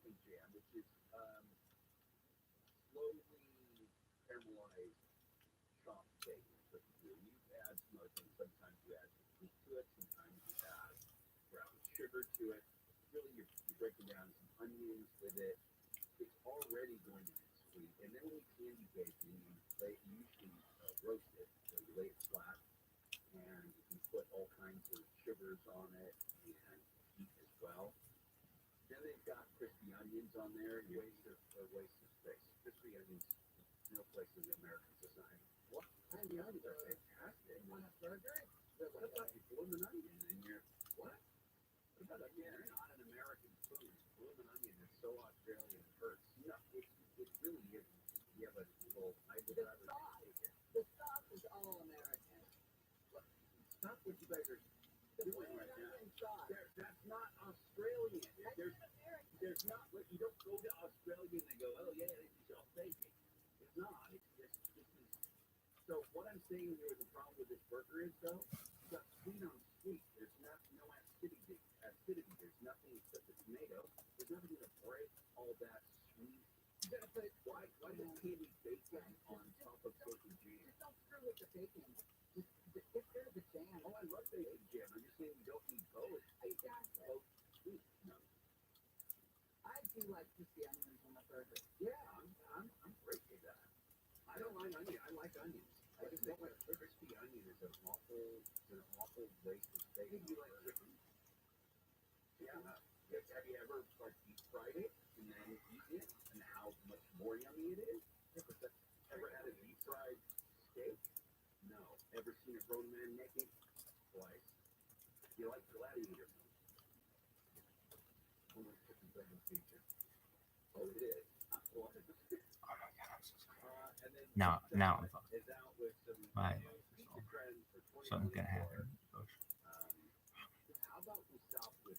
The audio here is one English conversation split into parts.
crispy jam, which is slowly caramelized chopped bacon. So you add some other things. Sometimes you add some heat to it. Sometimes you add brown sugar to it. Really, you're breaking down some onions with it. It's already going to be sweet. And then when you candy bacon, you usually roast it. So you lay it flat, and you can put all kinds of sugars on it and heat as well. Then they've got crispy onions on there. Waste of space. Crispy onions, no place in the American society. What? Crispy onions are fantastic. You want a burger? What about you blooming onion and you're what? What about onion? They're not an American food. Blooming onion is so Australian it hurts. No, it really isn't. You have a little. The sauce is all American. Stop what you guys are doing right now. That's not Australian. There's not. You don't go to Australia and they go, oh yeah, this is authentic. It's not. This is. So what I'm saying here, the problem with this burger is though, you got sweet on sweet. There's no acidity. There's nothing except the tomato. There's nothing to break all that sweet. Why does candy bacon on top of bacon jam? Just don't screw with the bacon. Just get rid of the jam. Oh, I love bacon jam. I'm just saying you don't need both. Exactly. Both sweet. No. I do like crispy onions on my burger. Yeah, I'm great with that. I don't like onion. I like onions. I just think that crispy onion is an awful waste of space. You like chicken? Yeah. Have you ever deep fried it and then eaten it, and how much more yummy it is? Ever had a deep fried steak? No. Ever seen a grown man naked? Twice. You like Gladiator? Only chicken bacon feature. Oh, it is. Well, and then Now I'm fucked. is out with some Right. pizza trends for 2024. Something's gonna happen. How about we stop with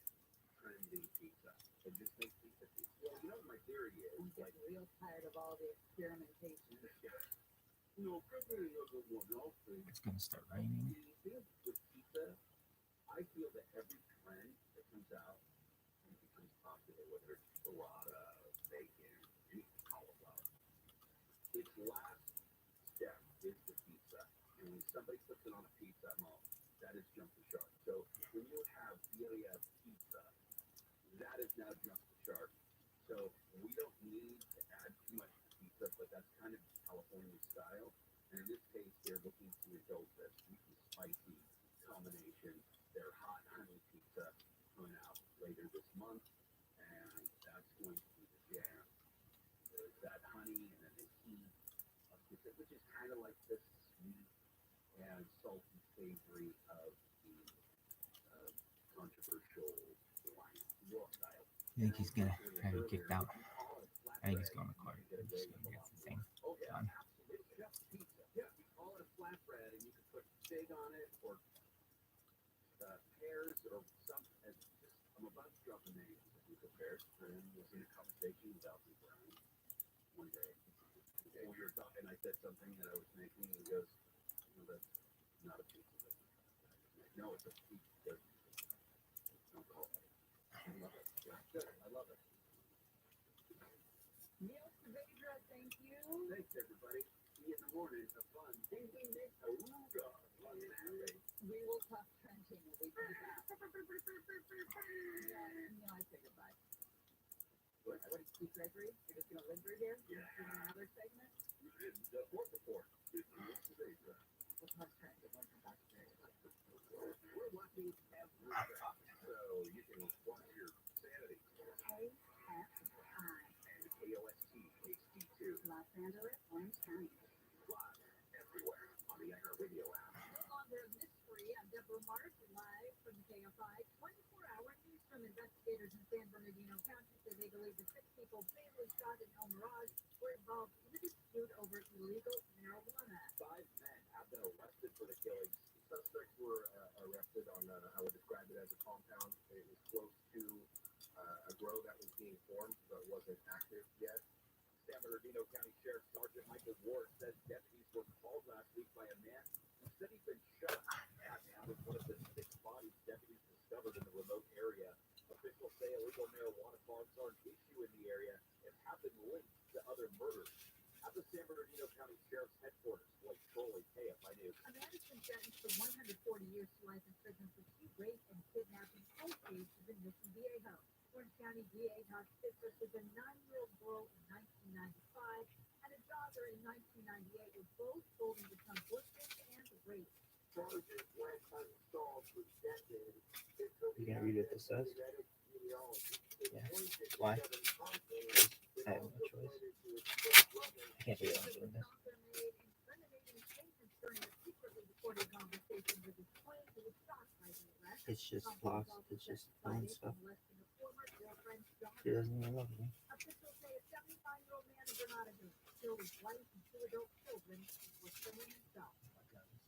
trending pizza and just make pizza? Well, you know what my theory is? I'm getting real tired of all the experimentation. No, one It's gonna start raining. with pizza, I feel that every trend that comes out and becomes popular, whether it's burrata, bacon, cauliflower, its last step is the pizza. And when somebody puts it on a pizza, I'm all, that is jump the shark. So when you have birria pizza, that is now jump the shark. So we don't need to add too much to pizza, but that's kind of California style. And in this case, they're looking to indulge that sweet and spicy combination. Their hot honey pizza coming out later this month, and that's going to be the jam. There's that honey and then the heat of pizza, which is kind of like the sweet and salty savory of the controversial raw style. I think he's gonna have me kicked out. I think he's going to court. I'm just gonna get the thing done. Pizza. Yeah, you call it a flatbread, and you can put steak on it, or pears, or something. I'm about to drop a name. Pears. And was in a conversation with Alfie Brown one day. We were talking, I said something that I was making, and he goes, that's not a pizza. No, it's a pizza. Don't call it. I love it. Yeah, good. I love it. Neil Saavedra, thank you. Thanks, everybody. See you in the morning. Have fun. Ding, ding, ding. We will talk trending when we do that. Yeah, Neil, I say goodbye. What is Keith Gregory? You're just going to linger here? Yeah. Doing another segment? You did before. We'll talk trending when we come back to it. We're lucky to have you, so you can watch your sanity. KFI. And KOST, HD2. Los Angeles, Orange County. Live everywhere on the Iger Radio app. No longer a mystery. I'm Deborah Mark, live from the KFI 24-hour news from investigators in San Bernardino County say they believe the 6 people fatally shot in El Mirage were involved in the dispute over illegal marijuana. 5 men have been arrested for the killings. Suspects were arrested on, I would describe it as a compound. It was close to a grow that was being formed, but wasn't active yet. San Bernardino County Sheriff Sergeant Michael Ward says deputies were called last week by a man who said he'd been shot at and was one of the 6 bodies deputies discovered in the remote area. Officials say illegal marijuana farms are an issue in the linked to other murders. At the San Bernardino County Sheriff's headquarters, Trolley, KFI News. A man has been sentenced to 140 years to life in prison for 2 rape and kidnapping cold cases in Mission Viejo. Orange County DA Todd Spitzer says a 9-year-old girl in 1995 and a jogger in 1998 were both told to become bushes and raped. Charges went unsolved for decades. You gonna read what this says? Yeah. Why? I have no choice. I can't believe I'm doing this. It's just lost. It's just fun stuff. She doesn't even love me. Officials say a 75-year-old man in Granada who killed his wife and 2 adult children was killing himself.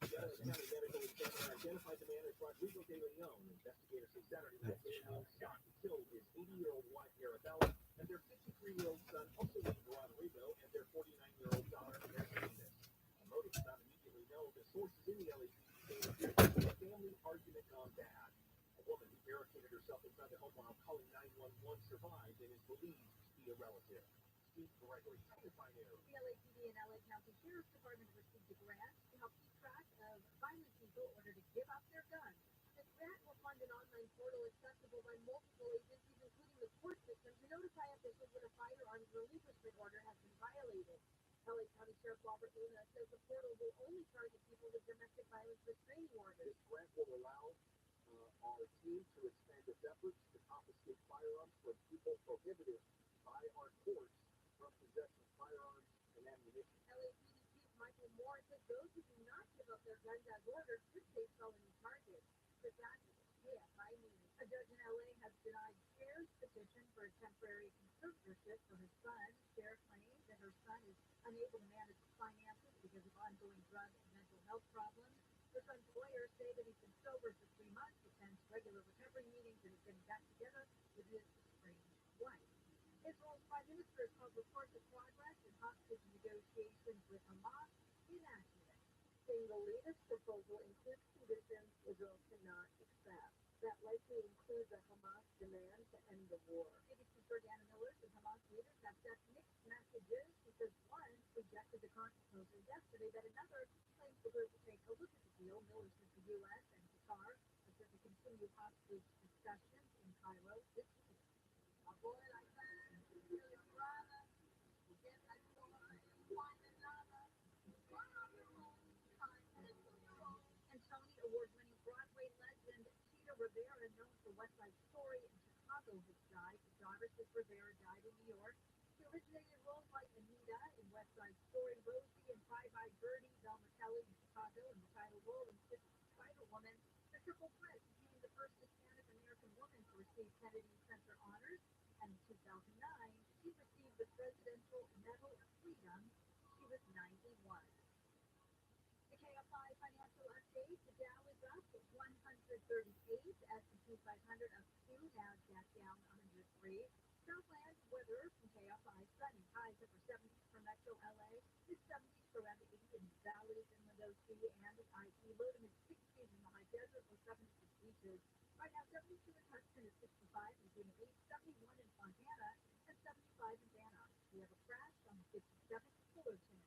Medical examiner identified the man as Rodrigo de Leon. Investigators say Saturday night he shot and killed his 80-year-old wife Arabella and their 53-year-old son, also named Rodrigo, and their 49-year-old daughter Mercedes. A motive is not immediately known. The sources in the LAPD say a family argument gone bad. A woman who barricaded herself inside the home while calling 911 survived and is believed to be a relative. Steve Gregory, KFI News. The LAPD and LA County Sheriff's Department received a grant to help keep track of violent people in order to give up their guns. The grant will fund an online portal accessible by multiple agencies, including the court system, to notify officials when a firearms relinquishment order has been violated. LA County Sheriff Robert Luna says the portal will only target people with domestic violence restraining orders. This grant will allow our team to expand its efforts to confiscate firearms from people prohibited by our courts from possessing firearms and ammunition. LAPD Chief Michael Moore says those who do not give up their guns as ordered could face felony charges. Chris Adams, KFI News. A judge in LA has denied Cher's petition for a temporary conservatorship for her son. Cher claims that her son is unable to manage his finances because of ongoing drug and mental health problems. Her son's lawyers say that he's been sober for 3 months, attends regular recovery meetings, and is getting back together with his estranged wife. Israel's prime minister has called reports of progress in hostage negotiations with Hamas inaccurate, saying the latest proposal includes conditions Israel cannot accept. That likely includes a Hamas demand to end the war. ABC's Jordana Miller says Hamas leaders have sent mixed messages because one rejected the proposal yesterday, that another claims the group will take a look at the deal. Miller says the U.S. and Qatar are set to continue hostage discussions in Cairo this week. A boy like that, really brother, get like boy, one another, one of your own, kind of your own. And Tony Award-winning Broadway legend Tita Rivera, known for West Side Story in Chicago, has died. The daughter says Rivera died in New York. She originated roles like Anita in West Side Story, Rosie in Bye Bye Birdie, Velma Kelly in Chicago, and the title role in Spider-Woman. The triple threat became the first Hispanic American woman to receive Kennedy Center honors, and in 2009, she received the Presidential Medal of Freedom. She was 91. The KFI financial update: the Dow is up 138, S&P 500 up 2, NASDAQ down 103. Southland weather from KFI: sunny, highs upper 70s for Metro LA, mid 70s for Rabbi and valleys in Windows-C and the IE, low to mid 60s in the high desert, low 70s for beaches. Right now, 72 in Hudson is 65 in Dune Beach, 71 in Fontana, and 75 in Van Nuys. We have a crash on the 57th Fullerton.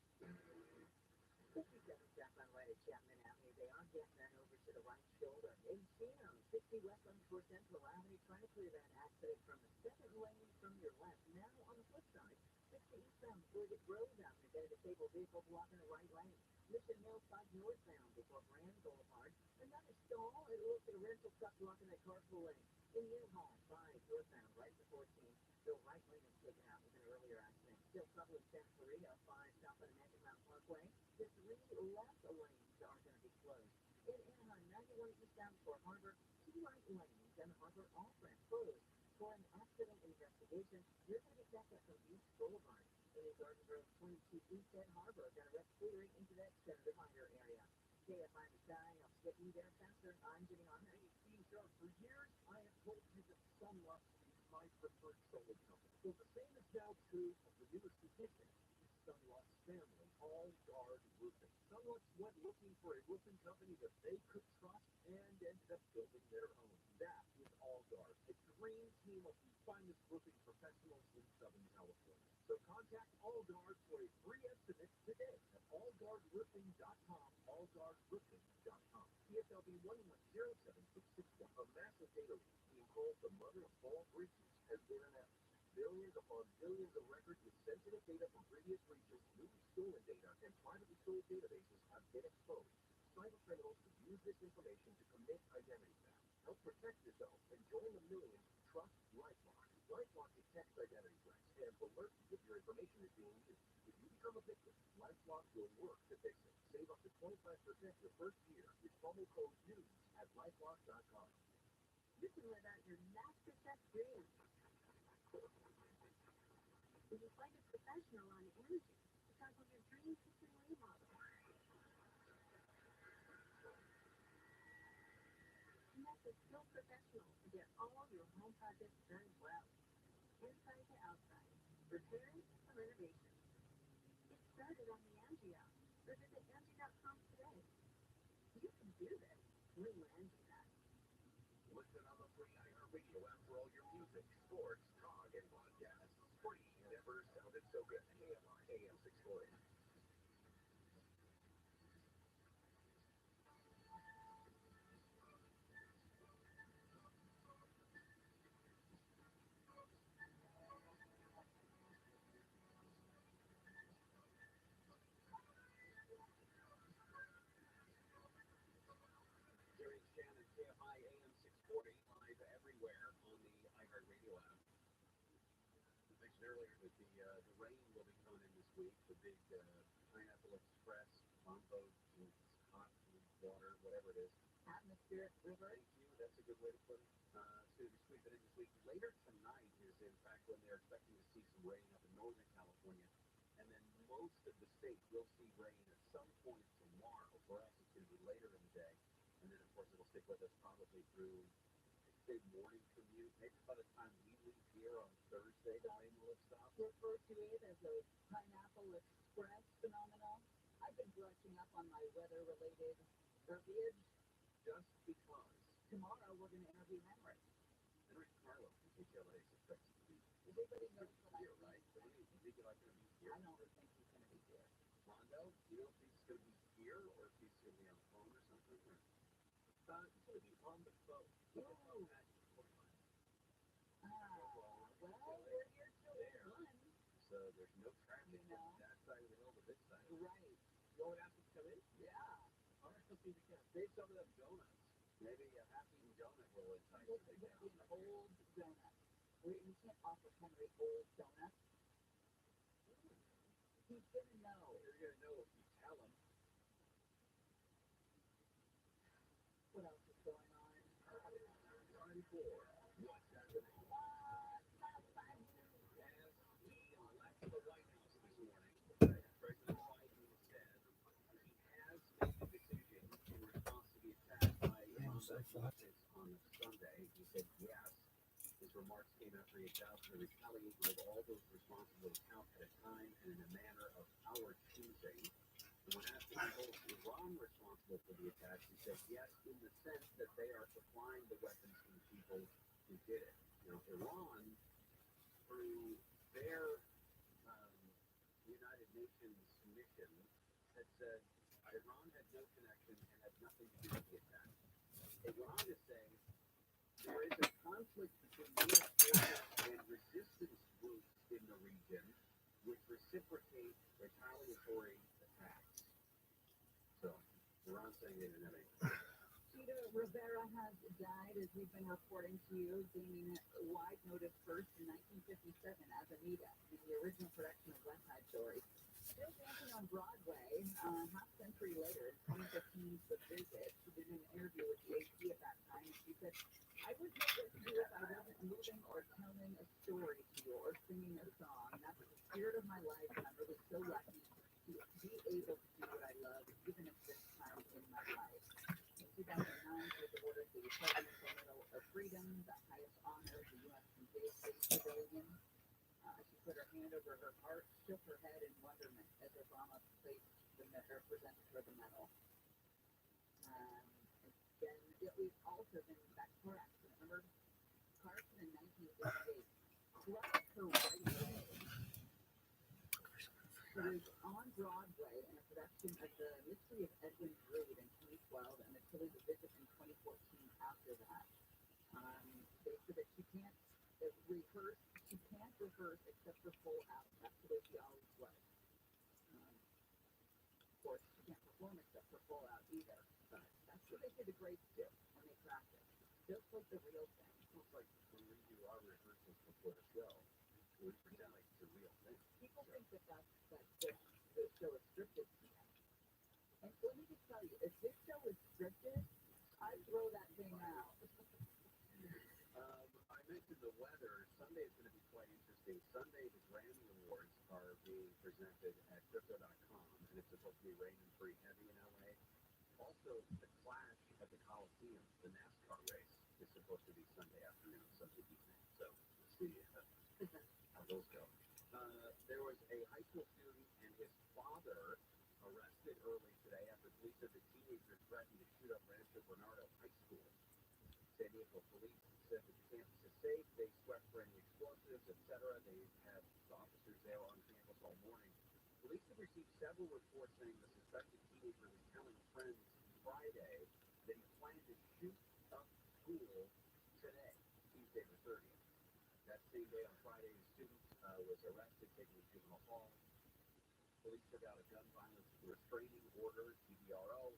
57 southbound right at Chapman Avenue. They are getting that over to the right shoulder. 18 on 60 west on towards Central Avenue. Trying to clear that accident from the second lane from your left. Now on the flip side, 60 eastbound Forget Road out there. Get a disabled vehicle blocking the right lane. Mission Hillside northbound before Grand Boulevard. Another stall. It looks like a rental truck blocking that carpool lane. In Newhall, 5 northbound right to 14. The right lane is taken out with an earlier accident. Still trouble in Santa Clarita, 5 south on the Magic Mountain Parkway. The 3 left lanes are going to be closed. In Anaheim, 91 eastbound for Harbor, 2 right lanes and Harbor off-ramp closed for an accident investigation. You're going to be back up from Beach Boulevard. In Garden Grove, 22 east at Harbor, going to rest clearing into that Senator Minor area. KFI the sky, I'll get you there faster. I'm Jimmy Arthur. For years, I have told you that Sunlux is my preferred solar company. So the same is now true of the newest addition to Sunlux family, All Guard Roofing. Sunlux went looking for a roofing company that they could trust and ended up building their own. That is All Guard, a dream team of the finest roofing professionals in Southern California. So contact millions of records with sensitive data from previous breaches, newly stolen data, and privately stored databases have been exposed. Cybercriminals could use this information to commit identity theft. Help protect yourself and join the millions who trust LifeLock. LifeLock detects identity threats and alerts you if your information is being used. If you become a victim, LifeLock will work to fix it. Save up to 25% your first year with promo code NEWS at lifelock.com. You can live out your master chef dream. When you find a professional on Amazon to tackle your dream kitchen remodel. Connect with skilled professionals to get all your home projects done well, inside to outside, repairs to renovations. Get started on the Angie app or visit Angie.com today. You can do this. We'll Angie that. Listen on the free iHeartRadio app for all your music, sports, talk, and podcasts. Free and ever sounded so good. AMI AM 640. Jerry and Shannon, KFI AM 640, live everywhere on the iHeartRadio app. I mentioned earlier that the rain will be coming in this week. The big Pineapple Express, Bombo, hot water, whatever it is. Atmospheric river. Thank you. That's a good way to put it. It's going to be sweeping in this week. Later tonight is, in fact, when they're expecting to see some rain up in Northern California. And then most of the state will see rain at some point tomorrow. For us, it's going to be later in the day. And then, of course, it'll stick with us probably through the morning commute. Maybe by the time we leave here on Thursday, the rain will have stopped. Refer to it as a Pineapple Express phenomenon. I've been brushing up on my weather-related verbiage. Just because. Tomorrow we're going to interview Henry. Henry Carlo from KTLA is expected to be Everybody knows what I here, right? mean. Do you think you're not going to be here? I don't think he's going to be here. Rondo, do you know if he's going to be here or if he's going to be on the phone or something? Or? He's going to be on the phone. Ooh. Well, we're here till 1. So there's no traffic You know. from that side of the hill to this side. Right. You only have to come in? Yeah. All right, let's see if we can. Save some of them donuts. Maybe a half-eaten donut will entice This the is big going to be an down. old donut. We can't offer Henry old donuts. He's going to know. You're going to know if you tell him. What else is going on? Time for what's happening. As he left the White House this morning, President Biden said he has made a decision in response to the attack by Muslims on Sunday. He said yes. His remarks came after he vowed to retaliate with all those responsible to count at a time and in a manner of our choosing. And when asked if he holds Iran responsible for the attack, he said yes, in the sense that they are supplying the weapons to the people who did it. Now, Iran, through their United Nations mission, had said Iran had no connection and had nothing to do with the attack. They went on to say there is a conflict between U.S. forces and resistance groups in the region which reciprocate retaliatory attacks. So, Iran saying they didn't have anything. Peter Rivera has died, as we've been reporting to you, gaining wide notice first in 1957 as Anita in the original production of West Side Story. Still dancing on Broadway, half century later, in 2015, The Visit, she did an interview with the AP at that time, and she said, I wouldn't know what to do if I wasn't moving or telling a story to you or singing a song. That's the spirit of my life, and I'm really so lucky to be able to do what I love, even at this time in my life. In 2009, she was awarded the Presidential Medal of Freedom, the highest honor of the U.S. Space Pavilion. She put her hand over her heart, shook her head in wonderment as Obama placed presented her the medal. Then we've also been back to car accident. Remember Carson in 1988? Crushed her right leg. It was on Broadway in a production of The Mystery of Edwin Drood in 2012 and until The Visit in 2014 after that. They said that she can't rehearse, she can't rehearse first except for full out. That's the way she always was. Of course, she can't perform except for full out either. But that's what they do the greats do when they practice. Just like the real thing. It's like when we do our rehearsals before the show, we pretend like it's a real thing. People think that the show is scripted. And let me just tell you, if this show is scripted, I'd throw that thing out. I mentioned the weather. Sunday is going to be quite interesting. Sunday, the Grammy Awards are being presented at crypto.com, and it's supposed to be raining pretty heavy in LA. Also, the Clash at the Coliseum, the NASCAR race, is supposed to be Sunday afternoon, Sunday evening. So we'll see how those go. There was a high school student and his father arrested early today after police said the teenager threatened to shoot up Rancho Bernardo High School. San Diego police said that the campus is safe. They swept for any explosives, etc. They had officers there on campus all morning. Police have received several reports saying the suspected teenager was telling friends Friday that he planned to shoot up school today, Tuesday the 30th. That same day on Friday, the student was arrested, taken to juvenile hall. Police took out a gun violence restraining order, GVRO,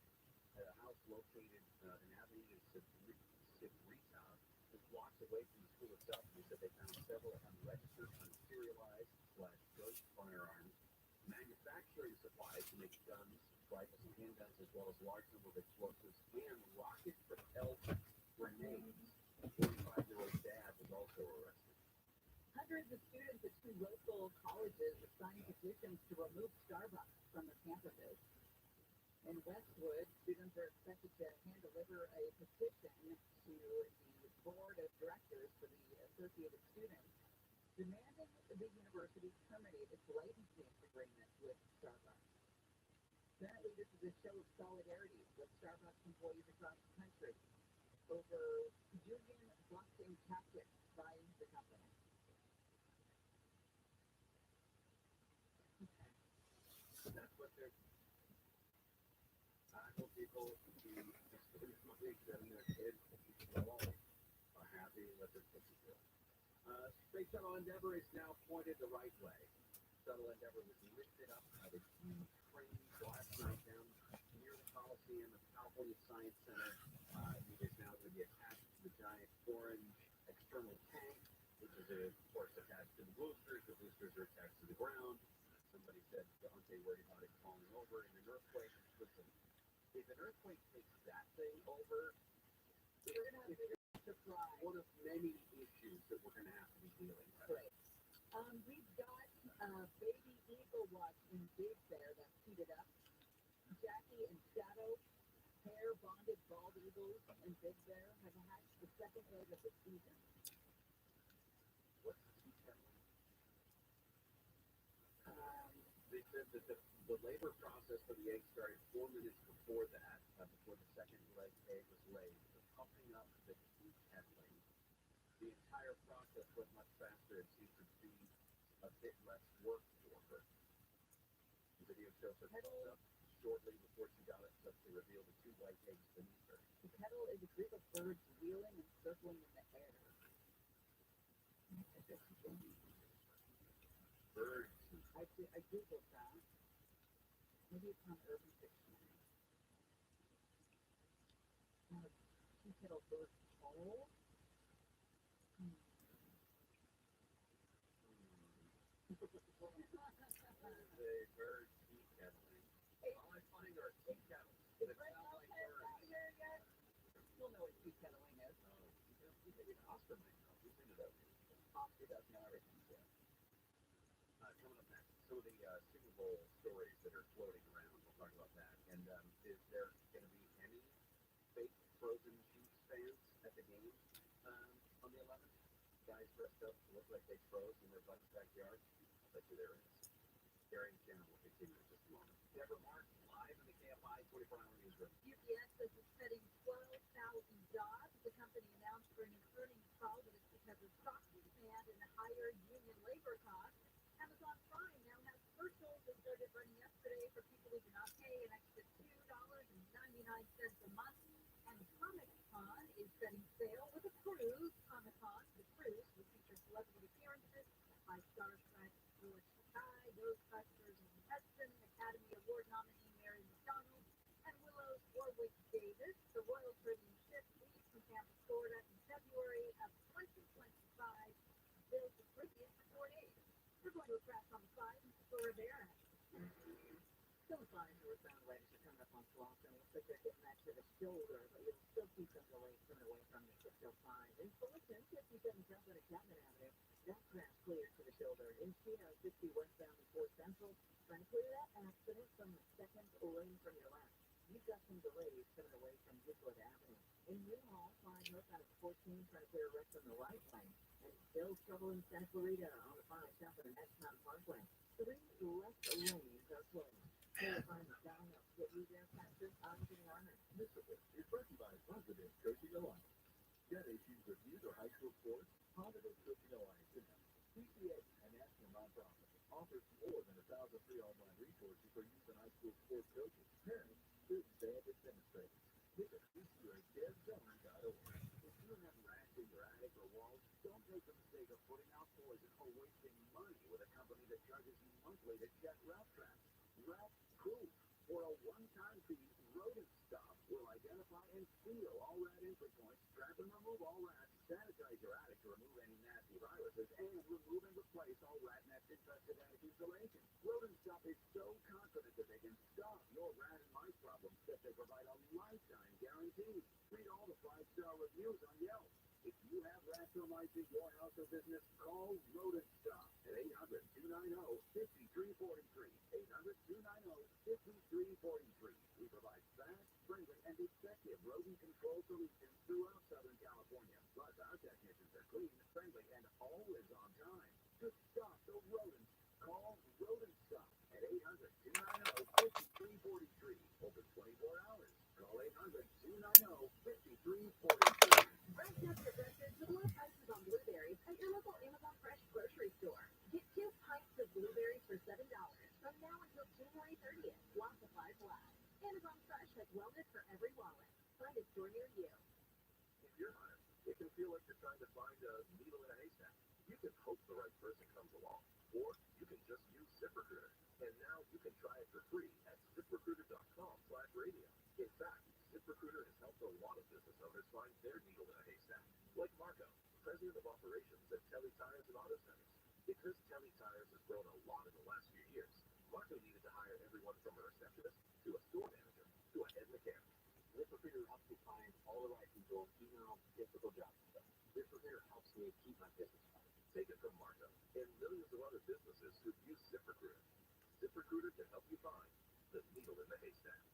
at a house located in Avenida Cibrita, just blocks away from the school itself. And they said they found several unregistered, unserialized /ghost firearms, manufacturing supplies to make guns, rifles, and handguns, as well as large number of explosives and rocket-propelled grenades. A 45-year-old dad was also arrested. Hundreds of students at two local colleges have signed petitions to remove Starbucks from their campuses. In Westwood, students are expected to hand-deliver a petition to the board of directors for the Associated Students, demanding the university terminate its licensing agreement with Starbucks. Apparently, this is a show of solidarity with Starbucks employees across the country over union busting tactics by the company. That's what they're. I hope people who send their kids to school are happy with their kids. Space Shuttle Endeavour is now pointed the right way. Shuttle Endeavour was lifted up by the huge crane last night down near the Coliseum at the California Science Center. It is now going to be attached to the giant orange external tank, which is, of course, attached to the boosters. The boosters are attached to the ground. Somebody said, aren't they worried about it falling over in an earthquake? Listen, if an earthquake takes that thing over, it's one of many issues that we're going to have to be dealing with. Right. We've got baby eagle watch in Big Bear that's heated up. Jackie and Shadow, pair bonded bald eagles in Big Bear, have hatched the second egg of the season. What's the detail? They said that the labor process for the egg started 4 minutes before that, before the second egg was laid. The pumping up, the tea kettling, the entire process went much faster and seemed to be a bit less work for her. The video shows her pumped up shortly before she got it to reveal the 2 white eggs beneath her. The kettle is a group of birds wheeling and circling in the air. Birds. I googled that. Maybe it's on Urban Dictionary. Tea kettle bird call. The bird tea kettling. All I find are tea kettles that sound like birds. You'll know what tea kettling is. Oscar might know. Who's into that? Oscar does know everything too. Coming up next, some of the Super Bowl stories that are floating around. We'll talk about that. And is there going to be any fake frozen Chiefs fans at the game on the 11th? Guys dressed up to look like they froze in their buddy's backyard? I bet you there is. Gary and Shannon will continue in just a moment. Deborah Mark, live in the KFI 24-hour newsroom. UPS is cutting 12,000 jobs. The company announced during an earnings call that it's because of softer demand and higher union labor costs. Amazon Prime now has commercials that started running yesterday for people who do not pay an extra $2.99 a month. And Comic-Con is setting sail with a cruise. Comic-Con, the cruise, will feature celebrity appearances 5-star Fresh for Sky, those customers in Hudson, Academy Award nominee Mary McDonald, and Willow's Warwick Davis, the Royal Caribbean ship leaves from Tampa, Florida in February of 2025, sails the Caribbean for 4 days. We're going to a crash on the side and explore their Some signs northbound waves are coming up on Slauson. Looks like they're getting that to the shoulder, but you'll still see some delays coming away from the 605. In Fullerton, 57 south on Chapman Avenue, that crash cleared to the shoulder. In Chino, 60 westbound before Central, trying to clear that accident from the second lane from your left. You've got some delays coming away from Euclid Avenue. In Newhall, 5 northbound at 14, trying to clear a wreck from the right lane. And still trouble in Santa Clarita on the 5 south of the Next Mountain Parkway. 3 left lanes are closed. Clarifying the down, I'll get you there, Pastor. I'm getting on it. This is brought to you by Positive Coaching Alliance. Get issues reviews or high school sports? Positive Coaching Alliance in PCA, a national nonprofit, offers more than 1,000 free online resources for youth and high school sports coaches, parents, students, and administrators. Visit PCADeadZone.org. If you have rats in your attic or walls, don't make the mistake of putting out poison or wasting money with a company that charges you monthly to check rat traps. Rat proof. For a one-time fee, Rodent Stop will identify and seal all rat entry points, trap and remove all rats, sanitize your attic to remove any nasty viruses, and remove and replace all rat nest-infested attic installations. Rodent Stop is so confident that they can stop your rat and mice problems that they provide a lifetime guarantee. Read all the 5-star reviews on Yelp. If you have rats or mice in your house or business, call Rodent Stop at 800-290-5343. 800-290-5343. We provide fast, friendly, and effective rodent control solutions throughout Southern California. Plus, our technicians are clean, friendly, and always on time. To stop the rodents, call Rodent Stop at 800-290-5343. Open 24 hours. Call 800-290-5343. Rochester presents the low prices on blueberries at your local Amazon Fresh grocery store. Get 2 pints of blueberries for $7 from now until January 30th. While supplies last. Amazon Fresh has wellness for every wallet. Find a store near you. If you're honest, it can feel like you're trying to find a needle in a haystack. You can hope the right person comes along, or you can just use ZipRecruiter. And now you can try it for free at ZipRecruiter.com/radio. In fact, ZipRecruiter has helped a lot of business owners find their needle in a haystack, like Marco, president of operations at Telly Tires and Auto Centers. Because Telly Tires has grown a lot in the last few years, Marco needed to hire everyone from a receptionist to a store manager to a head mechanic. ZipRecruiter helps me find all the right people, even on difficult jobs. ZipRecruiter helps me keep my business running. Take it from Marco and millions of other businesses who use ZipRecruiter. ZipRecruiter can help you find the needle in the haystack.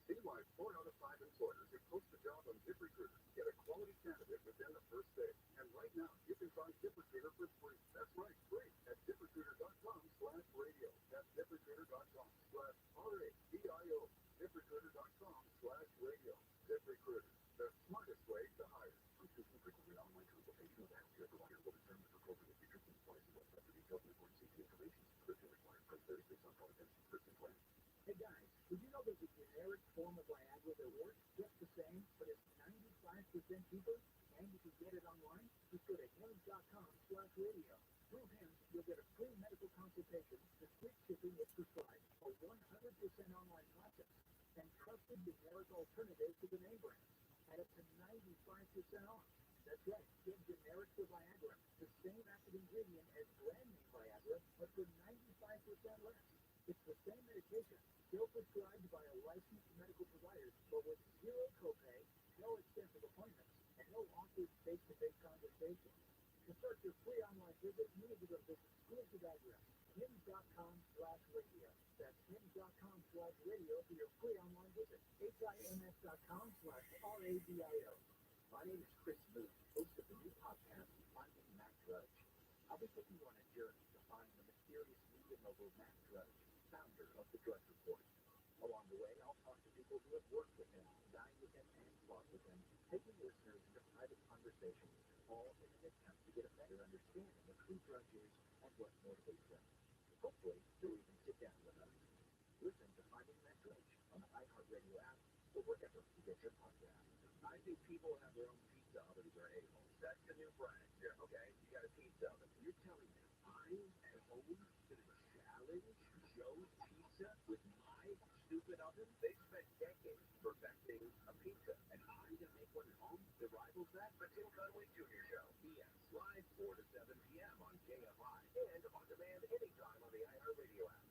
See why 4 out of 5 employers who post a job on ZipRecruiter get a quality candidate within the first day. And right now, you can find ZipRecruiter for free. That's right, free at ZipRecruiter.com/radio. That's ZipRecruiter.com/RADIO. ZipRecruiter.com/radio. ZipRecruiter, the smartest way to hire. Consistent frequently online consultation with a healthcare provider will determine if appropriate features and policies website for details and important safety information. Subscription required. Price varies based on product and subscription plan. Hey guys, did you know there's a generic form of Viagra that works just the same, but it's 95% cheaper, and you can get it online? Just go to hims.com/radio. Through Hims, you'll get a free medical consultation, the free shipping is prescribed, a 100% online process, and trusted generic alternatives to the name brands, at up to 95% off. That's right, get generic for Viagra, the same active ingredient as brand name Viagra, but for 95% less. It's the same medication, still prescribed by a licensed medical provider, but with zero copay, no expensive appointments, and no awkward face-to-face conversations. To start your free online visit, you need to go to this exclusive address, hims.com/radio. That's hims.com/radio for your free online visit. HIMS.com/RADIO. My name is Chris Booth, host of the new podcast, Finding Matt Drudge. I'll be taking you on a journey to find the mysterious media mogul Matt Drudge, founder of the Drudge Report. Along the way, I'll talk to people who have worked with him, dined with him, and fought with him, taking listeners into private conversations, all in an attempt to get a better understanding of who Drudge is and what motivates him. Hopefully, you'll even sit down with us. Listen to Finding Matt Drudge on the iHeartRadio app or wherever you get your podcast. I think people have their own pizza ovens or a-holes. That's the new brand. Yeah, okay, you got a pizza oven. You're telling me I Joe's Pizza with my stupid oven. They spent decades perfecting a pizza, and I'm gonna make one at home that rivals that. But Tim Conway Jr. Show, PM, live 4 to 7 p.m. on KFI and on demand anytime on the iHeartRadio app.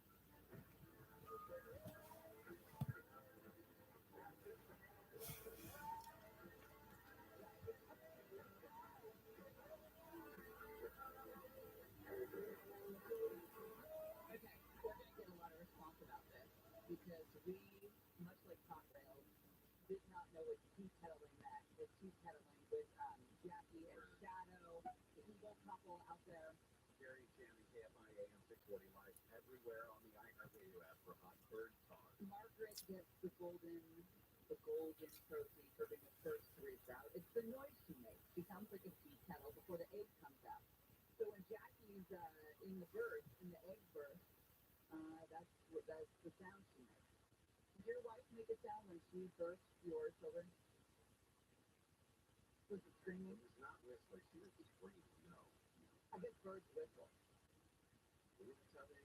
Okay, we're going to get a lot of response about this because we, much like Top Rails, did not know what tea-kettling meant. With tea-kettling with Jackie and Shadow, the evil couple out there. Gary and Shannon, KFI AM 640 live everywhere on the iHeartRadio app for Hot Bird Talk. Margaret gets the golden trophy for being the first to reach out. It's the noise she makes. She sounds like a tea kettle before the egg comes out. So when Jackie's in the egg birth, that's the sound she makes. Did your wife make a sound when she birthed your children? Was it screaming? It was not whistling. She was just screaming. No. I guess birds whistle. That's how they,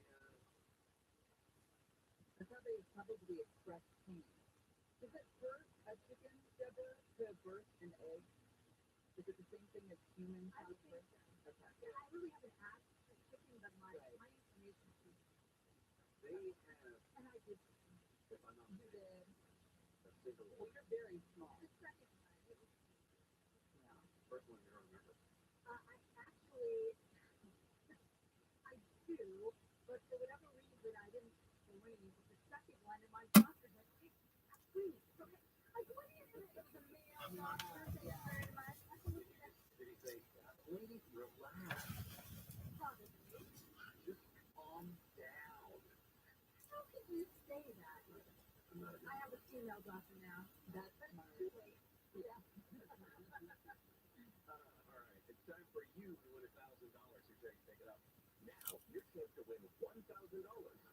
That's how they probably express pain. Does it hurt a chicken, Deborah, to birth an egg? Is it the same thing as human childbirth? Okay. Yeah, I really haven't asked the chicken, but my information is. they have, And I did. if I'm not You mistaken, did. a single Well, you're very small. The second one, it was. Yeah. first one you don't remember. I actually, I do, but for whatever reason, I didn't scream. The second one, and my doctor said, "Hey, I screamed." So I what is it? It was a male doctor. Thank you very much. I said, "Look at that." Did he say, ladies, relax, Probably. just calm down? How can you say that? I'm not a I have a female doctor now. That's But smart. it's too late. Yeah. all right, it's time for you to win $1,000. Here, take it up. Now, your chance to win $1,000.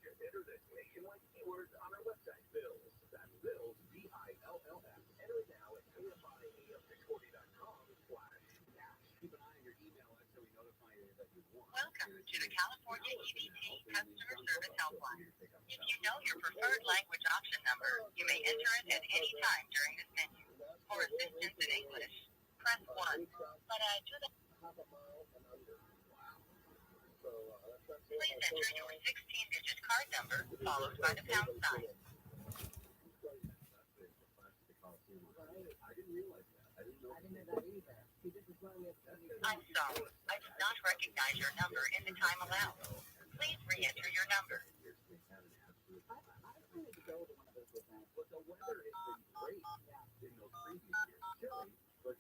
Just enter this nationwide keyword on our website, Bills. That's Bills, BILLS. Enter it now at KFIAM640.com/cash. Keep an eye on your email so we notify you that you won. Welcome to the California EBT Customer Service Helpline. If you know your preferred language option number, you may enter it at any time during this menu. For assistance in English, press 1. Para ayuda, Half a mile and under. Wow. So, that's please enter your 16-digit card number, followed by the pound sign. I didn't realize that. I didn't know. I didn't know that either. See, this is why we have so many. I'm sorry, I did not recognize your number in the time allowed. Please re-enter your number. I wanted to go to one of those events. But the weather has been great Yeah. in those previous years. Chilly, but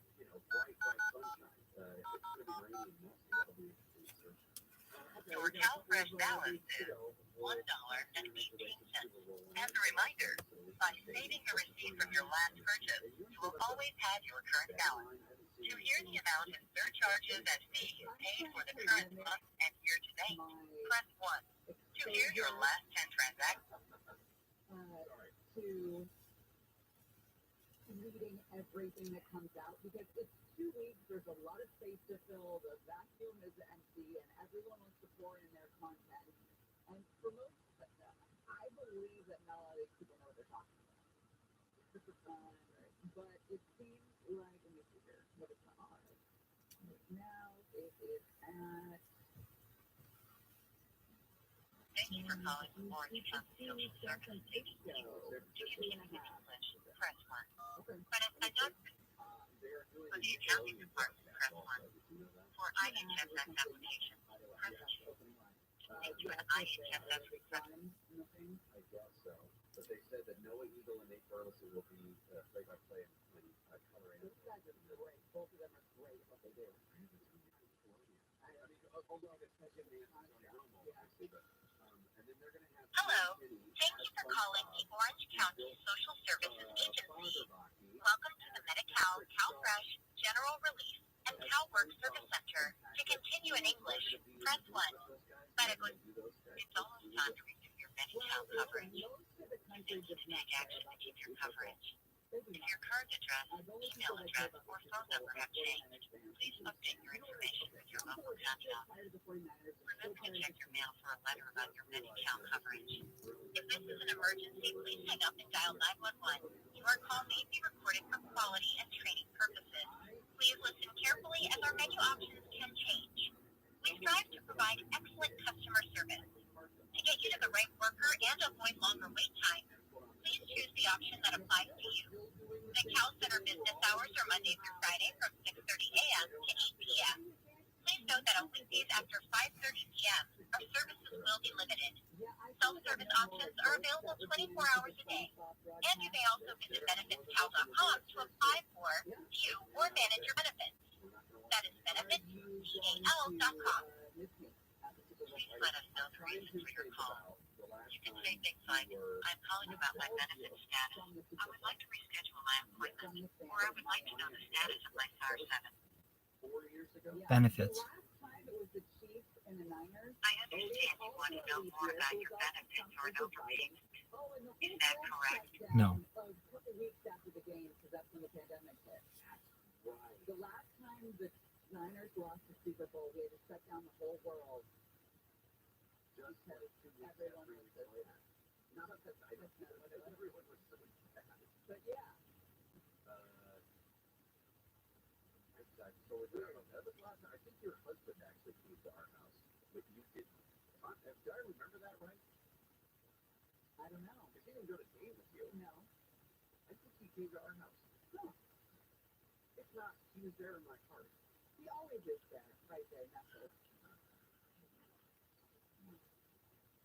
bright sunshine. If it's going to be rainy and musty, that'll be interesting. Your CalFresh balance is $1.18. As a reminder, by saving the receipt from your last purchase, you will always have your current balance. To hear the amount in surcharges and fees paid for the current month and year to date, press 1. To hear your last 10 transactions, To reading everything that comes out because it's 2 weeks. There's a lot of space to fill. The vacuum is empty, and everyone wants to pour in their content. And for most, I believe that not a lot of these people know what they're talking about. But it seems like, let me see here, what it's on. Now it is at. thank you for calling Orange County Social Services Agency. To continue in English, press 1. Okay. Para español, for the accounting department, press 1. For IHSS application, press 2. To an IHSS request, I guess so. But they said that Noah Eagle and Nate Burleson will be play-by-play and color in. Those guys are great. Both of them are great at what they do. Although it's such a man on Romo, obviously, but and then they're going to have. Hello. Thank you for calling the Orange County Social Services Agency. Welcome to the Medi-Cal, CalFresh, General Release, and CalWorks Service Center. To continue in English, press 1. Para it's almost time to renew your Medi-Cal coverage. Thank you to take action to keep your coverage. If your current address, email address, or phone number have changed, please update your information with your local contact. Remember to check your mail for a letter about your Medi-Cal coverage. emergency, please hang up and dial 911. Your call may be recorded for quality and training purposes. Please listen carefully as our menu options can change. We strive to provide excellent customer service. To get you to the right worker and avoid longer wait times, please choose the option that applies to you. The Cal Center business hours are Monday through Friday from 6:30 a.m. to 8 p.m. Please note that on weekdays after 5:30 p.m., our services will be limited. Self-service options are available 24 hours a day, and you may also visit benefitscal.com to apply for, view, or manage your benefits. That is benefitscal.com. Please let us know the reason for your call. You can say things like, I'm calling about my benefit status. I would like to reschedule my appointment, or I would like to know the status of my SAR 7. Benefits. I understand you want to know more about your benefits or an overpayment. Is that correct? No. Weeks after the game, because that's when the pandemic hit. The last time the Niners lost the Super Bowl, we had to shut down the whole world. Just had it 2 weeks Everyone after was we so played. Not because I don't know, everyone was so sad. But yeah, So was that the last time? I think your husband actually came to our house, but you didn't. Do I remember that right? I don't know. Because he didn't go to game with you. No. I think he came to our house. No. If not, he was there in my heart. He always is there, right there, Netflix.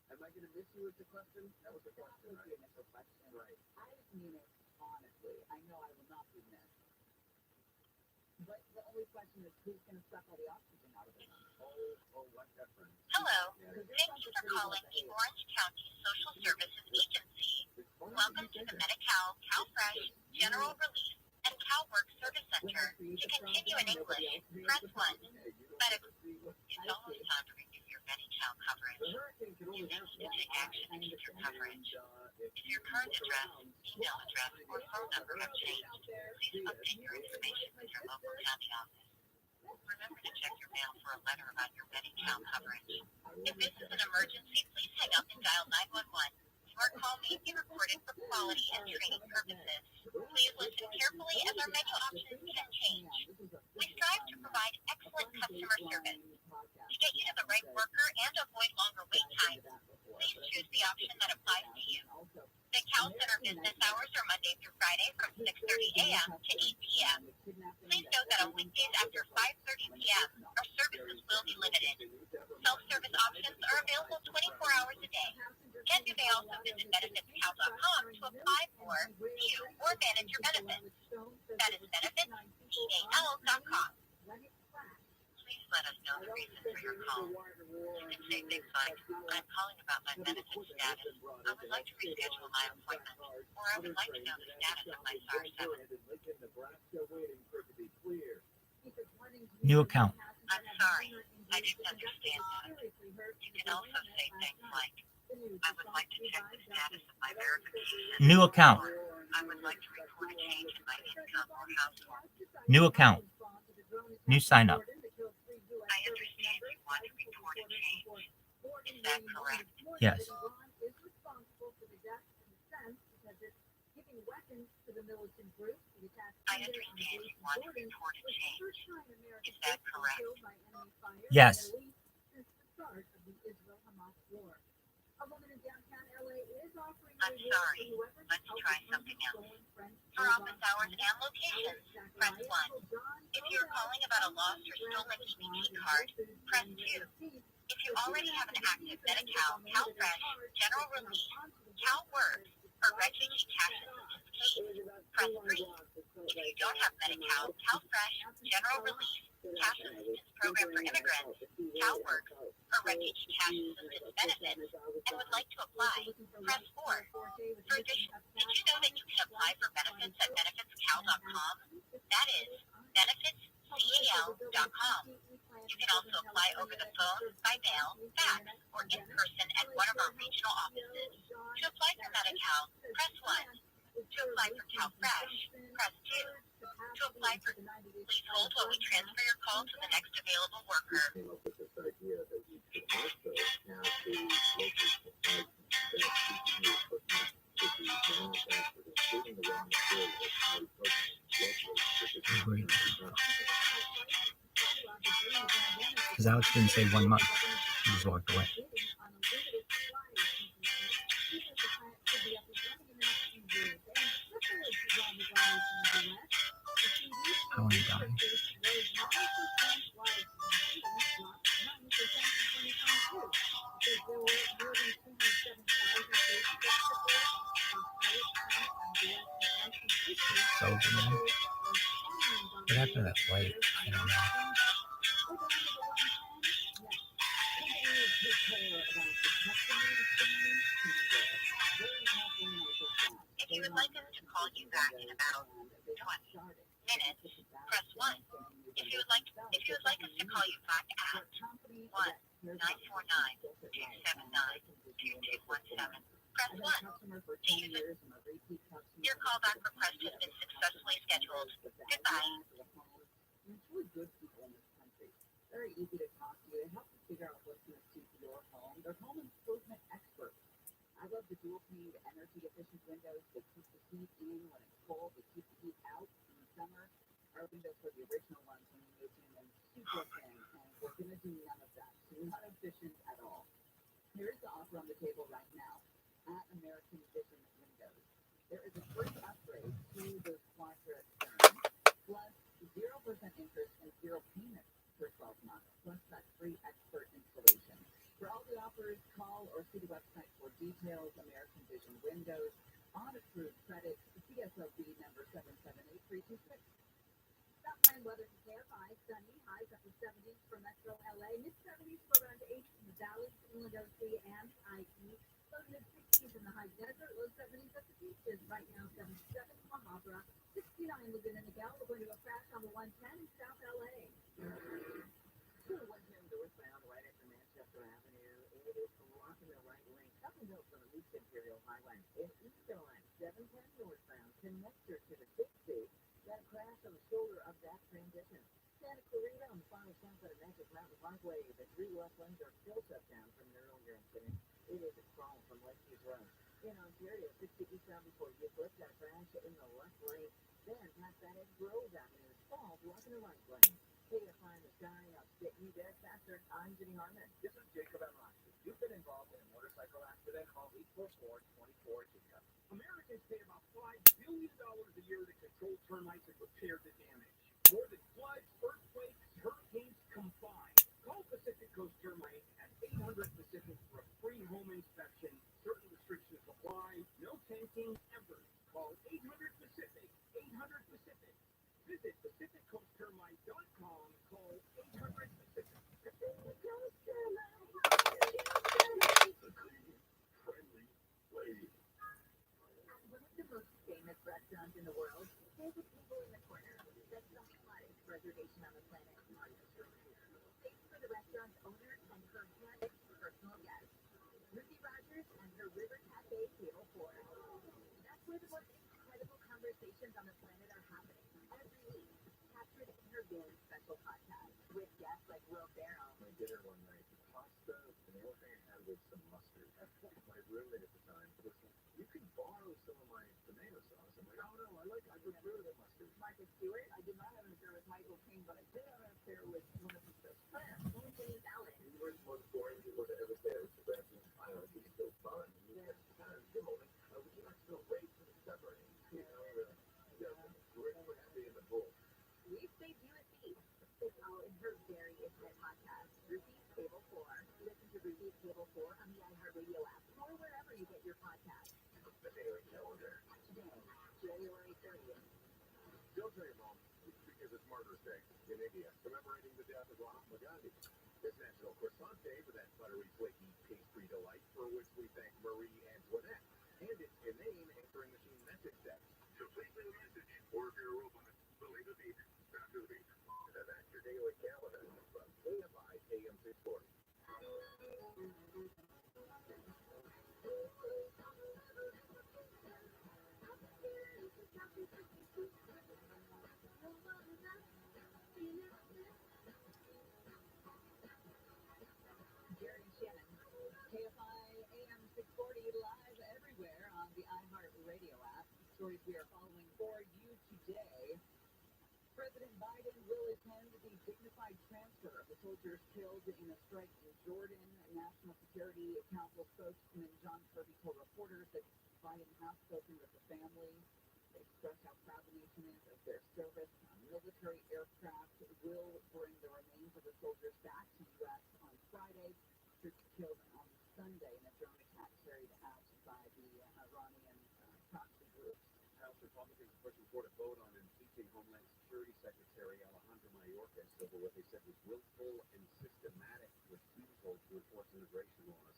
Am I going to miss you? Is the question? That was the That question, was right? the initial question. Right. I mean it honestly. I know I will not be missed. But the only question is who's going to suck all the oxygen out of it? Like that friend. Hello. Yeah. Thank you for calling the Orange County Social Services Agency. Welcome to the Medi-Cal, CalFresh, General Relief, and CalWorks Service Center. To continue in English, press 1. It's almost time to renew your Medi-Cal coverage. You may need to take action to keep your coverage. If your current address, email address, or phone number have changed, please update your information with your local county office. Remember to check your mail for a letter about your Medi-Cal coverage. If this is an emergency, please hang up and dial 911. Your call may be recorded for quality and training purposes. Please listen carefully as our menu options can change. We strive to provide excellent customer service. To get you to the right worker and avoid longer wait times, please choose the option that applies to you. The Cal Center business hours are Monday through Friday from 6:30 a.m. to 8 p.m. Please note that on weekdays after 5:30 p.m., our services will be limited. Self-service options are available 24 hours a day, and you may also visit benefitscal.com to apply for, view, or manage your benefits. That is benefitscal.com. Please let us know the reason for your call. You can say things like, I'm calling about my benefit status. I would like to reschedule my appointment, or I would like to know the status of my SAR 7. New account. I'm sorry, I didn't understand that. You can also say things like, I would like to check the status of my verification. New account. Or, I would like to report a change in my income or household. New account. New sign up. I understand you want to report a change. Is that correct? Yes. I understand you want to report a change. Is that correct? Yes. I'm sorry. Let's try something else. For office hours and locations, press 1. If you're calling about a lost or stolen EBT card, press 2. If you already have an active Medi-Cal, CalFresh, General Relief, CalWorks, or Refugee Cash Assistance case, press 3. If you don't have Medi-Cal, CalFresh, General Relief, Cash Assistance Program for Immigrants, CalWorks, or Refugee Cash Assistance benefits, and would like to apply, press 4. For addition, did you know that you can apply for benefits at benefitscal.com? That is, benefitscal.com. You can also apply over the phone, by mail, fax, or in person at one of our regional offices. To apply for Medi-Cal, press 1. To apply for CalFresh, press 2. To apply for, please hold while we transfer your call to the next available worker. Came up with this idea that we should also have a local supply that PPE equipment Because Alex didn't say 1 month. He just walked away. I want to die. So good. What happened to that flight? I don't know. If you would like us to call you back in about 20 minutes, press 1. If you would like us to call you back at 1-949-279-2217, press 1. To use it. Your callback request has been successfully scheduled. Goodbye. There's really good people in this country. Very easy to talk to. They help you figure out what's going to suit your home. They're home improvement experts. I love the dual-paned energy-efficient windows. They keep the heat in when it's cold. They keep the heat out in the summer. Our windows were the original ones when we moved in, and super thin, and we're going to do none of that. So not efficient at all. Here is the offer on the table right now at American Vision Windows. There is a free upgrade to the Quadra term, plus 0% interest and 0 payment for 12 months, plus that free expert installation. For all the offers, call or see the website for details. American Vision Windows on approved credit, CSLB number 778326. Stop by weather to KFI, sunny, highs up to 70s for Metro LA, mid-70s for around 80s in the Valley, Illinois, and IE. Low to mid-60s in the high desert, low 70s at the beaches. Right now, 77 in La Habra, 69 Laguna Niguel. We're going to a crash on the 110 in South LA. 110 northbound right after Manchester Avenue. It is blocking the right lane. Coming up from the East Imperial Highway. In East Line, 710 northbound, connector to the 60. That crash on the shoulder of that transition. Santa Clarita on the final stop at Magic Mountain Parkway. The 3 left lanes are still shut down from an earlier incident. It is a crawl from Lakeview Road. In Ontario, 60 eastbound before Euclid, got a crash in the left lane. Then past that is Grove Avenue. Fall blocking the right lane. KFI in the sky, I'll get you there faster. I'm Jimmy Harmon. This is Jacob and Roxy. You've been involved in a motorcycle accident. Call 844-24 Jacob. Americans pay about $5 billion a year to control termites and repair the damage. More than floods, earthquakes, hurricanes combined. Call Pacific Coast Termite at 800 Pacific for a free home inspection. Certain restrictions apply. No tenting ever. Call 800 Pacific. 800 Pacific. Visit PacificCoastTermite.com. Call 800 Pacific. Pacific Coast Termite. A clean, friendly lady. One of the most famous restaurants in the world, there's a table in the corner. That's the hottest reservation on the planet. Thanks for the restaurant's owner and her handpicked personal guest, Ruthie Rogers and her River Cafe Table 4. That's where the most incredible conversations on the planet are happening every week, captured in her very special podcast with guests like Will Ferrell. My dinner one night, pasta, and the only thing I had was some mustard. My roommate at the time was like, you can borrow some of my tomato sauce. I'm like, oh no, I prefer the mustard. Martha Stewart. I did not have an affair with Michael King, but I did have an affair with one of his best friends. Anthony Allen. You were the most boring people to ever say it. But I don't know, he's still fun. Yeah. Good moment. Would you like to go wait for the submarine? You know, we're happy in the pool. We've saved you a seat. It's all in her very intimate podcast, Ruthie's Table 4. Listen to Ruthie's Table 4 on the iHeartRadio app or wherever you get your podcasts. The daily calendar. Today, January 30th. Don't tell your mom, because it's Martyrs Day in India, commemorating the death of Mahatma Gandhi. It's National Croissant Day for that buttery, flaky pastry delight, for which we thank Marie Antoinette. And it's inane answering machine message text. So please leave a message, or if you're a robot, believe the beat. After the beat. And that's your daily calendar from KFI AM 640. Jerry and Shannon, KFI AM 640 live everywhere on the iHeartRadio app. Stories we are following for you today. President Biden will attend the dignified transfer of the soldiers killed in a strike in Jordan. National Security Council spokesman John Kirby told reporters that Biden has spoken with the family. They expressed how proud the nation is of their service. Military aircraft will bring the remains of the soldiers back to the U.S. on Friday. Troops killed on Sunday in a drone attack carried out by the Iranian proxy groups. House Republicans are pushing forward a vote on impeaching Homeland Security Secretary Alejandro Mayorkas over what they said was willful and systematic refusal to enforce immigration laws.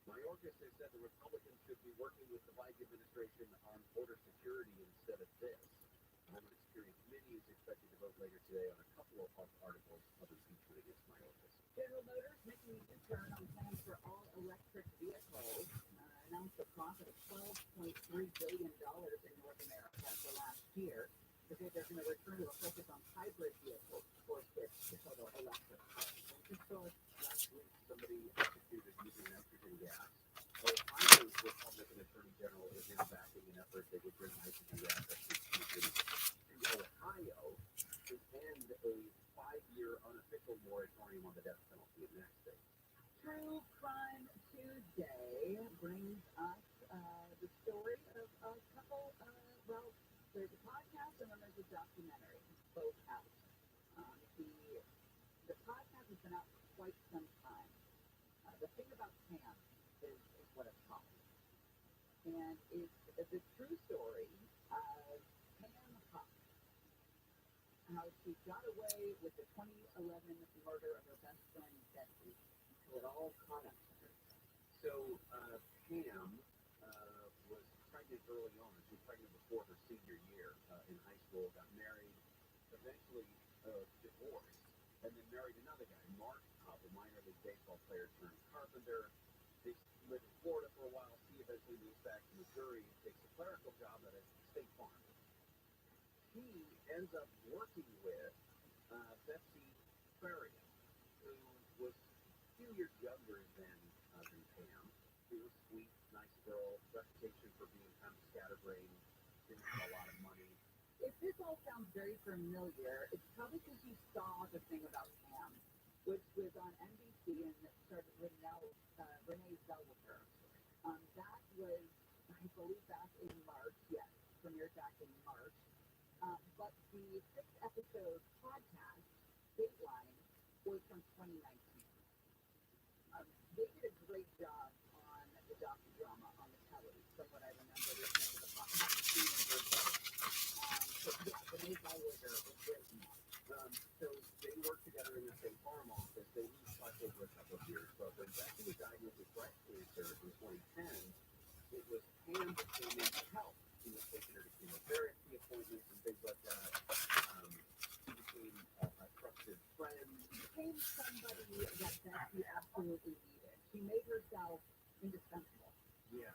Mayorkas has said the Republicans should be working with the Biden administration on border security instead of this. The Homeland Security Committee is expected to vote later today on a couple of articles of impeachment against Mayorkas. General Motors making a U-turn on plans for all-electric vehicles. Announced a profit of $12.3 billion in North America for last year. They say they're going to return to a focus on hybrid vehicles for its total electric. Just saw it last week, somebody executed using nitrogen gas. Ohio's Republican Attorney General is now backing an effort that would bring nitrogen gas to Ohio to end a 5-year unofficial moratorium on the death penalty in that state. True Crime Tuesday brings us the story of a couple, there's a podcast and then there's a documentary, both out. The podcast has been out for quite some time. The thing about Pam is what it's called. And it's the true story of Pam Huff, how she got away with the 2011 murder of her best friend, Betsy, until it all caught up to her. So Pam was pregnant early on. She was pregnant before her senior year in high school, got married, eventually divorced, and then married another guy, Mark Huff, a minor league baseball player turned carpenter. They lived in Florida for a while. He eventually moves back to Missouri and takes a clerical job at a state farm. He ends up working with Betsy Farian, who was a few years younger than Pam. She was sweet, nice girl, reputation for being kind of scatterbrained, didn't have a lot of money. If this all sounds very familiar, it's probably because you saw the thing about Pam, which was on NBC and it started with Renee Zellweger. That was, I believe, back in March. Yes, premiered back in March. But the 6-episode podcast, Dateline, was from 2019. They did a great job on the docudrama on the telly, from what I remember listening to the podcast. So yeah, Renee Zellweger was great in that. So they worked together in the same farm office. They each touched over a couple of years. But when Betsy was diagnosed with breast cancer in 2010, it was Pam that came in to help. She was taking her to chemotherapy appointments and things like that. She became a trusted friend. She became somebody that Betsy absolutely needed. She made herself indispensable. Yeah.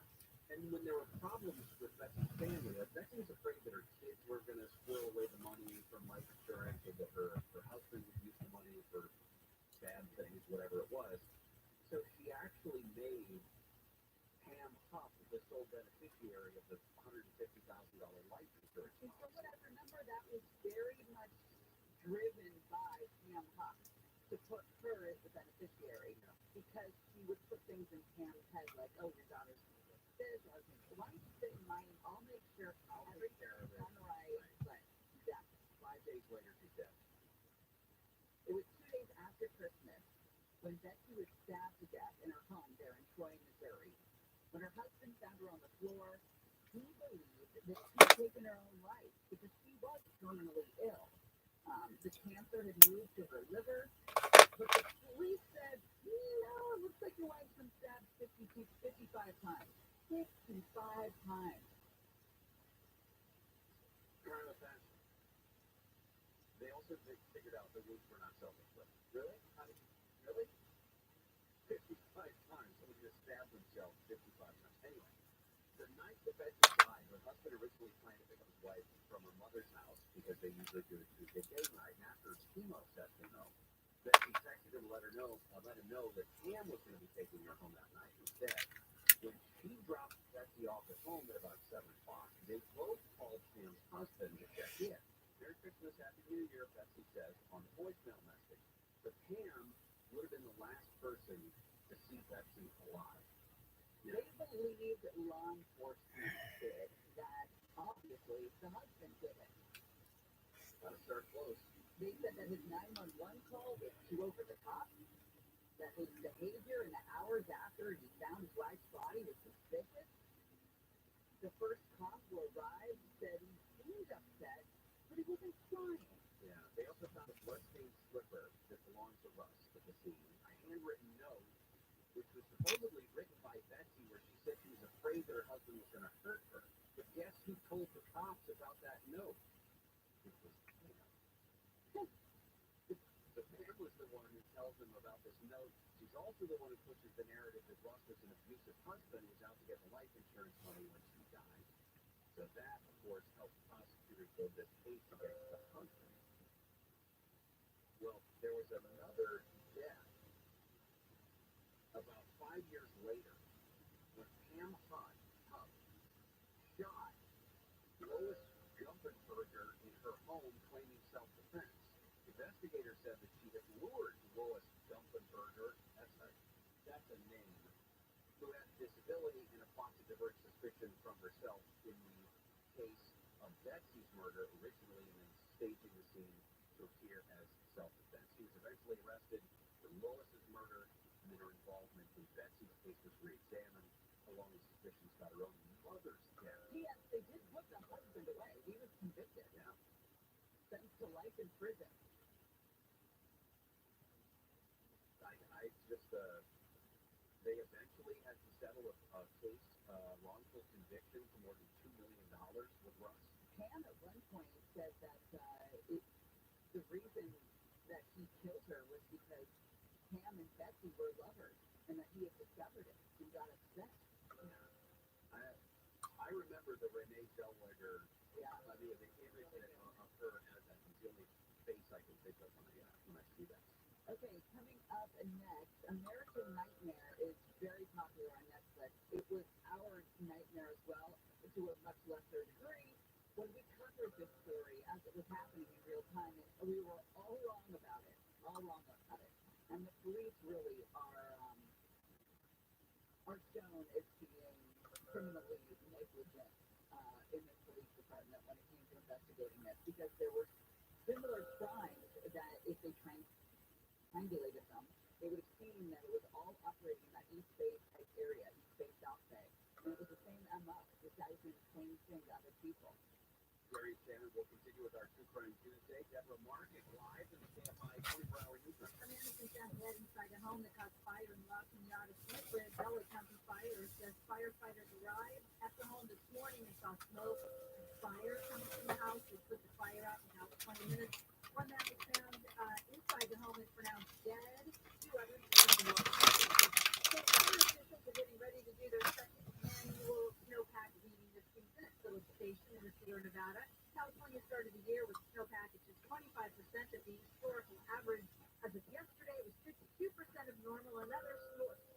And when there were problems with Betsy's family, Betsy was afraid that her kids were going to squirrel away the money from life insurance, or that her husband would use the money for bad things, whatever it was. So she actually made Pam Huff the sole beneficiary of the $150,000 life insurance. And from what I remember, that was very much driven by Pam Huff to put her as the beneficiary, because she would put things in Pam's head like, oh, your daughter's going to get this, or why don't you sit in mine? I'll make sure I'll take care of it. Right. But exactly. 5 days later, she's dead. It was 2 days after Christmas when Betsy was stabbed to death in her home there in Troy, Missouri. When her husband found her on the floor, he believed that she had taken her own life because she was terminally ill. The cancer had moved to her liver, but the police said, it looks like your wife's been stabbed 55 times. 55 times. Crime of passion. They also figured out the wounds were not self-inflicted. Really? Really? 55 times. Somebody just stabbed themselves 55 times. Anyway, the night that Betsy died, her husband originally planned to pick up his wife from her mother's house because they usually do a Tuesday game night. And after his chemo session, though, Betsy texted him to let him know that Pam was going to be taking her home that night instead. When she dropped Betsy off at home at about 7 o'clock, they both called Pam's husband to check in. Merry Christmas, Happy New a lot. They believed law enforcement did that. Obviously, the husband did it. Gotta start close. They said that his 911 call was too over the top, that his behavior in the hours after he found his wife's body was suspicious. The first cop who arrived said he seemed upset, but he wasn't crying. Yeah, they also found a bloodstained slipper that belonged to Russ at the scene. A handwritten note, which was supposedly written by Betsy, where she said she was afraid that her husband was going to hurt her. But guess who told the cops about that note? It was Pam. So Pam was the one who tells them about this note. She's also the one who pushes the narrative that Russ was an abusive husband who was out to get the life insurance money when she died. So that, of course, helped prosecutors build this case against the husband. Well, there was another death about 5 years later when Pam Hutt shot Lois Gumpenberger in her home claiming self-defense. Investigators said that she had lured Lois Gumpenberger, that's a name, who had a disability and a plot to divert suspicion from herself in the case of Betsy's murder originally, and then staging the scene to appear as self-defense. He was eventually arrested for Lois's murder, and then her involvement in Betsy's case was re-examined, along with suspicions about her own mother's death. Yes, they did put the husband away. He was convicted. Yeah. Sentenced to life in prison. I just, they eventually had to settle a case, wrongful conviction for more than $2 million with Russ. Pam at one point said that the reason that he killed her was because Pam and Betsy were lovers, and that he had discovered it and got upset. Yeah. I remember the Renee Zellweger, the image of her as that is the only face I can think of when I see that. Okay, coming up next, American Nightmare is very popular on Netflix. It was our nightmare as well, to a much lesser degree, when we covered this story as it was happening in real time, and we were all wrong about it. And the police really are shown as being criminally negligent in the police department when it came to investigating this, because there were similar crimes that if they triangulated them, they would have seen that it was all operating in that East Bay type area, East Bay, South Bay. And it was the same MO. This guy was doing the same thing to other people. Larry Shannon will continue with our True Crime Tuesday. Deborah Market live in the KFI 24-hour newsroom. A man is found dead inside a home that caught fire in Los Angeles, Smithwood. Delaware County Fire says firefighters arrived at the home this morning and saw smoke and fire coming from the house. They put the fire out in about 20 minutes. One man was found inside the home and pronounced dead. Two others were more. So fire officials are getting ready to do their second annual snowpack meeting this season at Phillips Station in the Sierra Nevada. California started the year with snowpack at just 25% of the historical average. As of yesterday, it was 52% of normal. Another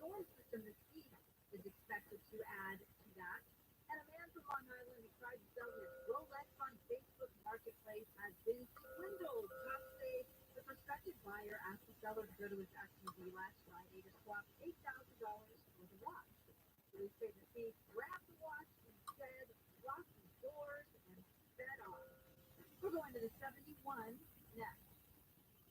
storm system this week is expected to add to that. And a man from Long Island who tried to sell his Rolex on Facebook Marketplace has been swindled. Cops say the prospective buyer asked the seller to go to his SUV last Friday to swap $8,000 for the watch. Police say the thief grabbed the watch, instead locked his doors, and sped off. We're going to the 71 next.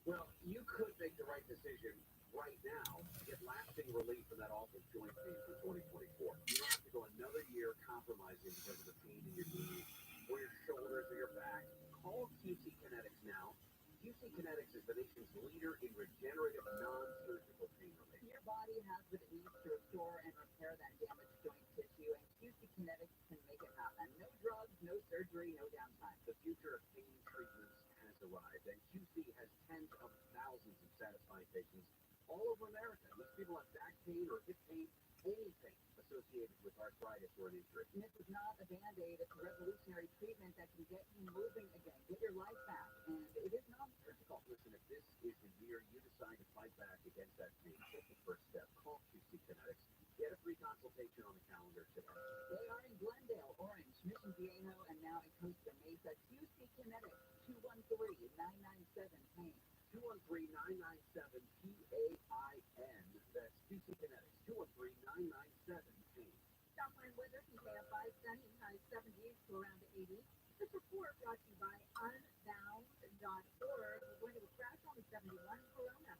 Well, you could make the right decision right now to get lasting relief from that awful joint pain for 2024. You don't have to go another year compromising because of the pain in your knees or your shoulders or your back. Call QC Kinetics now. QC Kinetics is the nation's leader in regenerative non-surgical pain relief. Your body has what it needs to restore and repair that damaged joint tissue, and QC Kinetics can make it happen. No drugs, no surgery, no downtime. The future of pain treatments has arrived, and QC has tens of thousands of satisfied patients all over America. These people have back pain or hip pain, anything associated with arthritis or an injury. And this is not a Band-Aid. It's a revolutionary treatment that can get you moving again, get your life back, and it is non-surgical. Listen, if this is the year you decide to fight back against that pain, take the first step. Call QC Kinetics. Get a free consultation on the calendar today. They are in Glendale, Orange, Mission Viejo, and now in Costa Mesa. QC Kinetics, 213-997-PAIN. 213-997-PAIN. That's QC Kinetics, 213-997-PAIN. Southland weather from KFI, sunny, high 70s to around 80. This report brought to you by unbound.org. We're going to a crash on 71 Corona.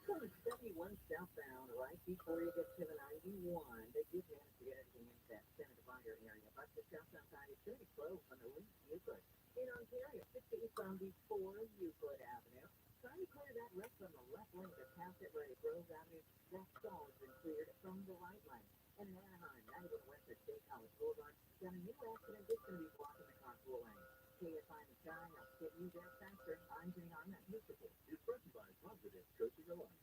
So it's 71 southbound, right before you get to the 91. They did manage to get everything into that center divider area, but the southbound side is going to be closed on the least Euclid. In Ontario, 60 eastbound before Euclid Avenue. Trying to clear that rest on the left lane to pass it right at Grove Avenue. That stall has been cleared from the right lane. And in Anaheim, 91 west at State College Boulevard. Got a new accident that's going to be blocking the carpool lane. KFI in the sky, I'll get you there faster. I'm Jane Arnett. News report is brought to you by Positive Coaching Alliance.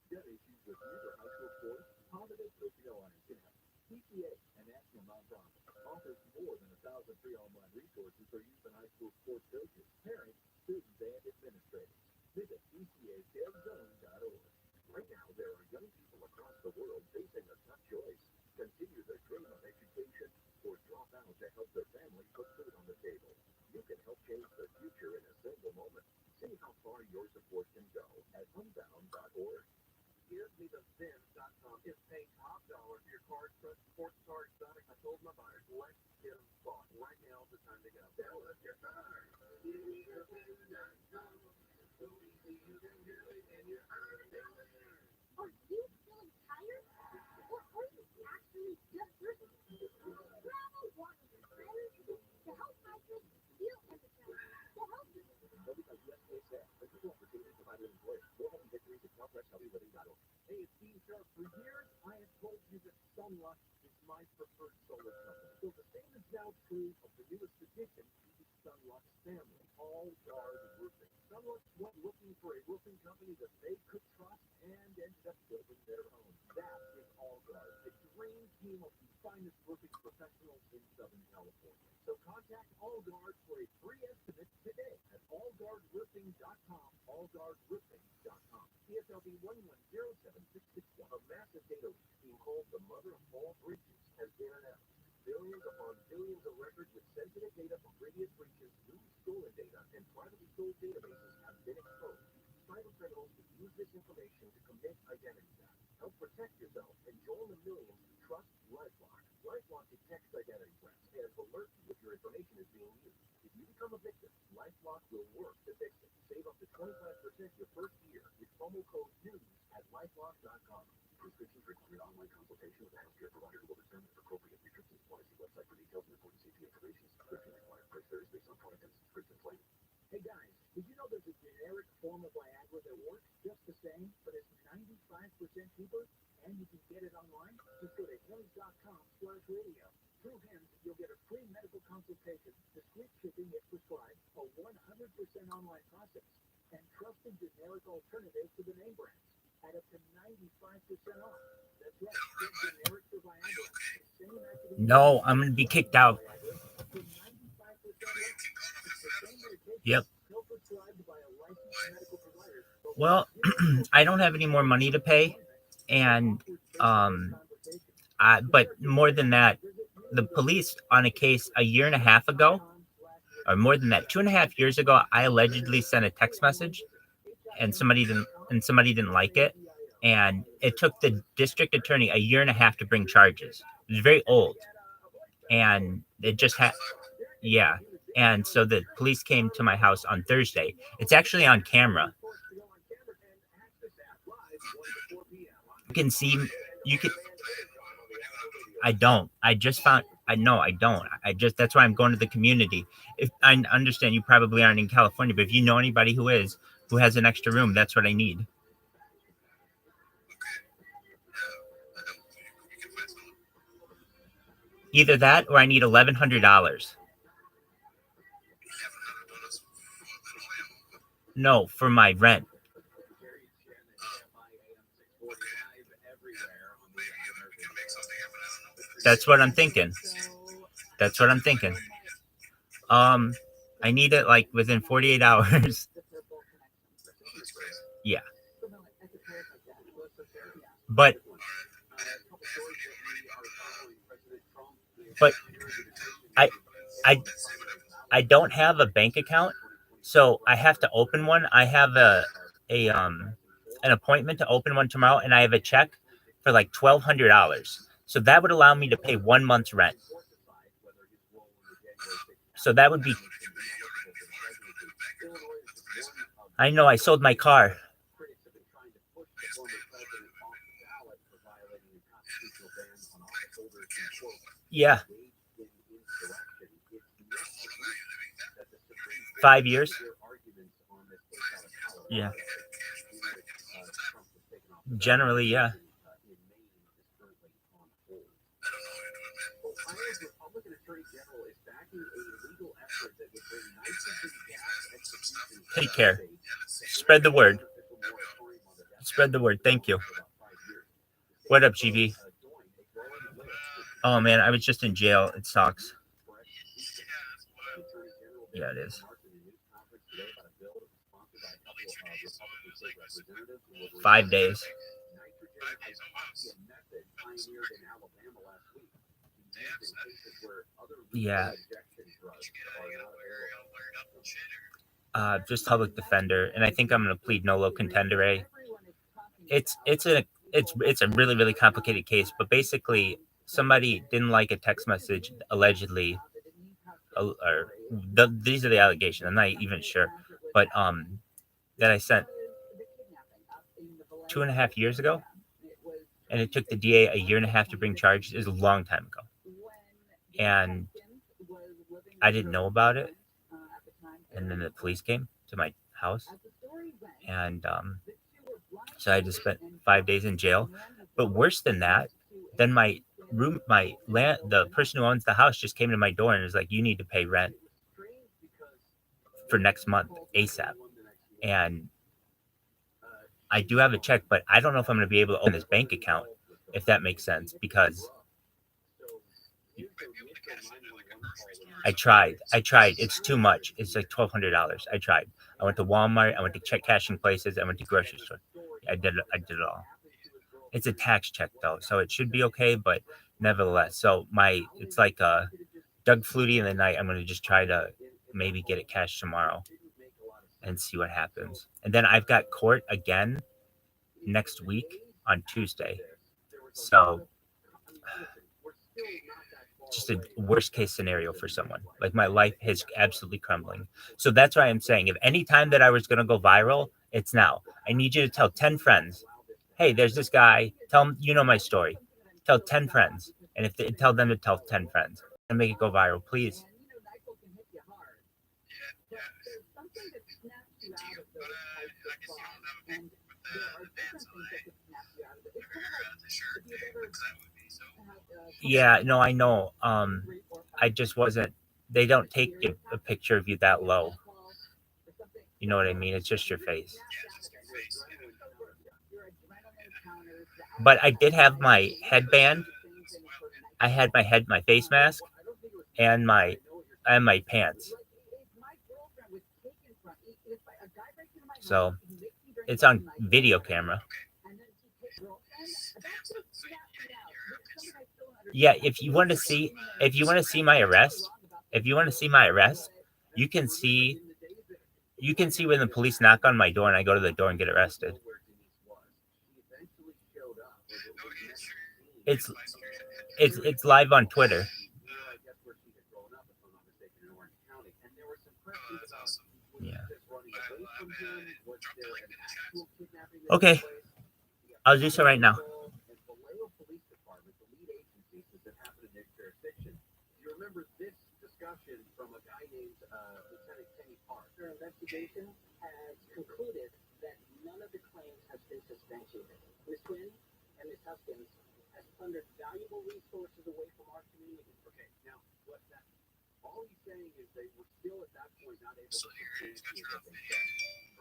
Got issues with youth or high school sports? Positive Coaching Alliance can help. PTA, a national nonprofit, offers more than 1,000 free online resources for youth and high school sports coaches, parents, students, and administrators. Visit PTADevZone.org. Right now, there are young people across the world facing a tough choice: continue their dream of education or drop out to help their family put food on the table. You can help change their future in a single moment. See how far your support can go at unbound.org. GiveMeTheVin.com is paying top dollar for your card, sports card, Sonic. I told my buyers, let's get them bought. Right now is the time to go. Now let's get started. GiveMeTheVin.com. So easy you can do it, and you're earning millions. Are you feeling tired? Or are you actually just thirsty? Travel wants to help migrants feel energized, to help you. Because USDA said, the people opportunity provided employers. More happy victories at southwestliving.org. Hey, it's Steve Sharp. For years, I have told you that Sunluck is my preferred solar company. So the same is now true of the newest addition to the Sunluck's family, All Guard Roofing. Sunluck went looking for a roofing company that they could trust and ended up building their own. That is All Guard, a dream team of the finest roofing professionals in Southern California. So contact All Guard for a free estimate today at allguardroofing.com, allguardroofing.com. PSLB 1107661, a massive data leak being called the mother of all breaches has been announced. Billions upon billions of records with sensitive data from previous breaches, newly stolen data, and privately sold databases have been exposed. Cyber criminals will use this information to commit identity theft. Help protect yourself and join the millions who trust LifeLock. LifeLock detects identity threats and alerts you if your information is being used. If you become a victim, LifeLock will work to fix it. Save up to 25% your first year with promo code NEWS at lifelock.com. Prescriptions require online consultation with a healthcare provider who will determine if appropriate. Prescriptions apply. See website for details and important safety information. Subscription required. Price varies based on product and subscription plan. Hey guys, did you know there's a generic form of Viagra that works just the same, but it's 95% cheaper, and you can get it online? Just go to hims.com/radio. Through Hims, you'll get a free medical consultation, discreet shipping if prescribed, a 100% online process, and trusted generic alternatives to the name brands at up to 95% off. That's right, get generic for Viagra. The same active No, I'm going to be kicked out. for 95% off. It's the same medication, Yep. self-prescribed by a licensed medical provider. Well, I don't have any more money to pay, and but more than that, the police on a case a year and a half ago, or more than that, 2.5 years ago, I allegedly sent a text message, and somebody didn't like it, and it took the district attorney a year and a half to bring charges. It was very old, and it just had, yeah. And so the police came to my house on Thursday. It's actually on camera. You can see, you can. I don't. I just found. I know I don't. That's why I'm going to the community. If I understand, you probably aren't in California, but if you know anybody who has an extra room, that's what I need. Either that or I need $1,100. No, for my rent. That's what I'm thinking. I need it like within 48 hours. Yeah. But I don't have a bank account, so I have to open one. I have an appointment to open one tomorrow, and I have a check for like $1,200. So that would allow me to pay 1 month's rent. So that would be. I know I sold my car. Yeah. 5 years. Yeah. Generally, yeah. Take care. Spread the word. Spread the word. Thank you. What up, GB? Oh man, I was just in jail. It sucks. Yeah, it is. 5 days. Yeah. Just public defender, and I think I'm gonna plead nolo contendere. It's a really, really complicated case, but basically somebody didn't like a text message allegedly, or these are the allegations. I'm not even sure, but that I sent 2.5 years ago, and it took the DA a year and a half to bring charges. It was a long time ago, and I didn't know about it. And then the police came to my house, and so I just spent 5 days in jail. But worse than that, then the person who owns the house just came to my door and was like, "You need to pay rent for next month ASAP." And I do have a check, but I don't know if I'm going to be able to open this bank account, if that makes sense, because I tried. It's too much. It's like $1,200. I tried. I went to Walmart. I went to check cashing places. I went to grocery store. I did it all. It's a tax check though, so it should be okay. But nevertheless, so it's like Doug Flutie in the night. I'm gonna just try to maybe get it cashed tomorrow and see what happens. And then I've got court again next week on Tuesday. So just a worst case scenario for someone. Like my life is absolutely crumbling. So that's why I'm saying if any time that I was going to go viral, it's now. I need you to tell 10 friends, hey, there's this guy. Tell them, you know my story. Tell 10 friends. And if they tell them to tell 10 friends and make it go viral, please. Yeah, no, I know. I just wasn't. They don't take a picture of you that low. You know what I mean? It's just your face. But I did have my headband. I had my face mask, and my pants. So it's on video camera. Yeah, if you want to see my arrest, you can see when the police knock on my door and I go to the door and get arrested. It's live on Twitter. Yeah. Okay. I'll do so right now. Their investigation has concluded that none of the claims has been substantiated. Ms. Quinn and Ms. Huskins has plundered valuable resources away from our community. Okay, now all he's saying is they were still at that point not able to substantiate what they said.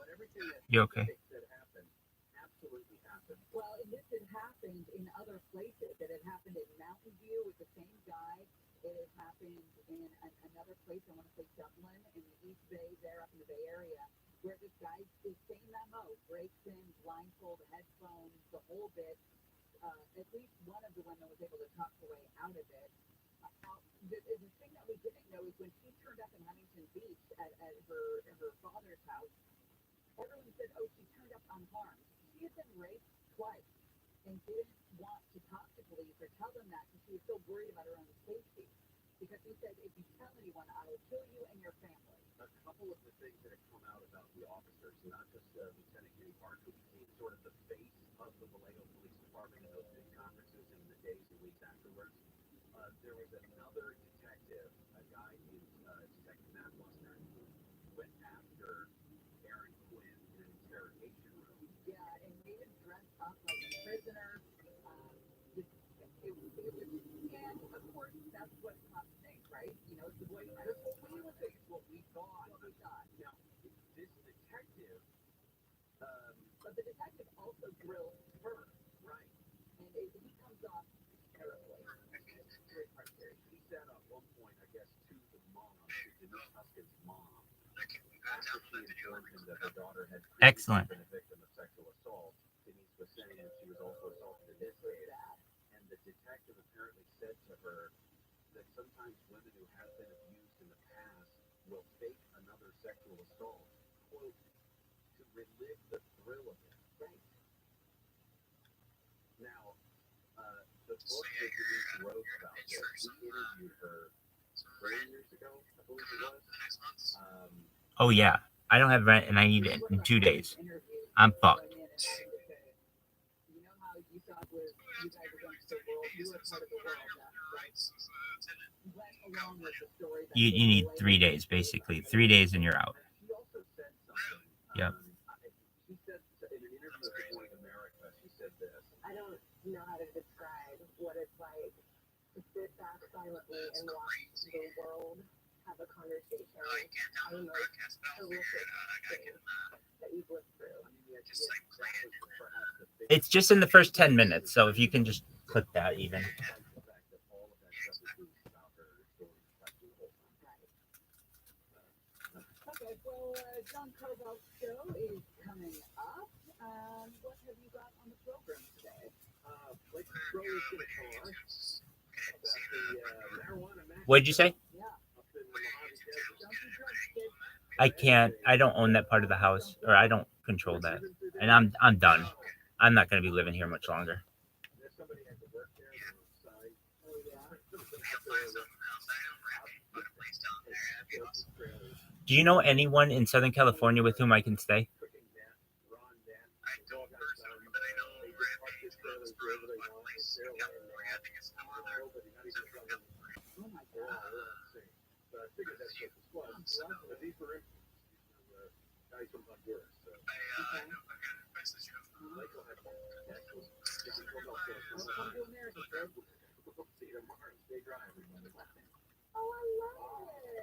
But everything that happened absolutely happened. Well, and this had happened in other places. It had happened in Mountain View with the same guy. It has happened in another place, I want to say Dublin, in the East Bay, there up in the Bay Area, where this guy, the same MO, breaks in, blindfold, headphones, the whole bit. At least one of the women was able to talk her way out of it. The thing that we didn't know is when she turned up in Huntington Beach at her father's house, everyone said, oh, she turned up unharmed. she had been raped twice and didn't want to talk to police or tell them that because she was so worried about her own safety. Because he said, if you tell anyone, I will kill you and your family. A couple of the things that have come out about the officers, not just Lieutenant Kenny Park, who became sort of the face of the Vallejo Police Department in those big conferences in the days and weeks afterwards. There was another detective, a guy named Detective Matt Luster, who went after Aaron Quinn in an interrogation room. Yeah, and made him dress up like a prisoner. And of course, that's what cops think, right? You know, it's the boyfriend. That's what we would think. It's what we thought. Now, this detective, but the detective also drills her, right? And he comes off terribly. He said at one point, I guess, to the mom, to Denise Huskin's mom, after she informed him that her daughter had Excellent. been a victim of sexual assault, Denise was saying she was also assaulted in this case. And the detective apparently said to her that sometimes women who have been abused in the past will fake another sexual assault, quote, to relive the thrill of it. Right. Now, the book that Denise wrote about this, we interviewed her 3 years ago, I believe it was. Oh yeah, I don't have rent and I need it in 2 days. I'm fucked. You know how you thought was you guys were going to the world, you were part of the world, right? Went along with the story that You need 3 days, basically. 3 days and you're out. She also said something. Yep. She said in an interview with Good Morning America, she said this. I don't know how to describe what it's like to sit back silently and watch the world have a conversation on like horrific things that you've lived through. It's just in the first 10 minutes, so if you can just click that even. Okay, well, John Carvel's show is coming up. What have you got on the program today? What'd you say? Yeah. I can't. I don't own that part of the house, or I don't control that, and I'm done. I'm not going to be living here much longer. Do you know anyone in Southern California with whom I can stay? Oh, I love it.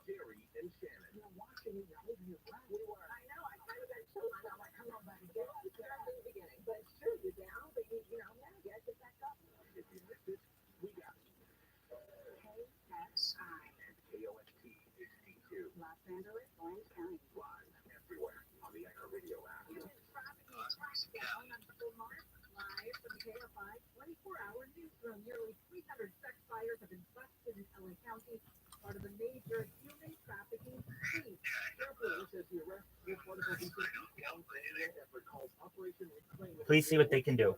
Jerry and Shannon. You're watching it right here. We were. I know. I kind of got chills. I'm like, come on, buddy. Get up. Get up in the beginning. But it's true. You're down, but you know, now you gotta get back up. If you missed it, we got it. KSI. KOST HD2. Los Angeles, Orange County. Live everywhere on the iHeartRadio app. Live from the KFI 24-hour newsroom. Nearly 300 sex buyers have been busted in LA County, part of a major human trafficking scheme. Please see what they can do.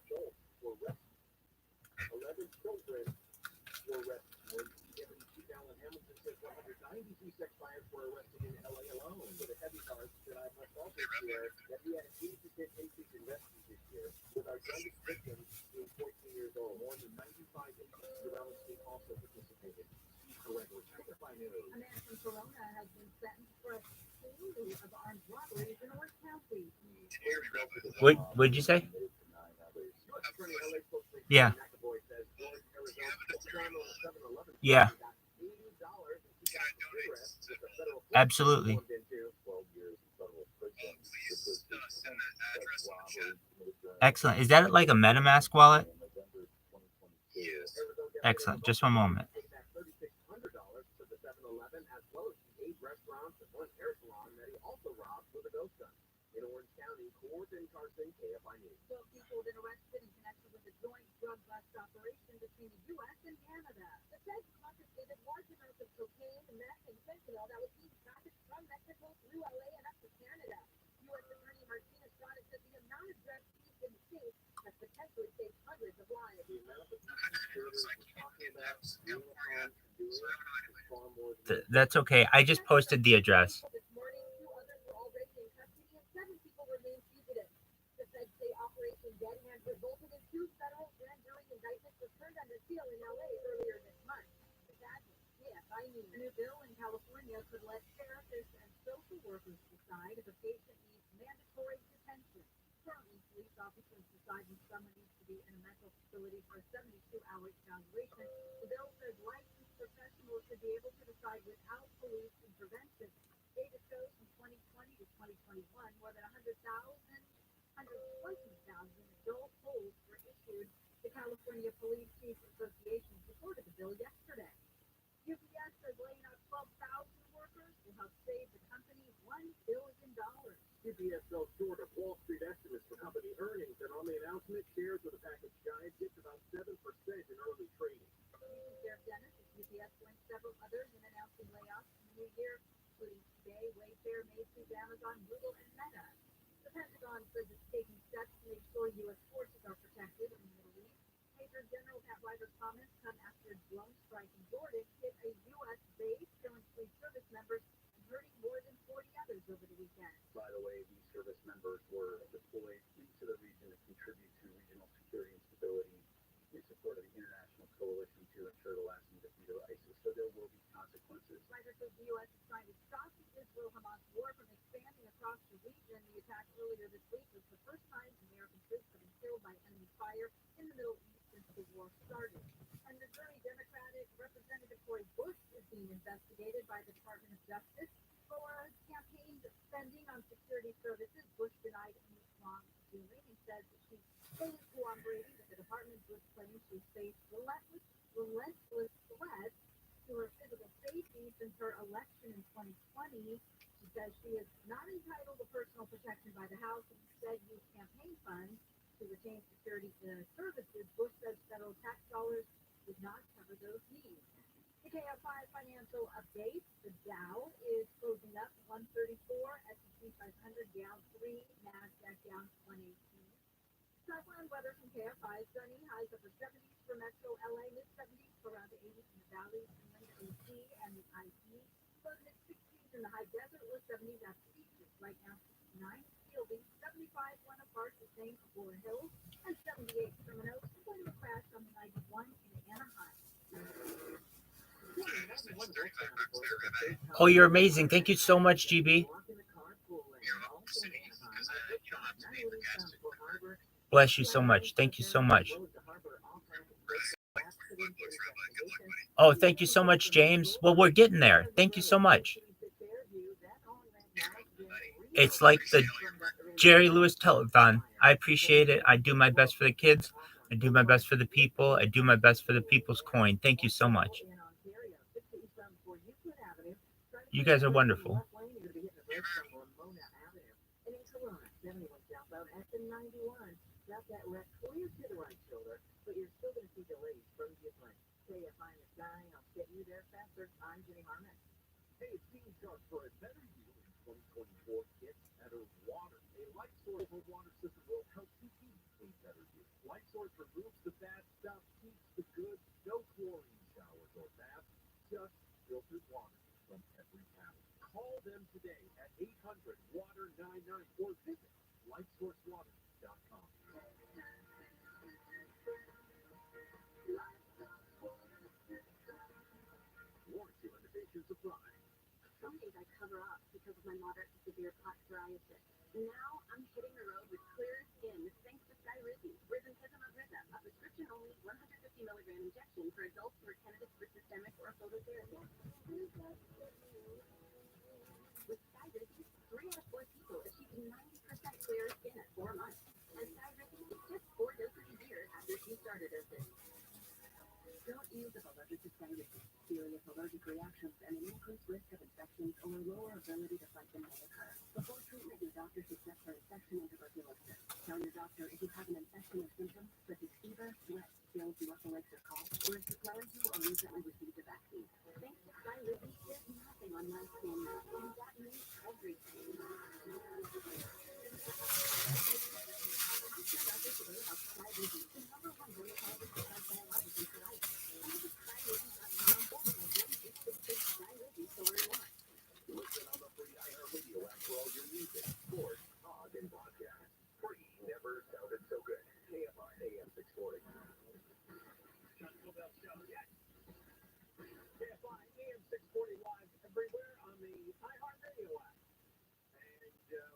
11 children were arrested. Deputy Chief Alan Hamilton says 193 sex buyers were arrested in LA alone with a heavy charge that I must also share that we had an 80% increase in rescues this year, with our youngest victims being 14 years old. More than 95 agencies around the state also participated. However, KFI News. A man from Corona has been sentenced for a slew of armed robberies in Orange County. What'd you say? Yeah. Yeah. Absolutely. Excellent. Is that like a MetaMask wallet? Excellent. Just one moment. So people have been arrested in connection with a joint drug bust operation between the U.S. and Canada. The feds confiscated large amounts of cocaine, meth, and fentanyl that was being trafficked from Mexico through LA and up to Canada. U.S. Attorney not address these in the state has potentially saved hundreds of lives. The amount of conspirators we're talking about being upon doing is far more than That's okay. I just posted the address. This morning, 2 others were already in custody and 7 people remain fugitive. The feds say Operation Dead Hand resulted in 2 federal grand jury indictments returned under seal in LA earlier this month. Sadly, I mean, a new bill in California could let therapists and social workers decide if a patient needs mandatory detention. Currently, police officers decide if someone needs to be in a mental facility for a 72-hour evaluation. The bill says licensed professionals should be able to decide without police intervention. Data shows from 2020 to 2021, more than 120,000 adult holds were issued. The California Police Chiefs Association supported the bill yesterday. UPS says laying off 12,000 workers will help save the company $1 billion. UPS fell short of Wall Street estimates for company earnings, and on the announcement, shares of the package giant dipped about 7% in early trading. Sheriff Dennis at UPS joined several others in announcing layoffs in the new year, including eBay, Wayfair, Macy's, Amazon, Google, and Meta. The Pentagon says it's taking steps to make sure U.S. forces are protected in the Middle East. Major General Pat Ryder's comments come after a drone strike in Jordan hit a U.S. base, killing 3 service members and hurting more than 40 others over the weekend. By the way, these service members were deployed into the region to contribute to regional security and stability in support of the international coalition to ensure the lasting defeat of ISIS. So there will be consequences. Ryder says the U.S. is trying to stop the Israel-Hamas war from expanding across the region. The attack earlier this week was the first time American troops have been killed by enemy fire in the Middle East since the war started. And Missouri Democratic Representative Cori Bush is being investigated by the Department of Justice for campaign spending on security services. Bush denied any wrongdoing and says that she's fully cooperating with the department. Bush claims she's faced relentless threats to her physical safety since her election in 2020. She says she is not entitled to personal protection by the House and instead used campaign funds to retain security services. Bush says federal tax dollars did not cover those needs. The KFI financial update. The Dow is closing up 134, S&P 500 down 3, NASDAQ down 118. Southland weather from KFI. Sunny, highs upper 70s for Metro LA, mid 70s for around the 80s in the valley, Inland AC and the IE. Low to mid 60s in the high desert with 70s at the beaches. Right now 69 Fielding, 75 Buena Park, the same for Flora Hills, and 78 Terminal. Going to a crash on the 91 in Anaheim. Oh, you're amazing. Thank you so much, GB. Bless you so much. Thank you so much. Oh, thank you so much, James. Well, we're getting there. Thank you so much. It's like the Jerry Lewis telethon. I appreciate it. I do my best for the kids. I do my best for the people. I do my best for the people's coin. Thank you so much. You guys are wonderful. Hey, it's Team Shark for a better you in 2024. Get better water. A light source of water system will help you eat a better you. Light source removes the bad stuff, keeps the good. No chlorine showers or baths, just filtered water from every tap. Call them today at 800-WATER-99 or visit lightsourcewater.com. Warranty limitations apply. Some days I cover up because of my moderate to severe plaque psoriasis. Now I'm hitting the road with clearer skin thanks to Skyrizi, risankizumab, a prescription-only 150 milligram injection for adults who are candidates for systemic or phototherapy. With Skyrizi, 3 out of 4 people achieve 90% clearer skin at 4 months. And Skyrizi is just 4 doses a year after you started doses. Don't use if allergic to Skyrizi. Serious allergic reactions and an increased risk of infections or a lower ability to fight them may occur. Before treatment, your doctor should check for infection and tuberculosis. Tell your doctor if you have an infection or symptoms such as fever, sweat, chills, muscle aches, or cough, or if you plan to or recently received a vaccine. Thanks to Skyrizi, there's nothing on my skin, and that means everything.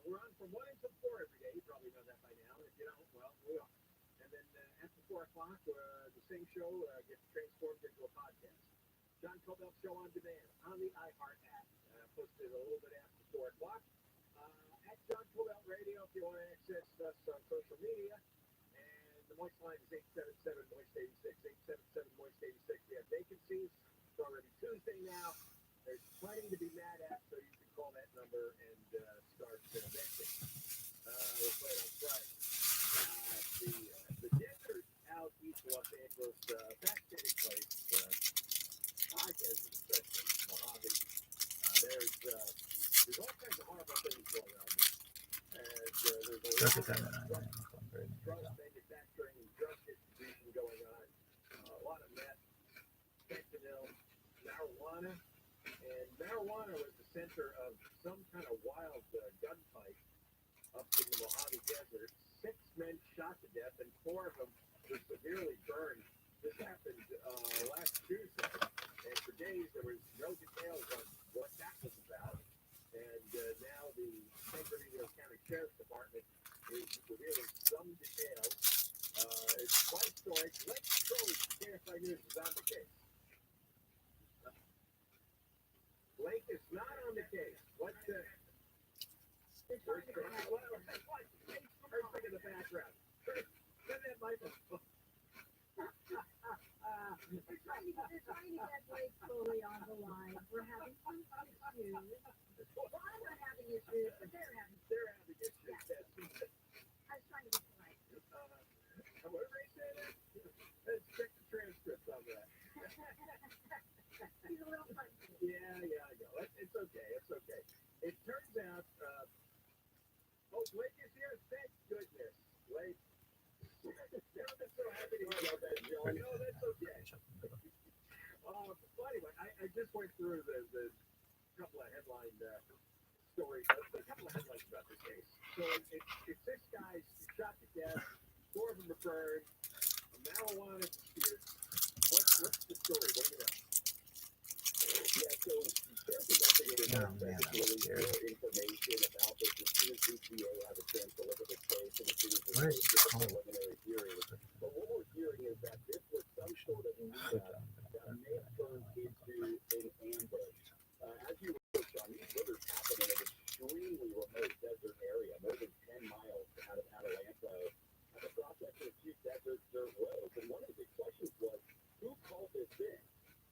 we're on from 1 until 4 every day. You probably know that by now. If you don't, well, we are. And then after 4 o'clock, the same show gets transformed into a podcast. John Cobell Show on demand on the iHeart app. Posted a little bit after 4 o'clock. At John Cobell Radio if you want to access us on social media. And the Moist line is 877-MOIST-86. 877-MOIST-86. We have vacancies. It's already Tuesday now. There's plenty to be mad at, so you can call that number and start venting. We'll play it on Friday. The desert out east of Los Angeles, fascinating place. I guess especially Mojave. There's all kinds of horrible things going on there. And there's a lot of drug manufacturing and drug distribution going on. A lot of meth, fentanyl, marijuana. And marijuana was the center of some kind of wild gunfight up in the Mojave Desert. 6 men shot to death, and 4 of them were severely burned. This happened last Tuesday, and for days there was no details on what that was about. And now the San Bernardino County Sheriff's Department is revealing some details. It's quite a story. Let's go. KFI News is on the case. Blake is not on the case. What's the... Where's in the background? Send that microphone. They're trying to get Blake fully on the line. We're having some issues. Well, I'm not having issues, but they're having issues. Yeah. I was trying to be polite. What did they say there? Let's check the transcript on that. He's a little punchy. Yeah, I know. It's okay. It turns out, Blake is here. Thank goodness. Blake. I've been so happy to hear about that, John. No, that's okay. Well, anyway, I just went through the couple of headline stories, a couple of headlines about this case. So it's 6 guys shot to death, 4 of them are burned, marijuana dispute. What's the story? What do you know? Yeah, so sheriff's investigators have released more information about this as soon as DCA has a chance to look at the case and as soon as the preliminary hearing. But what we're hearing is that this was some sort of meetup that may have turned into an ambush. As you know, Sean, these murders happen in an extremely remote desert area, more than 10 miles out of Atlanta, at the cross-section of 2 desert dirt roads. And one of the big questions was, who called this in?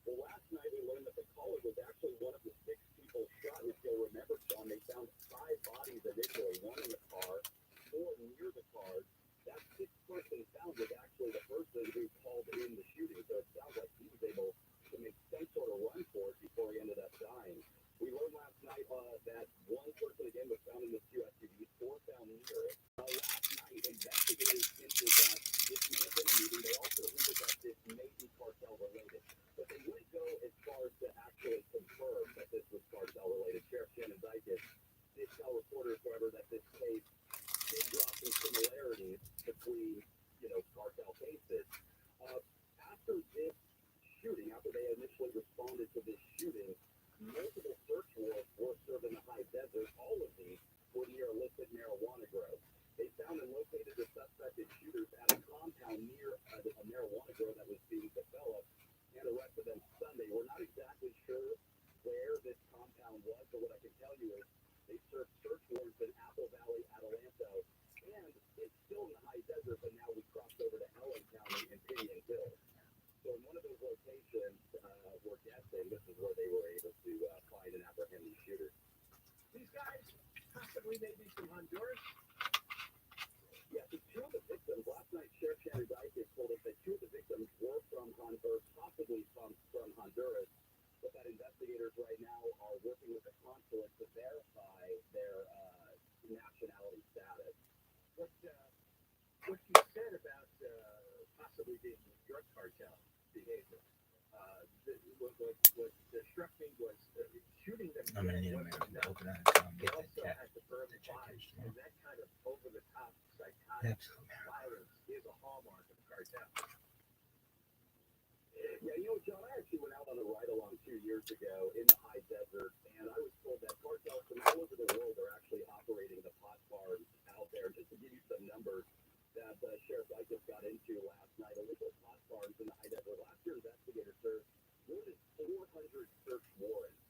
Well, last night we learned that the caller was actually one of the 6 people shot. If you'll remember, Sean, they found 5 bodies initially, 1 in the car, 4 near the car. That 6th person found was actually the person who called in the shooting. So it sounds like he was able to make some sort of run for it before he ended up dying. We learned last night that 1 person again was found in the 2 SUVs, 4 found near it. Last night, investigators hinted that this may have been a meeting. They also hinted that this may be cartel related. But they wouldn't go as far as to actually confirm that this was cartel related. Sheriff Shannon Dykes did tell reporters, however, that this case did draw some similarities between, cartel cases. After this shooting, after they initially responded to this shooting, multiple search warrants were served in the high desert. All of these were near illicit marijuana grows. They found and located the suspected shooters at a compound near a marijuana grow that was being developed and arrested them Sunday. We're not exactly sure where this compound was, but what I can tell you is they served search warrants in Apple Valley, Adelanto, and it's still in the high desert, but now we crossed over to Allen County and Pinion Hill. So in one of those locations, we're guessing this is where they were able to find and apprehend these shooters. These guys possibly maybe from Honduras? Yeah, so 2 of the victims, last night Sheriff Shannon Dykes told us that 2 of the victims were from Honduras, possibly from Honduras, but that investigators right now are working with the consulate to verify their nationality status. What you said about possibly being drug cartel behavior, what struck me was shooting them. I'm gonna need a minute to open it. They also had to burn the bodies, and that kind of over-the-top psychotic violence is a hallmark of the cartel. Yeah, John, I actually went out on a ride-along 2 years ago in the high desert, and I was told that cartels from all over the world are actually operating the pot farms out there. Just to give you some numbers that Sheriff I just got into last night, illegal pot farms in the high desert. Last year, investigators served more than 400 search warrants.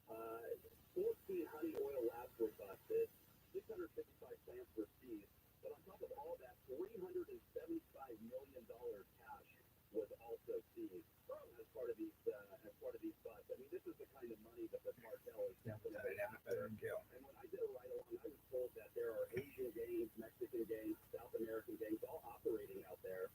14 honey oil labs were busted, 655 plants were seized, but on top of all that, $375 million cash was also seized as part of these busts. I mean, this is the kind of money that the cartel is definitely after. And when I did a ride-along, I was told that there are Asian gangs, Mexican gangs, South American gangs, all operating out there,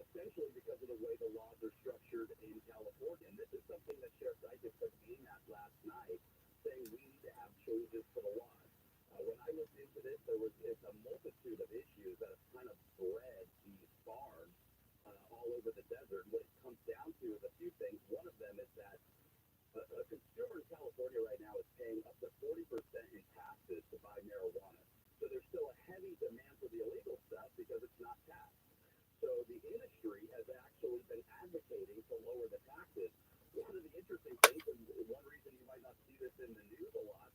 essentially because of the way the laws are structured in California. And this is something that Sheriff Dyke took aim at last night, saying we need to have changes to the laws. When I looked into this, it's a multitude of issues that have kind of bred these farms all over the desert. What it comes down to is a few things. One of them is that a consumer in California right now is paying up to 40% in taxes to buy marijuana. So there's still a heavy demand for the illegal stuff because it's not taxed. So the industry has actually been advocating to lower the taxes. One of the interesting things, and one reason you might not see this in the news a lot,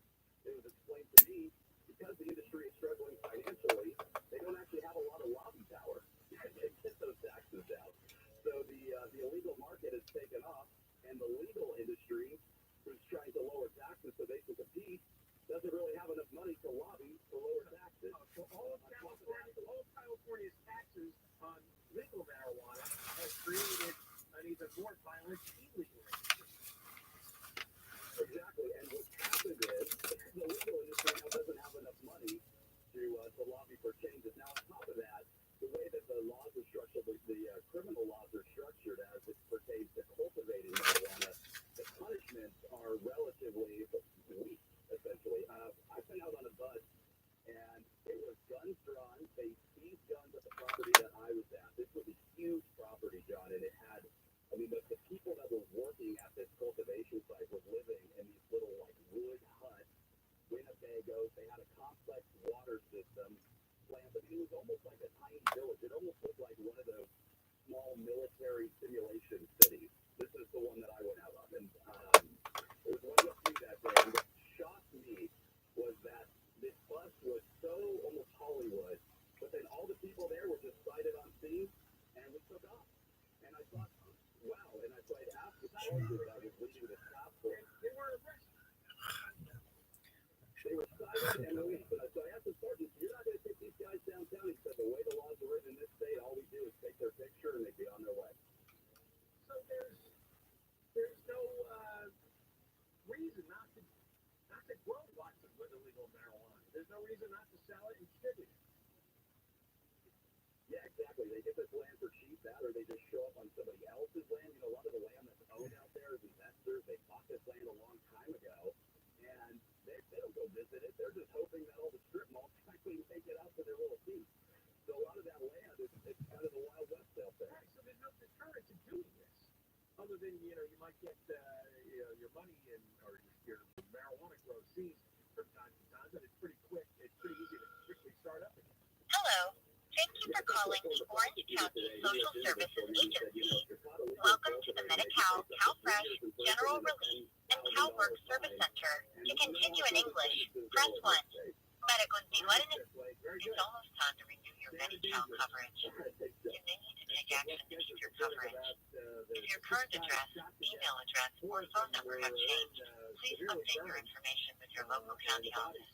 it was explained to me, because the industry is struggling financially, they don't actually have a lot of lobby power to get those taxes down. So the illegal market has taken off, and the legal industry, who's trying to lower taxes so they can compete, doesn't really have enough money to lobby to lower taxes. So all of California's taxes on legal marijuana has created an even more violent illegal industry. Exactly, and what's happened is the legal industry now doesn't have enough money to lobby for changes. Now, on top of that, the way that the laws are structured, the criminal laws are structured as it pertains to cultivating marijuana, the punishments are relatively weak, essentially. I've been out on a bus, and it was guns drawn. They seized guns at the property that I was at. This was a huge property, John, and it had, I mean, the people that were working at this cultivation site were living in these little, like, wood huts, Winnebagos. They had a complex water system plant. I mean, it was almost like a tiny village. It almost looked like one of those small military simulation cities. This is the one that I went out on. And it was one of the few that day. And what shocked me was that this bus was so almost Hollywood, but then all the people there were just sighted on scene, and we took off. And I thought, wow. And so I asked the sergeant that was leading the task force. They were arrested. They were sighted and released. So I asked the sergeant, you're not going to take these guys downtown? He said, the way the laws are written in this state, all we do is take their picture and they'd be on their way. So there's no reason not to grow lots of illegal marijuana. There's no reason not to sell it and distribute it. Yeah, exactly. They get this land for cheap, that, or they just show up on somebody else's land. You know, a lot of the land that's owned out there is investors. They bought this land a long time ago, and they don't go visit it. They're just hoping that all the strip malls actually take it out to their little feet. So a lot of that land is kind of the Wild West out there. Right, so there's no deterrent to doing this, other than, you might get your money or your marijuana grow seized from time to time, but it's pretty quick. It's pretty easy to quickly start up again. Hello. Thank you for calling the Orange County Social Services Agency. Welcome to the Medi-Cal, CalFresh, General Relief, and CalWorks Service Center. To continue in English, press 1. Para continuar en it's almost time to renew your Medi-Cal coverage. You may need to take action to keep your coverage. If your current address, email address, or phone number have changed, please update your information with your local county office.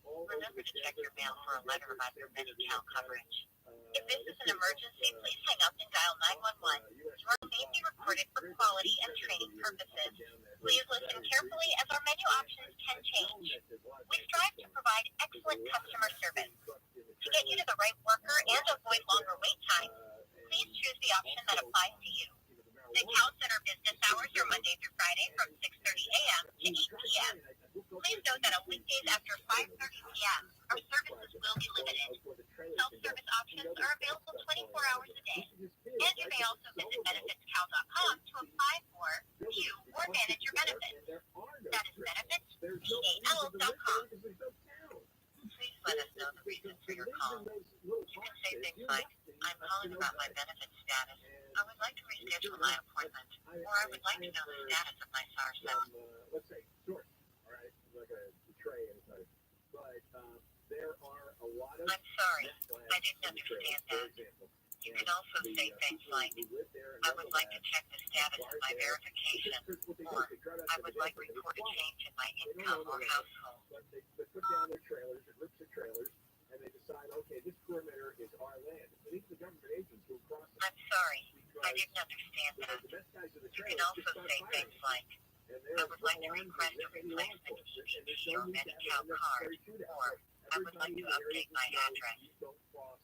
Remember to check your mail for a letter about your Medi-Cal coverage. If this is an emergency, please hang up and dial 911. Your call may be recorded for quality and training purposes. Please listen carefully as our menu options can change. We strive to provide excellent customer service. To get you to the right worker and avoid longer wait times, please choose the option that applies to you. The Cal Center business hours are Monday through Friday from 6:30 a.m. to 8 p.m. Please note that on weekdays after 5:30 p.m., our services will be limited. Self-service options are available 24 hours a day. And you may also visit benefitscal.com to apply for, view, or manage your benefits. That is benefitscal.com. Please let us know the reason for your call. You can say things like, I'm calling about my benefits status. I would like to reschedule my appointment. Or I would like to know the status of my SAR sale. Let's say, short, all right, like a tray inside. But there are a lot of. I'm sorry, I didn't understand that. You can also say things like, I would like to check the status of my verification, or I would like to report a change in my income or household. But they put down their trailers, it rips the trailers, and they decide, okay, this perimeter is our land. And even the government agents who cross it. I'm sorry, I didn't understand that. The best guys in the You trailer can also say things like, I would like to request a replacement EPD or Medi-Cal card, or I would like to update my address. Don't cross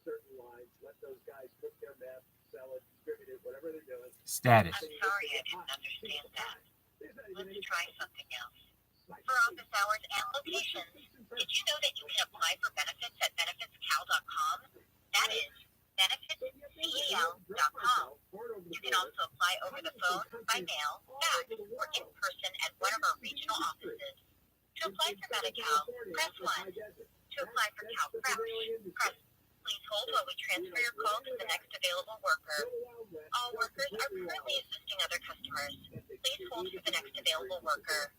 certain lines. Let those guys cook their meth, sell it, distribute it, whatever they're doing. Status. I'm sorry I didn't understand that. Let's try something else. For office hours and locations, did you know that you can apply for benefits at benefitscal.com? That is benefitscal.com. You can also apply over the phone, by mail, fax, or in person at one of our regional offices. To apply for Medi-Cal, press 1. To apply for CalFresh, press. Please hold while we transfer your call to the next available worker. All workers are currently assisting other customers. Please hold for the next available worker.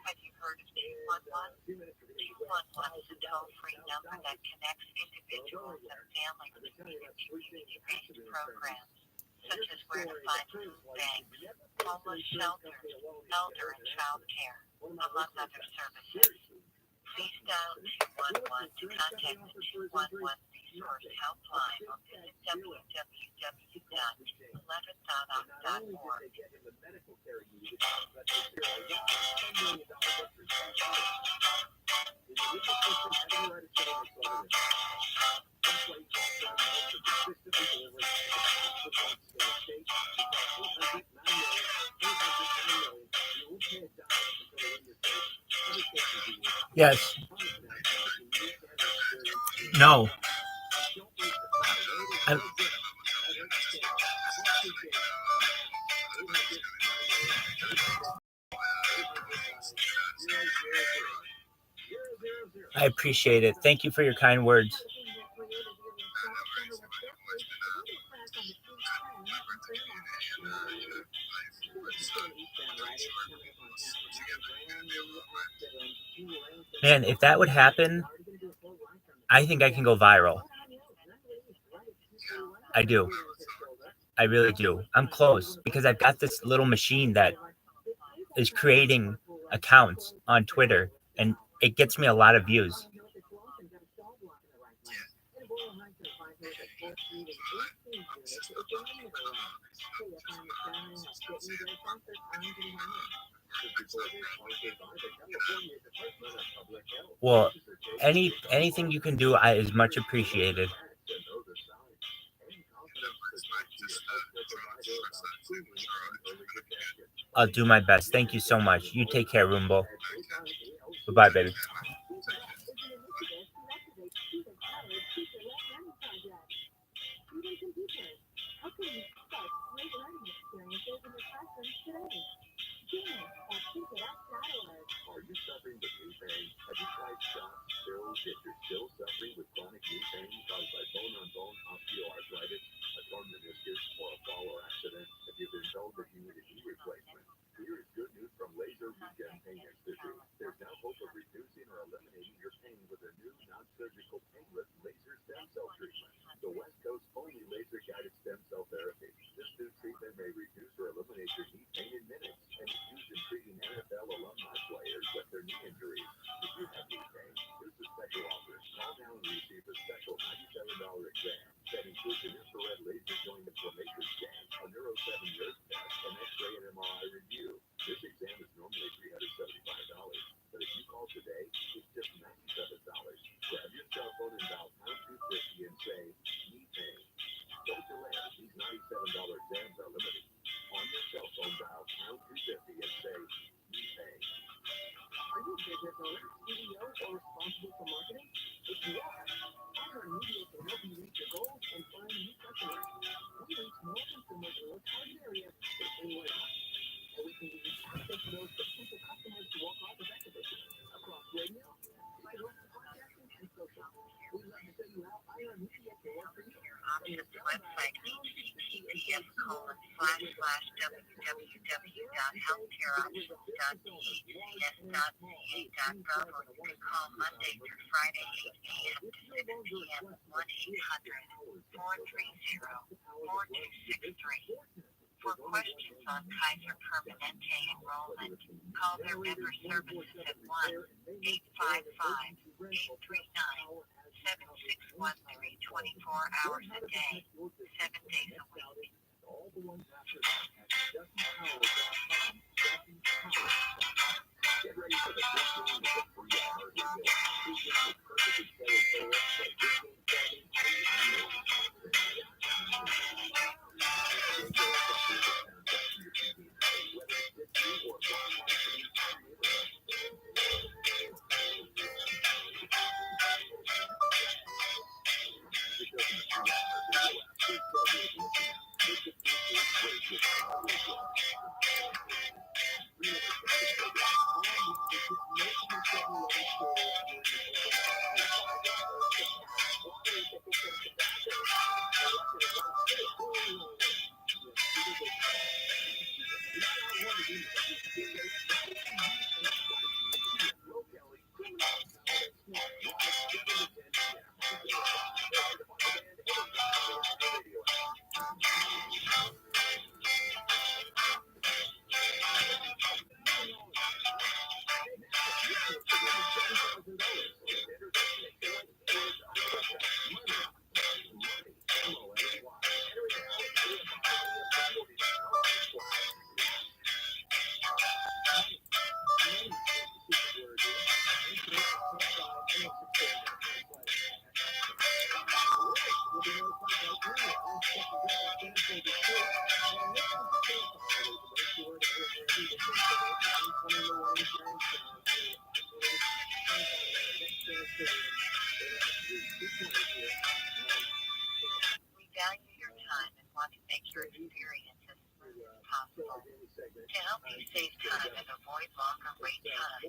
Have you heard of 211? 211 is a toll-free number that connects individuals and families with needed community-based programs, such as where to find food banks, homeless shelters, elder and child care, among other services. Please dial 211 to contact the 211 resource helpline or visit www.11.org. Yes. No. I appreciate it. Thank you for your kind words. Man, if that would happen, I think I can go viral. I do. I really do. I'm close because I've got this little machine that is creating accounts on Twitter, and it gets me a lot of views. Well, anything you can do is much appreciated. I'll do my best. Thank you so much. You take care, Roombo. Goodbye, baby. Are you suffering with knee pain? Have you tried shots, pills, if you're still suffering with chronic knee pain caused by bone-on-bone osteoarthritis, a torn meniscus, or a fall or accident? Have you been told that you need a knee replacement? Here is good news from Laser Regen Pain Institute. There's now hope of reducing or eliminating options website https://www.healthcareoptions.dhcs.ca.gov, or you can call Monday through Friday 8 a.m. to 6 p.m. 1-800-430-4263. For questions on Kaiser Permanente enrollment, call their member services at 1-855-839-7613 24 hours a day, 7 days a week. All the ones after that at justinpower.com. Get ready for the big game with the free hour video. Big game is perfectly tailored for us, but big game starting We value your time and want to make your experience as smooth as possible. To help you save time and avoid longer wait times,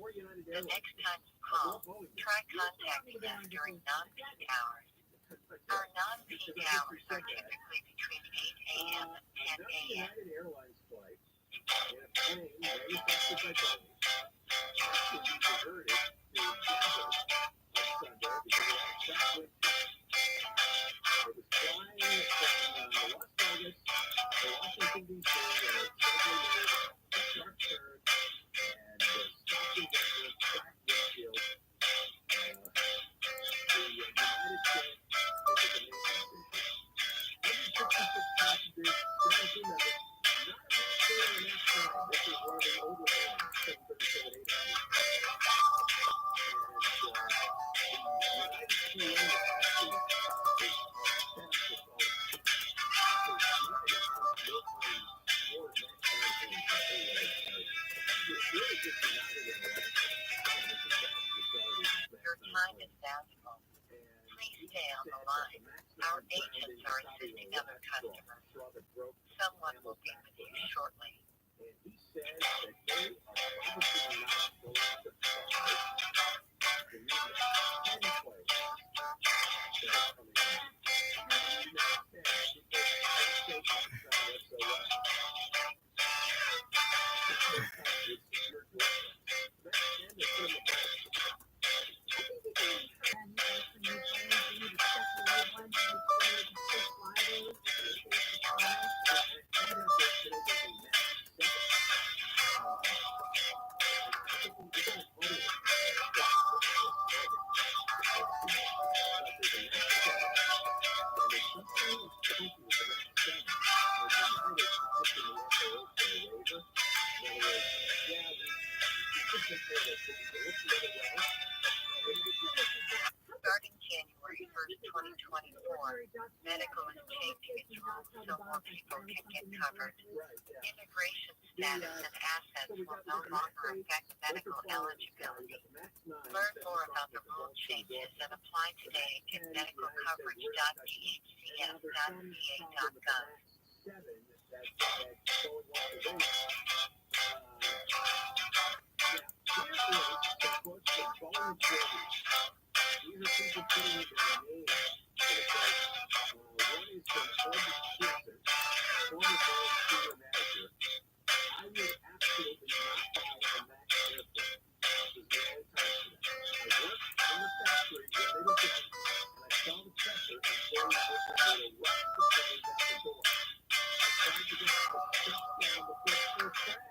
the next time you call, try contacting us during non-peak hours. Our non-peak hours are typically between 8 a.m. and 10 a.m. United Airlines flight in a plane manufactured by Boeing to be diverted to Denver on Sunday because of a crash wind. It was flying from Las Vegas to Washington, D.C. and it suddenly made a sharp turn and stopped in Denver, cracked windshield. The United States over the maintenance issue. 166 passengers, 17 members. Not a much there in that time. This is one of the older ones, 737-800. And the United Your time is valuable. Please stay on the line. Our agents are assisting other customers. Someone will be with you shortly. And he says that they are probably not going to fly the new 10 planes that are coming out. Starting January 1st, 2024, medical is changing its rules so more people can get covered. Immigration status and assets will no longer affect medical eligibility. Learn more about the rule changes and apply today at medicalcoverage.dhcs.ca.gov. These are people putting their name to the place. One is former studio manager, I would absolutely not buy a Mac airplane. This is the only time for that. I worked in the factory where they were built, and I saw the pressure and employees working there to rush the planes out the door. I tried to get the stuff down before the first crash.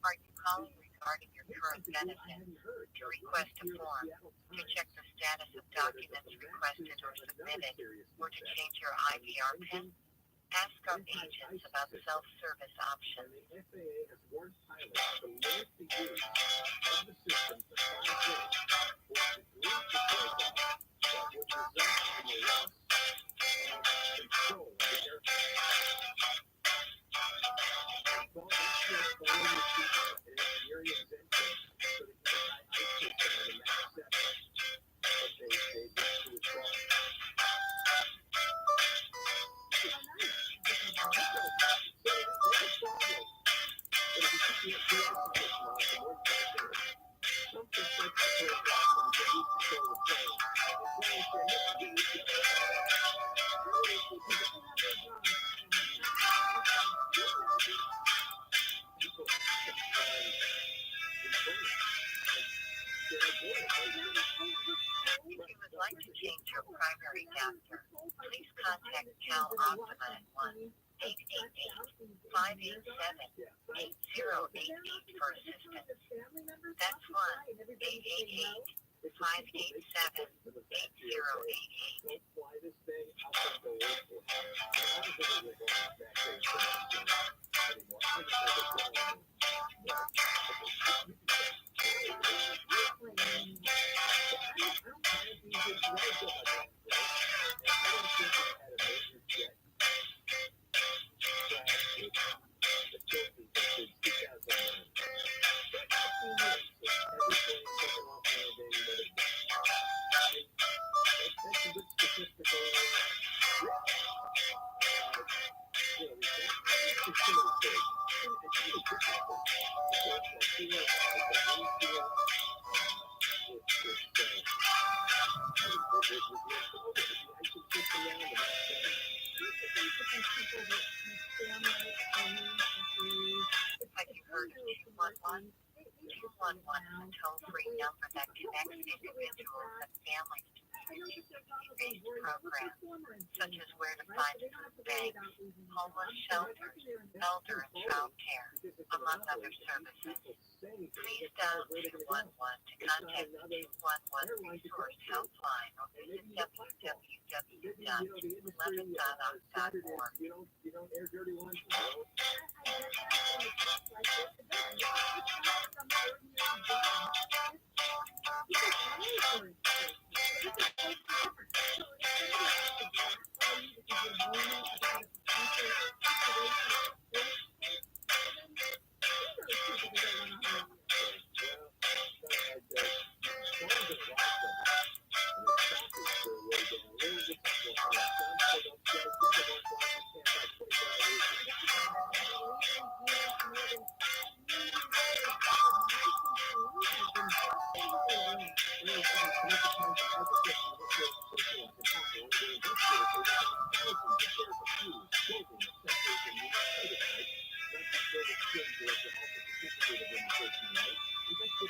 Are you calling regarding your current benefit, to request a form, to check the status of documents requested or submitted, or to change your IVR PIN? Ask our agents about self-service options. The FAA has warned pilots to limit the use of the system to 5 minutes or to delete the takeoff that would result in the loss of control of the aircraft. Well, that's what following the seatbelt and engineering exemption for the anti-ice system on the MAX 7 that they wish to withdraw. If you would like to change your primary adapter, please contact Cal Optima at 1-888-587-8088 for assistance. That's 1-888-587-8088. Don't fly this thing outside the airport. I don't think we're going back there anymore. I just have a problem. Have you heard of 211? 211 is a toll-free number that connects individuals and families to community-based programs, such as where to find food banks, homeless shelters, elder and child care, among other services. Please dial 211 to contact the 211 resource helpline or visit www.11.org. You don't air dirty lunch.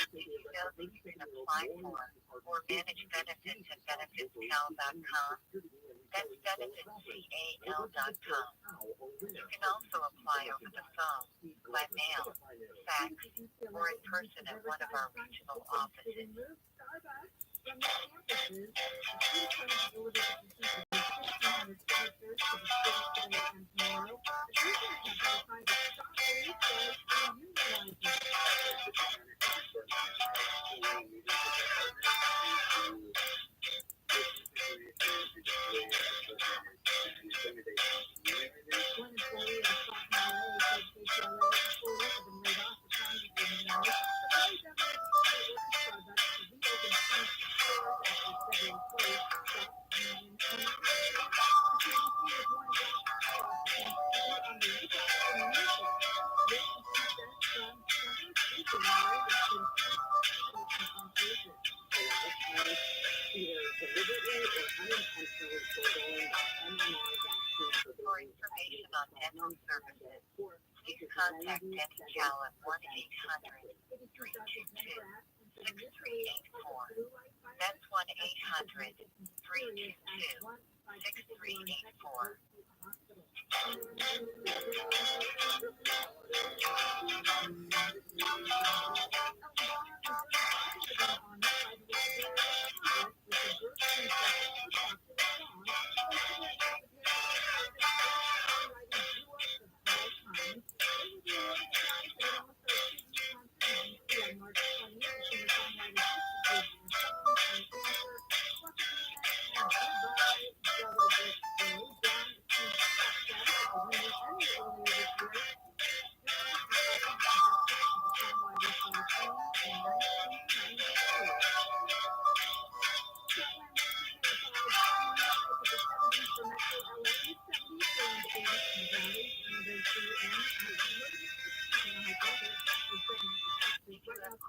Did you know that you can apply for or manage benefits at benefitscal.com? That's benefitscal.com. You can also apply over the phone, by mail, fax, or in person at one of our regional offices. contact Denny Chow at 1-800-322-6384. That's 1-800-322-6384.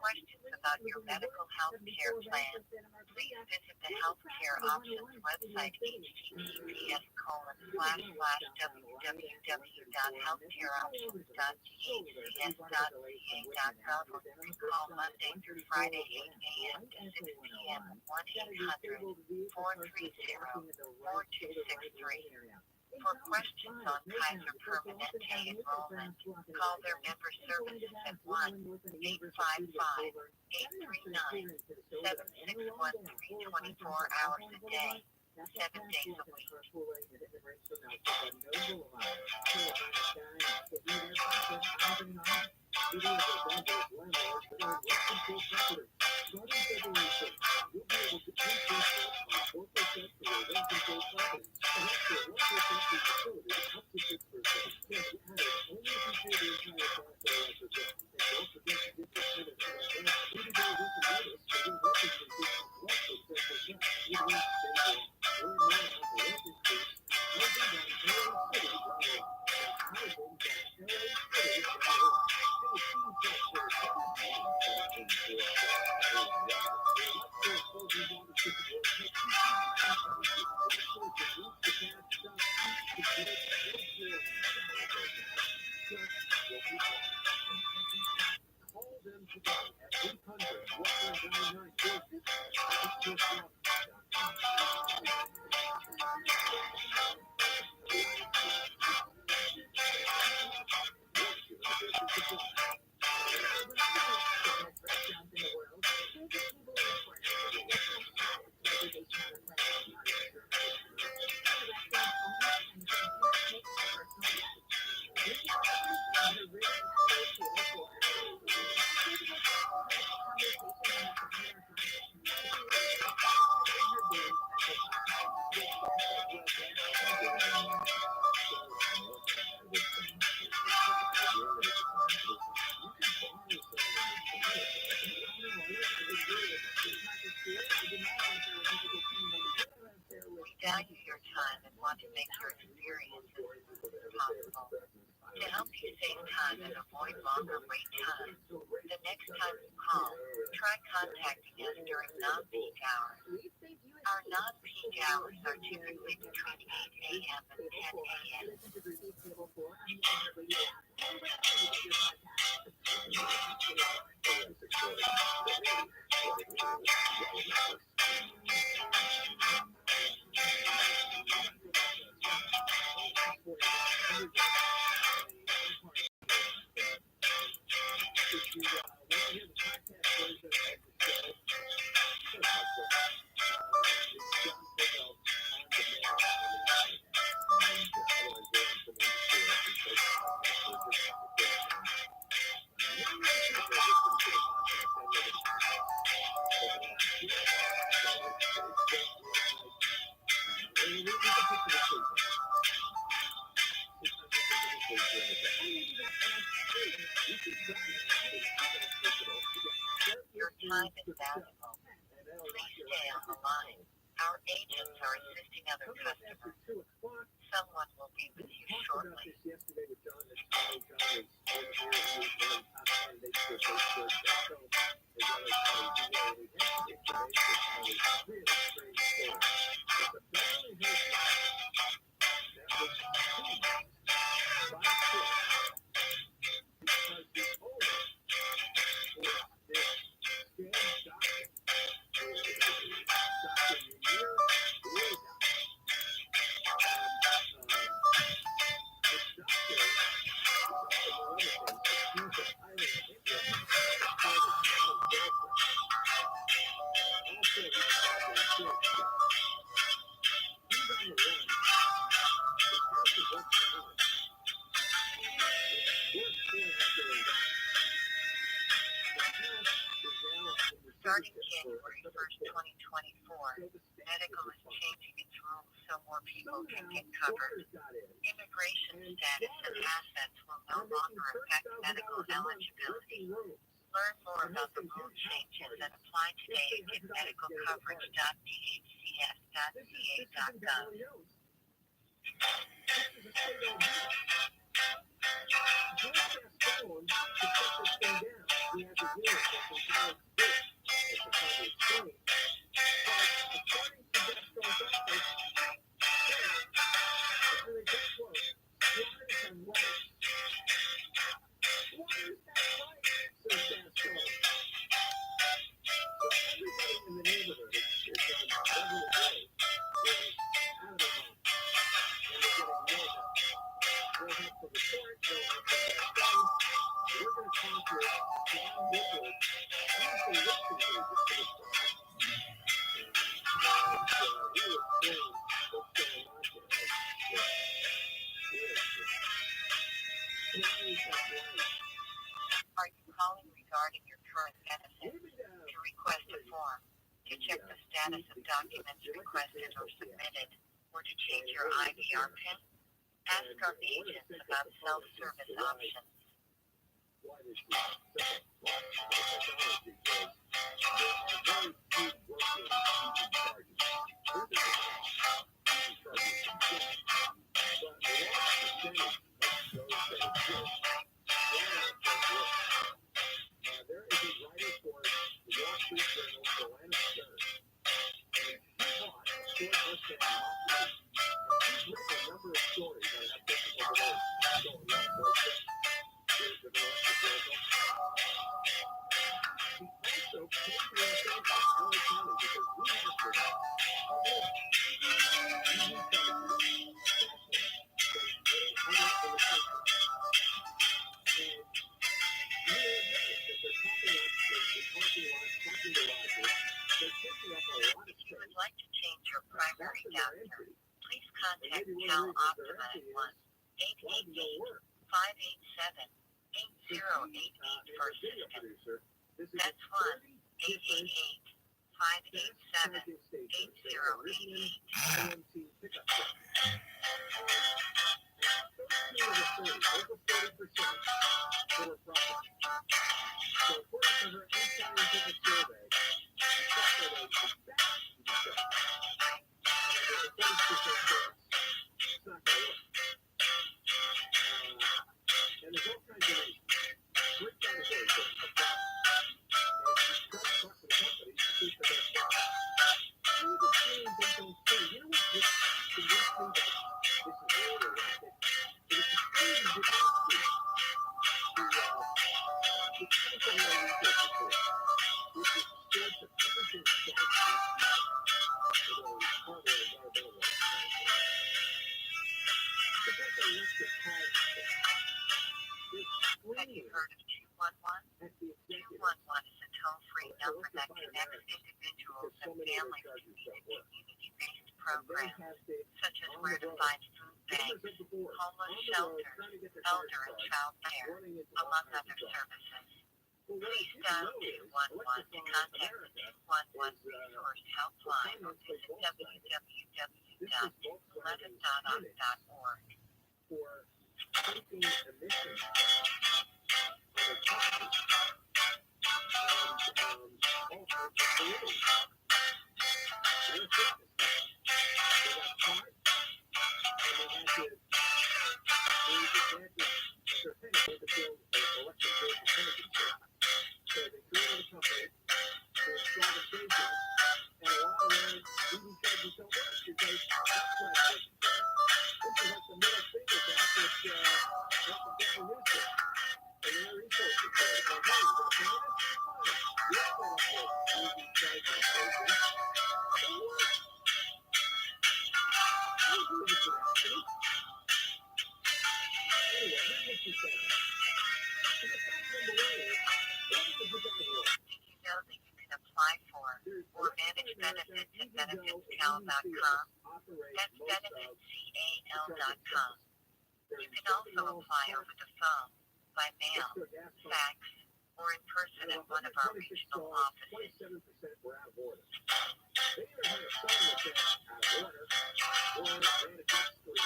Questions about your medical health care plan, please visit the healthcare options website https://www.healthcareoptions.dhcs.ca.gov or call Monday through Friday 8 a.m. to 6 p.m. 1-800-430-4263. For questions on Kaiser Permanente enrollment, call their member services at 1-855-839-7613 24 hours a day, 7 days a week. Value your time and want to make your experience as smooth as possible. To help you save time and avoid longer wait times, the next time you call, try contacting us during non-peak hours. Our non-peak hours are typically between 8 a.m. and 10 a.m. Your time is valuable. Please stay on the line. Our agents are assisting other customers. Someone will be with you shortly. Starting January 1st, 2024, medical is changing its rules so more people can get covered. Immigration status and assets will no longer affect medical eligibility. Learn more about the rule changes and apply today at medicalcoverage.dhcs.ca.gov. Are you calling regarding your current benefits? To request a form, to check the status of documents requested or submitted, or to change your IVR PIN? Ask our agents about self-service options. If you would like to change your primary doctor, please contact Cal Optima at 1-888-587-8088 for assistance. That's 1-888-587-8088. Have you heard of 211? 211 is a toll-free number that connects individuals and families to needed community-based programs, such as where to find food banks, homeless shelters, elder and child care, among other services. Please dial 211 to contact the 211 Resource Helpline or visit www.letitdot.org. For taking emissions benefitscal.com. That's benefitscal.com. You can also apply over the phone, by mail, fax, or in person at one of our regional offices. 27% were out of order. They either had a sign that said out of order, or they had a touch screen,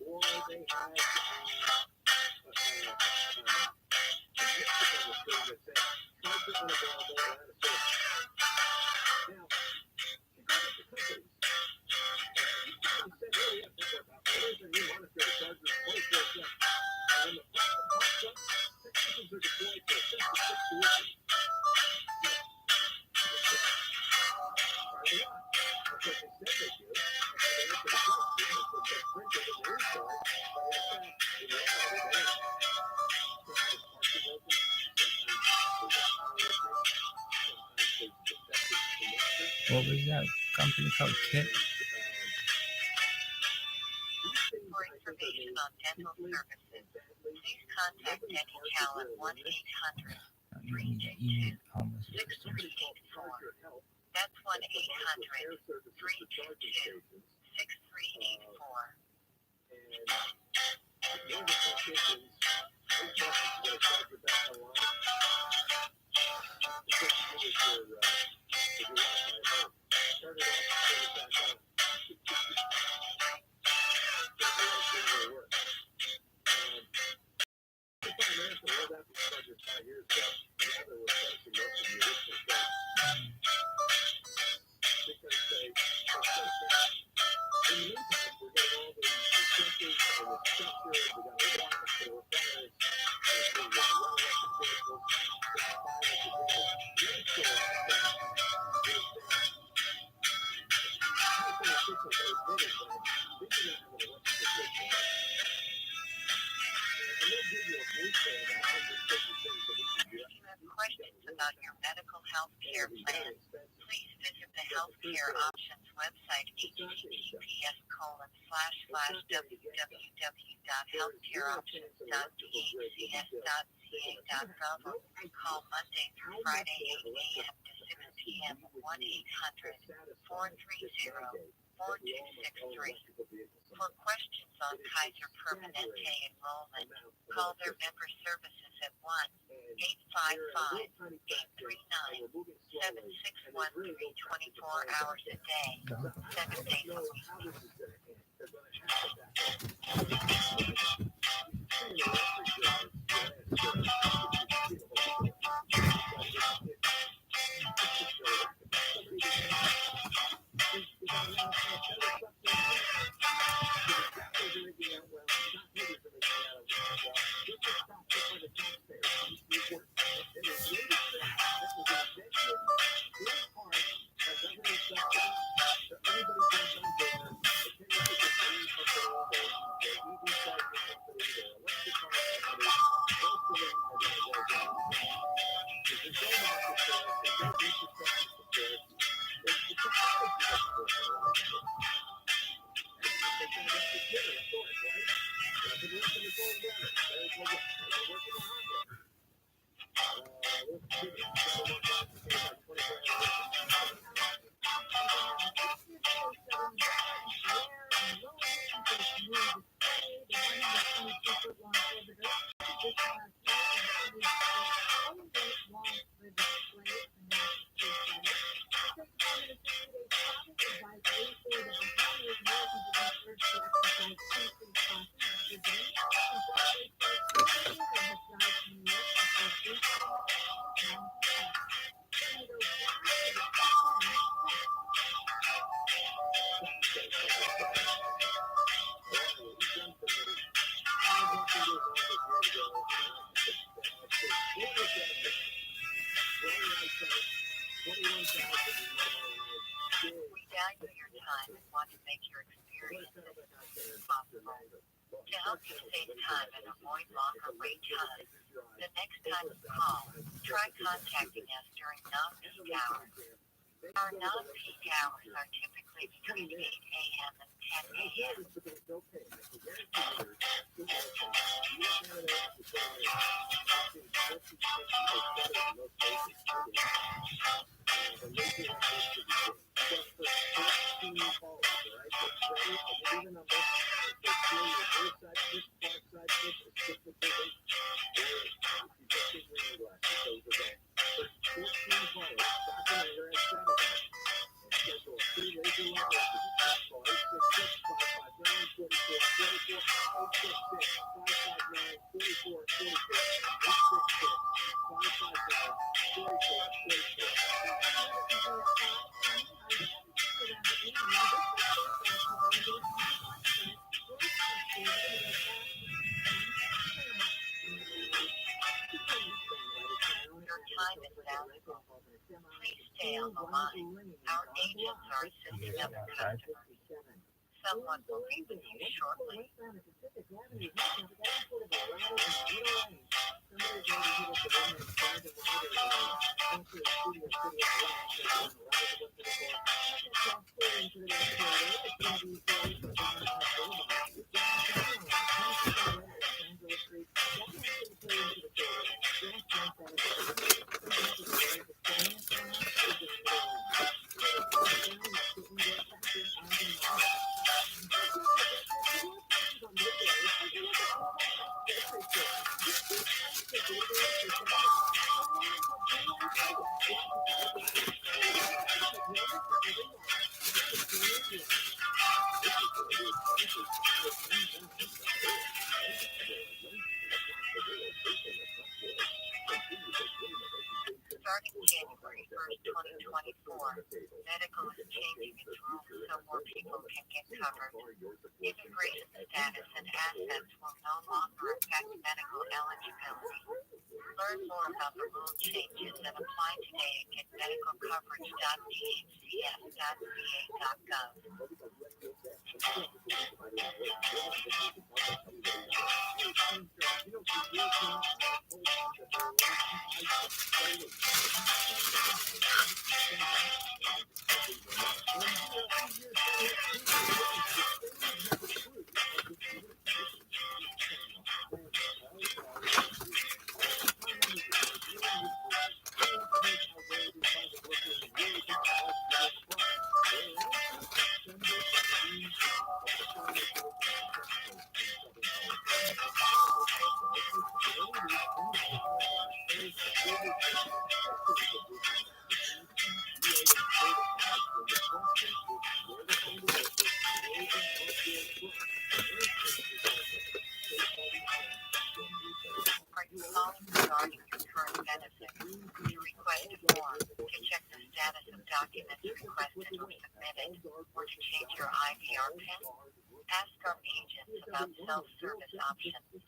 or they had a message on the screen that said charger unavailable or out of service. Now, you go to the companies, and you said, oh yeah, about orders and you monitor the chargers 24/7. And when the problem pops up, technicians are deployed to assess the situation. That's what they said they do. And they answer the question, that's what gets printed in the install. But in fact, in reality, they don't. Sometimes parts are broken, sometimes there's a power issue, sometimes there's defective connector. What was that company called? Kit? For information on dental services, please contact DennyCal at 1-800-322-6384. That's 1-800-322-6384. And one of the technicians, his boss is going to charge your back online. It's what you do with your Wi-Fi at home. Turn it off, turn it back on. It work. The Prime Minister rolled out these chargers 5 years ago, and now they're replacing most of the original chargers. Because they so fast. In the meantime, we're getting all the sensors and the structure, we got a lot of the requirements, the well-electric vehicles, the supply of the vehicles. The other story is that health and officials are admitted that they do not have an electrical vehicle. And they'll give you a brief about 150 things that we can do. If you have questions about your medical health care plan, please visit the Healthcare Options website, https://www.healthcareoptions.dhcs.ca.gov, or call Monday through Friday 8 a.m. to 6 p.m. 1-800-430-4263. For questions on Kaiser Permanente enrollment, call their member services at 1-855-839-7613 24 hours a day, 7 days a week. We value your time and want to make your experience as smooth as possible. To help you save time and avoid longer wait times, the next time you call, try contacting us during non-peak hours. Our non-peak hours are typically between 8 a.m. and 10 a.m. the line. Our agents are assisting other customers. Someone will be with you shortly. Starting January 1st, 2024, medical is changing its rules so more people can get covered. Immigration status and assets will no longer affect medical eligibility. Learn more about the rule changes and apply today at getmedicalcoverage.dhcs.ca.gov. Are you calling regarding your current benefit? To request a form, to check the status of documents requested or submitted, or to change your IVR PIN? Ask our agents about self-service options.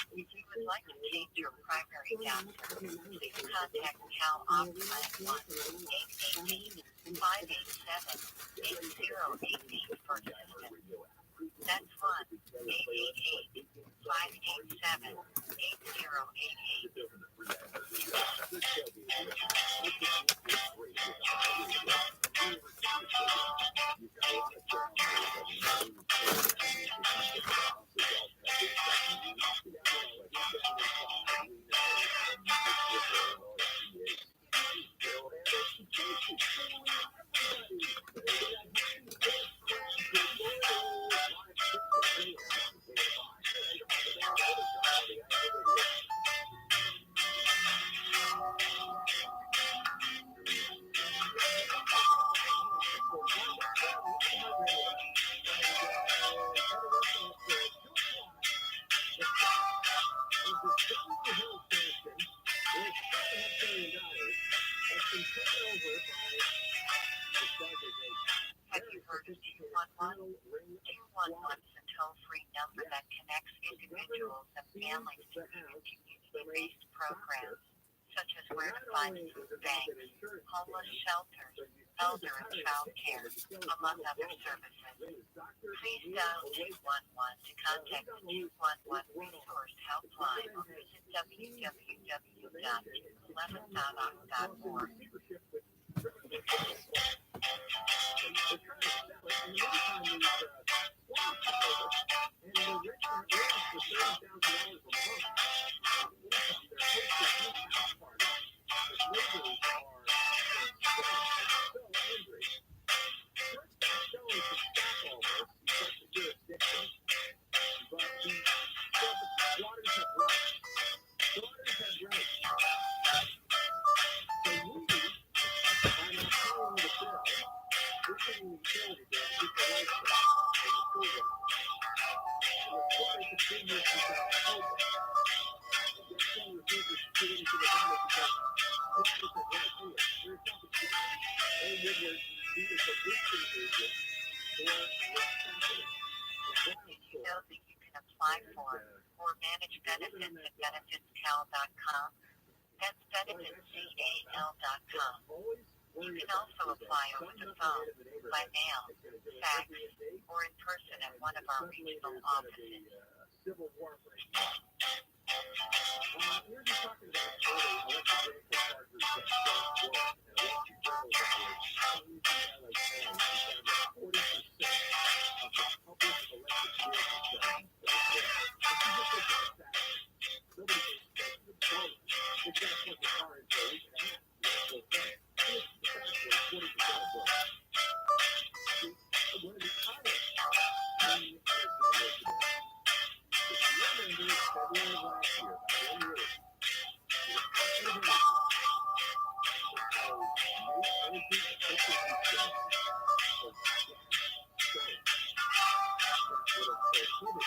If you would like to change your primary doctor, please contact Cal Optime 1-888-587-8088 for assistance. That's 1-888-587-8088. Have you heard of 211? 211 is a toll-free number that connects individuals and families to community-based programs, such as where to find food banks, homeless shelters, elder and child care, among other services. Please dial 211 to contact the 211 Resource Helpline or visit www.11.org. Did you know that you can apply for or manage benefits at benefitscal.com? That's benefitscal.com. You can also apply over the phone, by mail, fax, or in person at one of our regional offices. Civil War break. We were just talking about early electric vehicle chargers that don't work, and electric vehicles that were changed in LA County, we found that 40% of the public electric vehicle charging don't work. If you just look at the facts, nobody expects the bonus. It's going to put the car in for a week and a half. That's the thing. And it's the fact that 40% of them. One of the other clean energy initiatives. If you remember February of last year, about 1 year ago, the Department of Energy proposed new energy efficiency standards for gas stoves that would have prohibited the sale of gas stoves. About half of all existing ones.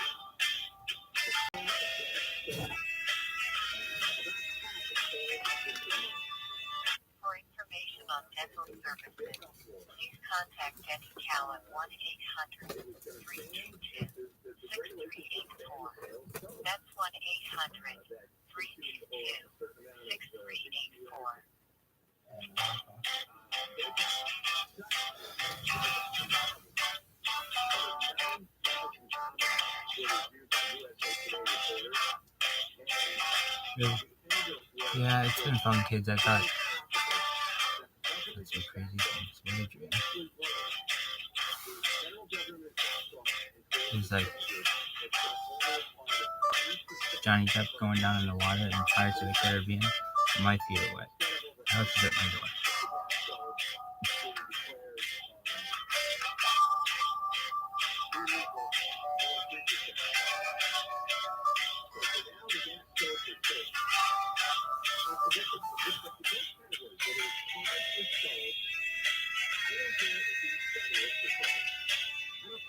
For information on dental services, please contact Denny Cal at 1-800-322-6384. That's 1-800-322-6384. Yeah, it's been fun, kids. I thought that's some crazy things. What did you mean? It's like Johnny Depp going down in the water in Pirates of the Caribbean. My feet are wet. I have to get my door.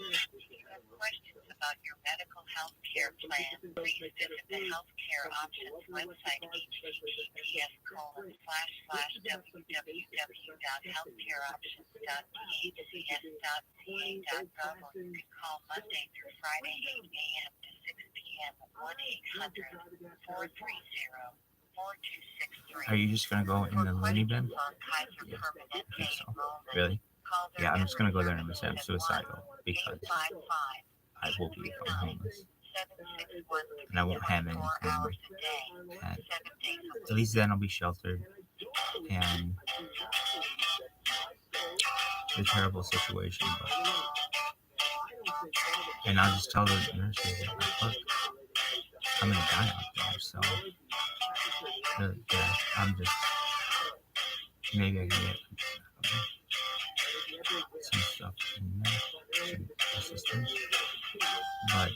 If you have questions about your medical health care plan, please visit the Healthcare Options website https://www.healthcareoptions.phcs.ca.gov, or you can call Monday through Friday 8 a.m. to 6 p.m. at 1-800-430-4263. Are you just gonna go in the loony bin? Yeah, I think so. Really? Yeah, I'm just gonna go there and say I'm suicidal because I will become homeless. And I won't have anything. And at least then I'll be sheltered. And it's a terrible situation, but and I'll just tell the nurses, like, look, I'm gonna die out there, so yeah, I'm just maybe I can get some stuff in there, some assistance, but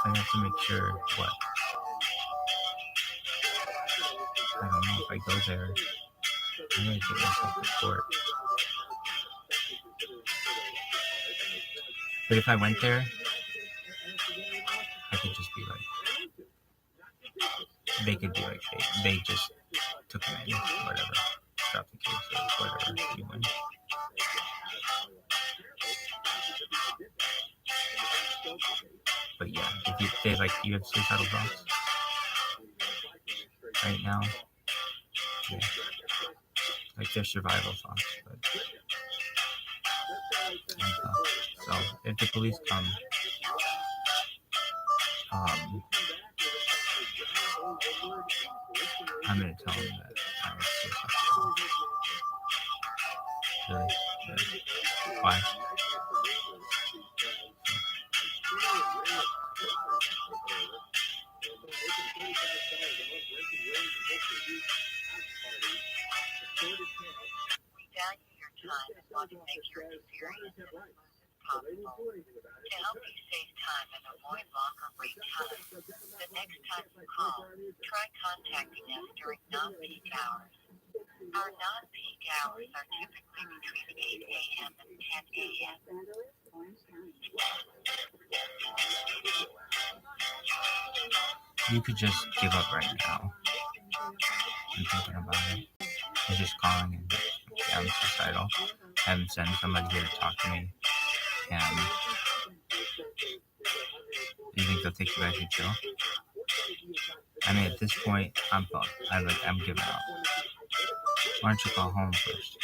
I have to make sure what I don't know if I go there. I'm gonna take myself to court. But if I went there, I could just be like, they could be like, they just took him in, whatever, dropped the case or whatever, you win. But yeah, if they like, you have suicidal thoughts right now, yeah, like their survival thoughts, but So if the police come, I'm gonna tell them that I was suicidal. Really? Why? We value your time and want to make your experience as smooth as possible. To help you save time and avoid longer wait times, the next time you call, try contacting us during non-peak hours. Our non-peak hours are typically between 8 a.m. and 10 a.m. You could just give up right now. I'm thinking about it. I'm just calling and yeah, I'm suicidal. Have him send somebody here to talk to me. And you think they'll take you back to jail? I mean, at this point, I'm giving up. Why don't you call home first?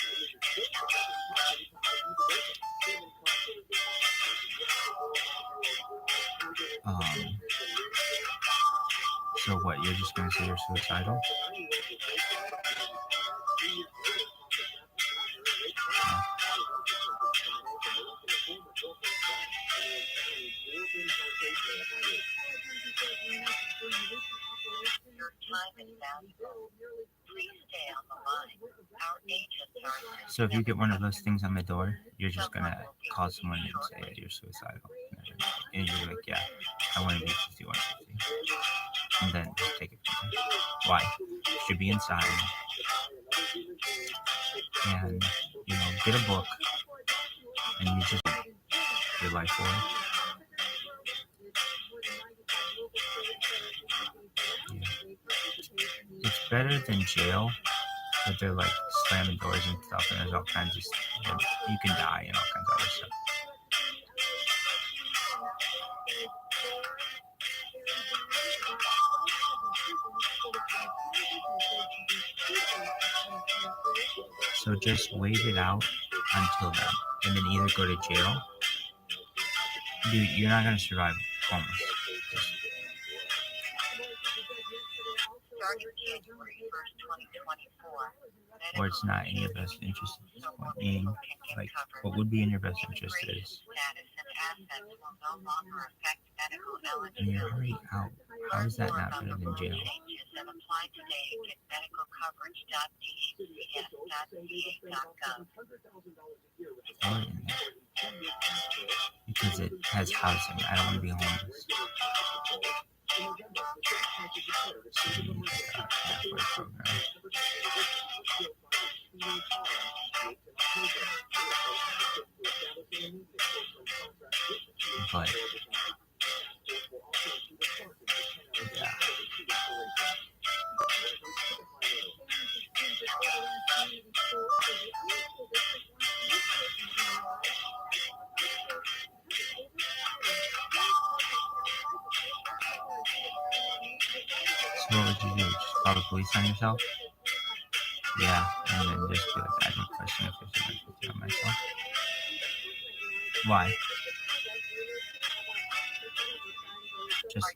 So what? You're just gonna say you're suicidal? Your time is valuable. Please stay on the line. Our agents are So if you get one of those things on the door, you're just gonna call someone and say that you're suicidal, and you're like, yeah, I want to be 5150, and then just take it from there. Why? You should be inside, and get a book, and you just your life for it. Yeah. It's better than jail, but they're like slamming doors and stuff, and there's all kinds of stuff. You can die and all kinds of other stuff. So just wait it out until then, and then either go to jail. Dude, you're not gonna survive homeless. starting January 1st, 2024. Or it's not in your best interest at this point. Meaning, like, what would be in your best interest is you're already out. How is that not better than jail? Because it has housing. I don't want to be homeless. So you need like a halfway program. But yeah. So what would you do? Just call the police on yourself? Yeah, and then just be like, I'm requesting a 50 on myself. Why? Just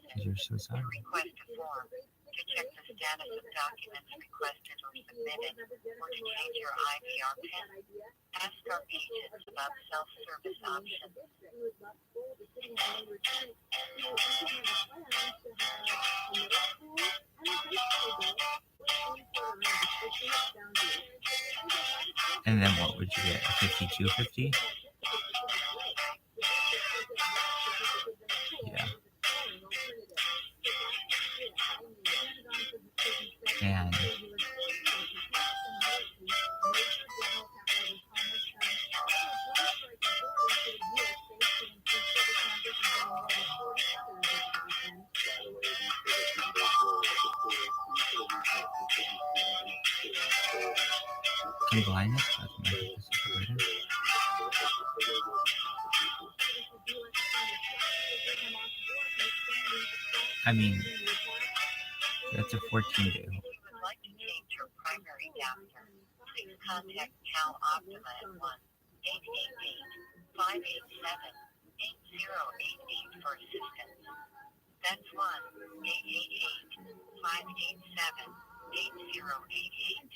because you're suicidal. Request a form to check the status of documents requested or submitted, or to change your IVR PIN. Ask our agents about self-service options. And then what would you get? A 5250? Yeah. And can blindness doesn't make it disappointed. I mean, that's a 14-day hold. If you would like to change your primary doctor, please contact Cal Optima at 1 888-587-8088 for assistance. That's 1-888-587-8088.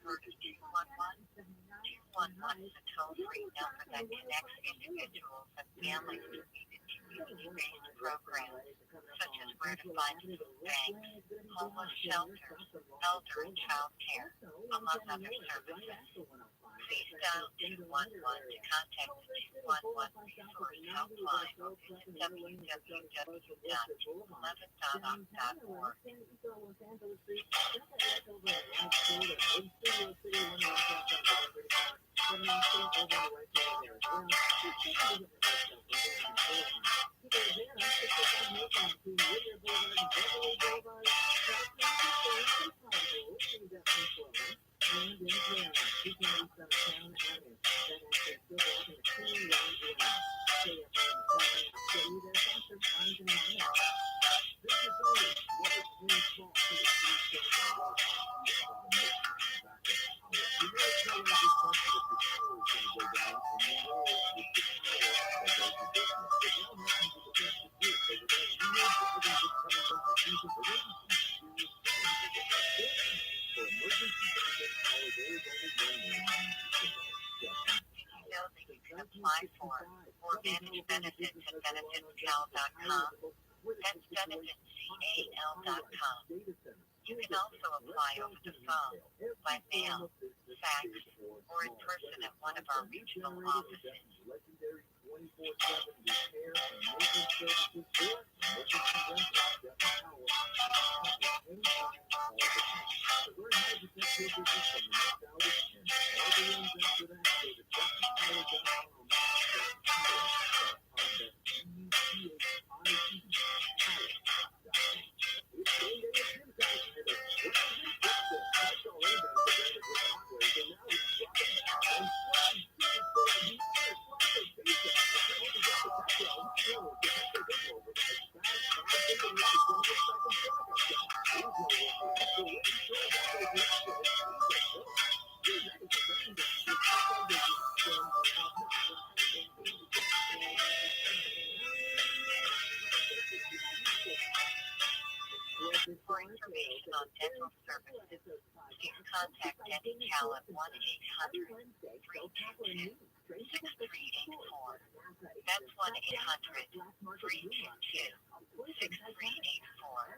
Emergency 211 is a toll-free number that connects individuals and families to needed community-based programs, such as where to find food banks, homeless shelters, elder and child care, among other services. Please dial 211 to contact the 211 resource helpline or visit www.11.org. Apply for or manage benefits at benefitscal.com. That's benefitscal.com. You can also apply over the phone, by mail, fax, or in person at one of our regional offices. For information on dental services, please contact DentalCal at 1-800-322-6384. That's 1-800-384.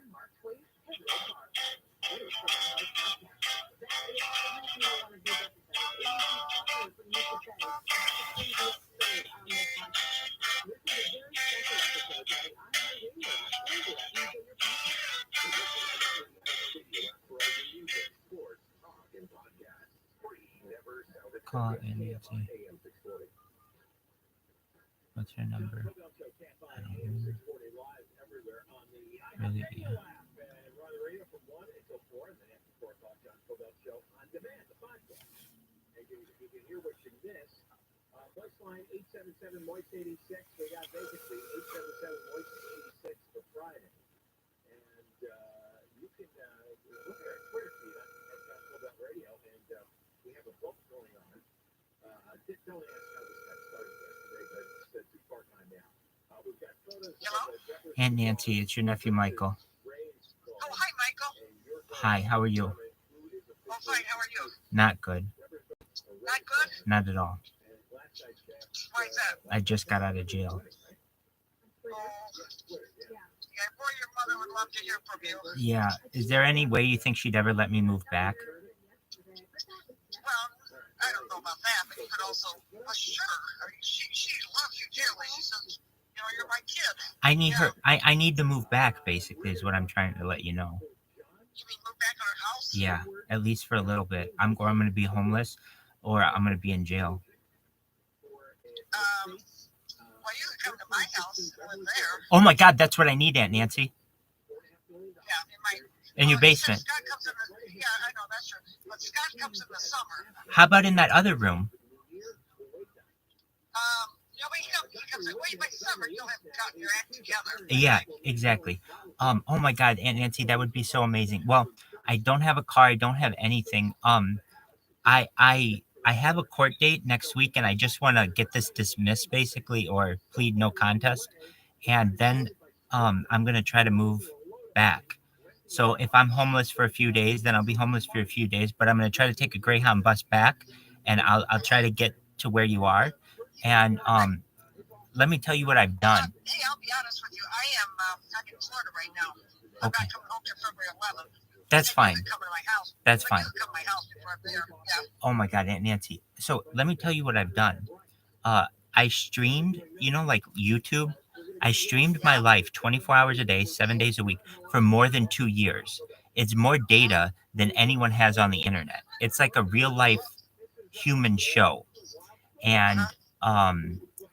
Call Nancy. What's her number? I don't know. Really? Yeah. You can hear what you missed. Voice line 877-MOIST-86. We got vacancy 877-MOIST-86 for Friday. And you can look at our Twitter feed at Full Radio, and we have a vote going on. Don't ask how this got started yesterday, but it's too far time now. We've got photos. Hello? Aunt Nancy, it's your nephew Michael. Oh, hi, Michael. Hi, how are you? Oh, fine. How are you? Not good. Not good? Not at all. Why is that? I just got out of jail. Oh, yeah, boy, your mother would love to hear from you. Yeah. Is there any way you think she'd ever let me move back? Well, I don't know about that, but you could also, sure. I mean, she loves you dearly. She says, you're my kid. I need her. I need to move back. Basically, is what I'm trying to let you know. You mean move back to our house? Yeah, at least for a little bit. I'm going to be homeless, or I'm going to be in jail. Well, you can come to my house and live there. Oh my God, that's what I need, Aunt Nancy. Yeah, in your basement. Scott comes in yeah, I know, that's true. But Scott comes in the summer. How about in that other room? But he comes in way by summer. You'll have gotten your act together. Yeah, exactly. Oh my God, Aunt Nancy, that would be so amazing. Well, I don't have a car. I don't have anything. I have a court date next week, and I just want to get this dismissed, basically, or plead no contest, and then I'm gonna try to move back. So if I'm homeless for a few days, then I'll be homeless for a few days. But I'm gonna try to take a Greyhound bus back, and I'll try to get to where you are, and let me tell you what I've done. Hey, I'll be honest with you. I'm in Florida right now. I'm Okay. not coming home till February 11th. That's fine. Come to my house. That's But fine. you can come to my house before I'm there. Yeah. Oh my God, Aunt Nancy. So let me tell you what I've done. I streamed, like YouTube. I streamed my life 24 hours a day, 7 days a week for more than 2 years. It's more data than anyone has on the internet. It's like a real life human show. And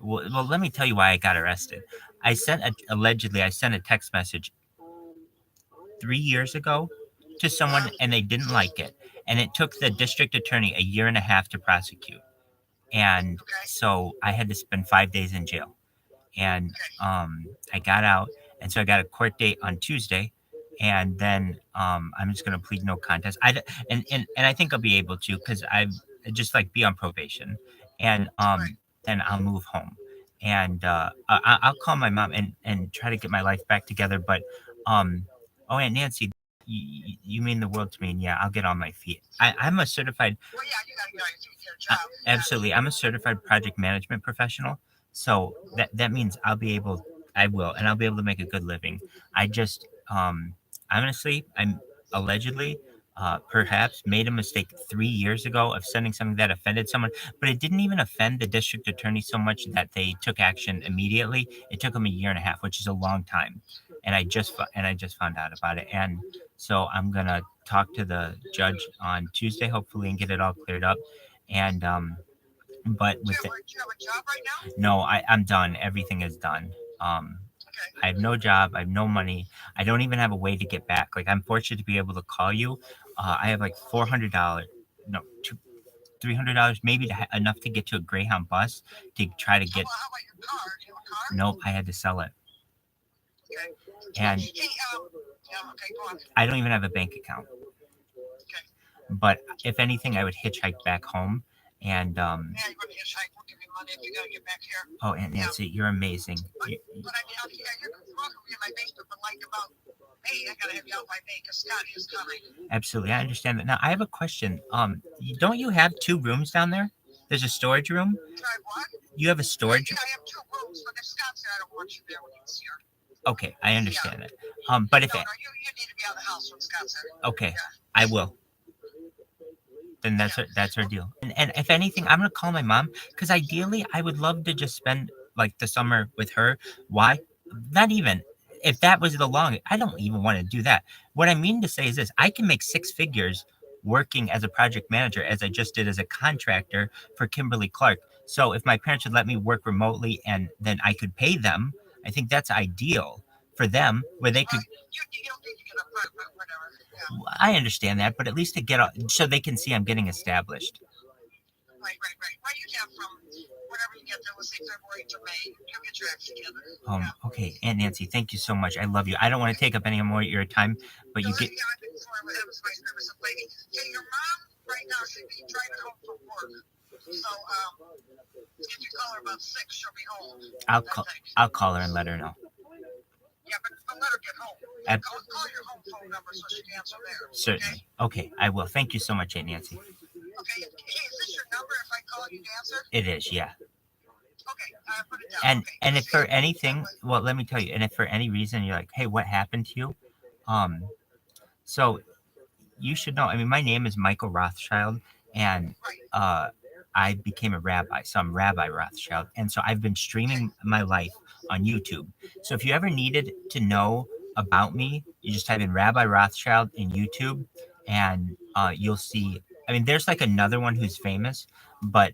well, let me tell you why I got arrested. Allegedly I sent a text message 3 years ago to someone, and they didn't like it. And it took the district attorney a year and a half to prosecute. And so I had to spend 5 days in jail. And I got out, and so I got a court date on Tuesday, and then I'm just gonna plead no contest. And I think I'll be able to, because I've just be on probation, and then I'll move home, and I'll call my mom and try to get my life back together. But oh, Aunt Nancy, you mean the world to me, and yeah, I'll get on my feet. I'm a certified. Well, yeah, you gotta get your job. Absolutely, I'm a certified project management professional. So that means I will, and I'll be able to make a good living. I just, honestly, I'm allegedly, perhaps made a mistake 3 years ago of sending something that offended someone, but it didn't even offend the district attorney so much that they took action immediately. It took them a year and a half, which is a long time. And I just found out about it. And so I'm going to talk to the judge on Tuesday, hopefully, and get it all cleared up. And, but with Do you have a job right now? no, I'm done. Everything is done. I have no job. I have no money. I don't even have a way to get back. I'm fortunate to be able to call you. I have $400, no, $300, maybe enough to get to a Greyhound bus to try to get. How about your car? Do you have a car? Nope, I had to sell it. Okay. And Hey, okay, go on. I don't even have a bank account. Okay. But if anything, I would hitchhike back home. And Yeah, you're gonna hitchhike. We'll give you money if you gotta get back here. oh, Aunt Nancy, you're amazing. But I mean, you're welcome in my basement. But about, hey, I gotta have you out my bay because Scott is coming. Absolutely, I understand that. Now, I have a question. Don't you have 2 rooms down there? There's a storage room. Do I what? You have a storage. Yeah, I have 2 rooms, but if Scott's there, I don't want you there when he's here. Okay, I understand that. But if you need to be out of the house when Scott's there. okay, Yeah. I will. Then that's her deal. And if anything, I'm gonna call my mom, because ideally I would love to just spend the summer with her. Why? Not even if that was the long. I don't even want to do that. What I mean to say is this: I can make 6 figures working as a project manager, as I just did as a contractor for Kimberly Clark. So if my parents would let me work remotely, and then I could pay them, I think that's ideal for them, where they could. You don't need to get a apartment, whatever. Yeah. I understand that, but at least so they can see I'm getting established. Right. Well, you have from whatever you get there, let's say February to May, you'll get your act together. Yeah. Okay, Aunt Nancy, thank you so much. I love you. I don't want to take up any more of your time, but you get. Yeah, I've been before with him, vice versa lady. Hey, your mom right now should be driving home from work. So, if you call her about 6, she'll be home. I'll call her and let her know. Yeah, but let her get home. Call your home phone number so she can answer there. Certainly. Okay, I will. Thank you so much, Aunt Nancy. Okay. Hey, is this your number if I call you to answer? It is, yeah. Okay, put it down. And if for anything, well, let me tell you, and if for any reason you're like, hey, what happened to you? So you should know. I mean, my name is Michael Rothschild, and I became a rabbi, so I'm Rabbi Rothschild, and so I've been streaming my life on YouTube. So if you ever needed to know about me, you just type in Rabbi Rothschild in YouTube, and you'll see. I mean, there's like another one who's famous, but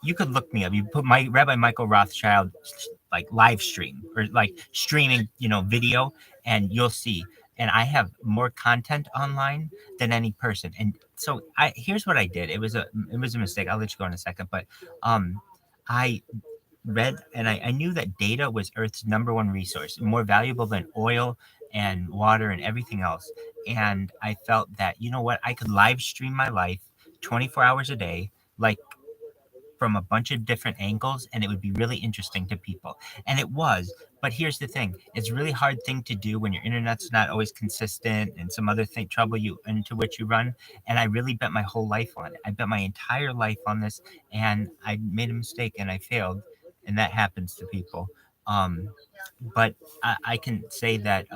you could look me up. You put my Rabbi Michael Rothschild like live stream or like streaming, video, and you'll see. And I have more content online than any person. And so here's what I did. It was a mistake. I'll let you go in a second, but I read and I knew that data was Earth's number one resource, more valuable than oil and water and everything else. And I felt that, you know what, I could live stream my life 24 hours a day, like from a bunch of different angles, and it would be really interesting to people. And it was. But here's the thing: it's a really hard thing to do when your internet's not always consistent and some other thing trouble you into which you run. And I really bet my whole life on it. I bet my entire life on this, and I made a mistake and I failed, and that happens to people. Um, but I can say that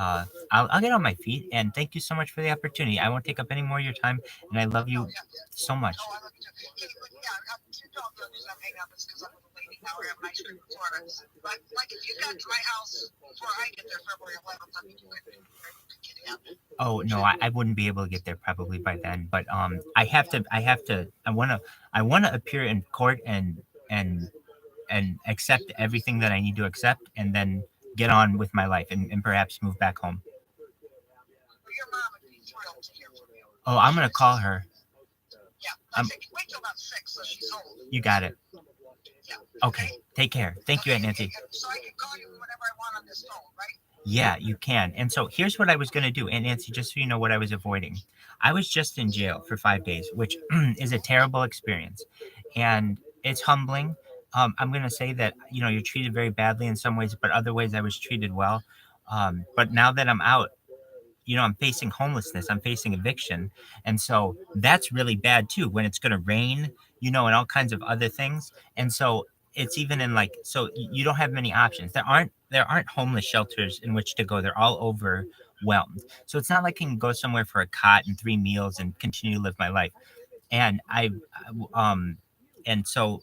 I'll get on my feet. And thank you so much for the opportunity. I won't take up any more of your time, and I love you so much. Oh, I love you too. Hey, but yeah, two dogs the reason I'm hanging up is because I'm with a lady now. We're having ice cream in Florida. But like, if you got to my house before I get there February 11th, I mean, you could get out. Oh no, I wouldn't be able to get there probably by then. But I wanna appear in court and accept everything that I need to accept, and then get on with my life and perhaps move back home. Well, your mom would be thrilled to hear from you. Oh, I'm gonna call her. Yeah, I think wait till about 6 so she's home. You got it. Yeah. Okay, take care. Thank you, Aunt Nancy. So I can call you whenever I want on this phone, right? Yeah, you can. And so here's what I was going to do. And Nancy, just so you know what I was avoiding, I was just in jail for 5 days, which is a terrible experience. And it's humbling. I'm going to say that, you're treated very badly in some ways, but other ways I was treated well. But now that I'm out, I'm facing homelessness, I'm facing eviction. And so that's really bad too when it's going to rain, and all kinds of other things. And so it's even in like, so you don't have many options. There aren't homeless shelters in which to go. They're all overwhelmed. So it's not like I can go somewhere for a cot and 3 meals and continue to live my life. And and so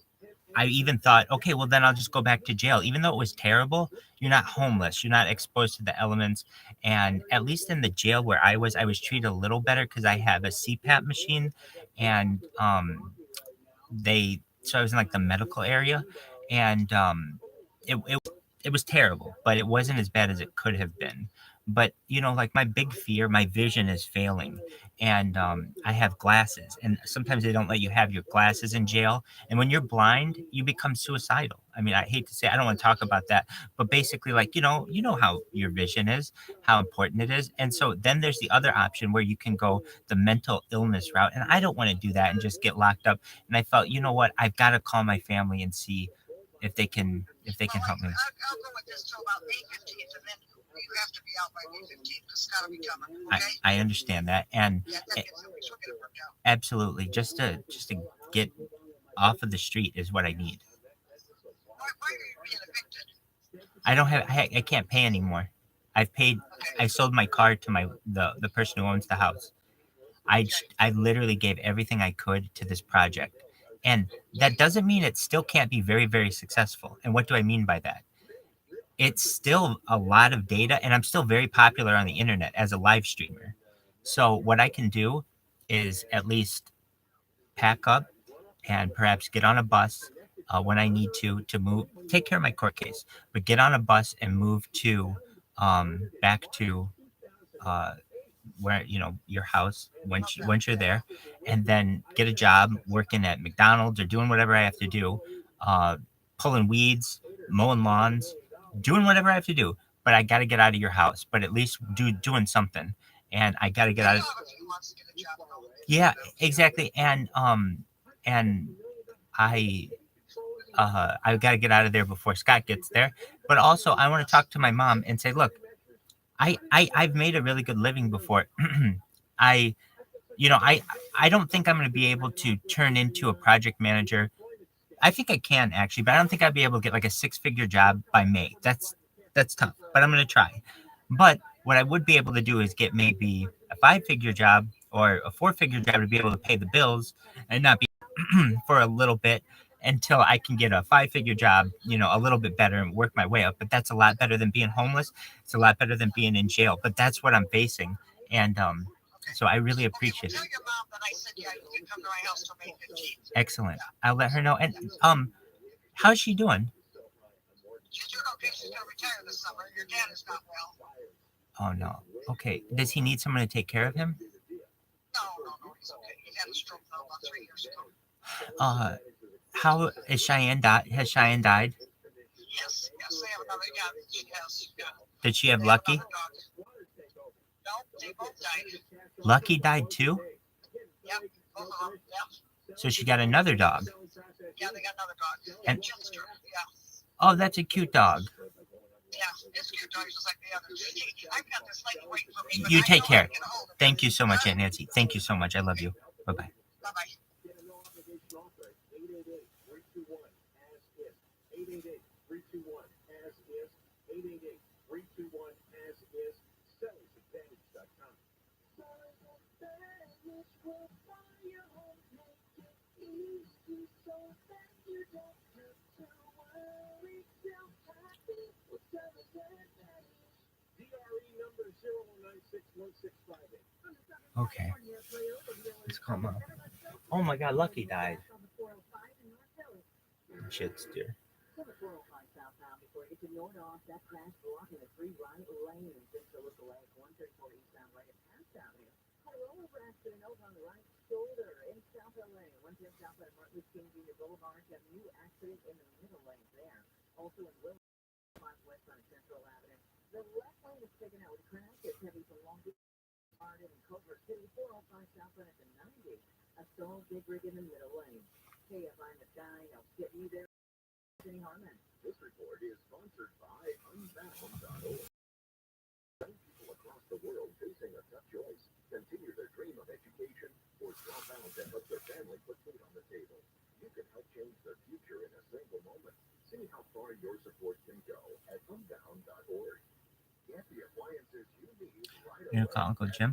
I even thought, okay, well then I'll just go back to jail. Even though it was terrible, you're not homeless. You're not exposed to the elements. And at least in the jail where I was treated a little better because I have a CPAP machine, and so I was in like the medical area, and it was terrible, but it wasn't as bad as it could have been. But like my big fear, my vision is failing, and I have glasses, and sometimes they don't let you have your glasses in jail. And when you're blind, you become suicidal. I mean, I hate to say, I don't want to talk about that, but basically, like you know how your vision is, how important it is, and so then there's the other option where you can go the mental illness route, and I don't want to do that and just get locked up. And I felt, you know what, I've got to call my family and see if they can help me. I'll go with this till about May 15th, and then you have to be out by May 15th because it's got to be coming. Okay. I understand that, and Yeah, that gets it. She'll get it worked out. absolutely, just to get off of the street is what I need. Why are you being evicted? I don't have. I can't pay anymore. I've paid. I sold my car to the person who owns the house. I literally gave everything I could to this project, and that doesn't mean it still can't be very, very successful. And what do I mean by that? It's still a lot of data, and I'm still very popular on the internet as a live streamer. So what I can do is at least pack up and perhaps get on a bus when I need to move, take care of my court case, but get on a bus and move to back to where your house once you're there, and then get a job working at McDonald's or doing whatever I have to do, pulling weeds, mowing lawns, doing whatever I have to do. But I got to get out of your house, but at least doing something. And I got to get out of. Yeah, exactly. And I got to get out of there before Scott gets there. But also I want to talk to my mom and say, look, I've made a really good living before. I don't think I'm going to be able to turn into a project manager. I think I can actually, but I don't think I'd be able to get like a 6-figure job by May. That's tough, but I'm going to try. But what I would be able to do is get maybe a 5-figure job or a 4-figure job to be able to pay the bills and not be for a little bit until I can get a 5-figure job, a little bit better and work my way up. But that's a lot better than being homeless. It's a lot better than being in jail. But that's what I'm facing. And so I really appreciate it. Tell your mom that I said, yeah, you can come to my house till May 15th. Excellent. I'll let her know. And how's she doing? She's doing okay. She's going to retire this summer. Your dad is not well. Oh, no. Okay. Does he need someone to take care of him? No, he's okay. He had a stroke about 3 years ago. How is Cheyenne died? Has Cheyenne died? Yes, they have another, yeah, she has. Yeah. Did she have They Lucky? another dog. No, they both died. Lucky died too? Yep, both of them, yeah. So she got another dog. Yeah, they got another dog. And- Chester, yeah. Oh, that's a cute dog. Yeah, it's cute dog, just like the others. I've got this lady waiting for me. but You I take know care. I can get a hold of her. Thank you so much, Aunt Nancy. Thank you so much. I love you. Bye-bye. Bye-bye. Get a no obligation offer at 888-321-AS-IS. 888-321-AS-IS. 888-321-AS-IS. Sellersadvantage.com. DRE number 0961658. Okay. Let's call Mom. Oh my God, Lucky died. Shit, dear. 405 southbound before you get to Nordoff. That crash blocking the 3 right lanes into Lookalike 134 eastbound right at Pass Avenue. Had a rollover accident over on the right shoulder in South LA. 110 southbound Martin Luther King Jr. Boulevard. Got a new accident in the middle lane there. Also in Will 5 west on Central Avenue. The left lane is taken out with a crash. It's heavy from Long Beach in Culver City. 405 southbound at the 90. A stalled big rig in the middle lane. KFI in the dine. I'll get you there. Any Harmon. This report is sponsored by Unbound.org. Young people across the world facing a tough choice. Continue their dream of education or drop out and help their family put food on the table. You can help change their future in a single moment. See how far your support can go at Unbound.org. Get the appliances you need right You away. gonna call Uncle Jim?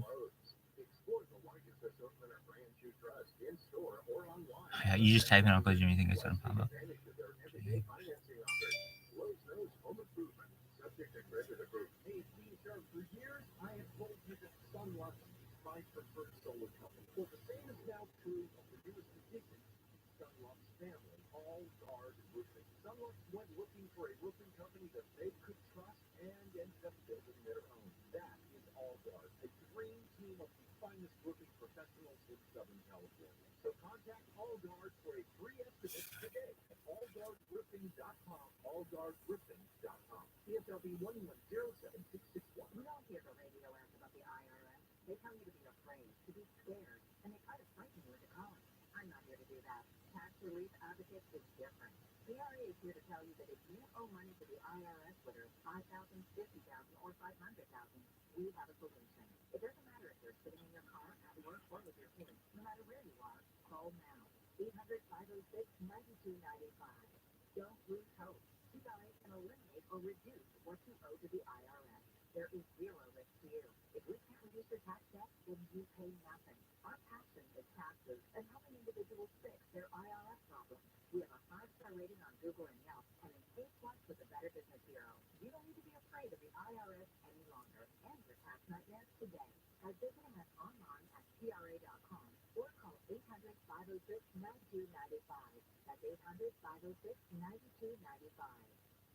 Explore the largest assortment of brands you trust in store or online. You just type in Uncle Jim, you think it's gonna pop up. Financing offers. Lowe's knows home improvement. Subject to credit approved. Hey, Steve, sir, for years I have told you that Sunlight is my preferred solar company. Well, the same is now true of the newest addition to Sunlight's family, All Guard Roofing. Sunlight went looking for a roofing company that they could trust and ended up building their own. That is All Guard, a dream team of the finest roofing professionals in Southern California. So contact All Guard for a free estimate today. AllGuardRoofing.com. AllGuardRoofing.com. PSLB 1107661. You don't hear the radio ads about the IRS. They tell you to be afraid, to be scared, and they try to frighten you into calling. I'm not here to do that. Tax Relief Advocate is different. CRA is here to tell you that if you owe money to the IRS, whether it's $5,000, $50,000, or $500,000, we have a solution. It doesn't matter if you're sitting in your car, at work, or with your kids. No matter where you are, call now. 800-506-9295. Don't lose hope. CRA can eliminate or reduce what you owe to the IRS. There is zero risk to you. If we can't reduce your tax debt, then you pay nothing. Our passion is taxes and helping individuals fix their IRS problems. We have a 5-star rating on Google and Yelp and an A+ with the Better Business Bureau. You don't need to be afraid of the IRS any longer. End your tax nightmares today by visiting us online at TRA.com or call 800-506-9295. That's 800-506-9295.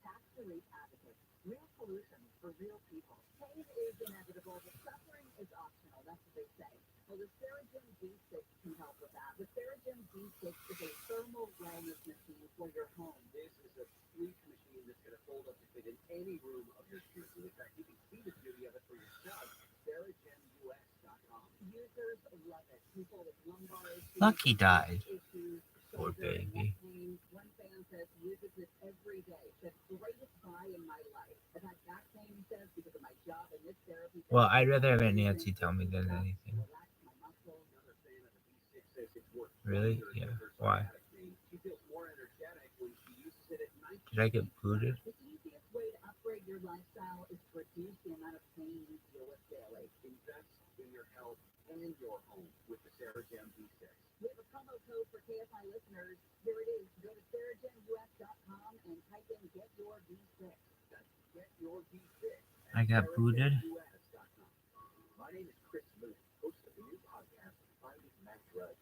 Tax Relief Advocate. Real solutions for real people. Pain is inevitable, but suffering is optional. That's what they say. Well, the Serogem D6 can help with that. The Serogem D6 is a thermal wellness machine for your home. This is a sleep machine that's going to fold up to fit in any room of your choosing. In fact, you can see the beauty of it for yourself. SerogemUS.com. Users love it. People with lumbar issues, Lucky died. issues, Poor shoulder and baby. neck pain. One fan says uses it every day. The greatest buy in my life. I've had back pain, he says, because of my job and this therapy. Well, I'd rather have Aunt Nancy tell me than anything. Relax my muscles. Another fan of the D6 says it's worth Really? wonders Yeah. of her Why? sciatic pain. She feels more energetic when she uses it at night. Did I get booted? The easiest way to upgrade your lifestyle is to reduce the amount of pain you got booted. My name is Chris Moon, host of the new podcast, Finding Matt Drudge.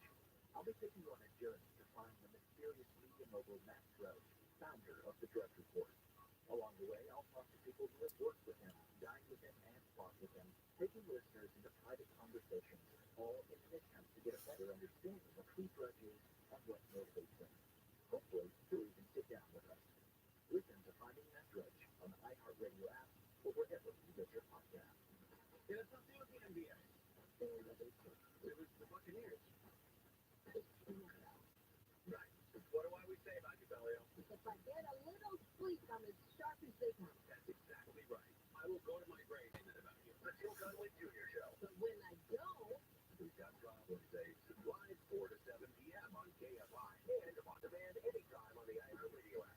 I'll be taking you on a journey to find the mysterious media mogul Matt Drudge, founder of the Drudge Report. Along the way, I'll talk to people who have worked with him, dined with him, and fought with him, taking listeners into private conversations, all in an attempt to get a better understanding of who Drudge is and what motivates him. Hopefully, he'll even sit down with us. Listen to Finding Matt Drudge on the iHeartRadio app or wherever you get your podcast. Yeah, that's not the NBA. It was the Buccaneers. Right. What do I always say about you, Bellio? If I get a little sleep, I'm as sharp as they come. That's exactly right. I will go to my grave thinking about you. The Jill Conway Jr. Show. But when I don't, We've got Rob Wednesdays, live 4 to 7 p.m. on KFI and on demand anytime on the iHeartRadio app.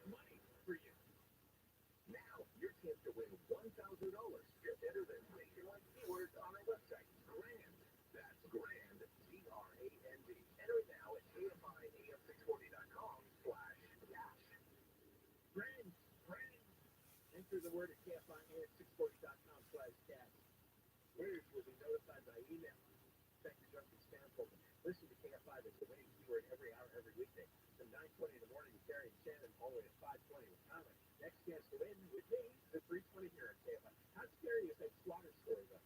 Money for you. Now, your chance to win $1,000. Just enter the nationwide keywords on our website. Grand. That's grand. Grand. Enter it now at KFIAM640.com/cash. Grand. Grand. Enter the word at KFIAM640.com/cash. Winners will be notified by email. Check your junk and spam folder. Listen to KFI as the winning keyword every hour, every weekday. From 9:20 in the morning with Terry and Shannon, all the way to 5:20 with Tommy. Next chance to win with me is at 3:20 here at KFI. How scary is that slaughter story, though?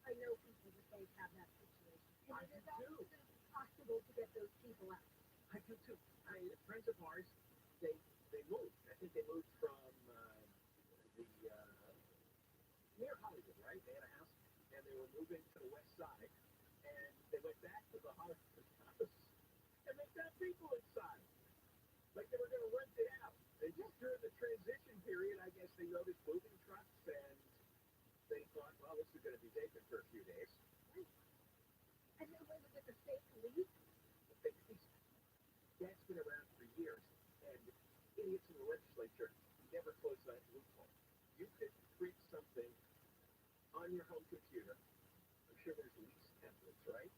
I know people that they have that situation. I And it is do. almost impossible to get those people out. I do too. Friends of ours, they moved. I think they moved from near Hollywood, right? They had a house, and they were moving to the west side, and they went back to the Hollywood house, and they found people inside, like they were going to rent it out. And just during the transition period, I guess they noticed moving trucks, and they thought, well, this is going to be vacant for a few days. And then when we get the fake leak, That's been around for years, and idiots in the legislature never close that loophole. You could print something on your home computer. I'm sure there's lease templates, right?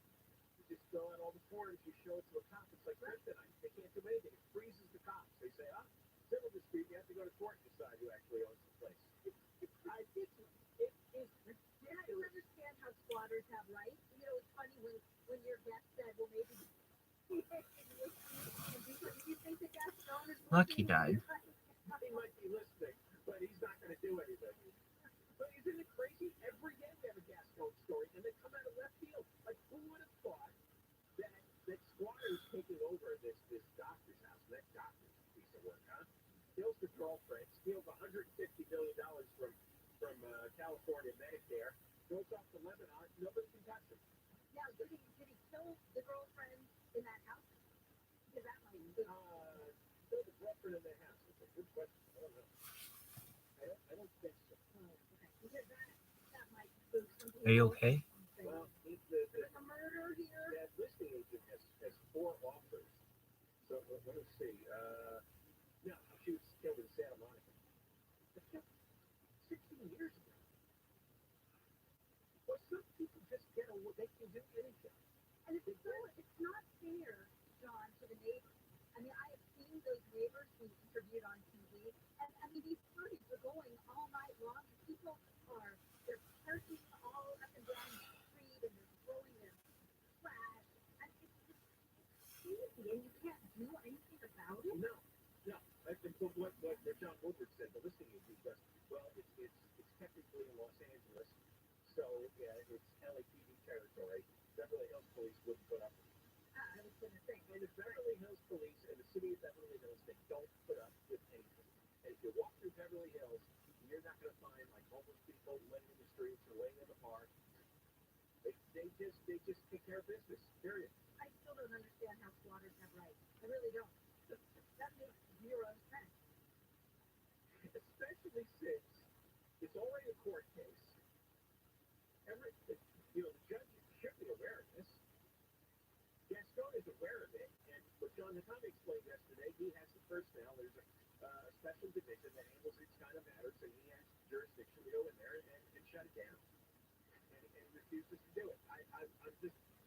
You just fill out all the forms, you show it to a cop. It's like kryptonite. They can't do anything. It freezes the cops. They say, civil dispute, you have to go to court and decide who actually owns the place. It's ridiculous. It is ridiculous. I don't understand how squatters have rights. You know, it's funny when your guest said, well, maybe you think the guest owner is Look, he died. He might be listening, but he's not going to do anything. But isn't it crazy? Every day we have a gas phone story, and they come out of left field. Like, who would have thought that squatters taking over this doctor's house, that doctor's piece of work, huh? Steals the girlfriend, steals $150 million from California Medicare, goes off to Lebanon, nobody can touch him. Now, did he kill the girlfriend in that house? Because that might be. Kill the girlfriend in their house. It's a good question. I don't know. I don't think so. Okay. Because that might spook some people. Are you okay? Well, There's a murder here. that listing agent has 4 offers. So let me see. No, she was killed in Santa Monica. 16 years ago. Well, some people just get away. They can do anything. And it's not fair, John, to the neighbors. I mean, I have seen those neighbors who interviewed on TV, and I mean, these parties are going all night long. People they're parking all up and down the street, and they're throwing their trash, and it's crazy, and you can't do anything about it. No. I think what John Woodward said, the listing agent was, well, it's technically in Los Angeles, so yeah, it's LAPD territory. Beverly Hills Police wouldn't put up with it. I was going to say. And the Beverly Hills Police and the city of Beverly Hills, they don't put up with anything. And if you walk through Beverly Hills, you're not going to find like homeless people laying in the streets or laying in the park. They just take care of business. Period. I still don't understand how squatters have rights. I really don't. That makes zero sense. Especially since it's already a court case. The judge should be aware of this. Gaston is aware of it, and what John Natami explained yesterday, he has the personnel. There's a special division that handles these kind of matters, and he has jurisdiction to go in there and shut it down. And refuses to do it.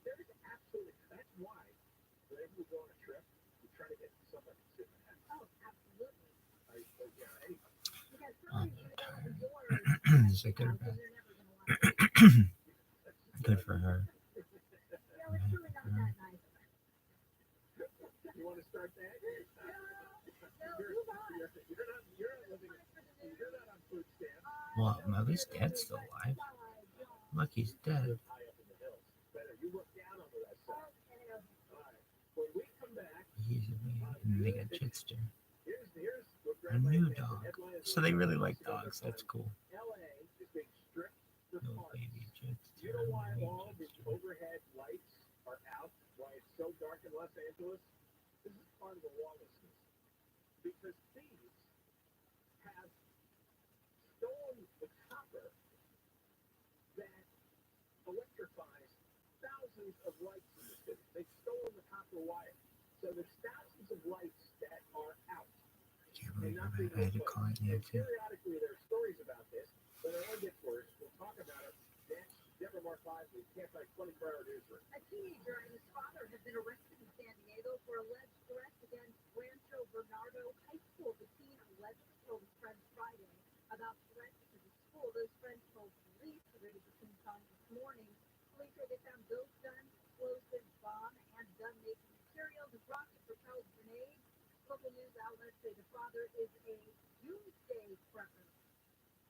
There is absolutely, that's why whenever we go on a trip, we try to get somebody to sit in the house. Oh, absolutely. Is it good or bad? Good for her. Yeah, it's really not that nice. You want to start that? No, move on. You're not on food stamps. Well, at least Dad's still alive. Look, he's dead. High up in the hills. Better you look down over that side. All right. When we come back, He's and they got Chitster. here's what A new dog. So they really like dogs. That's cool. LA is being stripped for Little parks. baby Chitster. You know why Baby all of the Chitster. overhead lights are out? Why it's so dark in Los Angeles? This is part of the lawlessness. Because thieves have stolen the copper that electrifies thousands of lights in the city. They've stolen the copper wire. So there's thousands of lights that are out. Can't believe I had to call it And Nancy. periodically there are stories about this, but it only gets worse. We'll talk about it next. Deborah Mark Live, we can't like 24-hour newsroom. A teenager and his father have been arrested in San Diego for alleged threats against Rancho Bernardo High School. The teen allegedly told his friends Friday about threats to the school. Those friends told police who raided the team's home this morning. Police say they found ghost guns, explosives, bomb, and gun-making materials, rocket-propelled grenades. Local news outlets say the father is a doomsday prepper.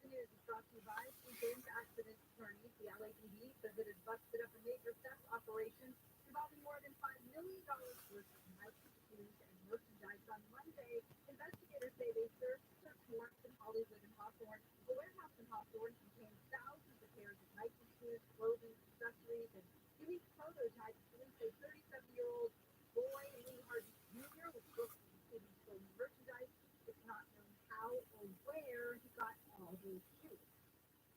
The news is brought to you by James Accident Attorneys. The LAPD says it has busted up a major theft operation involving more than $5 million worth of Nike shoes and merchandise on Monday. Investigators say they searched warrants in Hollywood and Hawthorne. The warehouse in Hawthorne contains thousands of pairs of Nike shoes, clothing, accessories, and unique prototypes. Police say 37-year-old boy Lee Harvey Jr. was booked for receiving stolen merchandise. It's not known how or where he got all those shoes.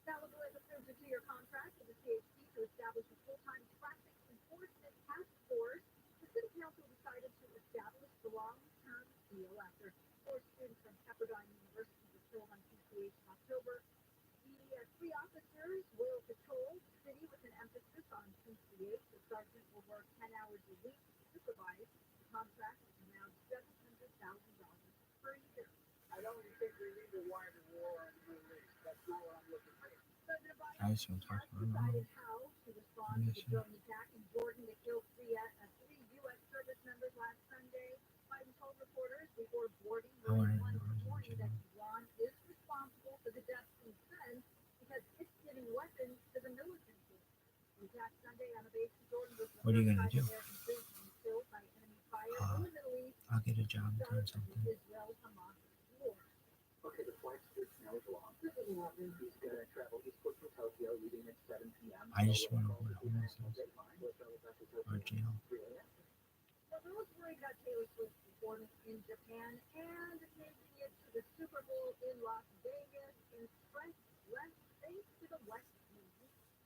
Malibu has approved a 2-year contract with the CHP to establish a full-time traffic enforcement task force. The city council decided to establish the long-term deal after 4 students from Pepperdine University were killed on PCH in October. The 3 officers will patrol the city with an emphasis on PCH. The sergeant will work 10 hours a week to supervise. The contract is around $700,000 per year. I don't think we need to wire the war on the Middle East. That's not what I'm looking for. President Biden I just want to talk has about decided it. how to respond to the drone attack in Jordan that killed 3 U.S. service members last Sunday. Biden told reporters before boarding I want Route 1 to this morning that Iran is responsible for the deaths he says because it's giving weapons to the militancy. The attack Sunday on a base in Jordan was the What are you first gonna time do? American troops were killed by enemy fire in the Middle East. I'll get a job doing Start of something. the Israel-Hamas war. Okay, the flight switch now is long. This is Robin. He's gonna travel eastward from Tokyo, leaving at 7 p.m. I just want to avoid homelessness or jail. Well, those worried about Taylor Swift's performance in Japan and making it to the Super Bowl in Las Vegas in strength less thanks to the West Wing.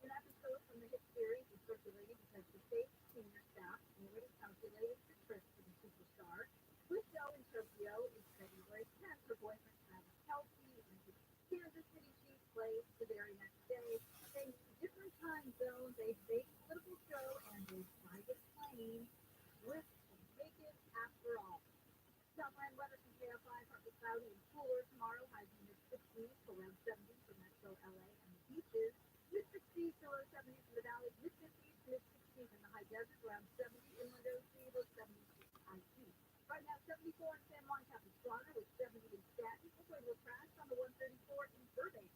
An episode from the hit series is circulating because the state's senior staff already calculated the trip to the superstar. The show in Tokyo is February 10th. Her boyfriend Travis Kelce and his Kansas City Chiefs play the very next day. They different time zones, a big political show, and a private plane with Vegas after all. Southland weather from KFI, partly cloudy and cooler tomorrow, highs in the mid-60s to around 70 for metro LA and the beaches. Mid-60s to low 70s in the valley, mid-50s to mid-60s in the high desert, around 70 inland OC, low 70s to IT. Right now, 74 in San Juan Capistrano with 70 in Staten. Also, a crash on the 134 in Burbank.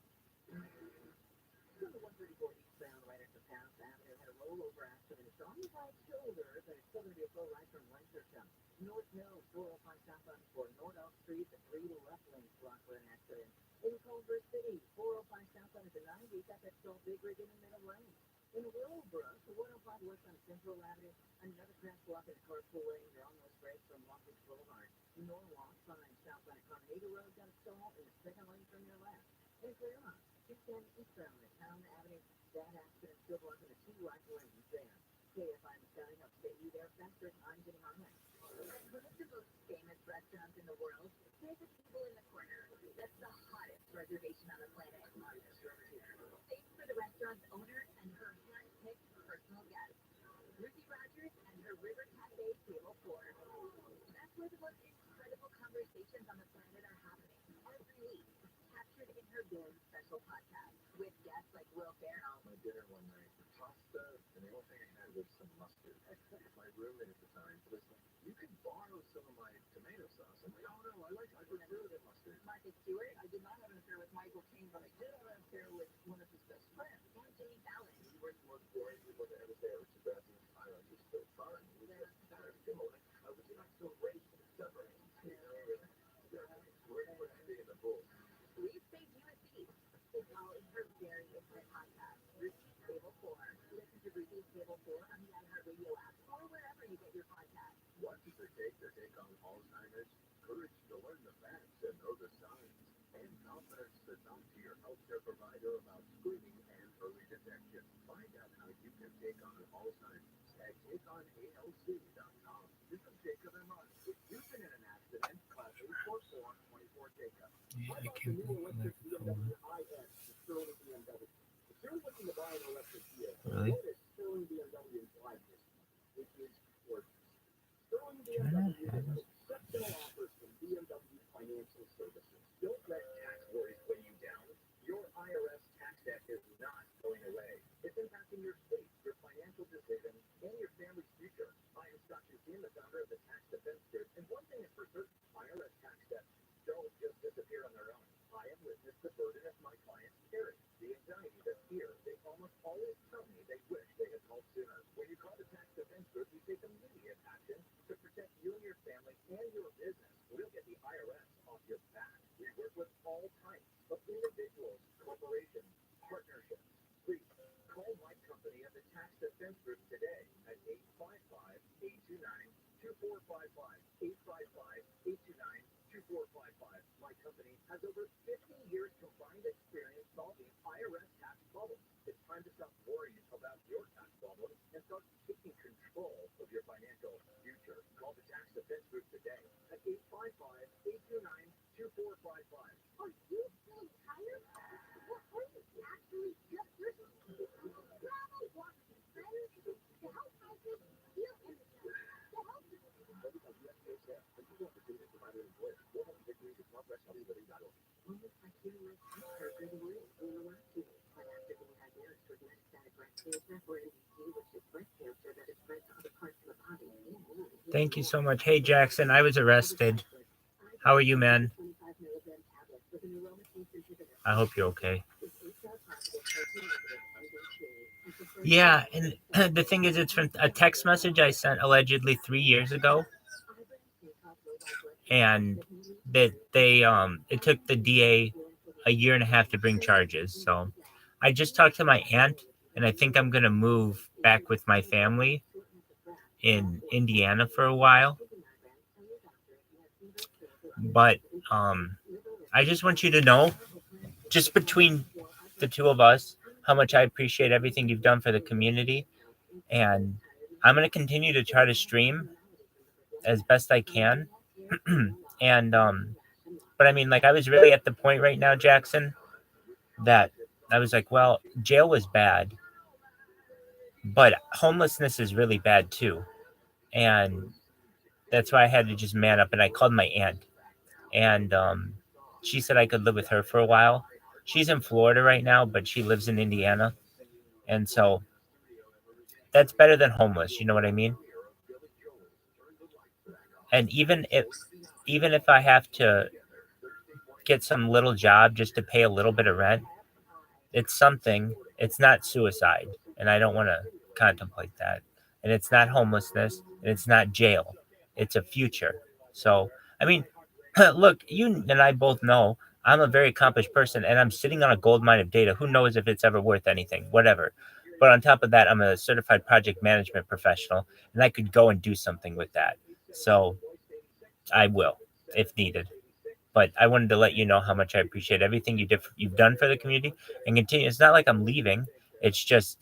So the 134 eastbound right after Pass Avenue had a rollover accident. It's on the right shoulder, but it's still going to be a full right from Winterton. North Hills, 405 southbound for North Elk Street, the 3 left lanes blocked with an accident. In Culver City, 405 southbound at the 90, got that stalled big rig in the middle lane. In Willowbrook, the 105 west on Central Avenue, another crash block in the carpool lane. They're on those brakes from Long Beach Boulevard. Norwalk, sign southbound at Carnada Road, got a stall in the second lane from your left. In Claremont, 210 eastbound at Town Avenue, that accident still blocking the 2 right lanes there. KFI in the County helps get you there faster. I'm getting on that. One of the most famous restaurants in the world, there's a table in the corner. That's the hottest reservation on the planet. Thanks for the restaurant's owner and her hand-picked personal guest, Ruthie Rogers and her River Cafe Table 4. That's where the most incredible conversations on the planet are happening every week, captured in her dinner game special podcast with guests like Will Ferrell. My dinner one night for pasta, and the only thing I had was some mustard. My roommate at the time was like, "You can borrow some of my tomato sauce." I'm like, "Oh no, I prefer the mustard." Martha Stewart. I did not have an affair with Michael Caine, but I did have an affair with one of his best friends, Jimmy Fallon. You went to one story, you went to have a there with your best I was still fun. It was just similar. I was not so racist and separate. We're being the bull. We've saved you a seat. It's all in her very intimate podcast. Ruthie's Table 4. Listen to Ruthie's Table 4 on the iHeartRadio app or wherever you get your podcast. What is their take on Alzheimer's? Courage to learn the facts and know the signs. And confidence to talk to your healthcare provider about screening and early detection. Find out how you can take on Alzheimer's at takeonalc.com. This is Jacob and Ron. If you've been in an accident, class 844-24 Jacob. I can't believe that. If you're looking to buy an electric vehicle, Really? what is Sterling BMW Lightning, which is gorgeous. Sterling BMW has exceptional offers from BMW Financial Services. Don't let tax worries weigh you down. Your IRS tax debt is not going away. It's impacting your state, your financial decisions, and your family's future. I am Scott Hussein, the founder of the Tax Defense Group, and one thing is for certain, IRS tax debts don't just disappear on their own. I have witnessed the burden of my clients carry, the anxiety, the fear. They almost always tell me they wish they had called sooner. When you call the Tax Defense Group, you take immediate action to protect you and your family and your business. We'll get the IRS off your back. We work with all types of individuals, corporations, partnerships. Please call my company at the Tax Defense Group today at 855-829-2455. 855-829-2455. My company has over 50 years combined experience solving IRS tax problems. It's time to stop worrying about your tax problems and start taking control of your financial future. Call the Tax Defense Group today at 855-829-2455. Are you feeling tired? Or are you actually just listening? Travel, walk with friends, to help focus, feel energized, to help you. Thank you so much. Hey, Jackson, I was arrested. How are you, man? I hope you're okay. Yeah, and the thing is, it's from a text message I sent allegedly 3 years ago, and that it took the DA a year and a half to bring charges. So I just talked to my aunt, and I think I'm gonna move back with my family in Indiana for a while. But I just want you to know, just between the two of us, how much I appreciate everything you've done for the community. And I'm going to continue to try to stream as best I can. And, but I mean, like, I was really at the point right now, Jackson, that I was like, well, jail was bad, but homelessness is really bad too. And that's why I had to just man up. And I called my aunt, and she said I could live with her for a while. She's in Florida right now, but she lives in Indiana. And so that's better than homeless. You know what I mean? And even if I have to get some little job just to pay a little bit of rent, it's something. It's not suicide. And I don't want to contemplate that. And it's not homelessness. And it's not jail. It's a future. So, I mean, look, you and I both know I'm a very accomplished person, and I'm sitting on a gold mine of data. Who knows if it's ever worth anything, whatever. But on top of that, I'm a certified project management professional, and I could go and do something with that. So I will, if needed. But I wanted to let you know how much I appreciate everything you've done for the community and continue. It's not like I'm leaving. It's just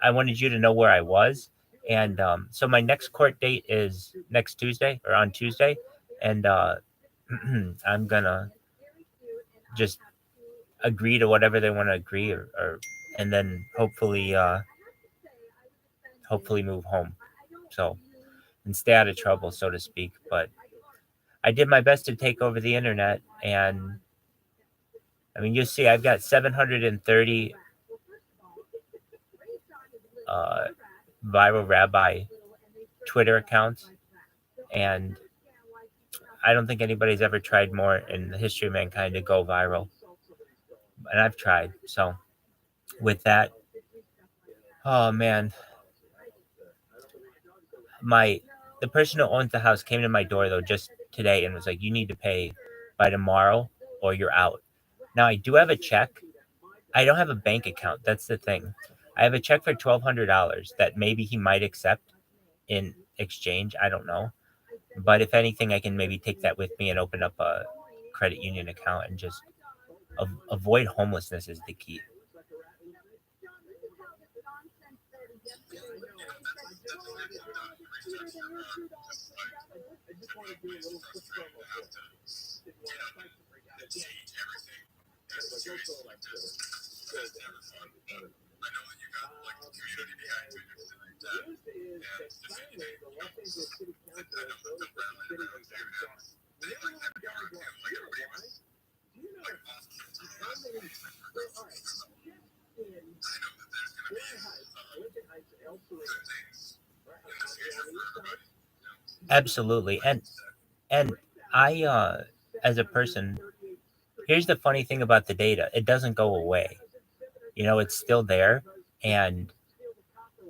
I wanted you to know where I was. And so my next court date is next Tuesday or on Tuesday. And I'm going to just agree to whatever they want to agree or and then hopefully move home. So, and stay out of trouble, so to speak. But I did my best to take over the internet, and I mean, you see, I've got 730 ViralRabbi Twitter accounts, and I don't think anybody's ever tried more in the history of mankind to go viral. And I've tried. So with that, oh man, the person who owns the house came to my door though just today and was like, "You need to pay by tomorrow, or you're out." Now I do have a check. I don't have a bank account. That's the thing. I have a check for $1,200 that maybe he might accept in exchange. I don't know. But if anything, I can maybe take that with me and open up a credit union account and just avoid homelessness is the key. I just want to do a little quick promo for it. Didn't want to fight to bring out again. But go for like I know that you got like community behind you. The news is that finally the Los Angeles City Council has voted for the city of San Do you know why? Do you know how many? Well, all right, just in Lincoln Heights, El Sereno, right on the east side. Absolutely. And I as a person, here's the funny thing about the data. It doesn't go away. It's still there. And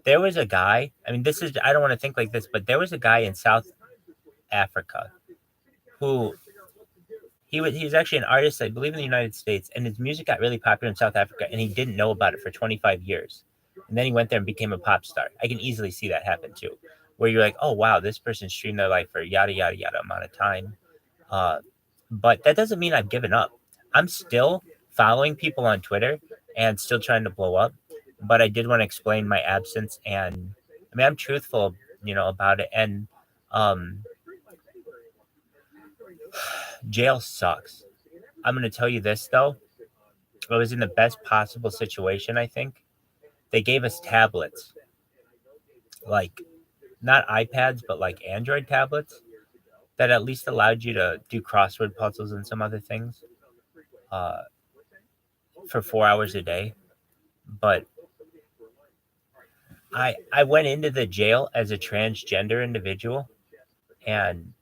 there was a guy, I mean, I don't want to think like this, but there was a guy in South Africa who he was actually an artist, I believe, in the United States, and his music got really popular in South Africa, and he didn't know about it for 25 years. And then he went there and became a pop star. I can easily see that happen too, where you're like, oh wow, this person streamed their life for yada yada yada amount of time. But that doesn't mean I've given up. I'm still following people on Twitter and still trying to blow up. But I did want to explain my absence, and I mean I'm truthful, about it. And jail sucks. I'm gonna tell you this though. I was in the best possible situation, I think. They gave us tablets, like not iPads, but like Android tablets that at least allowed you to do crossword puzzles and some other things for 4 hours a day. But I went into the jail as a transgender individual. And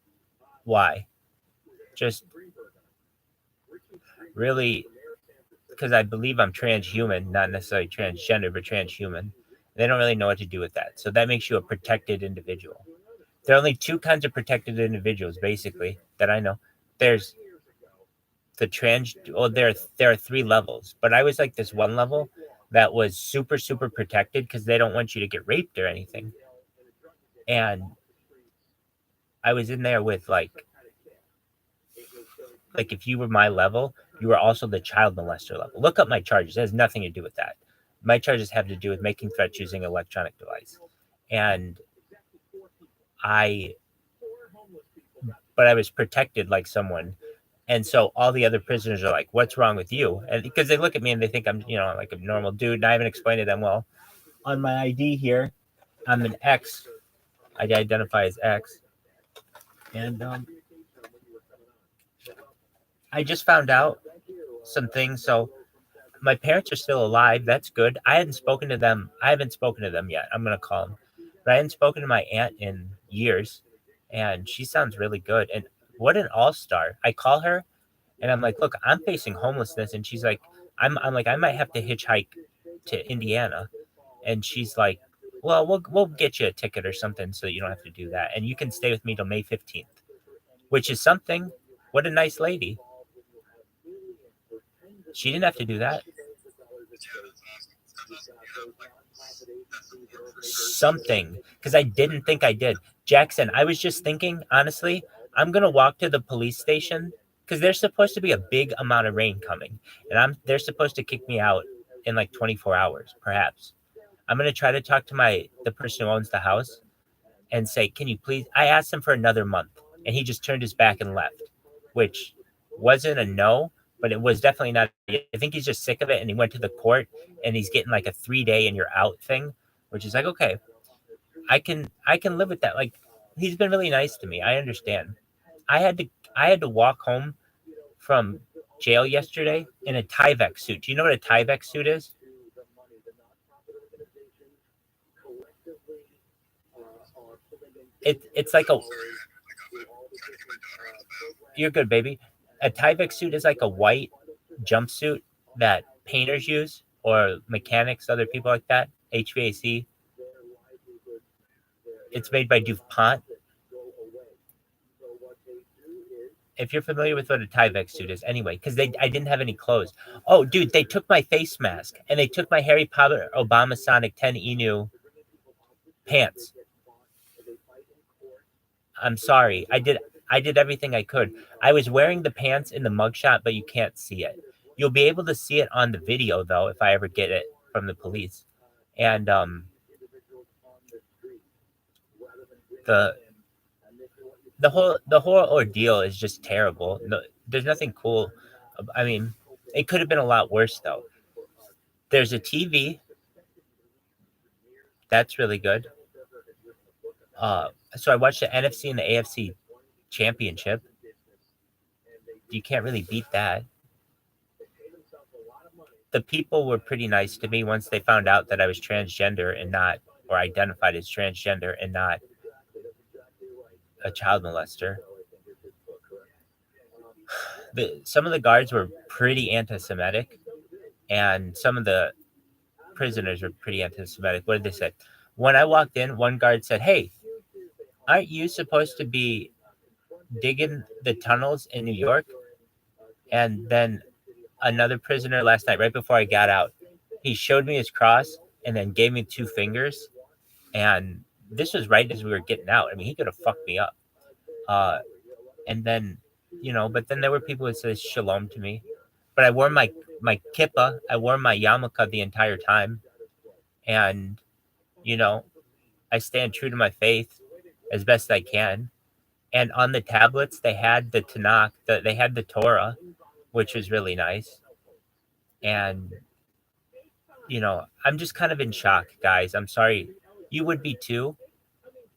why? Just really because I believe I'm transhuman, not necessarily transgender, but transhuman. They don't really know what to do with that. So that makes you a protected individual. There are only two kinds of protected individuals, basically, that I know. There's the there are three levels, but I was like this one level that was super, super protected because they don't want you to get raped or anything. And I was in there with like if you were my level, you were also the child molester level. Look up my charges. It has nothing to do with that. My charges have to do with making threats using an electronic device. And I was protected like someone. And so all the other prisoners are like, what's wrong with you? And because they look at me and they think I'm, like a normal dude. And I haven't explained to them, well, on my ID here, I'm an X. I identify as X. And I just found out some things. So my parents are still alive. That's good. I haven't spoken to them yet. I'm going to call them. But I hadn't spoken to my aunt in years. And she sounds really good. And what an all-star. I call her and I'm like, look, I'm facing homelessness. And she's like, I'm like, I might have to hitchhike to Indiana. And she's like, well, we'll get you a ticket or something so that you don't have to do that. And you can stay with me till May 15th, which is something. What a nice lady. She didn't have to do that. Something, because I didn't think I did. Jackson, I was just thinking, honestly, I'm going to walk to the police station because there's supposed to be a big amount of rain coming. And they're supposed to kick me out in like 24 hours, perhaps. I'm going to try to talk to the person who owns the house and say, can you please, I asked him for another month and he just turned his back and left, which wasn't a no, but it was definitely not. I think he's just sick of it. And he went to the court and he's getting like a 3-day and you're out thing, which is like, okay, I can live with that. Like, he's been really nice to me. I understand. I had to walk home from jail yesterday in a Tyvek suit. Do you know what a Tyvek suit is? It's like a. You're good, baby. A Tyvek suit is like a white jumpsuit that painters use or mechanics, other people like that. HVAC. It's made by DuPont. If you're familiar with what a Tyvek suit is, anyway, because I didn't have any clothes. Oh, dude, they took my face mask and they took my Harry Potter Obama Sonic 10 Inu pants. I'm sorry. I did everything I could. I was wearing the pants in the mugshot, but you can't see it. You'll be able to see it on the video though if I ever get it from the police. And the whole ordeal is just terrible. No, there's nothing cool. I mean, it could have been a lot worse though. There's a TV. That's really good. So I watched the NFC and the AFC championship. You can't really beat that. The people were pretty nice to me once they found out that I was transgender and not, or identified as transgender and not a child molester. Some of the guards were pretty anti-Semitic, and some of the prisoners were pretty anti-Semitic. What did they say? When I walked in, one guard said, "Hey, aren't you supposed to be digging the tunnels in New York?" And then another prisoner last night, right before I got out, he showed me his cross and then gave me 2 fingers. And this was right as we were getting out. I mean, he could have fucked me up. And then, but then there were people who said shalom to me. But I wore my kippah, I wore my yarmulke the entire time. And, I stand true to my faith as best I can. And on the tablets, they had the Tanakh, they had the Torah, which was really nice. And, I'm just kind of in shock, guys. I'm sorry. You would be too.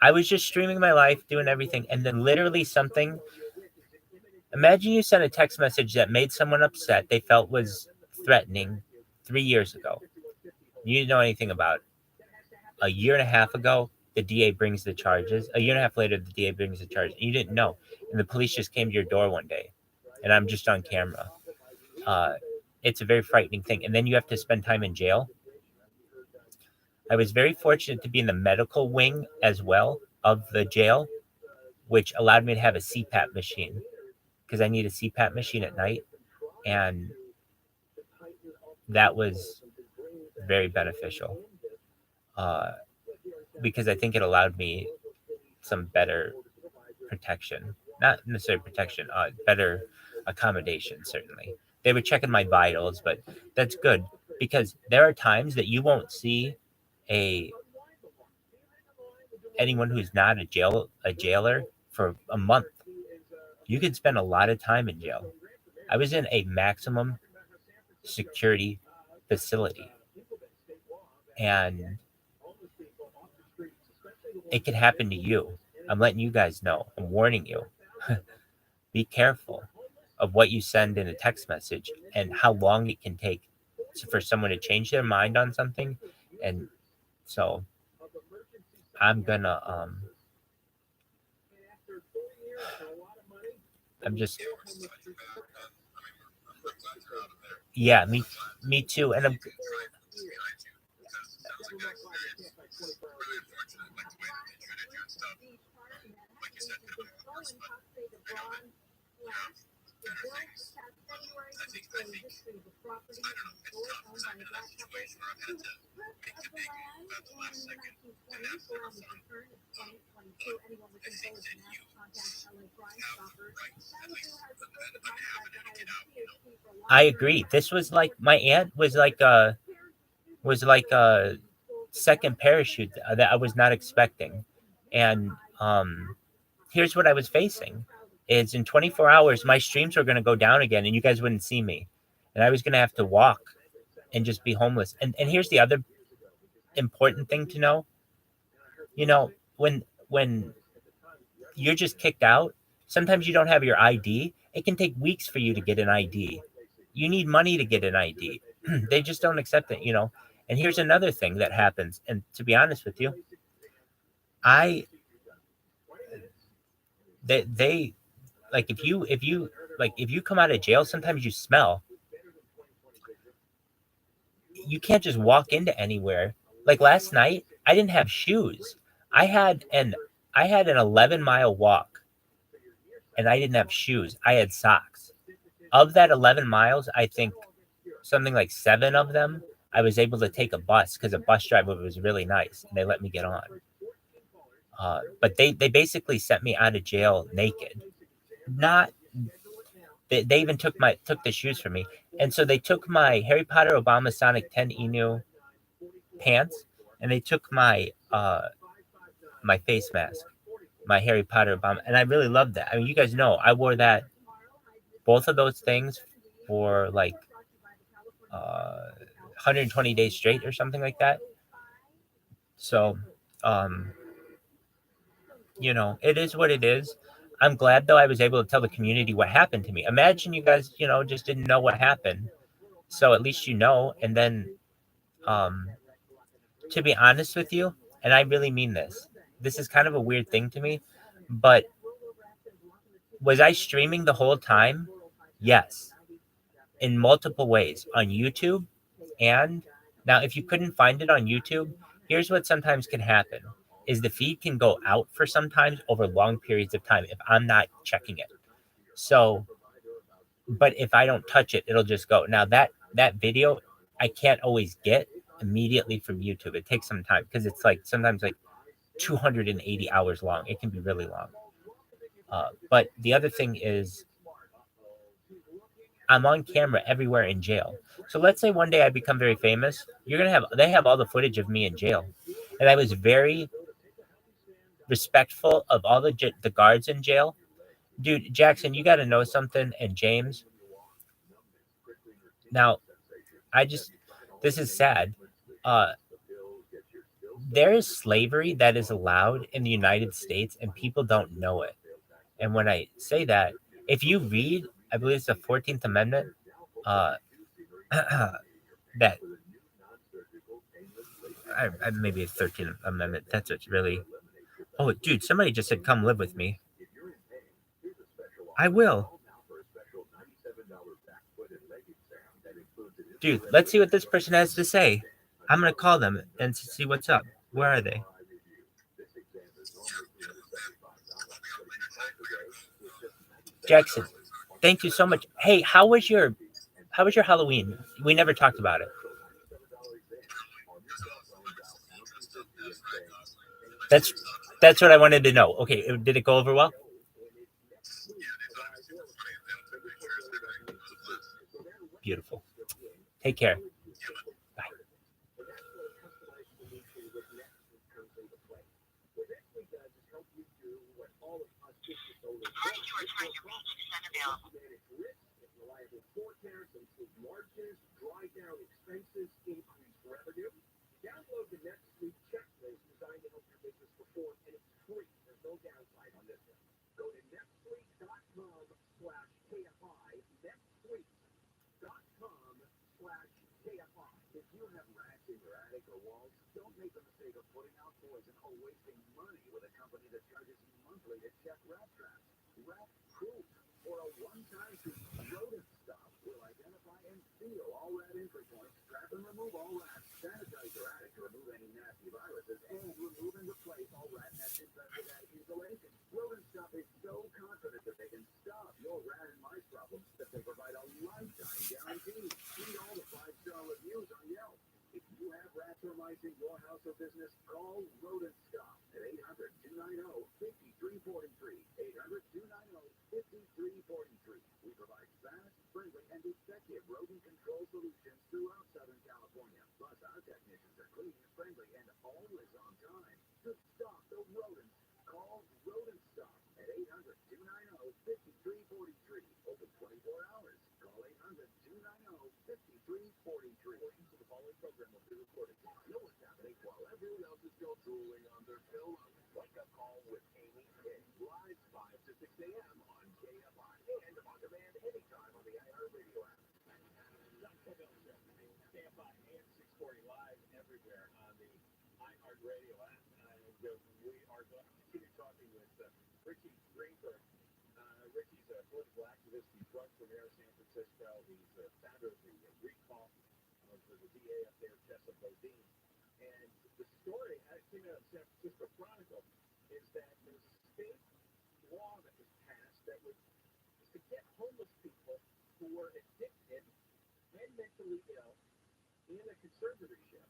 I was just streaming my life, doing everything. And then literally something. Imagine you sent a text message that made someone upset they felt was threatening 3 years ago. You didn't know anything about it. A year and a half ago, the DA brings the charges. A year and a half later, the DA brings the charges. You didn't know. And the police just came to your door one day. And I'm just on camera. It's a very frightening thing. And then you have to spend time in jail. I was very fortunate to be in the medical wing as well of the jail, which allowed me to have a CPAP machine because I need a CPAP machine at night. And that was very beneficial because I think it allowed me some better protection. Not necessarily protection, better accommodation, certainly. They were checking my vitals, but that's good because there are times that you won't see anyone who's not a jailer for a month. You could spend a lot of time in jail. I was in a maximum security facility, and it could happen to you. I'm letting you guys know. I'm warning you. Be careful of what you send in a text message and how long it can take for someone to change their mind on something. And so I'm gonna yeah, me too. And I'm I agree. This was like my aunt was like a second parachute that I was not expecting. And here's what I was facing is in 24 hours my streams were going to go down again and you guys wouldn't see me. And I was going to have to walk and just be homeless. And here's the other important thing to know. When you're just kicked out, sometimes you don't have your ID. It can take weeks for you to get an ID. You need money to get an ID. They just don't accept it, you know. And here's another thing that happens. And to be honest with you, they like if you come out of jail, sometimes you smell. You can't just walk into anywhere. Like last night, I didn't have shoes. I had an 11-mile walk, and I didn't have shoes. I had socks. Of that 11 miles, I think something like 7 of them, I was able to take a bus because a bus driver was really nice and they let me get on. But they basically sent me out of jail naked. Not they even took the shoes from me, and so they took my Harry Potter Obama Sonic 10 Inu pants, and they took my my face mask, my Harry Potter Obama, and I really loved that. I mean, you guys know I wore that, both of those things, for like 120 days straight or something like that. So, you know, it is what it is. I'm glad though I was able to tell the community what happened to me. Imagine you guys, you know, just didn't know what happened. So at least you know. And then, to be honest with you, and I really mean this, this is kind of a weird thing to me, but was I streaming the whole time? Yes, in multiple ways on YouTube. And now, if you couldn't find it on YouTube, here's what sometimes can happen: is the feed can go out for sometimes over long periods of time if I'm not checking it. So, but if I don't touch it, it'll just go. Now that video, I can't always get immediately from YouTube. It takes some time because it's like sometimes like 280 hours long. It can be really long. But the other thing is, I'm on camera everywhere in jail. So let's say one day I become very famous. They have all the footage of me in jail, and I was very respectful of all the guards in jail. Dude, Jackson, you got to know something, and James. Now, this is sad. There is slavery that is allowed in the United States, and people don't know it. And when I say that, if you read, I believe it's the 14th Amendment, that maybe a 13th Amendment. That's what's really. Oh, dude, somebody just said, "Come live with me." I will. Dude, let's see what this person has to say. I'm gonna call them and see what's up. Where are they? Jackson, thank you so much. Hey, how was your Halloween? We never talked about it. That's what I wanted to know. Okay, did it go over well? Beautiful. Take care. Bye. Download the NetSuite checklist designed to help your business perform, and it's free. There's no downside on this one. Go to netsuite.com/KFI. netsuite.com/KFI. If you have rats in your attic or walls, don't make the mistake of putting out poison or wasting money with a company that charges you monthly to check rat traps. Rat proof, or a one-time fee. Rodent Stop will identify and seal all rat entry points, trap and remove all rats, sanitize your attic to remove any nasty viruses, and remove and replace all rat nets infested attic insulation. Rodent Stop is so confident that they can stop your rat and mice problems that they provide a lifetime guarantee. Read all the 5-star reviews on Yelp. If you have rats or mice in your house or business, call Rodent Stop at 800-290-5343. 800-290-5343. We provide fast, friendly, and effective rodent control solutions throughout Southern California. Plus, our technicians are clean, friendly, and always on time. To stop the rodents, call Rodent Stop at 800-290-5343. Open 24 hours. Call 800-290-5343. The following program will be recorded. Know what's happening while everyone else KFI AM 640 live everywhere on the iHeartRadio app. And we are going to continue talking with Richie Greenberg. Richie's a political activist. He's run for mayor of San Francisco. He's the founder of the recall of the DA up there, Jessa Bodine. And the story that came out of the San Francisco Chronicle is that there was a state law that was passed that was to get homeless people who were addicted and mentally ill in a conservatorship.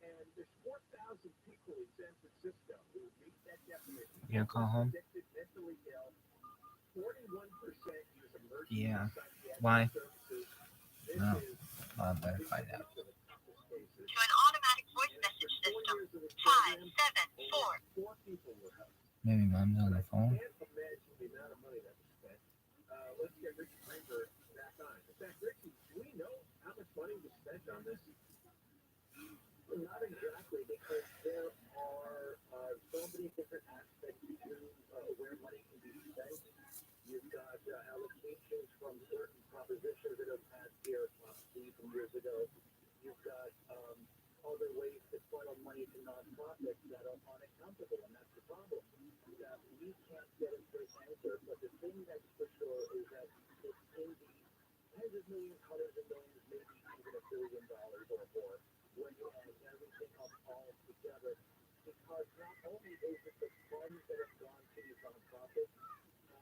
And there's 4,000 people in San Francisco who meet that definition. You gonna call home? Addicted, mentally ill. 41% use emergency Yeah. psychiatric Why? services. This No. is Well, I better find out. To an automatic voice message system. 574. 4 people were helped. Maybe mom's on the phone. I can't imagine the amount of money that was spent. Let's get Richie Greenberg back on. In fact, Richie, do we know how much money was spent on this? Not exactly, because there are so many different aspects to where money can be spent. You've got allocations from certain propositions that have passed here from years ago. You've got other ways to funnel money to nonprofits that are unaccountable, and that's the problem. That we can't get a straight answer, but the thing that's for sure is that it's in the tens of millions, hundreds of millions, maybe even $1 billion or more when you add everything up all together. Because not only is it the funds that have gone to these nonprofits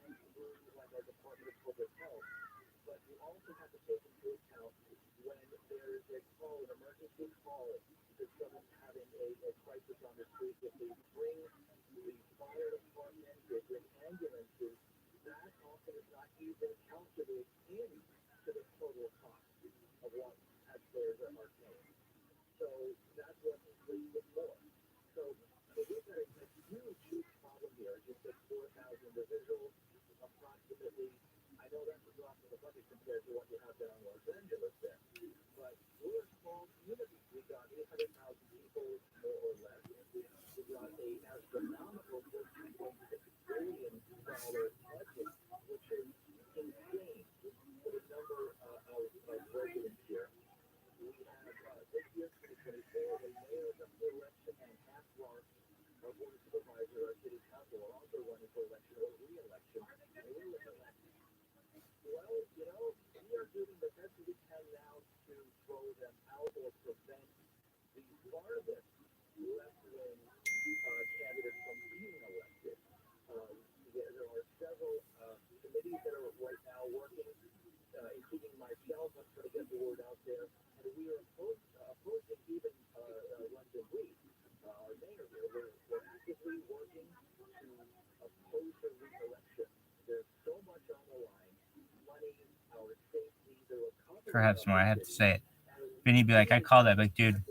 and through like our Department of Public Health, but you also have to take into account when there is a call, an emergency call, that someone's having a crisis on the street, if they bring the fire department, they bring ambulances, that often is not even calculated into the total cost of what taxpayers are paying. So that's what leads it more. So we've got a huge problem here. Just at 4,000 individuals, approximately. I know that's a drop in the bucket compared to what you have down in Los Angeles there. But we're a small community. We've got 800,000 people, more or less. We've got an astronomical $14.6 billion budget, which is insane for the number of residents here. We have this year, 2024, the mayor is up for election, and half our board of supervisors, our city council, are also running for election or re-election. And we're looking at, well, we are doing the best we can now to throw them out or prevent the farthest left-wing candidates from being elected. There are several committees that are right now working, including myself. I'm trying to get the word out there. And we are opposing even London Reed, our mayor here. We're actively working to oppose her re-election. There's so much on the line. Money, our safety, there are Perhaps more. I have to say it. Vinny be like, I call that, like, dude,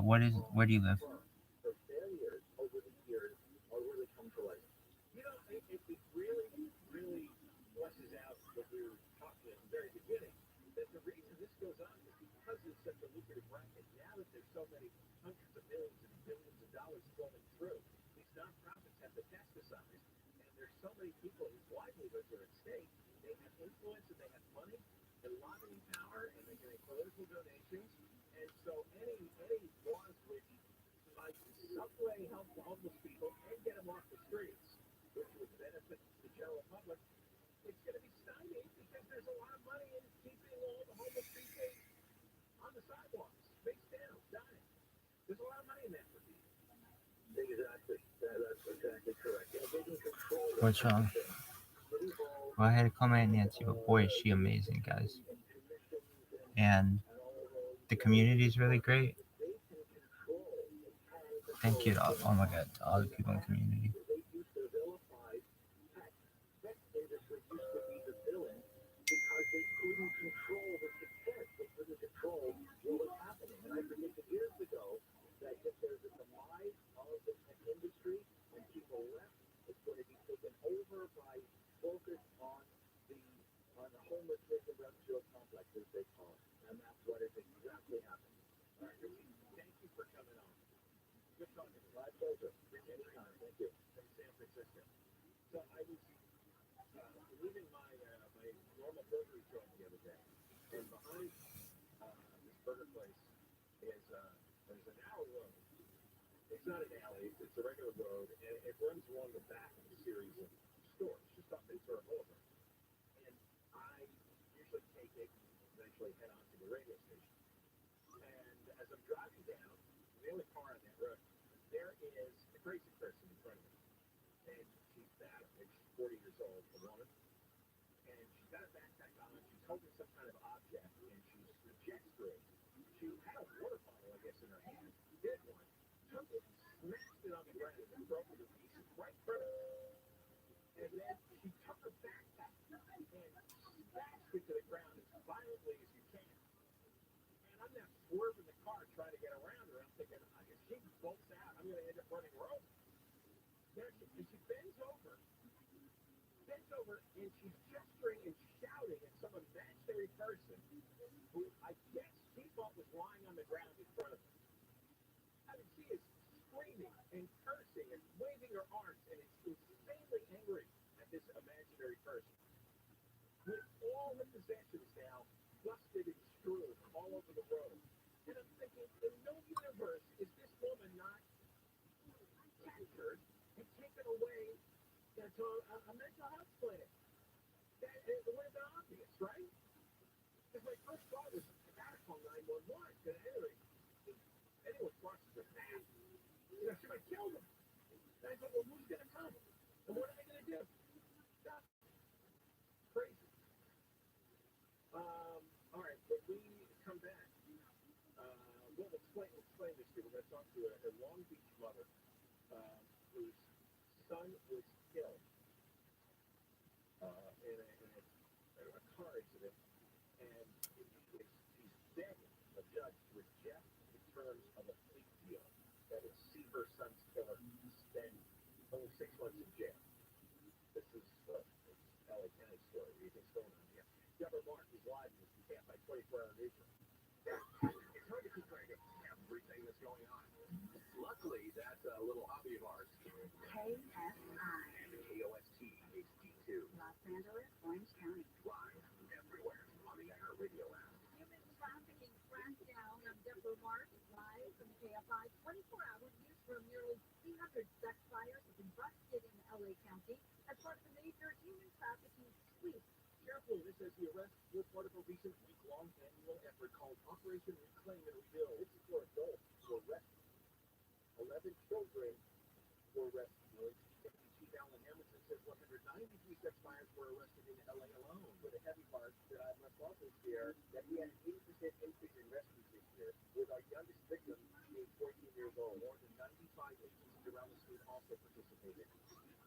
where do you live? the failures over the years are really come to light. It really flushes out what we were talking at the very beginning, that the reason this goes on is because it's such a lucrative racket. Now that there's so many hundreds of millions and billions of dollars flowing through, these nonprofits have metastasized, and there's so many people whose livelihoods are at stake. They have influence and they have money and lobbying power, and they're getting political donations. And so any laws which like some way help the homeless people and get them off the streets, which would benefit the general public, it's going to be stymied because there's a lot of money in keeping all the homeless people on the sidewalks, face down, dying. There's a lot of money in that for people. Exactly. That's exactly correct. And they can control it. What's wrong? Well, I had to call my Aunt Nancy, but boy, is she amazing, guys. And the community is really great. Thank you to all, oh my God, to all the people in the community. They used to vilify tech industry used to be the villain because they couldn't control the success. They couldn't control what was happening. And I predicted years ago that if there's a demise of the tech industry and people left, it's going to be taken over by focus on the homelessness industrial complex, as they call it. And that's what is exactly happening. All right, Richie, thank you for coming on. Good talking to you. My pleasure. Anytime. Thank you. narrow road. It's not an alley, it's a regular road, and it runs along the back of a series of stores, just up into our boulevard. And I usually take it and eventually head on to the radio station. And as I'm driving down, the only car on that road, there is a crazy person in front of me. And she's bad. I think she's 40 years old, a woman. And she's got a backpack on, she's holding some kind of object, and she's jet through. She had a water bottle, I guess, in her hand, did one, took it, smashed it on the ground, and broke it to pieces right in front of her. And then she took her backpack and smashed it to the ground as violently as you can. And I'm now swerving the car trying to get around her. I'm thinking, if she bolts out, I'm going to end up running her over. And she bends over, and she's gesturing and shouting at some imaginary person who I guess she thought was lying on the ground in front of her. I mean, she is screaming and cursing and waving her arms and is insanely angry at this imaginary person. With all her possessions now busted and strewn all over the road. And I'm thinking, in no universe is this woman not captured and taken away to a mental health clinic. It would have been obvious, right? Because my first thought was, I gotta call 911. Because anyone crosses their path, she might kill them. And I thought, well, who's gonna come? And what are they gonna do? Nothing. Crazy. All right, when we come back, we'll explain this to you. We're going to talk to a Long Beach mother whose son was killed in a car accident, and she's begging the judge to reject the terms of a plea deal that would see her son's killer spend only 6 months in jail. This is LA County story. What do you think's going on here? Deborah Mark is live in this camp by 24-hour newsroom. It's hard to keep track of everything that's going on. Luckily, that's a little hobby of ours. KSI. And the KOST HD2. Los Angeles, Orange County. Live everywhere on the iHeartRadio app. Human trafficking crackdown. I'm Deborah Mark, live from the KFI 24-hour newsroom. Nearly 300 sex buyers have been busted in LA County as part of a major human trafficking sweep. Careful, this says the arrests were part of a recent week-long annual effort called Operation Reclaim and Rebuild. It's for adults who were arrested. 11 children were arrested. Chief Alan Hamilton says 193 sex buyers were arrested in LA alone. With a heavy part that I've left off this year, that we had an 80% increase in rescues this year, with our youngest victim being 14 years old. More than 95 agencies around the state also participated.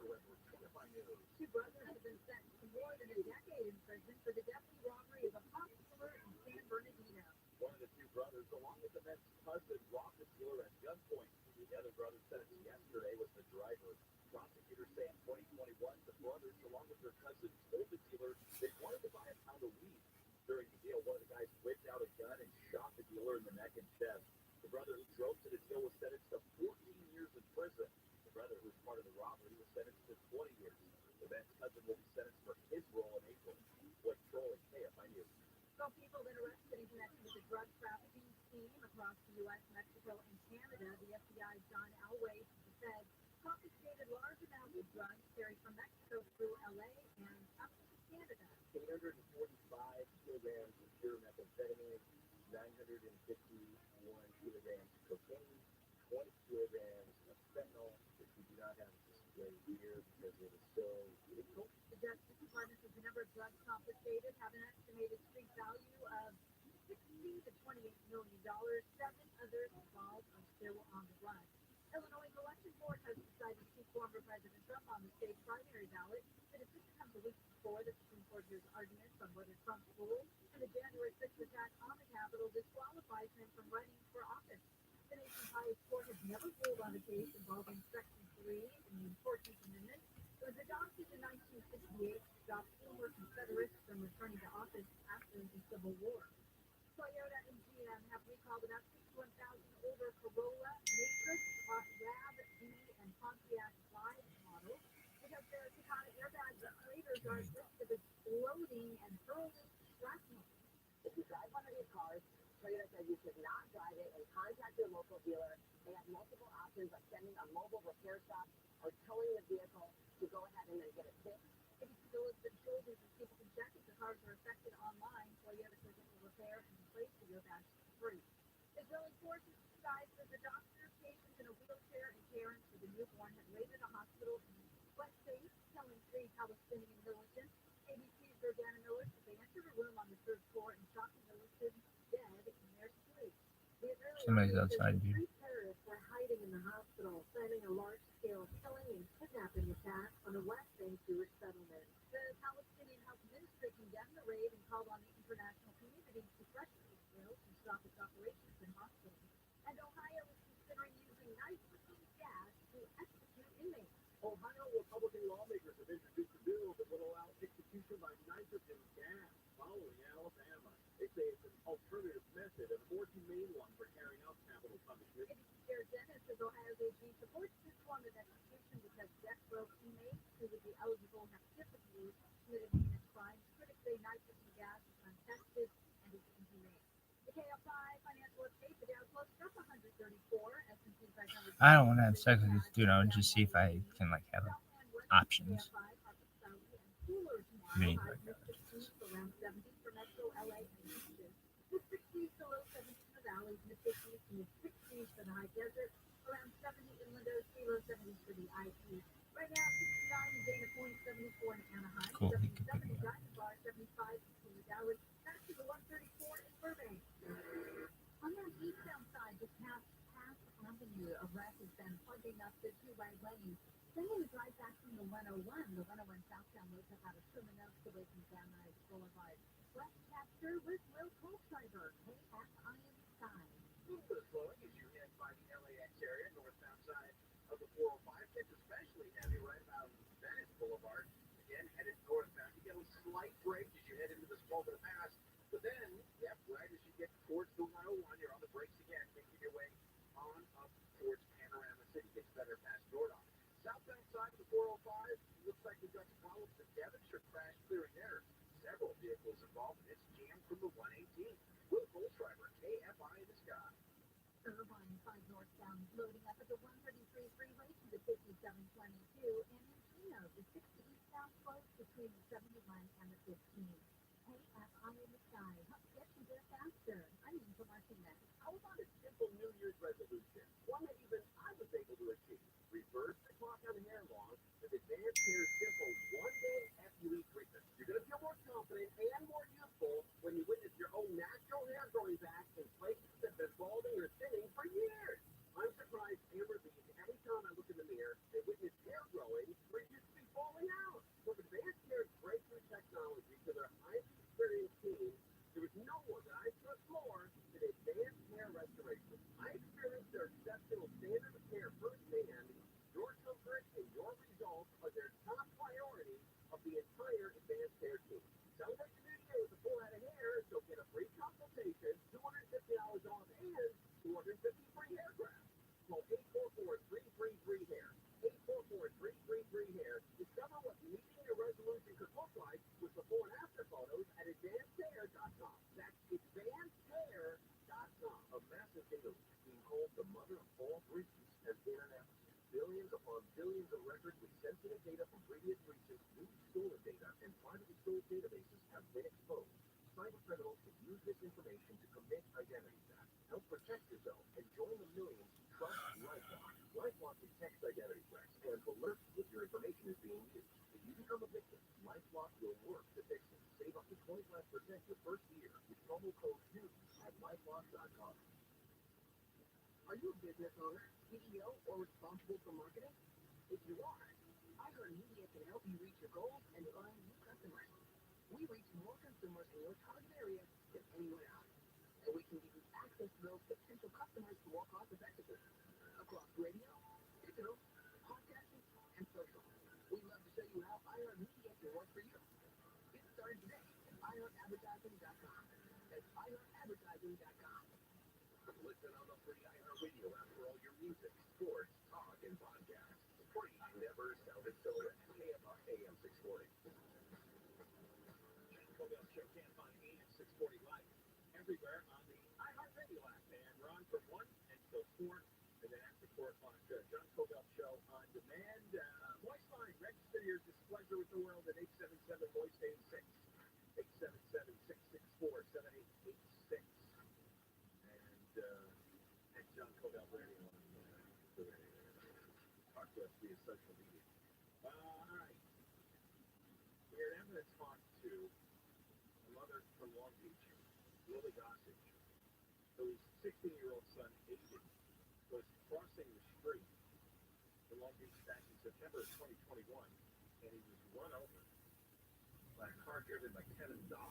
However, TRILLIONAIRE news. 2 brothers have been sentenced to more than a decade in prison for the deadly robbery of a pop dealer in San Bernardino. One of the 2 brothers, along with the man's husband, robbed the dealer at gunpoint. The other brother sentenced yesterday was the driver. Prosecutors say in 2021, the brothers, along with their cousin, told the dealer they wanted to buy a pound of weed. During the deal, one of the guys whipped out a gun and shot the dealer in the neck and chest. The brother who drove to the deal was sentenced to 14 years in prison. The brother who was part of the robbery was sentenced to 20 years. The man's cousin will be sentenced for his role in April. Blake Troll at KFI News. 12 people that arrested in connection with the drug trafficking scheme across the U.S., Mexico, and Canada. The FBI's John Elway said confiscated large amounts of drugs carried from Mexico through L.A. and up to Canada. 845 kilograms of pure methamphetamine, 951 kilograms of cocaine, 20 kilograms of fentanyl, which we do not have to display here because it is so illegal. The Justice Department says the number of drugs confiscated have an estimated street value of $16 to $28 million. 7 others involved are still on the run. Illinois' election board has decided to keep former President Trump on the state primary ballot. The decision comes a week before the Supreme Court hears arguments on whether Trump's rule and the January 6th attack on the Capitol disqualifies him from running for office. The nation's highest court has never ruled on a case involving Section 3 in the 14th Amendment. It was adopted in 1968 to stop former Confederates from returning to office after the Civil War. Toyota and GM have recalled about 61,000 older Corolla, Matrix, RAV-B, and Pontiac Vibe models because their Takata airbag deflators are at risk of exploding and hurling shrapnel. If you drive one of these cars, Toyota says you should not drive it and contact your local dealer They have multiple options like sending a mobile repair shop or towing the vehicle to go ahead and then get it fixed. Maybe still has been shoulders as people can check if the cars are affected online. Toyota says it will repair and replace the airbags for free. Israeli forces decide that the doctor, patient in a wheelchair, and parents with a newborn had raided a hospital in West Bank, killing 3 Palestinian militants. ABC's Jordana Miller said they entered a room on the 3rd floor and shot the militants dead in their sleep. The Israeli Somebody's army says outside, dude. 3 terrorists were hiding in the hospital, planning a large-scale killing and kidnapping attack on a West Bank Jewish settlement. The Palestinian Health Ministry condemned the raid and called on the international community to pressure Israel to stop its operations in hospitals. And Ohio is considering using nitrogen gas to execute inmates. Ohio Republican lawmakers have introduced a bill that would allow execution by nitrogen gas, following Alabama. They say it's an alternative method and a more humane one for carrying out capital punishment. ABC's Jared Dennis says Ohio's AG supports this form of execution because death row inmates who would be eligible have typically committed heinous crimes. Critics say nitrogen gas is untested and is inhumane. The KFI financial update: the Dow closed up 134, S&P 500. I don't want to have sex with this dude. I would just see if I can like have options. You need like Around 70 for Metro LA and Houston. The 60s to low 70s for valleys, mid-50s to mid-60s for the high desert, around 70 inland sea, low 70s for the IP. Right now, 69 in Dana Point, 74 in Anaheim, Cool. 77 in Diamond Bar, 75 in the Dallas, back to the 134 in Burbank. On that eastbound side, just past Avenue, a wreck has been plugging up the 2-right lane. Sending the drive back from the 101 southbound road up out of Truman away from Van Nuys Boulevard. West Chapter with Will Coltreiber, KFI in the sky. A little bit of slowing as you head by the LAX area, northbound side of the 405. Gets especially heavy right about Venice Boulevard. Again, headed northbound. You get a slight break as you head into the smoke of the pass. But then, right as you get towards the 101, you're on the brakes again, making your way on up towards Panorama City. Gets better past Jordan. Southbound side of the 405, looks like we've got some problems. The Devonshire crash clearing there. Several vehicles involved, and it's jammed from the 118. Will Goldschreiber, KFI in the sky. Irvine 5 northbound, loading up at the 133 freeway to the 5722, and Encino, the 60 eastbound close between the 71 and the 15. KFI in the sky, help get you there faster. I'm Info Martinez. How about a simple New Year's resolution? One that even I was able to achieve. Reverse the clock on hair loss with Advanced Hair Simple 1-day FUE treatment. You're going to feel more confident and more youthful when you witness your own natural hair growing back in places that have been balding or thinning for years. I'm surprised Amber Bees, every time I look in the mirror and witness hair growing where it used to be falling out. From Advanced Hair's breakthrough technology to their highly experienced team, there was no one that I trust more than Advanced Hair Restoration. I experienced their exceptional standard of care firsthand. Your comfort and your results are their top priority of the entire Advanced Hair team. Celebrate the new year with a full head of hair, so get a free consultation, $250 off, and 250 free hair grafts. Call 844-333-HAIR. 844-333-HAIR. Discover what meeting your resolution could look like with before and after photos at advancedhair.com. That's advancedhair.com. A massive data leak being called the mother of all breaches has internet. Billions upon billions of records with sensitive data from previous breaches, new stolen data, and privately stored databases have been exposed. Cybercriminals can use this information to commit identity theft. Help protect yourself and join the millions who trust LifeLock. LifeLock detects identity threats and alerts if your information is being used. If you become a victim, LifeLock will work to fix it. Save up to 25% your first year with promo code NEWS at LifeLock.com. Are you a business owner, CEO, or responsible for marketing? If you are, iHeartMedia can help you reach your goals and find new customers. We reach more consumers in your target area than anyone else, and we can give you access to those potential customers more cost effectively across radio, digital, podcasting, and social. We'd love to show you how iHeartMedia can work for you. Get started today at iHeartAdvertising.com. That's iHeartAdvertising.com. Listen on the free iHeartRadio app for all your music, sports, talk, and podcasts. Free. Never sounded so good. KFI AM 640. Cobell Show can't find AM 640 live everywhere on the iHeartRadio app. And we're on from 1 until 4. And then John Cobell Show on demand. Voice line, register your displeasure with the world at 877-VOICE-86. 877-664-7886. And at John Cobell Radio on talk to us via social media. All right. We're now going to talk to a mother from Long Beach, Lily Gossage, whose 16-year-old son, Aiden, was crossing the street in Long Beach back in September of 2021, and he was run over by a car driven by Kevin Dahl.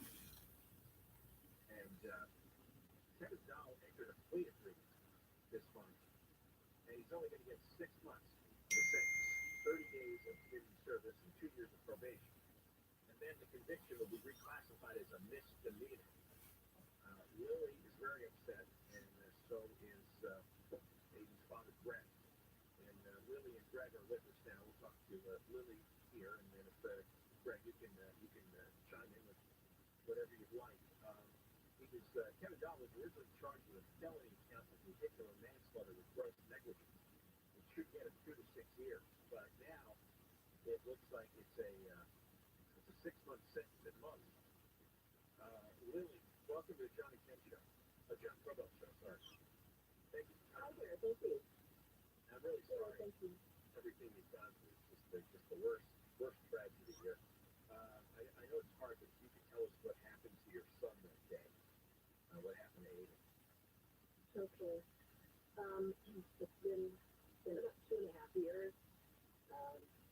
And Kevin Dahl entered a plea agreement this month, and he's only going to get 6 months of the sentence, 30 days of community service, and 2 years of probation. And then the conviction will be reclassified as a misdemeanor. Lily is very upset, and so is Aiden's father, Greg. And Lily and Greg are with us now. We'll talk to Lily here, and then if Greg, you can chime in with whatever you'd like. Kevin Dahl was originally charged with a felony count of vehicular manslaughter with gross negligence. It should get him 2 to 6 years, but now it looks like it's a 6-month sentence at most. Lily, welcome to the Johnny Kent Show. John Cobell Show, sorry. Thank you. Hi there, thank you. I'm really sorry. Thank you. Everything you've done is just the worst tragedy here. I know it's hard, but you can tell us what happened to your son that day. What happened to Aiden? Okay. It's been about 2.5 years.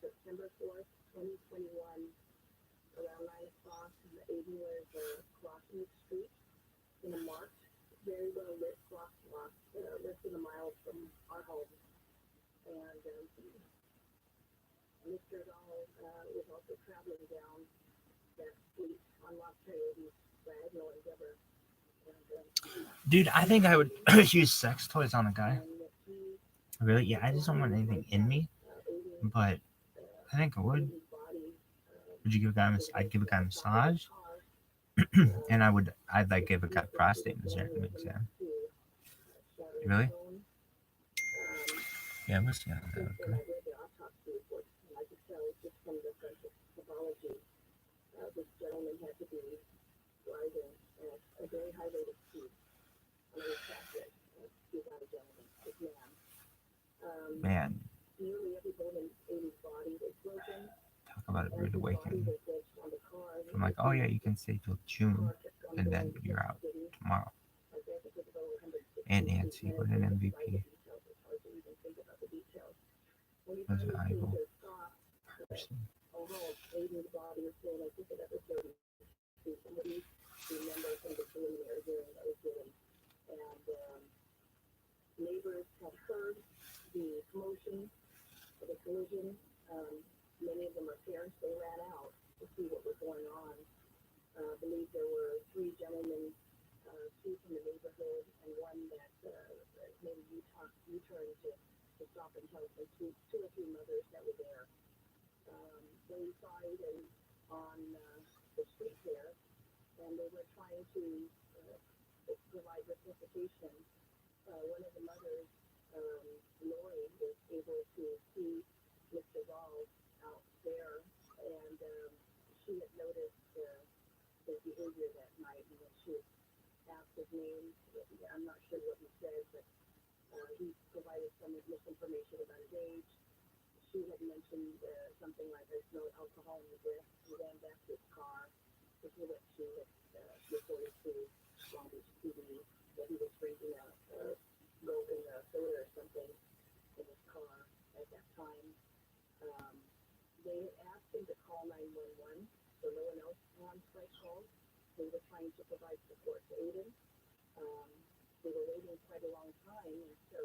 September 4th, 2021, around 9 o'clock, Aiden was crossing the street in a marked, very well lit crosswalk, less than a mile from our home. And Mr. Dahl was also traveling down that street on Los Angeles diagonal endeavor. Dude, I think I would use sex toys on a guy. Really? Yeah, I just don't want anything in me. But I think I would. Would you give a guy I'd give a guy a massage? And I'd like give a guy prostate exam. Really? Yeah, we'll see how that would go. This gentleman had to be driving at a very high rate of speed on a traffic. He's not a gentleman, he's a man. Man, Nearly every bone in Aiden's body was broken. talk about a rude awakening. I'm like, oh yeah, you can stay till June, and then you're out tomorrow. And Nancy, what an MVP. Was an idol person. Although Aiden's body is still like this at episode 2, somebody remember from the preliminary hearing that was given. And neighbors had heard the commotion of the collision. Many of them are parents. They ran out to see what was going on. I believe there were 3 gentlemen, 2 from the neighborhood, and one that maybe U-turned to stop and help, and 2 or 3 mothers that were there. They saw Aiden on the street there, and they were trying to provide resuscitation. One of the mothers, Lori, was able to see Mr. Dahl out there, and she had noticed his behavior that night. And when she asked his name, I'm not sure what he said, but he provided some misinformation about his age. She had mentioned something like there's no alcohol in the breath. He ran back to his car, which is what she had reported to Long Beach PD, that he was drinking a golden soda or something in his car at that time. They had asked him to call 911, so no one else on site called. They were trying to provide support to Aiden. They were waiting quite a long time, and so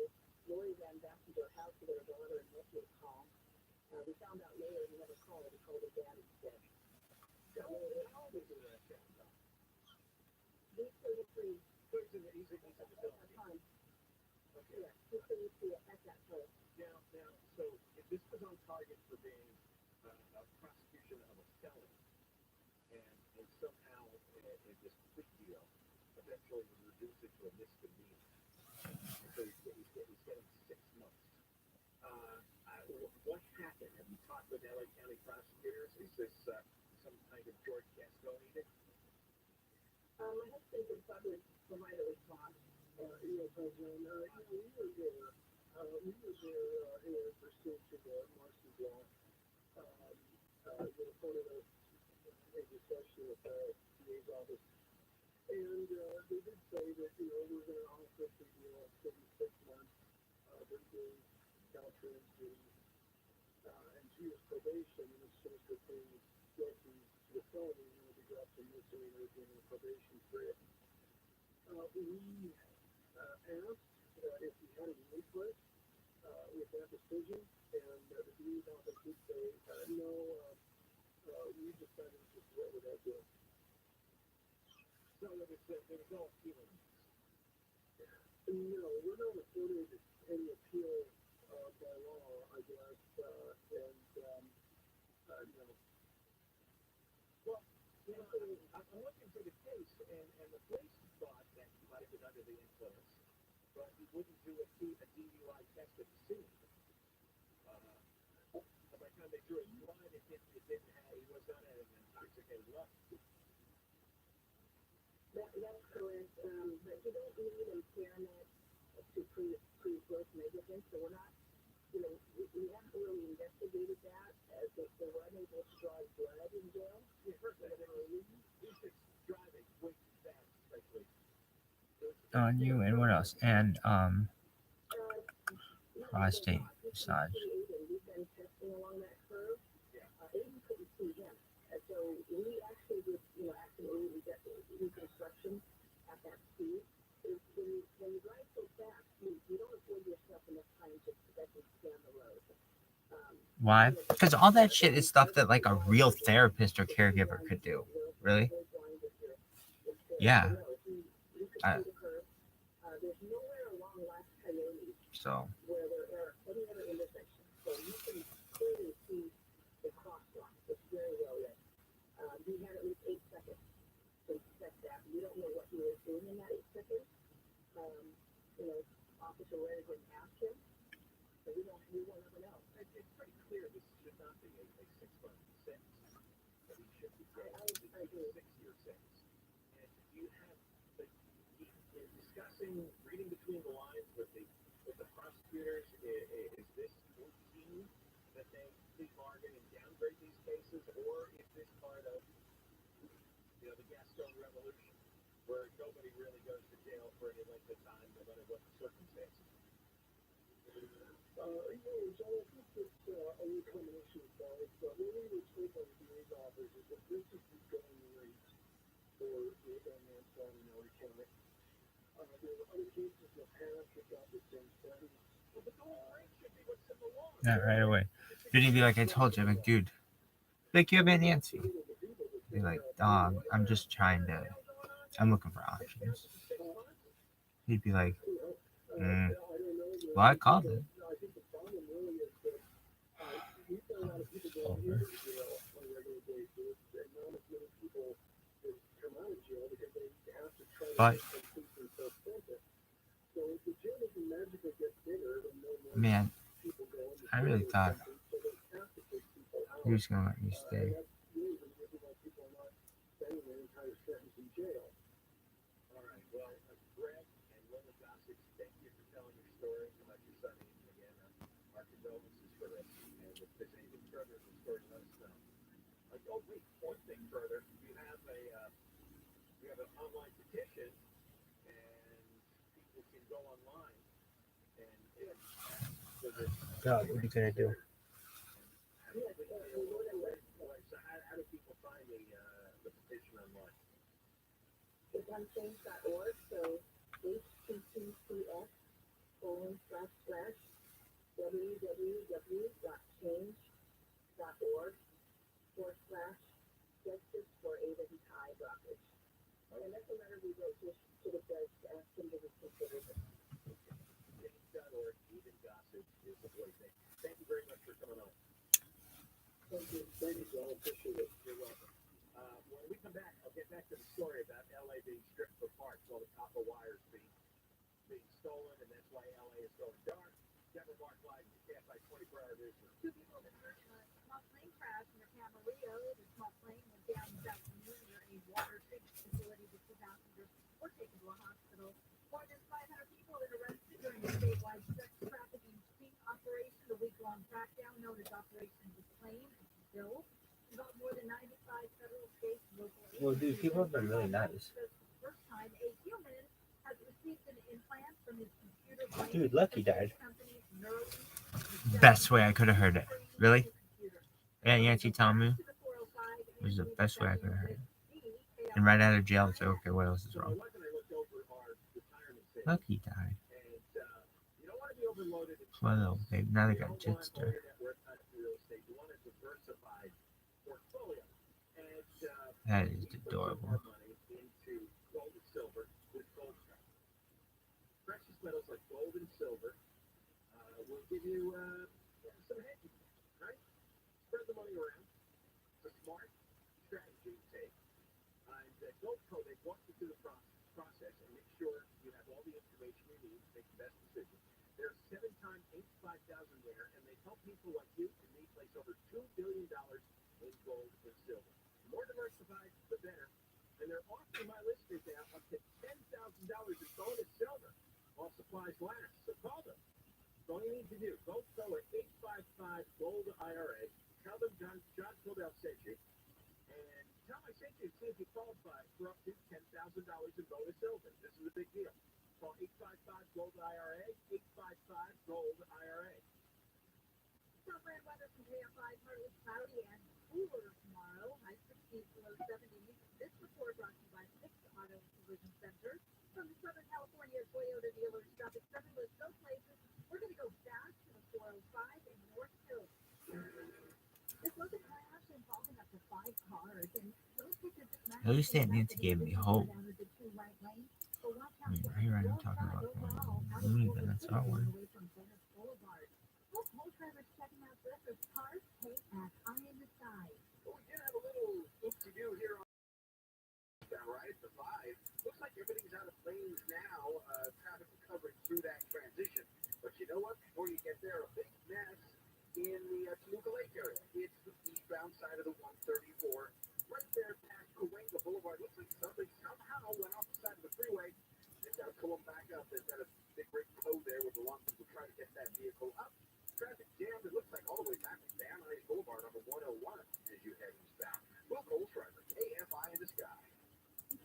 Lori ran back to their house to their daughter and nephew to call. We found out later he never called. He called his dad instead. How old is Kevin Dahl? He's 33 He's in at the that time. Okay. Yeah, he's 33 at that time. Now, so if this was on target for being a prosecution of a felony, and somehow in this plea deal eventually was reduced it to a misdemeanor, and so he's getting 6 months. What happened? Have you talked with LA County prosecutors? Is this some kind of George Gascon edict? My husband could probably provide a response. Yes, President. We were there. We were there in pursuit to the Marcy law. The photo a discussion with the DA's office. And they did say that, we're going to offer a deal of 36 months, 30 days, counter duty, and 2 years probation in exchange for being guilty to the felony, and will be dropped to misdemeanor during the probation period. We asked if we had any input with that decision, and the DA's office did say, no, we decided to just roll with that deal. So there was no appeal. No, we're not afforded any appeal by law, I guess, Well, I'm looking for the case, and the police thought that he might have been under the influence, but he wouldn't do a DUI test at the scene. By the time they drew his blood, he was not at an intoxicated level. That's correct, but you don't need impairment to prove gross negligence, so we're not, we haven't really investigated that, as they were unable to draw blood in jail. Yeah, first of all, he's just driving way too fast, especially. On you and what else? And prostate massage. We've been testing along that curve. Aiden couldn't see him, so we actually did, accidentally we got reconstruction at that speed. When you drive so fast, you don't afford yourself enough time to stay on the road. Why? Because all that shit is stuff that like a real therapist or caregiver could do. Really? Yeah. There's nowhere along Last Coyote So. where there are any other intersections, so you can clearly see the crosswalk. It's very well lit. You had at least 8 seconds to inspect that. You don't know what he was doing in that 8 seconds. Officer Ray didn't ask him, so we won't ever know. It's pretty clear this should not be a 6-month sentence, but he should be getting a 6-year sentence. And you have in discussing, reading between the lines with the prosecutors, is this routine that they plea bargain and downgrade these cases, or is this part of the Gascon Revolution, where nobody really goes to jail for any length of time, no matter what the circumstances? I think it's a new combination of both, but what we would take on the DA's office is that this is the going rate for the manslaughter in LA County. There were other cases in the past that got the same sentence. Well, the going rate should be what's in the law. Not right away. Didn't be like, I told you, I'm like, dude, like, you have Nancy. Be like, dog, I'm just trying to, I'm looking for options. He'd be like, well, I called it. I think the problem really is that we've got a lot of people going into jail on a regular basis, and not as many people that come out of jail because they have to try to complete their first sentence. So the jail doesn't magically get bigger when more Man, people go into I really thought so they have to take people out. he was going to let me stay. That's really the reason why people are not spending their entire sentence in jail. All right. Well, Greg and Linda Gossett, thank you for telling your story about your son Aiden again. Our condolences for this. And if there's anything further in the story, let us know. Oh, wait, one thing further. You have an online petition, and people can go online and ask for this. God, what are you going to do? So how do people find the petition online? It's on change.org, so https://www.change.org/justice for Ada and Kai blockage. And that's a letter we wrote to the judge to ask him to reconsider this. Change.org, Even Gossip is the boy's name. Thank you very much for coming on. Thank you. Thank you, John. Appreciate it. You're welcome. When we come back, I'll get back to the story about LA being stripped for parts, all the copper wires being stolen, and that's why LA is going dark. Deborah Mark Live, KFI 24-hour news. Two people have been hurt in a small plane crash near Camarillo. The small plane went down this afternoon near a water treatment facility. The two passengers were taken to a hospital. More than 500 people have been arrested during a statewide sex trafficking sting operation. The week-long crackdown, known as Operation Reclaim and Build, involved more than 95 federal, state, and local agencies. Well, dude, people have been really nice. For the first time, a human has received an implant from his computer brain. Dude, Lucky died. Company Neuralink. Best way I could have heard it. Really? Yeah, Yancy telling me it was the best way I could have heard it. And right out of jail, it's like, okay, what else is wrong? Lucky died. Well, babe, now they got Jitster. That is adorable. Precious metals like gold and silver will give you some hedging, right? Spread the money around. It's a smart strategy to take. And Goldco, they walk you through the process and make sure you have all the information you need to make the best decision. They're 7-time Inc. 5,000 winner, and they help people like you and me place over $2 billion in gold and silver. The more diversified, the better. And they're offering my listeners now up to $10,000 in bonus silver while supplies last. So call them. That's all you need to do. Goldco at 855-GOLD-IRA. Tell them John Cobell sent you. And tell them I sent you and see if you qualify for up to $10,000 in bonus silver. This is a big deal. Call 855-GOLD-IRA, 855-GOLD-IRA. Brand weather from KFI, partly cloudy and cooler tomorrow. High 60s, below 70s. This report brought to you by Six Auto Collision Center. From the Southern California Toyota dealers, traffic center with those places. We're going to go fast to the 405 in North Hills. This was a crash involving up to 5 cars. And those pictures just At least Aunt Nancy gave me hope. I mean, here I am talking about Looney Bin, that's our one. Checking out breakfast cars, pay at Eye in the Sky. Well, we did have a little whoop-de-doo here on right at the 5. Looks like everything's out of lanes now. Traffic recovering through that transition. But you know what? Before you get there, a big mess in the Toluca Lake area. It's the eastbound side of the 134. Right there past Cahuenga Boulevard. Looks like something somehow went off the side of the freeway. They've got to pull them back up. They've got a big rig code there with a lot of people trying to get that vehicle up. Traffic jammed, it looks like all the way back to Van Nuys Boulevard on the 101 as you head eastbound. Well, Gold Driver, KFI in the sky.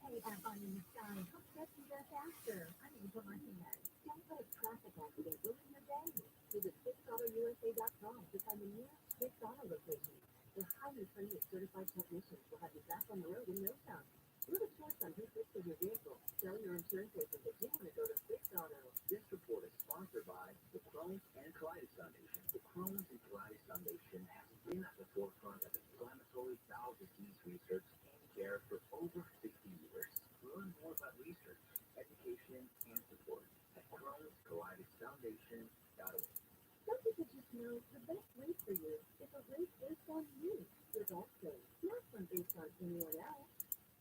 KFI in the sky, help get you there faster. I'm Angel Martinez. Don't let a traffic accident ruin your day. Visit FixAutoUSA.com to find the nearest Fix Auto location. Their highly trained certified technicians will have you back on the road in no time. You're the choice on who fixes your vehicle. Tell your insurance agent that you want to go to Fix Auto. This report is sponsored by the Crohn's and Colitis Foundation. The Crohn's and Colitis Foundation has been at the forefront of inflammatory bowel disease research and care for over 50 years. Learn more about research, education, and support at Crohn'sColitisFoundation.org. Some people just know the best race for you is a race based on you. There's also not one based on anyone else.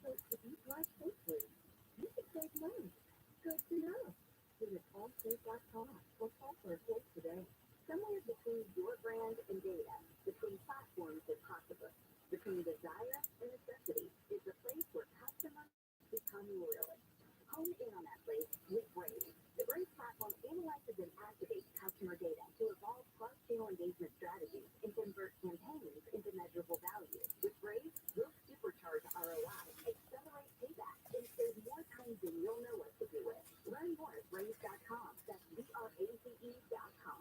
So if you drive safely, you can save money. Good to know. Visit allsafe.com or call for a quote today. Somewhere between your brand and data, between platforms and possible, between desire and necessity, is the place where customers become loyalists. Hone in on that place with Brave. The Brave platform analyzes and activates customer data to evolve cross-channel engagement strategies and convert campaigns into measurable value. With Brave, you'll supercharge ROI, accelerate payback, and save more time than you'll know what to do with. Learn more at brave.com. That's BRAVE.com.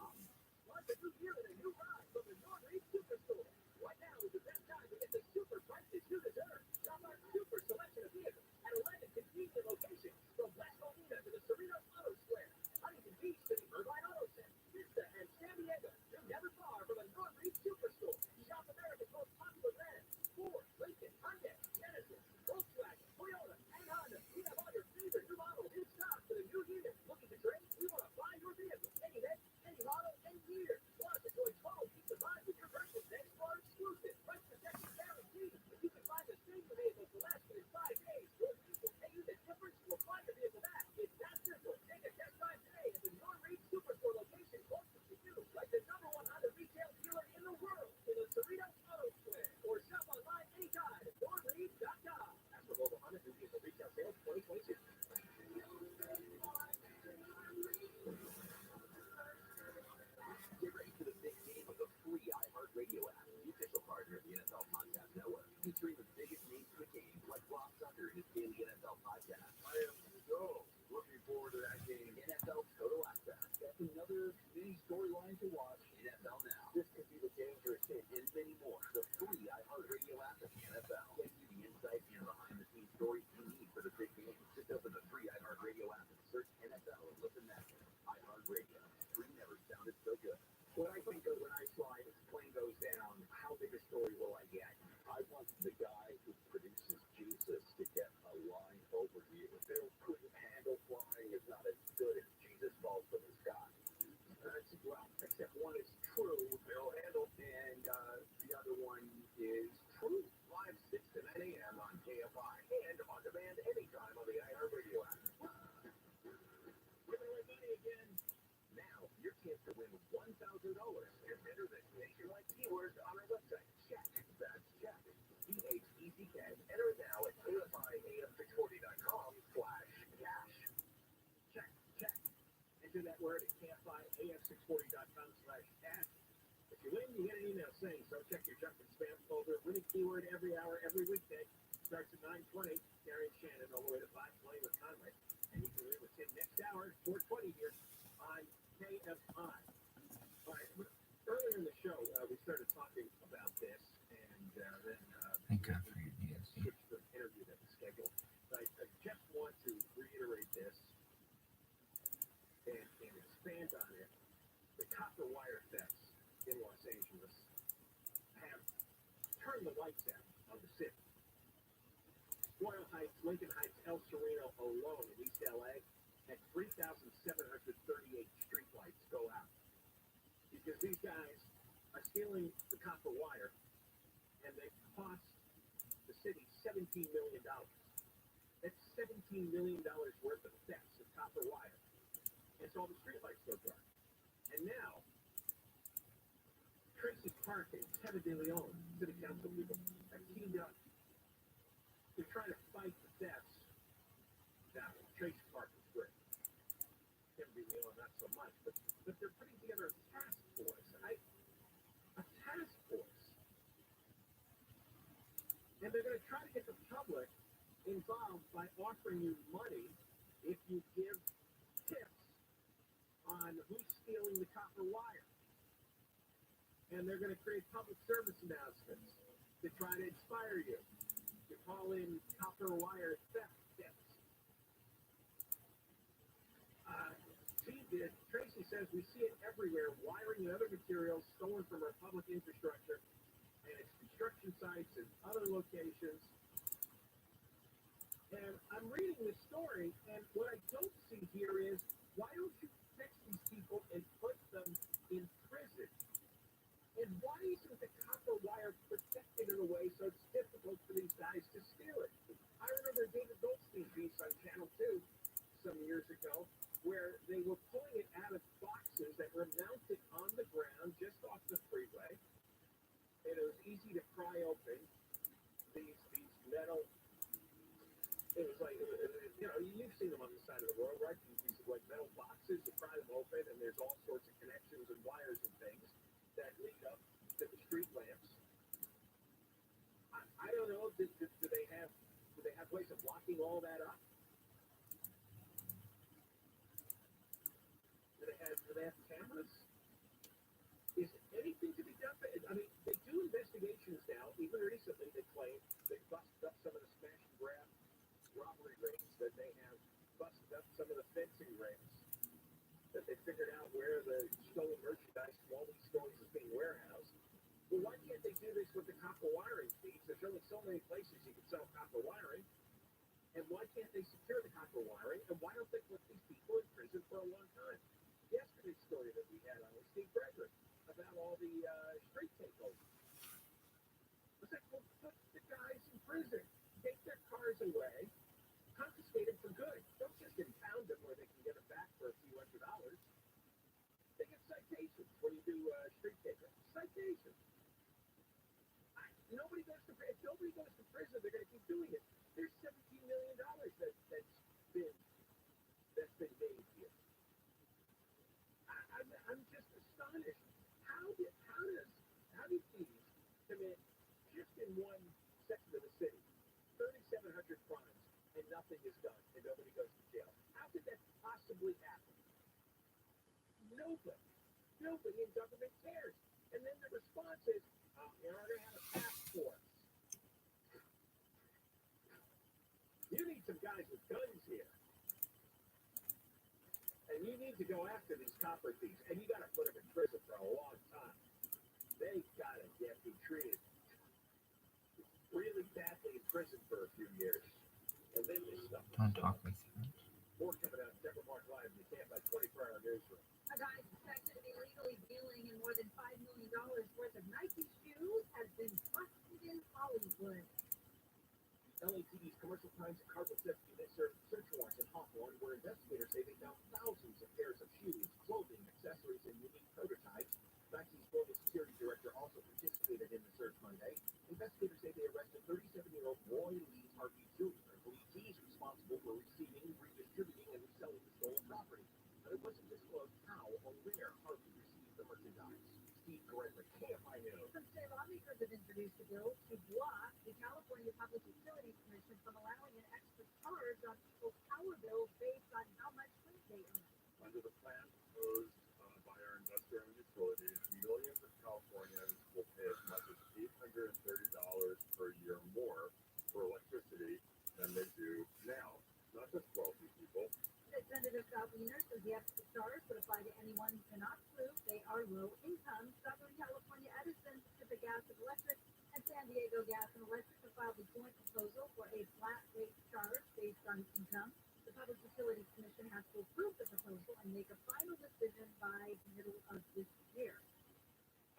to win $1,000 and enter the nationwide keyword on our website. Check. That's check. CHECK. Enter it now at KFIAF640.com/cash. Check. Check. Enter that word at KFIAF640.com/cash. If you win, you get an email saying so. Check your junk and spam folder. Win a keyword every hour, every weekday. Starts at 9:20. Gary and Shannon all the way to 5:20 with Conway. And you can win with Tim next hour, 4:20 here on KFI. All right. Earlier in the show, we started talking about this, and then Thank God for your news. switched to an interview that was scheduled. But I just want to reiterate this and expand on it. The copper wire thefts in Los Angeles have turned the lights out on the city. Royal Heights, Lincoln Heights, El Sereno alone in East LA had 3,738 streetlights go out. Because these guys are stealing the copper wire, and they cost the city $17 million. That's $17 million worth of thefts of copper wire. And so all the streetlights go dark. And now, Tracy Park and Kevin De Leon, city council people, have teamed up. They're trying to fight the thefts. Now, Tracy Park is great. Kevin De Leon, not so much. But they're putting together a task force. A task force. And they're going to try to get the public involved by offering you money if you give tips on who's stealing the copper wire. And they're going to create public service announcements to try to inspire you to call in copper wire theft tips. Tracy says we see it everywhere, wiring and other materials stolen from our public infrastructure and its construction sites and other locations. And I'm reading this story, and what I don't see here is, why don't you fix these people and put them in prison? And why isn't the copper wire protected in a way so it's difficult for these guys to steal it? I remember David Goldstein piece on Channel 2 some years ago, where they were pulling it out of boxes that were mounted on the ground just off the freeway. And it was easy to pry open these metal. It was like, you've seen them on the side of the road, right? These like metal boxes, you pry them open, and there's all sorts of connections and wires and things that lead up to the street lamps. I don't know. Do they have ways of locking all that up? Do they have cameras? Is anything to be done? I mean, they do investigations now. Even recently, they claim they busted up some of the smash and grab robbery rings, that they have busted up some of the fencing rings, that they figured out where the stolen merchandise from all these stores is being warehoused. Well, why can't they do this with the copper wiring feeds? There's only so many places you can sell copper wiring. And why can't they secure the copper wiring? And why don't they put these people in prison for a long time? Yesterday's story that we had on with Steve Gregory about all the street takeovers. Was like, well, put the guys in prison. Take their cars away. Confiscate them for good. Don't just impound them where they can get them back for a few $100s. They get citations when you do street takeovers. Citations. If nobody goes to prison, they're going to keep doing it. There's $17 million that's been made here. I'm just astonished. How do thieves commit just in one section of the city 3,700 crimes and nothing is done and nobody goes to jail? How could that possibly happen? Nobody in government cares. And then the response is, you're going to have a task force. You need some guys with guns here. And you need to go after these copper thieves. And you got to put them in prison for a long time. They got to be treated really badly in prison for a few years. And then this stuff. Don't talk like that. More coming out. Deborah Mark Live in the Tampa 24-hour newsroom. A guy suspected of illegally dealing in more than $5 million worth of Nike shoes has been busted in Hollywood. LAPD's commercial crimes and cargo theft unit served search warrants in Hawthorne, where investigators say they found thousands of pairs of shoes, clothing, accessories, and unique Lawmakers have introduced a bill to block the California Public Utilities Commission from allowing an extra charge on people's power bills based on how much food they earn. Under the plan proposed by our investor-owned utilities, millions of Californians will pay as much as $830 per year more for electricity than they do now. Not just wealthy people. Senator Scott Wiener says the extra charge would apply to anyone who cannot prove they are low income. Southern California Edison, Pacific Gas and Electric, and San Diego Gas and Electric have filed a joint proposal for a flat rate charge based on income. The Public Utilities Commission has to approve the proposal and make a final decision by the middle of this year.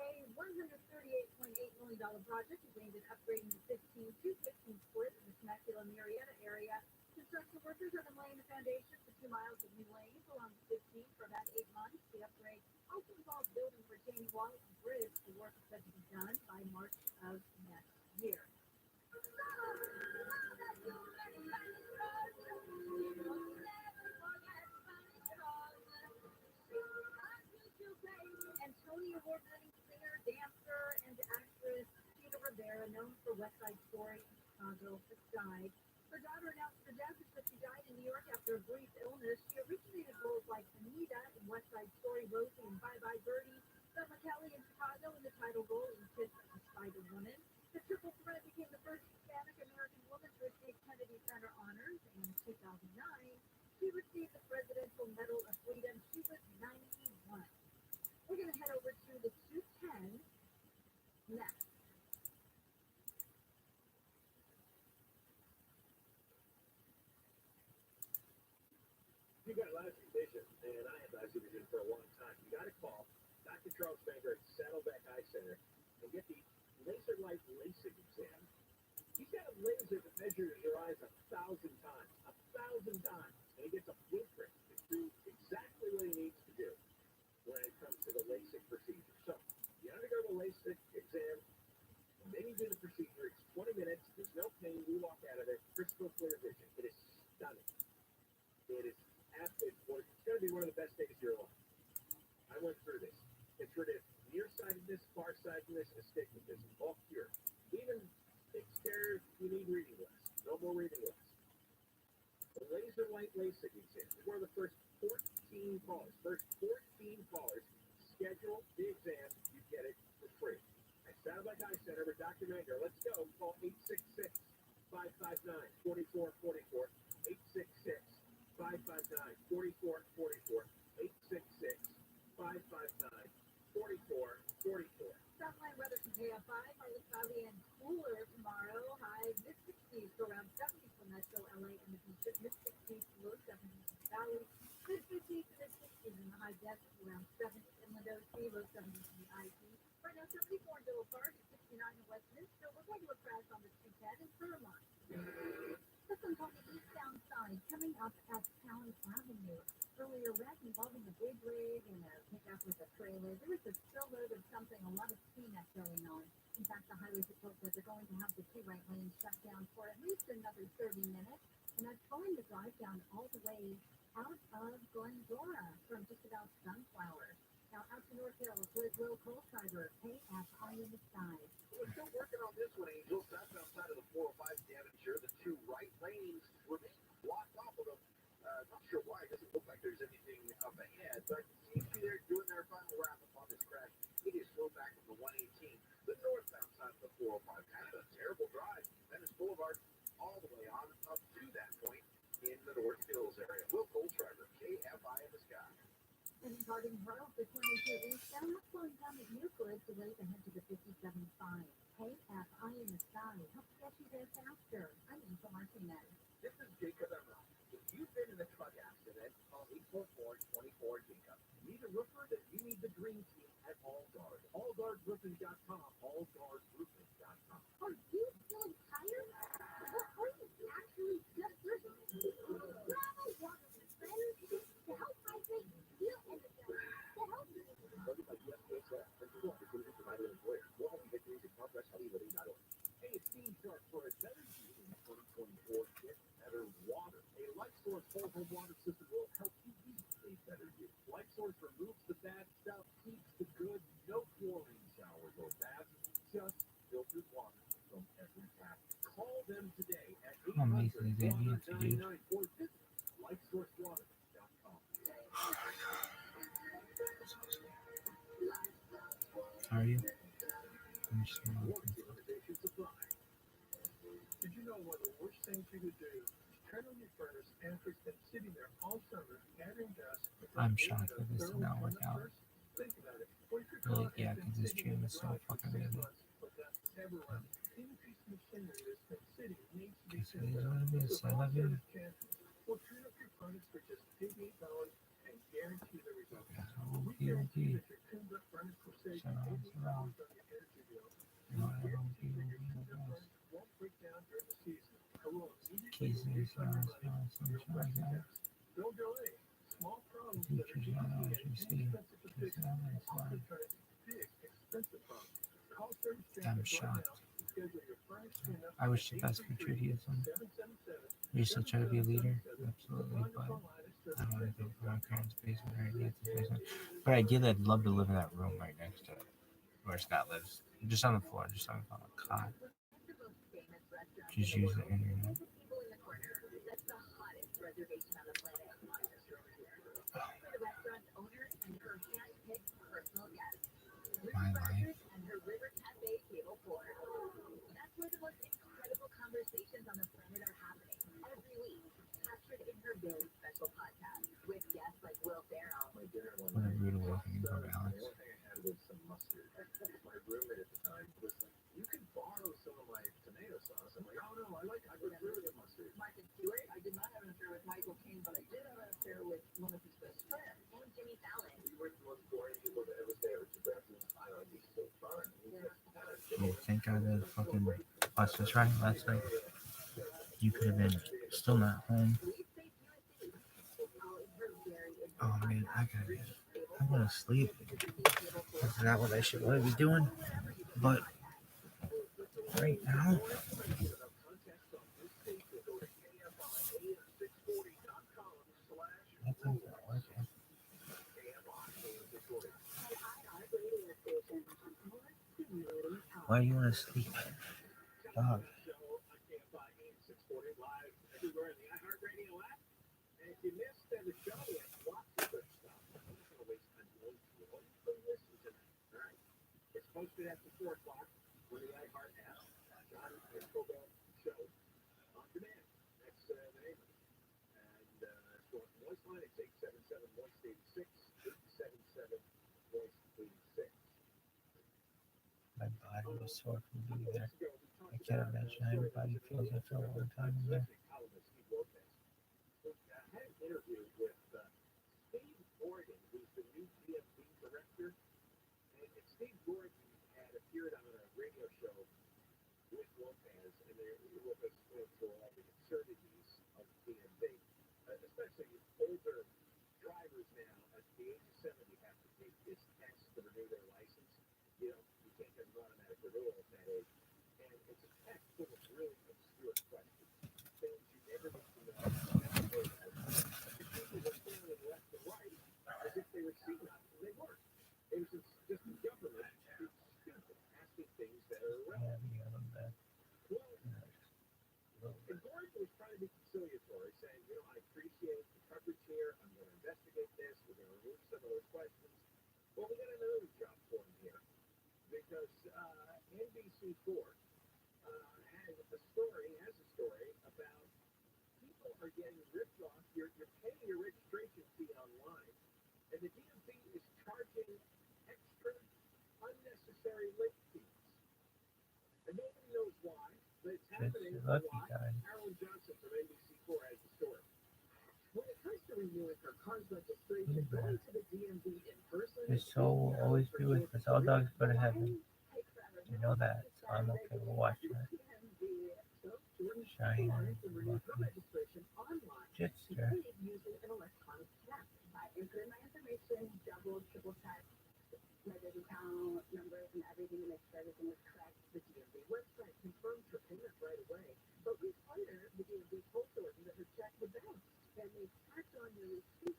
A $138.8 million project is aimed at upgrading the 15-215 split in the Temecula Murrieta area. Construction workers have been laying the foundation for 2 miles of new lanes along the 15 for about 8 months. The upgrade also involves building a retaining wall and bridge. The work is set to be done by March of next year. And Tony Award-winning singer, dancer, and actress Gina Rivera, known for West Side Story in Chicago, has died. Her daughter announced her death as she died in New York after a brief illness. She originated roles like Anita in West Side Story, Rosie in Bye Bye Birdie, Selma Kelly in Chicago in the title role in Kiss the Spider Woman. The triple threat became the first Hispanic American woman to receive Kennedy Center honors. In 2009, she received the Presidential Medal of Freedom. She was 91. We're going to head over to the 210 next. You got a lot of vision, and I have eye vision for a long time. You got to call Dr. Charles Banger at Saddleback Eye Center and get the laser light LASIK exam. He's got a laser that measures your eyes 1,000 times, 1,000 times, and he gets a blueprint to do exactly what he needs to do when it comes to the LASIK procedure. So you undergo the LASIK exam, and then you do the procedure. It's 20 minutes. There's no pain. You walk out of there, crystal clear vision. It is stunning. It is absolutely, it's going to be one of the best days of your life. I went through this. It's rid of nearsightedness, farsightedness, astigmatism, all cured. Even takes care if you need reading glasses. No more reading glasses. The laser light LASIK exam is one of the first 14 callers. Schedule the exam. You get it for free. At Saddleback Eye Center with Dr. Manger. Let's go. Call 866-559-4444. 866-559-4444. 866-559-4444. Southline weather from KFI, partly cloudy and cooler tomorrow. High mid-60s to around 70 for Metro LA and the beaches. Mid-60s to low 70s in the valley. Mid-50s to mid-60s in the high desert. Around 70 in Mendoza. Low 70s in the IP. Right now 74 in Villa Park. 69 in Westminster. We're going to a crash on the 210 in TRUMAN. This one's on the eastbound side, coming up at Town Avenue. Earlier, wreck involving a big rig and a pickup with a trailer. There was a spillload of something, a lot of cleanup going on. In fact, the highway patrol says they're going to have the 2 right lanes shut down for at least another 30 minutes. And that's going to drive down all the way out of Glendora from just about Sunflower. Now, out to North Hills with Will Coltreiber, KFI in the sky. We're still working on this one, Angel. That's outside of the 405 Daventry. The 2 right lanes were being blocked off of them. Not sure why. It doesn't look like there's anything up ahead, but seems to be they're doing their final wrap-up on this crash. It is slow back from the 118. The northbound side of the 405. Kind of a terrible drive. Venice Boulevard all the way on up to that point in the North Hills area. Will Coltreiber, KFI in the sky. And regarding Royal for 22 eastbound, that's slowing down at Euclid to wait ahead to the 57.5. KFI in the sky. Help get you there faster. I'm Angel Martinez. This is Jacob Emerald. If you've been in a truck accident, call 844-24-JACOB. Need a roofer? Then you need the dream team at AllGuard. AllGuardRoofing.com. AllGuardRoofing.com. Are you feeling tired? Or are you actually just thirsty? Bravo water with friends to help hydrate, feel energized, to help you. Funded by USPSF. Principal opportunity provided employer. More home victories at CompressHeavyLiving.org. Hey, it's Steve Sharp for a better you in 2024. Get better water. A LikeSource whole home water system will help you be a better you. LikeSource removes the bad stuff, keeps the good. No chlorine showers or baths, just things they need to do. likeforlike.com. How are you? I'm just Did you know one of the worst things you could do is turn on your furnace after it's been sitting there all summer, gathering dust? I'm shocked that this did not work out. Think about it. Or if your Really, car yeah, has been because this sitting stream in the is so garage for fucking 6 busy. months, but dust never runs. Any piece of machinery that's been sitting needs to be This tuned is up. what it is. So I love you. we'll turn up your furnace for just $88 and guarantee the results. We Okay. guarantee that your tuned up furnace will save you $88 on your energy bill. We guarantee that your tuned up furnace won't break down during the season. Hello, immediately refund your money. Don't delay. Small problems that are easy and inexpensive to fix often turn into big, expensive problems. Call Service I'm Champions right shocked. now to schedule your furnace tune-up I wish the best for Judaism. You still try to be a leader? Absolutely, but I don't want to do it for my parents' basement or Nancy's basement. But ideally, I'd love to live in that room right next to it, where Scott lives. Just on the floor, just on a cot. Just use the internet. My life. That's where the most incredible conversations on the planet are happening every week, captured in her very special podcast with guests like Will Ferrell. My dinner one What a night. rude awakening from Alex. The only thing I had was some mustard. My roommate at the time was like, "You can borrow some of my tomato sauce." I'm like, "Oh no, I prefer the mustard." Martha Stewart, I did not have an affair with Michael Caine, but I did have an affair with one of his best friends. And Jimmy Fallon. We were the most boring people to ever stay over to breakfast. I like these so fun. Thank God the fucking bus was running last night. You could have been still not home. Oh man, I'm gonna sleep. That's not what I should really be doing. But right now, nothing's not working. Why do you want to sleep? Dog. It's posted after 4 o'clock on the iHeart app. John and Cobell show on demand. That's the name of it. And for voice line, it's 877-VOICE-86, 877-VOICE-86. My body was sore from being there. I can't imagine how everybody feels after a long time in there. I had an interview with Steve Gordon, who's the new DMV director. And Steve Gordon had appeared on a radio show with Lopez, and they were with us for all the absurdities of DMV, especially older drivers now at the age of 70 have to take this test to renew their license. You know, you can't get an automatic renewal at that age. And it's a test full of really obscure questions, things you never need to know. The people were standing left and right as if they were senile, and they weren't. It was just the government being stupid, asking things that are irrelevant. And Gordon was trying to be conciliatory, saying, you know, I appreciate the coverage here. I'm going to investigate this. We're going to remove some of those questions. Well, we got another job for him here because NBC4 has a story about people are getting ripped off. You're paying your registration fee online, and the DMV is charging extra unnecessary late fees. And nobody knows why, but it's happening a lot. Carolyn Johnson from NBC4 has the story. When it comes to renewing her car's registration, going to the DMV in person, Your soul will always be with us. All dogs go to heaven. You know that. So I'm okay with watching it. Shine, Jitster. Using an electronic tap. I input in my information, double, triple check my bank account numbers and everything to make sure everything was correct. The DMV website confirmed her payment right away, but weeks later, the DMV told Thornton that her check had bounced, and they tacked on nearly $200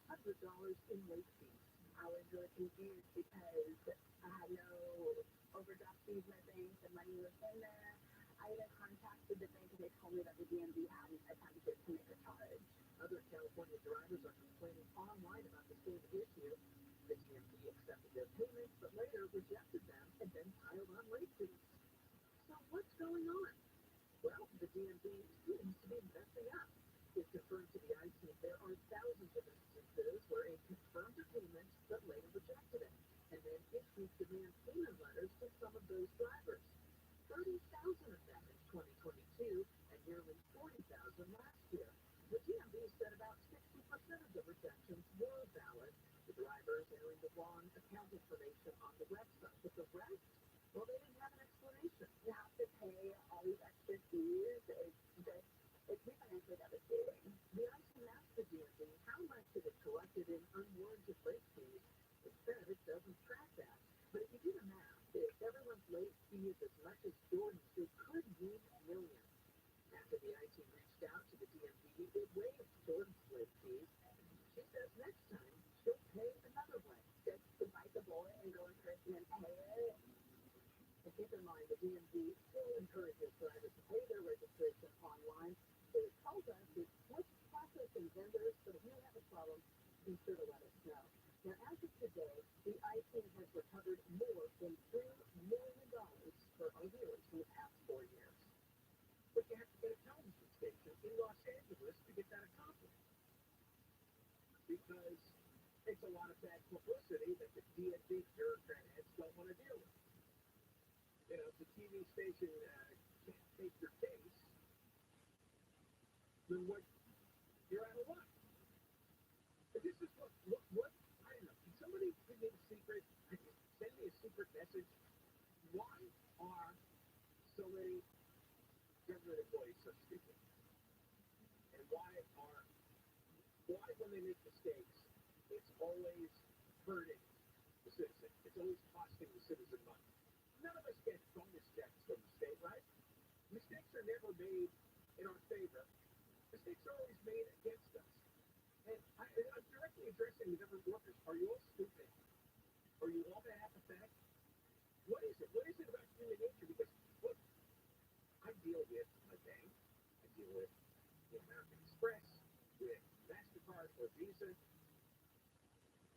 in late fees. I was really confused because I had no overdraft fees in my bank. The money was in there. I I even contacted the bank and they told me that the DMV hadn't attempted to make a charge. Other California drivers are complaining online about the same issue. The DMV accepted their payments, but later rejected them and then piled on late fees. So what's going on? Well, the DMV seems to be messing up. It confirmed to the IT there are thousands of instances where it confirmed a payment but later rejected it, and then issued demand payment letters to some of those drivers. 30,000 of them in 2022 and nearly 40,000 last year. The DMV said about 60% of the rejections were valid. The drivers entering the wrong account information on the website, but the rest, well, they didn't have an explanation. You have to pay all these extra fees. It's financially devastating. The IT asked the DMV how much it had collected in unwarranted late fees. It said it doesn't track that. But if you do the math, if everyone's late fee is as much as Jordan's, it could mean millions. After the IT reached out to the DMV, it waived Jordan's late fees. She says next time she'll pay another way. Just to bite the bullet and go in person and pay it. And keep in mind, the DMV still encourages drivers to pay their registration online. It tells us it's what's processing vendors, but if you have a problem, be sure to let us know. Now, as of today, the IT has recovered more than $3 million for our viewers in the past 4 years. But you have to get a television station in Los Angeles to get that accomplished. Because it's a lot of bad publicity that the DMV bureaucrats don't want to deal with. You know, if the TV station can't take your case, then what? You're out of luck. But this is what, I don't know. Can somebody give me a secret? Send me a secret message. Why are so many government employees so stupid? And why when they make mistakes, it's always hurting the citizen. It's always costing the citizen money. None of us get bonus checks from the state, right? Mistakes are never made in our favor. Mistakes are always made against us. And I'm directly addressing the government workers. Are you all stupid? Are you all that apathetic? What is it? What is it about human nature? Because, look, I deal with my bank. I deal with the American Express, with MasterCard or Visa.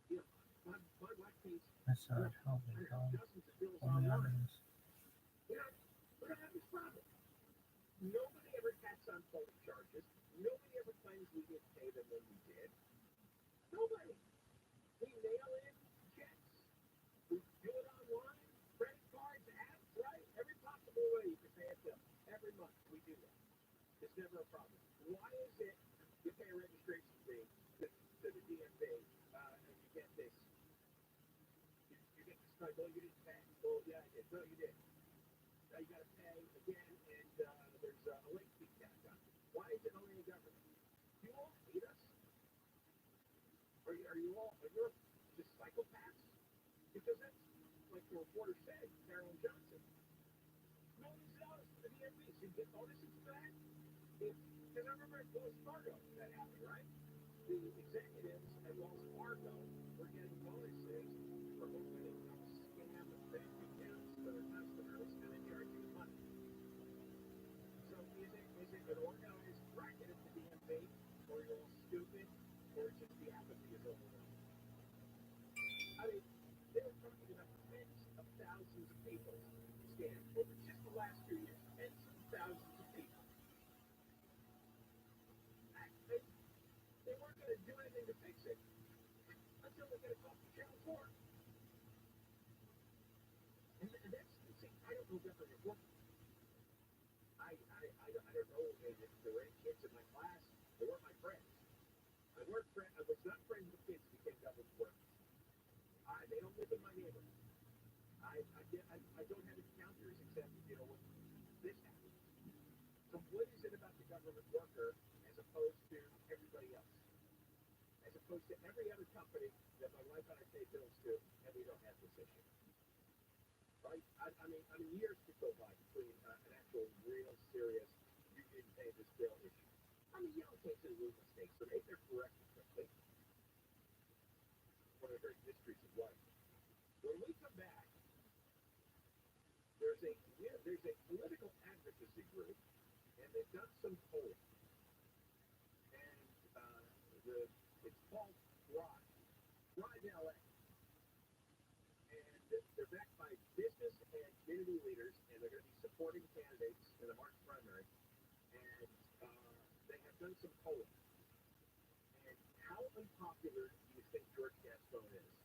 You know, my wife pays dozens of bills online. We don't have this problem. Nobody ever hacks on phone charges. Nobody ever claims we didn't pay them when we did. Nobody. We mail in checks. We do it online. Credit cards, apps, right? Every possible way you can pay a bill. Every month we do that. It's never a problem. Why is it you pay a registration fee to the DMV and you get this? You get this card. Well, you didn't pay. Well, yeah, I did. No, you didn't. Now you got to pay again, and there's a late fee tacked on. Why is it only the government? Do you all hate us? Are you just psychopaths? Because that's like the reporter said, Carolyn Johnson. Millions of dollars for the DMV. So you get bonuses for that? Because I remember at Wells Fargo that happened, right? The executives at Wells Fargo were getting bonuses for opening up scam bank accounts for their customers and then charging money. So is it an organized racket at the DMV, or you're all stupid, or just the apathy is overwhelming? I mean, they were talking about tens of thousands of people scammed over just the last 2 years. Tens of thousands of people. They weren't going to do anything to fix it until they get a call from Channel 4. And that's, see, I don't know government work. I don't know if there were any kids in my class. They weren't my friends. I was not friends with kids who became government workers. They don't live in my neighborhood. I don't have encounters except, when this happens. So what is it about the government worker as opposed to everybody else? As opposed to every other company that my wife and I pay bills to, and we don't have this issue. Right? I mean, years could go by between an actual, real, serious, you didn't pay this bill issue. I mean, you don't take the little mistakes, but if they're corrected quickly, one of the great mysteries of life. When we come back, there's a political advocacy advocacy group, and they've done some polling. And it's called Thrive LA. And they're backed by business and community leaders, and they're going to be supporting candidates in the March primary. And they have done some polling. And how unpopular do you think George Gaston is?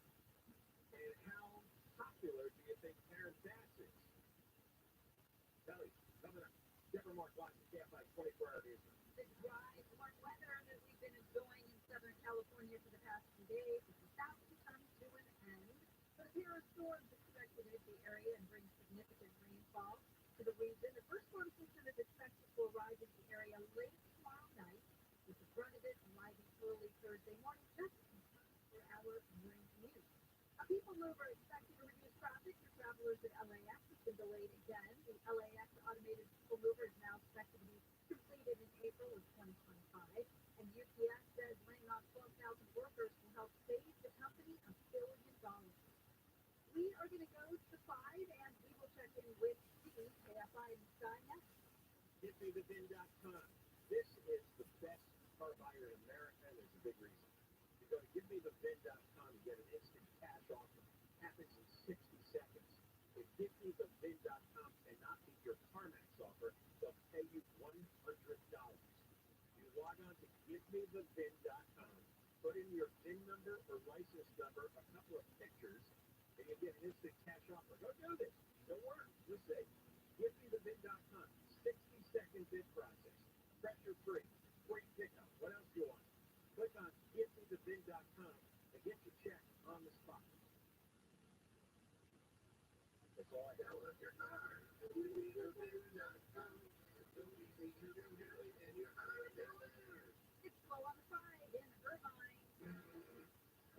And how popular do you think Karen Bass is? Tell you, coming up. Deborah Mark live from KFI 24-hour news. The dry, warm weather that we've been enjoying in Southern California for the past few days is about to come to an end. But a pair of storms expected to hit the area and bring significant rainfall to the region. The first storm system is expected to arrive in the area late tomorrow night, with the brunt of it arriving early Thursday morning, just in time for our morning commute. A people mover expected to reduce traffic for travelers at LAX has been delayed again. The LAX automated people mover is now expected to be completed in April of 2025. And UPS says laying off 12,000 workers will help save the company $1 billion. We are going to go to the 5, and we will check in with Steve, KFI in the sky next. GiveMeTheVin.com. This is the best car buyer in America, and there's a big reason. You go to GiveMeTheVin.com, you get an instant cash offer. Happens in 60 seconds. If GiveMeTheVin.com cannot meet your CarMax offer, they'll pay you $100. You log on to GiveMeTheVin.com, put in your VIN number or license number, a couple of pictures, and you get an instant cash offer. Go do this. Don't worry. Just say GiveMeTheVin.com. 60-second bid process. Pressure free. Free pickup. What else do you want? Click on GiveMeTheVin.com and get your check on the spot. That's all I got. It's slow on the side in Irvine.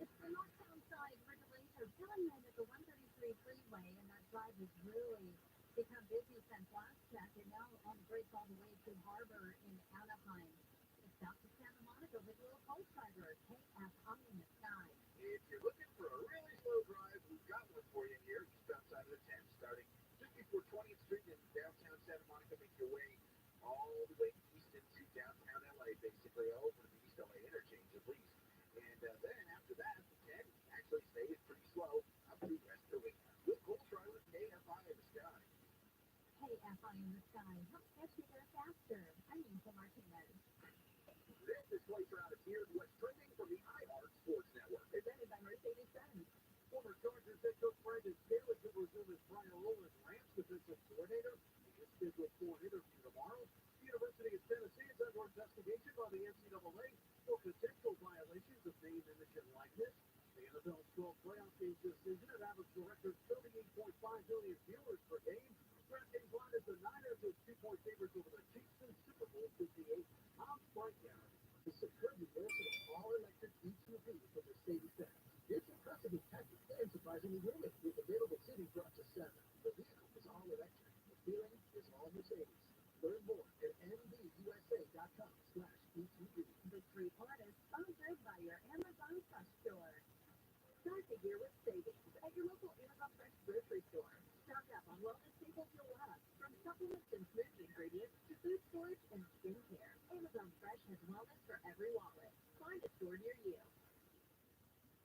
It's the northbound side. Lanes are filling in at the 133 freeway, and that drive has really become busy since last check, and now on the brakes all the way to Harbor in Anaheim. It's south to Santa Monica with a little cold driver. KFI in the sky. If you're looking for a really slow drive, we've got one for you here just outside of the 10, starting just before 20th Street in downtown Santa Monica. Make your way all the way east into downtown LA, basically over the East LA interchange at least. And then after that, the 10 actually stays pretty slow up through West Covina. Good cool driver, KFI in the sky. KFI in the sky. Help get you there faster. I'm Angel Martinez. This place around is here, what's trending from the iHeart Sports Network. Presented by Mercedes-Benz. Former Chargers head coach Brandon Staley could resume his prior role as Rams defensive coordinator. He is scheduled for an interview tomorrow. The University of Tennessee is under investigation by the NCAA for potential violations of name, image, and likeness. The NFL's 12 playoff games this season have averaged a record 38.5 million viewers per game. DraftKings line is the Niners as 2-point favorites over the Chiefs in Super Bowl 58. I'm Frank Aaron. The superbly versatile all-electric EQV from Mercedes-Benz. It's impressively packaged and surprisingly roomy, with available seating for up to 7. The vehicle is all-electric. The feeling is all Mercedes. Learn more at mbusa.com/EQV. Victory Pod is sponsored by your Amazon Fresh store. Start the year with savings at your local Amazon Fresh grocery store. Stock up on wellness staples you'll love, from supplements and smoothie ingredients to food storage and skincare. Amazon Fresh has wellness for every wallet. Find a store near you.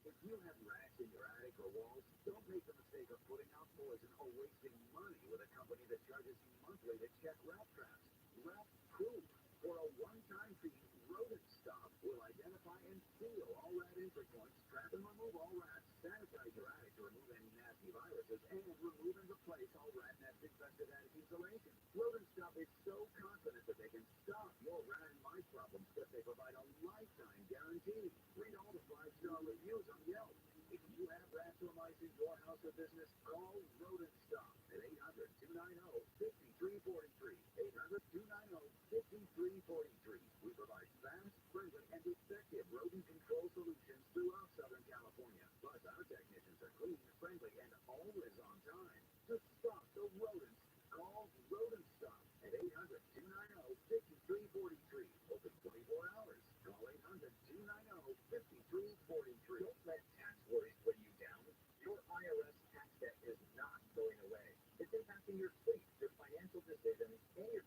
If you have rats in your attic or walls, don't make the mistake of putting out poison or wasting money with a company that charges you monthly to check rat traps. Rat Proof. For a one-time fee, Rodent Stop will identify and seal all rat entry points, trap and remove all rats, sanitize your attic to remove any nasty viruses, and remove and replace all rat nest-infested attic insulation. Rodent Stop is so confident that they can stop your rat and mice problems that they provide a lifetime guarantee. Read all the 5-star reviews on Yelp. If you have rats or mice in your house or business, call Rodent Stop at 800-290-5343. 800-290-5343. We provide fast, friendly, and effective rodent control solutions throughout Southern California. Plus, our technicians are clean, friendly, and always on time. To stop the rodents, call Rodent Stop at 800-290-5343. Open 24 hours. Call 800-290-5343. Don't let tax worries weigh you down. Your IRS tax debt is not going away. It's impacting your sleep, your financial decisions, and your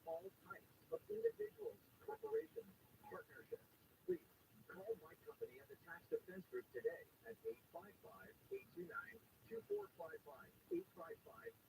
all types of individuals, corporations, partnerships. Please call my company at the Tax Defense Group today at 855-829-2455.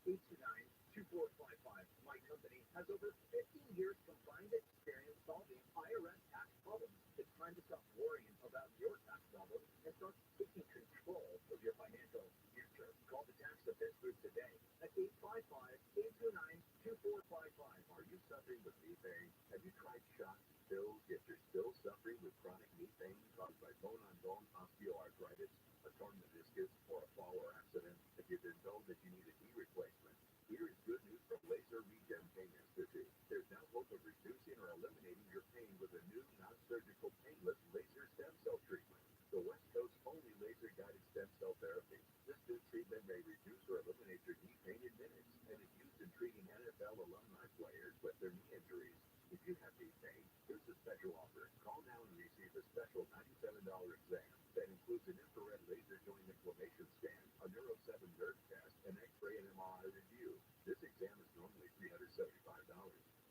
855-829-2455. My company has over 15 years combined experience solving IRS tax problems. It's time to stop worrying about your tax problems and start taking control of your financial future. Call the Tax Defense Group today at 855-829-2455. Are you suffering with knee pain? Have you tried shots, pills, yet you're still suffering with chronic knee pain caused by bone-on-bone osteoarthritis, a torn meniscus, or a fall or accident? If you've been told that you need a knee replacement, here is good news from Laser Regen Pain Institute. There's now hope of reducing or eliminating your pain with a new non-surgical painless laser stem cell treatment. The West Coast's only laser-guided stem cell therapy. This new treatment may reduce or eliminate your knee pain in minutes and is used in treating NFL alumni players with their knee injuries. If you have knee pain, here's a special offer. Call now and receive a special $97 exam that includes an infrared laser joint inflammation scan, a Neuro 7 nerve test, an X-ray and MRI review. This exam is normally $375,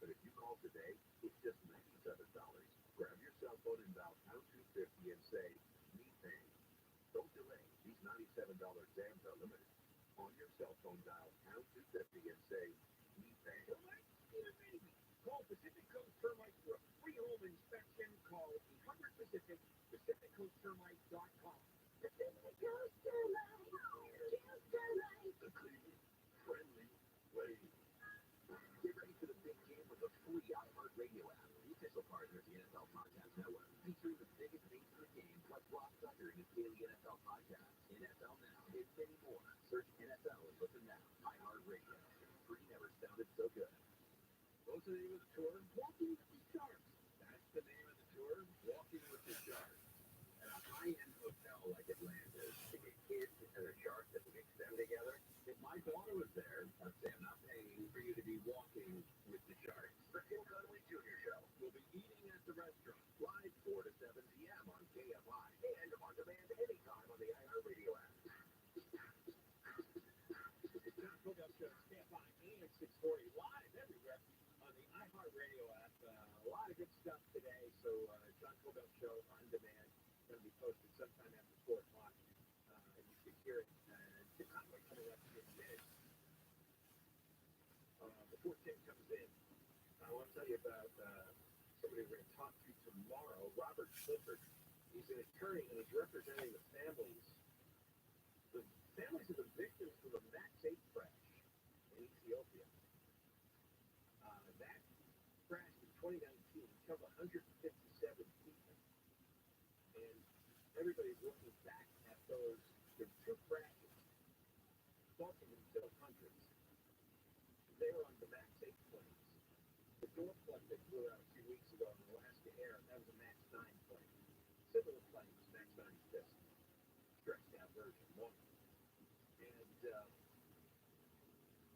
but if you call today, it's just $97. Grab your cell phone and dial pound 250 and say, knee pain. Don't delay. These $97 exams are limited. On your cell phone, dial pound 250 and say, knee pain. Call Pacific Coast Termite for a free home inspection. Call 800-PACIFIC, PacificCoastTermite.com. Pacific Coast Termite, just termite. The clean, friendly way. Get ready for the big game with the free iHeartRadio app, the official partner of the NFL Podcast Network, featuring the biggest names in the game, plus Rob Tucker and his daily NFL podcast, NFL Now, and many more. Search NFL and listen now. iHeartRadio. Free never sounded so good. What's the name of the tour? Walking with the Sharks. That's the name of the tour? Walking with the Sharks. At a high-end hotel like Atlantis, to get kids and a shark that mix them together. If my daughter was there, I'd say I'm not paying for you to be walking with the Sharks. The Tim Conway Jr. Show. We'll be eating at the restaurant, live 4 to 7 p.m. on KFI, and on demand anytime on the iHeartRadio app. It's John Kogel's show, KFI, AM 640, live everywhere on the iHeartRadio app. A lot of good stuff today. So John Kogel's show on demand, going to be posted sometime after 4 o'clock. You can hear it. Tim Conway coming up in minutes. Before Tim comes in, I want to tell you about somebody we're going to talk to tomorrow, Robert Clifford. He's an attorney and he's representing the families of the victims of the Max 8 crash in Ethiopia. That crashed in 2019, killed 157 people. And everybody's looking back at those two crashes, costing themselves hundreds. They were on the Max 8 planes. The door plug that flew out a few weeks ago in Alaska Air, that was a Max 9 plane. Similar planes, Max 9 just stretched out version 1. And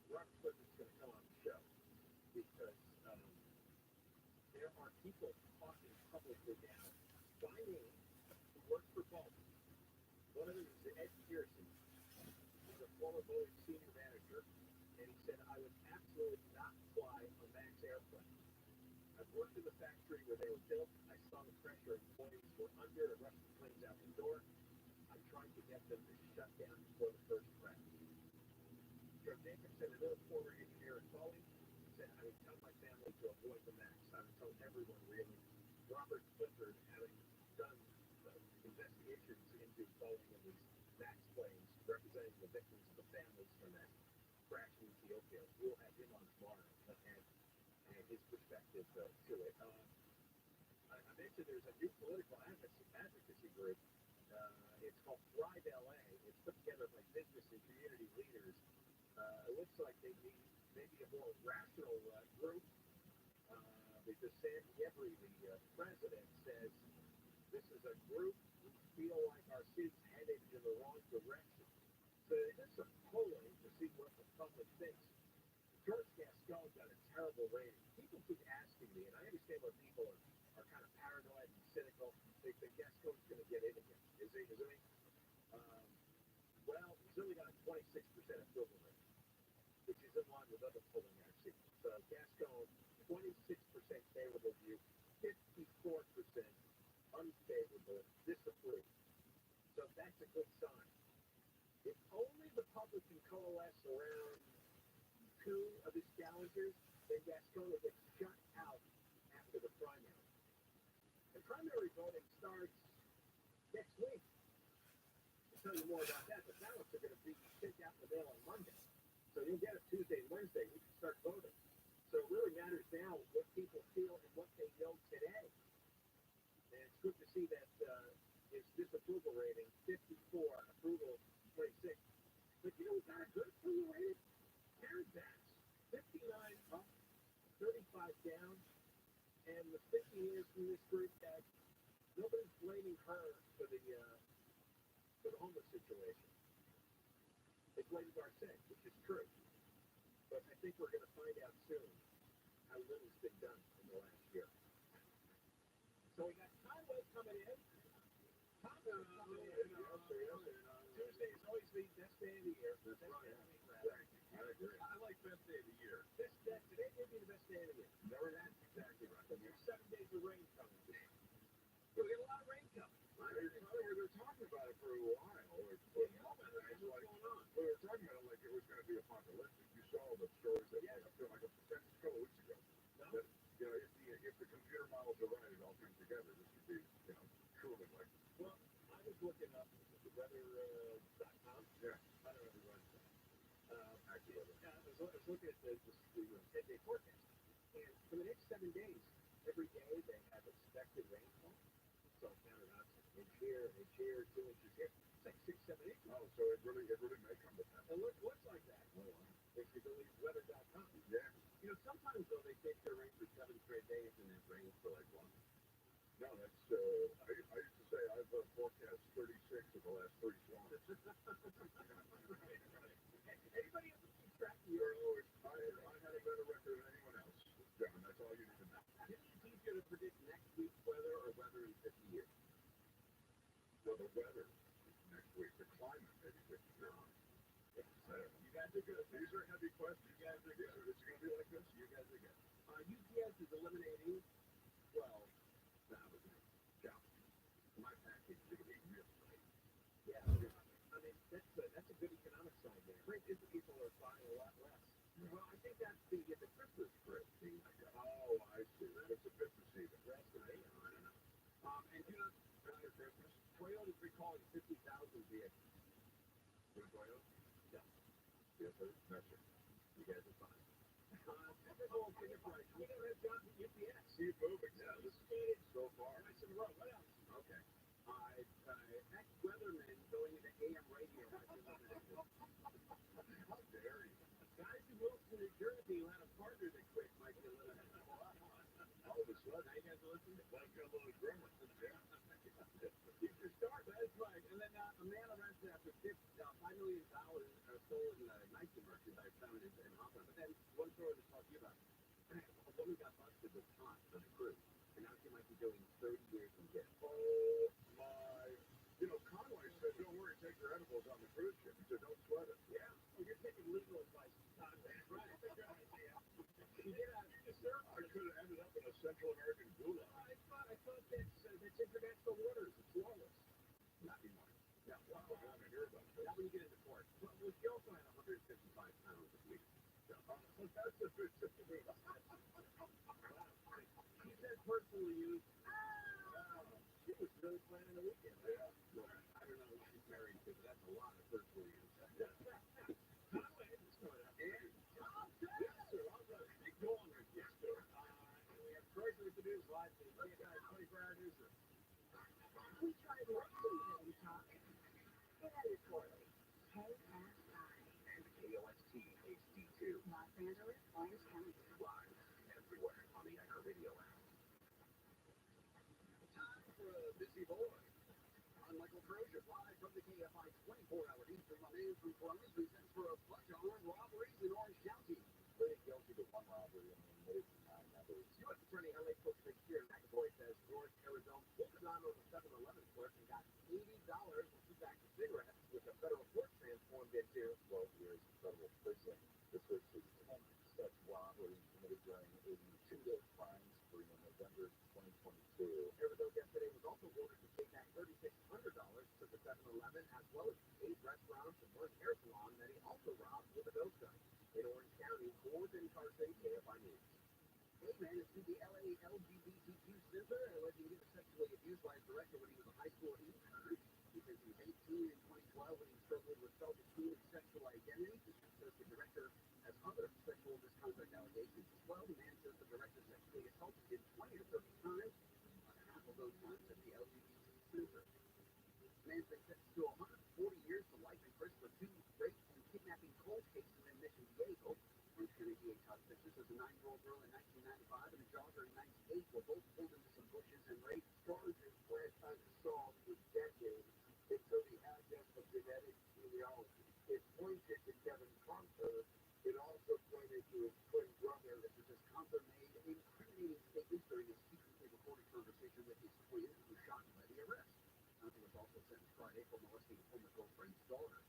Robert Clifford's going to come on the show because there are people talking publicly now, finding who works for both. One of them is Ed Pearson, who's a former Boeing senior manager, and he said, I would absolutely not fly a Max airplane. I've worked in the factory where they were built. I saw the pressure employees were under to rush the planes out the door. I'm trying to get them to shut down before the first crash. Joe Jacobson, another former engineer at Boeing, said, I would tell my family to avoid the Max. I would tell everyone, really. Robert Clifford, having done investigations into Boeing and these Max planes, representing the victims of the families from that crash in Ethiopia. We'll have him on tomorrow and his perspective to it. I mentioned there's a new political advocacy group. It's called Thrive LA. It's put together by business and community leaders. It looks like they need maybe a more rational group because Sam Gebry, the president, says this is a group we feel like our city's headed in the wrong direction. So they did some polling to see what the public thinks. George Gascon got a terrible rating. People keep asking me, and I understand when people are kind of paranoid and cynical. They think Gascon's going to get in again. Is he? Well, he's only got a 26% approval rate, which is in line with other polling I've seen. So Gascon, 26% more about that. The ballots are going to be sent out in the mail on Monday. So you'll get it Tuesday and Wednesday. We can start voting. So it really matters now what people feel and what they know today. And it's good to see that his disapproval rating, 54, approval, 26. But you know who's got a good approval rating? Karen Bass, 59 up, 35 down. And the thinking is from this group that nobody's blaming her for the homeless situation. They blame Garcet, which is true. But I think we're going to find out soon how little's been done in the last year. So we got Conway coming in. Conway coming in. Tuesday is always the best day of the year. Best day of the week, rather. I agree. I like best day of the year. Today may be the best day of the year. Never that. Exactly right. But there's 7 days of rain coming. So we got a lot of rain coming. They were talking about it for a while. What's going on? We were talking about it like it was going to be apocalyptic. You saw the stories that like a couple weeks ago. No? That, if the computer models are right, it all comes together. This would be, truly like. Well, I was looking up the weather.com. Yeah. I don't know who runs that. Actually, I was looking at the 10-day forecast. And for the next 7 days, every day they have expected rainfall. So count it out. Inch here, 2 inches here. It's like 6, 7 inches. oh, so it really may come to that. And look, looks like that. Oh, wow. If you believe weather.com. Yeah. Sometimes though they think they're rain for 7 straight days and it rains for like 1. No, that's. I used to say I've forecast 36 of the last 3 storms. Anybody ever keep track of You're your always. I had a better record than anyone else. Yeah, and that's all you need to know. Do you think it's easier to predict next week's weather or weather in 50 years? Well, the weather next week, the climate, maybe 50 years. You guys are good. These are heavy questions. You guys are good. It's going to be like this. You guys are good. UPS is eliminating 12,000 jobs. My package is going to be real late. Yeah. I mean, that's a good economic side there. Great is the people are buying a lot less. Well, I think that's the Christmas spread thing. Oh, I see. It's a bit deceiving. That's the thing. I don't know. And after Christmas, Toyota's recalling 50,000 vehicles. For Toyota? Yeah. Yes, sir. That's it. You guys are fine. That's all bigger price. We don't have jobs at UPS. Keep moving. Yeah, this is so far. Nice in a row. What else? Okay. Ex-weathermen going into AM radio. How dare you? Guys who moved to New Jersey who had a partner that quit might be a little bit. All of a sudden, Now you guys are listening? like a little drummer. Yeah. You can start. That's right. And then a man arrested after $5 million stolen Nike merchandise found in Hawthorne. But then one story to talk to you about. A woman got busted with pot on a cruise, and now she might be doing 30 years in jail. Oh, my. Conway said, don't worry, take your edibles on the cruise ship. He said, don't sweat it. Yeah. Well, you're taking legal advice. Todd. That's right. That's a good idea. She did deserve I could have ended up in a Central American gulag. I thought that's international waters. It's lawless. Not anymore. Yeah. I want to hear about this. Not when you get into port. Well, she also had 155 pounds this week. So, That's a bit deceiving. she said personally used. She was really planning the weekend. Yeah. I don't know what she's married to, but that's a lot of personal use. Conway, what's going on? Yes, sir. All right. Big going right here. And we have Treasury to do live to the 24-hour newsroom. We tried listening to you talk. Say that is poorly. KSI. And KOST HD2. Los Angeles, Orange County. Live everywhere on the iHeartRadio app. Time for a busy boy. I'm Michael Crozier, live from the KFI 24-hour Eastern Monday from Columbus, presents for a bunch of armed robberies in Orange County. Pleading guilty to one robbery and admitted to 9 others. U.S. Attorney L.A. Cook here. McAvoy says George Arizona pulled a gun on a 7-Eleven clerk and got $80 for 2 packs of cigarettes, which a federal court transformed into 12 years in federal prison. This was his 10th such robbery committed during a 2-day crime spree in November 2022. Arizona yesterday was also ordered to pay back $3,600 to the 7-Eleven, as well as 8 restaurants and 1 hair salon that he also robbed with a ghost gun. In Orange County, more than Carson, KFI News. A man is sued the LA LGBTQ Center alleging he was sexually abused by his director when he was a high school intern. He says he was 18 in Well, when he's struggling with self-esteem and sexual identity, says the director has other sexual misconduct allegations as well. The man says the director sexually assaulted him 20 to 30 times, about half of those times at the LGBT center. The man's been sentenced to 140 years to life in prison for 2 rape and kidnapping cold cases in Mission Viejo. Orange County DA Todd Fisher says a 9-year-old girl in 1995 and a jogger in 98 were both pulled into some bushes and raped. Charges went unsolved for decades. It took the advent of genetic genealogy. It pointed to Kevin Conter. It also pointed to his twin brother. This is as Conter made incriminating statements during a secretly recorded conversation with his twin, who was shocked by the arrest. Conter was also sentenced Friday for molesting a former girlfriend's daughter.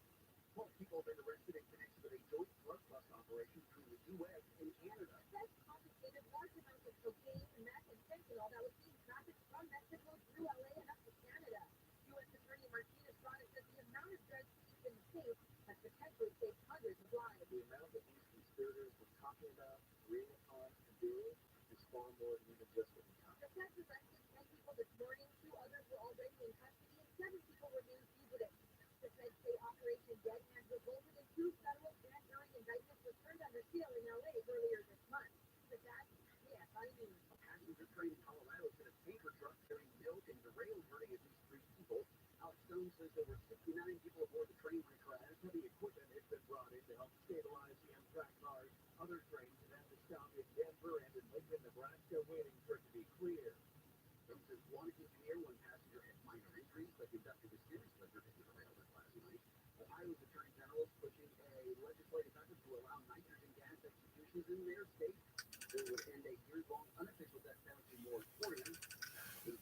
12 people have been arrested in connection with a joint drug bust operation between the U.S. and Canada. Feds confiscated large amounts of cocaine, meth, and fentanyl that was being trafficked from Mexico through LA and up to Canada. U.S. Attorney Martinez Brada said the amount of drugs seized in the case has potentially saved hundreds of lives. The amount that these conspirators were talking about, agreeing upon to do, is far more than even just what we talked The about. feds arrested 10 people this morning. 2 others were already in custody, and 7 people remain fugitives. The feds say Operation Dead Hand resulted in 2 federal grand jury indictments returned under seal in LA earlier this month. But that's KFI News. A passenger train in Colorado hit a tanker truck carrying milk and derailed, hurting at least 3 people. Alex Stone says there were 69 people aboard the train when it crashed. Heavy equipment has been brought in to help stabilize the Amtrak cars. Other trains have had to stop in Denver and in Lincoln, Nebraska, waiting for it to be clear. Stone says one engineer, 1 passenger had minor injuries, but conducted a serious liquor to derailment last night. Ohio's Attorney General is pushing a legislative effort to allow nitrogen gas executions in their state. It would end a years-long unofficial death penalty moratorium. The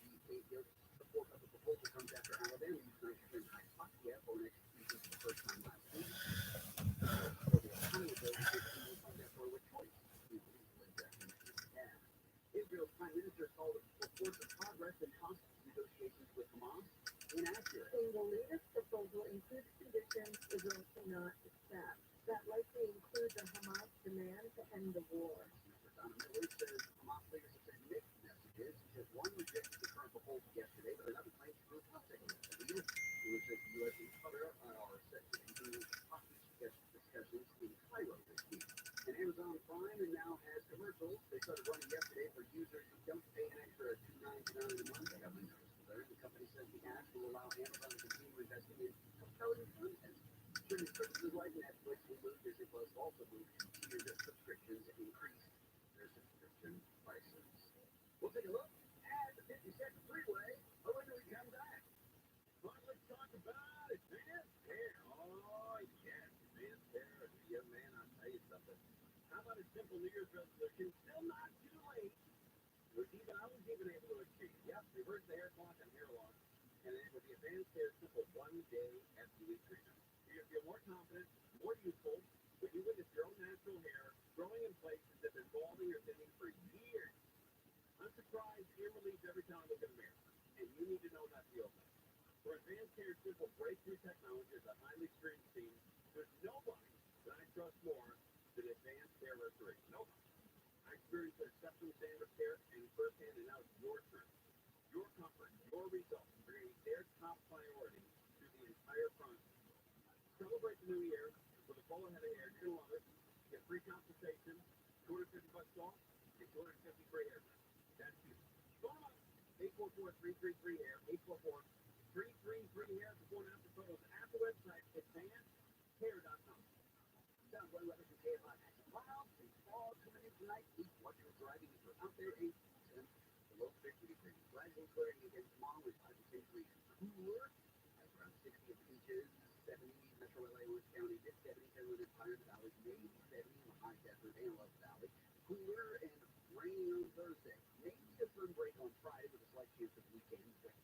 support of the proposal comes after Alabama used nitrogen hypoxia for an execution for the first time last week. So the Ohio bill is a mandatory choice. Israel's prime minister called reports of progress in hostage negotiations with Hamas inaccurate. Saying the latest proposal includes conditions Israel cannot accept. That likely includes a Hamas demand to end the war. Mr. Donna Miller says Hamas leaders have sent mixed messages. He says one rejected the current proposal yesterday, but another claims to prove nothing. Miller says the U.S. and Qatar are set to continue hostage discussions in Cairo this week. And Amazon Prime and now has commercials. They started running yesterday for users who don't pay an extra $2.99 a month. They have a notice there. The company says the ads will allow Amazon to continue investing in compelling content. Streaming services like Netflix, Hulu, Disney Plus also moved to tiered subscriptions and increased their subscription prices. We'll take a look at the 50-second freeway. Oh, when do we come back? Well, let's talk about advanced hair. Oh, yes, advanced hair. Young man, I'll tell you something. How about a simple New Year's resolution? Still not too late. I was even able to achieve. Yep, reverse the hair clock and hair loss. And then with the advanced hair, simple 1-day FTE treatment. You're going to feel more confident, more youthful when you witness your own natural hair growing in places that have been balding or thinning for years. I'm surprised ear relief every time I look in the mirror. And you need to know that feels like. For advanced hair, simple breakthrough technology is a highly experienced team. There's nobody that I trust more than advanced hair restoration. Nobody. I experienced their exceptional standard of care and firsthand, and now it's your turn. Your comfort, your results, are going to be their top priority through the entire process. Celebrate the new year with a full head of hair. You're going to love it. Get free consultation, $250 off, and $250 free hair. That's you. Call them up. 844-333-HAIR, 844-333-HAIR, before and after photos at the website, advancedhair.com. Sounds like weather from KFI. Clouds and fog coming in tonight. Keep what you're driving if you're out there. 8 to 10. The low 50 degrees. Gradually clearing again tomorrow with 5 to 10 degrees cooler. That's around 60 at Peaches, 70 Metro LA, Orange County, mid 70s everywhere in Pioneer Valley, maybe 70 in the high desert and Love Valley. Cooler and rainy on Thursday. Maybe a sun break on Friday with a slight chance of weekend rains.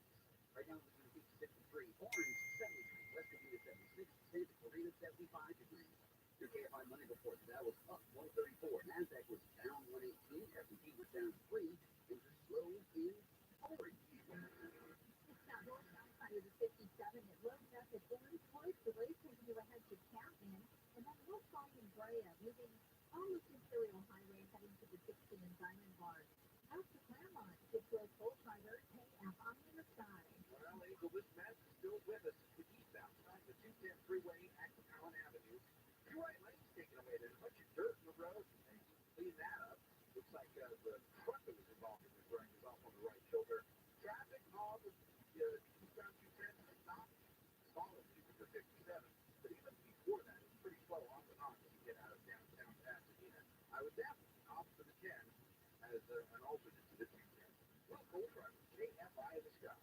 Right now, it's going to be 63. Orange, 73. West Virginia, 76. Santa Clarita, 75 degrees. Your KFI Money report, that was up 134. NASDAQ was down 118. S&P was down 3. And just slow in orange. It's now north outside of the 57. It loads up at Orange Point. The race taking you ahead to Chapman. And then Hillside and Brea, moving almost Imperial Highway, heading to the 16 and Diamond Bars. Out to Claremont, it's your full driver, KFI in the sky. Well, Angel, this match is still with us. The eastbound track, the 2 I would definitely opt for the 10 as an alternate to the 210. Well, cool driver, KFI in the sky.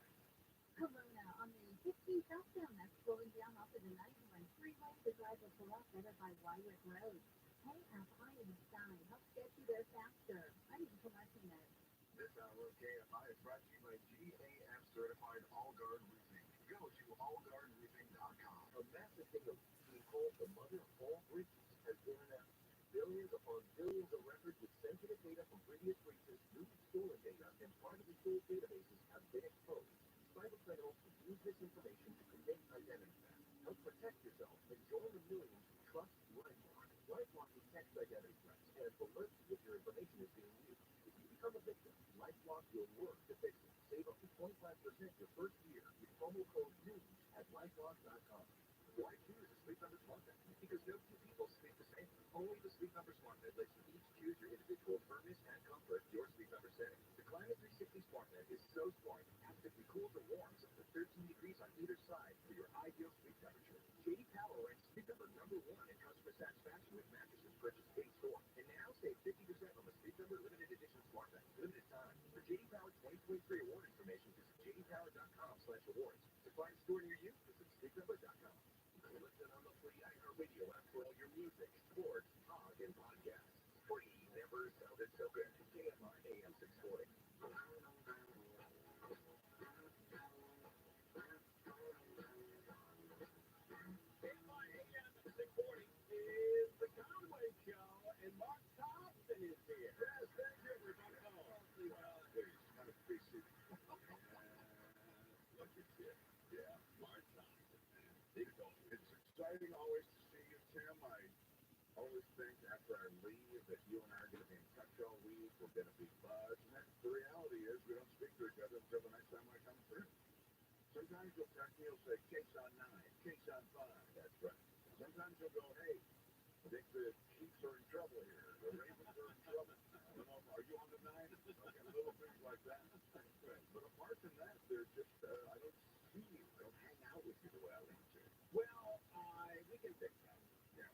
Corona on the 15 southbound that's slowing down off of the 91 freeway. The drive will pull off better by Wywick Road. KFI in the sky helps get you there faster. I'm Nicole Martinez. This hour of KFI is brought to you by GAF Certified All Guard Roofing. Go to allguardroofing.com. A massive thing of people, the mother of all breaches, has given out billions upon billions of records with sensitive data from previous breaches, new stolen data, and part of the stolen databases have been exposed. Cyber criminals use this information to commit identity theft. Help protect yourself and join the millions who trust LifeLock. LifeLock detects identity threats and alerts you if your information is being used. If you become a victim, LifeLock will work to fix it. Save up to 25% your first year with promo code NEWS at lifelock.com. Why choose a Sleep Number Smart Bed? Because no two people sleep the same. Only the Sleep Number Smart Bed lets you each choose your individual firmness and comfort, your Sleep Number setting. The Climate 360 Smart Bed is so smart, it actively cools or warms up to 13 degrees on either side for your ideal sleep temperature. J.D. Power ranks Sleep Number #1 in customer satisfaction with mattresses purchased in-store. And now save 50% on the Sleep Number Limited Edition Smart Bed. Limited time. For J.D. Power 2023 award information, visit jdpower.com/awards. To find a store near you, visit sleepnumber.com. Listen on the free iHeartRadio app for all your music, sports, talk, and podcasts. Free never sounded so good. KFI AM 640. KFI AM 640 is the Conway Show, and Mark Thompson is here. Yes, thank you, everybody. There's kind of basic. Look at you. Yeah, Mark Thompson, man. It's exciting always to see you, Tim. I always think after I leave that you and I are going to be in touch all week. We're going to be buzzed. And the reality is we don't speak to each other until the next time I come through. Sometimes you'll text me, you'll say, case on 9, case on 5. That's right. Sometimes you'll go, hey, I think the Chiefs are in trouble here. The Ravens are in trouble. I don't know, are you on the 9? Okay, little things like that. But apart from that, they're just, I don't see you. I don't hang out with you the way I want to. Well, we can fix that. Yeah.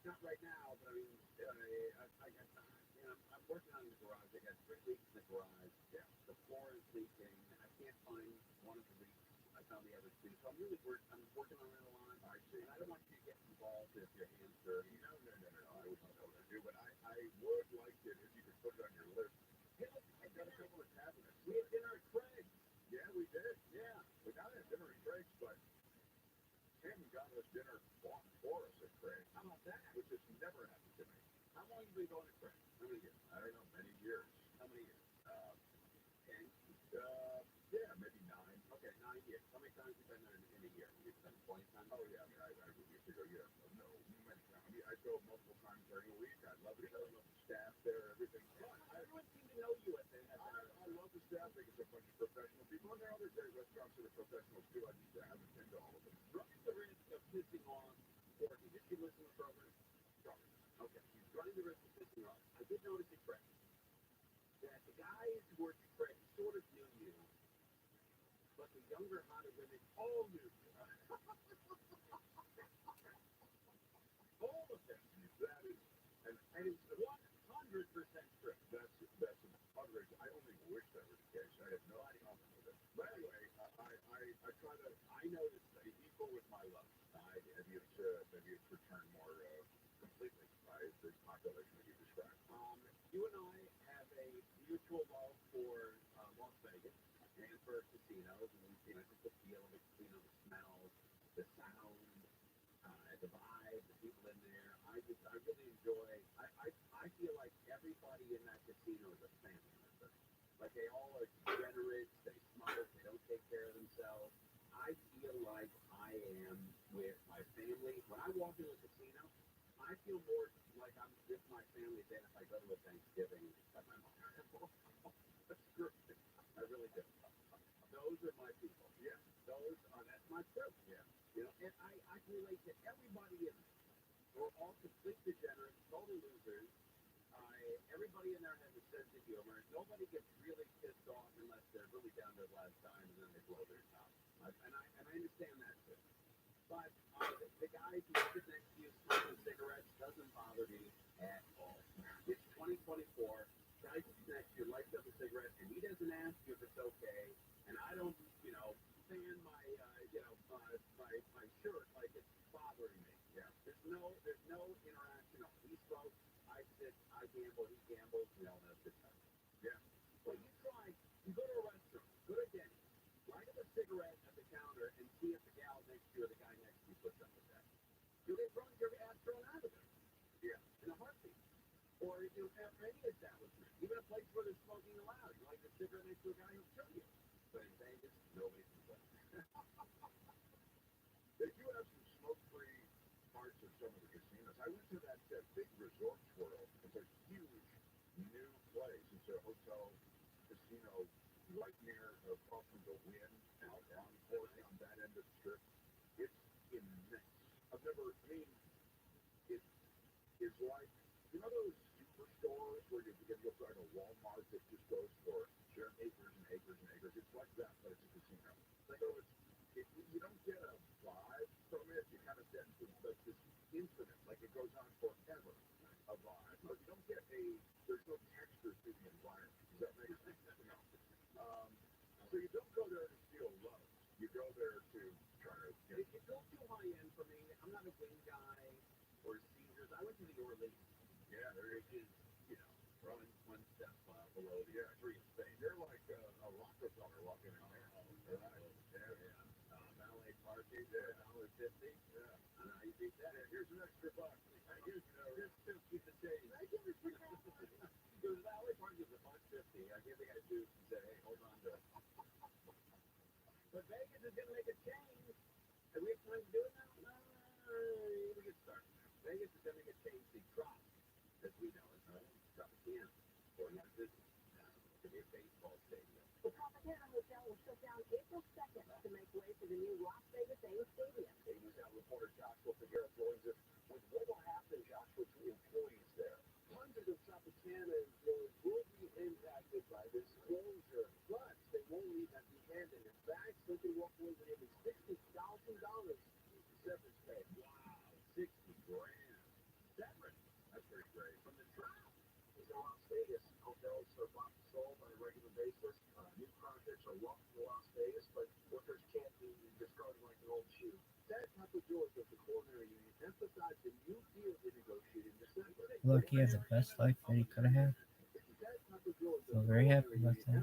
Not right now, but I mean, I'm working on the garage. I got 3 leaks in the garage. Yeah. The floor is leaking. I can't find one of the leaks. I found the other 2. So I'm working on it a lot. I see. And I don't want you to get involved if your hands dirty. No. I wouldn't know what to do, but I would like it if you could put it on your list. Hey, look, I've got a couple of cabinets. We had dinner at Craig's. Yeah, we did. Yeah. We got to have dinner at Craig's, but Tim got us dinner bought for us at Craig's. How about that? Which has never happened to me. How long have you been going to Craig's? How many years? I don't know, many years. How many years? 10? Yeah, maybe 9. Okay, 9 years. How many times have you been there in a year? You've been 20 times? Oh, yeah, I mean, I used to go, no, many times. I mean, I go multiple times during the week. I love it. I love the staff there, everything. Everyone seems to know you at that. I love the staff. I think it's a bunch of professional people. And there are other great restaurants that are professionals, too. I haven't been to all of them. Running the risk of pissing off Courtney. Did she listen to the program? Okay, she's running the risk of pissing off. I did notice at Craig's that the guys who worked at Craig's sort of knew you, but the younger, hotter women all knew you. All of them. That is, and it's 100% true. That's outrageous. I only wish that was the case. I had no idea with it. But anyway, I try to. I noticed that equal with my love. Maybe it's returned more completely by this population that you described. You and I have a mutual love for Las Vegas and for casinos, and just the feel of a casino, the smells, the sound, the vibe, the people in there. I really enjoy. I feel like everybody in that casino is a family member. Like they all are degenerates, they smoke, they don't take care of themselves. I feel like I am with my family. When I walk into a casino, I feel more like I'm with my family than if I go to a Thanksgiving at my mom's. That's true. I really do. Those are my people. Yeah. That's my crew. Yeah. And I can relate to everybody in there. We're all complete degenerates, total losers. Everybody in there has a sense of humor. Nobody gets really pissed off unless they're really down to the last time and then they blow their top. And I understand that too. But the guys who sit next to you smoking cigarettes doesn't bother me. at all. It's 2024. Guy sits next to you, lights up a cigarette, and he doesn't ask you if it's okay. And I don't, fan my, my shirt like it's bothering me. Yeah. There's no interaction. He smokes, I sit, I gamble, he gambles, we all have good time. Yeah. But you go to a restaurant, go to Denny's, light up a cigarette at the counter and see if the gal next to you or the guy next to you puts up with that. You'll get your ass thrown out of there. Yeah. In a heartbeat. Or any establishment, even a place where they're smoking allowed. You like a cigarette next to a guy who'll kill you. But in Vegas, nobody's complaining. They do have some smoke-free parts of some of the casinos. I went to that big Resorts World. It's a huge new place. It's a hotel casino right near across from the Wynn out on that end of the strip. It's immense. It is like, those superstores where you can look like a Walmart that just goes for acres and acres and acres. It's like that, but it's a casino. So you don't get a vibe from it. You kind of get like this infinite, like it goes on forever, a vibe. But you don't get there's no texture to the environment. Does that make sense? No. So you don't go there to feel love. You go there to try to get... It's all too high end for me. I'm not a Wing guy or Caesars. I went to the Orleans. Yeah, there is, one step below the free Spain. They're like a Rockefeller walking in there. Yeah. Valet parking, $1.50. Yeah. How you beat that? Here's an extra buck. Here's keep the change. It was valet parking was $1.50. I gave the guy juice and said, hey, hold on to it. But Vegas is going to make a change. And we have time to do it now? No, we get started now. Vegas is going to make a change to Trop, as we know it. Tropicana, or not business. To be a baseball stadium. The Tropicana Hotel will shut down April 2nd to make way for the new Las Vegas Stadium. News Out reporter Joshua Figueroa joins us with what will happen, Joshua, to employees there. Hundreds of Tropicana employees will be impacted by this closure, but they won't leave empty-handed. In fact, they can walk away with nearly $60,000 severance pay. Wow, $60,000 severance. That's pretty great. From the Trop. Las Vegas hotels are bought and sold on a regular basis. New projects are welcome to Las Vegas, but workers can't be discarded like an old shoe. Ted Papageorge of the Culinary Union emphasized the new deal they negotiated in December. Look, he has the best life that he could have had. I'm very happy about that.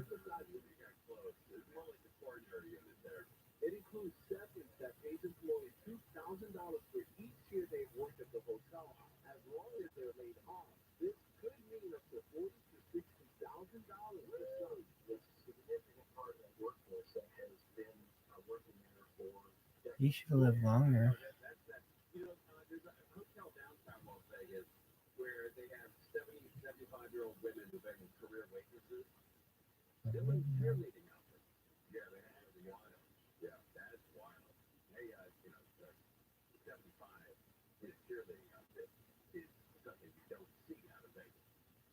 It includes severance that pays employees $2,000 for each year they've worked at the hotel, as long as they're laid off. This could mean up to $40,000 to $60,000 for some. It's a significant part of that workforce that has been working there for decades. He should have lived longer. There's a hotel downtown Las Vegas where they have 70, 75-year-old women who've been career waitresses. They're like cheerleading outfits. Yeah, they have. Wild. Yeah, that's wild. Hey, 75 in a cheerleading outfit is something you don't see out of Vegas.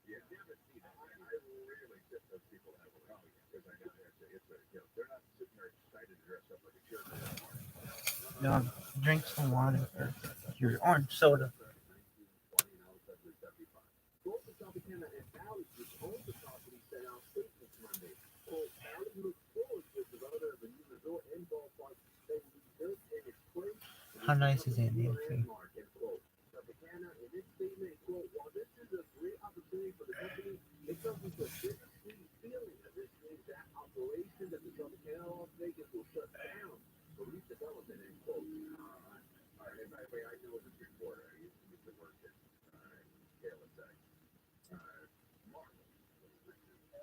You never see that. I really tip those people that will call you because I know they're not sitting there excited to dress up like a cheerleader. No, drink some water or your orange soda. Both the Tropicana and Valley Group own the property sent out statements Monday. Quote, Valley looks forward to the development of a new resort and ballpark that will be built in its place. How nice is Andy? Tropicana in its statement, quote, while this is a great opportunity for the company, it comes with a bittersweet feeling that this means that operation that the Tropicana Las Vegas will shut down for redevelopment, end quote. All right, by the way, I know this before. I used to work at KLSA. Marvel.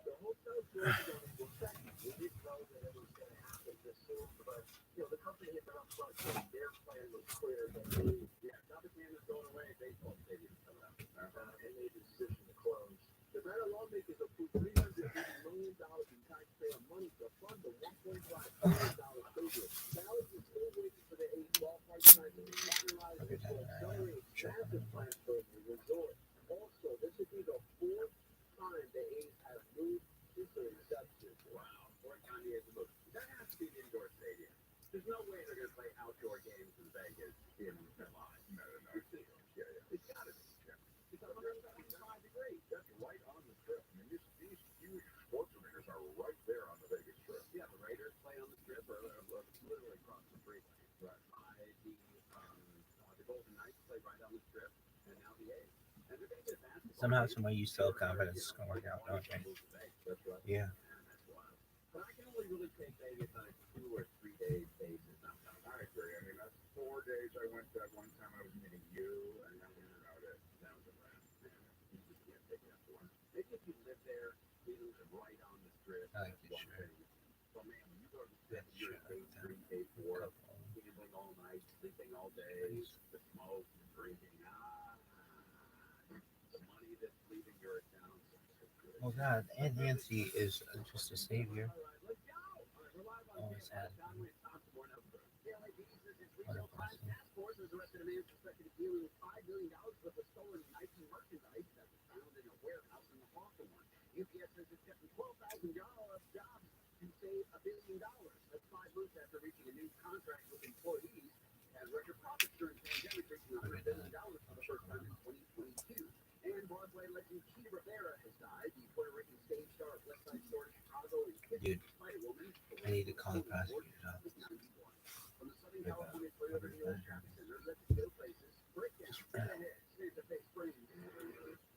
The hotel closed on April 2nd. We didn't know that it was going to happen this soon, but the company had been upfront saying their plan was clear that Tropicana's going away, baseball stadium's coming up, and made the decision to close. The Nevada lawmakers approved $380 million in taxpayer money to fund the $1.5 billion stadium. Dallas is still waiting for the A ballpark site to be finalized to accelerate massive plans for the resort. Also, this would be the fourth time the A's have moved since their inception. Wow, fourth time the A's have moved. That has to be an indoor stadium. There's no way they're going to play outdoor games in Vegas in July. No. It's got to be. Yeah. 175 degrees. That's right on the strip. I mean, these huge sports arenas are right there on the Vegas Strip. Yeah, the Raiders play on the strip or literally across the freeway. Right. The Golden Knights play right on the strip, and now the A's. And they're going to get basketball. Somehow, some way, you sell confidence is gonna work out, don't you? That's right. Yeah. That's wild. But I can only really take Vegas on a 2 or 3 day basis. I agree. I mean, that's 4 days I went that one time I was meeting you, and then we were out at Thousand Land. You just can't take it up to one. Maybe if you live there, you live right on the strip. I think that's one thing. But man, when you go to the strip, you're day 3, day 4, gambling all night, sleeping all day, the smoke, the drinking, the money that's leaving your account. Oh God, Aunt Nancy is just a savior. Always has been. What a blessing. Task force has arrested a man suspected of dealing $5 million worth of stolen Nike merchandise that was found in a warehouse in the Hawthorne. UPS says it's getting $12,000 jobs to save $1 billion. That's 5 months after reaching a new contract with employees. Had record profits during the pandemic, reaching $100 billion for the first time in 2022. And Broadway legend Key Rivera has died. The Puerto Rican stage star of West Side Story Chicago is kidnapped by a woman. I need to call the prosecutor's office. From the Southern California Toyota Dealer Shopping Center, let's go places. Breakdown. Ahead. Face-to-face brain.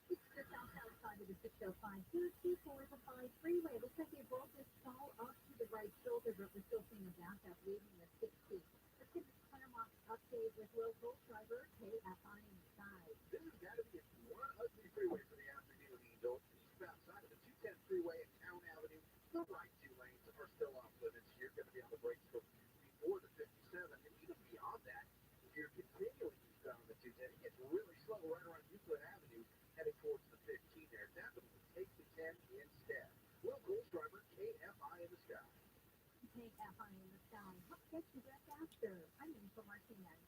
It's just outside of the 605 224 the 5 freeway. Looks like they broke this stall up to the right shoulder, but we're still seeing a backup leaving the 16. Let's get the Claremont update with local driver KFI in the side. This has got to be one ugly freeway for the afternoon, Angel. Just outside of the 210 freeway at Town Avenue, the right 2 lanes are still off limits. You're going to be on the brakes before the 57, and even beyond that, if you're continuing eastbound on the 210, it gets really slow right around Euclid Avenue, heading towards the 15 there. Definitely take the 10 instead. Local driver KFI in the sky. KFI in the sky. What gets you back after? I'm in for Martinez.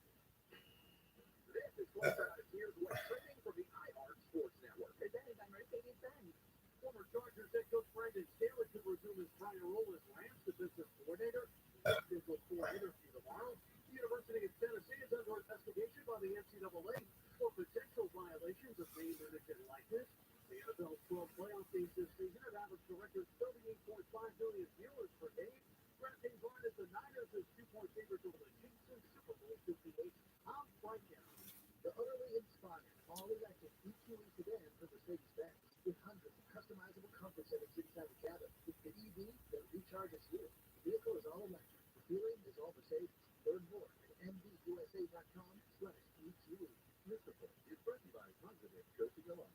This is close out of Here's What's Trending from the iHeart Sports Network. Presented by Mercedes-Benz. Former Chargers head coach Brandon Staley could resume his prior role as Rams defensive coordinator. Scheduled for an interview tomorrow. The University of Tennessee is under investigation by the NCAA for potential violations of name, image, and likeness. The NFL's 12 playoff games this season have averaged a record 38.5 million viewers per game. DraftKings line is the Niners as 2-point favorites over the Chiefs in Super Bowl 58. I'm Frank Allen. The utterly inspired all-electric EQE sedan from Mercedes-Benz with hundreds of customizable comfort settings inside the cabin. It's the EV that recharges you. The vehicle is all electric. The feeling is all Mercedes. Learn more at mbusa.com/EQE. This report is brought to you by Positive Coast Go Up.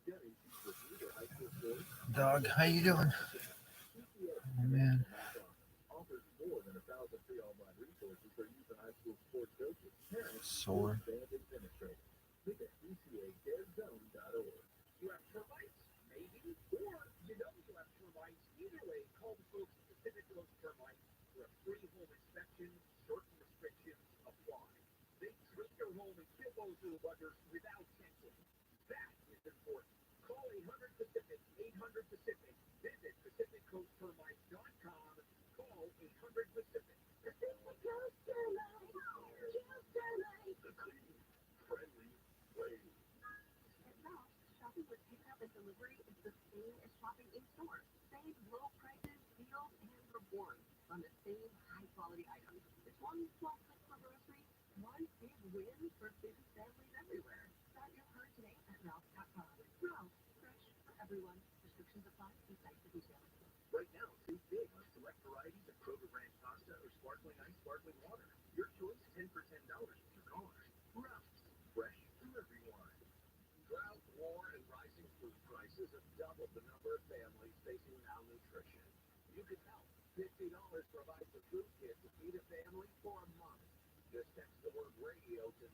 Getting to the high school sports. Dog, how you doing? Oh man. Offers more than 1,000 free online resources for youth and high school sports coaches, parents, Sore. and administrators. Visit ECADareZone.org. You have termites, maybe, or you know you have termites. Either way, call the folks at Pacific Coast Termite for a free home inspection. Certain restrictions apply. They treat your home and kill those little buggers without tension. That is important. Call 800-PACIFIC, 800-PACIFIC. Visit PacificCoastTermite.com. Call 800-PACIFIC. Pacific Coast Termite. Just Termite. The clean, friendly way. At Ralph's, shopping with pickup and delivery is the same as shopping in store. Save low prices, deals, and rewards on the same high-quality items. It's one small click for groceries, one big win for busy families everywhere. Start your cart today at Ralphs.com. Ralphs, fresh for everyone. Restrictions apply. See site for details. Right now, save big on select varieties of Kroger brand pasta or sparkling ice, sparkling water. Your choice, 10 for $10 with your car. Ralph's, fresh for everyone. Drought, war, and rising food prices have doubled the number of families facing malnutrition. You can help. $50 provides a food kit to feed a family for a month. Just text the word radio to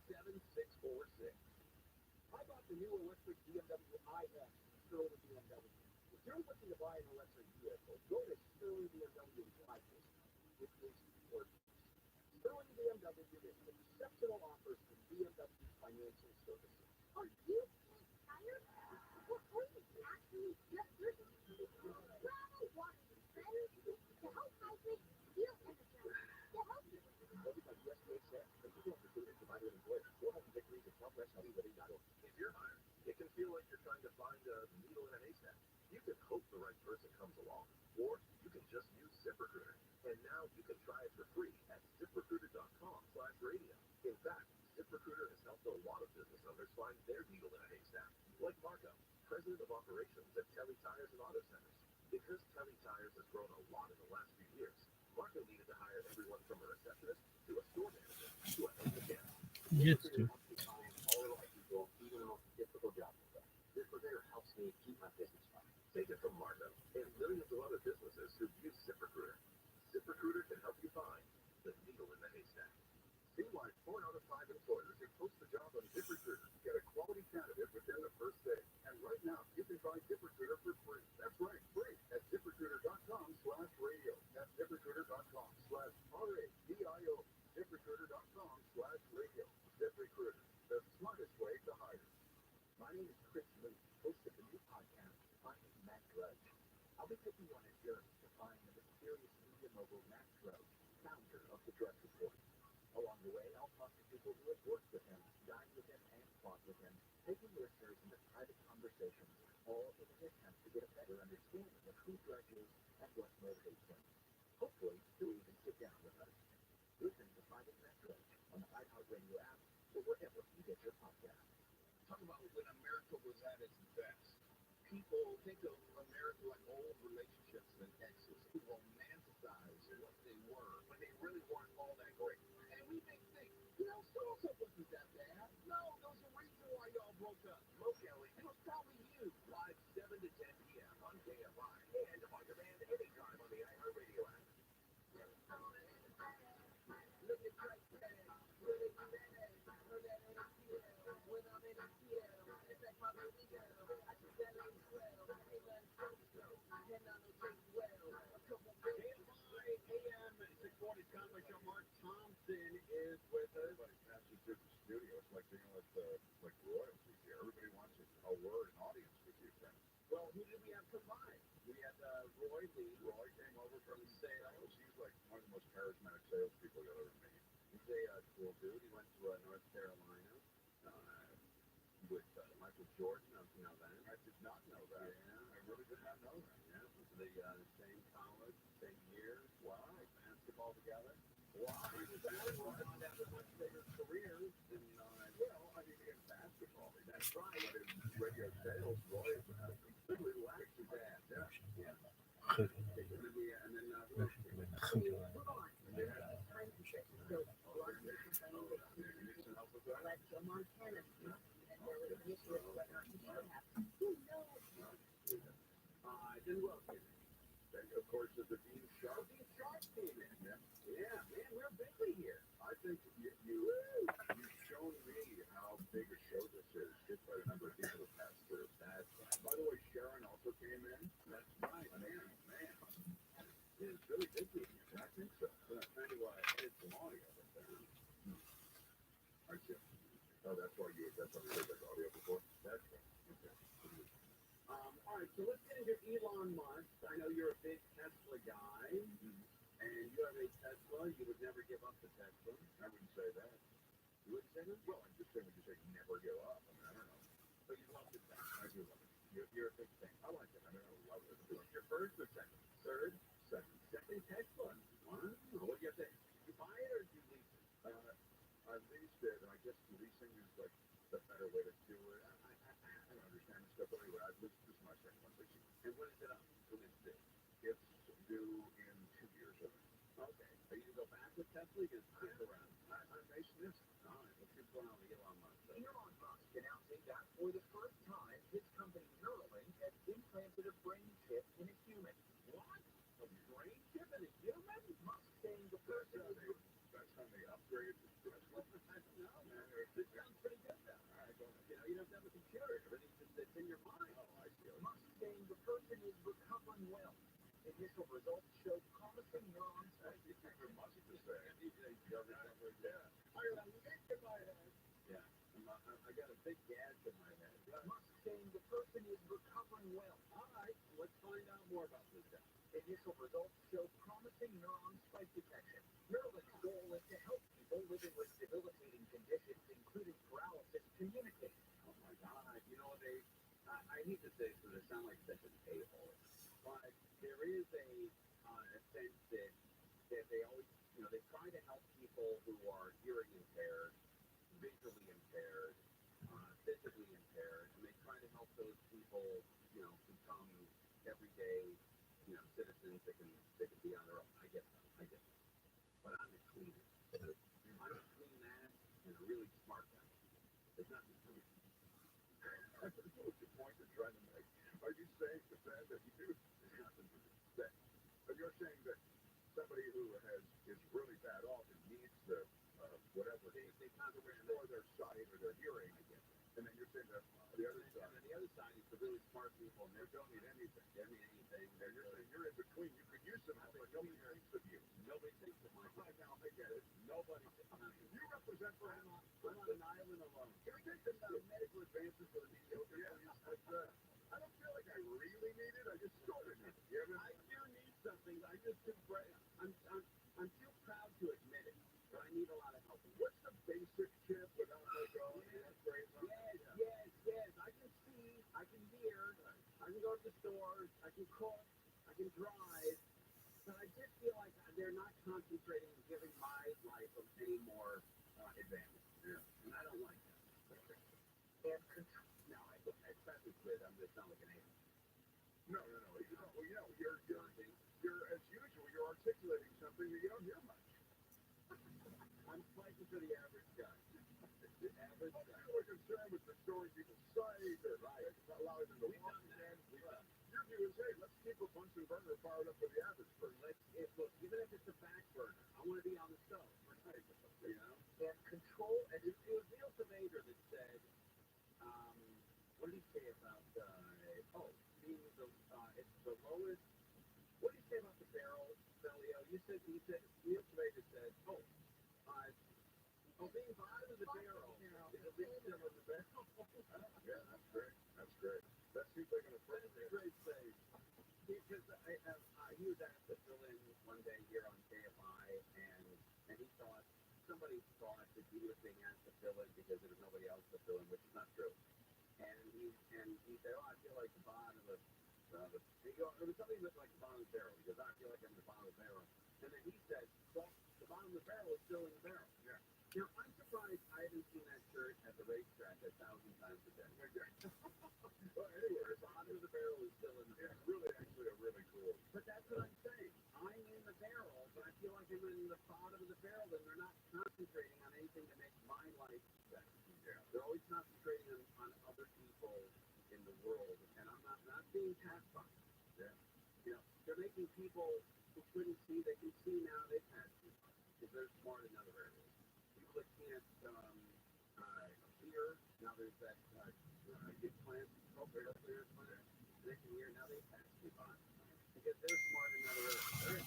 97646. I bought the new electric BMW iX from Sterling BMW. If you're looking to buy an electric vehicle, go to Sterling BMW and buy this. It is worth it. Sterling BMW is exceptional offers from BMW Financial Services. Are you tired? Well, please, actually, just listen. Bravo wants friends to help hydrate, feel energized, to help you. Voted by USDA says, the people of the food and provider employer. 400 victories at southwestliving.org. If you're hired, or you can just use ZipRecruiter. And now you can try it for free at ZipRecruiter.com/radio. In fact, ZipRecruiter has helped a lot of business owners find their needle in a haystack, like Marco, president of operations at Telly Tires and Auto Centers. Because Telly Tires has grown a lot in the last few years, Marco needed to hire everyone from a receptionist to a store manager to a head mechanic. ZipRecruiter helps me find all the right people, even the most difficult jobs. ZipRecruiter helps me keep my business running. Take it from Marco and millions of other businesses who've used ZipRecruiter. ZipRecruiter can help you find the needle in the haystack. See why 4 out of 5 employers who post a job on ZipRecruiter get a quality candidate within the first day. And right now, you can try ZipRecruiter for free. That's right, free at ZipRecruiter.com/radio. That's ZipRecruiter.com/RADIO. ZipRecruiter.com/radio. ZipRecruiter, the smartest way to hire. My name is Chris Lee, host of the new podcast, Finding Matt Drudge. I'll be taking you on a journey to find the mysterious media mogul Matt Drudge, founder of the Drudge Report. Along the way, I'll talk to people who have worked with him, dined with him, and fought with him, taking listeners into private conversations, all in an attempt to get a better understanding of who Drudge is and what motivates him. Hopefully, he'll even sit down with us. Listen to Finding Matt Drudge on the iHeartRadio app or wherever you get your podcast. Talk about when America was at its best. People think of America like old relationships and exes who romanticize what they were when they really weren't all that great. And we may think, so-and-so wasn't that bad. No, there's a reason why y'all broke up. Mo Kelly, it was probably you. Live 7 to 10 p.m. on KFI and on demand anytime on the iHeartRadio app. Look at Drake Bag. When I'm in ATL, it's like my baby girl. I just got like 12. Hey, let's go. And I don't take well. A couple KFI AM 640 Conway Show. Mark Thompson is with us. Everybody passes through the studio. It's like being like royalty here. Everybody wants a word, an audience with you, friend. Well, who did we have combined? We had Roy Lee. Roy came over from sales. He's like one of the most charismatic salespeople you'll ever meet. He's a cool dude. He went to North Carolina with Michael Jordan. I don't know that. I did not know that. Yeah, I really did not know that. Yeah, the same college, same year. Wow, basketball together. Wow, he was on down to much bigger career than well, I mean, in basketball. That's right. But in radio sales, Roy is completely lacked his dad. Yeah. And then Montana. Then who else came in? Then, of course, the Dean Sharp. Dean Sharp came in. Yeah, man, we're busy here. I think you've shown me how big a show this is. Just by the number of people that passed through. By the way, Sharon also came in. That's right, man. It's really busy. I think so. So that's kind of why I did some audio with that. I see. Oh, that's why we did that audio before. That's right. Okay. All right, so let's get into Elon Musk. I know you're a big Tesla guy, and you have a Tesla. You would never give up the Tesla. I wouldn't say that. You wouldn't say that? Well, I'm just saying, would you say never give up? I mean, I don't know. But you love the thing. I do love it. You're a big thing. I like it. I mean, I love it. Your first or second? Third? Second Tesla. What do you think? Did you buy it or did you lease it? I leased it, and I guess leasing is like the better way to do it. I don't understand this stuff, but anyway, this is my second one leasing. And when is it up? When is it due? It's due in 2 years. Okay. Are you going to go back with Tesla? You can stick around. I'm basing this. All right, let's get going on with Elon Musk. Elon Musk announcing that for the first time, his company Neuralink has implanted a brain chip in a human. What? A brain chip in a human? Musk saying the person is... That's how they upgraded the Tesla? I don't know, man. This sounds pretty good now. All right, go ahead. You don't have to have a computer. Everything just sits in your mind. Oh, I see. Musk saying the person is recovering well. Initial results showed promising neurons. It's for Musk to say. Yeah. I got a gash in my head. Yeah. I got a big gash in my head. Musk saying the person is recovering well. All right, let's find out more about this guy. Initial results show promising neuron spike detection. Neuralink's goal is to help people living with debilitating conditions, including paralysis, communicate. Oh my God! You know, I hate to say this, but they sound like such an a-hole. But there is a that they always, they try to help people who are hearing impaired, visually impaired, physically impaired, and they try to help those people, become everyday, citizens that can be on their own. I get that. But I'm a cleaner. I'm a clean ass and a really smart guy. There's nothing to it. What's the point you're trying to make? Are you saying to them that There's nothing to it. but you're saying that somebody who is really bad off and needs the whatever They kind of restore their sight or their hearing, I get that. and then you're saying that the other side, And then the other side is the really smart people, and they don't need anything. they don't need anything. And you're saying you're in between. You could use some help, but nobody thinks of you. Nobody thinks of my Now I get it. Nobody. You represent for I'm on an island alone. Can we take this Medical advances for the mediocre. I don't feel like I really need it. I just sort of need it. You I do need something. I just too I'm too proud to admit it, but I need a lot of help. What's the basic tip without like going crazy? Yes. I can see, I can hear, I can go to the stores, I can cook, I can drive, but I just feel like they're not concentrating on giving my life any more advantage. Yeah. And I don't like that. And control. No, especially with I'm just not like an alien. No. You're as usual. You're articulating something that you don't hear much. I'm fighting for the average guy. The average Most guy. people are concerned with restoring people's sight or allowing them to We've walk done that. again. We've done. Your view is, hey, let's keep a Bunsen burner fired up for the average person. Look, even if it's a back burner, I want to be on the stove. Right. And control. And it was Neil Vader that said, what did he say about being it's the lowest? What did he say about the barrel, Belio? He said Neil Vader said, being bottom of the barrel is a big still in the barrel. Yeah, that's great. That seems like an That's a appropriate. great saying. Because he was asked to fill in one day here on KFI, and somebody thought that he was being asked to fill in because there was nobody else to fill in, which is not true. And he said, I feel like the bottom of it was something that like the bottom of the barrel. He goes, I feel like I'm the bottom of the barrel. And then he said, well, the bottom of the barrel is still in the barrel. Yeah. Now, I'm surprised I haven't seen that shirt at the racetrack 1,000 times a day. Well, anyway, The bottom of the barrel is still in the barrel. it's really actually a really cool. But that's what I'm saying. I'm in the barrel, but I feel like I'm in the bottom of the barrel, and they're not concentrating on anything to make my life better. Yeah. They're always concentrating on other people in the world, and I'm not being passed by. Yeah. They're making people who couldn't see, they can see now, they pass me by because they're smart in other areas. People that can't hear, now there's that implant, cochlear implant, they can hear, now they pass me by because they're smart in other areas.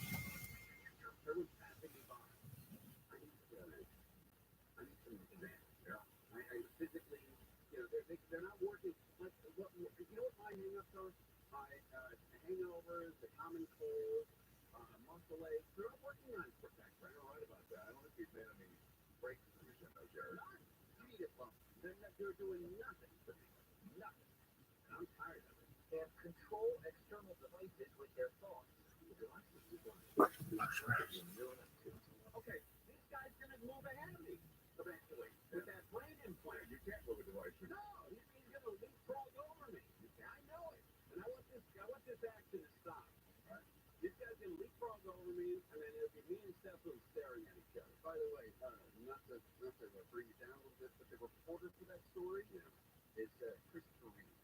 Everyone's passing me by. I need some advantage. Yeah. I physically, they're not working. Like, what my hang-ups are? Hangovers, the common cold, muscle aches. They're not working on protect. You're right about that. I don't think we've made any breakthroughs in those areas. None. They're doing nothing for me. Nothing. And I'm tired of it. And control external devices with their thoughts. Okay, this guy's gonna move ahead of me eventually with that brain implant. You can't move a device. No, he's gonna leapfrog over me. I know it, and I want this action to stop. Right. This guy's gonna leapfrog over me, and then it'll be me and Stefan staring at each other. By the way, not to bring you down a little bit, but the reporter for that story is Christopher Reed.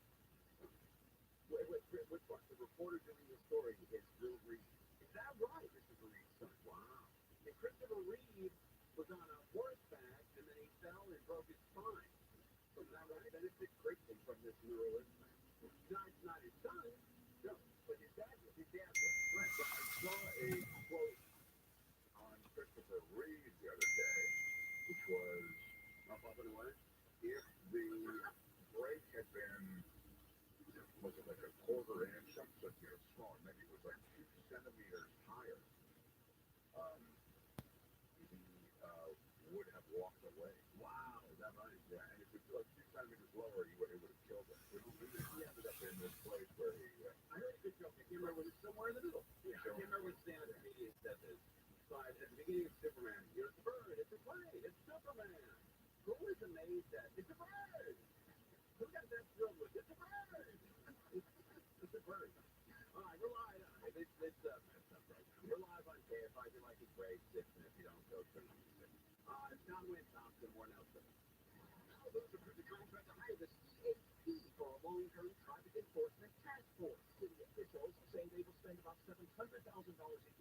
Which part? The reporter doing the story is Will Reed. Is that right? Christopher Reed's son. Wow. And Christopher Reed was on a horseback, and then he fell and broke his spine. So that would benefit greatly from this neural implant. Not his son, no, but his dad was. Right. So I saw a quote on Christopher Reed the other day, which was, Up and away. if the break had been, was it like a quarter inch, something small, maybe it was like 2 centimeters higher, he would have walked away. Wow, is that right? Yeah, and if it was like 2 centimeters lower, it would have killed him. He ended up in this place where he. I heard a good joke. I can't remember. It was somewhere in the middle. Yeah, I can't remember what stand-up comedian said beginning of Superman. You're the bird. It's a plane. It's Superman. Who is amazed that it's a bird? Who got that thrilled with it's a bird? It's a bird. All right, we're live. It's messed up right now. We're live on KFI. If you like it, great. 6 minutes. If you don't, go turn on music. It's John Wayne Thompson, more Nelson. Now, those approved the contract to hire the CHP for a long-term traffic enforcement task force. City officials say they will spend about $700,000 a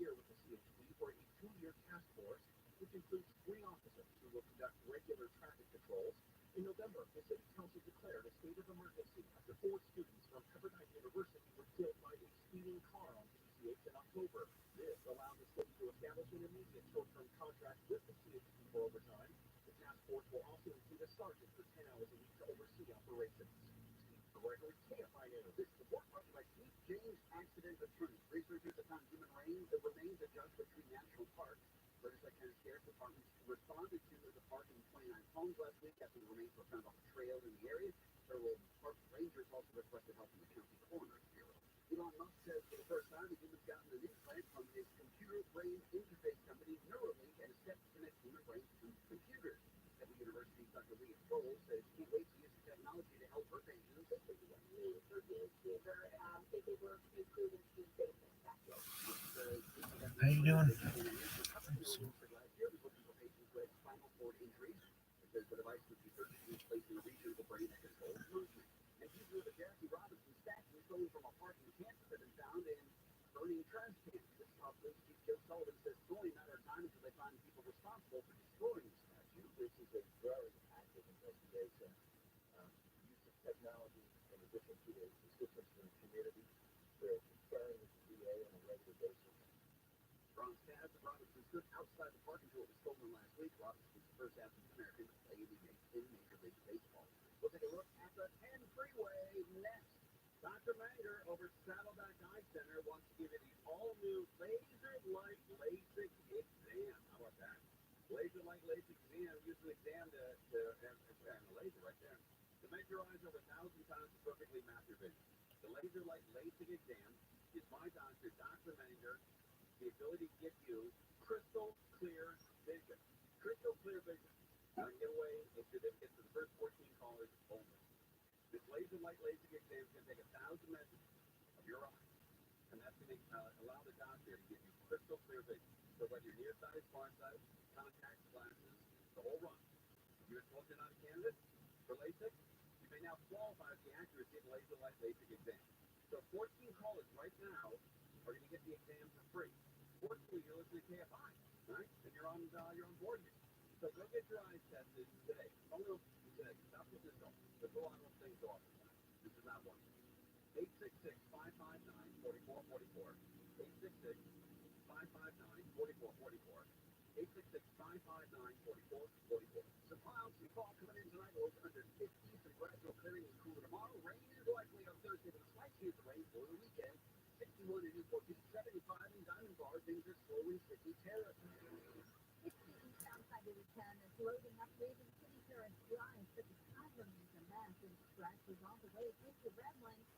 year with the CHP for a 2-year task force, which includes 3 officers who will conduct regular traffic patrols. In November, the city council declared a state of emergency after 4 students from Pepperdine University were killed by a speeding car on PCH in October. This allowed the city to establish an immediate short-term contract with the CHP for overtime. The task force will also include a sergeant for 10 hours a week to oversee operations. Steve Gregory, KFI News. This report brought to you by Steve James Accident Attorney. Researchers have found human remains adjust between national parks. British County Sheriff's Department responded to the park in 29 homes last week after the remains were found off a trail in the area. Federal park rangers also requested help from the county coroner's bureau. Elon Musk says for the first time, the human's gotten an implant from his computer-brain interface company, Neuralink, and is set to connect human brains to computers. At the university's Dr. Lee Kroll says she can't wait to use the technology to help her patients. How you doing? Says the device would be surgically placed in a region of the brain that controls movement. And people with a Jackie Robinson statue stolen from a park in Kansas have been found in burning trash cans. This top police chief Joe Sullivan says it's only a matter of time until they find people responsible for destroying the statue. This is a very active investigation. Use of technology in addition to the assistance from the community. They're conferring with the DA on a regular basis. Bronze calves of Robinson stood outside the park until it was stolen last week. Robinson was the first African American to play in Major League Baseball. We'll take a look at the 10 freeway next. Dr. Manger over at Saddleback Eye Center wants to give you the all-new laser light LASIK exam. How about that? Laser light LASIK exam. Use an exam to and a laser right there. To measure your eyes over 1,000 times to perfectly map your vision. The laser light LASIK exam is my doctor, Dr. Manger, the ability to give you crystal clear vision. Crystal clear vision. You can get away with certificates for the first 14 callers only. This laser light LASIK exam is going to take 1,000 measures of your eyes, and that's going to allow the doctor to give you crystal clear vision. So whether you're nearsighted, farsighted, contacts, glasses, the whole run. If you're told you're not a candidate for LASIK, you may now qualify for the accuracy of the laser light LASIK exam. So 14 callers right now are going to get the exam for free. Fortunately, you're listening to KFI, right? And you're on board here. So go get your eyes tested today. Phone them today. Stop putting this on. There's a lot of things off. This is not one. 866-559-4444. 866-559-4444. 866-559-4444. Some clouds and fog coming in tonight. Lows under 50. Some gradual clearing and cooler tomorrow. Rain is likely on Thursday, but a slight chance of rain for the weekend. 61 in Newport Beach, 75 in Diamond Bar. Things are slow in City Terrace. 16 downside to the 10 is loading up leaving City Terrace Drive, but the time remains a mess and stretches all the way into Redlands.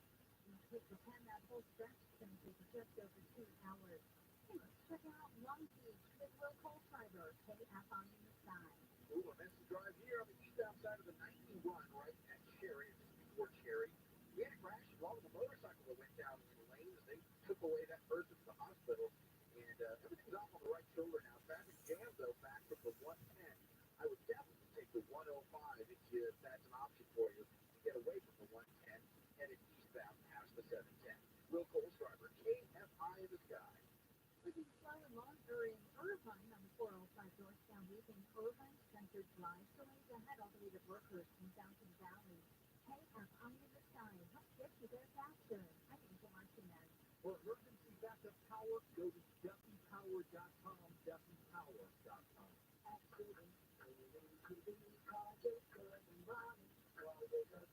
You take the 10, that whole stretch is going to take just over 2 hours. Hey, let's check out Long Beach with Will Coltreiber, KFI in the sky. Ooh, a messy drive here on the eastbound side of the 91 right at Cherry, just before Cherry. We had a crash involving a motorcycle that went down in the lane as they took away that person to the hospital. And everything's off on the right shoulder now. Traffic jam, though, back from the 110. I would definitely take the 105 if that's an option for you to get away from the 110, headed eastbound past the 710. Will Coltreiber, KFI in the sky. Looking slow and longer in Irvine on the 405 northbound leaving Irvine Center Drive. Delays ahead all the way to Brookhurst and down to the valley. KFI in the sky. Help get you there faster. I think you're watching that. For emergency backup power, go to duffypower.com, duffypower.com.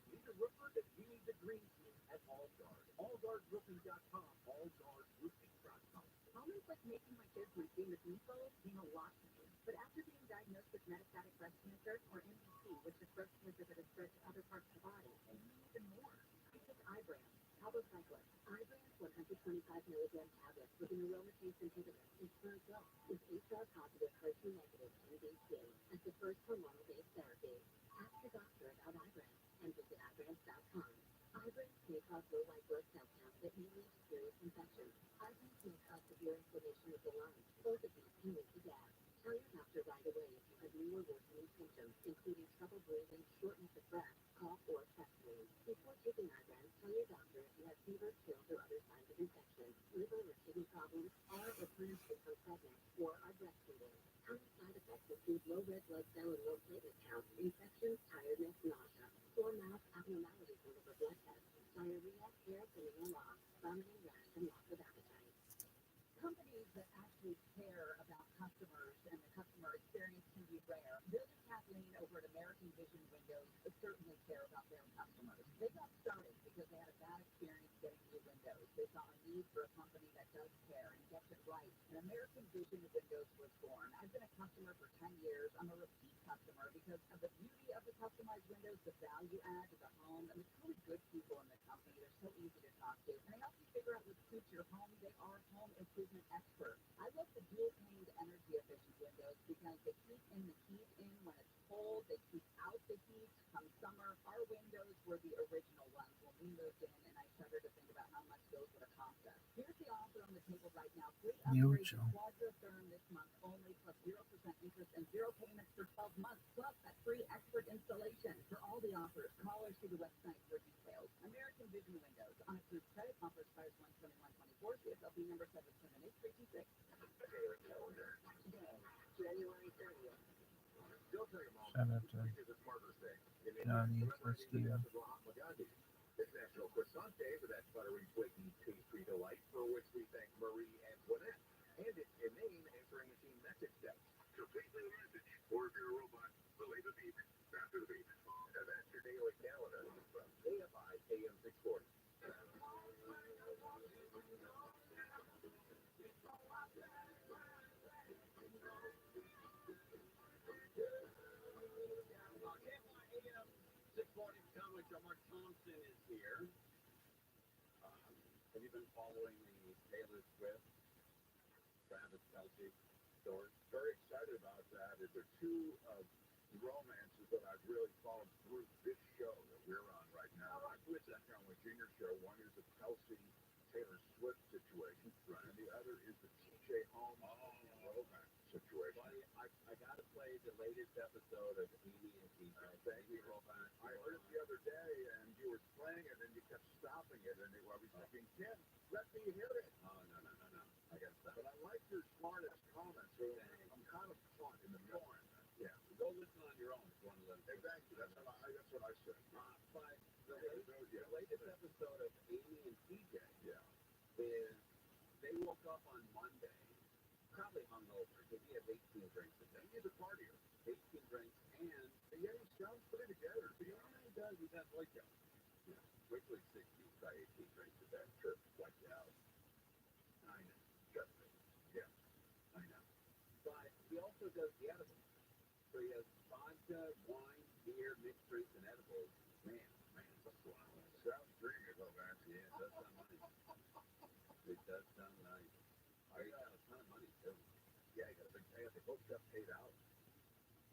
Need a roofer? Then you need the green team at AllGuard. AllGuardRoofing.com, AllGuardRoofing.com. Moments like making my kids my famous info mean a lot to me. But after being diagnosed with metastatic breast cancer, or MBC, which is breast cancer that has spread to other parts of the body, and even more, I took Ibrance, palbociclib. Ibrance 100% 25 milligram tablets with an aromatase inhibitor is Virgo with HR positive, HER2 negative, NBC as the first hormonal-based therapy. Ask your doctor about Ibrance and visit Ibrance.com. Ibrance may cause low white blood cell count that may lead to serious infections. Ibrance may cause severe inflammation of the lungs. Both of these can lead to death. Tell your doctor right away if you have new or worsening symptoms, including trouble breathing, shortness of breath, cough, or chest pain. Before taking Ibrance, tell your doctor if you have fever, chills, or other signs of infection, liver or kidney problems, are or plan to become pregnant, or are breastfeeding. Common side effects include low red blood cell and low platelet count, infections, tiredness, nausea, sore mouth, abnormalities in liver blood tests, diarrhea, hair thinning or loss, vomiting, rash, and loss of appetite. Companies that actually care about customers and the customer experience can be rare. Bill and Kathleen over at American Vision Windows certainly care about their customers. They got started because they had a bad experience getting new windows. They saw a need for a company that does care and gets it right. And American Vision Windows was born. I've been a customer for 10 years. I'm a repeat customer because of the beauty of the customized windows, the value add to the home, and the really good people in the company. They're so easy to talk to. And they help you figure out what suits your home. They are home improvement experts. I love the dual-paned energy efficient windows because they keep in the heat in when it's cold. They keep out the heat come summer. Our windows were the original ones when we moved in, and I shudder to think about how much those would have cost us. Here's the offer on the table right now. Free upgrade to Quadratherm this month only, plus 0% interest and 0 payments for 12 months, plus that free expert installation. For all the offers, call or see the website for details. American Vision Windows on approved credit offer expires 1/21/24. CSLB number 778326. Today, January 30th. Still take a moment. Shout out to Because it's Mother's Day. Johnny, let's do It's National Croissant Day for that buttery, flaky pastry delight, for which we thank Marie Antoinette. And it's inane answering machine message steps. So please leave a message. Or if you're a robot, relay the beep after the beep. And that's your daily calendar from AFI AM 640. KYAM 640 comic Mark Thompson is here. Have you been following the Taylor Swift, Travis Kelce story? Very excited about that. There are two romances that I've really followed through this show that we're on right now. I'm with that Conway Jr. show. One is the Kelce Taylor Swift situation, and the other is the TJ Holmes romance situation. Buddy, I got to play the latest episode of Amy and TJ. Thank you, romance. I heard it the other day, and you were playing it, and you kept stopping it, and I was thinking, Ken, let me hear it. Oh, no. I got to stop. But I like your smartest comments, so I'm kind of caught in the middle. Yeah. Go listen on your own. It's one of them. Exactly. That's what I said. But the latest episode of Amy and TJ is they woke up on Monday, probably hungover, because he has 18 drinks a day. He's a partier. 18 drinks, and he sounds pretty together. But you know what he does? He's athletic. Yeah. Quickly 60 by 18 drinks a day. Sure. Like out. I know. Just me. Yeah. I know. But he also does the edibles. So he has vodka, wine, beer, mixed drinks, and edibles. Man, that's wow. Sounds dreamy, though, man. Yeah, it does sound nice. It does sound nice. I got a ton of money, too. Yeah, he got a big payout. They both got paid out.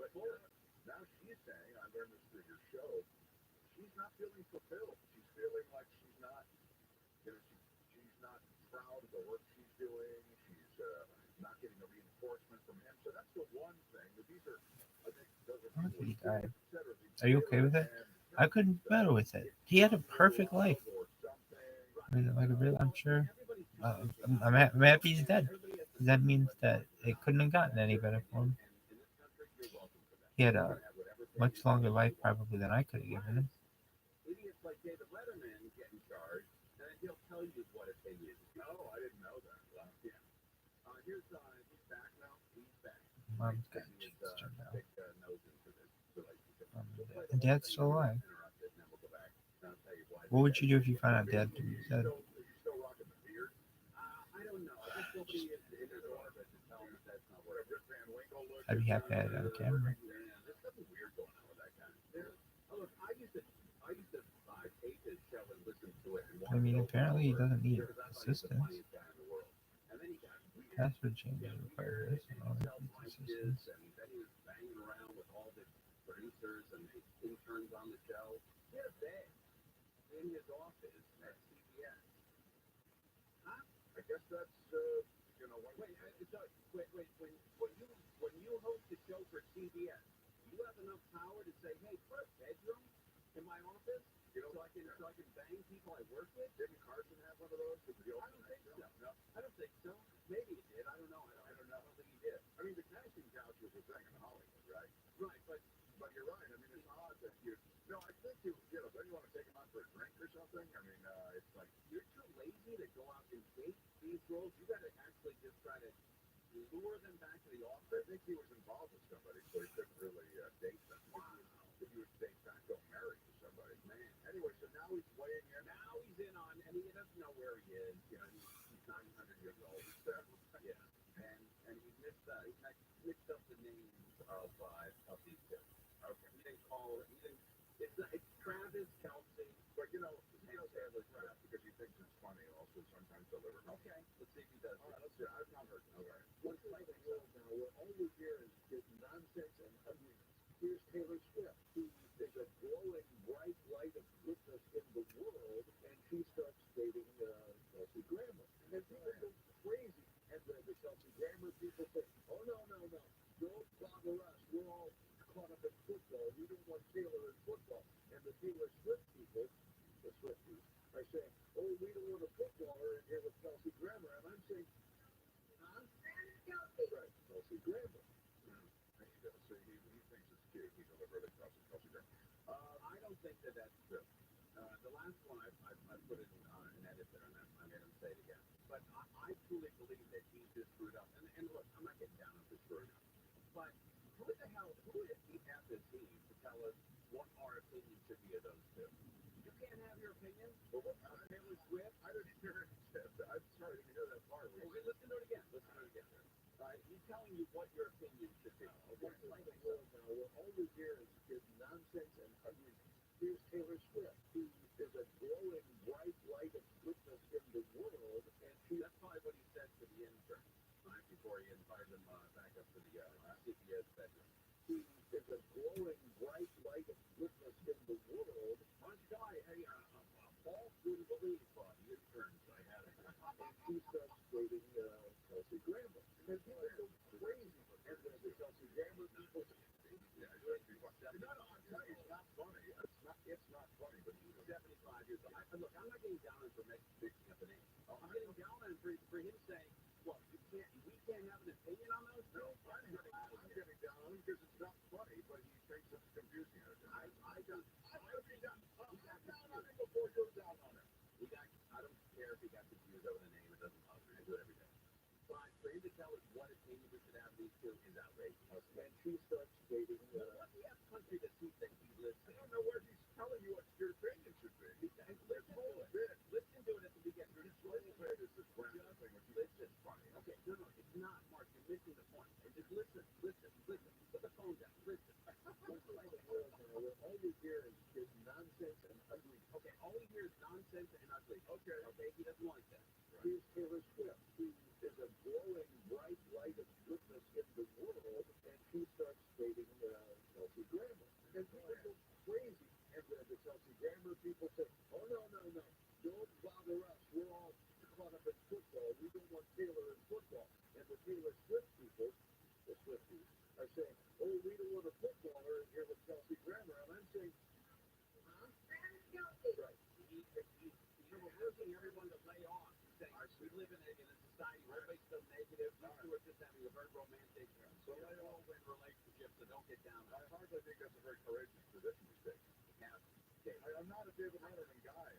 But now she's saying, I learned this through your show, she's not feeling fulfilled. She's feeling like she's not, she's not proud of the work she's doing. She's not getting a reinforcement from him. So that's the one thing. But these are, I think, those are people He died. consider these. Are you okay with it? I couldn't battle with it. He had a perfect life. I'm sure. I'm happy he's dead. That means that it couldn't have gotten any better for him. He had a much longer life probably than I could have given him. Idiots like David Letterman get in charge, and he'll tell you what if they use. Oh, I didn't know that. Well, yeah. He's back now. He's back. Mom's got cheeks turned out. Big nose into this relationship. And Dad's still alive. What would you do if you found out Dad was dead? Are you still rocking the beard? I don't know. I guess nobody is in his orbit to tell him that that's not what Rip Van Winkle looks. I'd be happy to have it on camera. Yeah, there's something weird going on with that guy. Look, I used to buy I paid to show and listen to it. And I mean, apparently he doesn't need because I thought he was the assistance. funniest guy in the world. And then he got weird. Password changes require this and all that assistance. And then he was banging around with all the producers and the interns on the show. He had a bed in his office at CBS. Huh? I guess that's, When you host a show for CBS, you have enough power to say, hey, put a bedroom in my office, so I can bang people I work with. Didn't Carson have one of those? I don't think so. No, I don't think so. Maybe he did. I don't know. I don't think he did. I mean, the casting couch was a thing in Hollywood, right? Right, But you're right. I mean, it's odd that you. No, I think don't you want to take him out for a drink or something? I mean, it's like you're too lazy to go out and date these roles. You got to actually just try to lure them back to the office. I think he was involved with somebody, so he couldn't really date them. Wow. If you would date back, go married to somebody. Man. Anyway, so now he's weighing in. Now he's in on, and he doesn't know where he is. You know, he's 900 years old. Yeah, and he mixed up the names of these two. Okay. He didn't call. It's Travis Kelsey. But he does that because he thinks it's funny. Also, sometimes deliver. Okay, let's see if he does. All right, let's see. I've not heard. Okay. What's like the world now where all we hear is nonsense and ugliness. Here's Taylor Swift, who is a glowing bright light of goodness in the world, and she starts dating Kelsey Grammer. And people go crazy. And the Kelsey Grammer people say, oh, no, don't bother us. We're all caught up in football. We don't want Taylor in football. And the Taylor Swift people, the Swifties, are saying, oh, we don't want a footballer in here with Kelsey Grammer. And I'm saying, huh? Right, Kelsey Grammer. So he thinks it's cute. He deliberately Kelsey Grammer. I don't think that's true. The last one I put it an edit there, and I made him say it again. But I truly believe that he just screwed up. And look, I'm not getting down on this screwing up. But who did he have the team to tell us what our opinion should be of those two? You can't have your opinion. Well, Taylor Swift. I didn't hear it. I'm sorry, I didn't hear that part. Okay, listen to it again. He's telling you what your opinion should be. What's like the world now where all we hear is nonsense and ugliness. Here's Taylor Swift, who is a glowing bright light of goodness in the world, and That's probably what he said to the intern, right, before he invited him back up to the CBS bedroom. he is a glowing bright light of goodness in the world. Why don't you go, hey, Paul wouldn't believe the interns I had. And she starts dating Kelsey Grammer. And people go crazy. And the Kelsey Grammer people say, I'm telling you, it's not funny. It's not funny, but he's 75 years old. Look, I'm not getting down on him for mixing up the names. I'm getting down on him for him saying, well, we can't have an opinion on those two. I'm getting down on him because it's not funny, but he thinks it's confusing. I don't care if he got confused over the name. It doesn't bother me. I do it every day. But for him to tell us what opinion we should have these two is outrageous. and she starts dating What the F country does he think he lives I in? don't know where he's telling you what your opinion should be. Listen to it at the beginning. It's bullshit. It's this grammar thing, which you think is funny. Okay, no, it's not, Mark. You're missing the point. And just listen. Put the phone down. Listen. what's like the world now where all we hear is nonsense and ugliness. Okay, all he hears is nonsense and ugly. Okay. He doesn't like that. Here's Taylor Swift, who is a glowing bright light of goodness in the world, and she starts dating Kelsey Grammer. And people go crazy. And the Kelsey Grammer people say, oh, no, don't bother us. We're all caught up in football. We don't want Taylor in football. And the Taylor Swift people, the Swifties, are saying, oh, we don't want a footballer in here with Kelsey Grammer. And I'm saying, huh? Right. We're urging everyone to lay off. Saying, we live in a society where everybody's so negative. These two are just having a very romantic, whirlwind relationship, so don't get down on I hardly think that's a very courageous position to take. I'm not a David Letterman guy.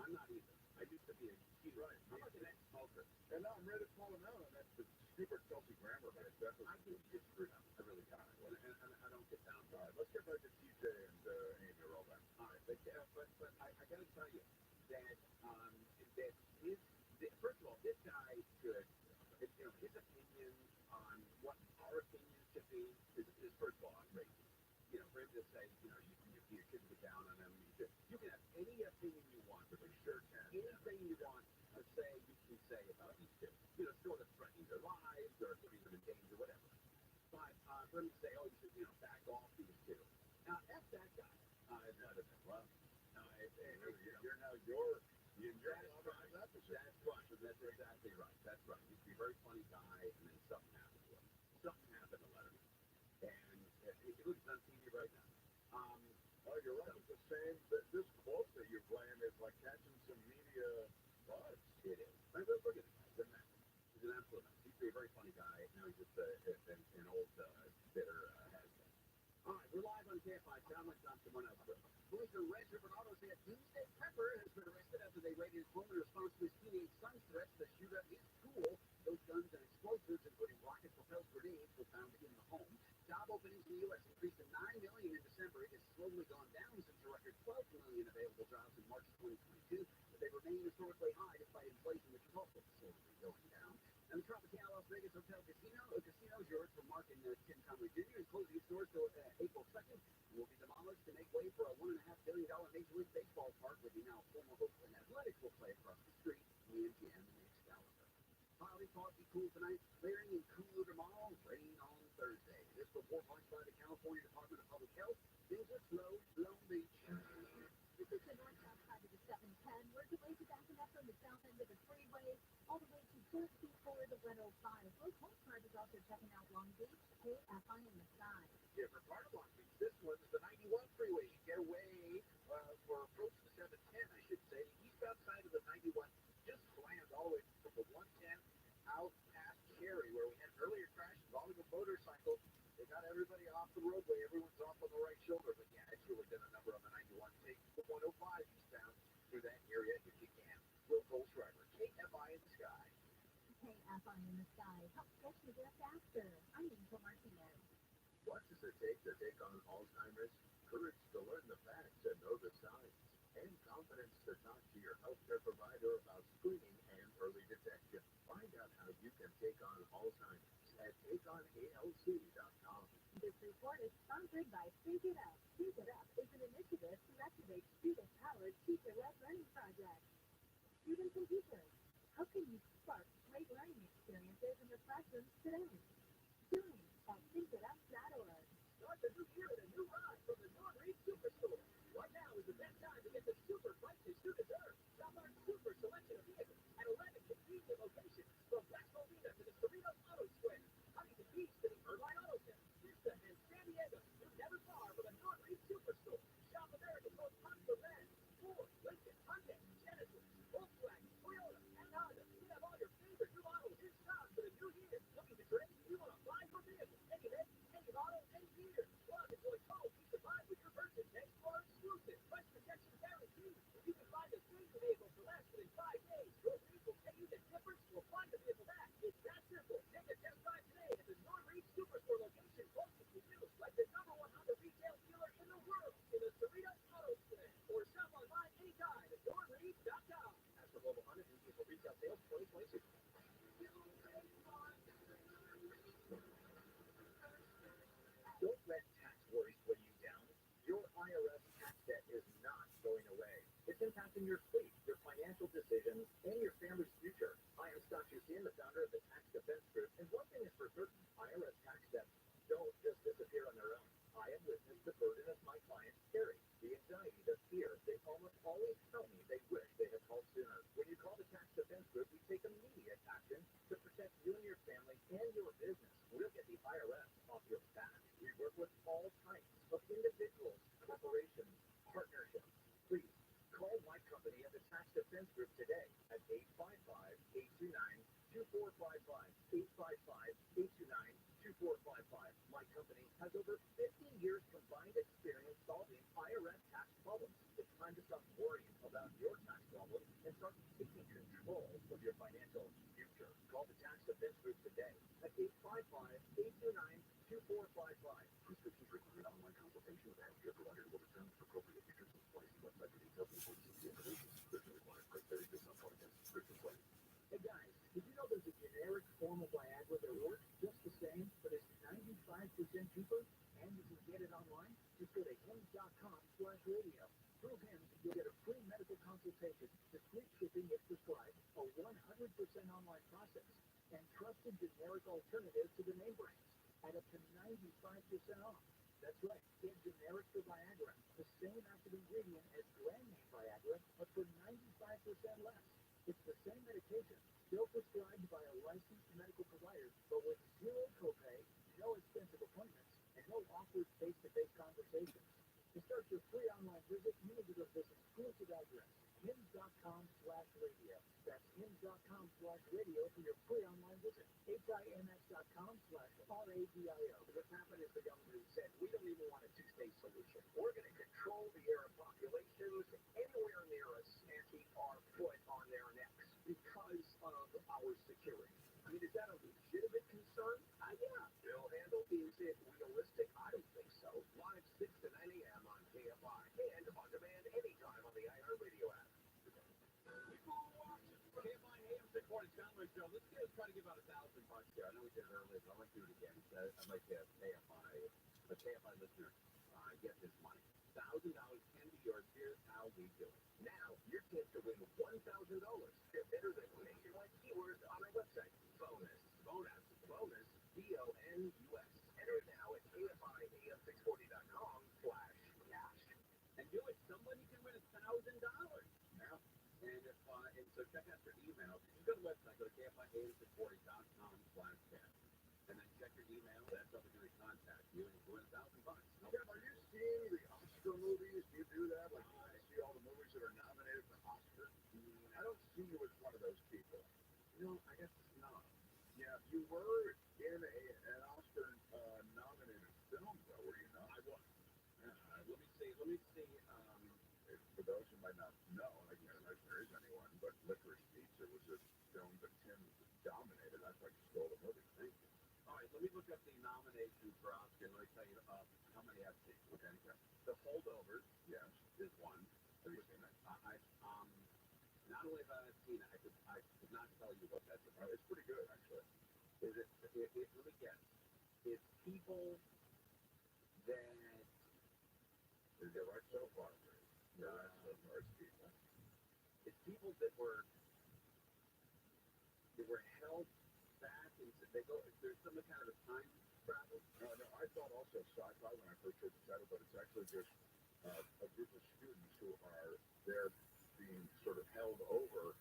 I'm not either. I used to be a huge. Right. I'm like an ex-smoker. And now I'm ready to call him out on that stupid Kelsey Grammer bit. That was I think it's screwed up. I really got it. And I don't get down all on right. it. Let's get back to TJ and Amy roll back. All right, but I got to tell you that first of all, this guy should, his opinion on what our opinion should be is first of all outrageous. For him to say, you you shouldn't get down on them. You can have any opinion you want, but sure can. Anything you want to say, you can say about these two. Sort of threatening their lives or putting them in danger, whatever. But let me say, you should, back off these two. Now, F that guy. Well, you're now you're that's right. That's exactly right. That's right. He's a very funny guy, and then something happened to him. Something happened to Letterman. And he looks on TV right now. You're right. It's the same. This quote that you're playing is like catching some media buzz. It is. Look at this guy. He's an absolute mess. He's a very funny guy. Now he's just an old, bitter has-been. All right, we're live on KFI. Sound like not someone else. Police arrested Bernardo said Tuesday Pepper has been arrested after they raided his home in response to his teenage son's threats to shoot up his school. Those guns and explosives, including rocket-propelled grenades, were found in the home. Job openings in the U.S. increased to 9 million in December. It has slowly gone down since a record 12 million available jobs in March 2022, but they remain historically high despite inflation, which is also slowly going down. And the Tropicana Las Vegas Hotel Casino's yours for Mark and Tim Conway Jr. is closing its doors till April 2nd. It will be demolished to make way for a $1.5 billion Major League Baseball park where the now former Oakland Athletics will play across the street from the MGM and the Excalibur. Cloudy, foggy, cool tonight, clearing and cooler tomorrow, rain on Thursday. This report launched by the California Department of Public Health. Things are slow, Long Beach. This is the north-south side of the 710. We're delayed to backing up from the south end of the freeway all the way to just before the 105. Those home drivers also checking out Long Beach, KFI in the sky. Different part of Long Beach. This one's the 91 freeway. You get away for approach the 710, I should say. The eastbound side of the 91 just slammed all the way from the 110 out past Cherry, where we had an earlier crash involving a motorcycle. They got everybody off the roadway. Everyone's off on the right shoulder. But yeah, it's really done a number on the 91. Take the 105 eastbound through that area if you can. Will Goldschreiber, KFI in the sky. KFI in the sky. Help get you there faster. I'm Angel Martinez. What does it take to take on Alzheimer's? Courage to learn the facts and know the signs, and confidence to talk to your healthcare provider about screening and early detection. Find out how you can take on Alzheimer's at takeonalc.com. This report is sponsored by Speak It Up. Speak It Up is an initiative to activate student-powered teacher-led learning projects. Students and teachers, how can you spark great learning experiences in your classrooms today? Join at thinkitup.org. Start the new year with a new ride from the North Reed Superstore. Right now is the best time to get the super prices you deserve. Shop our super selection of vehicles at 11 convenient locations, from West Covina to the Cerritos Auto Square, Huntington Beach to the Irvine Auto Center, Vista and San Diego. You're never far from a North Reed Superstore. Shop America's most popular brands: Ford, Lincoln, Hyundai, Genesis, Volkswagen, Toyota, and Honda. We have all your favorite new models in stock for the new year. Looking to trade? You want to buy your vehicle? Any make, any model, any year. Plus, enjoy total peace of mind with your purchase. Explore exclusive price protection guarantee. If you can find a same vehicle for less than 5 days, your Reed will pay you the difference or find the vehicle back. It's that simple. Take a test drive today at the North Reed Superstore location closest to you. Like the #1 Honda retail dealer in the world in the Cerritos Auto Square. Or shop online anytime at NorthReed.com. As for Global Honda and vehicle retail sales 2022. Don't let tax worries weigh you down. Your IRS tax debt is not going away. It's impacting your sleep, your financial decisions, and your family's future. I am Scott Hussein, the founder of the Tax Defense Group, and one thing is for certain, IRS tax debts don't just disappear on their own. I have witnessed the burden of my clients carry, the anxiety, the fear. They almost always tell me they wish they had called sooner. When you call the Tax Defense Group, we take immediate action to protect you and your family and your business. We'll get the IRS off your back. We work with all types of individuals, corporations, partnerships. Please call my company at the Tax Defense Group today at 855-829-2455. 855-829-2455. My company has over 50 years combined experience solving IRS tax problems. It's time to stop worrying about your tax problems and start taking control of your financial future. Call the Tax Defense Group today at 855-829-2455. Prescriptions require an online consultation with a healthcare provider to determine appropriate features and price. Website for details and important information. Prescription required. Price varies based on product and prescription claim. Hey guys, did you know there's a generic form of Viagra that works just the same, but it's 95% cheaper, and you can get it online? Just go to hims.com/ consultation, discreet shipping if prescribed, a 100% online process, and trusted generic alternative to the name brands at up to 95% off. That's right, get generic for Viagra, the same active ingredient as brand name Viagra, but for 95% less. It's the same medication, still prescribed by a licensed medical provider, but with zero copay, no expensive appointments, and no awkward face-to-face conversations. To start your free online visit, you need to go to this exclusive address, hims.com/radio. That's hims.com/radio for your free online visit. HIMS.com/RADIO. What's happened is the government said, we don't even want a two-state solution. We're going to control the Arab populations anywhere near us and keep our foot on their necks because of our security. I mean, is that a legitimate concern? Yeah. Bill Handel, is it realistic? I don't think so. Live 6 to 9 a.m. on KFI and on demand anytime on the iHeartRadio app. KFI AM 640 Skyline Show. Let's try to give out $1,000 here. I know we did it earlier, but I want to do it again. I'd like to have a KFI listener get this money. $1,000 can be yours. Here's how we do it. Now, your chance to win $1,000. They're better than nationwide keywords on our website. Bonus, BONUS. Enter it now at KFIAM640.com/cash. And do it. Somebody can win $1,000. Now, and so check out your email. You go to the website, go to KFIAM640.com/cash. And then check your email. That's how we're going to contact you and win $1,000. Tim, are you seeing the Oscar movies? Do you do that? Like, I see all the movies that are nominated for Oscar. I don't see you as one of those people. No, I guess not. Yeah, you were in an Oscar nominated film, though, were you not? I was. Let me see. For those who might not know, I can't imagine there is anyone, but Licorice Pizza was a film that Tim dominated. That's why you stole the movie. Thank you. All right, let me look up the nominations for Oscar. Let me tell you how many I've seen. Okay. The Holdovers, Yes. is one. Have you seen it? Not only have I seen it, I could not tell you what that's about. It's pretty good, actually. Is it? Let me guess. It's people that. You're right so far. You're right so far. It's people. It's people that were held back and there's some kind of a time travel. No, I thought also sci-fi when I first heard the title, but it's actually just a group of students who are there being sort of held over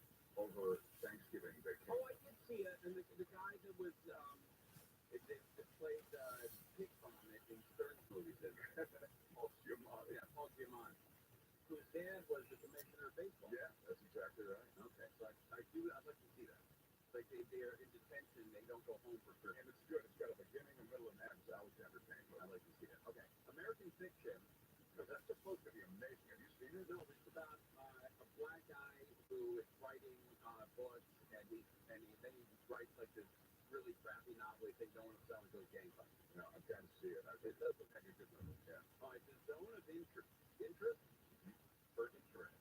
Thanksgiving vacation. Oh, I did see it, and the guy that was that played Pig Farm in Stern's movies, Paul Giamatti. Yeah, Paul Giamatti, whose dad was the commissioner of baseball. Yeah, that's exactly right. Okay, so I'd like to see that. Like they're in detention, they don't go home for Christmas. And it's good. It's got a beginning, a middle, and end. It's always entertaining. I'd like to see that. Okay, American Fiction. Because that's supposed to be amazing. Have you seen it? No, it's about a black guy who is writing books, and then he writes like this really crappy novel. He thinks no one will sell until he gangbusters. No, I've got to see it. It does look like a good movie. Yeah. All right, the Zone of Interest. Interest? For interest.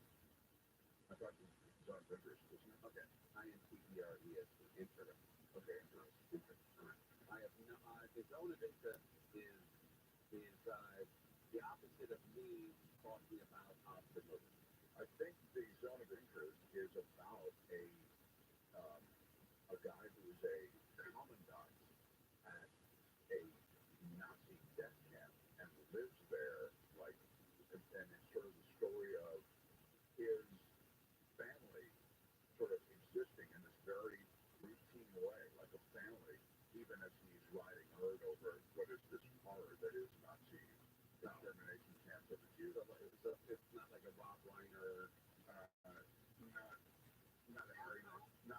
I thought it was Zone of Interest, wasn't it? Okay. INTERES. Interest. Okay, Interest. All right. I have no. The Zone of Interest is the opposite of me talking about Oscar movies. I think the Zone of Interest is about a guy who is a commandant at a Nazi death camp and lives there, like, and it's sort of the story of his family sort of existing in this very routine way, like a family, even as he's riding herd over what is this horror that is Nazi extermination camps of the Jews. So it's not like a Rob Reiner. Not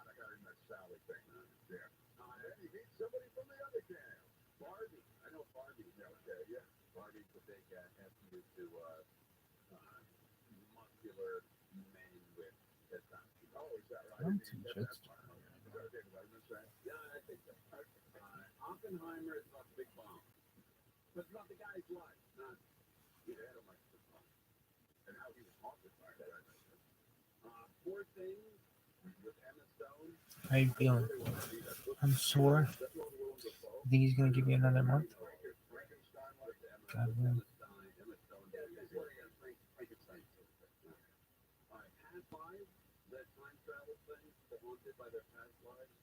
a Harry Met Sally thing. Yeah. And he meets somebody from the other camp. Barbie. I know Barbie. Yeah, okay, yeah. Barbie's the big FU to muscular men with testosterone. Oh, is that right? One, I two, didn't get just that part. Is that David Letterman saying? Yeah, I think so. Oppenheimer is about the big bomb. But it's about the guy's life, not Yeah, I don't like the bomb. And how he was haunted by it. Poor Things with Emma Stone. How you feeling? I'm sore. Think he's gonna give you another month? God willing. Emma Stone. Emma Stone. Yeah, that's what I got. Frankenstein. All right, haunted by their past lives?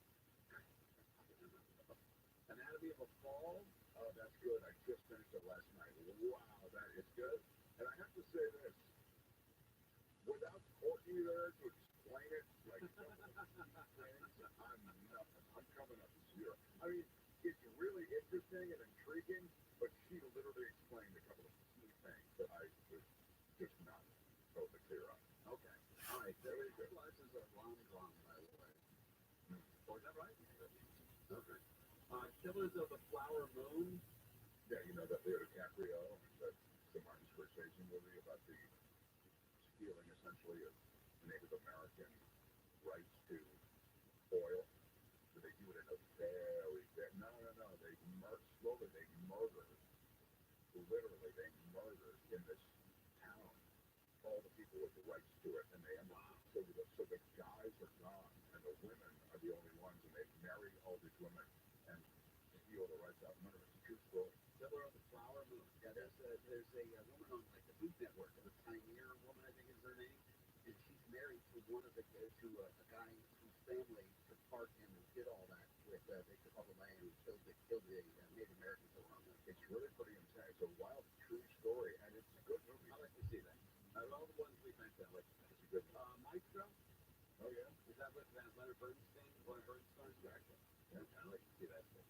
Anatomy of a Fall? Oh, that's good. I just finished it last night. Wow, that is good. And I have to say this, without Courtney there to explain it, like some of the key things, I'm nothing. I'm coming up zero. I mean, it's really interesting and intriguing, but she literally explained a couple of key things that I was just not totally clear on. Okay. All right. There is your license of rom-com, by the way. Oh, is that right? Okay. Killers of the Flower Moon. Yeah, you know that Leo DiCaprio, that the Martin Scorsese movie about the stealing essentially of Native American rights to oil. So they do it in a very no. They murder. Literally, they murder in this town all the people with the rights to it, and they so the guys are gone, and the women are the only ones, and they marry all these women and steal the rights out from under. It's a true story. Killer of the Flower Moon. Yeah, there's a woman on like the Food Network, a pioneer woman, I think is her name, and she's married to a guy whose family took part and did all that with they took all the land and killed the Native Americans around them. It's really pretty intense. It's a wild, true story, and it's a good movie. I like to see that. Out of all the ones we mentioned, I like to see. It's a good one. Maestro? Oh yeah. Is that with Leonard Bernstein? Leonard Bernstein? Exactly. Yeah, I like to see that stuff.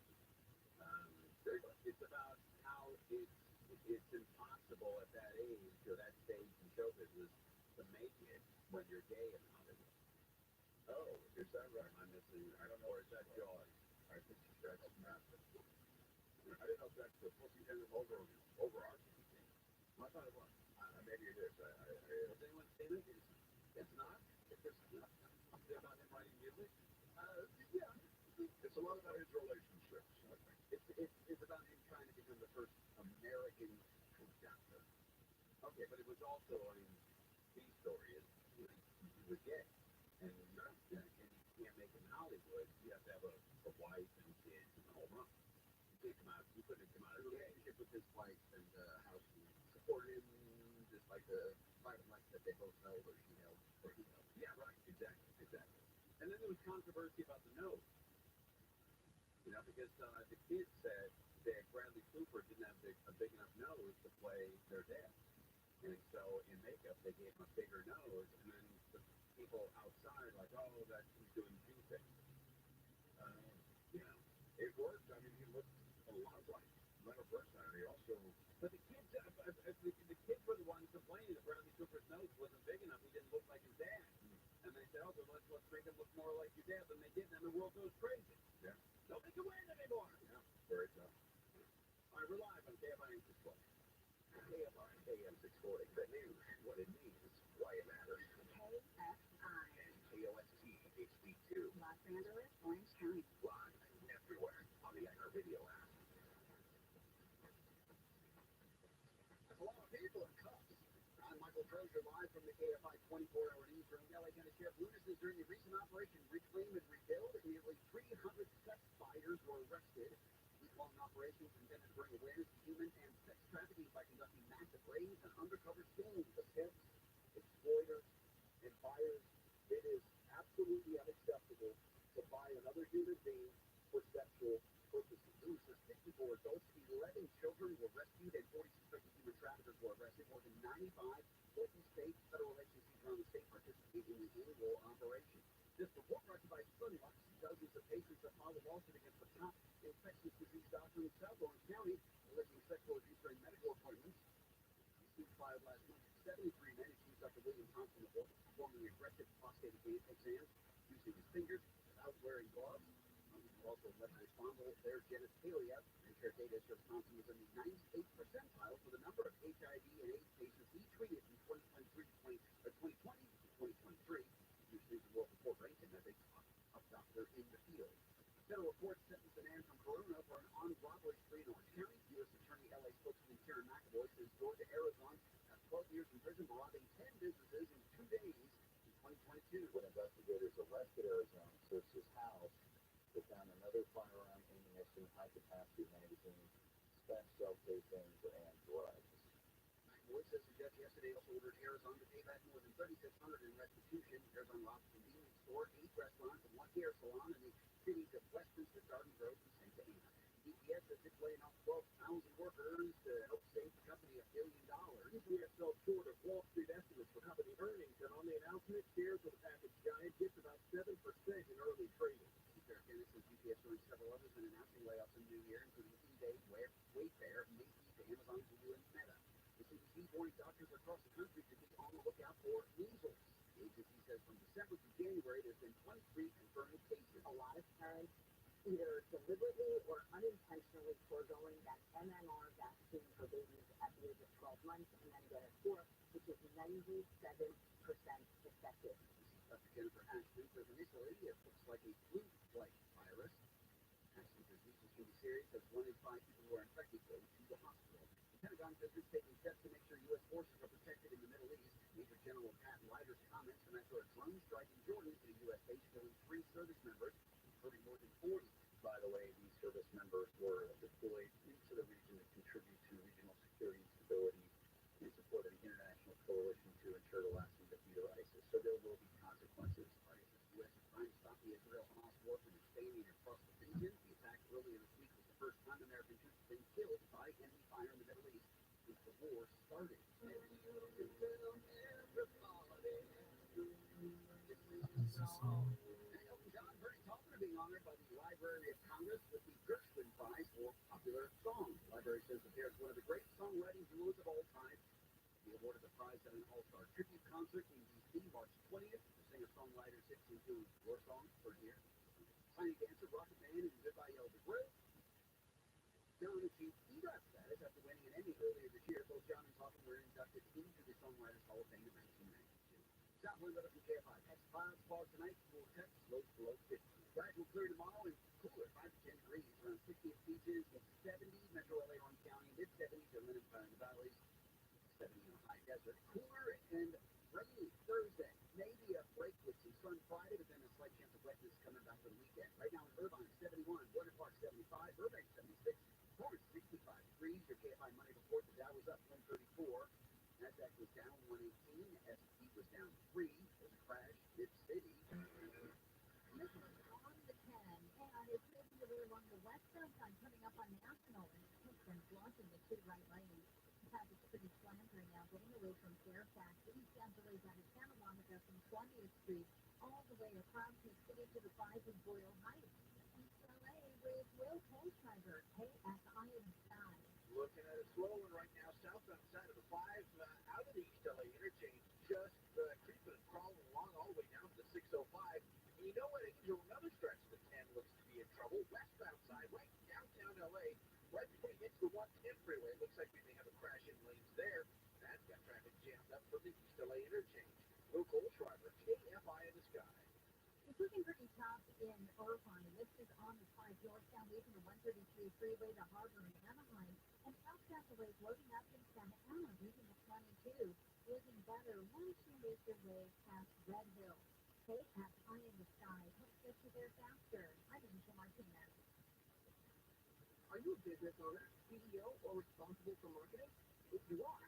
It's about how it's impossible at that age or that stage in show business to make it when you're gay in Hollywood. Oh, is that right? Am I missing? I don't know. Or is that Jaws? I think that's not. I didn't know if that's the Pussycat overarching thing. I thought it was. Maybe it is. Has anyone seen it? It's not. It's about him writing music. Yeah. It's a lot about his relationships, I think. It's about him trying to become the first American conductor. Okay, but it was also, his story is he was gay. And you can't make it in Hollywood. You have to have a wife and kids and the whole run. You couldn't come out of the relationship with his wife and how she supported him, just like the private life that they both held or she held or he held. Yeah, right. Exactly. And then there was controversy about the nose. Because the kids said that Bradley Cooper didn't have a big enough nose to play their dad. And so in makeup, they gave him a bigger nose, and then the people outside like, oh, that he's doing Jew things. It worked. I mean, he looked a lot like Leonard Bernstein. He also, but the kids were the ones complaining that Bradley Cooper's nose wasn't big enough. He didn't look like his dad. And they said, oh, so let's make him look more like your dad than they did, and the world goes crazy. Yeah. Nobody can win anymore. Yeah, very tough. All right, we're live on KFI 640. KFI AM 640. The news, what it means, why it matters. KFI. And KOST HD2. Los Angeles, Orange County. Live everywhere on the Iger video app. That's a lot of people in cuffs. I'm Michael Crozier, live from the KFI 24-hour newsroom. LA County Sheriff Lucas is during the recent Operation Reclaim and Rebuild. Nearly 300 sex buyers were arrested. Week-long operations intended to bring awareness to human and sex trafficking by conducting massive raids and undercover stings of pimps, exploiters, and buyers. It is absolutely unacceptable to buy another human being for sexual purposes. News says 54 adults, 11 children were rescued, and 40 suspected human traffickers were arrested. More than 95 local, state, federal agencies around the state participated in the annual operation. This report brought to you by Sunlight. Dozens of patients have filed a lawsuit against the top infectious disease doctor in South Orange County, alleging sexual abuse during medical appointments. The suit filed last month. 73 men accused Dr. William Thompson of performing aggressive prostate exams using his fingers without wearing gloves. Also alleged responsible their genitalia. Medicare data shows Thompson was in the 98th percentile for the number of HIV and AIDS patients he treated from 2020 to 2023. News World Report ranked him as a top doctor in the field. Federal court sentenced a man from Corona for an armed robbery spree in Orange County. U.S. Attorney LA spokesman Karen McAvoy says Georgia Arizona has 12 years in prison for robbing 10 businesses in 2 days in 2022. When investigators arrested Arizona, searched his house, put down another firearm, ammunition, high-capacity magazines, spent shell casings, and drugs. McAvoy says the judge yesterday also ordered Arizona to pay back more than $3,600 in restitution. Arizona robbed convenience store, 8 restaurants, and 1 hair salon in the cities of Westminster, Garden Grove, and Santa Ana. UPS says it's laying off 12,000 workers to help save the company $1 billion. UPS fell short of Wall Street estimates for company earnings, and on the announcement, shares of the package giant dipped about 7% in early trading. Fairfax says UPS joined several others in announcing layoffs in the new year, including eBay, Wayfair, Macy's, Amazon, Hulu, and Meta. The CDC warning doctors across the country to be on the lookout for measles. The agency says from December to January, there's been 23 confirmed cases. A lot of parents either deliberately or unintentionally foregoing that MMR vaccine for babies at the age of 12 months and then get a fourth, which is 97% effective. Dr. Jennifer Ashton says initially it looks like a flu-like virus. Ashton says measles can be serious as 1 in 5 people who are infected go to the hospital. The Pentagon says it's taking steps to make sure U.S. forces are protected in the Middle East. Major General Pat Ryder's comments come after a drone strike in Jordan at a U.S. base killing 3 service members, hurting more than 40. By the way, these service members were deployed into the region to contribute to regional security and stability in support of the international coalition to ensure the lasting defeat of ISIS. So there will be consequences. The U.S. is trying to stop the Israel-Hamas war from expanding across the region. The attack earlier this week was the first time American troops have been killed by enemy fire in the Middle East since the war started. Being honored by the Library of Congress with the Gershwin Prize for Popular Song. The library says that there's one of the great songwriting duos of all time. The award of the prize at an all-star tribute concert in D.C. March 20th. The singer-songwriter's hits include Your Song, for Here, Tiny Dancer, Rocket Man, and Goodbye Yellow Brick Road. John achieved EGOT status after winning an Emmy earlier this year. Both John and Coffin were inducted into the Songwriters Hall of Fame in 1992. Southwind weather from KFI. Next clouds fall tonight. Cool temps, lows below 50. Skies will clear tomorrow and cooler, 5 to 10 degrees. Around 60 at beaches, with 70 Metro LA, Orange County, mid-70s at Lynn and the valleys, 70 in the high desert. Cooler and rainy Thursday. Maybe a break with some sun Friday, but then a slight chance of wetness coming back for the weekend. Right now in Irvine, 71, Winter Park, 75, Burbank, 76, Florence, 65 degrees. Your KFI Money report, the Dow was up 134. NASDAQ was down 118. S&P was down 3. There's a crash mid-city. It's making their way along the westbound side, coming up on National and blocking the 2 right lanes. In fact, it's pretty slammed right now, getting away from Fairfax, eastbound delays out of Santa Monica from 20th Street, all the way across the city to the 5 in Boyle Heights. East LA with Will Kohlschreiber, KSI in the sky. Looking at a slow one right now, southbound side of the 5, out of the East LA interchange, just creeping and crawling along all the way down to 605. And you know what, Angel, another stretch of the 10 looks to be in trouble. Westbound side, right downtown LA, right before you get to the 110 freeway. Looks like we may have a crash in lanes there. That's got traffic jammed up from the East LA interchange. Will Kohlschreiber, KFI in the sky. It's looking pretty tough in Irvine. This is on the 5 northbound, leaving the 133 freeway to Harbor and Anaheim. And southbound delays loading up in Santa Ana, leaving the 22. Looking better once you make your way past Red Hill. KSI in the sky. Let's get you there faster. I'm Angel Martinez. Are you a business owner, CEO, or responsible for marketing? If you are,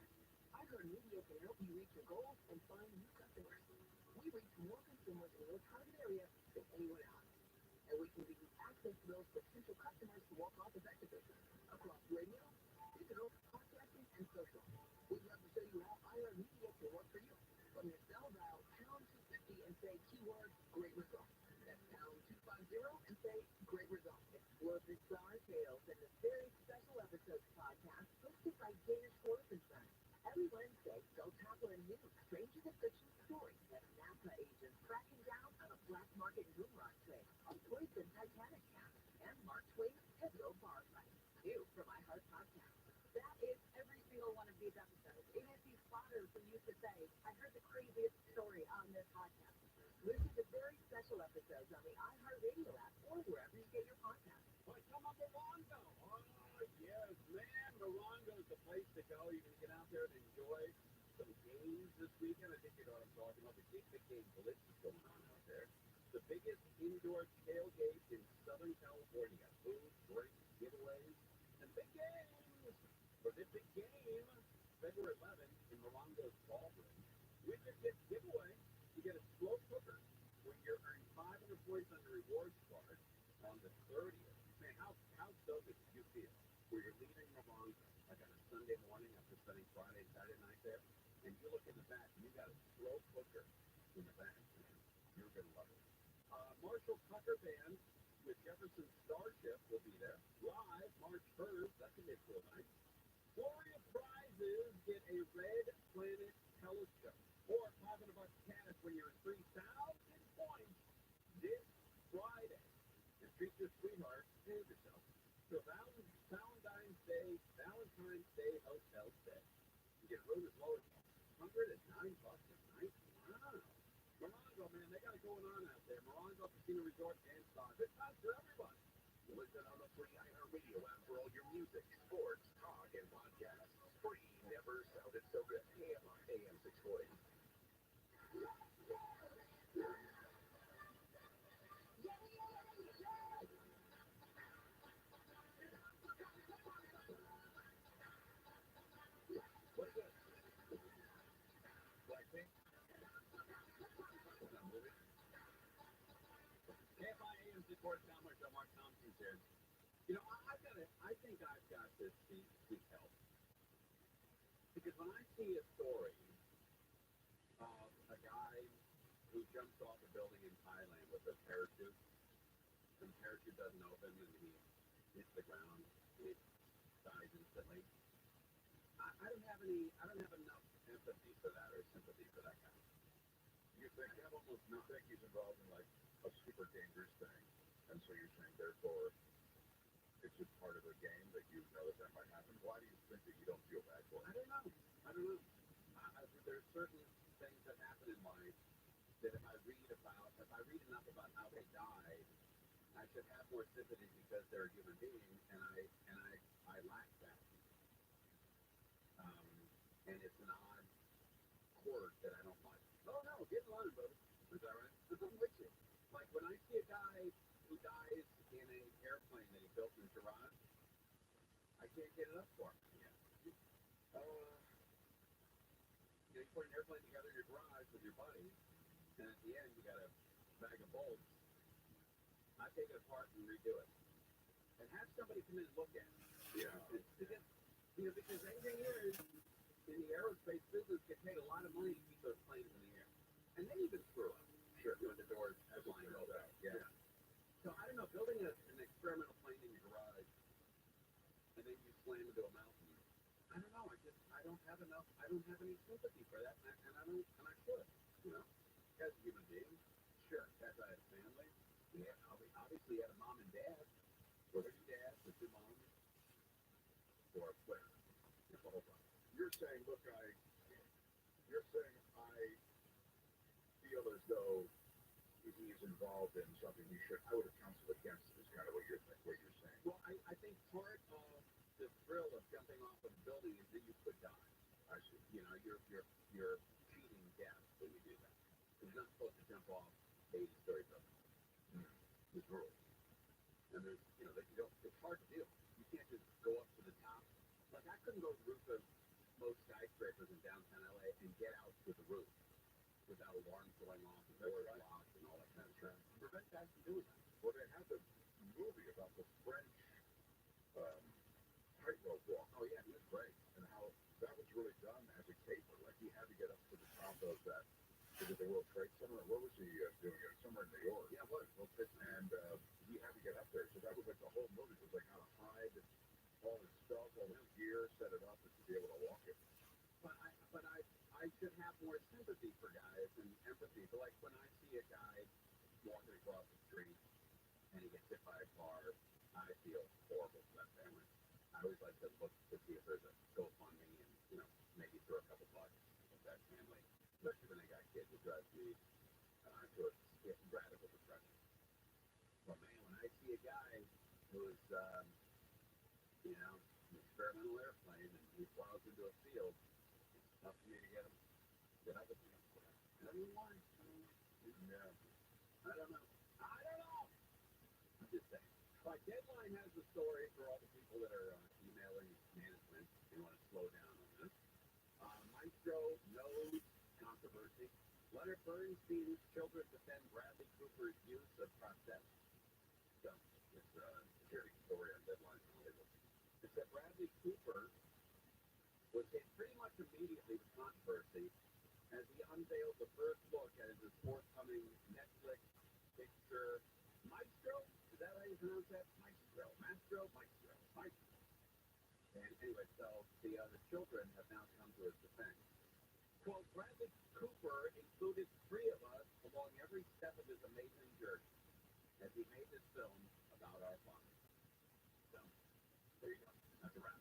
iHeartMedia can help you reach your goals and find new customers. We reach more consumers in your target area than anyone else. And we can give you access to those potential customers to walk off effectively across radio, digital, podcasting, and social. We'd love to show you how iHeartMedia can work for you. From your cell dial pound 250 and say keyword great result. That's pound 250 and say great result. Explosive star tales and this very special episode podcast hosted by Dana Schwarzenson. Every Wednesday, go tackle a new Stranger Than Fiction story that NASA agents cracking down on a black market boomerang trade on poison Titanic cast and Mark Twain's pivotal bar fight. New from iHeart Podcast. That is every single one of these episodes. It is these spotters who used to say, I heard the craziest story on this podcast. Listen to very special episodes on the iHeartRadio app or wherever you get your podcasts. Like, come on, Morongo. Oh, yes, man. Morongo's the place to go. You can get out there and enjoy some games this weekend. I think you know what I'm talking about. The big game blitz is going on out there. The biggest indoor tailgate in Southern California. Food, drinks, giveaways, and big games. For this big game, February 11th in Morongo's ballroom, with your kids' giveaway, you get a slow cooker where you're earning 500 points on the rewards card on the 30th. Man, how dope did you feel? Where you're leaving Ramon like on a Sunday morning after spending Friday and Saturday night there, and you look in the back and you got a slow cooker in the back, man. You're gonna love it. Marshall Tucker Band with Jefferson Starship will be there live March 1st. That's gonna be a cool night. Gloria prizes get a Red Planet telescope or $500 cash when you're 3,000 points this Friday. And treat your sweetheart and yourself to a Valentine's Day hotel stay. You get a room as low as $109 a night. Wow. Morongo, man, they got it going on out there. Morongo Casino Resort and Spa. Good times for everybody. Listen on the free iHeartRadio app for all your music, sports, talk, and podcasts. Free never sounded so good. KMI AM 640. What's this? Blackpink? What's that movie? KFI AM 640 Sound Mark Thompson's here. You know, I think I've got this seek help. Because when I see a story of a guy who jumps off a building in Thailand with a parachute, and the parachute doesn't open and he hits the ground and he dies instantly. I don't have enough empathy for that or sympathy for that guy. You think he's involved in like a super dangerous thing, and so you're saying therefore it's just part of the game that you know that might happen. Why do you think that you don't feel bad for I it? don't know. There's certain things that happen in life that if I read enough about how they died, I should have more sympathy because they're a human being, and I lack that. And it's an odd quirk that I don't like. Oh no, get in line, brother. Is that right? I'm with you. Like when I see a guy who dies in an airplane that he built in Toronto, I can't get it up for him. Yeah. You put an airplane together in your garage with your buddy, and at the end you got a bag of bolts. I take it apart and redo it, and have somebody come in and look at it. Yeah. Because engineers in the aerospace business get paid a lot of money to keep those planes in the air, and they even screw up. Sure. When the doors are flying open. Yeah. So I don't know, building an experimental plane in your garage, and then you slam into a mountain. I don't know. I don't have any sympathy for that, and I should. You know, as a human being, sure. As I had a family, yeah. Obviously, you had a mom and dad, or two dads, or two moms, or a player. It's a whole bunch. You're saying, look, I feel as though if he's involved in something he should, I would have counseled against it, is kind of what you're saying. Well, I think part of the thrill of jumping off of a building is that you could die. I see. You know, you're cheating death when you do that. You're not supposed to jump off 80-story buildings. There's rules. And there's, it's hard to do. You can't just go up to the top. Like, I couldn't go to the roof of most skyscrapers in downtown LA and get out to the roof without alarms going off and doors locked and all that kind of stuff. Prevent guys from doing that. Well, they had the movie about the French tightrope walk. Oh, yeah, he was great. And how that was really done as a caper. Like he had to get up to the top of that. Was it the World Trade Center? Or what was he doing it? Somewhere in New York. Yeah, it was. And he had to get up there. So that was like the whole movie was like how to hide all his stuff, all his gear, set it up to be able to walk it. But I should have more sympathy for guys and empathy. But like when I see a guy walking across the street and he gets hit by a car, I feel horrible for that family. I always like to look to see if there's a GoFundMe and maybe throw a couple bucks at that family, especially when they got kids. It drives me to a radical depression. But man, when I see a guy who's an experimental airplane and he plows into a field, it's tough for me to get up with him. I don't know why. Yeah. I don't know. I'm just saying. Like, Deadline has the story for all the people that are emailing management. They want to slow down on this. Maestro knows controversy. Leonard Bernstein's children defend Bradley Cooper's use of prosthetics. So, it's a scary story on Deadline Hollywood. It said Bradley Cooper was hit pretty much immediately with controversy as he unveiled the first look at his forthcoming Netflix picture, Maestro? Is that how you pronounce that? Maestro. And anyway, so the children have now come to his defense. Quote, Bradley Cooper included three of us along every step of his amazing journey as he made this film about our father. So, there you go. That's a wrap.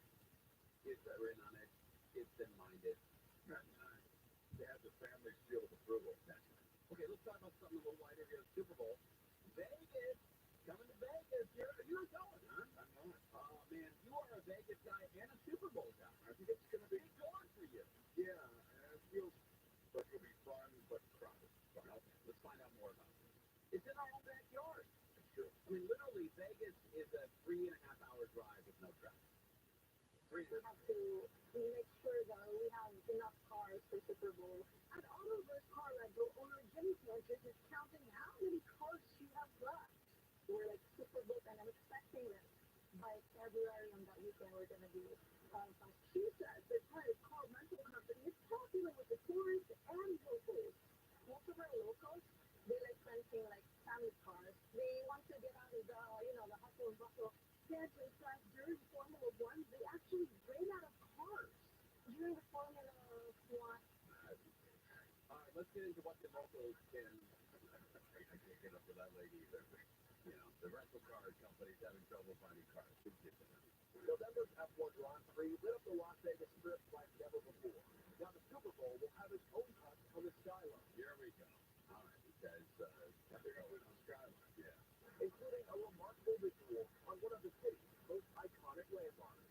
It's written on it. It's been minded. They have the family seal of approval. That's right. Okay, let's talk about something a little lighter here. Super Bowl. Vegas. Coming to Vegas. You're going, huh? I'm going. Oh, man. You are a Vegas guy and a Super Bowl guy. I think it's going to be going for you. Yeah, and it feels like it'll be fun, but crowded. Okay, let's find out more about this. It's in our own backyard. It's true. I mean, literally, Vegas is a 3.5-hour drive with no traffic. We have to make sure that we have enough cars for Super Bowl. And all of those car rental owner Jimmy Sanchez is counting how many cars she has left. We're like super booked, and I'm expecting that by February on that weekend we're gonna be she says the entire car rental company is popular with the tourists and locals. Most of our locals, they like renting like family cars. They want to get out of the the hustle and bustle. Yes, in fact, during Formula One, they actually ran out of cars. During the Formula One. All right, let's get into what the locals can. I can't get up with that lady either. You know, the rental car companies having trouble finding cars. November's F1 Grand Prix lit up the Las Vegas Strip like never before. Now the Super Bowl will have its own cut on the skyline. Here we go. All right, because they're going on skyline. Yeah. Including a remarkable visual on one of the city's most iconic landmarks.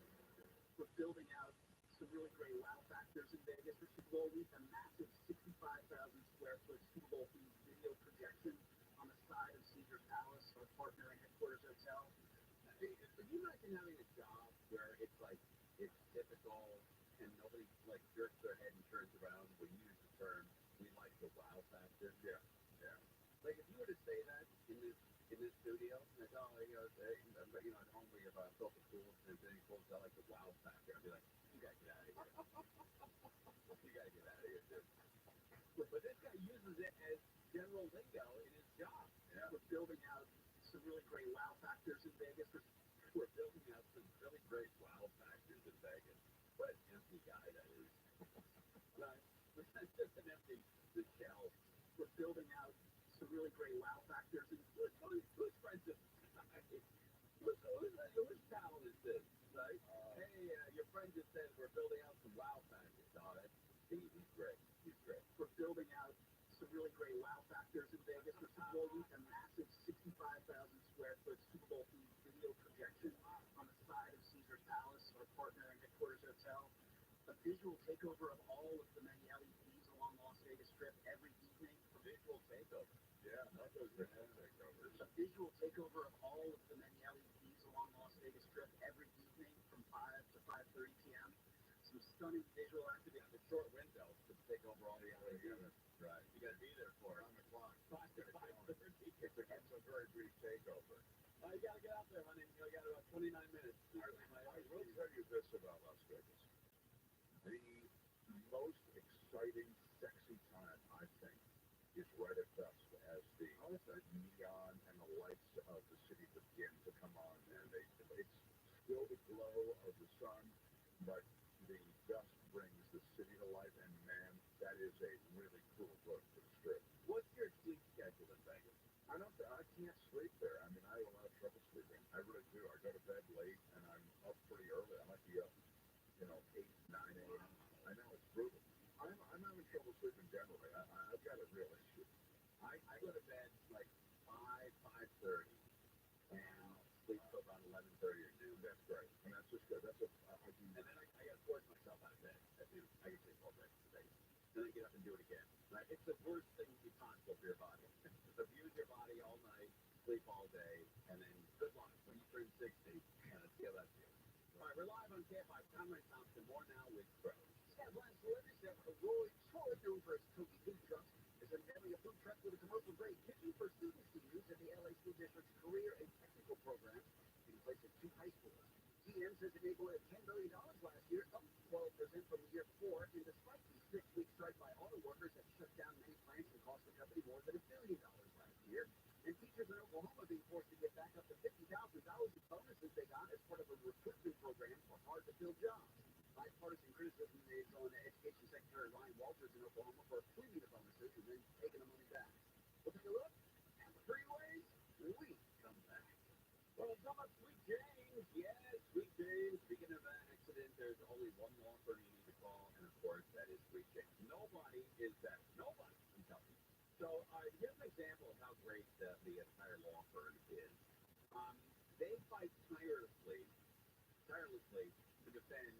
We're building out some really great wow factors in Vegas for Super Bowl week. A massive 65,000 square foot Super Bowl themed video projection on the side of Caesars Palace, our partner and headquarters hotel. Can you imagine having a job where it's like it's typical and nobody like jerks their head and turns around when you use the term we like the wow factor? Yeah. Like if you were to say that in this studio, like at home we have built a pool and then pulls out like the wow factor. I'd be like, you gotta get out of here. You gotta get out of here, dude. But this guy uses it as general lingo in his job. Yeah. We're building out some really great wow factors in Vegas. We're building out some really great wow factors in Vegas. What an empty guy that is. Right? That's just an empty shell. We're building out some really great wow factors. And who's friends with whose pal is this? Right? Hey, your friend just said we're building out some wow factors. Oh, that's Steve. He's great. We're building out some really great wow factors in Vegas for Super Bowl week. A massive 65,000 square foot Super Bowl themed video projection on the side of Caesars Palace, our partner and headquarters hotel. A visual takeover of all of the many LEDs along Las Vegas Strip every evening. A visual takeover. Yeah, not those banana takeovers. A visual takeover of all of the many LEDs along Las Vegas Strip every evening from 5 to 5:30 p.m. Some stunning visual activity. The short window to take over all the LEDs. Right. You got to be there for it. On the clock. 5 to 5:30. It's a very brief takeover. You got to get out there, honey. You got about 29 minutes. I will tell you this about Las Vegas. The most exciting, sexy time, I think, is right at dusk as the neon and the lights of the city begin to come on. And it's still the glow of the sun, but the dusk brings the city to life. And man, that is a really cool look to the Strip. What's your sleep schedule in Vegas? I can't sleep there. I mean, I have a lot of trouble sleeping. I really do. I go to bed late, and I'm up pretty early. I might be up, 8, 9 a.m. I know, it's brutal. I'm having trouble sleeping generally. I've got a real issue. I go to bed like 5:30, and sleep till about 11:30 or noon. That's great. And that's just good. And then I got to force myself out of bed at noon. I can sleep all day today. Then I get up and do it again. Right? It's the worst thing possible for your body. Abuse your body all night, sleep all day, and then good luck when you turn 60. See how that feels. All right, we're live on KFI. Conrad Thompson. More now with Pros. Headlines for this episode. Roy Troy, known for his Toby food trucks, is also great kitchen for students to use at the LA School District's career and technical programs in place at 2 high schools. GM says it made more than $10 billion last year, up 12% from the year before, and despite the 6-week strike by auto workers that shut down many plants and cost the company more than $1 billion last year, and teachers in Oklahoma being forced to get back up to $50,000 in bonuses they got as part of a recruitment program for hard-to-fill jobs. Bipartisan criticism is on Education Secretary Ryan Walters in Oklahoma for approving the bonuses and then taking the money back. We'll take a look at the freeways when we come back. Well, so much Sweet James. Yes, Sweet James. Speaking of an accident, there's only one law firm you need to call, and of course, that is Sweet James. Nobody is better. Nobody, I'm telling you. So here's an example of how great the entire law firm is. They fight tirelessly to defend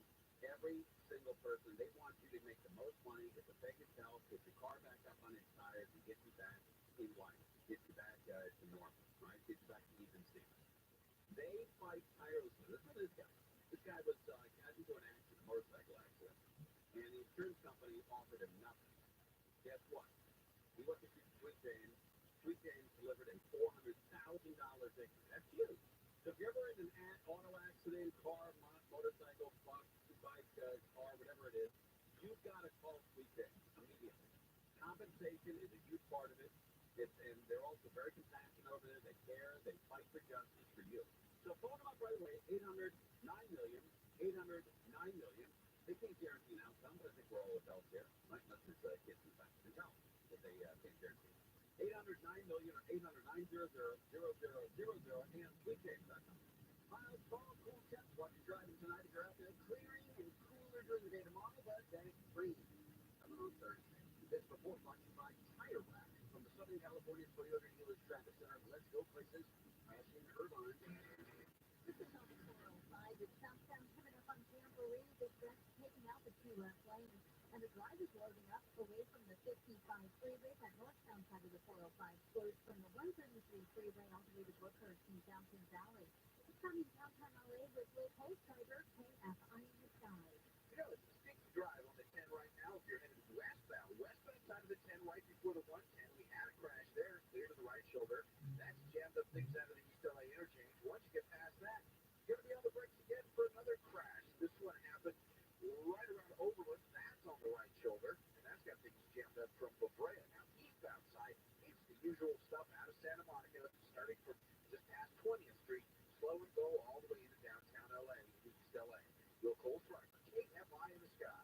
every single person. They want you to make the most money, get the biggest help, get your car back up on its tires, and get you back in life, get you back to normal, right? Get you back to even Stevens. They fight tirelessly. Listen to this guy. This guy was got into an accident, a motorcycle accident, and the insurance company offered him nothing. Guess what? He went to Sweet James. Sweet James delivered a $400,000 victory. That's huge. So if you're ever in an auto accident, car, motorcycle, bike, car, whatever it is, you've got to call Sweet James immediately. Compensation is a huge part of it, and they're also very compassionate over there. They care. They fight for justice for you. So phone them up right away, 800-9-million, 800-9-million. They can't guarantee an outcome, but I think we're all with healthcare, right? Unless it's kids in fact and tell them that they can't guarantee. 800-9-million or 800-900-0000 and sweetjames.com. Mild, fall, cool temps while you're driving tonight. If you're out there, clearing and cooler during the day tomorrow, but then it's freezing. Coming on Thursday. This report brought to you by Tire Rack from the Southern California Toyota Dealers Traffic Center. Let's go places. Ashland, Irvine. This is on 405 at southbound coming up on Jamboree. This that's taking out the 2 left lanes, and the drivers loading up away from the 55 freeway. That northbound side of the 405 flows from the 133 freeway all the way to Brookhurst in Downton Valley. It's coming downtown LA with repost driver KFI in the sky. You know, it's a sticky drive on the 10 right now if you're headed westbound. Westbound side of the 10 right before the 110. We had a crash there, clear to the right shoulder. That's jammed up things out of the East LA interchange. Once you get past that, you're going to be on the brakes again for another crash. This one happened right around Overland. That's on the right shoulder, and that's got things jammed up from La Brea. Now, eastbound side, it's the usual stuff out of Santa Monica, starting from just past 20th Street, slow and go all the way into downtown LA, East LA. Your Cold Striker, KFI in the sky.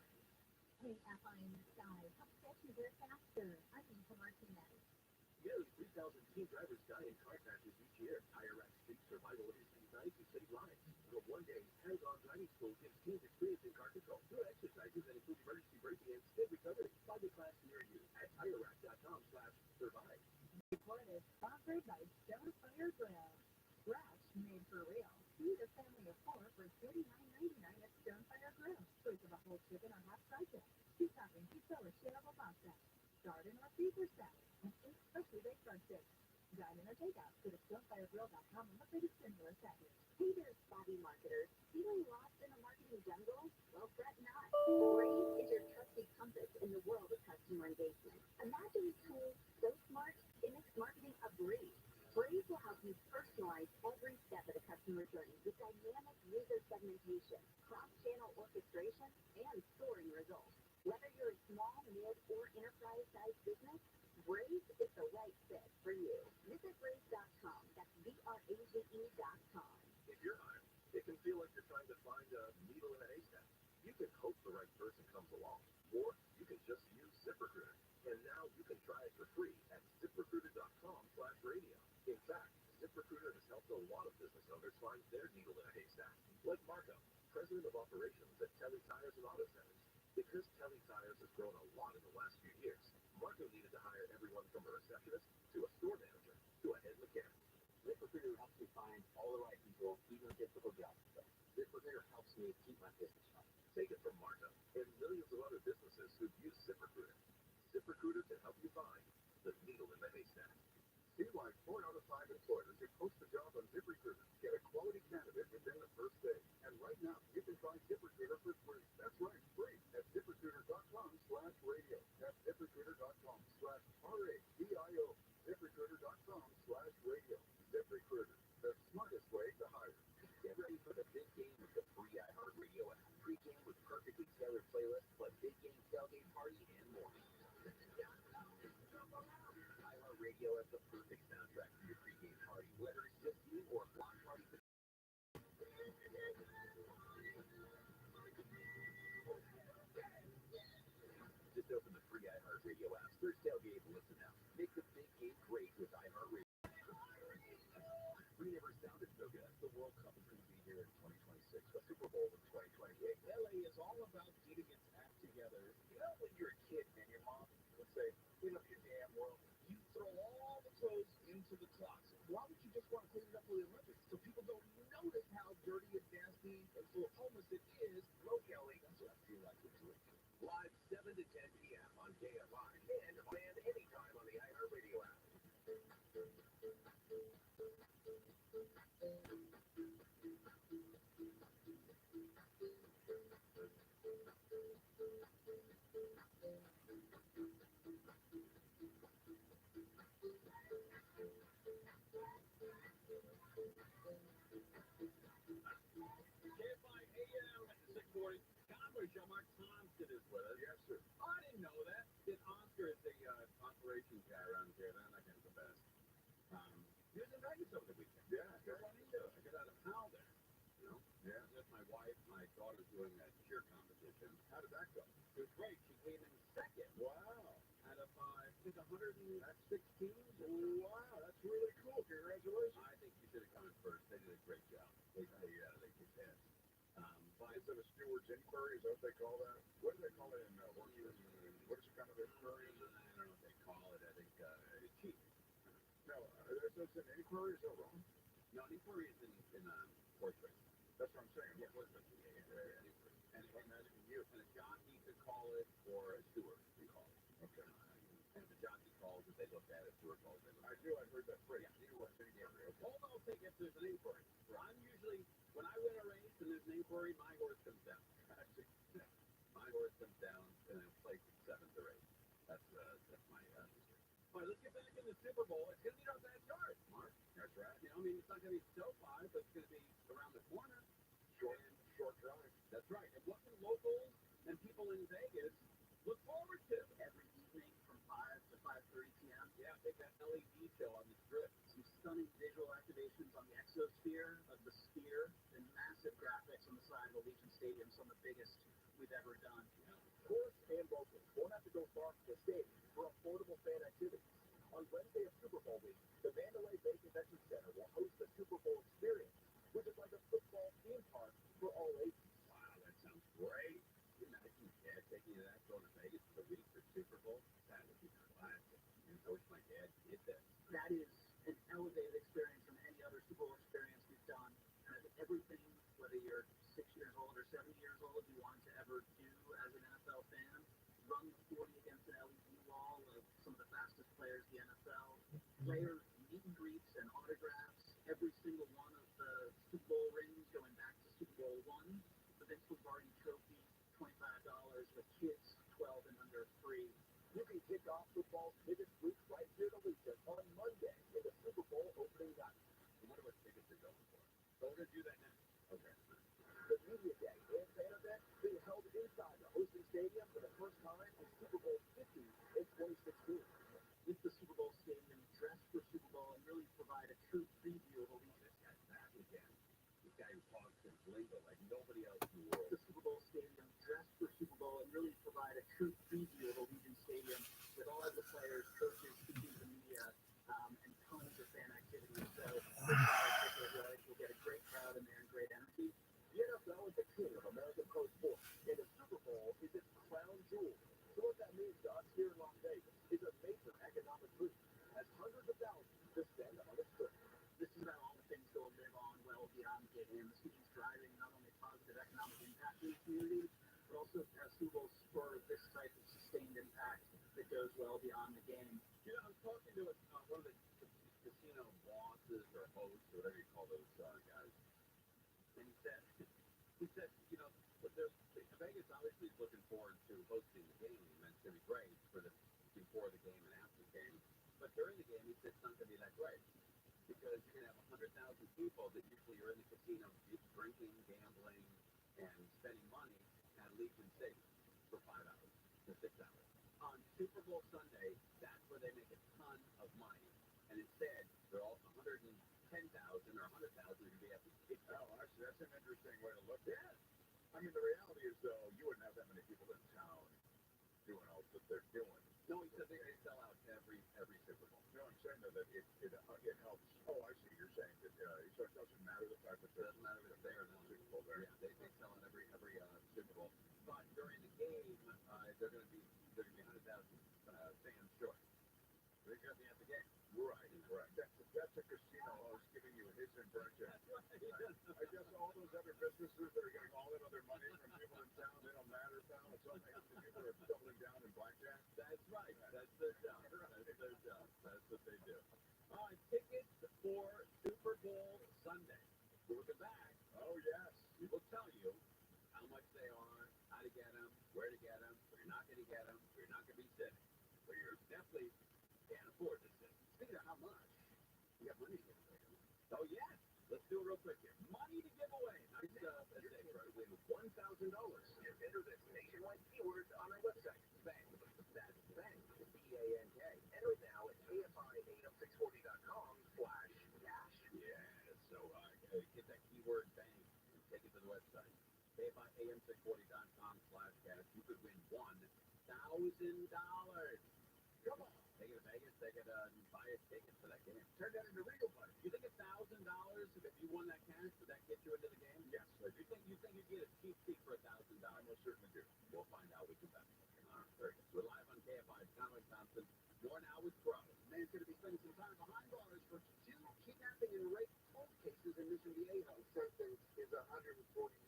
KFI in the sky. Help get you there faster. I'm Lisa Martinez. Nearly 3,000 teen drivers die in car crashes each year. Tire Rack seeks survival of anxiety to save lives. The one-day hands-on driving school gives teens experience in car control through exercises that include emergency braking and skid recovery. Find a class near you at TireRack.com/survive. Recorded, sponsored by Stonefire Grill. Scratch made for real. Feed a family of 4 for $39.99 at Stonefire Grill. Choice of a whole chicken or half fried chicken. 2 topping pizza or shareable pasta. Garden or Caesar salad. And 8 specially baked breadsticks. Dine in or take out. Go to StonefireGrill.com and look at the stimulus package. Hey there, savvy marketers. Feeling lost in a marketing jungle? Well, fret not. Braze is your trusted compass in the world of customer engagement. Imagine a tool so smart it makes marketing a breeze. Braze will help you personalize every step of the customer journey with dynamic user segmentation, cross-channel orchestration, and soaring results. Whether you're a small, mid, or enterprise-sized business, Braze is the right fit for you. Visit Braze.com. That's BRAZE.com. If you're hiring, it can feel like you're trying to find a needle in a haystack. You can hope the right person comes along, or you can just use ZipRecruiter. And now you can try it for free at ZipRecruiter.com/radio. In fact, ZipRecruiter has helped a lot of business owners find their needle in a haystack. Like Marco, president of operations at Telly Tires and Auto Centers. Because Telly Tires has grown a lot in the last few years, Marco needed to hire everyone from a receptionist to a store manager to a head mechanic. ZipRecruiter helps me find all the right people, even difficult jobs. ZipRecruiter helps me keep my business running. Take it from Marco and millions of other businesses who've used ZipRecruiter. ZipRecruiter can help you find the needle in the haystack. See why 4 out of 5 employers who post a job on ZipRecruiter get a quality candidate within the first day. And right now, you can try ZipRecruiter for free. That's right, free at ZipRecruiter.com/radio. That's ZipRecruiter.com/RADIO. ZipRecruiter. Just open the free iHeartRadio app. Search Tailgate and listen now. Make the big game great with iHeartRadio. We never sounded so good. The World Cup is going to be here in 2026. The Super Bowl in 2028. LA is all about getting its act together. You know, when you're a kid and your mom would say, clean up your damn world, you throw all the clothes into the closet. Why would you just want to clean it up for the Olympics? So people don't notice how dirty and nasty and full of homeless it is. Hello, Kelly. That's what I feel like it's doing. Live 7 to 10 p.m. on KFI and anytime on the iHeartRadio app. KFI AM at the 640. Conway Show, Mark Thompson is with us. Yes, sir. Oh, I didn't know that. That Oscar is the operations guy around here. They're not getting the best. He was in Vegas over the weekend. Yeah, that's what I do. I got out of town there. You know? Yeah. With my wife, my daughter's doing a cheer competition. How did that go? It was great. She came in second. Wow. Out of, I think, 116. Wow, that's really cool. Congratulations. I think you should have come in first. They did a great job. They kicked ass. Is it a steward's inquiry? Is that what they call that? What do they call it in horses? What is it kind of inquiry? I don't know what they call it. I think chief. No, that's an inquiry. Is that wrong? No, an inquiry is in horse racing. That's what I'm saying. Yeah, horse racing. Yeah. And imagine you and a jockey could call it, or a steward could call it. Okay. And if the jockey calls it, they look at it. Steward calls it. I do. I've heard that phrase. Yeah. Hold on a second. If there's an inquiry, I'm usually when I win a race and there's an inquiry, my horse comes down. My horse comes down and then plays seventh or eighth. That's my history. All right, let's get back in the Super Bowl. It's going to be our backyard, Mark. That's right. You know, I mean, it's not going to be so far, but it's going to be around the corner. Short drive. That's right. And what can locals and people in Vegas look forward to? Every evening from 5 to 5:30 p.m. Yeah, I think that LED show on the strip. Some stunning visual activations on the exosphere of the sphere and massive graphics on the side of Allegiant Stadium, some of the biggest we've ever done. Tourists and locals won't have to go far from the stadium for affordable fan activities. On Wednesday of Super Bowl week, the Mandalay Bay Convention Center will host the Super Bowl experience, which is like a football theme park for all ages. Wow, that sounds great. Can you imagine your dad taking you to that, going to Vegas for the week for Super Bowl? That would be classic. I wish my dad did that. That is an elevated experience from any other Super Bowl experience we've done. And I think everything, whether you're 6 years old or 70 years old, you want to ever do as an NFL fan, run the 40 against an LED wall of some of the fastest players in the NFL, players meet and greets and autographs, every single one of the Super Bowl rings going back to Super Bowl I, the Vince Lombardi Trophy, $25 with kids 12 and under free. You can kick off football's biggest week right here to Allegiant on Monday in the Super Bowl opening night. I wonder what tickets are going for. So we're going to do that now. Okay. The Media Day and fan event being held inside the hosting stadium for the first time in Super Bowl 50 in 2016. With the Super Bowl stadium dressed for Super Bowl and really provide a true preview of Allegiant. This guy's back again. This guy who talks in lingo like nobody else in the world. The Super Bowl stadium dressed for Super Bowl and really provide a true preview of Allegiant Stadium with all of the players, coaches, speaking to the media, and tons of fan activity. So we'll get a great crowd in there and great energy. The NFL is the king of American pro sports, and the Super Bowl is its crown jewel. So what that means to us here in Las Vegas is a major economic boost, as hundreds of thousands descend on its trip. This is about all the things that will live on well beyond the game. The city's driving not only positive economic impact in the community, but also as Super Bowl spur this type of sustained impact that goes well beyond the game. You know, I was talking to one of the casino bosses or hosts or whatever you call those guys, and he said, you know, but Vegas obviously is looking forward to hosting the game, and it's going to be great for the before the game and after the game. But during the game, he said it's not going to be that great because you're going to have 100,000 people that usually are in the casino drinking, gambling, and spending money at Allegiant Stadium for 5 hours to 6 hours. On Super Bowl Sunday, that's where they make a ton of money, and instead they're all 110,000 or 100,000 to be at the stadium. Oh, actually, that's an interesting way to look at it. I mean, the reality is, though, you wouldn't have that many people in town doing all that they're doing. No, he said they sell out every Super Bowl. No, I'm saying that it helps. Oh, I see. You're saying that so it doesn't matter the fact that It doesn't matter if they're there or not. Super Bowl there. Yeah, they sell out every Super Bowl. But during the game, they're going to be 100,000 fans short. They're going to be at the game. Right. That's a casino host giving you his impression. I guess all those other businesses that are getting all that other money from people in town, they don't matter now. It's all the people are doubling down in blackjack. That's right. That's their job. That's their job. That's what they do. All right, tickets for Super Bowl Sunday. We'll get back. Oh, yes. We will tell you how much they are, how to get them, where to get them, where you're not going to get them, where you're not going to be sitting, where you're definitely can't afford to sit. Speaking of how much, you got money to give away. Oh, yeah. Let's do it real quick here. Money to give away. Nice, that's it, right? Win $1,000. Enter this nationwide keyword on our website. Bank. That's bank. B-A-N-K. Enter it now at KFI80640.com/cash. Yeah, so get that keyword bank and take it to the website. KFI80640.com/cash. You could win $1,000. Come on. Take it to Vegas. Take it buy a ticket for that game. Turn that into real money. You think $1,000 if you won that cash, would that get you into the game? Yes, I do. You think you'd get a cheap seat for $1,000? I most certainly do. We'll find out. We can bet. All right, very good. We're live on KFI. It's Conway Thompson. You're now with Pro. Man's going to be spending some time behind bars for 2 kidnapping and rape cold cases in Mission Viejo. Sentence is 140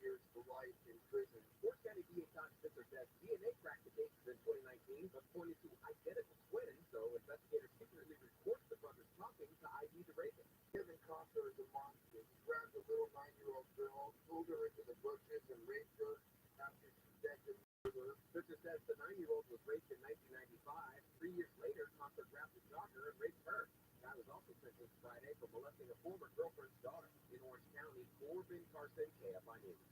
years to life in prison. Force County DA Todd Spitzer says DNA cracked the cases in 2019, but pointed to identical twins, so investigators secretly recorded the brothers talking to ID the rapist. Kevin Costner is a monster. He grabbed a little 9-year-old girl, pulled her into the bushes, and raped her after she begged him to her. Spitzer says the 9-year-old was raped in 1995. 3 years later, Costner grabbed the jogger and raped her. The guy was also sentenced Friday for molesting a former girlfriend's daughter. In Orange County, Corbin Carson, KFI News.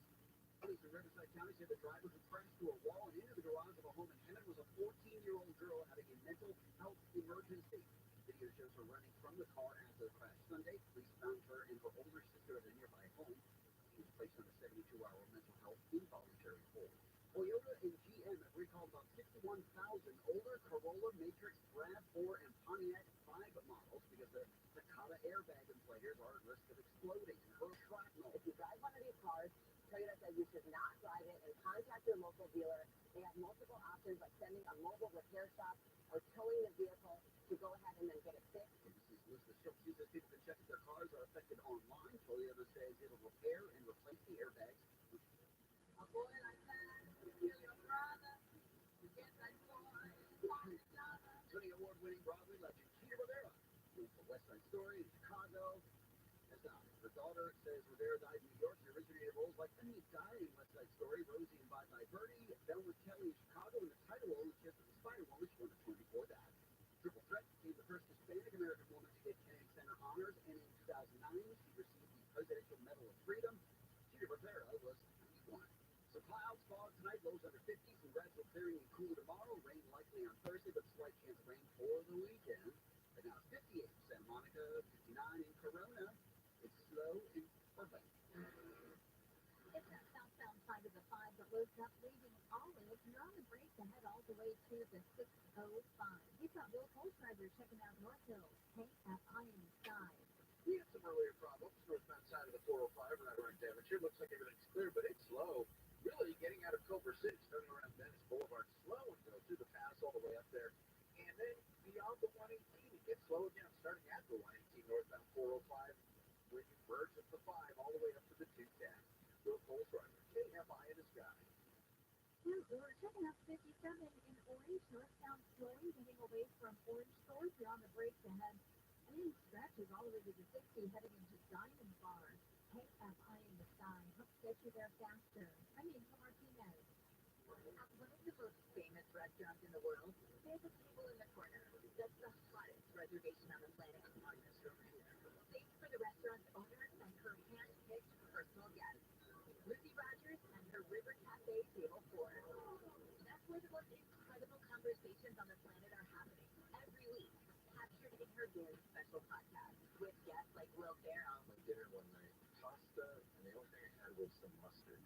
Police in Riverside County said the driver who crashed through a wall and into the garage of a home in Emmett was a 14-year-old girl having a mental health emergency. Video shows her running from the car after the crash. Sunday, police found her and her older sister at a nearby home. She was placed on a 72-hour mental health involuntary hold. Toyota and GM have recalled about 61,000 older Corolla, Matrix, RAV4, and Pontiac 5 models because the Takata airbag inflators are at risk of exploding and hurl shrapnel. If you drive one of these cars, Toyota says you should not drive it and contact your local dealer. They have multiple options like sending a mobile repair shop or towing the vehicle to go ahead and then get it fixed. ABC's Elizabeth Schultz says people can check if their cars are affected online. Toyota says it'll repair and replace the airbags. A boy like that, you kill your brother. You get that boy, want another. Tony Award-winning Broadway legend Cheetah Rivera moved to West Side Story in Chicago. Her daughter says Rivera died in New York. She originated roles like Penny Dying, West Side Story, Rosie and Bye Bye Birdie, Velma Kelly in Chicago, and the title role in Kiss of the Spider-Woman. She won the 24 that. Triple Threat became the first Hispanic American woman to get Kennedy Center honors, and in 2009 she received the Presidential Medal of Freedom. Cheetah Rivera was 91. Some clouds, fog tonight, lows under 50, some gradual clearing and cooler tomorrow, rain likely on Thursday, but slight chance of rain for the weekend. Right now it's 58 in Santa Monica, 59 in Corona. It's slow and perfect. It's that southbound side of the 5 that loads up, leaving Olive. You're on the break to head all the way to the 605. You've got Bill Colstrider checking out North Hills, KFI in the sky. We had some earlier problems northbound side of the 405 right around Devonshire. Looks like everything's clear, but it's slow. Really getting out of Culver City, starting around Venice Boulevard, slow and go through the pass all the way up there. And then beyond the 118, it gets slow again, starting at the 118 northbound 405. When you merge with the 5 all the way up to the 210. Bill Colstrider, KFI in the sky. We're checking out 57 in Orange, northbound slowing, heading away from Orange Stores. You're on the break to head in stretches all the way to the 60, heading into Diamond Bar. KFI in the sky. Help get you there faster. I'm Angel Martinez. At one of the most famous restaurants in the world, there's a table in the corner. That's the hottest reservation on the planet. Thanks for the restaurant's owner and her hand-picked personal guest, Lucy Rogers and her River Cafe Table 4. That's where the most incredible conversations on the planet are happening every week, captured in her very special podcast with guests like Will Ferrell. My dinner one night, pasta, and the only thing I had was some mustard.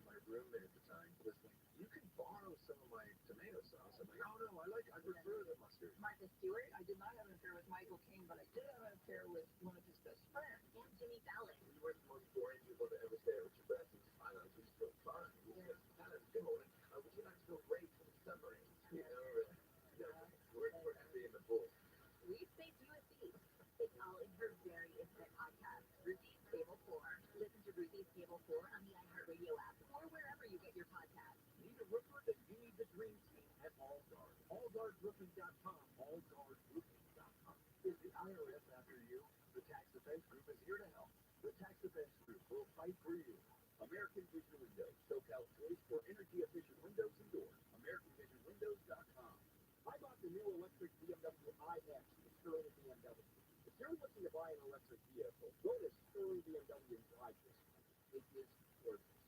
My roommate at the time was like, "You can borrow borrow some of my tomato sauce. I'm like, oh no, I prefer the mustard. Martha Stewart, I did not have an affair with Michael Caine, but I did have an affair with one of his best friends. And Jimmy Fallon. We were the most boring people to ever stay with your best and financially still fun. Because kind of similar. Would you like to go race and submarines? You know, we're happy in the pool. Leaf Space USC. It's all in her very intimate podcast, Ruthie's Table 4. Listen to Ruthie's Table 4 on the iHeartRadio app or wherever you get your podcasts. Need a roofer? Then you need the dream team at AllGuard. AllGuardRoofing.com. AllGuardRoofing.com. Is the IRS after you? The Tax Defense Group is here to help. The Tax Defense Group will fight for you. American Vision Windows, SoCal's choice for energy-efficient windows and doors. AmericanVisionWindows.com. I bought the new electric BMW iX from Sterling BMW. If you're looking to buy an electric vehicle, go to Sterling BMW and drive this one. It is gorgeous.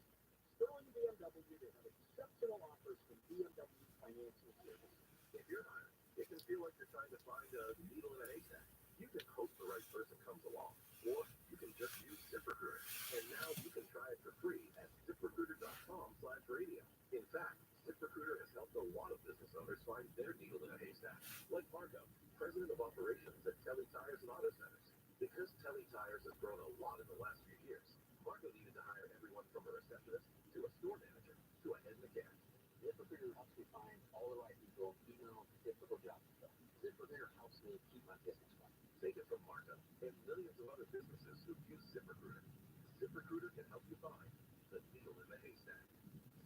Sterling BMW, they have exceptional offers from BMW Financial Services. If you're hiring, it can feel like you're trying to find a needle in a haystack. You can hope the right person comes along, or you can just use ZipRecruiter. And now you can try it for free at ZipRecruiter.com/radio. In fact, ZipRecruiter has helped a lot of business owners find their needle in a haystack, like Marco, president of operations at Telly Tires and Auto Centers. Because Telly Tires has grown a lot in the last few years, Marco needed to hire everyone from a receptionist to a store manager to a head mechanic. ZipRecruiter helps me find all the right people, even on difficult jobs. ZipRecruiter helps me keep my business running. Take it from Marco and millions of other businesses who use ZipRecruiter. ZipRecruiter can help you find the needle in the haystack.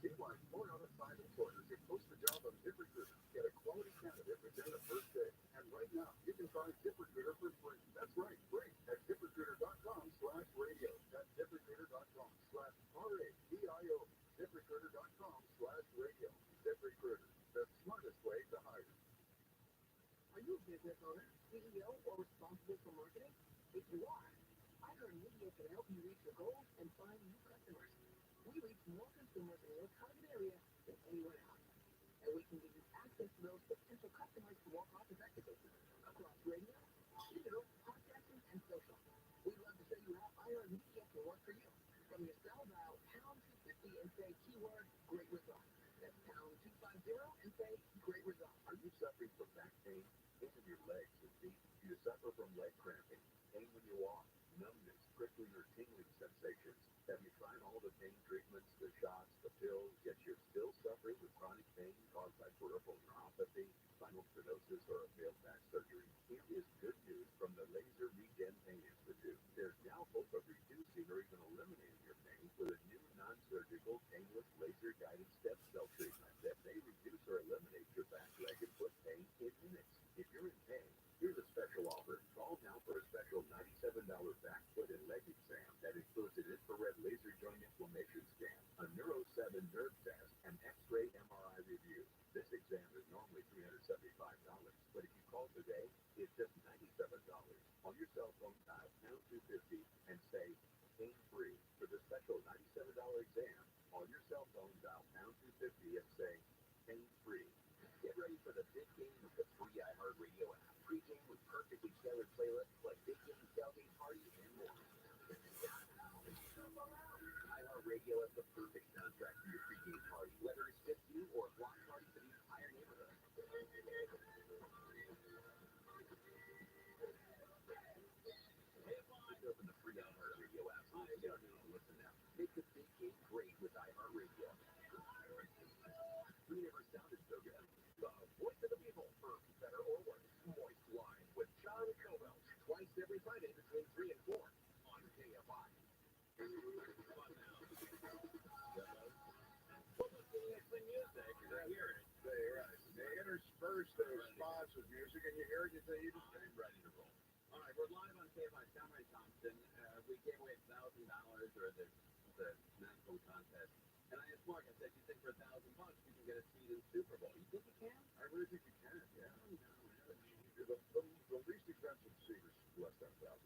See why 4 out of 5 employers who post a job on ZipRecruiter get a quality candidate within the first day. And right now, you can try ZipRecruiter for free. That's right, free at ZipRecruiter.com/radio. That's ZipRecruiter.com/RADIO. ZipRecruiter.com/radio. ZipRecruiter, the smartest way to hire. Are you a business owner, CEO, or responsible for marketing? If you are, iHeartMedia can help you reach your goals and find new customers. We reach more consumers in your target area than anyone else. And we can give you access to those potential customers more cost-effectively across radio, digital, podcasting, and social. We'd love to show you how iHeartMedia can work for you. From your cell, dial #250 and say keyword great result. That's #250 and say great result. Are you suffering from back pain, pain in your legs and feet? Do you suffer from leg cramping, pain when you walk, numbness, prickling or tingling sensations? Have you tried all the pain treatments, the shots, the pills, yet you're still suffering with chronic pain caused by peripheral neuropathy, spinal stenosis, or a failed back surgery? Here is good news from the Laser Regen Pain Institute. There's now hope of reducing or even eliminating your pain with a new non-surgical, painless, laser-guided stem cell treatment that may reduce or eliminate your back, leg, and foot pain in minutes. If you're in pain, here's a special offer. Call now for a special $97 back, foot, and leg exam that includes an infrared laser joint inflammation scan, a Neuro 7 nerve test, and X-ray MRI review. This exam is normally $375, but if you call today, it's just $97. On your cell phone, dial #250 and say pain-free for the special $97 exam. On your cell phone, dial #250 and say pain-free. Get ready for the big game with the free iHeartRadio app. Pre-game with perfectly tailored playlists like big game, tailgate parties, and more. iHeartRadio has the perfect soundtrack for your pre-game party, whether it's just you or a block party for the entire neighborhood. Just open the free iHeartRadio app so you don't need to listen now. Make the big game great with iHeartRadio. We never sounded so good. The voice of the people, for better or worse. Moist Wine with John Cobell. Twice every Friday between 3 and 4 on KFI. Well, looking at the music, I hear it. They intersperse those spots with music, and you hear it, you say, you just I'm ready to roll. All right, we're live on KFI. Cameron Thompson. We gave away $1,000 or the non-code contest. And I asked Mark, I said, you think for $1,000 you can get a seat in the Super Bowl? You think you can? I really think you can, yeah. The least expensive seat is less than $1,000.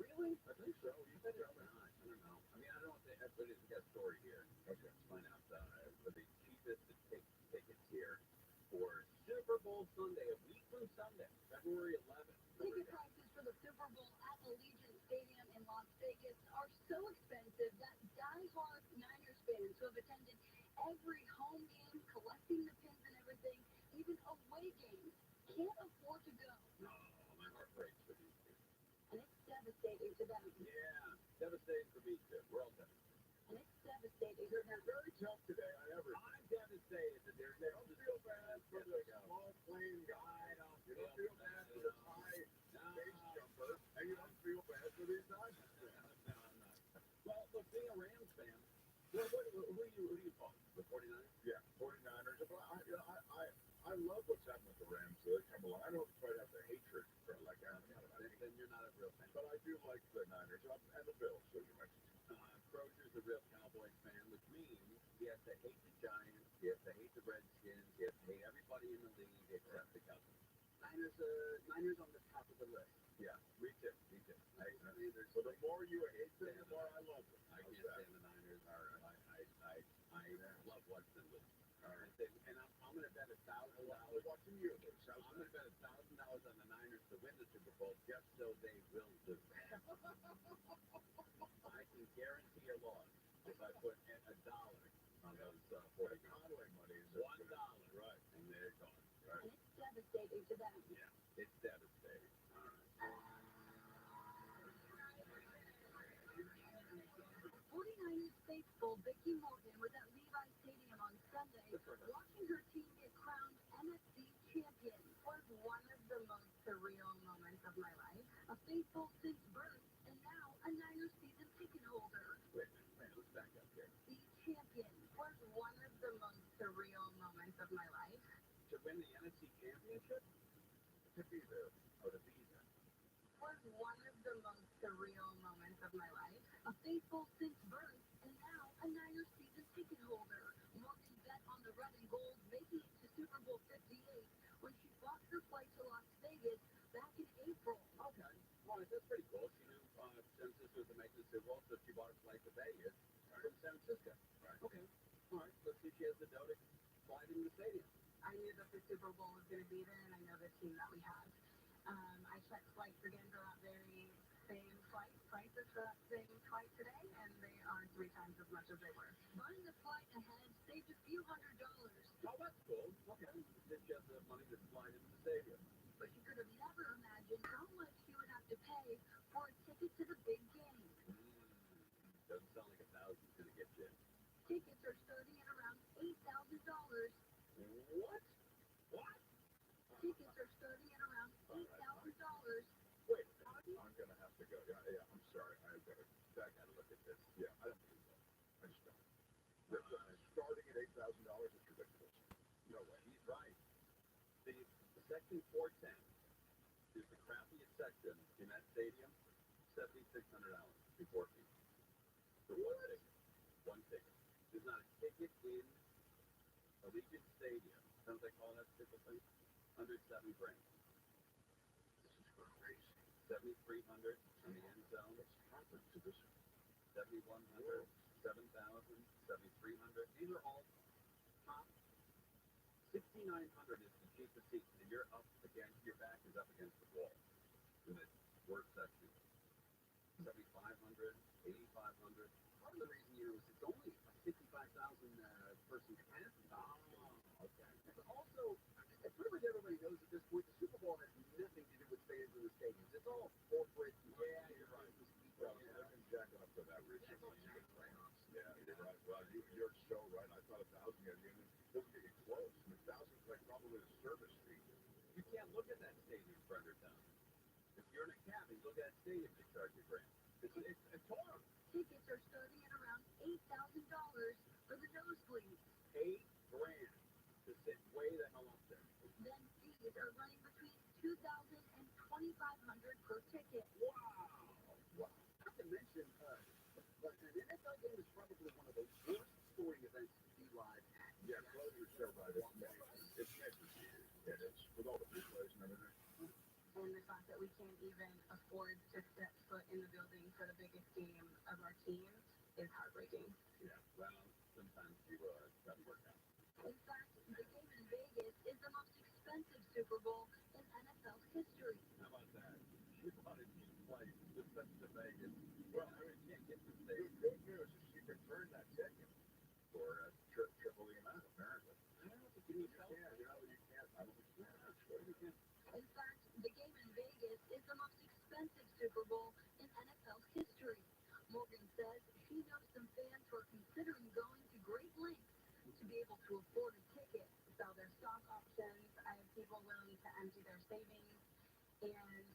Really? I think so. You But can it's tell me. not. I don't know. I mean, I don't think everybody's got a story here. Okay. Let's find out. The cheapest tickets here for Super Bowl Sunday, a week from Sunday, February 11th. Ticket prices for the Super Bowl at Allegiant Stadium in Las Vegas are so expensive that die-hard Niners fans who have attended every home game, collecting the pins and everything, even away games. Can't afford to go. No, my heart breaks for these kids. And it's devastating to them. Yeah, devastating for me too. We're all devastated. And it's devastating to You're them. very tough today on everything. I'm devastated that they're You don't feel bad for the small plane guy. I don't You don't feel bad for the high base jumper. And you don't feel bad for these Dodgers fans. No, I'm not. Well, look, being a Rams fan, who do you follow? The 49ers? Yeah, 49ers. But I love what's happening with the Rams. So they come along. I don't quite have the hatred for like Then you're not a real fan. but I do like the Niners and the Bills, as you mentioned. Crozier's a real Cowboys fan, which means he has to hate the Giants, he has to hate the Redskins, he has to hate everybody in the league except the Cowboys. Niners on the top of the list. Yeah, me too. So the more you hate them, the more I love them. I can't stand the Niners. I love watching them lose. And I'm going to bet $1,000. Watching you lose. I'm going to bet $1,000 on the Niners to win the Super Bowl just so they will lose. I can guarantee a loss if I put $1 on those 40 Conway money is $1, right, and they're gone. right. And it's devastating to them. Yeah, it's devastating. All right. 49ers faithful Vicky Morgan was at Levi's Stadium on Sunday, watching her team get crowned NFC champion. Was one of the most surreal moments of my life. A faithful since birth, and now a Niners season ticket holder. Wait a minute, let's back up here. The champion was one of the most surreal moments of my life. To win the NFC Championship? To be there. Or to be there? Was one of the most surreal moments of my life. A faithful since birth, and now a Niners season ticket holder. Morgan bet on the red and gold, making it to Super Bowl 58 when she bought her flight to Las Vegas back in April. Okay. Well, that's pretty cool. She knew San Francisco was to make the Super Bowl, so she bought a flight to Vegas from San Francisco. Right. Okay. All right. Let's see if she has the dough to fly into the stadium. I knew that the Super Bowl was going to be there, and I know the team that we have. I checked flights again for that very same flight, prices for that same flight today, and they are 3 times as much as they were. Buying the flight ahead saved a few $100s, Oh, that's cool. Okay. Did you have the money to fly into the stadium? but you could have never imagined how much you would have to pay for a ticket to the big game. Doesn't sound like $1,000 is going to get you in. Tickets are starting at around $8,000. What? What? Tickets are starting at around $8,000. Wait, I'm going to have to go. Yeah, I'm sorry. I got to look at this. Yeah, I don't believe that. I just don't. Starting at $8,000 is ridiculous. No way. He's right. The section 410 is the crappiest section in that stadium. $7,600 before fees. For one ticket. One ticket. There's not a ticket in Allegiant Stadium. Don't they call that typically? Under $7,000. This is crazy. 7,300 on the end zone. What's happened to this? 7,100, 7,000, 7,300. These are all top. 6,900 is the cheapest seat, and you're up against, your back is up against the wall in the worst section. 7,500, 8,500. Part of the reason, is it's only a 65,000 person capacity. Oh, okay. But also, pretty much everybody knows at this point the Super Bowl has nothing to do with fans in the stadiums. It's all corporate. Yeah, you're right. Well, I've been jacking up for that recently. Yeah, you're right. Well, you're so right. I thought 1,000 got you. It doesn't get you close. I mean, 1,000 is like probably a service fee. You can't look at that stadium for under $1,000. If you're in a cab and you look at that stadium, they charge you $1,000. It's horrible. Tickets are starting at around $8,000 for the nosebleeds. $8,000 to sit way the hell up there. Then fees are running between $2,000 and $2,500 per ticket. Wow. Not to mention, an NFL game is probably one of the worst sporting events to be live at. Yeah, closure so right. It's necessary. It is. With all the replays and everything. And the fact that we can't even afford to set foot in the building for the biggest game of our team is heartbreaking. Yeah, well, sometimes you doesn't work out. In fact, the game in Vegas is the most expensive Super Bowl in NFL history. How about that? You bought a cheap flight just to Vegas. Well, I mean, you can't get to the stadium. Good news is you can turn that ticket for triple you can. You can't. I don't think you can. Sure you can. In fact, the game in Vegas is the most expensive Super Bowl in NFL history. Morgan says she knows some fans who are considering going to great lengths to be able to afford a ticket, sell their stock options. I have people willing to empty their savings, and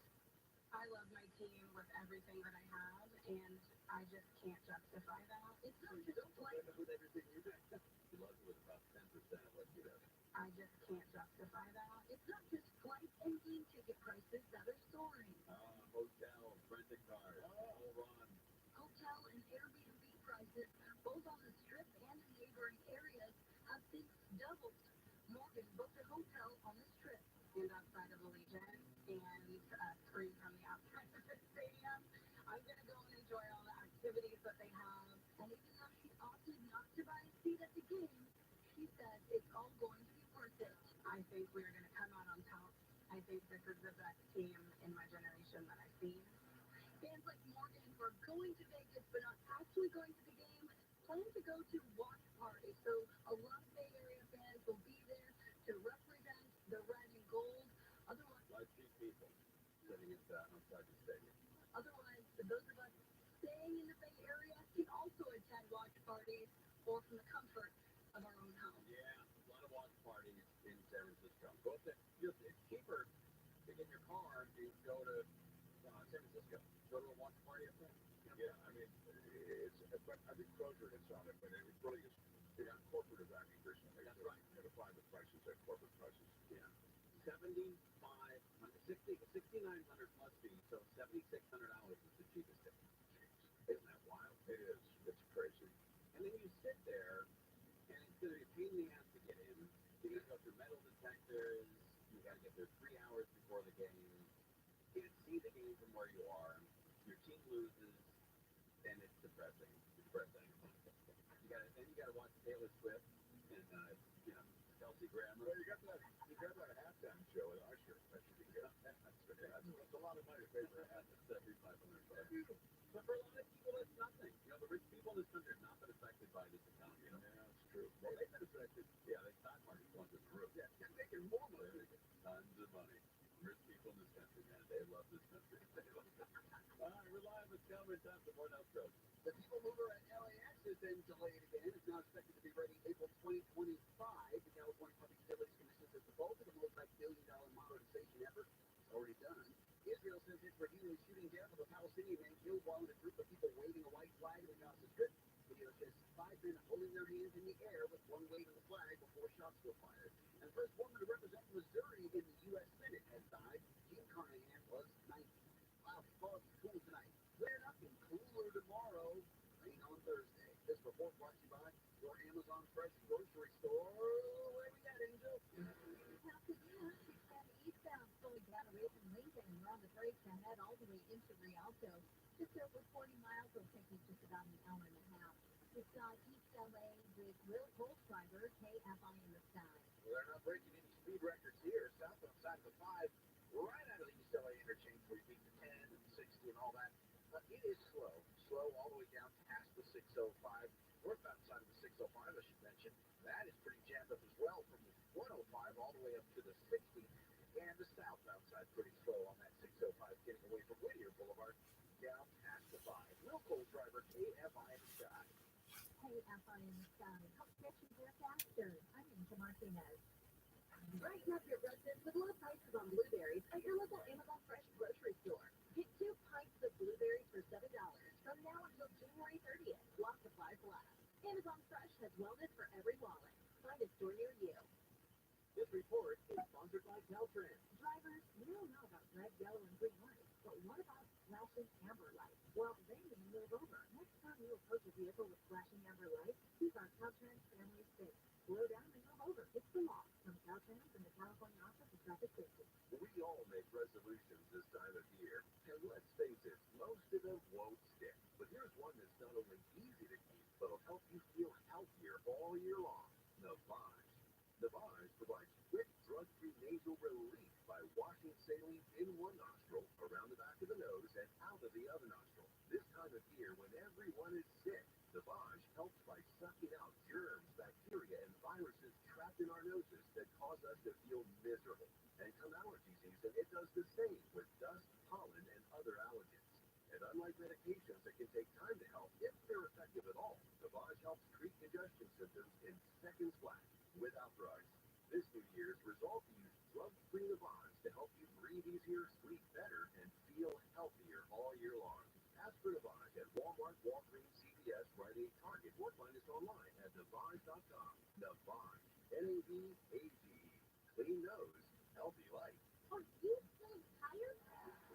I love my team with everything that I have, and I just can't justify that. It's not just flight. With everything you do. You love it with about 10% of what you do. I just can't justify that. It's not just flight and game ticket prices that are soaring. Hotel, renting cars, whole run. Hotel and Airbnb prices, both on the Strip and in neighboring areas, have since doubled. Morgan booked a hotel on the Strip and outside of Allegiant and screen from the outside of the stadium. I'm going to go and enjoy all the activities that they have. And even though she opted not to buy a seat at the game, she said it's all going to be worth it. I think we're going to come out on top. I think this is the best team in my generation that I've seen. Fans like Morgan who are going to Vegas but not actually going to the game plan to go to watch party. So a lot of Bay Area fans will be there to represent the red and gold. Otherwise, Like cheap people sitting outside the stadium. Otherwise, those of us staying in the Bay Area can also attend watch parties or from the comfort of our own home. Yeah, a lot of watch parties in San Francisco. It's cheaper to get in your car and go to San Francisco. Go to a watch party up there. Yeah, I mean, I think Kroger hits on it, but it really is. Yeah, corporate is acting personally. That's right. You got to find the prices at corporate prices. Yeah. 6,900 must be, so $7,600 is the cheapest ticket. Isn't that wild? It is. It's crazy. And then you sit there, and it's going to be a pain in the ass to get in. You got to go through metal detectors. You got to get there 3 hours before the game. You can't see the game from where you are. Your team loses, and it's depressing. You got to watch Taylor Swift and Kelsey Grammer. Well, you got that halftime show at Usher. That should be good. That's a lot of money to pay for a half. It's $7,500. But for a lot of people, it's nothing. The rich people in this country have not been affected by this economy. Yeah, that's true. Well, they've been affected. Yeah, the stock market's going to the roof. Yeah, they're making more money. They're making tons of money. Rich people in this country, man, they love this country. All right, we're live with Calvin Thompson. What else, Coach? The People Mover at LAX has been delayed again. It's now expected to be ready April 2025. The California Public Utilities Commission says the bulk of the multi-billion-dollar modernization effort is already done. Israel says it's reviewing the shooting death of a Palestinian man killed while in a group of people waving a white flag in the Gaza Strip. Video says 5 men holding their hands in the air with one waving the flag before shots were fired. And the first woman to represent Missouri in the U.S. Senate has died. Jean Carnahan was 90. Wow, fog cool tonight. Clearing up and cooler tomorrow. Rain on Thursday. This report brought to you by your Amazon Fresh grocery store. Where we at, Angel? Eastbound slowing down away from Lincoln and around the bridge to head all the way into Rialto. Just over 40 miles will take you just about an hour and a half. It's East LA with Will Volkswagen, KFI in the sky. Well, they're not breaking any speed records here. Southbound side of the 5, right out of the East LA interchange where you beat the 10 and 60 and all that. It is slow all the way down past the 605. Northbound side of the 605, I should mention, that is pretty jammed up as well from the 105 all the way up to the 60. And the southbound side pretty slow on that 605 getting away from Whittier Boulevard down past the 5. Will Cole driver, KFI in the sky. KFI in the sky. Help get you there faster. I'm Angel Martinez. Brighten up your breakfast with low prices on blueberries at your local Amazon Fresh grocery store. Get 2 pints of blueberries for $7 from now until January 30th. While supplies last. Amazon Fresh has wellness for every wallet. Find a store near you. This report is sponsored by Caltrans. Drivers, we all know about red, yellow, and green lights, but what about flashing amber lights? Well, they may move over. Next time you approach a vehicle with flashing amber lights, keep our Caltrans family safe. Slow down and move over. It's the law. From Caltrans and the California Office of Traffic Safety. We all make resolutions this time of year, and let's face it, most of them won't stick. But here's one that's not only easy to keep, but will help you feel healthier all year long. Navage. Navage provides quick, drug-free nasal relief by washing saline in one nostril, around the back of the nose, and out of the other nostril. This time of year, when everyone is sick, Navage helps by sucking out germs, bacteria, and viruses trapped trapped in our noses that cause us to feel miserable. And come allergy season, it does the same with dust, pollen, and other allergens. And unlike medications that can take time to help, if they're effective at all, Navage helps treat congestion symptoms in seconds flat, without drugs. This New Year's, resolve to use drug-free Navage to help you breathe easier, sleep better, and feel healthier all year long. Ask for Navage at Walmart, Walgreens, CVS, Rite Aid, Target, or find us online at Navage.com. Navage, N-A-V-A-G. Clean nose, healthy life. Are you feeling tired?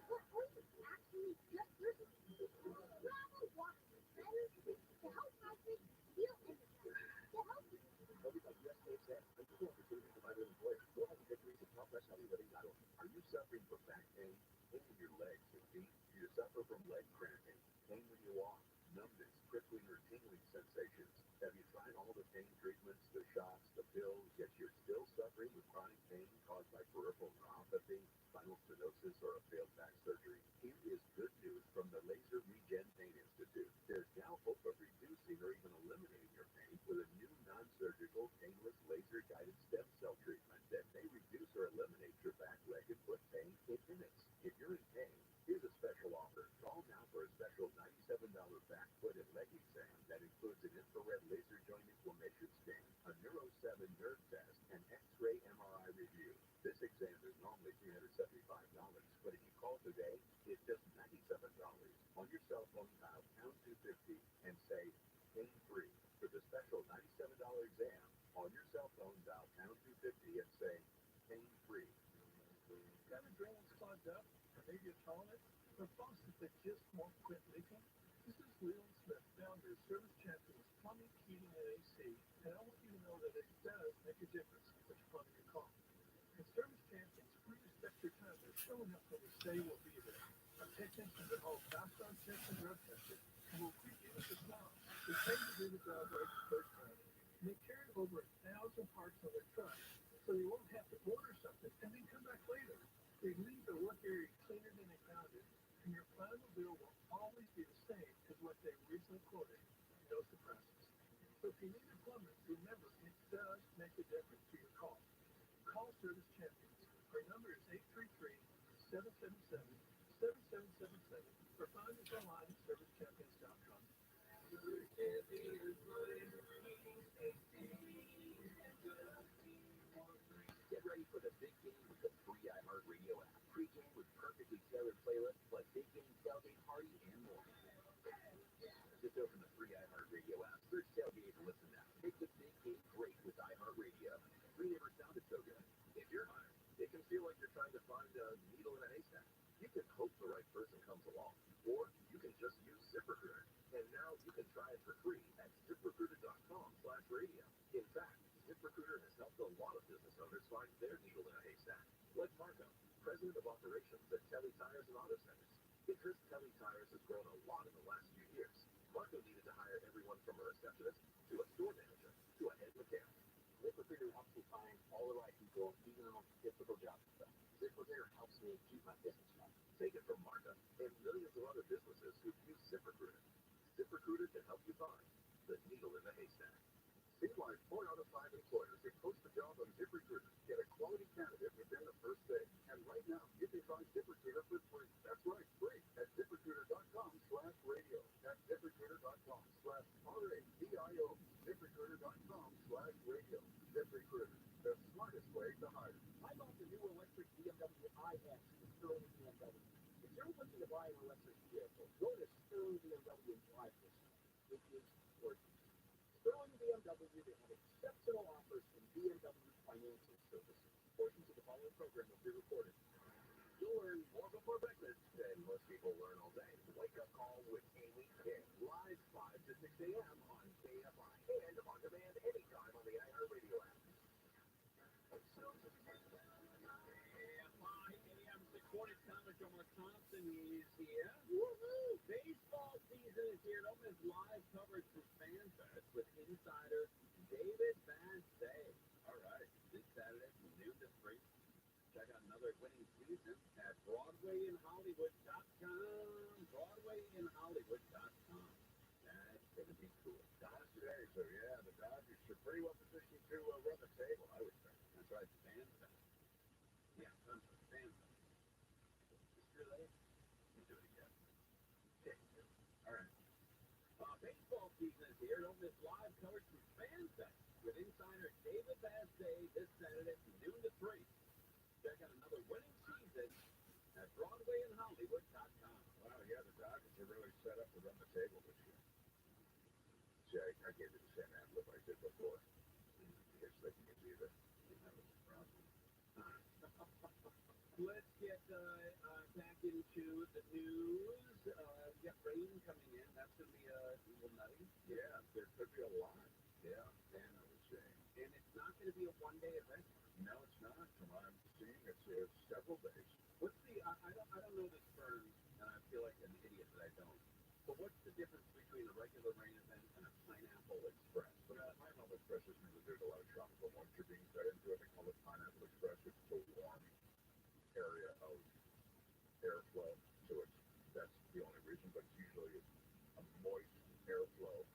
Or are you actually just thirsty? Rather walk with friends to help hydrate, feel energized, to help you. Covered by USDA said, unequal opportunity provided employer. Go ahead and get free at HelpFreshHealthyLiving.org. Are you suffering from back pain, pain in your legs and feet? Do you suffer from leg cramping, pain when you walk, numbness, prickling or tingling sensations? Have you tried all the pain treatments, the shots, the pills, yet you're still suffering with chronic pain caused by peripheral neuropathy, spinal stenosis, or a failed back surgery? Here is good news from the Laser Regen Pain Institute. There's now hope of reducing or even eliminating your pain with a new non-surgical, painless, laser-guided stem cell treatment that may reduce or eliminate your back, leg, and foot pain in minutes. If you're in pain, here's a special offer. Call now for a special $97 back, foot, and leg exam that includes an infrared laser joint inflammation scan, a Neuro 7 nerve test, and X-ray MRI review. This exam is normally $375, but if you call today, it's just $97. On your cell phone, dial pound 250 and say pain-free. For the special $97 exam, on your cell phone, dial pound 250 and say pain-free. Got a drain that's clogged up, or maybe a toilet, or faucet that just won't quit leaking? This is Leland Smith, founder of Service Champions Plumbing, Heating, and AC, and I want you to know that it does make a difference which plumber you call. And Service Champions, we respect your time. They're showing up when we say we'll be there. Our technicians are all background checked and drug tested, and will greet you with a smile. They train to do the job right the first time. And they carry over 1,000 parts on their truck, so you won't have to order something and then come back later. They leave their work area cleaner than they found it, and your final bill will always be the same as what they originally quoted. No surprises. So if you need a plumber, remember, it does make a difference to your call. Call Service Champions. Our number is 833-777-7777, or find us online at servicechampions.com. Get ready for the big game with the free iHeartRadio app. Pre-game with perfectly tailored playlists, plus big game tailgate party and more. Just open the free iHeartRadio app. Search tailgate and listen now. Make the big game great with iHeartRadio. Free never sounded so good. If you're hired, it can feel like you're trying to find a needle in a haystack. You can hope the right person comes along, or you can just use ZipRecruiter. And now you can try it for free at ZipRecruiter.com/radio. In fact, ZipRecruiter has helped a lot of business owners find their needle in a haystack. Like Marco, president of operations at Telly Tires and Auto Centers. Because Telly Tires has grown a lot in the last few years, Marco needed to hire everyone from a receptionist to a store manager to a head mechanic. ZipRecruiter helps me find all the right people, even the most difficult jobs and stuff. ZipRecruiter helps me keep my business running. Take it from Marco and millions of other businesses who've used ZipRecruiter. ZipRecruiter can help you find the needle in the haystack. Statewide, 4 out of 5 employers who post a job on ZipRecruiter get a quality candidate within the first day. And right now, you can try ZipRecruiter for free. That's right, free at ZipRecruiter.com/radio. That's ZipRecruiter.com/RADIO. ZipRecruiter.com/radio. ZipRecruiter, the smartest way to hire. I bought the new electric BMW iX from Sterling BMW. If you're looking to buy an electric vehicle, go to Sterling BMW and drive this one. It is gorgeous. Sterling BMW, they have exceptional offers from BMW Financial Services. Portions of the following program will be recorded. You'll learn more before breakfast than most people learn all day. Wake up call with Amy King, live 5 to 6 a.m. on KFI and on demand anytime on the iHeartRadio app. The quarter comic Omar Thompson is here. Woohoo! Baseball season is here. Don't miss live coverage from FanFest with insider David Van Day. All right, this Saturday from noon to 3. Check out another winning season at BroadwayInHollywood.com. BroadwayInHollywood.com. That's going to be cool. Dodgers today, so yeah, the Dodgers should pretty well positioned to run the table, I would say. That's right, fan fest. Yeah, tons of fan fest. Just do that. You do it again. Okay, all right. Baseball season is here. Don't miss live coverage from Fan Fest with insider David Bassay this Saturday from noon to 3. Check out another winning season at BroadwayInHollywood.com. Wow, yeah, the Dodgers are really set up to run the table this year. See, I gave it the same answer I did before. I guess they can get either. That was the problem. Let's get back into the news. We got rain coming in. That's going to be a little nutty. Yeah, there could be a lot. Yeah, Dan, I was saying. And it's not going to be a one-day event. No, it's not. From what I'm seeing, it's several days. What's the? I don't know this firm, and I feel like an idiot that I don't. But what's the difference between a regular rain event and a Pineapple Express? Pineapple Express just means that there's a lot of tropical moisture being fed into it. They call it Pineapple Express. It's a warm area of airflow, so that's the only reason. But it's usually a moist airflow,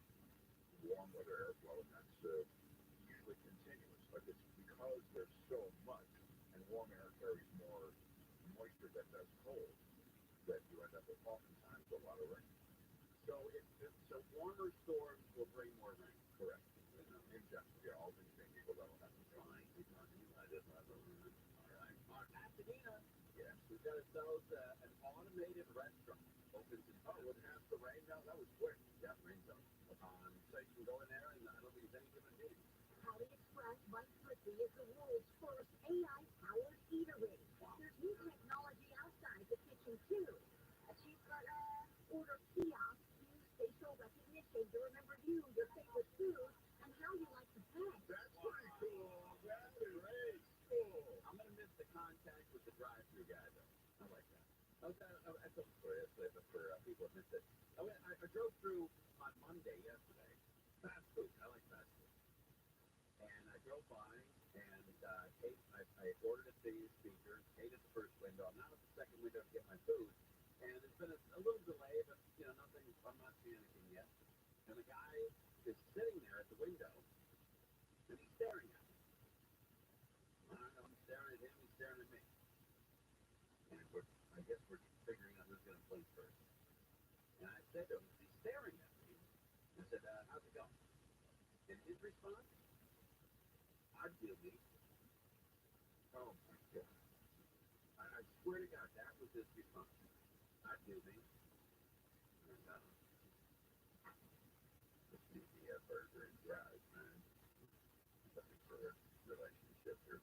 warm weather airflow, and that's usually continuous. But it's because there's so much, and warm air carries more moisture than does cold, that you end up with oftentimes a lot of rain. So warmer storms will bring more rain. Correct. In general, yeah, all things being equal, that'll happen. Fine. I just not know. All right. Pasadena. Yeah. We've got ourselves an automated restaurant. Opens in With half the rain now, that was quick. Yeah, rain's up. So you can go in there, and I don't think it's any human being. AliExpress by Chrissy is the world's first AI-powered eatery. There's new technology outside the kitchen too. She's got order kiosk, use facial recognition to remember you, your favorite food, and how you like to pay. That's pretty cool. That is cool. I'm gonna miss the contact with the drive-through guy though. I like that. I told the story yesterday, but for people who missed it, I drove through on Monday yesterday. Fast food. I like fast food. And I drove by, and Kate, I ordered a speaker. Kate at the first window. I'm now at the second window to get my food. And it's been a little delay, but nothing. I'm not seeing anything yet. And the guy is sitting there at the window, and he's staring at me. I don't know. I'm staring at him. He's staring at me. And I guess we're figuring out who's going to blink first. And I said to him, he's staring at me. I said, how's it going? And his response, I'd do me. Oh my God. I swear to God, that was his response. I'd do me. And the burger and fries, man. Looking for a relationship here.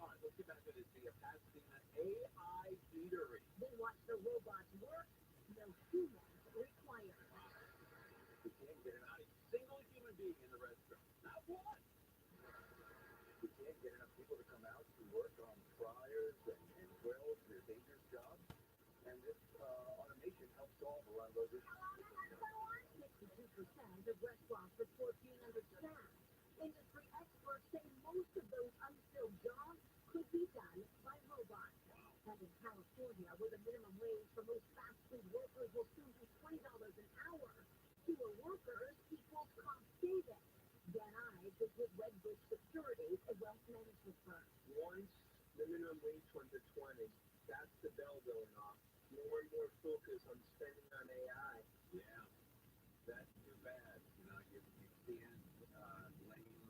all right, let's get back to this. The Pasadena AI Eatery. They watch the robots work, no humans required. We can't get not a single human being in the restaurant. Not one. We can't get enough people to come out to work on fryers and grills, their dangerous jobs. And this automation helps solve a lot of those issues. 62% of restaurants report being understaffed. Industry experts say most of those unfilled jobs could be done by robots. And in California, where the minimum wage for most fast food workers will soon be $20 an hour, fewer workers equals cost savings. Dan Ives is with Redbridge Securities, a wealth management firm. Once the minimum wage went to 20, that's the bell going off. More and more focus on spending on AI. Yeah, that's too bad. You can't blame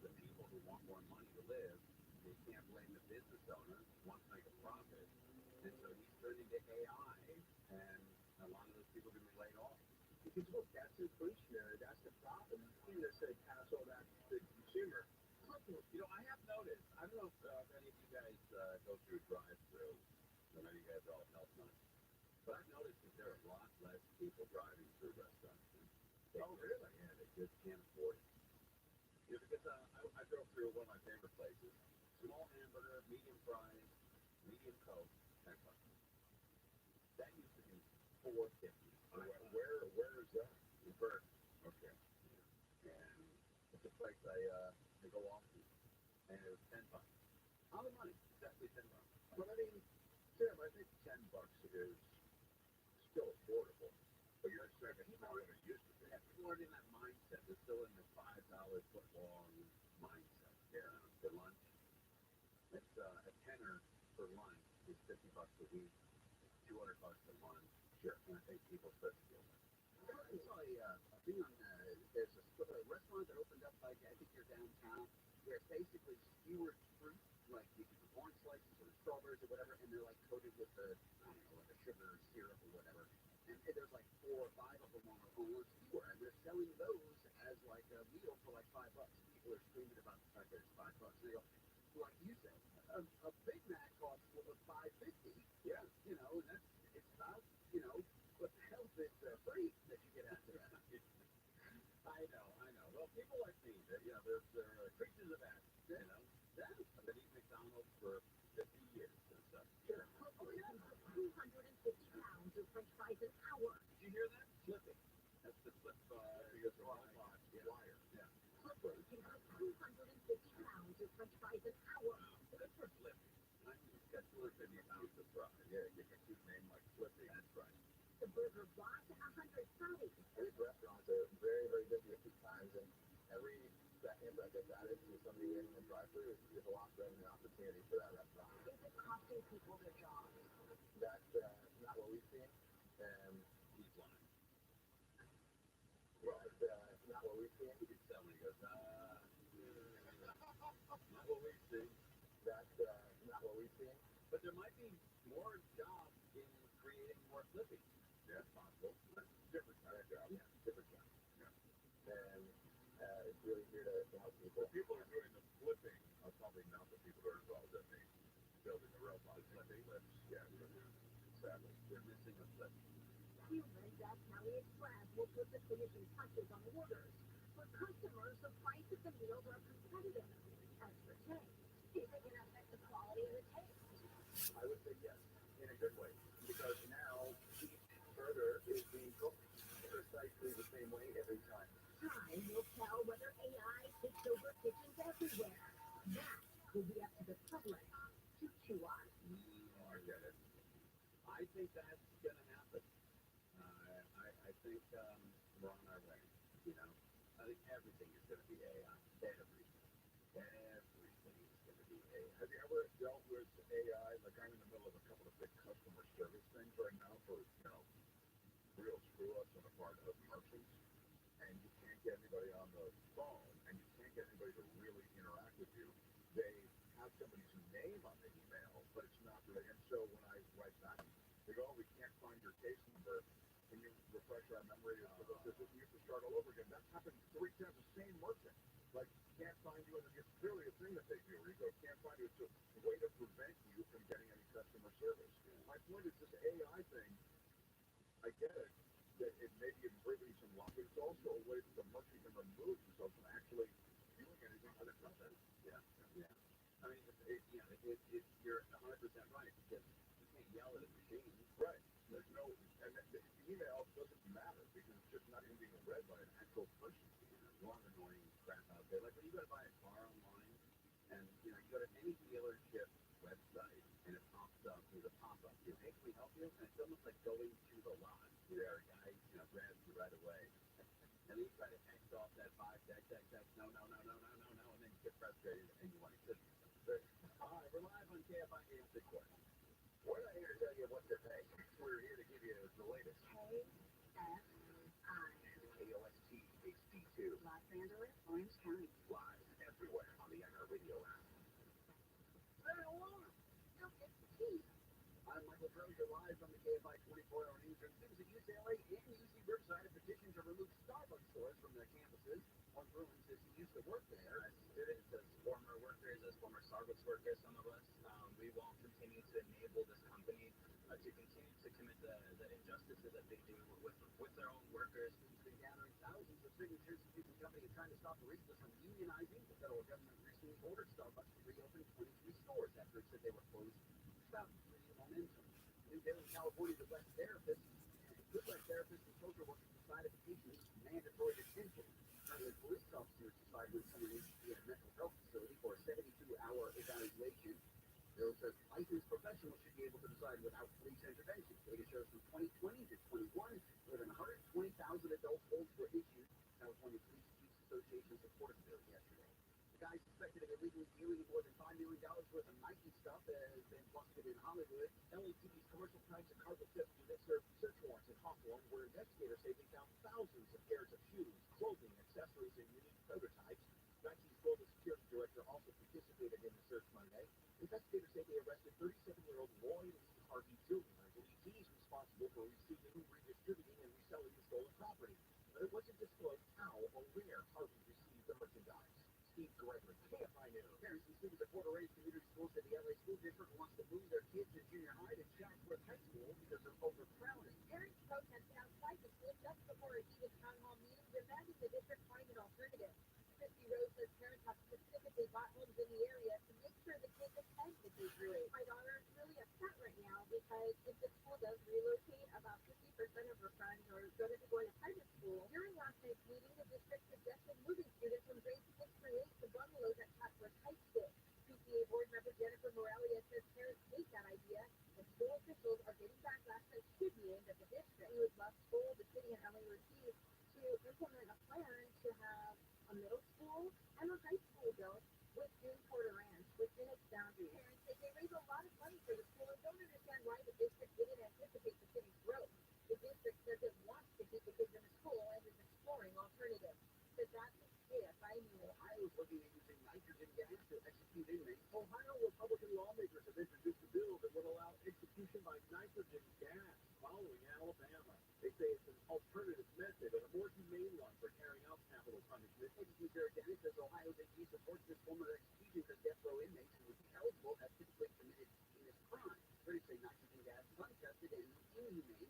the people who want more money to live. You can't blame the business owner who wants to make a profit. And so he's turning to AI, and a lot of those people are going to be laid off. Because look, that's inflationary. That's the problem. You just say pass all that to the consumer. I have noticed. I don't know if any of you guys go through drive-through. I know you guys are all health nuts. But I've noticed that there are a lot less people driving through restaurants. Oh, really? Yeah, they just can't afford it. Because I drove through one of my favorite places. Small hamburger, medium fries, medium Coke, $10. That used to be $4.50. Where is that? In Burke. Okay. And it's a place I go often. And it was $10. All the money, exactly $10. But I mean, Tim, I think $10 is still affordable. But you're saying it's not what it used to be. People aren't in that mindset mindset. They're still in the $5 foot-long mindset. Yeah, for lunch. It's a tenner for lunch is $50 a week, $200 a month. Sure. And I think people start to feel that. I saw a thing on there's a restaurant that opened up like I think you're downtown where it's basically skewered fruit, like you can put orange slices or strawberries or whatever, and they're like coated with the I don't know like a sugar syrup or whatever. And there's like 4 or 5 of them on one skewer, and they're selling those as like a meal for like $5. People are screaming about the fact that it's $5. They go, like you said, a Big Mac costs $5.50. Yeah, you know, and that's it's about what the health is free that you get after that. I know. Well, people like me, they're creatures of habit. You know, yeah. I've been eating McDonald's for 50 years and stuff. Sure. 250 pounds of French fries an hour. Did you hear that? Flipping. That's the flip because of wire. Yeah. Clippers can cook 250 pounds of French fries an hour. That's for flipping. I mean, it's got 250 pounds of fries. Yeah, you get his name like Flipping. That's right. The burger bought 130. These restaurants are very, very busy at peak times, and every second that gets added to somebody in the drive-thru is a lost revenue opportunity for that restaurant. Is it costing people their jobs? That's not what we've seen. He's lying. That's not what we've seen. He can tell me, he goes, not what we've seen. That's not what we've seen. But there might be more jobs in creating more flipping. Yeah, it's possible. Different kind of job. Yeah, different job. Yeah. And it's really here to help people. The people who are doing the flipping are probably not the people who are involved in the building the robot. Flipping flips. Yeah, sadly. They're missing a flip. Human.Tally Express will put the finishing touches on orders. For customers, the price of the meals are competitive. As for taste, is it going to affect the quality of the taste? I would say yes, in a good way, because now each burger is being cooked precisely the same way every time. Time will tell whether AI takes over kitchens everywhere. That will be up to the public to chew on. I get it. I think that's going to happen. I think we're on our way. You know, I think everything is going to be AI. Everything is going to be AI. Have you ever dealt with AI? Like I'm in the middle of a couple of big customer service things right now for, real screw-ups on the part of merchants, and you can't get anybody on the phone, and you can't get anybody to really interact with you. They have somebody's name on the email, but it's not really. And so when I write back, they go, we can't find your case number. Can you refresh our memory? We have to start all over again. That's happened 3 times. The same merchant. Like, can't find you, and it's clearly a thing that they do. Where you go, can't find you. It's a way to prevent you from getting any customer service. My point is this AI thing, I get it, that it may be improving some luck, but it's also a way that the merchant can remove themselves from actually doing anything other than that. Yeah. I mean, you're 100% right, because you can't yell at a machine. Right. There's no, and the email doesn't matter because it's just not even being read by an actual person. A lot of annoying crap out there. Like when you go to buy a car online, and you go to any dealership website, and it pops up with a pop-up. Hey, can we help you? And it's almost like going to the lot. Where a guy, grabs you right away, and then you try to X off that box, X, no, and then you get frustrated and you want to kill yourself. Hi, we're live on KFI. Answer question. We're not here to tell you what to pay. We're here to give you the latest. KFI. AOST HD2. Los Angeles, Orange County. Live everywhere on the iHeartRadio app. Say hello. Look at the tea. I'm Michael Burrows. You're live from the KFI 24-hour newsroom. Students at UCLA and UC Riverside have petitioned to remove Starbucks stores from their campuses. One Bruin says he used to work there. As students, as former workers, as former Starbucks workers, some of us, we won't continue to enable this company to continue to commit the injustices that they do with their own workers. Students have been gathering thousands of signatures to the company is trying to stop the retailers from unionizing. The federal government recently ordered Starbucks to reopen 23 stores after it said they were closed without losing momentum. New Haven, California, the West therapists and good West therapists and social workers decided the patient's mandatory detention. Currently, police officers decide when someone needs to be in a mental health facility for a 72-hour evaluation. Bill says licensed professionals should be able to decide without police intervention. Data shows from 2020 to 21, more than 120,000 adult holds were issued California Police Chiefs Association supported the bill yesterday. The guy suspected of illegally dealing more than $5 million worth of Nike stuff has been busted in Hollywood. LAPD's commercial crimes and carpet theft unit served search warrants in Hawthorne, where investigators say they found thousands of pairs of shoes, clothing, accessories, and unique prototypes. Nike's global security director also participated in the search Monday. Investigators say they arrested 37-year-old Roy Lee Harvey Jr. I believe he's responsible for receiving, redistributing, and reselling the stolen property. But it wasn't disclosed how or where Harvey received the merchandise. Steve Gregory, KFI News. Parents and students at Porter Ranch Community Schools said the LA School District wants to move their kids to junior high to Chatsworth High School because they're overcrowded. Parents protested outside the school just before a heated town hall meeting, demanding the district find an alternative. Christy Rose says parents have specifically bought homes in the area to make sure the kids attend the K-8. My daughter is really upset right now because if the school does relocate, about 50% of her friends are going to be going to private school. During last night's meeting, the district suggested moving students from grades 6 through 8 to bungalows at Chatsworth High School. PTA board member Jennifer Morelia says parents hate that idea, and school officials are getting backlash that should be aimed at the district. We would love school, the city, and LAUSD to implement a plan to have a middle school and a high school built within Porter Ranch, within its boundaries. Parents say they raise a lot of money for the school and don't understand why the district didn't anticipate the city's growth. The district says it wants to keep the kids in the school and is exploring alternatives. But that's KFI News. Ohio is looking at using nitrogen gas to execute inmates. Ohio Republican lawmakers have introduced a bill that would allow execution by nitrogen gas, following Alabama. They say it's an alternative method and a more humane one for carrying out capital punishment. Executioner Dennis says Ohio's AG supports this form of execution because death row inmates who would be eligible have typically committed heinous crimes. Critics say nitrogen gas is untested and inhumane.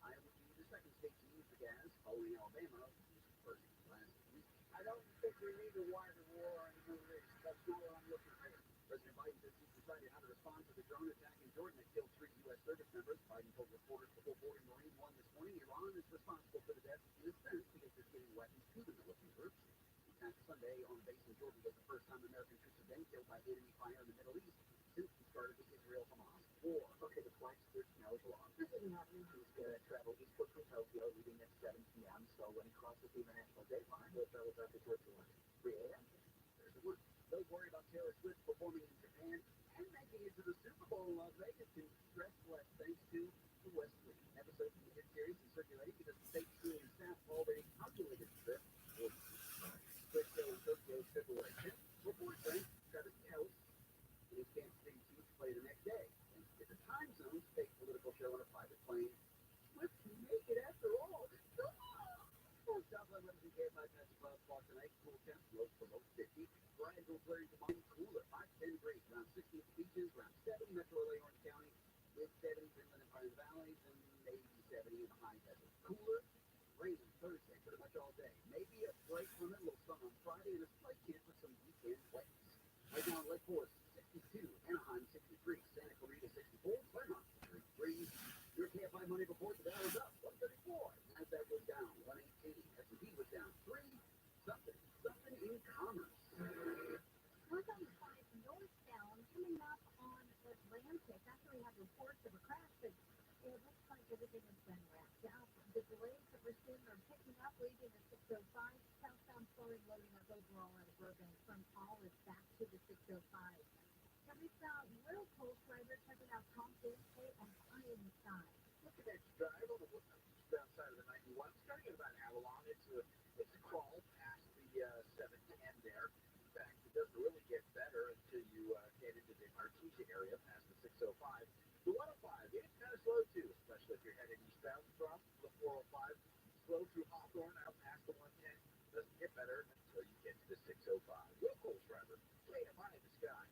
Iowa would be the second state to use the gas, following Alabama, which was first last week. I don't think we need to wage a war on the Middle East. That's not what I'm looking for. President Biden says he's decided how to respond to the drone attack in Jordan that killed 3 U.S. service members. Biden told reporters before boarding Marine One this morning Iran is responsible for the deaths in a sense because it's giving weapons to the militant groups. The attack Sunday on a base in Jordan was the first time American troops have been killed by enemy fire in the Middle East since the start of the Israel-Hamas war. Okay, the flight's 13 hours long. This isn't happening. He's going to travel eastward from Tokyo, leaving at 7 p.m. So when he crosses the international date line, he'll travel back to Switzerland. 3 a.m. There's the one. Those worried about Taylor Swift performing in Japan and making it to the Super Bowl in Las Vegas can stress less thanks to the West Wing. Episode from the hit series is circulating because the state crew and staff already calculated the trip. Swift goes Tokyo February 10th. Reports say Travis Kelce and his Kansas City Chiefs play the next day. And it's a time zone state political show on a private plane. Swift can make it after all. Southland Lemons and KFI Passive Clouds Fog tonight. Cool temps, lows below 50. Bryanville, Clary, Vermont, cooler, 5 to 10 degrees. Around 60 at the beaches, around 70 Metro LA, Orange County, mid 70s inland and Pine Valleys, and maybe 70 in the high desert. Cooler, rainy Thursday, pretty much all day. Maybe a break from it, a little sun on Friday, and a slight chance of some weekend wetness. Right now, Lake Forest, 62, Anaheim, 63, Santa Clarita, 64, Claremont, 33. Your KFI Money report, the Dow was up, 134. Nasdaq was down, 118. S&P was down, 3. Something in commerce. We're going to find northbound coming up on Atlantic. After we have reports of a crash, but it looks like everything has been wrapped up. The delays that we're seeing are picking up, leaving the 605. Southbound flowing, loading up overall out of Burbank from Hollis back to the 605. And we've got Will Colschreiber checking out Compton, and Ironside. Look at that drive on the westbound side of the 91. Starting at about Avalon, it's a crawl past the 710 there. In fact, it doesn't really get better until you get into the Artesia area past the 605. The 105, it's kind of slow too, especially if you're headed eastbound from the 405. Slow through Hawthorne out past the 110. Doesn't get better until you get to the 605. Will Colschreiber, way up high in the sky.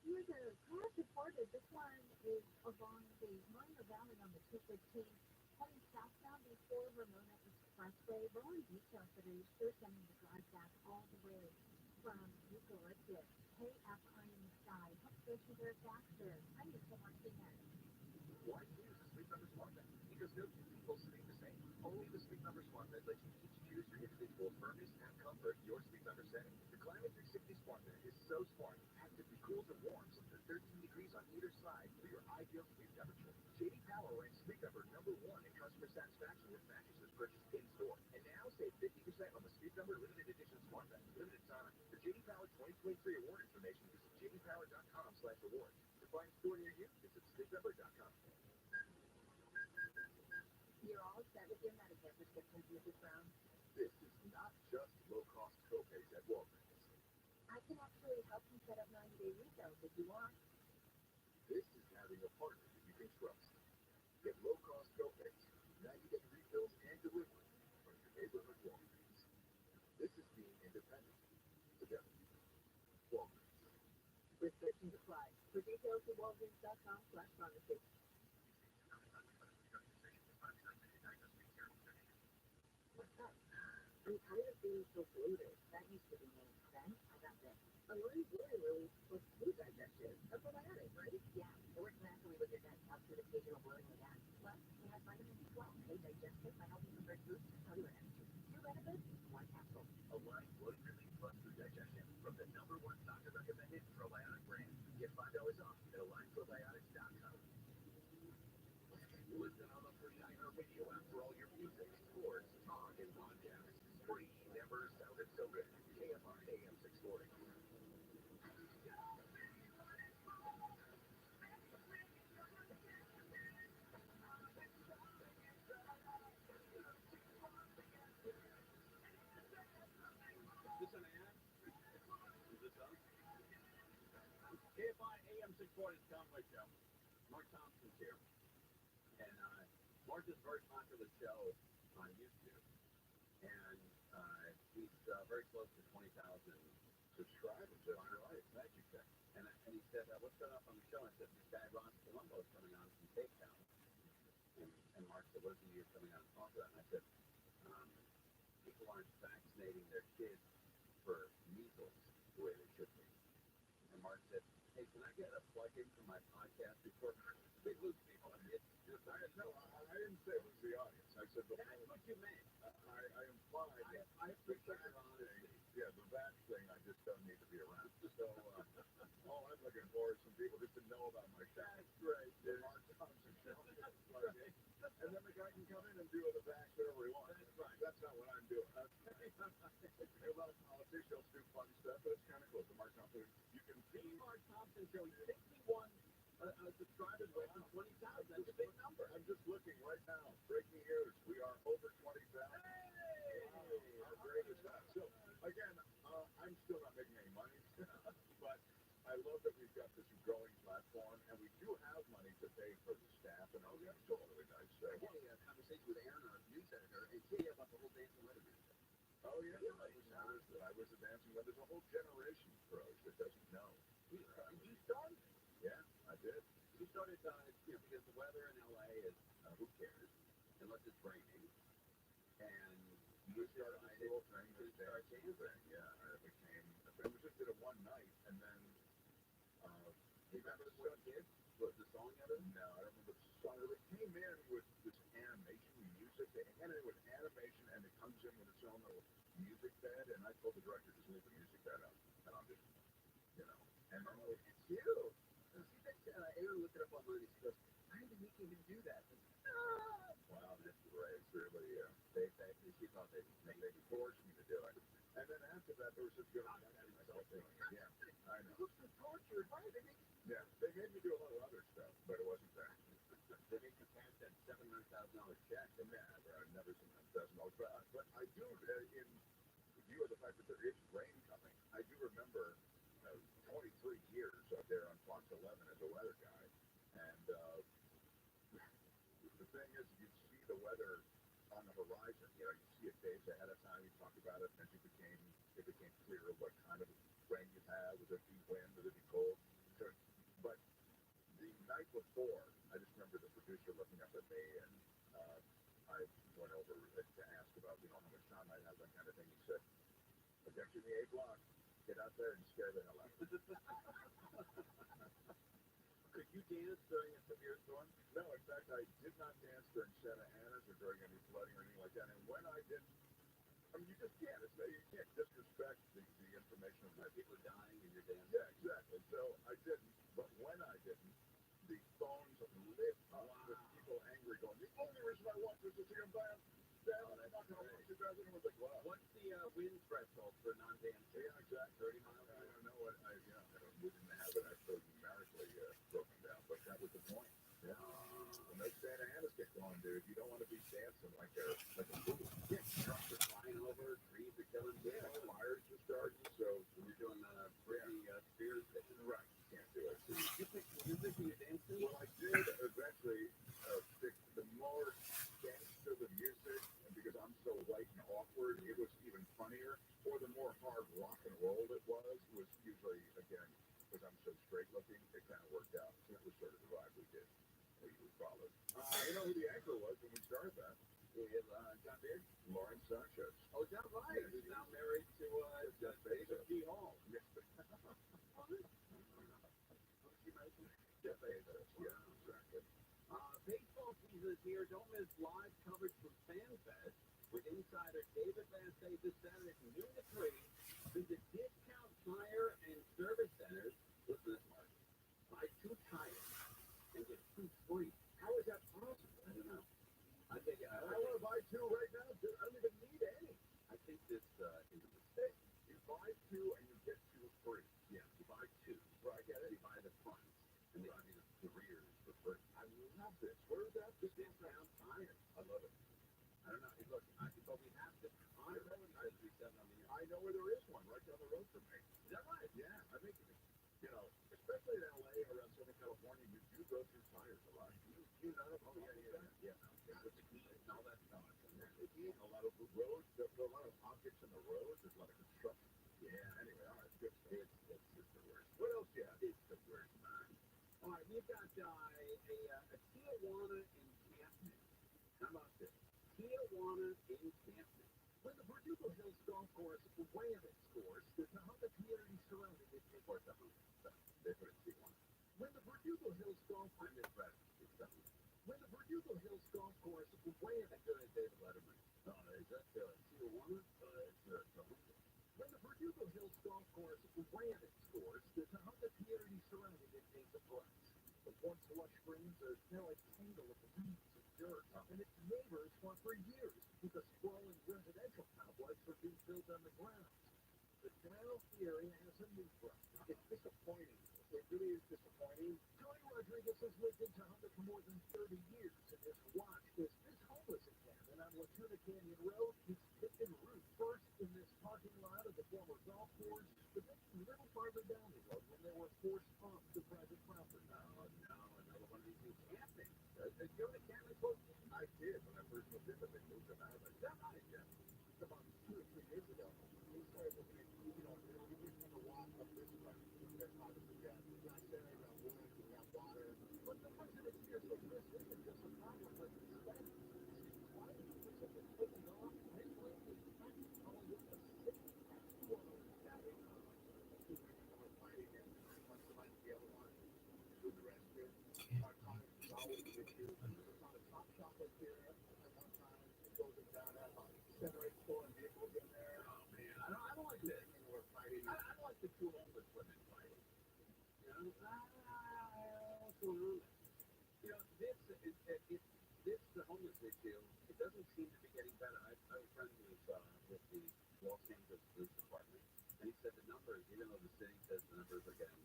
Here's a crash reported. This one is along the Marina Valley on the 215, heading southbound before Ramona Expressway. Rolling details that are sure sending the drive back all the way from Eucalyptus. KFI in the sky. Health station there faster. I'm Nicole Martinez. Why use the Sleep Number Smart Bed? Because no two people sleep the same. Only the Sleep Number Smart Bed lets you each choose your individual firmness and comfort, your Sleep Number setting. The Climate 360 Smart Bed is so smart, it actively cools and warms up to 13 degrees on either side for your ideal sleep temperature. JD Power ranks Sleep Number #1 in customer satisfaction with mattresses purchased in store. And now save 50% 20% on the Speed Number limited edition smart bag. Limited time. For JD Power 2023 award information, visit jdpower.com/awards. To find a store near you, visit speednumber.com. You're all set with your Medicare prescriptions, Mrs. Brown. This is not just low-cost copays at Walgreens. I can actually help you set up 90-day refills if you want. This is having a partner that you can trust. Get low-cost copays, 90-day refills, and delivery from your neighborhood Walgreens. This is being independent together. Walgreens. Restrictions apply. For details, see walgreens.com/pharmacy. What's up? I'm tired of being so bloated. That used to be me. Then I got this. A really for food digestion. A probiotic, right? Yeah, it works naturally with your gut health with occasional bloating and gas. Plus, it has vitamin B12. They digest it by helping convert foods to cellular energy. Two benefits, one capsule. Align blood relief plus food digestion from the #1 doctor recommended probiotic brand. Get $5 off at alignprobiotics.com. Listen on the free iHeartRadio app for all your music, sports, talk, and podcasts. Free, never sounded so good. KFI AM 640. Is this an ad? Is this us? KFI AM 640 is Conway Show. Mark Thompson's here. And Mark is a very popular show on YouTube. And he's very close to 20,000 subscribers. That's right. Magic Check. And he said, what's going up on the show? I said, this guy Ron Colombo is coming on from Cape Town. And Mark said, what is he coming on to talk about? And I said, people aren't vaccinating their kids for measles the way they should be. And Mark said, hey, can I get a plug-in for my podcast before we lose people? I didn't say it was the audience. I said, that's what you meant. I implied that I appreciate your honesty. Yeah, the vax thing, I just don't need to be around. So, all I'm looking for is some people just to know about my show. That's great. The Mark Thompson Show. And then the guy can come in and do the vax whatever he wants. That's right. That's not what I'm doing. A lot of politicians do funny stuff, but it's kind of cool. The Mark Thompson, you can see Mark Thompson Show 61 subscribers away from 20,000. That's a big number. I'm just looking right now. Breaking news. We are over 20,000. Hey! How great is that? So, again, I'm still not making any money, but I love that we've got this growing platform, and we do have money to pay for the staff and all that. So really nice. I had a conversation with Aaron, our news editor, and Kay about the whole Dancing Letterman. Oh, yeah. I was a dancing, but there's a whole generation of pros that doesn't know. You started? Yeah, I did. You started, because the weather in LA is, who cares, unless it's raining. And you started the whole thing, the dancing thing. Yeah, we just did it one night, and then, you remember the song Kid? Was the song of it? No, I don't remember the song. It came in with this animation music. They had it with animation, and it comes in with its own little music bed, and I told the director, just leave the music bed up, and I'll just, and it's cute. Aaron looked it up online, and he goes, why are they making him do that? Wow, that's great. It's really, she thought they forced me to do it. And then after that, there was just good thing. Yeah, I know. It looks like torture. Why did they make it? Yeah, they made me do a lot of other stuff, but it wasn't that. They made you cash that $700,000 check. Yeah, I never seen $700,000. But I do, in view of the fact that there is rain coming, I do remember 23 years up there on Fox 11 as a weather guy. And the thing is, you see the weather on the horizon. You see it days ahead of time. You talk about it, and it became clearer what kind of rain you'd have. Would it be wind? Would it be cold? So, but the night before, I just remember the producer looking up at me, and I went over to ask about, how much time I have, that kind of thing. He said, "Attention, the A block. Get out there and scare the hell out of it." Could you dance during a severe storm? No, in fact, I did not dance during Santa Ana's or during any flooding or anything like that. And when I did, you just can't. You can't disrespect the information of my people dying and you're dancing. Yeah, exactly. So I didn't. But when I didn't, the phones lit up with people angry, going, "The only reason I want this is to come down and knock What's the wind threshold for non-dam? Yeah, exactly. 30 miles. I don't know what. We didn't have it actually numerically broken down, but that was the point. Yeah. The next Santa Ana's get going, dude. You don't want to be dancing like a fool. Yeah, trucks are flying over, trees are killing. Yeah, fires are starting. So You're doing Britney Spears pitching. right, you can't do it. You thinking you're dancing? Well, I did eventually fix the more gangster the music, and because I'm so light and awkward, it was even funnier. Or the more hard rock and roll it was usually, again, because I'm so straight looking, it kind of worked out. So that was sort of the vibe we did. We followed. You know who the anchor was when we started that? Who is John Beard? Lauren Sanchez. Oh, is that right? Who's now married to Jeff Bezos. G. Hall. Yes. Jeff Bezos. Yeah, exactly. Baseball season is here. Don't miss live coverage from FanFest with insider David Van Say this Saturday from noon to 3. Visit Discount Tire and Service Centers. Listen to this, Mark. Buy 2 tires and get 2 free. How is that possible? I don't know. I think I want to buy 2 right now, dude. I don't even need any. I think this is a mistake. You buy 2 and you get 2 free. Yeah, you buy 2. Right, I get it. You buy the fronts and they give you the rears for free. I love this. Where is that? This Discount Tire. I love it. I don't know. Look, but we have to honor tires 37 on the year. I know where there is one right down the road from me. Is that right? Yeah, I think, especially in LA or around Southern California, you go through tires a lot. You know, Oh, yeah. With the heat and all that stuff. a lot of roads, there's a lot of objects in the road, there's a lot of construction. Yeah. Anyway, all right, good stuff. It's the worst. What else you have? It's the worst, man. All right, we've got a Tijuana encampment. How about this? Tijuana encampment. When the Verdugo Hills Golf Course way of its scores, the Tahunga community surrounding it is for Tahunga. They put it in Tijuana. When the Verdugo Hills Golf Course, I'm impressed. It's Tahunga. When the Verdugo Hills Golf Course way of its good David Letterman. Is that Tijuana? It's Tahunga. When the Verdugo Hills Golf Course way of its scores, the Tahunga community surrounding it is a plus. The once lush springs are now a tangle of weeds and dirt, And its neighbors want for years because sprawling residential complexes are being built on the ground. The Dow area has a new problem. It's disappointing. It really is disappointing. Tony Rodriguez has lived in Tahunga for more than 30 years and has watched as this homeless encampment on Laguna Canyon Road is hit and root. First in this parking lot of the former golf course, but then a little farther down the road when they were forced off the private property. Another one of these new Camping. Did you go to camping close? I did when I first moved in, but they moved them out. Is that right? Yeah. About 2 or 3 years ago, we started looking at, we just want to walk up this way. There's obviously got nice area, we got wood, we got water. But the person that's here, so this isn't just a problem with the status. It's quite a piece of it taken off this way. It's not only with the city. Well, that is, two women that were fighting and one somebody the other one, with the rest of it. Our time is always with you. There's not a top shop up here at one time. It goes down at 7 or 8 stolen vehicles in there. Oh man, I don't like this. And we're fighting. I don't like the 2 homeless women fighting. You know, what's going on there? You know, this the homeless issue. It doesn't seem to be getting better. I have a friend who is with the Los Angeles Police Department, and he said the numbers, even though the city says the numbers are getting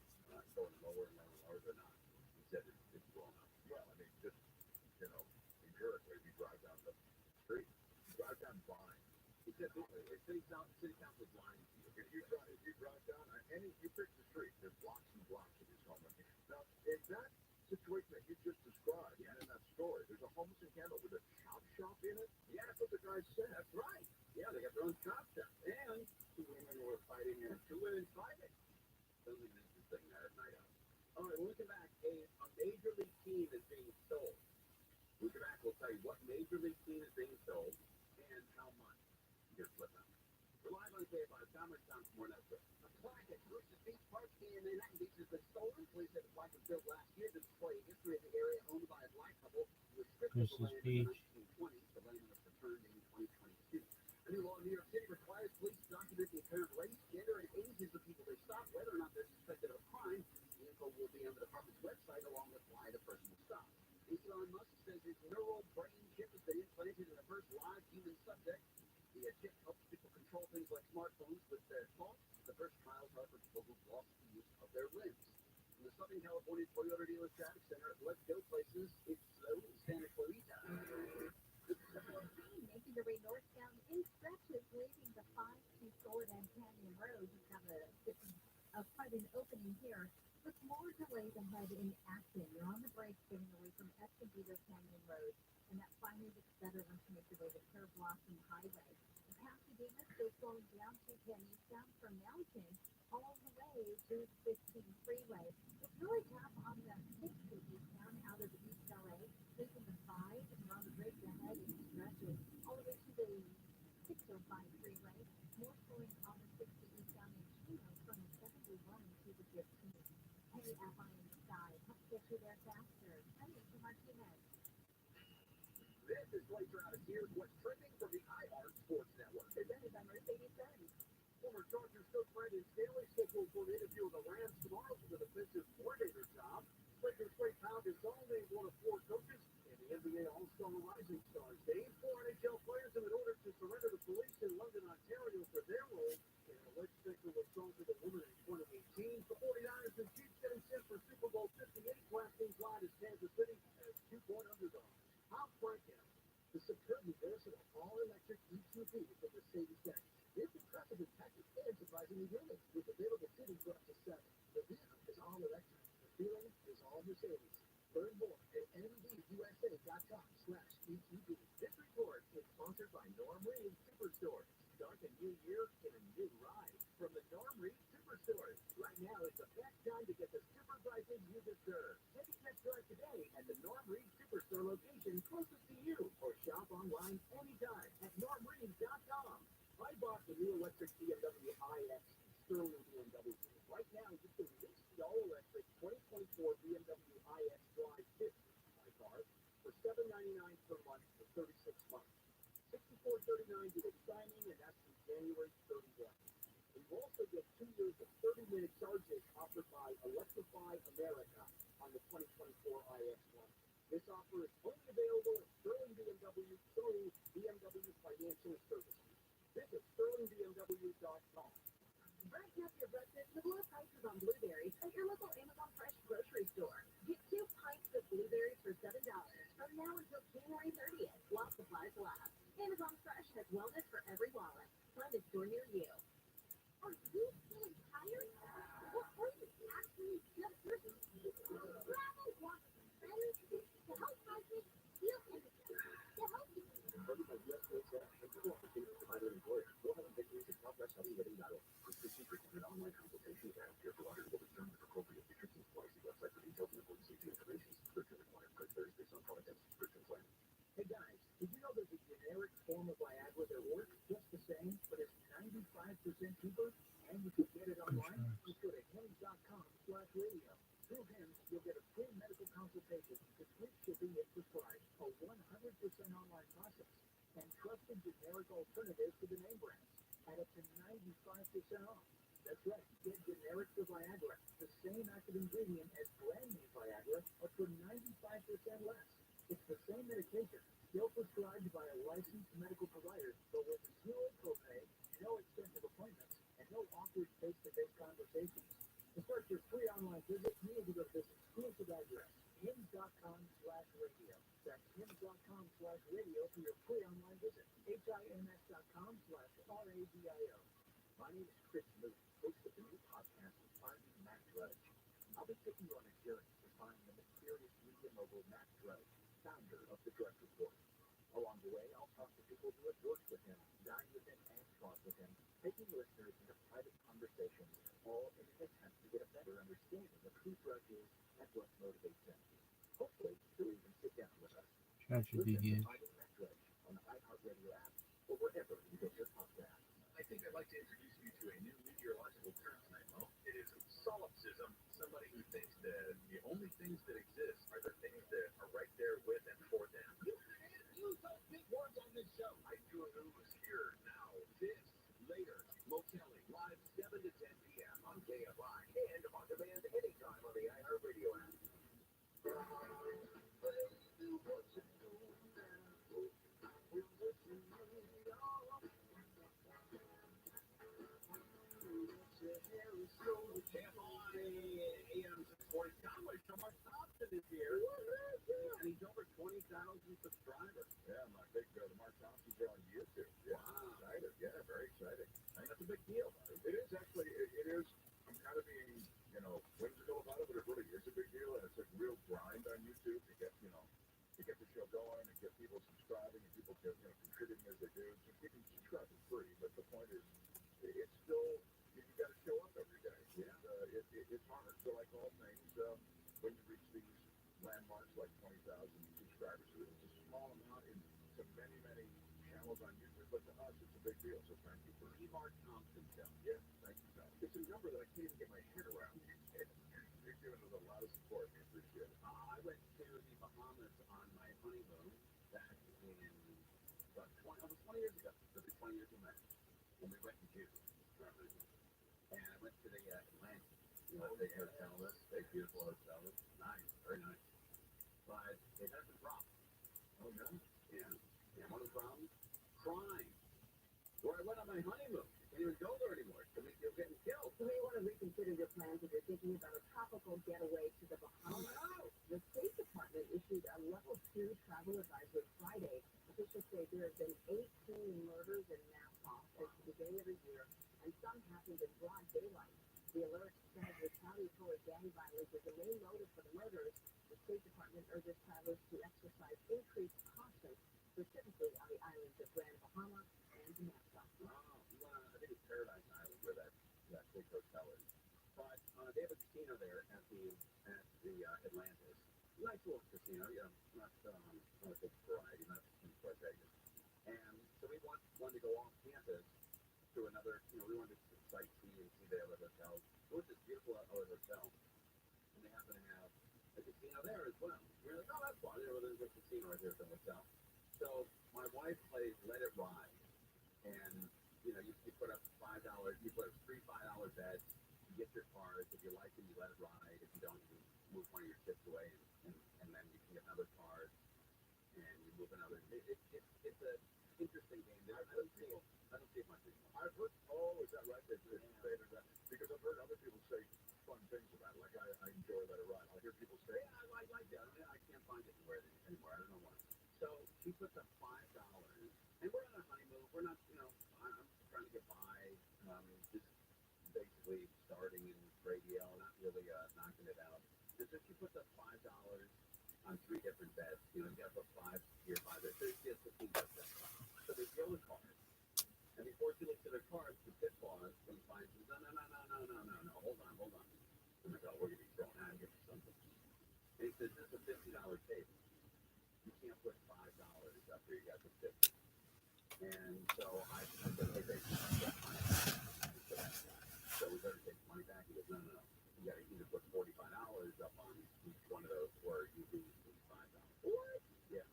going lower and lower, they're not. He said it's blown up. Well, I mean, just, empirically, if you drive down the street, you drive down Vine. He said city council's lying to you. If you drive down, you pick the street, there's blocks and blocks of these homeless. Now, in that situation that you just described, and in that story, there's a homeless encampment with a chop shop in it? Yeah, that's what the guy said. That's right. Yeah, they got their own chop shop. And 2 women were fighting in it. 2 women fighting. Doesn't even interesting that at night out. All right, when we come back, a major league team is being sold. When we come back, we'll tell you what major league team is being sold and how much. You get a flip out. We're live on KFI. Commerce Town for more Netflix. A classic Roosters Beach Park in Manhattan Beach has been stolen. Police said the plaque was built last year to display history of the area owned by a black couple who restricted the land in the 1920s. The land was returned in 2022. A new law in New York City requires police to document the apparent race, gender, and ages of people they stop, whether or not they're suspected of a crime. The info will be on the department's website along with why the person was stopped. Elon Musk says his neural brain chip has been implanted in the first live human subject Southern California Toyota Dealer Traffic Center at Let's Go Places. It's slow in Santa Clarita. Making their way northbound in stretches, leaving the 5 to Sword and Canyon Road. You've got quite an opening here, with more delays ahead in Acton. You're on the brakes getting away from Escondido Canyon Road, and that finally gets better once you make your way to Curve Blossom Highway. The Pasadena still slowing down to Penny, down from Mountain, all the way to the 15 freeway. It's really tough on the 60 down out of East LA, leaving the 5, and you're on the brakes ahead in stretches, all the way to the 605 freeway. More slowing on the 60 eastbound in Chino from the 71 to the 15. Penny up on the side, help get you there faster. Penny to Martinez. This is Blake Travis. Here's what's trending from the iHeart Sports Network. Presented by Mercedes-Benz. Former Chargers coach Brandon Staley scheduled for an interview with the Rams tomorrow for the defensive coordinator job. Lakers great Pau Gasol named one of 4 coaches in the NBA All-Star Rising Stars game. 4 NHL players have been ordered to surrender to police in London, Ontario for their role in an alleged sexual assault of a woman in 2018. The 49ers and Chiefs getting set for Super Bowl 58. DraftKings line is Kansas City as 2-point underdogs. How Franken, the superbly versatile all-electric EQB from Mercedes-Benz. It's impressive in package and surprisingly roomy, with available seating for up to 7. The vehicle is all electric. The feeling is all Mercedes. Learn more at mbusa.com/EQB. This report is sponsored by Norm Reed Superstore. Start a new year in a new ride from the Norm Reed Superstore. Right now is the best time to get the super prices you deserve. Take a test drive today at the Norm Reed Superstore location closest to you, or shop online anytime at normreed.com. I bought the new electric BMW iX Sterling BMW. Right now, you can lease the all-electric 2024 BMW iX Drive 50, my car, for $799 per month for 36 months. $64.39 to the signing, and that's through January 31. And you also get 2 years of 30-minute charges offered by Electrify America on the 2024 iX1. This offer is only available at Sterling BMW through BMW Financial Services. Visit sterlingbmw.com. Brighten up your breakfast with low prices on blueberries at your local Amazon Fresh grocery store. Get 2 pints of blueberries for $7 from now until January 30th, while supplies last. Amazon Fresh has wellness for every wallet. Find a store near you. Are you feeling tired? Or are you actually just thirsty? Travel wants better to help fighters feel energy. To help you. Funded by U.S. Space Act and equal opportunity provider employer. Go ahead and victories at southwesthealthy.org. For procedure and online consultation and careful audit will determine if appropriate. The treatment policy website for details and important safety information. Prescription required. Price varies based on product and subscription plan. Hey guys, did you know there's a generic form of Viagra that works just the same, but it's 95% cheaper, and you can get it online? Just go to hims.com/radio. Through Hims, you'll get a free medical consultation, discreet shipping if prescribed, a 100% online process, and trusted generic alternatives to the name brands at up to 95% off. That's right, get generic for Viagra, the same active ingredient as brand name Viagra, but for 95% less. It's the same medication, still prescribed by a licensed medical provider, but with zero copay, no expensive appointments, and no awkward face-to-face conversations. To start your free online visit, you need to go to this exclusive address, hims.com/radio. That's hims.com/radio for your free online visit. HIMS.com/RADIO. My name is Chris Moon, host of the new podcast, Finding Matt Drudge. I'll be taking you on a journey to find the mysterious media mogul Matt Drudge, founder of the Drudge Report. Along the way, I'll talk to people who have worked with him, dined with him, and talked with him, taking listeners into private conversations, all in an attempt to get a better understanding of who Drudge is and what motivates him. Hopefully, he'll even sit down with us. Listen to Finding Matt Drudge on the iHeartRadio app or wherever you get your podcast. I think I'd like to introduce you to a new meteorological term tonight, Mo. It is solipsism. Somebody who thinks that the only things that exist are the things that are right there with and for them. You can't use those big words on this show. I do lose here now. This later. Mo Kelly, live 7 to 10 p.m. on KFI and on demand anytime on the iHeartRadio app. Your hair So, KFI AM 640 Conway, so Mark Thompson is here. And he's over 20,000 subscribers. Yeah, my big the Mark Thompson's on YouTube. Yeah, Wow. excited. Yeah, very exciting. That's a big deal. It is actually. It is. I'm kind of being, whimsical about it, but it really is a big deal, and it's a real grind on YouTube to get, to get the show going and get people subscribing and people get, contributing as they do. So you can subscribe for free, but the point is, it's still you got to show up every day. Yeah. It's hard. So like all things, when you reach these landmarks like 20,000 subscribers, it's a small amount into many, many channels on YouTube, but to us, it's a big deal. So thank you for The Mark Thompson show. Yeah, thank you, Tom. It's a number that I can't even get my head around. You're giving us a lot of support. We appreciate it. I went to the Bahamas on my honeymoon back in about 20 years ago. It'll be 20 years in May. When we went in June. And I went to the Atlantic. Big hotel, big beautiful hotel. Nice, very nice. But it had some problems. Oh, no? Yeah. And one of the problems? Crime. Where I went on my honeymoon. Can't even go there anymore. You're getting killed. You may want to reconsider your plans if you're thinking about a tropical getaway to the Bahamas. The State Department issued a level 2 travel advisory Friday. Officials say there have been 18 murders in Nassau since the beginning of the year, and some happened in broad daylight. The alert says retaliatory gang violence is the main motive for the murders. The State Department urges travelers to exercise increased caution, specifically on the islands of Grand Bahama and Nassau. I think it's Paradise Island where that big hotel is. But they have a casino there at the Atlantis. Nice little casino, not a big variety, not in Las Vegas. And so we wanted to go off campus to another, we wanted to sightsee and see the other hotels. So it's this beautiful other hotel, and they happen to have a casino there as well. We were like, oh, that's fun. There's a casino right there at the hotel. So my wife plays Let It Ride, and you put up $5. You put up 3 $5 bets. You get your cards. If you like them, you let it ride. If you don't, you move one of your chips away, and then you can get another card, and you move another. It's an interesting game. I don't see it much anymore. I've heard, oh, is that right? They say that because I've heard other people say fun things about it. Like I enjoy Let It Ride. I'll hear people say, Yeah, I like that. I can't find it anywhere anymore. I don't know why. So she puts up $5, and we're on a honeymoon. We're not, I'm trying to get by. Just basically starting in radio, not really knocking it out. And so she puts up $5 on 3 different bets. You got to put 5 here, 5 there. So she has 15 bets. So they deal the cards. And before she looks at her cards, the pit boss comes by and says, no, hold on. Oh my God, we're going to be thrown out here for something. And he says, this is a $50 table. You can't put $5 up here, you got to put 50. And so I said, hey, babe, that's money back. So we better take the money back. He goes, no. You got to either put $45 up on each one of those, or you lose $5. What? Yeah.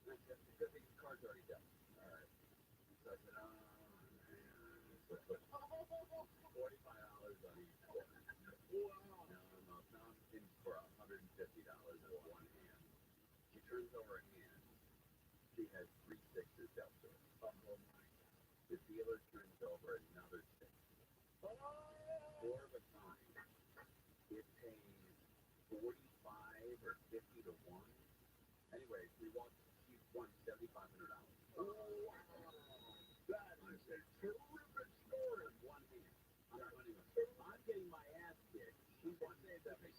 And I said, because the card's already done. All right. So I said, oh, man. So I put $45 on each one. Wow. No, I'm in for $150 in one hand. She turns over her hand. She has 3 6s dealt to her. Oh my God. The dealer turns over another 6. 4 of a kind. It pays 45 or 50 to 1. Anyway, she won $7,500. oh, wow. That is a terrific story. On one hand. I'm getting my ass kicked. She won $7,500.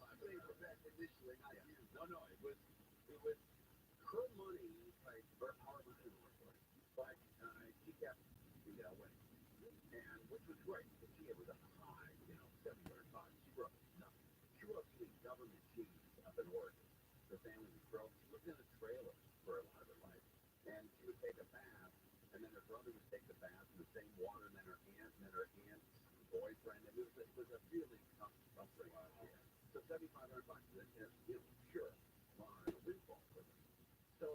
Initially, not you. No, it was her money, like our money, but she kept, winning, and which was great. She was a high, $700. She grew up nothing. She grew up eating government cheese up in Oregon. Her family was broke. She lived in a trailer for a lot of her life, and she would take a bath, and then her brother would take the bath in the same water, and then her aunt's boyfriend. And it was a really comforting idea. So $7,500, sure, a windfall for them. So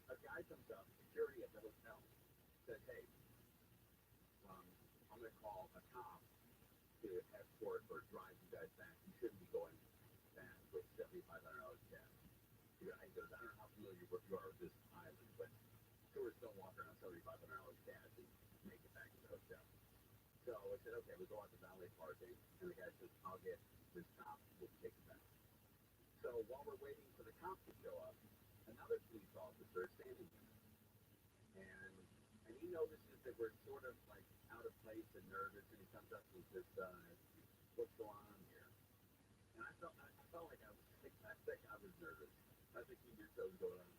a guy comes up, security at the hotel, says, hey, I'm going to call a cop to escort or drive you guys back. You shouldn't be going back with $7,500 cash. He goes, I don't know how familiar you are with this island, but tourists don't walk around $7,500 cash and make it back to the hotel. So I said, okay, we'll go out to valet parking. And the guy says, I'll get this cop. We'll take it back. So while we're waiting for the cop to show up, another police officer is standing there. And he notices that we're sort of like out of place and nervous. And he comes up and he says, what's going on here? And I felt like I was sick. I think I was nervous. I think he knew what was going on.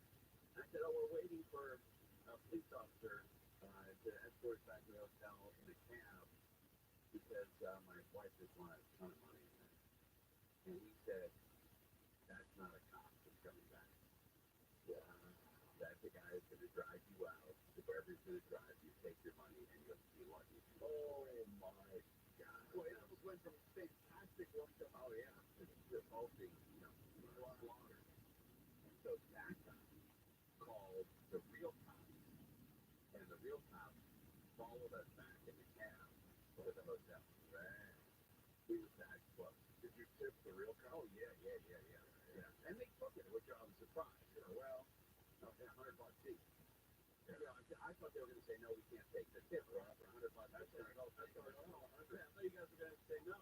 And I said, oh, we're waiting for a police officer to escort us back to the hotel in a cab because my wife just wanted a ton of money in it. And he said, that's not a cop that's coming back. That's the guy that's going to drive you out to wherever he's going to drive you, take your money, and you'll be lucky. Oh, my God. Well, it almost went from fantastic one to, oh, yeah, it's all being, slaughtered. And so that guy called the real cops, and the real cops followed us back in the cab to the hotel. Right. We were that close. Did you tip the real cop? Oh, yeah. And they took it, which I was surprised. Well, $100 each. I thought they were going to say, no, we can't take the tip. We're off for $100. That's going to go. I thought you guys were going to say no.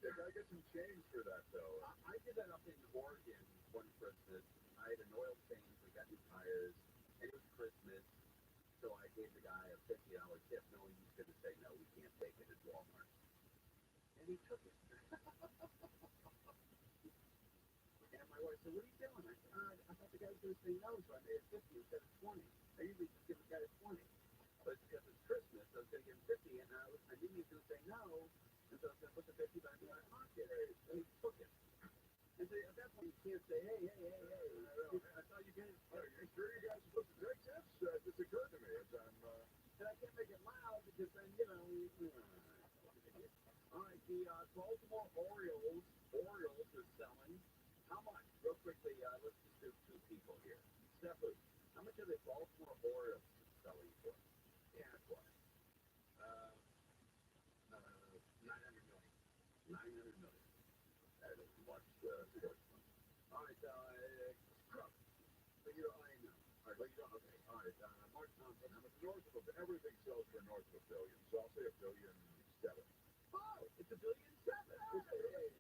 Yeah, I get some change for that, though. I did that up in Oregon one Christmas. I had an oil change. We got new tires. And it was Christmas. So I gave the guy a $50 tip, knowing he's going to say, no, we can't take it at Walmart. And he took it. And my wife said, what are you doing? I said, I thought the guy was going to say no, so I made it 50 instead of 20. I usually just give the guy 20. But because it's Christmas, I was going to give him 50, and I knew he was going to say no, and so I was going to put the 50 back in my pocket. And he took it. And so at that point, you can't say, hey. I thought you could. Are you sure you guys are supposed to take tips? This occurred to me as I'm... And I can't make it loud because then, all right, the Baltimore Orioles are selling. How much? Real quickly, let's just do two people here. Stefan, how much are the Baltimore Orioles selling for? Yeah, what? 900 million. 900 million. That is much sports money. All right, Crook. So you know, I know. All right, but you don't. Okay. All right, Mark Thompson. How much? Everything sells for north of $1 billion, so I'll say $1.7 billion. Oh, it's $1.7 billion.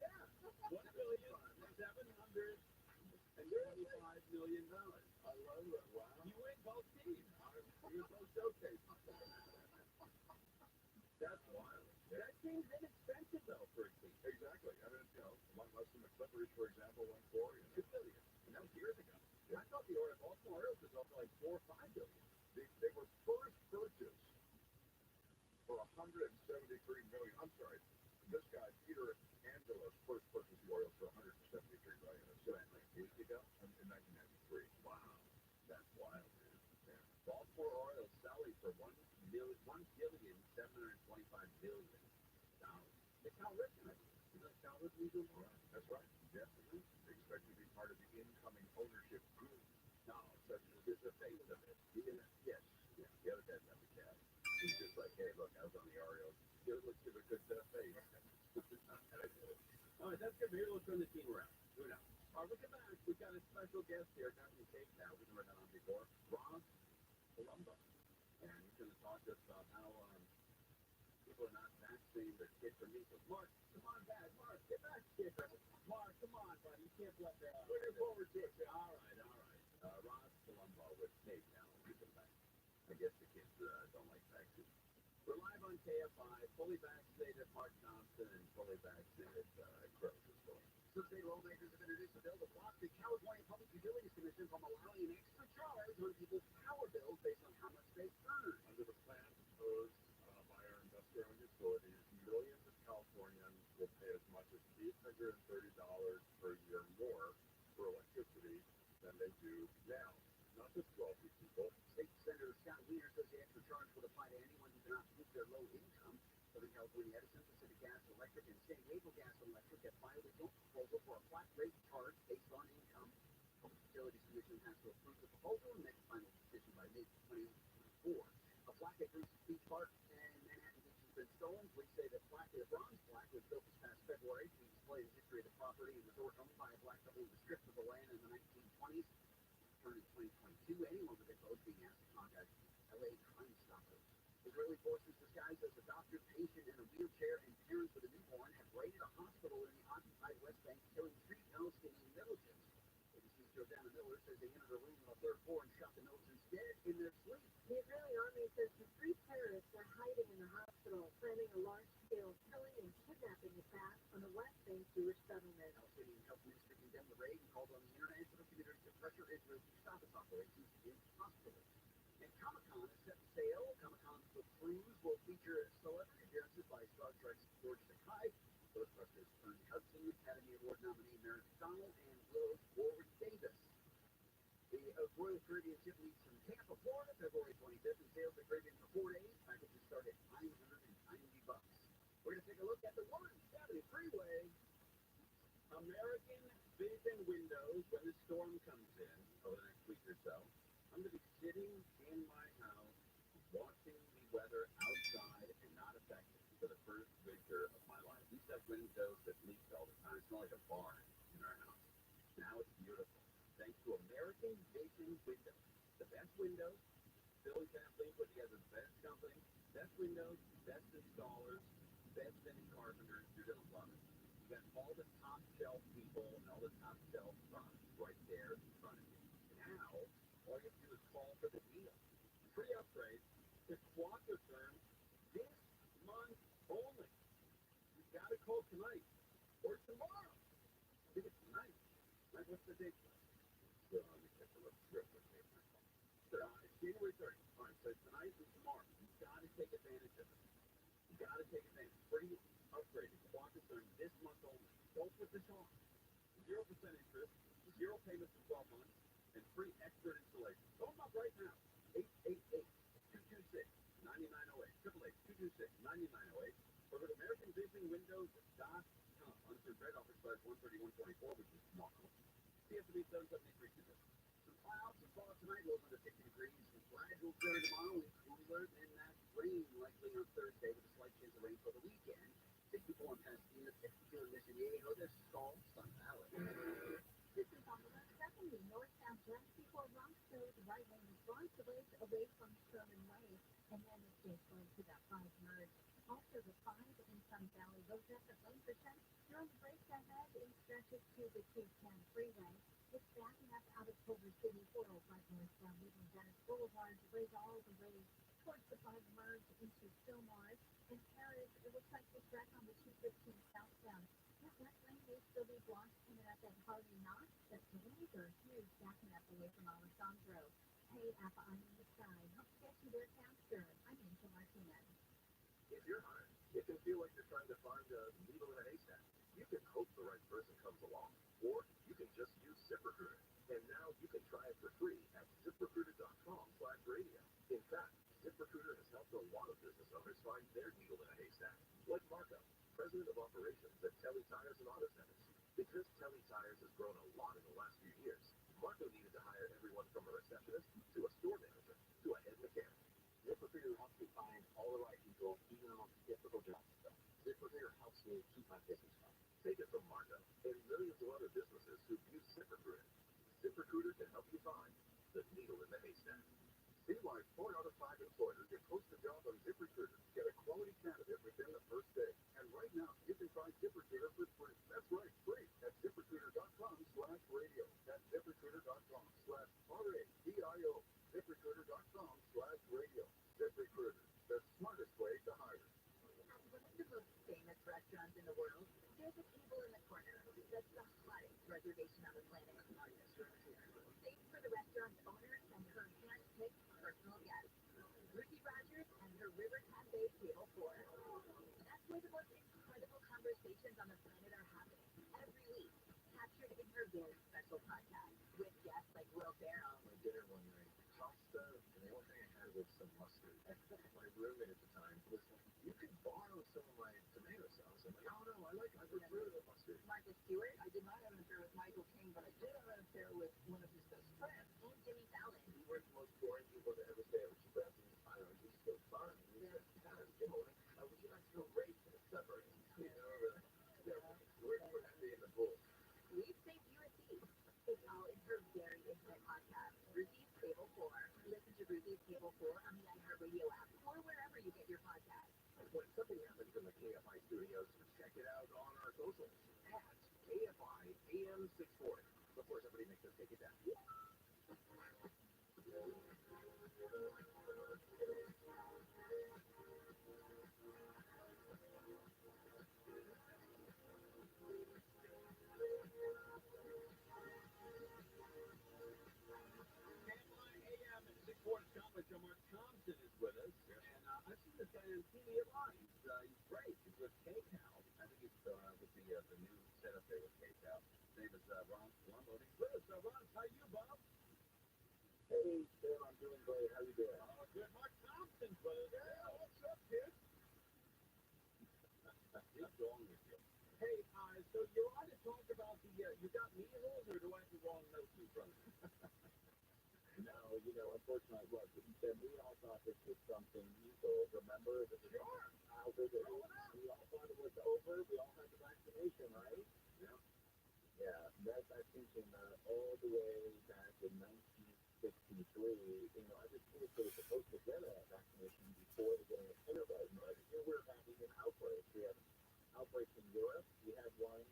Yeah. $1,725 million. I love that. Wow. You win both teams. You're both showcase. That's wild. Yeah. That seems inexpensive though for a team. Exactly. I mean, a lot less than the Clippers, for example, went for. $2 billion. And that was years ago. Yeah. I thought the Baltimore Orioles was up to like $4 or $5 billion. They were first purchased for $173 million. I'm sorry. This guy, Peter Angelos, first purchased the Orioles for $173 million. So that like 8 years ago? In 1993. Wow. That's wild, man. Yeah. Baltimore Orioles selling for $1,725 billion. It's Cal Ripken, I think. You know Cal Ripken do more? That's right. Yeah. They expect to be part of the incoming ownership group. No, so it's the face of it. Yes. Yeah. The other guy's not the cat. He's just like, hey, look, I was on the Orioles. Let's give a good face. All right, that's good. Maybe we'll turn the team around. Who knows? All right, we'll come back. We've got a special guest here, not in Cape now. We've never done on before. ROTHSCHILD. And he's going to talk to us about how people are not vaccinating their kids for measles. Mark, come on back. Mark, get back here. Mark, come on, buddy. You can't let that. Looking forward to it. All right. ROTHSCHILD with Cape now. We'll come back. I guess the kids don't like vaccines. We're live on KFI, fully vaccinated Mark Thompson and fully vaccinated Crow. Some state lawmakers have introduced a bill to block the California Public Utilities Commission from allowing an extra charge on people's power bills based on how much they earn. Under the plan proposed by our investor-owned utilities, millions of Californians will pay as much as $830 per year more for electricity than they do now. Not just wealthy people. State Senator Scott Wiener says the extra charge would apply to anyone who cannot meet their low income. Southern California Edison, Pacific Gas and Electric, and San Diego Gas and Electric have filed a joint proposal for a flat rate charge based on income. The Public Utilities Commission has to approve the proposal and make a final decision by mid-2024. A plaque at Bruce's Beach Park and Manhattan Beach has been stolen. Police say the bronze plaque was built this past February to display the history of the property and resort owned by a black couple who was stripped of the land in the 1920s. Turned in 2022, anyone with a vote being asked to contact LA Crime Stoppers. Israeli forces disguised as a doctor, patient in a wheelchair, and parents with a newborn have raided a hospital in the occupied West Bank, killing 3 Palestinian militants. ABC's Jordana Miller says they entered a room on the 3rd floor and shot the militants dead in their sleep. The Israeli army says the 3 terrorists are hiding in the hospital, planning a large-scale killing and kidnapping attack on the West Bank Jewish settlement. Palestinian Health Ministry condemned the raid and called on the international community to pressure Israel to stop its operations in hospitals. And Comic-Con is set to sail. Comic-Con's The Cruise will feature celebrity appearances by Star Trek's George Takei, Ghostbusters Ernie Hudson, Academy Award nominee Merrick McDonald, and Willow's Warwick Davis. The Royal Caribbean ship leaves from Tampa, Florida, February 25th, and sails the Caribbean for 4 days. Packages start at $990. We're going to take a look at the 170 freeway. American Vision Windows, when the storm comes in over the next week or so, I'm going to be sitting in my house watching the weather outside and not affected for the first winter of my life. We used to have windows that leaked all the time. It's not like a barn in our house. Now it's beautiful. Thanks to American Vision Windows. The best windows. Billy Kathleen put together the best company, best windows, best installers, best fitting carpenters. You're going to love it. You got all the top shelf people and all the top shelf products right there in front of you. Now, all you have to do is call for the deal. Free upgrade to Quantatherm this month only. You got to call tonight or tomorrow. I think it's tonight. Like, what's the date? So, let me take a look real quickly at my phone. It's January 30th. All right, so tonight and tomorrow. You've got to take advantage of it. You got to take advantage. Free upgrade to Quantatherm this month only. Don't put this off. 0% interest, 0 payments for 12 months, and free expert installation. Call them up right now. 888-226-9908. 888-226-9908. Or go to AmericanVisionWindows.com. Unconfirmed offer slash 131.24, which is tomorrow. CFB 773. Some clouds, some fog tonight, lows under 50 degrees. Some gradual clear tomorrow, and cooler than that. Rain likely on Thursday with a slight chance of rain for the weekend. 64 in Pasadena, 62 in Mission Viejo. There's Skull, Sun Valley. This is on the 170 northbound just before Rockville. The right lane is blocked away from Sherman Way, and then it stays going to that 5 merge. Also, the 5 in Sun Valley goes up at 1%. During the breaks ahead in stretches to the 210 freeway. It's backing up out of Culver City, 405 northbound, leaving Venice Boulevard, raise all the way towards the 5 merge into Fillmore and Paris. It looks like this wreck on the 215 southbound. That left lane may still be blocked coming up at Harvey Knott. The delays are huge, backing up away from Alessandro. KFI on the side. Hope to get you there faster. I'm Angel Martinez. If you're hired, it can feel like you're trying to find a needle in a haystack. You can hope the right person comes along, or you can just use ZipRecruiter. And now you can try it for free at ZipRecruiter.com/radio. In fact, ZipRecruiter has helped a lot of business owners find their needle in a haystack, like Marco, president of operations at Telly Tires and Auto Centers. Because Telly Tires has grown a lot in the last few years, Marco needed to hire everyone from a receptionist to a store manager to a head mechanic. ZipRecruiter helps me find all the right people, even amongst difficult jobs. ZipRecruiter helps me keep my business running. Take it from Marco and millions of other businesses who've used ZipRecruiter. ZipRecruiter can help you find the needle in the haystack. See why 4 out of 5 employers can post a job on ZipRecruiter. Get a quality candidate within the first day. And right now, you can try ZipRecruiter for free. That's right, free at ZipRecruiter.com/radio. That's ZipRecruiter.com/RADIO. ZipRecruiter.com/radio. ZipRecruiter, the smartest way to hire. At one of the most famous restaurants in the world, there's a table in the corner that's the hottest reservation on the planet. Thanks for the restaurant's owner and her hand-picked personal guest, Ruthie Rogers and her River Cafe Table 4. That's where the most incredible conversations on the planet are happening every week, captured in her very special podcast with guests like Will Ferrell. My dinner one night, pasta, and the only thing I had was some mustard. My roommate at the time was like, you can borrow some of my tomato sauce. I'm like, oh no, I prefer the mustard. Michael Stewart. I did not have an affair with Michael King, but I did have an affair with one of his best friends. And Jimmy Fallon. We weren't the most boring people to ever stay at Richie Branson's. I don't know, East Coast Bar. And we said, would you like to go race in the suburbs? You know, we're happy in the bull. We've saved you a seat. It's all in her very intimate podcast, Ruthie's Table 4. Listen to Ruthie's Table 4 on the iHeartRadio app or wherever KFI Studios. Check it out on our socials at KFI AM 640. Of course, everybody makes us take it down. AM 640 College. Mark Thompson is with us, and I've seen this guy on TV a lot. He's great. He's with KCAL. I think it's with the new setup there with KCAL. His name is Ron Colombo. He's with us. Ron, how are you, Bob? Hey, Tim, I'm doing great. How you doing? Good. Mark Thompson's with us. Yeah, what's up, kid? What's wrong with you? Hey, so you're on to talk about you got measles, or do I have the wrong notes in front of me? No, unfortunately, look, then we all thought this was something measles. Remember? Sure. Childhood, we all thought it was over. We all had the vaccination, right? Yeah. Yeah, that vaccination all the way back in 1963. Every kid was supposed to get a vaccination before they get into kindergarten. But here we're having an outbreak. We have outbreaks in Europe. We had one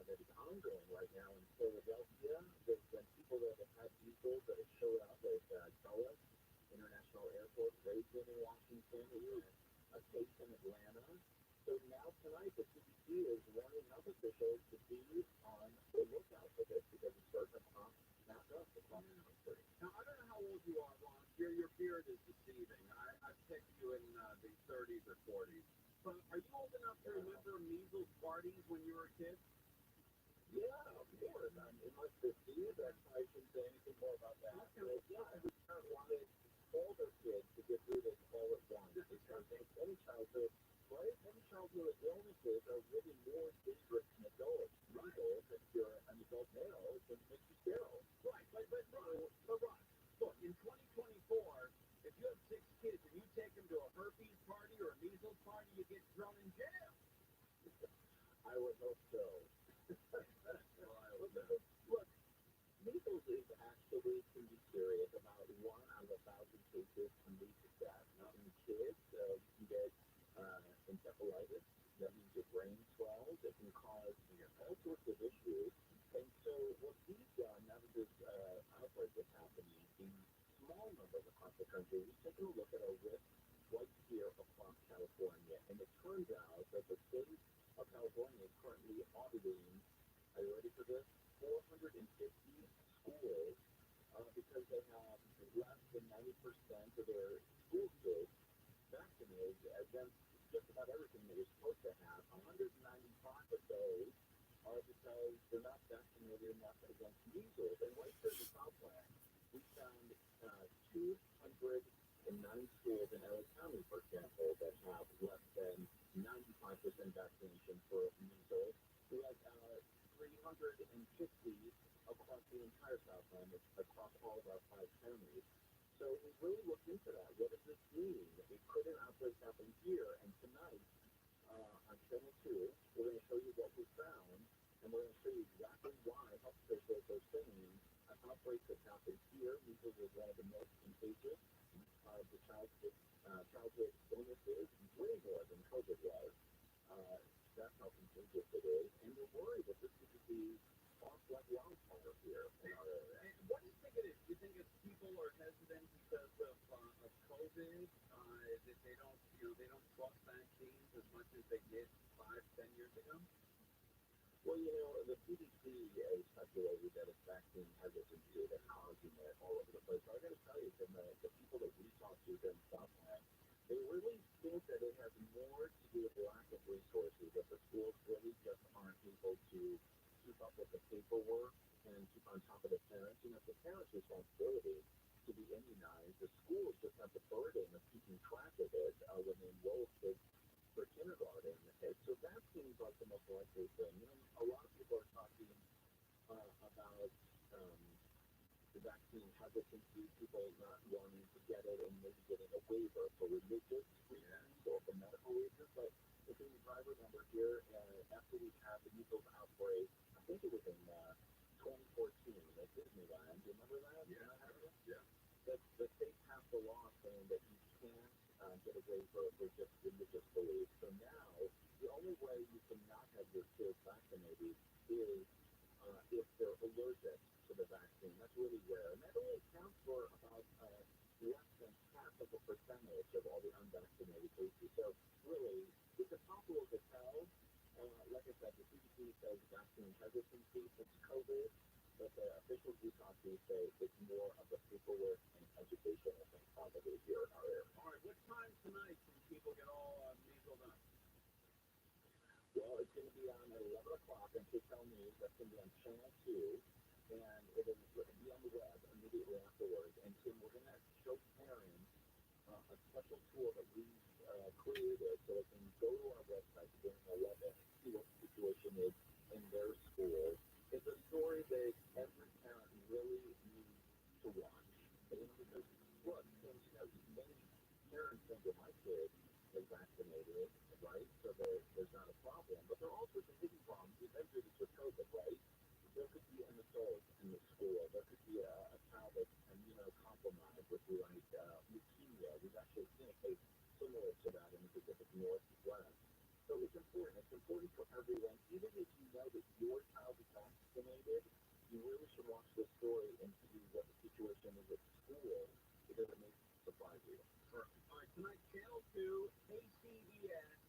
that is ongoing right now in Philadelphia. There's been people that have had measles that have showed up at Dulles International Airport, Reagan in Washington. We had a case in Atlanta. So now tonight the CDC is warning health officials to be on the lookout for this because it's starting to pop back up across the country. Now, I don't know how old you are, Ron. Your beard is deceiving. I've picked you in the 30s or 40s. But are you old enough to remember measles parties when you were a kid? Yeah, of course. I'm in my 50s. I shouldn't say anything more about that. Okay. But yeah, every parent wanted all their kids to get through this all at once. Because any childhood, right? Any childhood illnesses are really more dangerous than adults. Measles, if you're an adult male, can make you sterile. Right. But Ron, look, in 2024, if you have 6 kids and you take them to a herpes party or a measles party, you get thrown in jail. I would hope so. Look, measles is actually can be serious. About 1 out of 1,000 cases can lead to death. In kids, you can get encephalitis. That means your brain swells. It can cause all sorts of issues. And so what we've done, now that this outbreak is happening in small numbers across the country, we've taken a look at our risk right here across California. And it turns out that the state of California is currently auditing, are you ready for this? 450 schools because they have less than 90% of their school kids vaccinated against just about everything that you're supposed to have. 195 of those are because they're not vaccinated enough against measles. And right here in the Southland, we found 209 schools in LA County, for example, that have less than 95% vaccination for measles. We had 350 across the entire Southland, across all of our 5 counties. So we really looked into that. What does this mean? Could an outbreak happen here? And tonight, on Channel 2, we're going to show you what we found, and we're going to show you exactly why officials are saying an outbreak could happen here. Measles is one of the most contagious of the childhood illnesses, way more than COVID was. That's how contagious it is. And we're worried that this could be off like wildfire here in our area. And what do you think it is? Do you think it's people are hesitant because of COVID? That they don't trust vaccines as much as they did 5-10 years ago? Well, the CDC has speculated that it's vaccine hesitancy that's causing it all over the place. But I got to tell you, from the people that we talked to here in Southland, they really think that it has more to do with the lack of resources, that the schools really just aren't able to keep up with the paperwork and keep on top of the parents. It's the parents' responsibility to be immunized. The schools just have the burden of keeping track of it when they enroll kids for kindergarten. And so that seems like the most likely thing. A lot of people are talking about the vaccine hesitancy, people not wanting to get it and maybe getting a waiver for religious reasons or for medical reasons. But if you remember here, after we had the measles outbreak, I think it was in 2014 at Disneyland. Do you remember that? Yeah. The state passed a law saying that you can't get a waiver for just religious beliefs. So now that the CDC says vaccine hesitancy since COVID, but the official detoxes say it's more of the paperwork and educational thing probably here in our area. All right, what time tonight can people get all measled up? Well, it's going to be on at 11 o'clock on KTEL News. That's going to be on Channel 2, and it'll be on the web immediately afterwards. And Tim, we're going to show parents a special tool that we created so they can go to our website during 11 and see what the situation is in their school. It's a story that every parent really needs to watch. Because, look, Tim, many parents think that my kid is vaccinated, right? So there's not a problem. But there are also some hidden problems. We've been through this with COVID, right? There could be an adult in the school. There could be a child that's immunocompromised with leukemia. We've actually seen a case similar to that in the Pacific Northwest. So it's important. It's important for everyone. Even if you know that your child is vaccinated, you really should watch this story and see what the situation is at school because it may surprise you. Perfect. All right, tonight, Channel 2, KCES,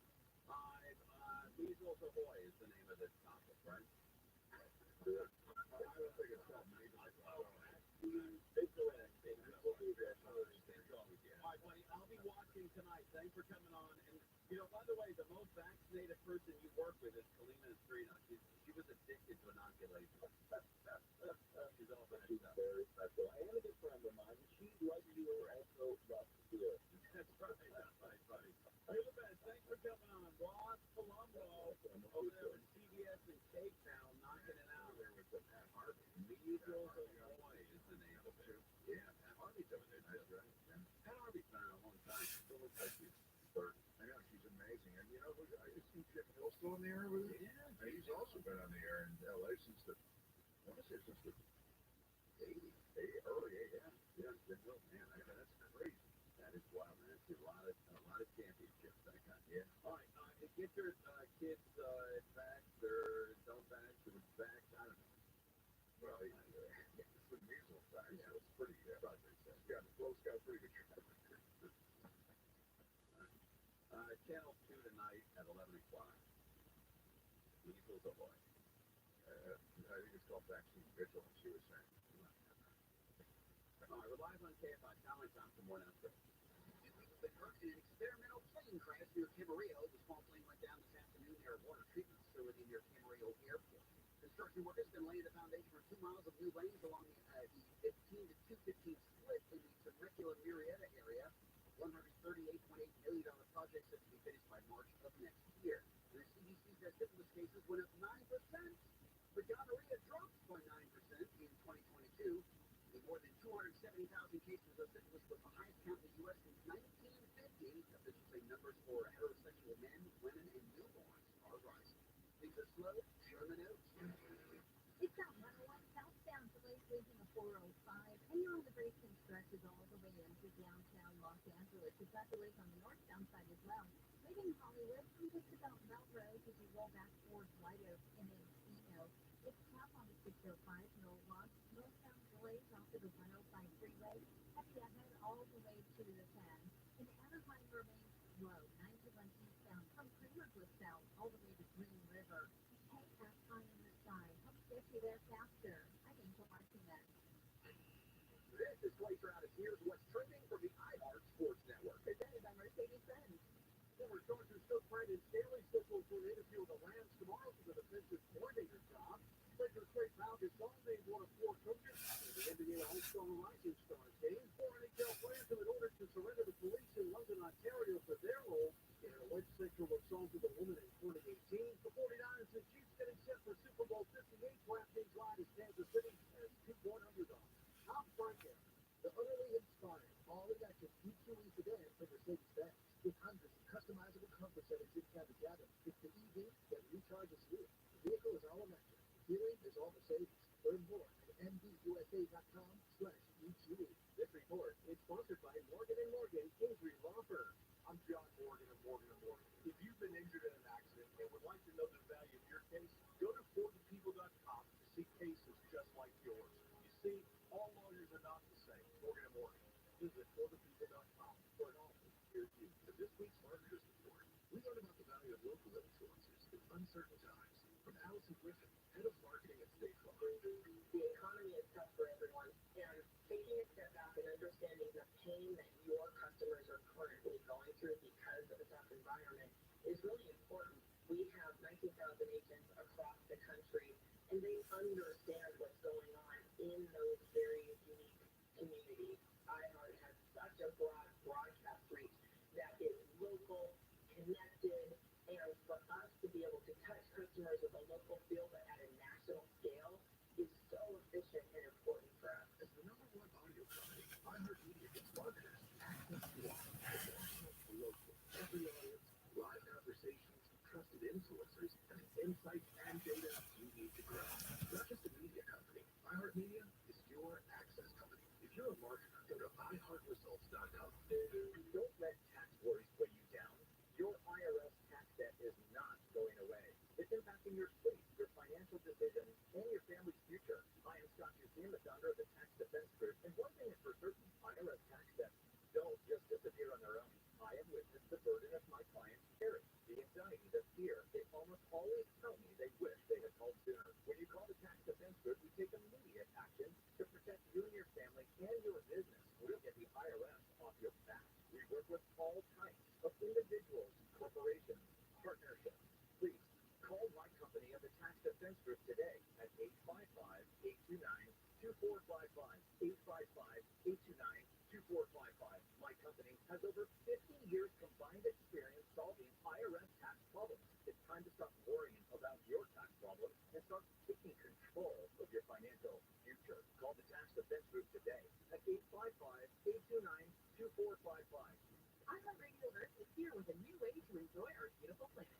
Measles Ahoy is the name of this topic, right? I don't think it's called measles. All right, buddy, I'll be watching tonight. Thanks for coming on. And, by the way, the most vaccinated person you work with is Kalina Estrino. She was addicted to inoculation. She's all that She's stuff. very special. And a good friend of mine. She, like you, also loves beer. That's right, buddy. You're the best. Thanks for coming on. Ross Palumbo over there with CBS in Cape Town, knocking it out there with the Pat Harvey. Measles Ahoy is the name of it. Yeah, Pat Harvey's over there too. That's right. Pat Harvey's been on a long time. Still looks like she's 30. I know, she's amazing. And I just see Jim Hill still on the air with it. Yeah, And he's also been on the air in LA since the 80s, early 80s. Yeah, Jim Hill, man, that's crazy. That is wild, man. That's a lot of championships, that guy. Yeah. All right, get your kids vaxxed or don't vax or vax. I don't know. Well, it's the measles vax, so it's pretty, Flo's got a pretty good track record. Channel 2 tonight at 11 o'clock. Measles Ahoy. I think it's called vaccine vigilance, she was saying. All right, we're live on KFI. Comment time from 1 after. It's been hurt in an experimental plane crash near Camarillo. The small plane went down this afternoon near a water treatment facility near Camarillo Airport. Construction workers have been laying the foundation for 2 miles of new lanes along the 15 to 215 split in the Temecula Murrieta area. $138.8 million project set to be finished by March of next year. The CDC says syphilis cases went up 9%, but gonorrhea dropped by 9% in 2022. The more than 270,000 cases of syphilis was the highest count in the U.S. since 1950. Officials say numbers for heterosexual men, women, and newborns are rising. Things are slow. Sherman Oaks. It's out 101 southbound, delays leaving the 405, and you're on the Grayson stretches all the way into downtown Los Angeles. You've got delays on the northbound side as well. Leaving Hollywood from just about Melrose as you roll back towards White Oak and Encino. It's tough on the 605 northbound delays off of the 105 freeway. Heavy ahead all the way to the 10. And Anaheim remains slow, 91 eastbound from Creamersville south all the way to Green River. Hey, that's on the side. Hope to get you there faster. I think we're watching that. This is Glacier out of Here's What's Trending from the iHeart Sports Network. Presented by Mercedes-Benz. Former Chargers coach Brandon Staley scheduled for an interview with the Rams tomorrow for the defensive coordinator job. Lakers great Falcons all named one of 4 coaches in the NBA All-Star Rising Stars game. 4 NHL players have been ordered to surrender to police in London, Ontario for their role in an alleged sexual assault of a woman in 2018. The 49ers and Chiefs getting set for Super Bowl 58. DraftKings line is Kansas City as 2-1 underdogs. Tom Franken, the utterly inspired all-electric EQE sedan from Mercedes-Benz with hundreds of customizable comfort settings inside the cabin. It's the EV that recharges you. The vehicle is all electric. Feeling is all Mercedes. Learn more at mbusa.com/EQE. This report is sponsored by Morgan & Morgan Injury Law Firm. I'm John Morgan of Morgan & Morgan. If you've been injured in an accident and would like to know the value of your case, go to FortyPeople.com to see cases just like yours. You see, all lawyers are not the same. Morgan & Morgan. Visit FortyPeople.com for an offer near you. For this week's Marketers Report, we learn about the value of local insurances in uncertain times. From Allison Griffin, head of marketing at State Farm. The economy is tough for everyone, and taking a step back and understanding the pain that your customers are currently going through because of a tough environment is really important. We have 19,000 agents across the country, and they understand what's going on in those very unique communities. iHeart has such a broad broadcast reach that is local, connected, and for us to be able to touch customers with a local feel but at a national scale is so efficient and important for us. As the #1 audio company, iHeartMedia gives marketers access to a national, local, every audience, live conversations, trusted influencers, and the insights and data you need to grow. Not just a media company, iHeartMedia is your access company. If you're a marketer, go to iHeartResults.com. Don't let tax worries weigh you down. Your IRS tax debt is not going away. It's impacting your sleep, your financial decisions, and your family's future. I am Scott Museum, the founder of the Tax Defense Group, and one thing is for certain, IRS tax debts don't just disappear on their own. I have witnessed the burden of my clients carry, the anxiety, the fear. They almost always tell me they wish they had called sooner. When you call the Tax Defense Group, we take immediate action to protect you and your family and your business. We'll get the IRS off your back. We work with all types of individuals, corporations, partnerships. Please call my company of the Tax Defense Group today at 855-829-2455. 855-829-2455. My company has over 50 years combined experience solving IRS tax problems. It's time to stop worrying about your tax problems and start taking control of your financial future. Call the Tax Defense Group today at 855-829-2455. iHeartRadio Earth is here with a new way to enjoy our beautiful planet.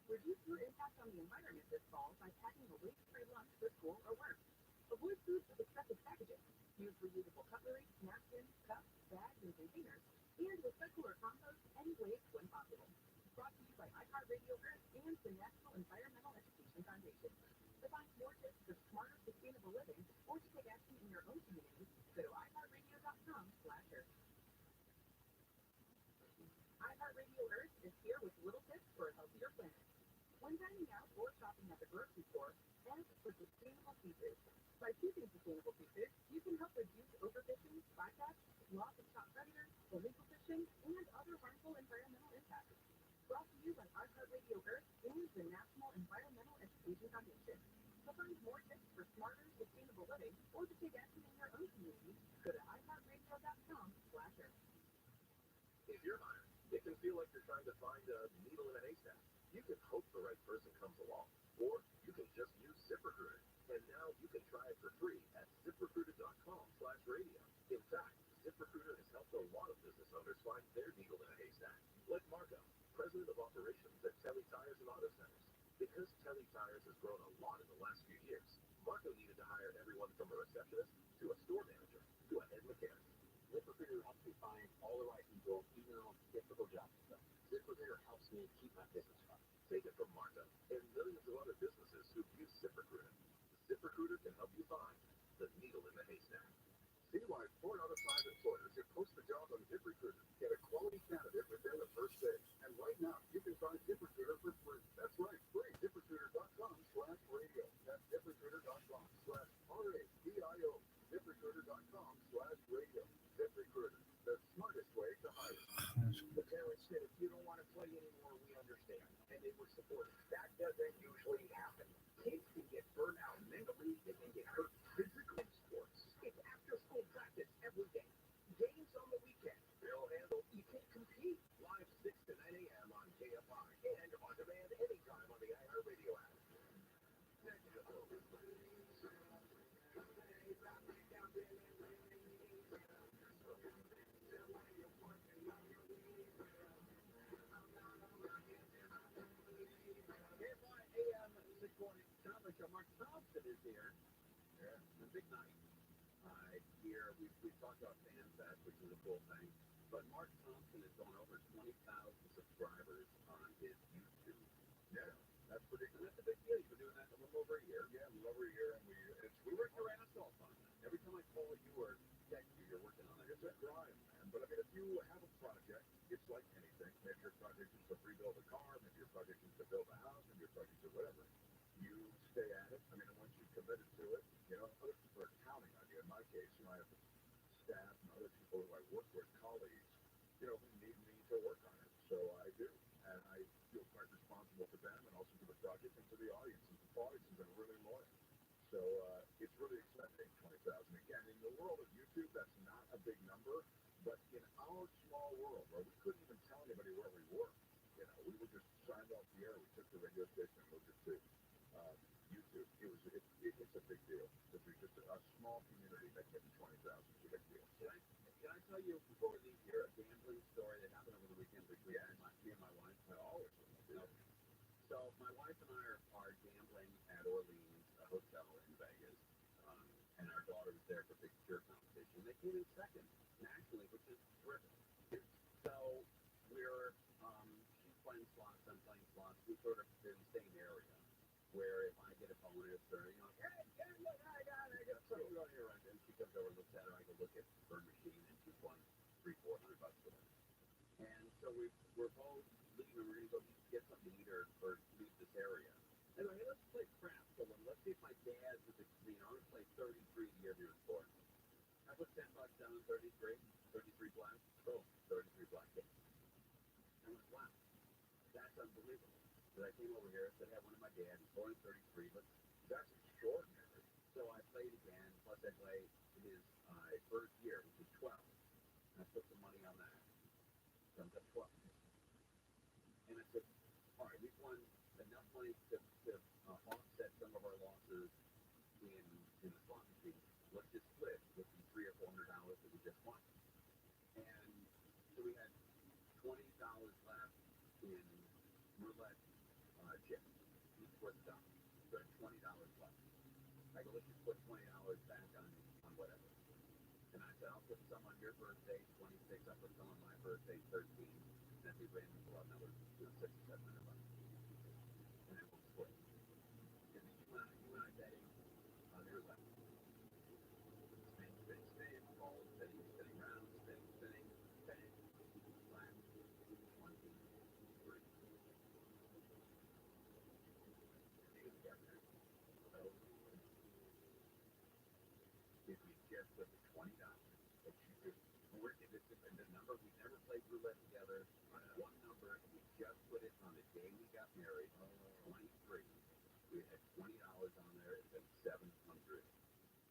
Reduce your impact on the environment this fall by packing a waste-free lunch for school or work. Avoid foods with excessive packaging. Use reusable cutlery, napkins, cups, bags, and containers, and recycle or compost any waste when possible. Brought to you by iHeartRadio Earth and the National Environmental Education Foundation. To find more tips for smarter, sustainable living, or to take action in your own community, go to iHeartRadio.com/Earth. iHeartRadio Earth is here with little tips for a healthier planet. When dining out or shopping at the grocery store, ask for sustainable seafood. By choosing sustainable seafood, you can help reduce overfishing, bycatch, loss of shop predators, illegal fishing, and other harmful environmental impacts. Brought to you by iHeartRadio Earth and the National Environmental Education Foundation. To find more tips for smarter, sustainable living, or to take action in your own community, go to iHeartRadio.com/Earth. If you're hiring, it can feel like you're trying to find a needle in a haystack. You can hope the right person comes along, or you can just use ZipRecruiter. And now you can try it for free at ZipRecruiter.com/radio. In fact, ZipRecruiter has helped a lot of business owners find their needle in a haystack. Like Marco, president of operations at Telly Tires and Auto Centers. Because Telly Tires has grown a lot in the last few years, Marco needed to hire everyone from a receptionist to a store manager to a head mechanic. ZipRecruiter helps me find all the right people, even on difficult jobs. ZipRecruiter helps me keep my business running. Take it from Marco and millions of other businesses who've used ZipRecruiter. ZipRecruiter can help you find the needle in the haystack. See why 4 out of 5 employers who post a job on ZipRecruiter get a quality candidate within the first day. And right now, you can try ZipRecruiter for free. That's right, free. ZipRecruiter.com/radio. That's ZipRecruiter.com/RADIO. ZipRecruiter.com/radio. ZipRecruiter, the smartest way to hire. The parents said, if you don't want to play anymore, we understand. And they were supportive. That doesn't usually happen. Kids can get burnt out mentally. They can get hurt physically in sports. It's after school practice every day. Games on the weekend. They'll handle. You can't compete. Live 6 to 9 a.m. on KFI and on demand anytime on the iHeartRadio app. KFI AM 640. Conference show. Mark Thompson is here. Yeah, the big night. Here we've talked about Fan Fest, which is a cool thing. But Mark Thompson has gone over 20,000 subscribers on his YouTube. Yeah, That's pretty. And that's a big deal. You've been doing that a little over a year. yeah, a little over a year, and We worked your ass off on that. Every time I call you or text you, you're working on it. it's a grind, man. But I mean, if you have a project, it's like anything. Maybe your project is to rebuild a car, maybe your project is to build a house, maybe your project is whatever. You staff and other people who I work with, colleagues, who need me to work on it. So I do, and I feel quite responsible for them and also for the project and for the audience. And the audience has been really loyal. So it's really exciting, 20,000. Again, in the world of YouTube, that's not a big number, but in our small world where we couldn't even tell anybody where we were, we were just signed off the air. We took the radio station and moved it to YouTube. It's a big deal. It's just a small community that gets 20,000 is a big deal. Can I tell you before we leave here a gambling story that happened over the weekend between me and my wife? I always will. So my wife and I are gambling at Orleans, a hotel in Vegas, and our daughter was there for big cheer competition. They came in second nationally, which is terrific. So we're she's playing slots, I'm playing slots. We sort of in the same area where if I get a bonus or hey, look, I got something on here, right? And she comes over and looks at her. I go look at her machine, and she's won $300-400 for it. And so we're both leaving. We're gonna go get something to eat or leave this area. And hey, let's play craps for one. Let's see if my dad's at the casino. I'm gonna play 33 the year here in Florida. I put $10 down on 33 black. Boom, 33 black. I went, wow, that's unbelievable. So I came over here and said, hey, one of my dad, he's going 33. That's extraordinary. So I played again, plus I played his first year, which is 12. And I put some money on that. Comes up 12. And I said, all right, we've won enough money to offset some of our losses in the slot machine. Let's just split with the $300-400 that we just won. And so we had $20 left in roulette chips, each worth $1. So I had $20 left. I go, let's just put $20 back on whatever. And I said, I'll put some on your birthday, 26. I'll put some on my birthday, 13. And if we ran into another, $600-700. And then we'll split. And then you and I betting on roulette. Spin, ball, spinning round, spinning, flat, 23. If we just put the $20, but you just work it, and the number we never played roulette together. One number, we just put it on the day we got married, 23. We had $20 on there, it said 700.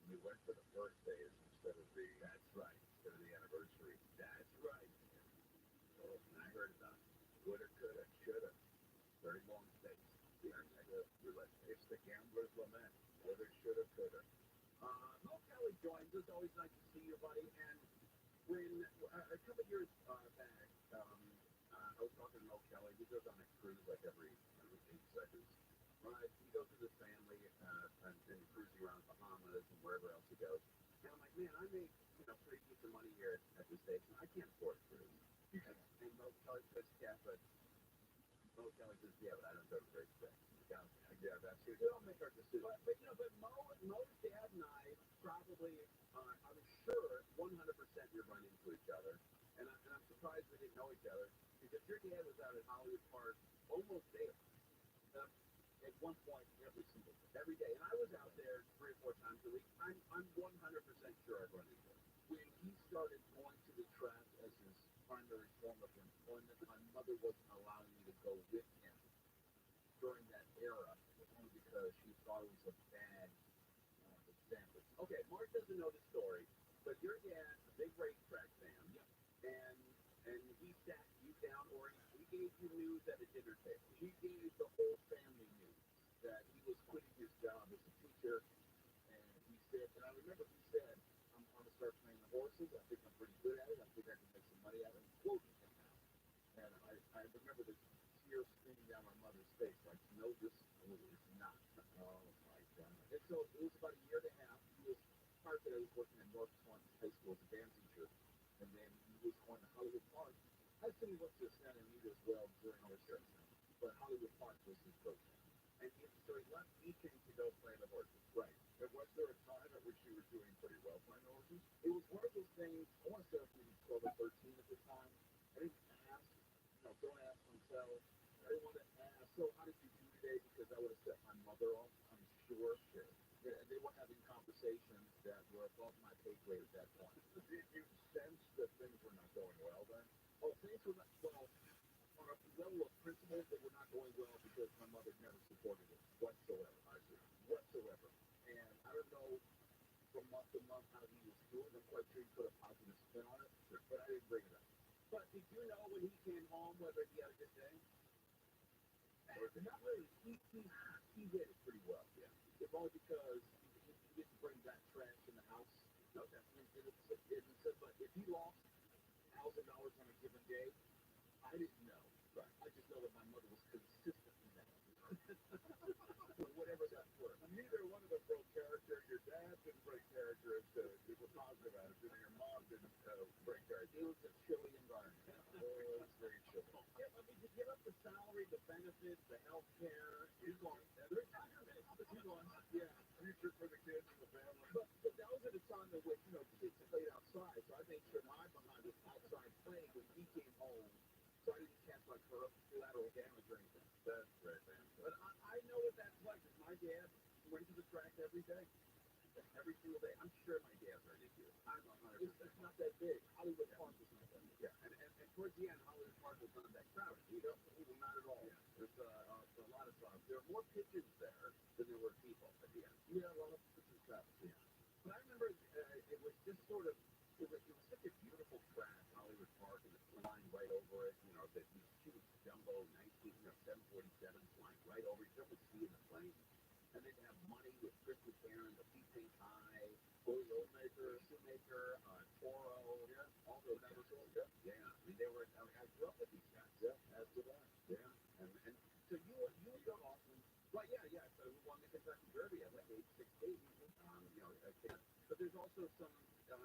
We went for the birthdays instead of the. That's right. Instead of the anniversary. That's right. So, and I heard about it. Woulda, coulda, shoulda. Very long states. It's the gambler's lament. Woulda, shoulda, coulda. Mo Kelly joins us. Always nice to see you, buddy. And when a couple years back, I was talking to Mo Kelly. He goes on a cruise like every 8 seconds. Right? He goes with his family and cruising around Bahamas and wherever else he goes. And I'm like, man, I make pretty decent money here at this station. I can't afford a cruise. And Mo Kelly says, yeah, but I don't go to the racetrack. Yeah, that's it. We don't make our decisions. But Mo's dad and I probably, I'm sure 100% we run into each other. And I'm surprised we didn't know each other because your dad was out at Hollywood Park almost daily. At one point, every day. And I was out there 3 or 4 times a week. I'm 100% sure I've run into him. When he started going to the track as his primary form of employment, my mother wasn't allowing me to go with him during that era, only because she thought it was a bad example. Okay, Mark doesn't know the story, but your dad's a big racetrack fan. Yep. And he sat you down, or he gave you news at a dinner table. He gave the whole family news that he was quitting his job as a teacher, and he said, and I remember he said, I'm going to start playing the horses. I think I'm pretty good at it. I think I can make some money out of it. Quoting him now. And I remember the tears streaming down my mother's face, like, no, this is not. Oh, my God. And so it was about a year and a half. He was part that I was working at North Swanton High School as a band teacher, and then he was going to Hollywood Park. I assume he went to Santa Anita as well during our trip, but Hollywood Park was his go-to. And so he left Beacon to go play the horses. Right. And was there a time at which you were doing pretty well playing the horses? It was one of those things, I want to say I was maybe 12 or 13 at the time. I didn't ask, don't ask myself. I didn't want to ask, so how did you do today? Because I would have set my mother off, I'm sure. they were having conversations that were above my pay grade at that point. Did you sense that things were not going well then? Oh, things were not, well, on a level of principle, they were not going well because my mother never supported it whatsoever. I see. Whatsoever. And I don't know from month to month how he was doing. I'm quite sure he put a positive spin on it, but I didn't bring it up. But did you know when he came home whether he had a good day? Not really. He did it pretty well. Yeah. It's only because he didn't bring that trash in the house. Okay. But if he lost $1,000 on a given day, I didn't know. Right. I just know that my mother was consistent in that. Whatever that's worth. Neither one of them broke character. Your dad didn't break character as to you were positive attitude, and your mom didn't break character. It was a chilly environment. Oh, it's very chilly. Yeah, I mean, to give up the salary, the benefits, the health care, he's gone. There's benefits, but he's gone. Yeah. Future for the kids and the family. But those are the times in which, kids played outside. So I made sure my behind was outside playing when he came home. So I didn't catch like collateral damage or anything. That's great, man. But I know what that's like. 'Cause my dad went to the track every day. Every single day. I'm sure my dad heard it too. I'm 100%. It's not that big. Hollywood Park is not that big. Yeah, And towards the end, Hollywood Park was not that crowded. Not at all. Yeah. There's a lot of fun. There were more pigeons there than there were people at the end. Yeah, a lot of pigeons traffic. Yeah. But I remember it was just sort of, it was such a beautiful track, Hollywood Park, and it's flying right over it. These huge jumbo 747 flying right over it. You could see in the plane. And they'd have money with Chris McCarron, the Pea Pink High, Billy Shoemaker, Toro, Yeah. all those guys. Yeah. I mean, they were, I grew up with these guys. Yeah, as did I. Yeah. And so you would go off and, well, yeah. So we won the Kentucky Derby at like age 16. But there's also some, some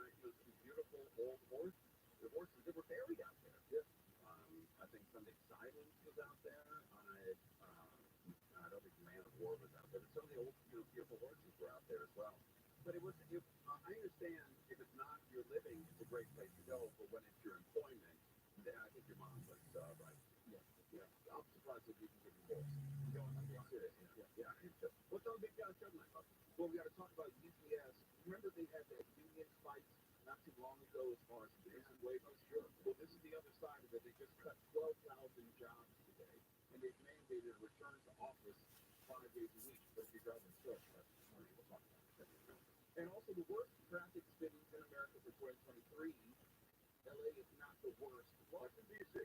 beautiful old horses. The horses that were buried out there. Yeah. I think Sunday Silence was out there. I don't think Man of War was out there, but some of the old, beautiful horses were out there as well. But I understand if it's not your living, it's a great place to go. But when it's your employment, then I think your mom was right. Yeah. I'm surprised that you didn't get divorced. I'm being serious. Yeah. What's on the big show tonight, Buck? Well, we got to talk about UPS. Remember they had that union fight not too long ago as far as minimum wages? Sure. Well, this is the other side of it. They just cut 12,000 jobs today, and they've mandated a return to office 5 days a week. But if you're driving truck, that's we'll talk about that. And also the worst traffic cities in America for 2023. LA is not the worst. Washington D.C.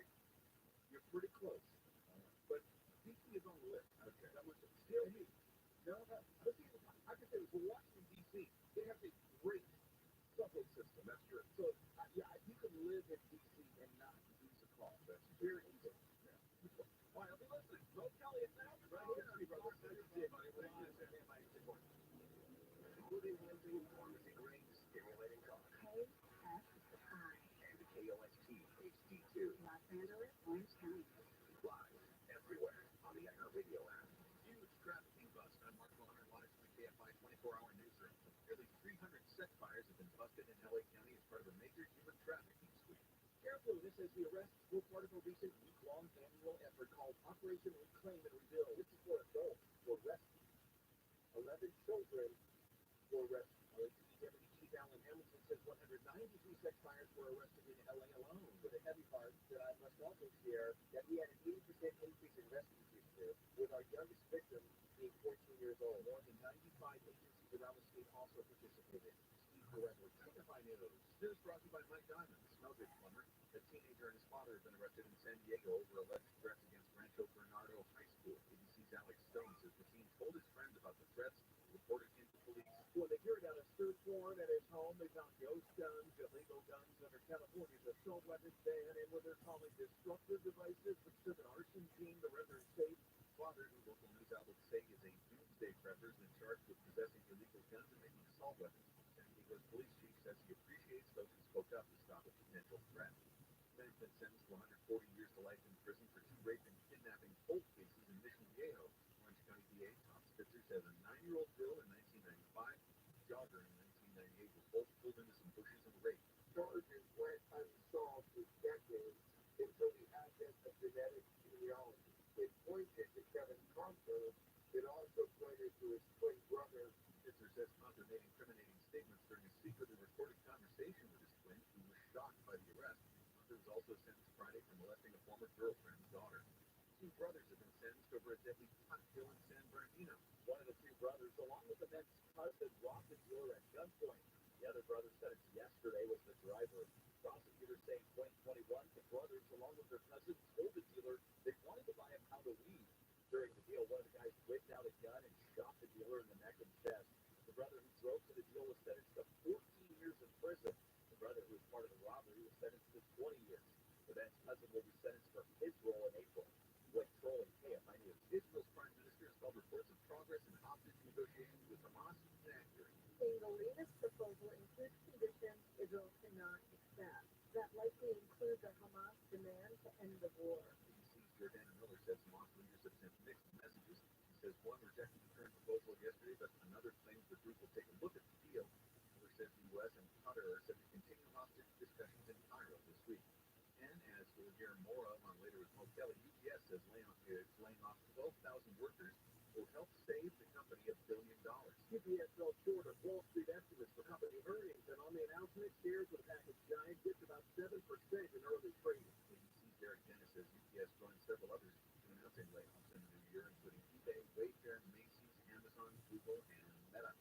You're pretty close, but D.C. is on the list. Okay. That much still me. No, I can say this. For Washington D.C., they have a great subway system. That's true. So you can live in D.C. and not use a car. That's very easy. Yeah. All right, I'll be listening. Go Kelly, it's now right here. Brother. Including Lindsay Pharmacy Drinks, stimulating coffee. And the KOST HD2. Los Angeles, Orange County. Live everywhere on the iHeartRadio app. Huge trafficking bust on Mark 100 live from the KFI 24-hour newsroom. Nearly 300 sex buyers have been busted in LA County as part of a major human trafficking sweep. Careful, this is the arrests were part of a recent week-long annual effort called Operation Reclaim and Rebuild. This is for adults who were rescued. 11 children were rescued. LAPD Deputy Chief Alan Hamilton says 193 sex buyers were arrested in LA alone. With a heavy heart, that I must also share that we had an 80% increase in rescues this year, with our youngest victim being 14 years old. More than 95 agencies around the state also participated. Steve Correctly. KFI News. News brought to you by Mike Diamond, Snowbridge Plumber. A teenager and his father have been arrested in San Diego over alleged threats against Rancho Bernardo High School. ABC's Alex Stone says the teen told his friends about the threats and reported him to police. When they carried out a search warrant at his home, they found ghost guns, illegal guns under California's assault weapons ban, and what they're calling destructive devices, which took an arson team to render it safe. Father, who local news outlets say is a doomsday prepper, has been charged with possessing illegal guns and making assault weapons. San Diego's police chief says he appreciates those who spoke up to stop a potential threat. The man's been sentenced to 140 years to life in prison for 2 rape and kidnapping cold cases in Mission Viejo. Orange County DA Tom Spitzer says a 9-year-old girl in 1995, jogger in 1998 were both pulled into some bushes and raped. Charges went unsolved for decades until the advent of genetic genealogy. It pointed to Kevin Conker. It also pointed to his twin brother. Spitzer brothers have been sentenced over a deadly pot deal in San Bernardino. One of the two brothers, along with the men's cousin, robbed the dealer at gunpoint. The other brother sentenced yesterday was the driver. Prosecutors say in 2021, the brothers, along with their cousin, told the dealer they wanted to buy a pound of weed. During the deal, one of the guys whipped out a gun and shot the dealer in the neck and chest. The brother who drove to the deal was sentenced to 14 years in prison. The brother who was part of the robbery was sentenced to 20 years. The man's cousin will be sentenced for his role in April. When trolling KFI News, Israel's prime minister has called reports of progress in hostage negotiations with Hamas inaccurate. Saying the latest proposal includes conditions Israel cannot accept. That likely includes a Hamas demand to end the war. BBC's Jordan Miller says Hamas leaders have sent mixed messages. He says one rejected the current proposal yesterday, but another claims the group will take a look at the deal. Miller says the U.S. and Qatar are set to continue hostage discussions in Cairo this week. And as we'll hear more of on later with Mo Kelly, UPS says it's laying off 12,000 workers will help save the company $1 billion. UPS fell short of Wall Street estimates for company earnings, and on the announcement, shares of the package giant dipped about 7% in early trading. ABC's Derek Dennis says UPS joined several others in announcing layoffs in the new year, including eBay, Wayfair, Macy's, Amazon, Google, and Meta.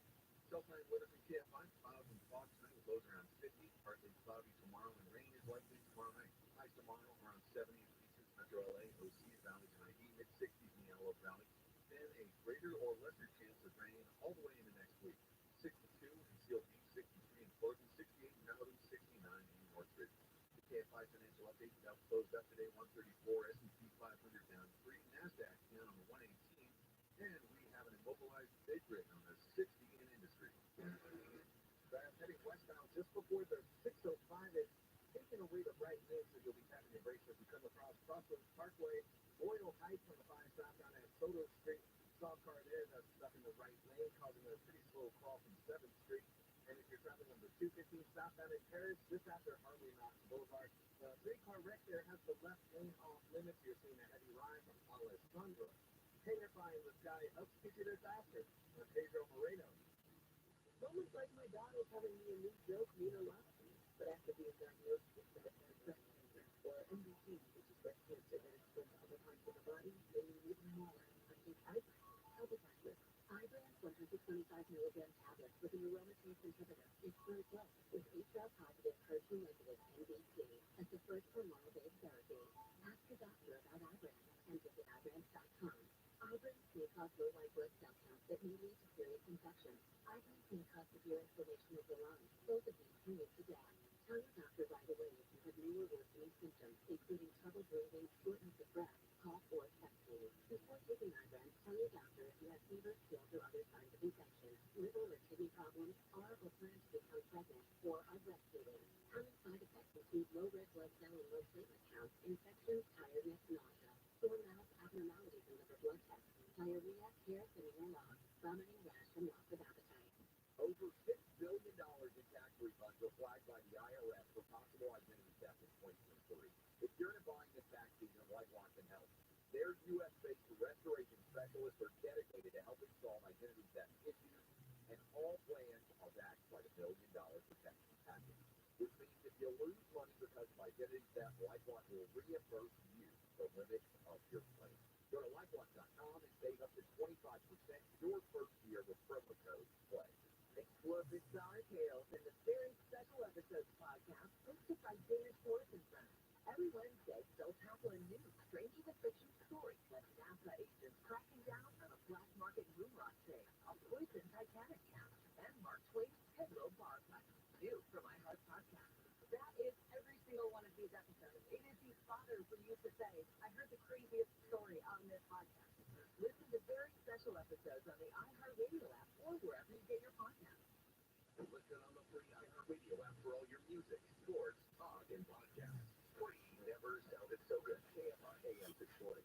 Cell-time weather from KFI, clouds and fog tonight with lows around 50, partly cloudy tomorrow, and rain is likely tomorrow night. Highs tomorrow around 70 in Beaches, Metro LA, OC's Valley tonight, mid-60s in the Antelope Valley. Then a greater or lesser chance of rain all the way into next week. 62 in Seal Beach, 63 in Portland, 68 in Malibu, 69 in Northridge. The KFI financial update, Dow closed up today 134, S&P 500 down 3, NASDAQ down on 118, and we have an immobilized bid rate on the 60 in industry. Heading westbound just before the 605 is taking away the right lane, so you'll be having to brace as you come across Crossroads Parkway, Boyle Heights on the 5 southbound at Soto Street. Saw a car there that's stuck in the right lane, causing a pretty slow crawl from 7th Street. And if you're traveling on the 215 southbound in Paris, just after Harley Knox Boulevard, the 3-car wreck there has the left lane off limits. You're seeing a heavy ride from Alessandro. Hangar Fly in the sky helps get you there faster. I'm Pedro Moreno. Moments like my daughter's having me a new joke mean a lot to me, but after being diagnosed with metastatic breast cancer, or MBC, which is breast cancer that is spread to other parts of the body, they need even more. I take Ibrance. I'll be back with Ibrance 125 milligram tablets with an aromatase inhibitor. It's very good with HR positive, HER2 negative MBC as the first hormonal-based therapy. Ask your doctor about Ibrance and visit Ibrance.com. Ibrance may cause low white blood cell counts that may lead to serious infection. Ibrance may cause severe inflammation of the lungs. Both of these can lead to death. Tell your doctor right away if you have new or worsening symptoms, including trouble breathing, shortness of breath, cough, or chest pain. Before taking Ibrance, tell your doctor if you have fever, chills, or other signs of infection, liver or kidney problems, are or plan to become pregnant, or are breastfeeding. Common side effects include low red blood cell and low platelet counts, infections, tiredness, nausea, sore mouth, abnormalities in liver blood tests, diarrhea, hair thinning or loss, vomiting, rash, and loss of appetite. Over $6 billion in tax refunds were flagged by the IRS for possible identity theft in 2023. If you're in a buying this tax season, LifeLock can help. Their U.S.-based restoration specialists are dedicated to helping solve identity theft issues, and all plans are backed by the $1 billion protection package, which means if you lose money because of identity theft, LifeLock will reimburse you the limit of your claim. Go to LifeLock.com and save up to 25% your first year with promo code PLAY. Explosive Star Tales and the very special episodes podcast hosted by Dana Schwartz and Friends. Every Wednesday, they'll tackle a new Stranger Than Fiction story like NASA agents cracking down on a black market moon rock trade, a poison Titanic cast, and Mark Twain's pivotal bar fight. New from iHeart Podcast. That is every single one of these episodes. It is the fodder for you to say, I heard the craziest story on this podcast. Listen to very special episodes on the iHeartRadio app or wherever you get your podcasts. Listen on the free iHeartRadio app for all your music, sports, talk, and podcasts. Free never sounded so good. KFI AM 640.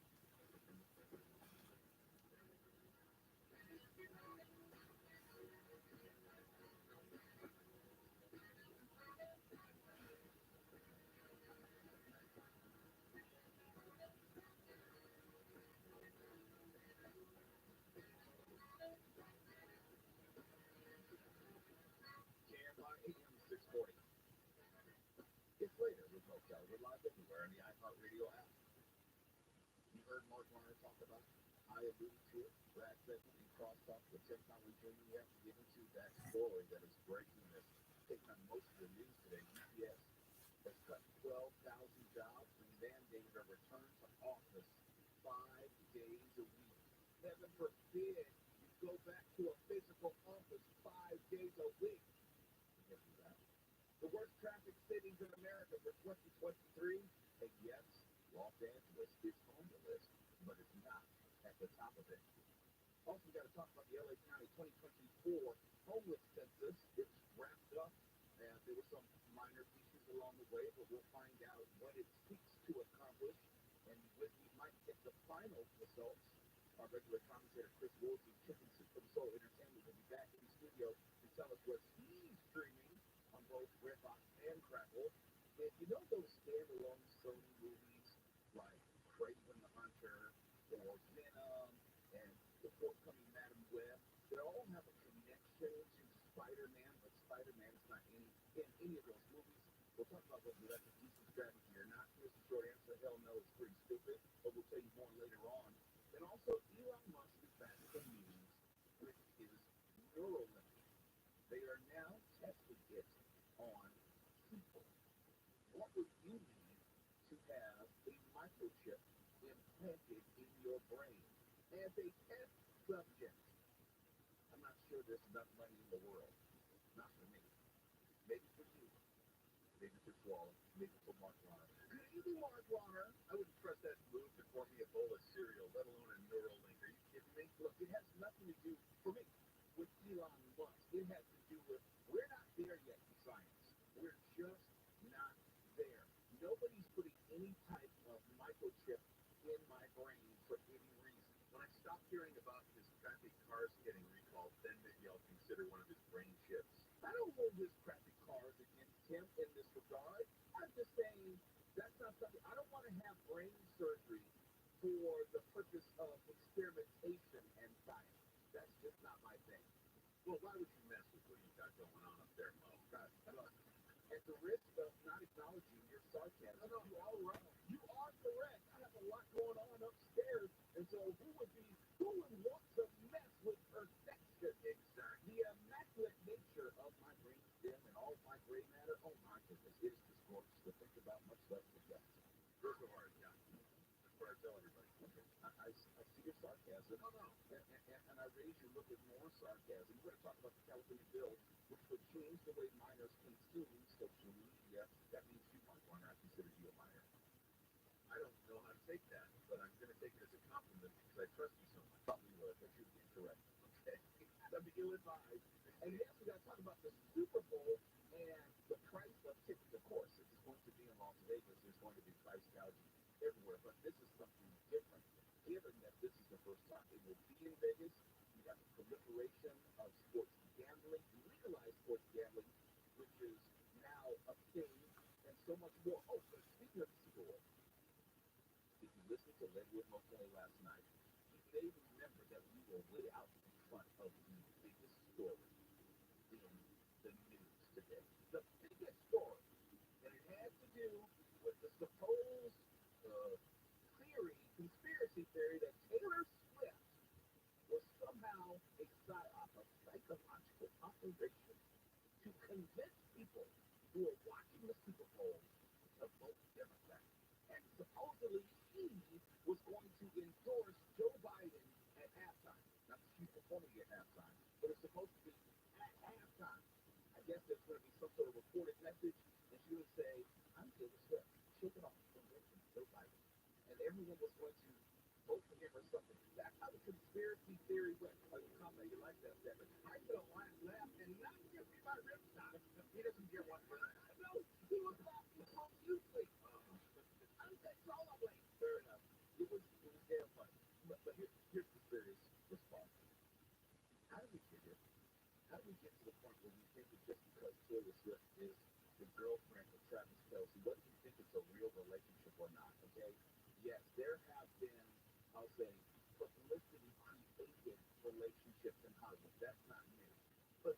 KFI AM 640. It's later with Mo Kelly. We're live everywhere on the iHeartRadio app. The heard Mark Warner talk about. I alluded to it last segment in Crosstalk, the technology journey we have to get into that story that is breaking this, taking on most of the news today. UPS has cut 12,000 jobs and mandated a return to office 5 days a week. Heaven forbid you go back to a physical office 5 days a week. Forget that. The worst traffic cities in America for 2023, and yes, Los Angeles is on the list, but it's not at the top of it. Also, we got to talk about the LA County 2024 homeless census. It's wrapped up, and there were some minor issues along the way, but we'll find out what it seeks to accomplish, and when we might get the final results. Our regular commentator, Chris Woolsey, Chicken from Soul Entertainment, will be back in the studio to tell us what he's streaming on both Redbox and Crackle. And you know those standalone Sony movies like Craven the Hunter or Venom and the forthcoming Madam Web? They all have a connection to Spider-Man, but Spider-Man is not in any of those movies. We'll talk about whether that's a decent strategy or not. Here's the short answer. Hell no, it's pretty stupid, but we'll tell you more later on. And also, Elon Musk is back in the news with his Neuralink. They are now testing it on people. What would you need to have a microchip implanted in your brain as a test subject? I'm not sure there's enough money in the world. Not for me. Maybe for you. Maybe for Swallow. Maybe for Mark Warner. Maybe Mark Warner. I wouldn't trust that move to pour me a bowl of cereal, let alone a Neuralink. Are you kidding me? Look, it has nothing to do, for me, with Elon Musk. It has to do with, we're not there yet in science. We're just not there. Nobody's putting any type of microchip in my brain for any reason. When I stop hearing about his crappy cars getting recalled, then maybe I'll consider one of his brain chips. I don't hold his crappy cars against him in this regard. I'm just saying that's not something. I don't want to have brain surgery for the purpose of experimentation and science. That's just not my thing. Well, why would you mess with what you got going on up there, Mo? God, look, at the risk of not acknowledging your sarcasm, no, you are wrong. You are correct. I have a lot going on upstairs, and so who would want to mess with perfection? Exactly. The immaculate nature of my brain stem and all my gray matter. Oh my goodness, it is just gorgeous to think about, much less to guess. Work hard, yeah. That's what I tell everybody. Okay. I see your sarcasm. No. And I raise you look at more sarcasm. We're going to talk about the California bill, which would change the way minors consume social media. That means you might want to consider you a minor. I don't know how to take that, but I'm going to take it as a compliment because I trust you so much. Probably would, but you'd be incorrect. Okay? That'd be ill-advised. And yes, we got to talk about the Super Bowl and the price of tickets. Of course, if it's going to be in Las Vegas, there's going to be price gouging everywhere. But this is something different, given that this is the first time it will be in Vegas. You got the proliferation of sports gambling, legalized sports gambling, which is now a thing, and so much more. Oh, but speaking of the Super Bowl, if you listened to Leadwood Motel last night, you may remember that we were way out in front of the biggest story in the news today. The biggest story. And it had to do with the supposed conspiracy theory that Taylor Swift was somehow a psyop, a psychological operation to convince people who are watching the Super Bowl to vote Democrat. And supposedly she was going to endorse Joe Biden at halftime. Not that she's performing at halftime, but it's supposed to be at halftime. I guess there's going to be some sort of recorded message, and she would say, I'm Taylor Swift. Shake it off. Joe Biden. And everyone was going to vote for him or something. That's how the conspiracy theory went. Like, comment, you like that, Devin? I feel laugh and not give me my rip shot. He doesn't get one for that. No, he was laughing profusely. That's all I'm like. Fair enough. It was damn funny. But here's the serious response. How did we get here? How did we get to the point where we think that just because Taylor Swift is the girlfriend of Travis Kelce, whether we think it's a real relationship or not, okay? Yes, there have been, I'll say, publicity-created relationships in Hollywood. That's not new. But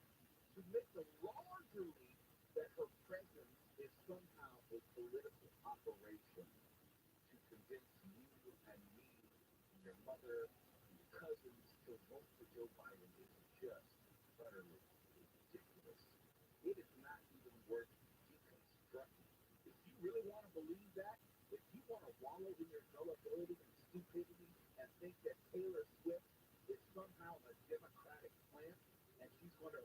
to make the larger leap that her presence is somehow a political operation to convince you and me your mother, and your cousins to vote for Joe Biden is just utterly ridiculous. It is not even worth deconstructing. If you really want to believe that, if you want to wallow in your gullibility and stupidity and think that Taylor Swift is somehow a Democratic plant and she's going to,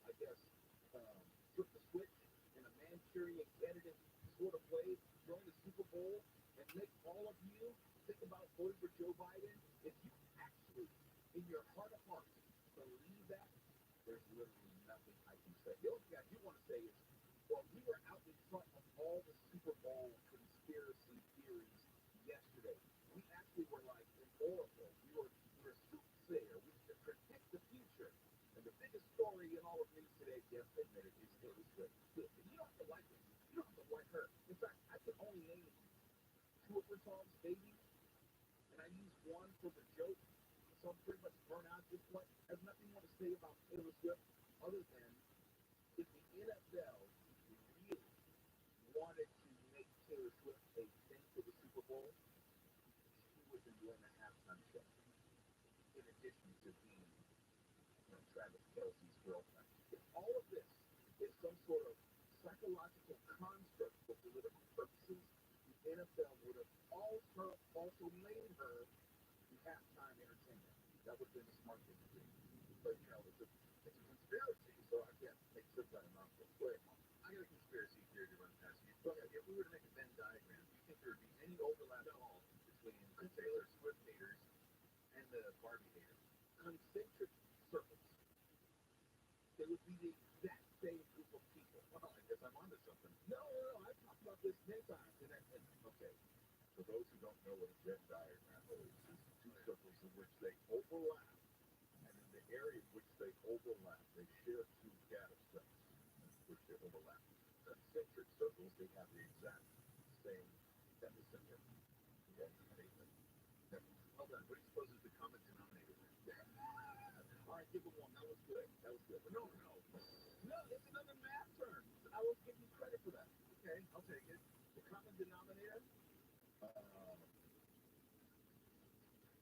I guess, flip the switch in a Manchurian candidate sort of way, join the Super Bowl and make all of you think about voting for Joe Biden, if you actually, in your heart of hearts, believe that, there's literally nothing I can say. The only thing I do want to say is, well, we were out in front of all the Super Bowl conspiracy theories yesterday. We actually were like an oracle. We were soothsayer. We could predict the future. And the biggest story in all of news today, yes, admit it, is Taylor Swift. And you don't have to like it. You don't have to like her. In fact, I can only name two of her songs, Baby, and I used one for the joke. So I'm pretty much burnt out at this point. I have nothing more to say about Taylor Swift other than if the NFL really wanted to make Taylor Swift a thing for the Super Bowl, she would have been doing a halftime show. In addition to being Travis Kelce's girlfriend. If all of this is some sort of psychological construct for political purposes, the NFL would have also made her the halftime entertainment. That would have been a smart thing to do. But it's a conspiracy, so I can't make sense out of nonsense. Go ahead, Mom. I got a conspiracy theory to run past you. Go ahead. If we were to make a Venn diagram, do you think there would be any overlap at all between the Taylor Swift haters and the Barbie haters? Concentric circles. They would be the exact same group of people. Well, I guess I'm onto something. No, I've talked about this many times. Okay, for those who don't know what a Venn diagram is, it's two circles in which they overlap. And in the area in which they overlap, they share two data sets which they overlap. Concentric circles, they have the exact same epicenter. Okay, well done. What do you suppose is the common denominator there? All right, give them one. That was good. But no. No, it's another math term. I will give you credit for that. Okay, I'll take it. The common denominator,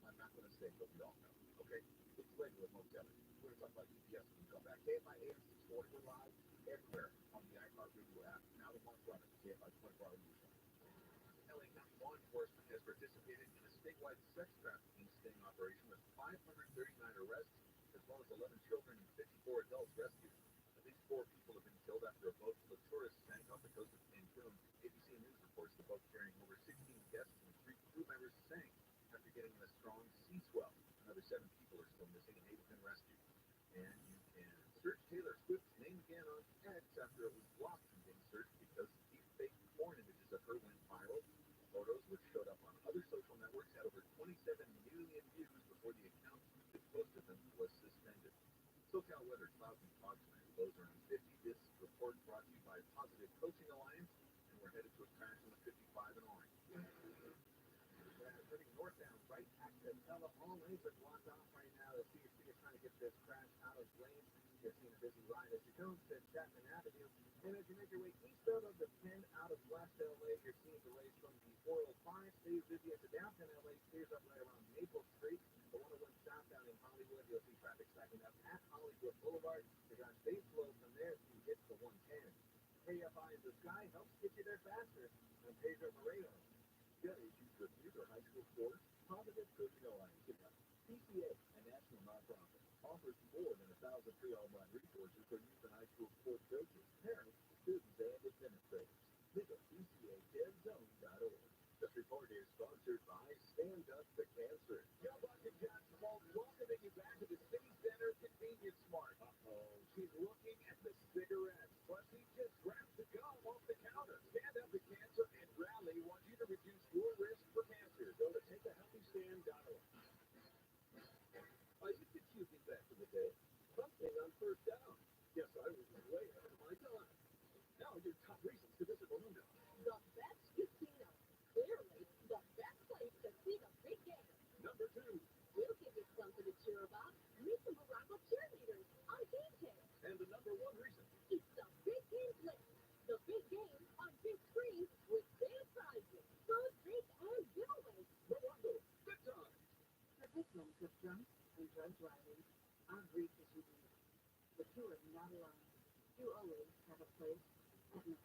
I'm not going to say, but we all know. Okay, it's later with most of it. We're going to talk about UPS when we come back. KFI AM 640, we're live everywhere on the iHeartRadio app. Now the one's running, KFI 24-hour news. LA County law enforcement has participated in a statewide sex trafficking sting operation with 539 arrests, as well as 11 children and 54 adults rescued. At least 4 people have been killed after a boat full of tourists sank off the coast of Cancun. ABC News reports the boat carrying over 16 guests and 3 crew members sank after getting in a strong sea swell. Another 7 people are still missing and 8 have been rescued. And you can search Taylor Swift's name again on X after it was blocked from being searched because these fake porn images of her went viral. Photos, which showed up on other social networks, had over 27 million views before the account that posted them was suspended. SoCal weather, clouds and fog tonight. Lows around 50. This report brought to you by Positive Coaching Alliance, and we're headed to a crash on the 55 in Orange. Heading northbound, right at Capella, all lanes are blocked off right now. The CHP is trying to get this crash out of lane. You're seeing a busy line as you go to Chapman Avenue. And as you make your way eastbound of the 10 out of West LA, you're seeing delays from the 405. Stays busy at the downtown LA, clears up right around Maple Street. The 101 southbound in Hollywood, you'll see traffic stacking up at Hollywood Boulevard. You're on base flow from there to get to 110. KFI in the sky helps get you there faster. I'm Pedro Moreno. You got issues with youth or high school sports? Positive Coaching Alliance. PCA, a national nonprofit, offers more than 1,000 free online resources for youth and high school sports coaches, parents, students, and administrators. Visit PCADevZone.org. This report is sponsored by Stand Up to Cancer. Joe Bucket Johnson welcoming you back to the City Center Convenience Mart. She's looking at the cigarettes. Plus, she just grabbed the gum off the counter. Stand Up to Cancer and Rally want you to reduce your risk for cancer. Go to takeahealthystand.org. I used to choosing back in the day. Something on first down. Yes, I was way ahead of my time. Now your top reasons to visit Orlando. The best casino. Clearly, the best place to see the big game. Number 2. We'll give you something to cheer about. Meet some Morocco cheerleaders on game day. And the number 1 reason. It's the big game place. The big game on big screen with big prizes, food, drinks, and giveaways. Orlando, good time. You always have a place at night.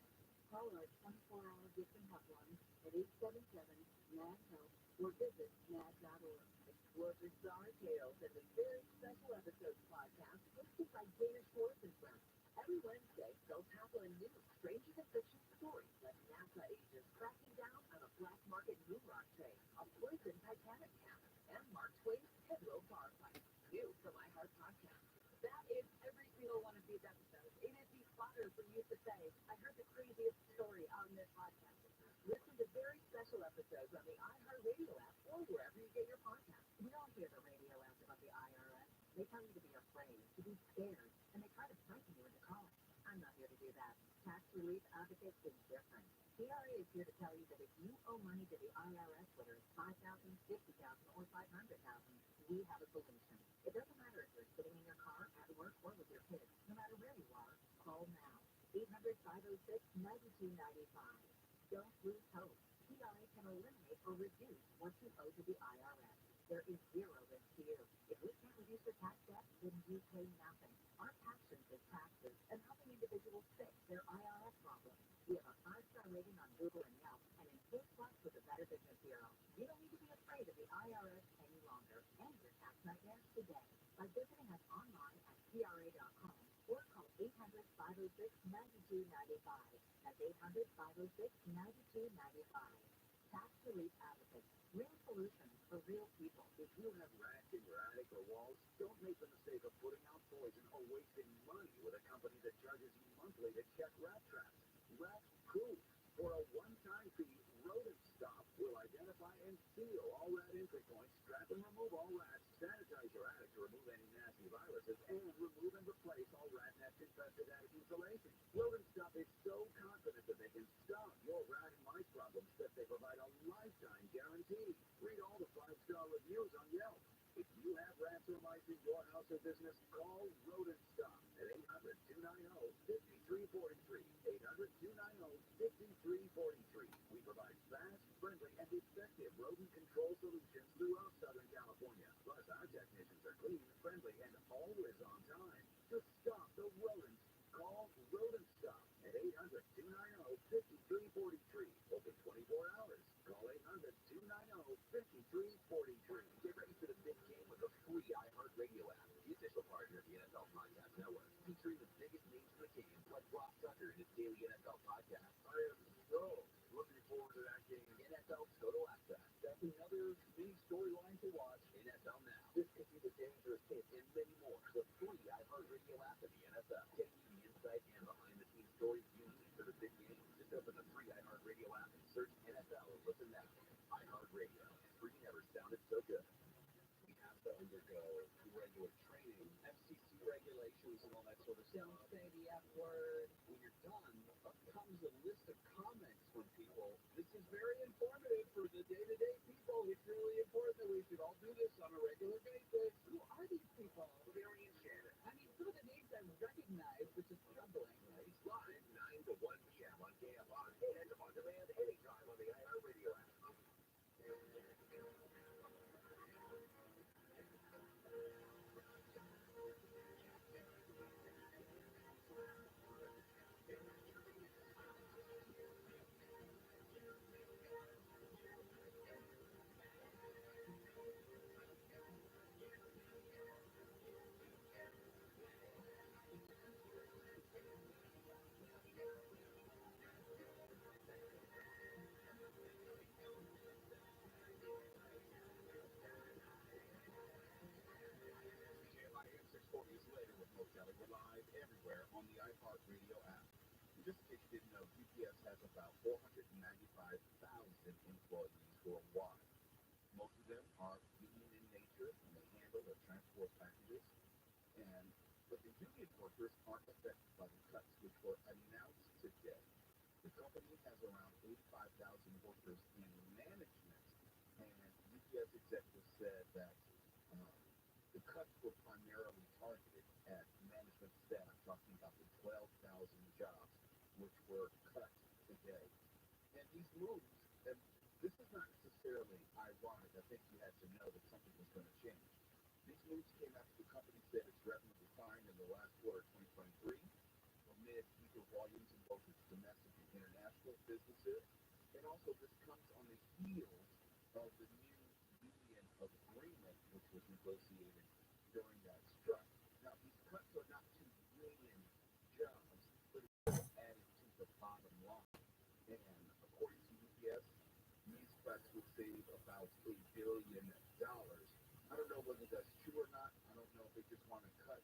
Call our 24-hour gifting hotline at 877-MAD-HELP or visit mad.org. Explore bizarre tales and the very special episodes podcast hosted by Dana Schwartz and Friends. Every Wednesday, they'll tackle a new stranger than fiction story, like NASA agents cracking down on a black market moon rock trade, a poisoned Titanic cabin, and Mark Twain's pivotal bar fight. New from iHeart Podcast. That is every single one of these episodes. It is the fodder for you to say, I heard the craziest story on this podcast. Listen to very special episodes on the iHeartRadio app or wherever you get your podcasts. We all hear the radio ads about the IRS. They tell you to be afraid, to be scared, and they try to frighten you into calling. I'm not here to do that. Tax Relief Advocates is different. TRA is here to tell you that if you owe money to the IRS, whether it's $5,000, $50,000, or $500,000, we have a solution. It doesn't matter if you're sitting in your car, at work, or with your kids. No matter where you are, call now. 800-506-9295. Don't lose hope. TRA can eliminate or reduce what you owe to the IRS. There is zero risk to you. If we can't reduce your tax debt, then you pay nothing. Our passion is taxes and helping individuals fix their IRS problems. We have a 5-star rating on Google and Yelp, and in Big Plus with the Better Business Bureau. You don't need to be afraid of the IRS any longer. End your tax nightmares today by visiting us online at TRA.com or call 800-506-9295. That's 800-506-9295. Tax Relief Advocates. Real solutions for real people. If you have rats in your attic or walls, don't make the mistake of putting out poison or wasting money with a company that charges you monthly to check rat traps. Rat proof. For a one-time fee, Rodent Stop will identify and seal all rat entry points, trap and remove all rats, sanitize your attic to remove any nasty viruses, and remove and replace all rat nest-infested attic insulation. Rodent Stop is so confident that they can stop your rat and mice problems that they provide a lifetime guarantee. Read all the 5-star reviews on Yelp. If you have rats or mice in your house or business, call Rodent Stop at 800-290-5343. 800-290-5343. We provide fast, friendly, and effective rodent control solutions throughout Southern California. Plus, our technicians are clean, friendly, and always on time. To stop the rodents, call Rodent Stop at 800-290-5343. Open 24 hours. Call 800-290-5343. Get ready for the big game with the free iHeartRadio app, the official partner of the NFL Podcast Network, featuring the biggest names in the game, like Rob Tucker and his daily NFL podcast. I am so looking forward to that game. NFL Total Access. That's another mini storyline to watch. NFL Now. This could be the dangerous hit and many more. The free iHeartRadio app of the NFL. Getting you the insight and behind-the-scenes stories you need for the big game. Just open the free iHeartRadio app and search NFL and listen now. iHeartRadio. Free never sounded so good. We have to undergo regular training, FCC regulations, and all that sort of stuff. Don't say the F word. When you're done, comes a list of comments from people. This is very informative for the day-to-day people. It's really important that we should all do this on a regular basis. Who are these people? Larry and Shannon. I mean, some of the names I recognize, which is troubling. He's live 9 to 1 p.m. on KFI and on demand anytime on the iHeartRadio app. KFI 640 is later with Mo Kelly. We're live everywhere on the iHeartRadio app. Just in case you didn't know, UPS has about 495,000 employees worldwide. Most of them are union in nature, and they handle or transport packages. But the union workers aren't affected by the cuts which were announced today. The company has around 85,000 workers in management, and UPS executives said that the cuts were primarily targeted at management staff. I'm talking about the 12,000 jobs which were cut today. And these moves, and this is not necessarily ironic. I think you had to know that something was going to change. These moves came after the company said its revenue declined in the last quarter of 2023. But amid weaker volumes in both its domestic and international businesses. And also, this comes on the heels of the new union agreement, which was negotiated during that strike. Now, these cuts are not to union jobs, but it's added to the bottom line. And according to UPS, these cuts will save about $1 billion. I don't know whether that's true or not. I don't know if they just want to cut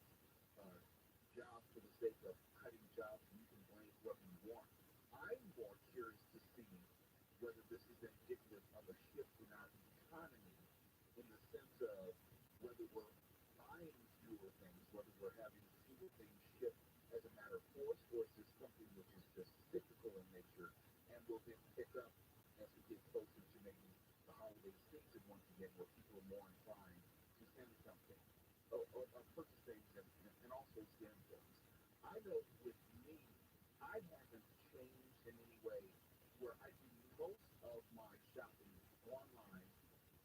jobs for the sake of cutting jobs. You can blame whoever you want. I'm more curious to see whether this is indicative of a shift in our economy in the sense of whether we're buying fewer things, whether we're having fewer things shipped as a matter of course, or is this something which is just cyclical in nature and will then pick up as we get closer to maybe the holiday season once again, where people are more inclined to send something or purchase things and also send things. I know with me, I haven't changed in any way where I do most of my shopping online,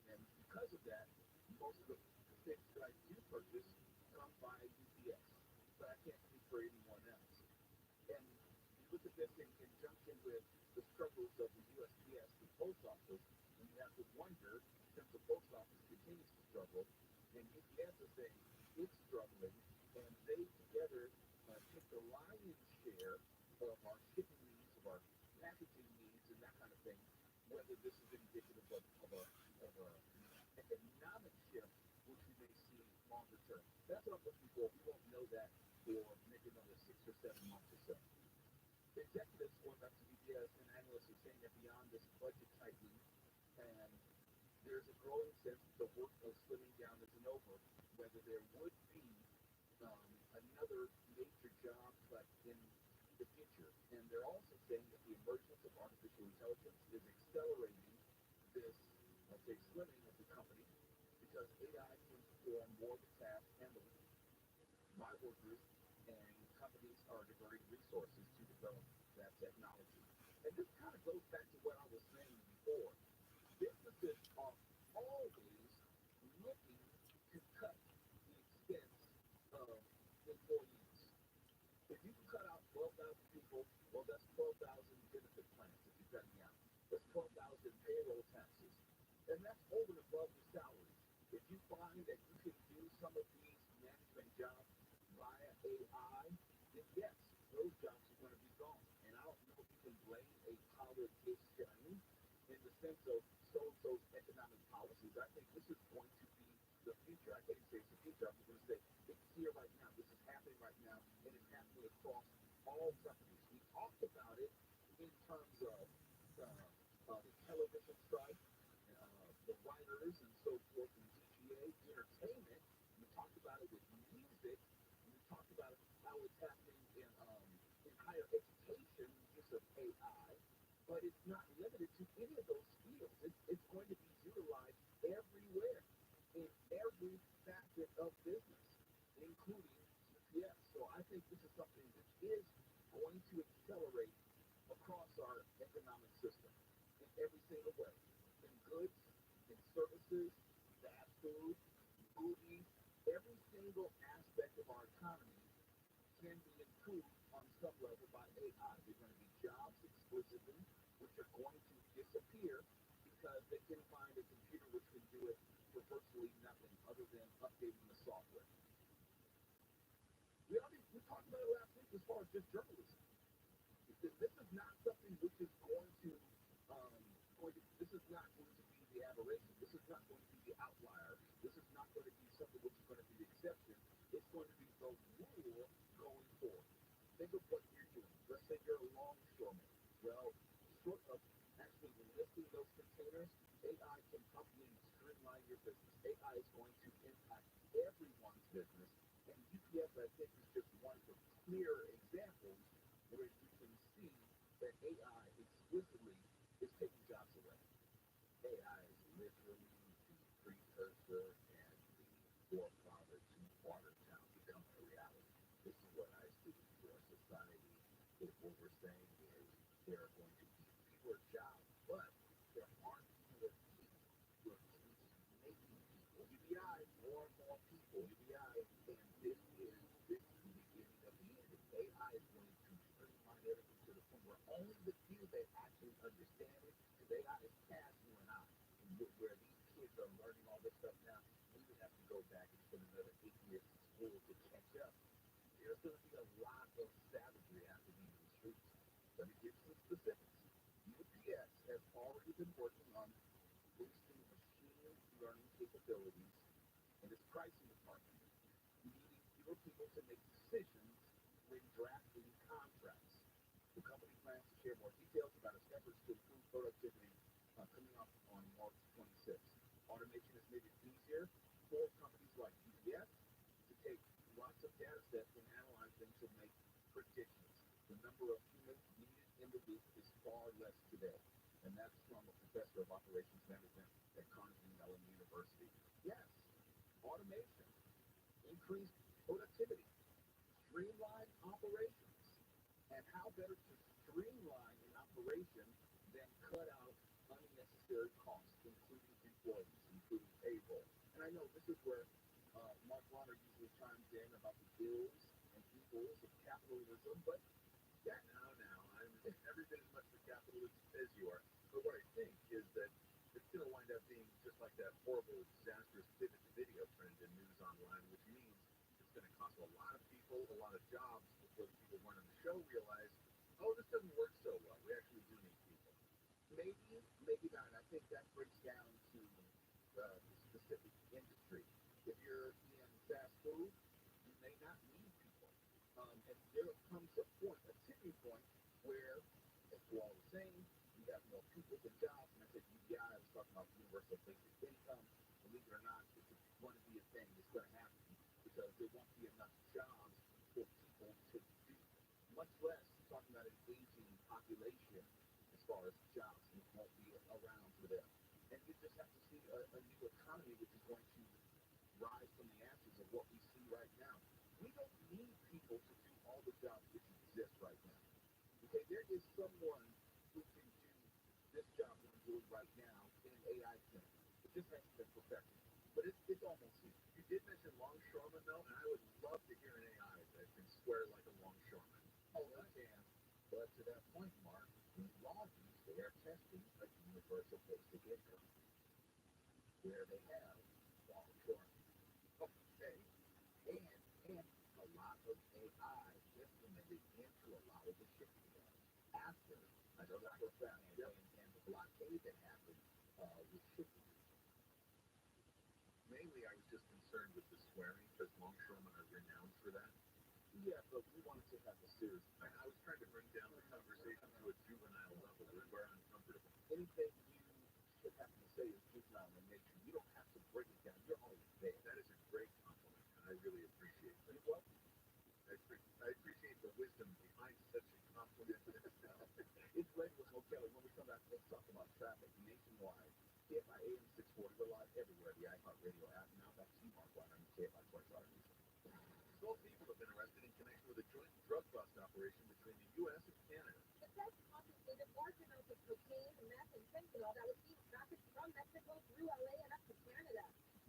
and because of that, most of the things that I do purchase come by UPS, but I can't speak for anyone else. And you look at this in conjunction with the struggles of the USPS, the post office, and you have to wonder, since the post office continues to struggle, and UPS is saying it's struggling, and they together take the lion's share of our shipping needs, of our packaging needs, and that kind of thing, whether this is indicative of a economic shift, which we may see longer term. That's what I'm looking for. We won't know that for maybe another 6 or 7 months or so. Executives going back to UPS and analysts are saying that beyond this budget tightening, and there's a growing sense that the work of slimming down isn't over, whether there would be another major job cut in the future. And they're also saying that the emergence of artificial intelligence is accelerating this, I'll say, slimming of the company, because AI can perform more of the tasks handled by workers, and companies are diverting resources to develop that technology. And this kind of goes back to what I was saying before. Businesses are always looking to cut the expense of employees. If you can cut out 12,000 people, well, that's 12,000 benefit plans that you're cutting out. That's 12,000 payroll taxes. And that's over and above your salary. If you find that you can do some of these management jobs via AI, then yes, those jobs are going to be gone. And I don't know if you can blame a politician in the sense of so-and-so's economic policies. I think this is going to be the future. I can't say it's the future. I'm going to say it's here right now. This is happening right now, and it's happening across all companies. We talked about it in terms of the television strike, the writers and so forth, and DGA, entertainment. We talked about it with music. We talked about how it's happening in higher education, use of AI. But it's not limited to any of those fields. It's going to be utilized everywhere, in every facet of business, including UPS. So I think this is something that is going to accelerate across our economic system in every single way, in goods, in services, fast food, movies, every single aspect of our economy can be improved on some level by AI. There are going to be jobs exclusively which are going to disappear because they can find a computer which can do it for virtually nothing other than updating the software. We talked about it last week as far as just journalism. This is not something which is this is not going to be the aberration. This is not going to be the outlier. This is not going to be something which is going to be the exception. It's going to be the rule going forward. Think of what you're doing. Let's say you're a longshoreman. Well, short of actually listing those containers, AI can probably streamline your business. AI is going to impact everyone's business. And UPS, I think, is just one of the clear examples where you can see that AI explicitly is taking jobs away. AI is literally the precursor and the forefather to Watertown becoming a reality. This is what I see for society. If what we're saying is there are going to be fewer jobs, but there aren't fewer people. We're just making people. UBI, more and more people. UBI, and this is the beginning of the end. AI is going to only the few that actually understand it, because AI is past you and I. Where these kids are learning all this stuff now, we would have to go back and spend another 8 years in school to catch up. There's going to be a lot of savagery happening in the streets. Let me give you some specifics. UPS has already been working on boosting machine learning capabilities in its pricing department, needing fewer people to make decisions when drafting contracts. The company plans to share more details about its efforts to improve productivity coming up on March 26th. Automation has made it easier for companies like UPS to take lots of data sets and analyze them to make predictions. The number of humans needed in the loop is far less today. And that's from a professor of operations management at Carnegie Mellon University. Yes, automation, increased productivity, streamline operations. And how better to streamline an operation than cut out unnecessary costs, including employees, including payroll. And I know this is where Mark Warner usually chimes in about the ills and evils of capitalism, but yeah, now, I'm every bit as much of a capitalist as you are. But what I think is that it's going to wind up being just like that horrible, disastrous pivot to video trend in news online, which means it's going to cost a lot of people a lot of jobs before the people running the show realize, oh, this doesn't work so well. We actually do need people. Maybe, maybe not. I think that breaks down to the specific industry. If you're in fast food, you may not need people. And there comes a point, a tipping point, where if we're all the same, we have more people than jobs. And I said, yeah, I was talking about universal basic income. Believe it or not, it's going to be a thing. It's going to happen because there won't be enough jobs for people to do, much less talking about an aging population as far as jobs won't be around for them. And you just have to see a new economy which is going to rise from the ashes of what we see right now. We don't need people to do all the jobs which exist right now. Okay, there is someone who can do this job that I'm doing right now in an AI thing. It just hasn't been perfected. But it's almost here. You did mention longshoremen, though, and I would love to hear an AI that can swear like a longshoreman. Oh, I can. But to that point, Mark, these lobbies, they are testing a universal basic income where they have longshoremen. Okay. And a lot of AI implemented into a lot of the shipping yards after, I know that for a fact, and the blockade that happened with shipping. Mainly, I was just concerned with the swearing because longshoremen are renowned for that. Yeah, but we wanted to have a serious. I was trying to bring down the conversation to a juvenile level where I'm comfortable. Anything you should happen to say is juvenile in nature. You don't have to break it down. You're always there. That is a great compliment, and I really appreciate that. You're welcome. I appreciate the wisdom behind such a compliment. It's led with Kelly. When we come back, let's talk about traffic nationwide. KFI AM 640, we're live everywhere. The iHeartRadio app. Now back to you, Mark Warner, KFI 24 News. 12 people have been arrested in connection with a joint drug bust operation between the U.S. and Canada. The feds confiscated large amounts of cocaine, meth, and fentanyl that was being trafficked from Mexico through LA and up to Canada.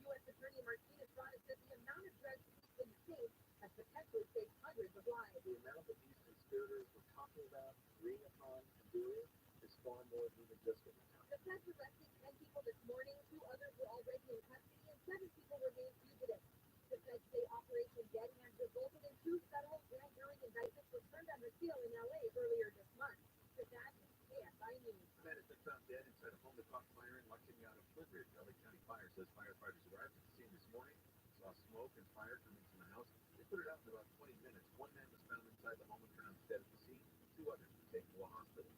U.S. Attorney Martinez Rada said the amount of drugs seized in the state has potentially saved hundreds of lives. The amount that these conspirators were talking about, agreeing upon, and doing is far more than even just what we're talking. The feds arrested 10 people this morning. 2 others were already in custody, and 7 people remain fugitives. The feds say Operation Dead Hand resulted in 2 federal grand jury indictments returned under seal in LA earlier this month. The that is KFI News. A man has been found dead inside a home that caught fire in La Cañada, Flintridge. LA County Fire says firefighters arrived at the scene this morning, saw smoke and fire coming from the house. They put it out in about 20 minutes. 1 man was found inside the home and pronounced dead at the scene. 2 others were taken to a hospital.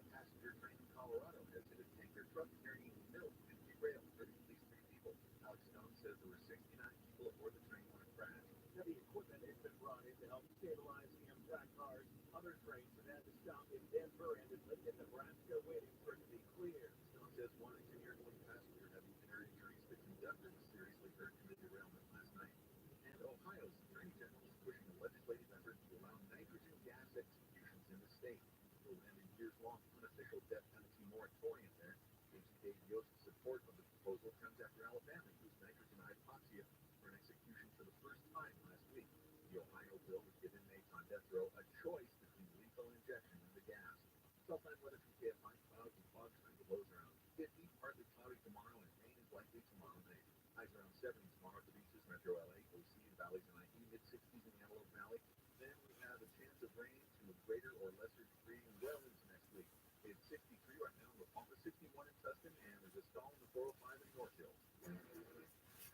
A passenger train in Colorado has hit a tanker truck carrying milk and derailed, hurting at least 3 people. Alex Stone says there were 69 people aboard the train when it crashed. Heavy equipment has been brought in to help stabilize the impact cars. Other trains have had to stop in Denver and in Lincoln, Nebraska, waiting for it to be cleared. Stone says one engineer-going passenger having inner injuries. The conductor was seriously hurt in the derailment last night. And Ohio's attorney general is pushing a legislative effort to allow nitrogen gas executions in the state. It will end a years-long unofficial death penalty moratorium there. Agent Dave Yost's support of the proposal comes after Alabama used nitrogen hypoxia for an execution for the first time last week. The Ohio bill would give inmates on death row a choice between lethal injection and the gas. Cell time weather from KFI. Clouds and fog tonight with lows around 50. Partly cloudy tomorrow and rain is likely tomorrow night. Highs around 70 tomorrow at the beaches, Metro LA, OC, the valleys, and IE. Mid-60s in the Antelope Valley. Then we have a chance of rain to a greater or lesser degree well into next week. It's 63 right now in La Palma, 61 in Tustin, and there's a stall in the 405 in the North Hills.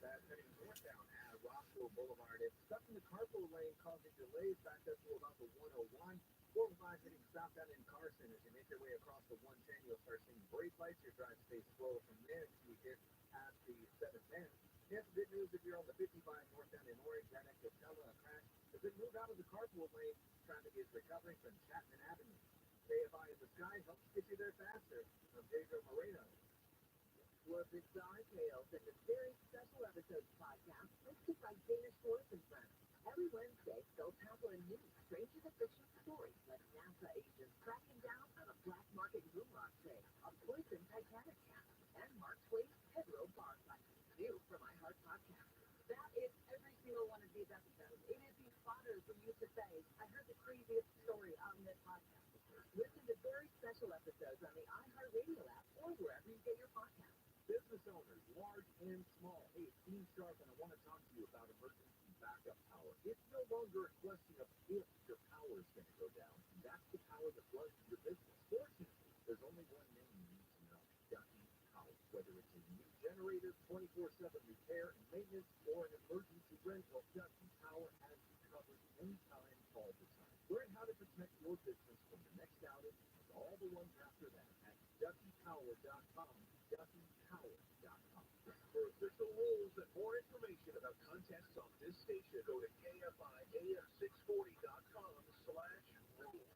That's heading northbound at Rockville Boulevard. It's stuck in the carpool lane, causing delays back up to about the 101. 405 heading southbound in Carson. As you make your way across the 110, you'll start seeing brake lights. Your drive stays slower from there until you get past the 710. Here's the good news if you're on the 55 northbound in Orange, right next to Tella, a crash has been moved out of the carpool lane. Traffic is recovering from Chapman Avenue. KFI in the sky helps get you there faster. From Pedro Moreno. Was it Tales and the very special episode podcast hosted by Dana Schwartz and friends. Every Wednesday, they'll tackle a new stranger than fiction story like NASA agents cracking down on a black market moonrock trade, a poison Titanic cap, and Mark Twain's Pedro bar fight. New from my Heart Podcast. That is every single one of these episodes. It is the fodder for you to say, I heard the craziest story on this podcast. Listen to very special episodes on the iHeartRadio app or wherever you get your podcasts. Business owners, large and small. Hey, it's Dean Sharp, and I want to talk to you about emergency backup power. It's no longer a question of if your power is going to go down. That's the power that runs your business. Fortunately, there's only one name you need to know, Ducky Power. Whether it's a new generator, 24/7 repair and maintenance, or an emergency rental, Ducky Power has you covered anytime, all the time. Learn how to protect your business from the next outage and all the ones after that at DuckyPower.com. DuckyPower.com. For official rules and more information about contests on this station, go to KFIAM640.com/rules.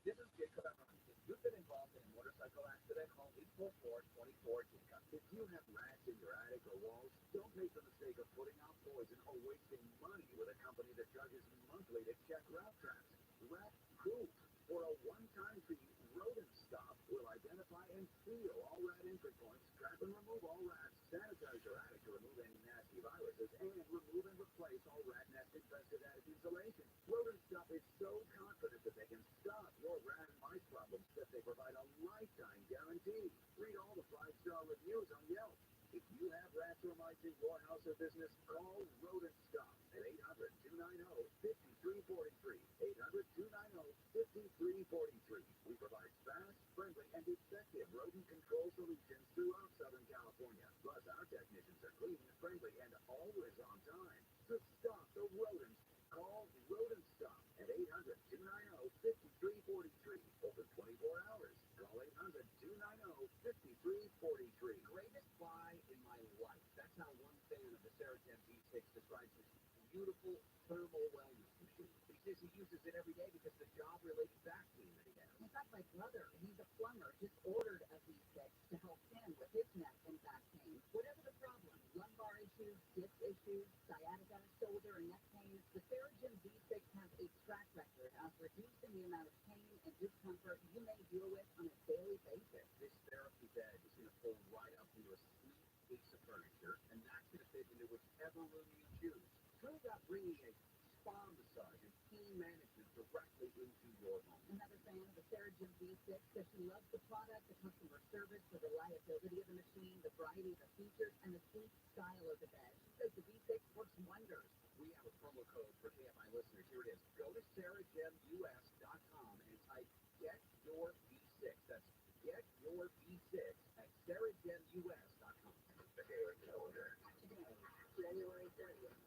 This is Jacob. If you've been involved in a motorcycle accident, call 844-24-JACOB. If you have rats in your attic or walls, don't make the mistake of putting out poison or wasting money with a company that charges you monthly to check rat traps. Rat proof. For a one-time fee, Rodent Stop will identify and seal all rat entry points, trap and remove all rats, sanitize your attic to remove any nasty viruses, and remove and replace all rat nest infested attic insulation. Rodent Stop is so confident that they can stop your rat and mice problems that they provide a lifetime guarantee. Read all the 5-star reviews on Yelp. If you have rats or mice in your house or business, call Rodent Stop at 800-290-5343. 800-290-5343. We provide fast, friendly, and effective rodent control solutions throughout Southern California. Plus, our technicians are clean, friendly, and always on time. To stop the rodents, call Rodent Stop at 800-290-5343. Open 24 hours. Call 800-290-5343. Greatest buy in my life. That's how one fan of the Saracen V6 describes this beautiful thermal wellness machine. He says he uses it every day because the job-related back pain that he has. In fact, my brother, he's a plumber, just ordered a V6 to help him with his neck and back pain. Whatever the problem, lumbar issues, disc issues, sciatica, shoulder and neck pain, the Saracen V6 has a track record of reducing the amount of pain and discomfort you may deal with on a daily basis. This therapy bed is going to pull right up into a sweet piece of furniture, and that's going to fit into whichever room you choose. Try about bringing a spa massage and pain management directly into your home. Another fan of the Saracen V6 says she loves the product, the customer service, the reliability of the machine, the variety of the features, and the sleek style of the bed. She says the V6 works wonders. We have a promo code for KFI listeners. Here it is. Go to SarahJemUS.com and type Get Your V6. That's Get Your V6 at SarahJemUS.com. The daily calendar. Today, January 30th.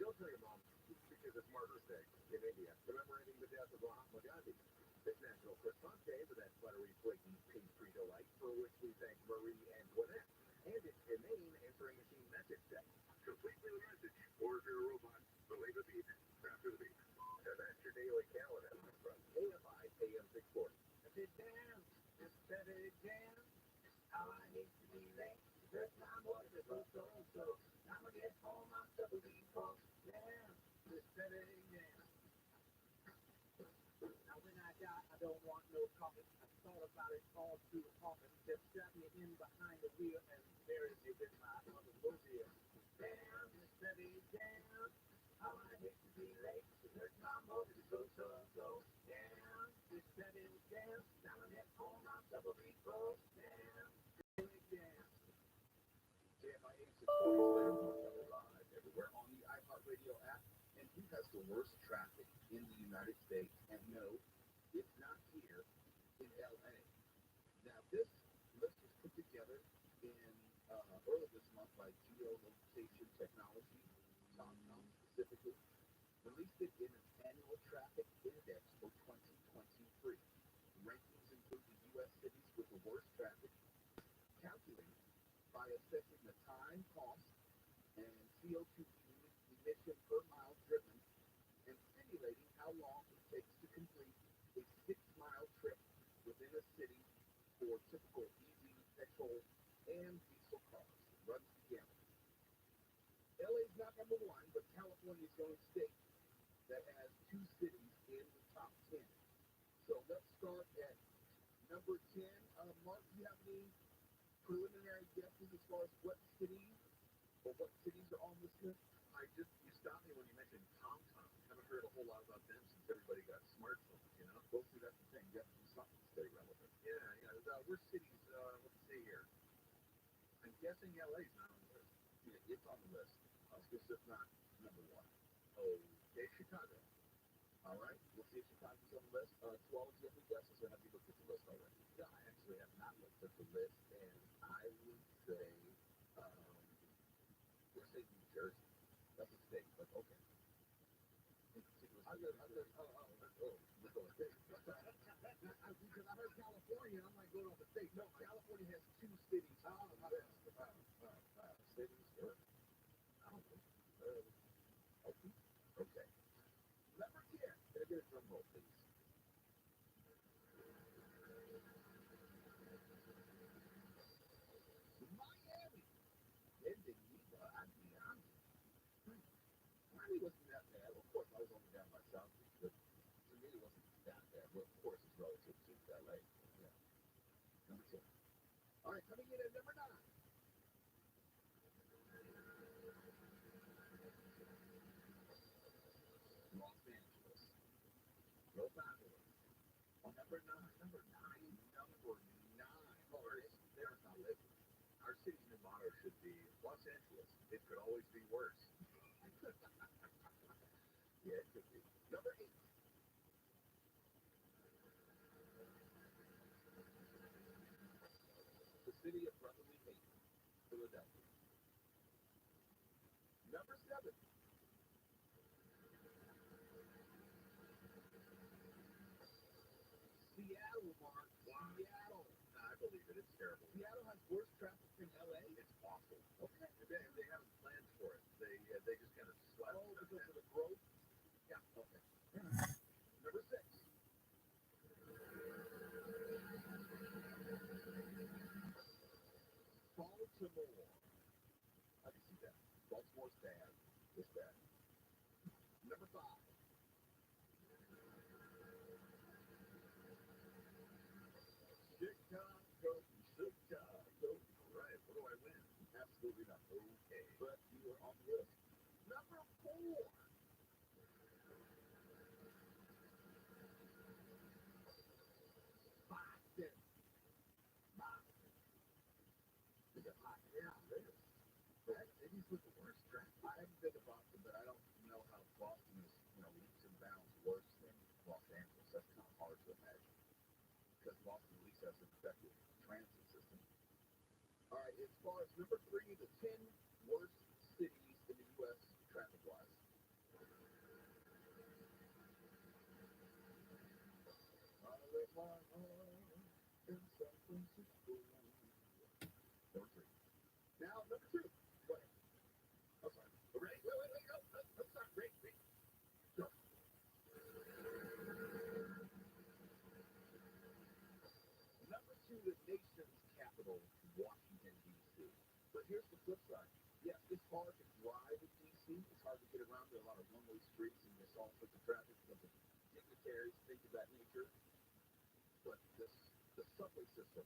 Don't tell your mom because it's Martyrs Day in India, commemorating the death of Mahatma Gandhi. It's National Croissant Day with that buttery, flaky pastry delight for which we thank Marie Antoinette. And it's Humane Answering Machine Message Day. Complete with a message, or if you're a robot, believe the beat after the beat. And that's your daily calendar from KFI AM 640. Sit down, just set it down. How I hate to be late. First time was it so. Time I get home, I'm doubly crossed down. Just set it down. Now when I die, I don't want no coffin. I thought about it all too often. Just strap me in behind the wheel and bury me with my automobile. Down, just set it down. How I hate to be late. First time was it so. Down, just That is dance, down it on my double repost, dance, dance. KFIA supports live everywhere on the iHeartRadio app. And who has the worst traffic in the United States? And no, it's not here in LA. Now, this list was put together in early this month by geolocation technology, TomTom specifically, released it in an annual traffic index for 2023. Rankings include the U.S. cities with the worst traffic, calculated by assessing the time, cost, and CO2 emission per mile driven, and simulating how long it takes to complete a 6-mile trip within a city for typical EV, petrol, and diesel cars. Runs the gamut. LA is not number one, but California is the only state that has 2 cities in the top 10. So let's start at number 10. Mark, do you have any preliminary guesses as far as what cities or what cities are on this list? You stopped me when you mentioned TomTom. Haven't heard a whole lot about them since everybody got smartphones, you know? Well, see, that's the thing. You have to do something to stay relevant. Yeah. We're cities, let's see here. I'm guessing LA's not on the list. Yeah, it's on the list. It's just not number one. Okay, Chicago. All right, we'll see if Chicago's on the list. Swallow, do you have any guesses, or have you looked at the list already? Yeah, I actually have not looked at the list, and I would say, we'll say New Jersey. That's a state, but okay. Because I heard California, I'm like, going off the state. No, California has 2 cities on the list. Cities, or I don't know. Okay. Number 10. Can I get a drum roll, please? Miami. In Geneva, Miami. Miami wasn't that bad. Of course, I was only down by South Beach, but to me, it wasn't that bad. Well, of course, it's relative to LA. Yeah. Number 10. All right, coming in at number 9. Los Angeles. Los Angeles. On number 9. Number 9. Number 9. Oh, there's not living. Our city's new motto should be Los Angeles. It could always be worse. Yeah, it could be. Number 8. The city of brotherly hate, Philadelphia. Number 7. Seattle, Mark. Seattle. I believe it. It's terrible. Seattle has worse traffic than LA. It's awful. Okay. They haven't planned for it. They just kind of slapped it. Oh, because of the growth? Yeah. Okay. Number 6. Baltimore. I can see that. Baltimore's bad. It's bad. Number 5. Chicago. Right. What do I win? Absolutely not. Okay. But you are on the list. Number 4. Boston. Boston. Is it hot? Yeah, it is. That city's with the worst traffic. I haven't been to Boston, but I don't know how Boston is, leaps and bounds worse than Los Angeles. That's kind of hard to imagine. Because Boston at least has an effective transit system. All right, as far as number 3, the 10 worst cities in the U.S. traffic-wise. In San Francisco. Number 3. Now, number 2. Go ahead. I'm sorry. Wait. Go. I'm sorry. Wait. Go. Number 2, the nation's capital, Washington, D.C. But here's the flip side. Yes, it's hard to drive in D.C. It's hard to get around. There are a lot of one-way streets and there's all sorts of traffic because of dignitaries, things of that nature. But the subway system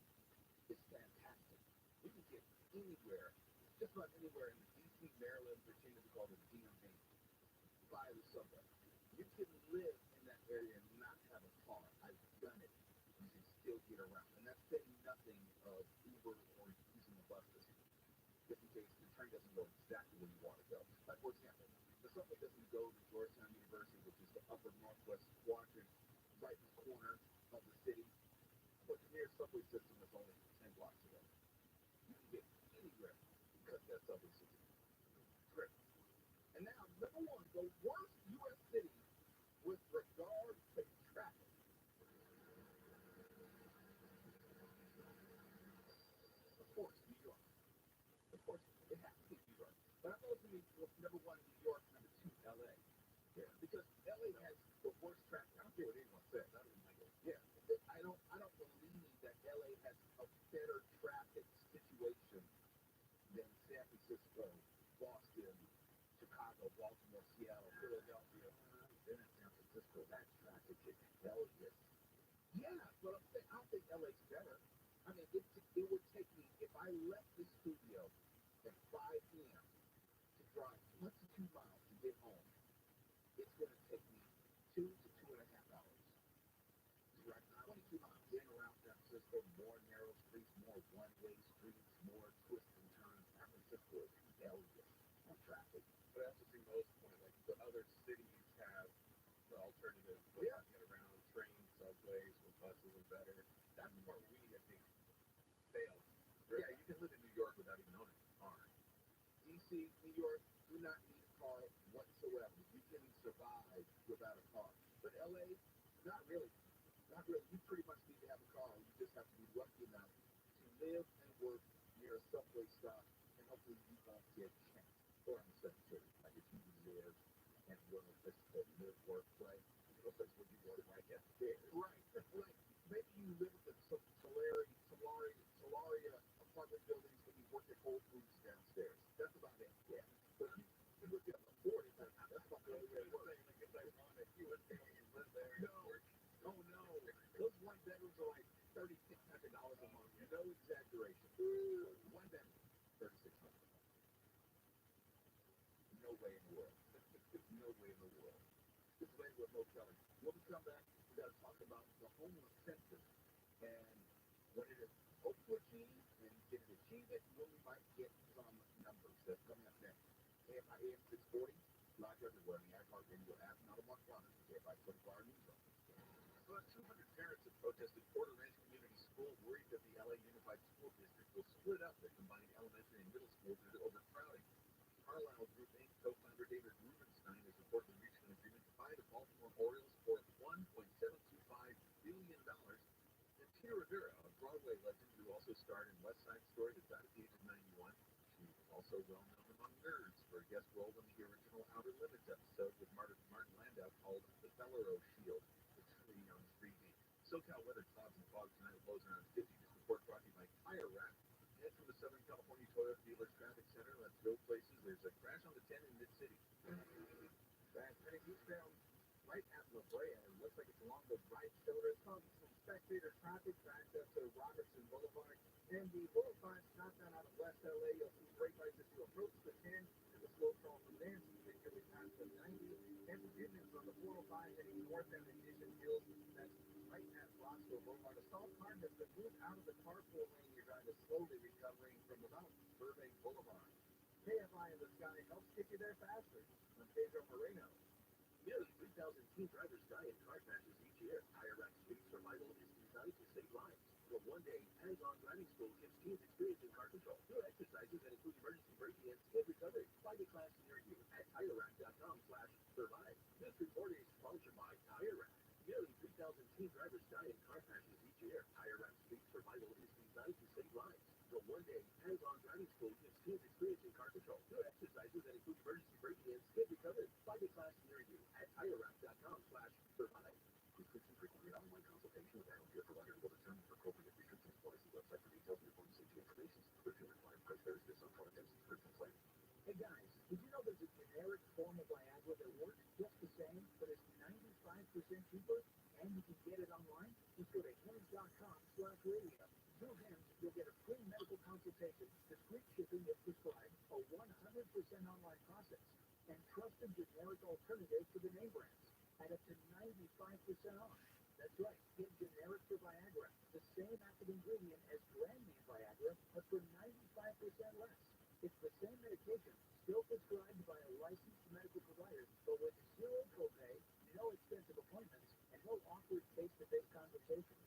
is fantastic. You can get anywhere, just about anywhere in D.C., Maryland, Virginia, we call it DMV, via the subway. You can live in that area and not have a car. I've done it. still get around. And that's saying nothing of Uber or using a bus system, just in case the train doesn't go exactly where you want to go. Like, for example, the subway doesn't go to Georgetown University, which is the upper northwest quadrant, right in the corner of the city, but the nearest subway system is only 10 blocks away. You can get anywhere because that subway system. Great. And now, number one, the worst U.S. city with regard to traffic. Of course, New York. Of course, it has to be New York. But I'm also number one, New York, number two, LA. Yeah, because LA has the worst traffic. I don't care what anyone says. I don't like it. Yeah, I don't believe that LA has a better traffic situation than San Francisco, Boston, Chicago, Baltimore, Seattle, Philadelphia. Then in San Francisco, that traffic is hellish. Yeah, but I'm saying I don't think LA's better. I mean, it would take me, if I left the studio at 5 p.m. to drive 22 miles to get home, it's going to take me 2 to 2.5 hours. Right, 22 miles, getting around San Francisco, more narrow streets, more one-way streets, more twists and turns. San Francisco is hellish on traffic. But I also see most point, like the other cities have the alternative ways to get around, trains, subways, when buses are better. That's the part we, I think, fail. Yeah, you can live in New York without even owning a car. DC, New York, do not need a car whatsoever. You can survive without a car. But LA, not really. Not really. You pretty much need to have a car. You just have to be lucky enough to live and work near a subway stop, and hopefully you won't get chanced. Or in the cemetery, like if you live and work, let's say live, work, play. Those places where you work right at there. Right. Like maybe you live at the Solaria apartment buildings and you work at Whole Foods downstairs. That's about it. Yeah. But you look at the 40, that's about the only way it works. It's ironic. You would think you live there and work. Oh no. Those one bedrooms are like $3,600 a month. No exaggeration. One bedroom, $3,600 a month. No way in the world. No way in the world. This is with Mo Kelly. When we come back, we got to talk about the homeless census and what it is hope to achieve, and can it achieve it, when we might get some numbers. That's coming up next. KFI AM 640, live everywhere on the iHeartRadio app, not on one corner, KFI 24-hour newsroom. About 200 parents have protested Porter Ranch Community School, worried that the LA Unified School District will split up the combined elementary and middle school due to overcrowding. Carlisle Group Inc. co-founder David Rubenstein has reportedly reached an agreement to buy the Baltimore Orioles for $1.725 billion. And Tina Rivera, a Broadway legend who also starred in West Side Story, has died at the age of 91. She was also well known among nerds for a guest role in the original Outer Limits episode with Martin Landau called The ROTHSCHILD, which is on 3D. SoCal weather, clouds and fog tonight, lows around 50. This report brought to you by Tire Rack. And from the Southern California Toyota Dealers Traffic Center, let's go places. There's a crash on the 10 in Mid-City. Fast heading eastbound right at La Brea, and it looks like it's along the right shoulder. Some spectator traffic backed up to Robertson Boulevard. And the 405 southbound out of West LA, you'll see brake lights as you approach the 10, and the slow crawl from there, so you make your way past the 90. And forgiveness on the 405 heading northbound in Mission Hills. That's right at Roscoe Boulevard. A stalled car has been moved out of the carpool lane. Your driver is slowly recovering from the mountain. Burbank Boulevard. KFI in the sky helps get you there faster. I'm Pedro Moreno. Nearly 3,000 teen drivers die in car crashes each year. Tire Rack Speed Survival is designed to save lives. For one-day hands-on driving school gives teens experience in car control. Do exercises that include emergency braking and skid recovery. Find a class near you at TireRack.com/survive. This report is sponsored by Tire Rack. Nearly 3,000 teen drivers die in car crashes each year. Tire Rack Speed Survival is designed to save lives. For one-day hands-on driving school gives teens experience in car control. Do exercises that include emergency braking and skid recovery. Find a class near you at TireRack.com/survive. Prescription frequently an online consultation with your provider will determine appropriate restrictions. Policy website for details and important safety information. Prescription required price varies based on product and prescription claim. Hey guys, did you know there's a generic form of Viagra that works just the same, but it's 95% cheaper, and you can get it online? Just go to hims.com/radio. Through Hims, you'll get a free medical consultation, discreet shipping if prescribed, a 100% online process, and trusted generic alternatives to the name brands at up to 95% off. That's right, get generic for Viagra, the same active ingredient as brand name Viagra, but for 95% less. It's the same medication, still prescribed by a licensed medical provider, but with zero copay, no expensive appointments, and no awkward face-to-face conversations.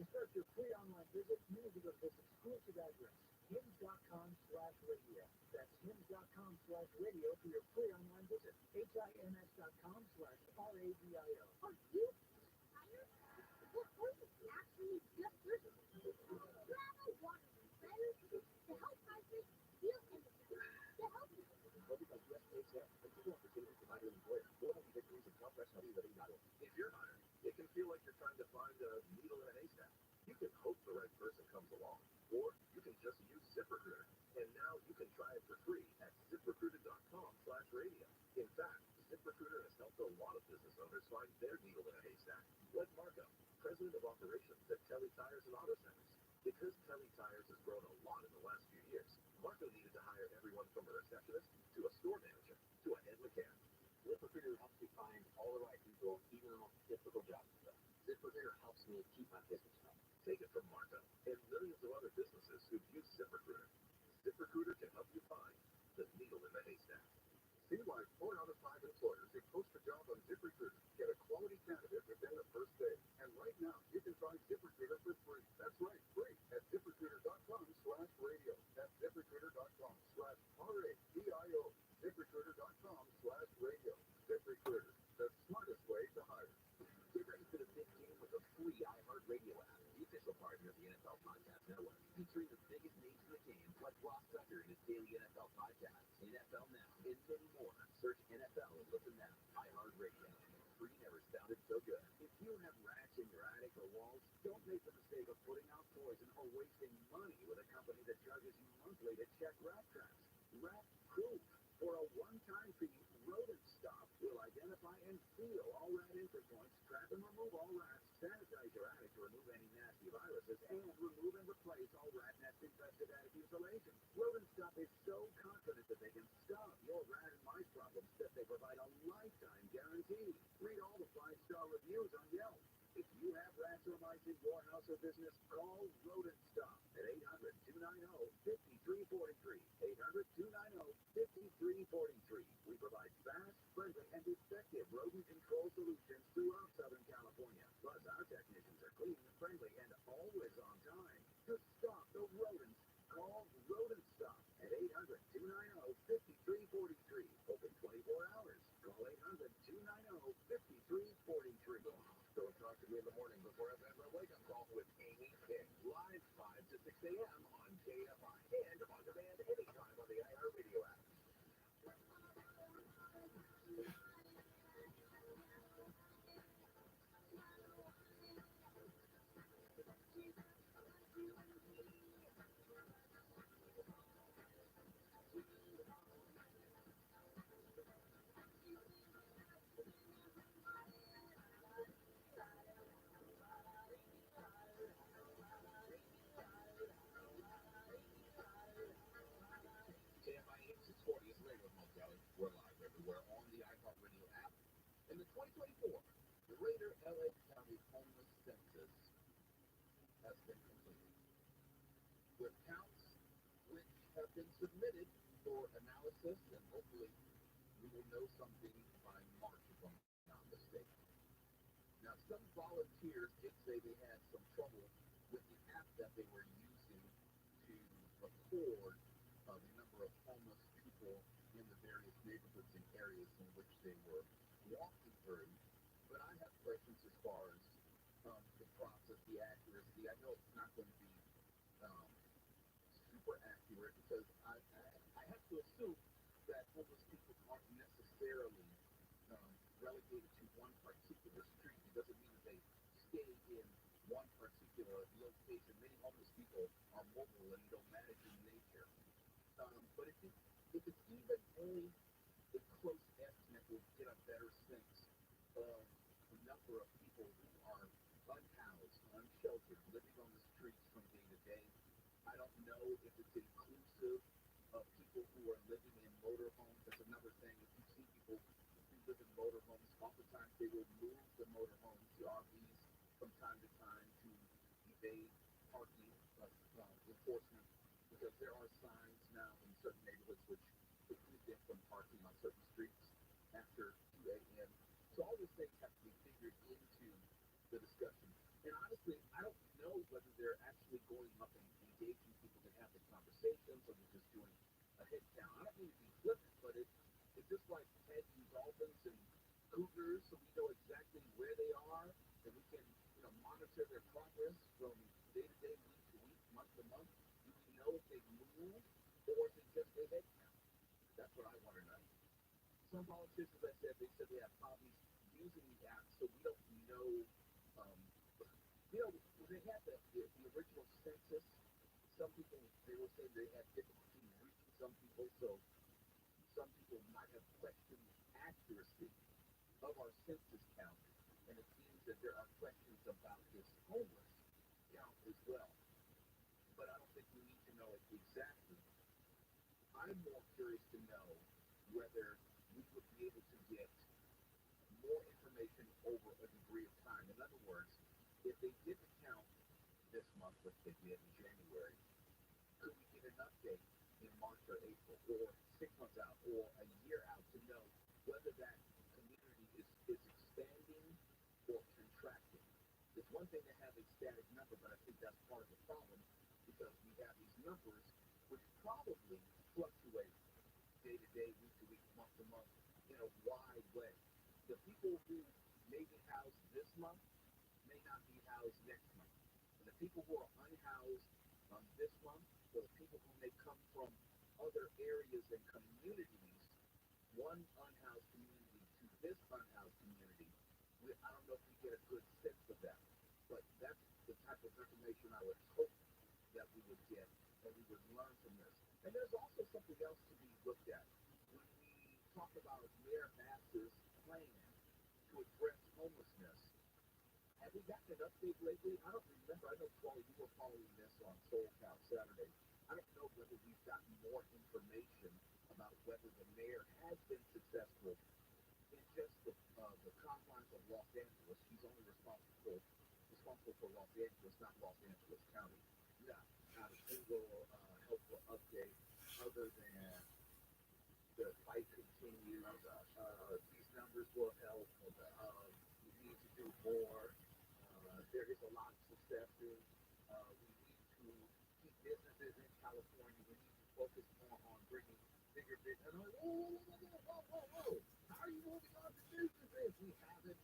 To start your free online visit, you need to go to this exclusive address, hims.com/radio. That's hims.com/radio for your free online visit. HIMS.com/RADIO. Are you tired? Or is it actually just thirsty? Grab a water better to help hydrate, feel energy, to help you. Well, because US takes care of people opportunities to find an employer. We'll have victories and self-responsibility.org. If you're hired, it can feel like you're trying to find a needle in a haystack. You can hope the right person comes along, or you can just use ZipRecruiter. And now you can try it for free at ZipRecruiter.com/radio. In fact, ZipRecruiter has helped a lot of business owners find their needle in a haystack. Like Marco, president of operations at Kelly Tires and Auto Centers. Because Kelly Tires has grown a lot in the last few years, Marco needed to hire everyone from a receptionist to a store manager to a head mechanic. ZipRecruiter helps me find all the right people, even on difficult jobs. ZipRecruiter helps me keep my business going. Take it from Marco and millions of other businesses who've used ZipRecruiter. ZipRecruiter can help you find the needle in the haystack. See why 4 out of 5 employers who post a job on ZipRecruiter get a quality candidate within the first day. And right now, you can try ZipRecruiter for free. That's right, free at ZipRecruiter.com/radio. That's ZipRecruiter.com/RADIO. ZipRecruiter.com/radio. ZipRecruiter, the smartest way to hire. Get ready for the big game with the free iHeartRadio app, the official partner of the NFL Podcast Network, featuring the biggest names in the game, like ROTHSCHILD and his daily NFL podcast, NFL Now, and many more. Search NFL and listen now. iHeartRadio. Free never sounded so good. If you have rats in your attic or walls, don't make the mistake of putting out poison or wasting money with a company that charges you monthly to check rat traps. Rat Proof. For a one-time fee, Rodent Stop will identify and seal all rat entry points, trap and remove all rats, sanitize your attic to remove any nasty viruses, and remove and replace all rat nest-infested attic insulation. Rodent Stop is so confident that they can stop your rat and mice problems that they provide a lifetime guarantee. Read all the 5-star reviews on Yelp. If you have rats or mice in your house or business, call Rodent Stop at 800-290-5343. 800-290-5343. We provide fast, friendly, and effective rodent control solutions throughout Southern California. Plus, our technicians are clean, friendly, and always on time. To stop the rodents, call Rodent Stop at 800-290-5343. Open 24 hours. Call 800-290-5343. Don't talk to me in the morning before I've had my wake-up call with Amy King. Live 5 to 6 a.m. on KFI and on demand anytime on the iHeartRadio app. KFI 8640 is Radio Motel. We're live everywhere on the iHeartRadio app. In the 2024 Greater LA County Homeless Census has been completed, with counts which have been submitted for analysis, and hopefully we will know something by March, if I'm not mistaken. Now, some volunteers did say they had some trouble with the app that they were using to record the number of homeless people in the various neighborhoods and areas in which they were walking through. But I have questions as far as the process, the accuracy. I know it's not going to be super accurate because I have to assume that homeless people aren't necessarily relegated to one particular street. It doesn't mean that they stay in one particular location. Many homeless people are mobile and nomadic in nature. But if it's even a close estimate, we'll get a better sense of the number of people who are unhoused, unsheltered, living on the streets from day to day. I don't know if it's inclusive of people who are living in motorhomes. That's another thing. If you see people who live in motorhomes, oftentimes they will move the motorhomes, the RVs, from time to time to evade parking enforcement, because there are signs now in certain neighborhoods which preclude them from parking on certain streets after 2 a.m. So all these things have to be figured into the discussion. And honestly, I don't know whether they're actually going up and engaging people to have the conversations, or they're just doing a head count. I don't mean to be flippant, but it's just like heads and dolphins and cougars, so we know exactly where they are, and we can monitor their progress from day to day, week to week, month to month. Do we know if they move, or is it just a head count? That's what I want to know. Some politicians, I said, they said they have problems using the app, so we don't know. When they had the original census, some people, they were saying they had difficulty reaching some people, so some people might have questioned the accuracy of our census count, and it seems that there are questions about this homeless count as well. But I don't think we need to know it exactly. I'm more curious to know whether we would be able to get more information over a degree of time. In other words, if they didn't count this month, which they did in January, could we get an update in March or April, or 6 months out, or a year out, to know whether that community is expanding or contracting? It's one thing to have a static number, but I think that's part of the problem, because we have these numbers which probably fluctuate day to day, week to week, month to month, in a wide way. The people who may be housed this month may not be housed next month. And the people who are unhoused this month, or the people who may come from other areas and communities, one unhoused community to this unhoused community, I don't know if we get a good sense of that. But that's the type of information I would hope that we would get, and we would learn from this. And there's also something else to be looked at. When we talk about Mayor Bass's plan to address homelessness, have we gotten an update lately? I don't remember. I know, Paul, you were following this on Soul Count Saturday. I don't know whether we've gotten more information about whether the mayor has been successful in just the confines of Los Angeles. He's only responsible for Los Angeles, not Los Angeles County. Not a single helpful update other than the fight continues. These numbers will help. We need to do more. There is a lot of successes. We need to keep businesses in California. We need to focus more on bringing bigger business. And I'm like, whoa. How are you moving on to businesses? We haven't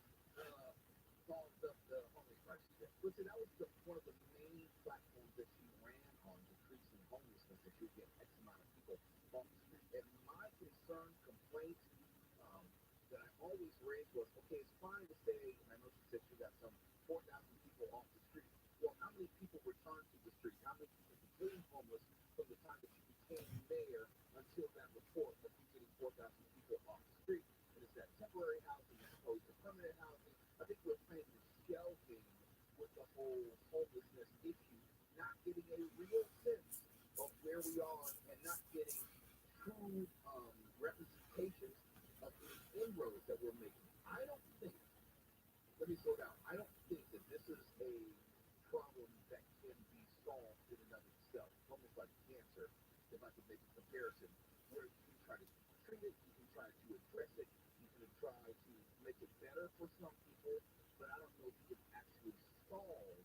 solved up the homeless crisis yet. Listen, that was one of the main platforms that she ran on, decreasing homelessness, that you get X amount of people off the street. And my concern, complaint that I always raised was, okay, it's fine to say, and I know she said she got some 4,000 people off the street. Well, how many people returned to the street? How many people became homeless from the time that you became mayor until that report of you getting 4,000 people off the street? And is that temporary housing as opposed to permanent housing? I think we're playing the shell game with the whole homelessness issue, not getting a real sense of where we are, and not getting true representations of the inroads that we're making. I don't think, let me slow down, I don't think that this is a problem that can be solved in and of itself. It's almost like cancer, if I could make a comparison, where you can try to treat it, you can try to address it, you can try to make it better for some people, but I don't know if you can actually solve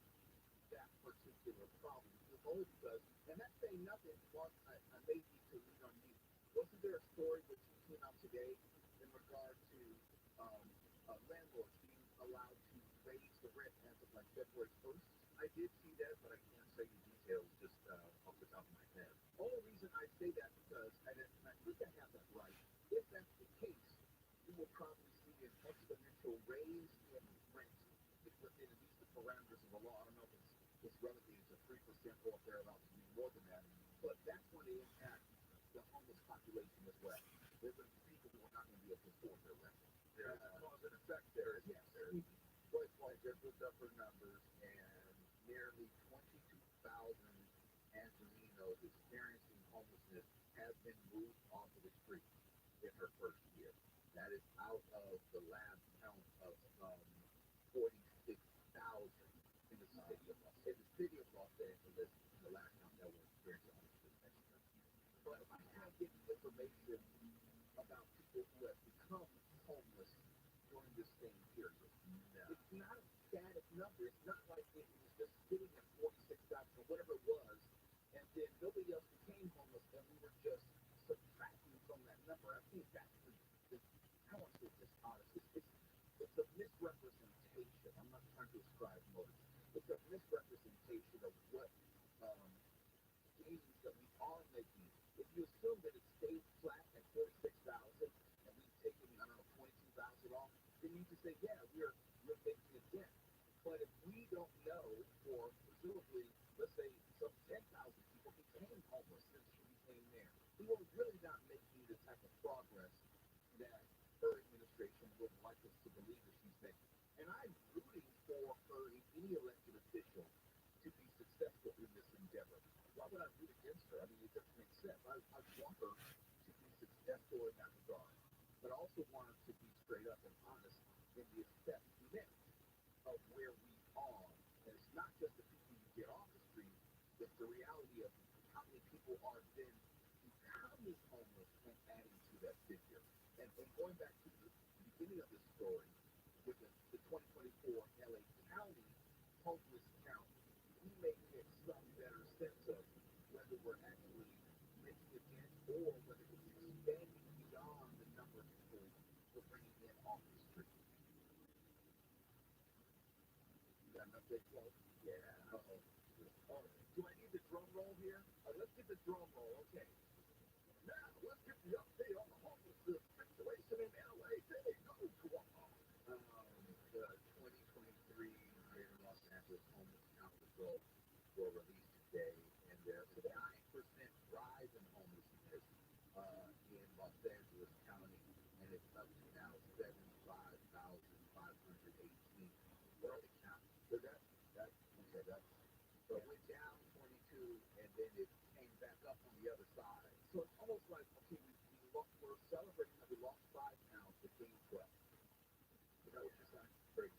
that particular problem. Only because, and that's saying nothing, Mark, I may need to lean on you. Wasn't there a story which came out today in regard to landlords being allowed to raise the rent as of like February 1st? I did see that, but I can't say the details just off the top of my head. The only reason I say that because, and I think I have that right, if that's the case, you will probably see an exponential raise in rent within at least the parameters of the law. I don't know if it's relegated to 3% or if they're allowed to be more than that, but that's going to impact the homeless population as well. There's going to be people who are not going to be able to afford their rent. There's a cause and effect there. Yes, there is. Joyce White just looked up her numbers, and nearly 22,000 Angelinos experiencing homelessness have been moved off of the street in her first year. That is out of the last count of 46,000. but I can't get information about people who have become homeless during this same period. No. It's not a static number. It's not like it was just sitting at 46,000 or whatever it was, and then nobody else became homeless, and we were just subtracting from that number. I think that's I want to say dishonest. It's a misrepresentation. I'm not trying to ascribe motives. It's a misrepresentation of what gains that we are making. If you assume that it stays flat at 46,000 and we've taken, I don't know, 22,000 off, then you can say, yeah, we're making a dent. But if we don't know, or presumably, let's say some 10,000 people became homeless since she became mayor, we were really not making the type of progress that her administration would like us to believe that she's making. And I'm rooting for her, any elected official, to be successful in this endeavor. Why would I root against her? I mean, it doesn't make sense. I want her to be successful in that regard, but I also want her to be straight up and honest in the assessment of where we are. And it's not just the people you get off the street, it's the reality of how many people are then becoming homeless and adding to that figure. And going back to the beginning of this story, with the 2024 LA County homeless count, we may get some better sense of whether we're actually making a dent or whether it's expanding beyond the number of people we're bringing in off the street. You got an update, Flo? Yeah. Uh-oh. All right. Do I need the drum roll here? Let's get the drum roll. Okay. Now, let's get the update on the homeless situation in LA. Hey, no, come on. The 2023 Greater Los Angeles homeless count results were released today, and there's a 9% rise in homelessness in Los Angeles County, and it's up to now 75,518. What are the counts? So that so it went down 22, and then it came back up on the other side. So it's almost like, okay, we're celebrating that we lost 5 pounds, but gained 12. Is that what you're saying? Great.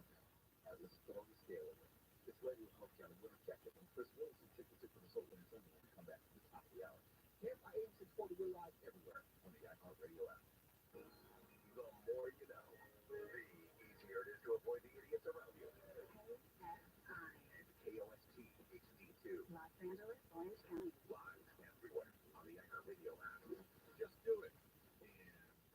Okay. All right, let's put on the scale of it. This lady in Hope County, we're going to check it. And Chris Wilson took the tip of the soul and Sunday when we come back to the top of the hour. KFI 8640, we're live everywhere on the iHeartRadio app. The more you know, the easier it is to avoid the idiots around you. KFI and KOST HD2. Los Angeles, Orange County. Live everywhere on the iHeartRadio app. Just do it. In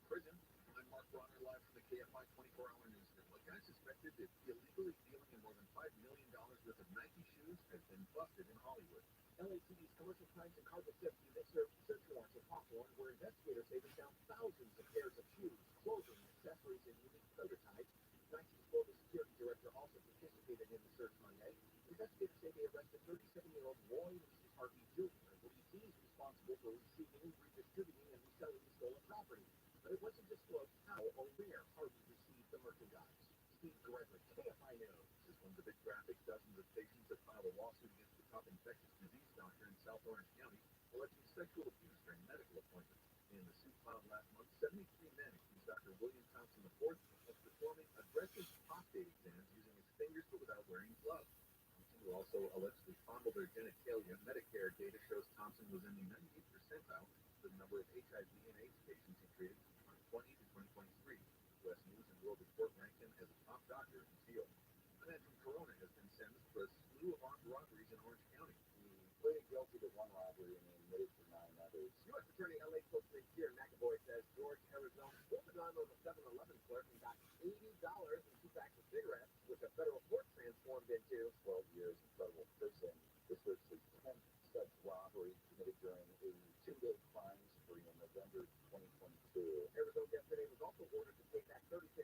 prison, I'm Mark Bronner, live from the KFI 24-hour news network. Guy suspected of illegally dealing in more than $5 million worth of Nike shoes has been busted in Hollywood. LAPD's Commercial Crimes and Cargo 7 unit served search warrants in Hawthorne, where investigators say they found thousands of pairs of shoes, clothing, accessories, and unique prototypes. Nike's global security director also participated in the search Monday. Investigators say they arrested 37-year-old Roy Lee Harvey Jr., who he's responsible for receiving, redistributing, and reselling the stolen property. But it wasn't disclosed how or where Harvey received the merchandise. Steve Gregory, KFI News. This is one of the big graphics. Dozens of patients have filed a lawsuit against the top infectious disease doctor in South Orange County, alleging sexual abuse during medical appointments. In the suit filed last month, 73 men accused Dr. William Thompson IV of performing aggressive prostate exams using his fingers but without wearing gloves. Thompson, who also allegedly fondled their genitalia, Medicare data shows Thompson was in the 98th percentile for the number of HIV and AIDS patients he treated from 2020 to 2023. U.S. News and World Report ranked him as a top doctor in the field. A man from Corona has been sentenced for a slew of armed robberies in Orange County. He pleaded guilty to one robbery and admitted to 9 others. U.S. Attorney L.A. spokesman Keir McAvoy says George, Arizona pulled the gun on a 7-Eleven clerk and got $80 and 2 packs of cigarettes, which a federal court transformed into 12 years in federal prison. This was his 10th such robbery committed during a 2-day crime spree in November 2022. Arizona yesterday was also ordered to pay back $3,600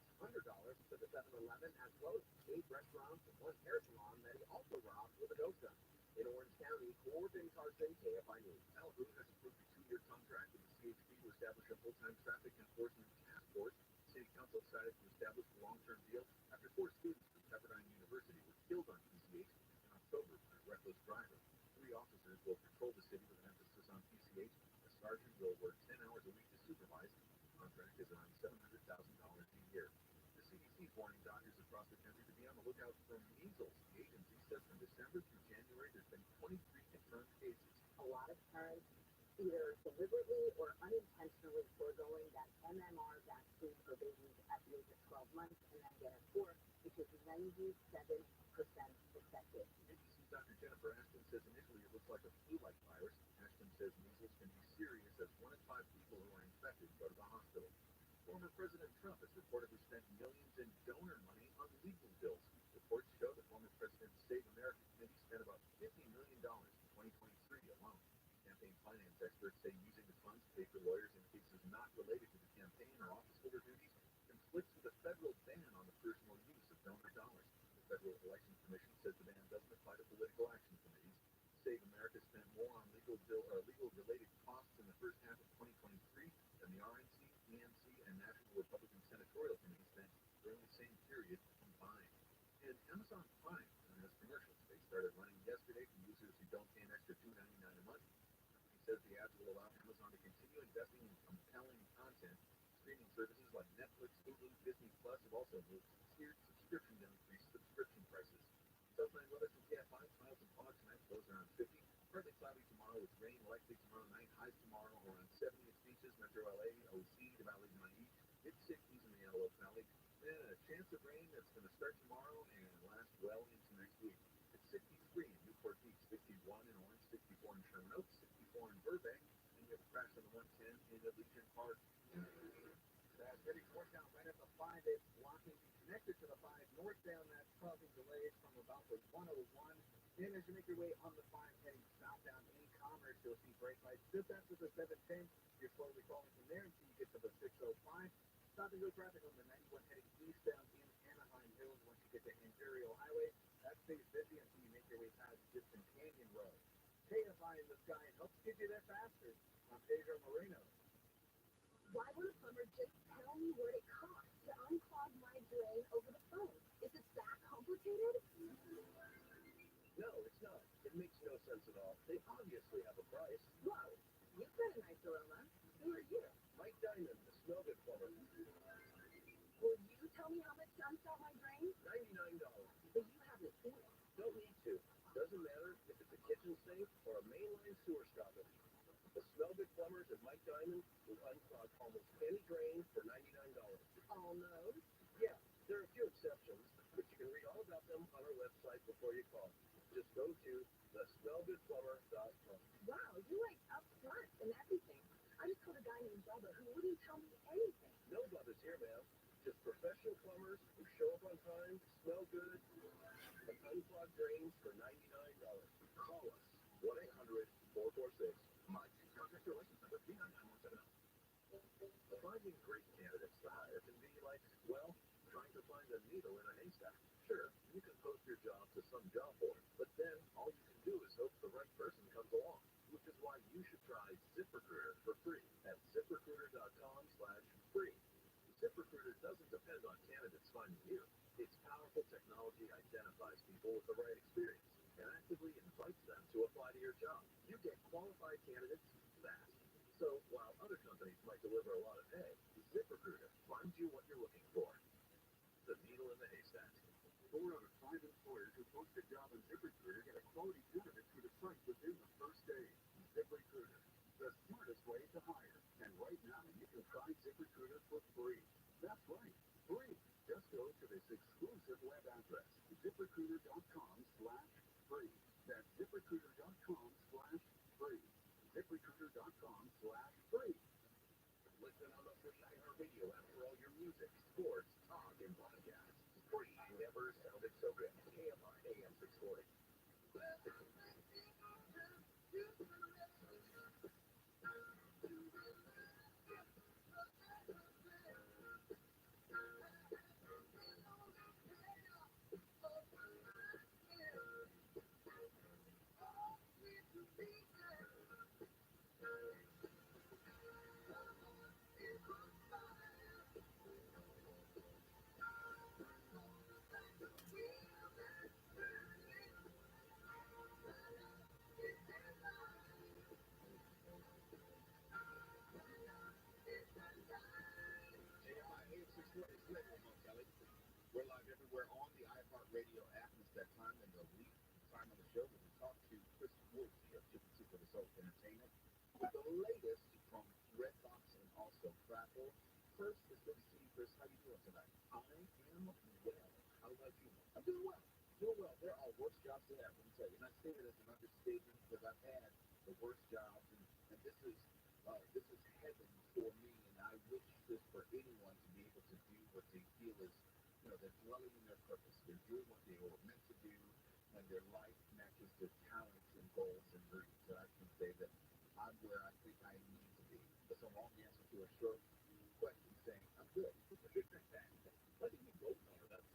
to the 7-Eleven, as well as 8 restaurants and 1 hair salon that he also robbed with a ghost gun. In Orange County, Corbin Carson, KFI News. Malibu has approved a 2-year contract with the CHP to establish a full-time traffic enforcement task force. City Council decided to establish a long-term deal after 4 students from Pepperdine University were killed on PCH in October by a reckless driver. 3 officers will patrol the city with an emphasis on PCH. A sergeant will work 10 hours a week to supervise. The contract is around $700,000 a year. The CDC is warning doctors across the country to be on the lookout for measles. The agency says from December through January there's been 23 confirmed cases. A lot of times either deliberately or unintentionally foregoing that MMR vaccine for babies at the age of 12 months and then get a fourth, which is 97% effective. NBC's Dr. Jennifer Ashton says initially it looks like a flu-like virus. Ashton says measles can be serious as 1 in 5 people who are infected go to the hospital. Former President Trump has reportedly spent millions in donor money on legal bills. Reports show the former president's Save America committee spent about $50 million in 2023 alone. Campaign finance experts say using the funds to pay for lawyers in cases not related to the campaign or office holder duties conflicts with a federal ban on the personal use of donor dollars. The Federal Election Commission says the ban doesn't apply to political action committees. Save America spent more on legal-related costs in the first half of 2023 than the RNC, ENC, and National Republican Senatorial Committee spent during the same period combined. And Amazon Prime has commercials. They started running yesterday for users who don't pay an extra $2.99 a month. He says the ads will allow Amazon to continue investing in compelling content. Streaming services like Netflix, Hulu, Disney Plus have also moved to tiered subscription to increase subscription prices. Southland weather from KFI, clouds and fog tonight, lows around 50. Partly cloudy tomorrow with rain likely tomorrow night. Highs tomorrow around 70 at beaches, Metro LA, OC, the Valley of Niagara, mid-60s in the Antelope Valley. Then a chance of rain that's going to start tomorrow and last well into next week. It's 63 in Newport Beach, 61 in Orange, 64 in Sherman Oaks, 64 in Burbank, and you have a crash on the 110 in Legion Park. That's getting northbound right at the 5. It's blocking connected to the 5 northbound. That's causing delays from about the 101. Then as you make your way on the 5 heading southbound in Commerce, you'll see brake lights just after the 710. You're slowly falling from there until you get to the 605. Stop and go traffic on the 91 heading eastbound in Anaheim Hills. Once you get to Imperial Highway, that stays busy until you make your way past Gibson Canyon Road. KFI in the sky helps get you there faster. I'm Pedro Moreno. Why would a plumber just tell me what it costs to unclog my drain over the phone? Is it that complicated? No, it's not. It makes no sense at all. They obviously have a price. Whoa, you've got a nice aroma. Who are you? Mike Diamond, the smell good plumber. Will you tell me how much to unclog my drain? $99. But you haven't seen it. Don't need to. Doesn't matter if it's a kitchen sink or a mainline sewer stoppage. The smell good plumbers at Mike Diamond will unclog almost any drain for $99. Almost. Yeah, there are a few exceptions, but you can read all about them on our website before you call. Just go to thesmellgoodplumber.com. Wow, you like upfront and everything. I just called a guy named Bubba who wouldn't tell me anything. No Bubba's here, ma'am. Just professional plumbers who show up on time, smell good, and unclog drains for $99. Call us. 1-800-446-MIKE. Contact your license number 399170. Finding great candidates to hire can be like, well, trying to find a needle in a haystack. Sure, you can post your job to some job board, but then all you can do is hope the right person comes along, which is why you should try ZipRecruiter for free at ZipRecruiter.com/free. ZipRecruiter doesn't depend on candidates finding you. Its powerful technology identifies people with the right experience and actively invites them to apply to your job. You get qualified candidates fast. So while other companies might deliver a lot of pay, ZipRecruiter finds you what you're looking for. The needle in the haystack. 4 out of 5 employers who post a job on ZipRecruiter get a quality candidate to the site within the first day. ZipRecruiter, the smartest way to hire. And right now, you can try ZipRecruiter for free. That's right, free. Just go to this exclusive web address, ZipRecruiter.com/free. That's ZipRecruiter.com/free. ZipRecruiter.com/free. Listen on the free iHeartRadio app for all your music, sports, talk, and podcasts. Free. Never sounded so good. KFI AM 640. We're live everywhere on the iHeartRadio app. It's that time and the lead time of the show that we talk to Chris Woods of Chicken Soup for the Soul Entertainment. With the latest from Redbox and also Crackle, first is good to see you, Chris. How you doing tonight? I am well. How about you? I'm doing well. Doing well. There are worse jobs to have, let me tell you. And I say that as an understatement because I've had the worst jobs, and this is heaven for me, and I wish this for anyone to be able to do what they feel is, they're dwelling in their purpose. They're doing what they were meant to do, and their life matches their talents and goals and dreams. And I can say that I'm where I think I need to be. That's a long answer to a short question saying I'm good. I think we both are. That's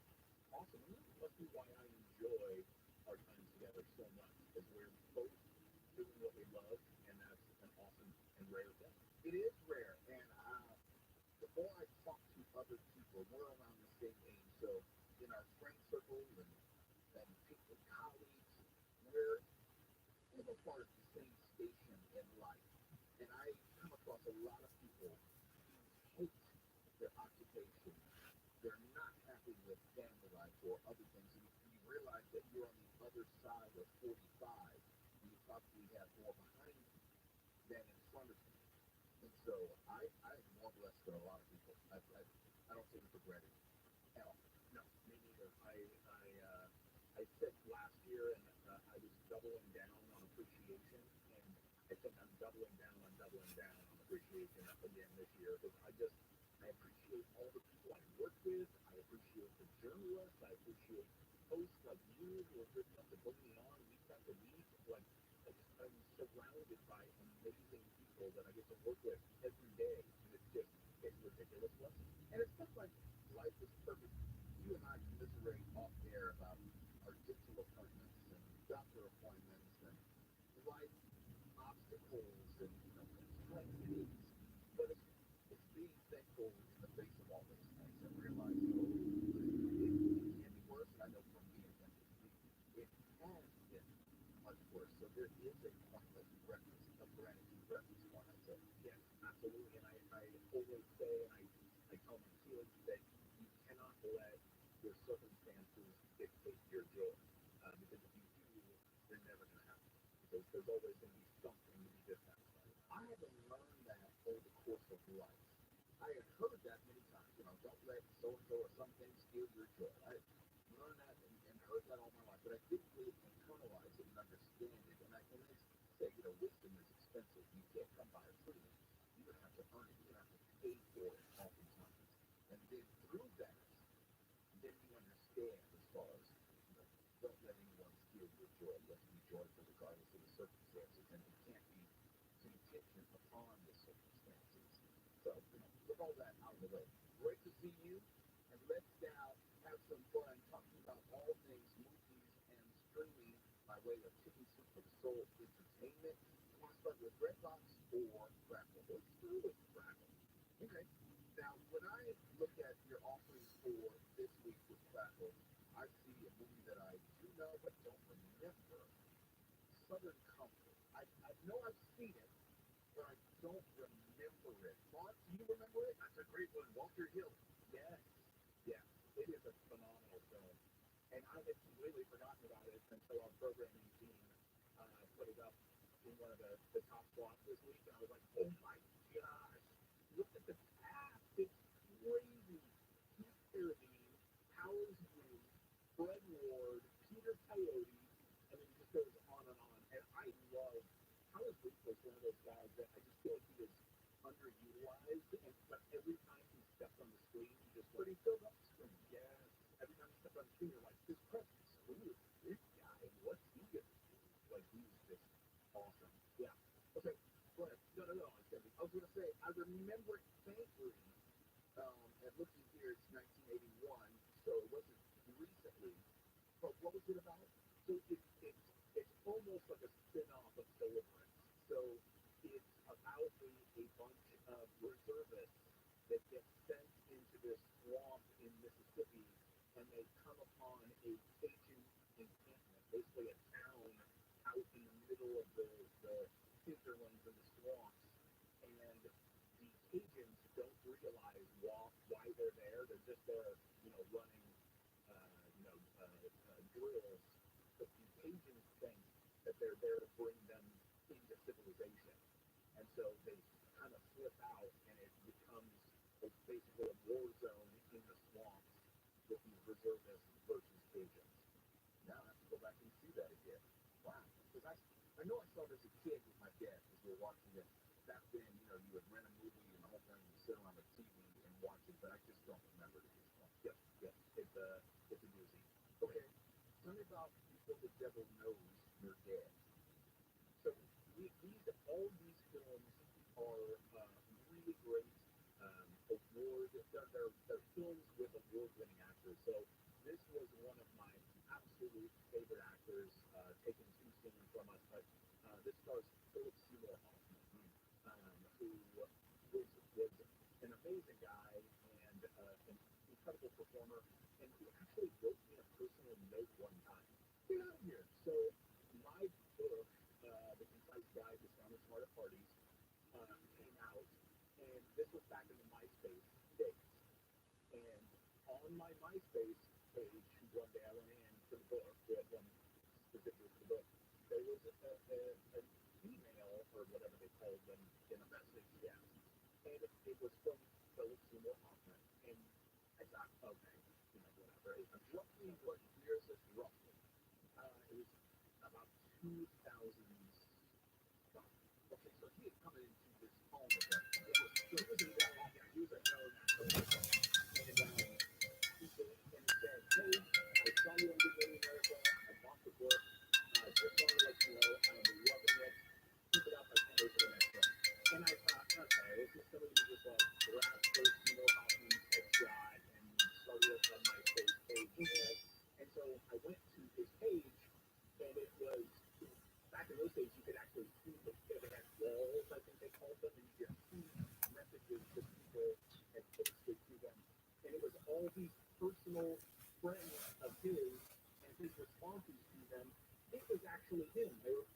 awesome. And that must be why I enjoy our time together so much, because we're both doing what we love, and that's an awesome and rare thing. It is rare, and the more I talk to other people, we're around the same age, so in our friend circles and people, colleagues, we're a part of the same station in life. And I come across a lot of people who hate their occupation. They're not happy with family life or other things. And you realize that you're on the other side of 45, and you probably have more behind you than in front of you. And so I'm more blessed than a lot of people. I don't take it for granted at all. No, me neither. I said last year, and I was doubling down on appreciation, and I think I'm doubling down on appreciation again this year, because I appreciate all the people I work with. I appreciate the journalists. I appreciate hosts like you who are good enough to bring me on week after week. Like, I'm surrounded by amazing people that I get to work with every day, and it's ridiculous blessing. And it's not like life is perfect. You and I commiserate off air about our dental appointments and doctor appointments and life obstacles and complexities. But it's being thankful in the face of all those things and realizing, it can be worse. And I know for me, it has been much worse. So there is a pointless breakfast of gratitude breakfast one. I say, yes, absolutely. And I always say, and I tell my kids that you cannot let your circumstances dictate your joy. Because if you do, you're never going to have it. Because there's always going to be something to be dissatisfied with. I haven't learned that over the course of life. I have heard that many times. Don't let so-and-so or something steal your joy. I learned that and heard that all my life, but I didn't really internalize it and understand it. And they say, wisdom is expensive. You can't come by it freely. You're going to have to earn it. You're going to have to pay for it oftentimes. And then through that, then you understand as far as, don't let anyone steal your joy. You have to be joyful regardless of the circumstances, and it can't be contingent upon the circumstances. So, with all that out of the way, great to see you, and let's now have some fun talking about all things movies and streaming by way of Chicken Soup for the Soul Entertainment. You want to start with Redbox or Crackle? Let's start with Crackle. Okay. Now, when I look at your offering for this week with Crackle, I see a movie that I do know but don't remember. Southern Comfort. I know I've seen it, but I don't remember it. Mark, do you remember it? That's a great one. Walter Hill. Yes. Yeah, it is a phenomenal film. And I had completely forgotten about it until our programming team put it up in one of the top slots this week. And I was like, oh my gosh, look at the cast. It's crazy. Keith Carradine, Powers Boone, Fred Ward, Peter Coyote, and it just goes on and on. And I love Powers Boone was one of those guys that I just feel like he is underutilized. But every time he steps on the screen, he just But he filled up the screen. yes. Every time he steps on the screen, you're like, his presence. Who is this guy? What's he gonna do? Like, he's just awesome. Yeah. Okay, go ahead. No. I was going to say, I remember it faintly, and looking here, it's 1981, so it wasn't recently. But what was it about? So it's almost like a spin-off of Deliverance. So it's about a bunch of reservists that get sent into this swamp in Mississippi, and they come upon a Cajun encampment, basically a town out in the middle of the hinterlands of the swamps. And the Cajuns don't realize why they're there. They're just there, running, drills. But the Cajuns think that they're there to bring them into civilization. And so they kind of flip out, and it becomes basically a war zone in the swamps with these reservists versus agents. Now I have to go back and see that again. Wow. Because I know I saw this as a kid with my dad as we were watching it. Back then, you would rent a movie and the whole thing would sit on the TV and watch it, but I just don't remember it at this point. Yep. It's a doozy. Okay. Tell me about Before the Devil Knows You're Dead. So all these films are really great they're films with award-winning actors. So this was one of my absolute favorite actors, taking two scenes from us, but this stars Philip Seymour Hoffman, who was an amazing guy and an incredible performer, and he actually wrote me a personal note one time. Get out of here. So my book, The Concise Guide to Sound and Smart at Parties, came out, and this was back in the MySpace days. And on my MySpace page, one day I went in for the book, we had one specifically for the book, there was an email, or whatever they called them, in a message, yeah. And it was from Philip Seymour Hoffman. And I thought, okay, whatever. Roughly, what year is this roughly? It was about 2000. Okay, so he had come into this home at that point. He was a young, he was a young, and he said, hey, I saw you on Good Morning America. I bought the book. Just wanted to let you know I'm loving it. Keep it up. I can't wait for the next one. And I thought, okay, this is somebody who just like grabbed Philip Seymour Hoffman's headshot and started us on my page. And so I went to his page, and it was, back in those days, you could actually see they had walls, I think they called them, and you could see messages that people had posted to them. And it was all these personal friends of his and his responses to them. It was actually him. They were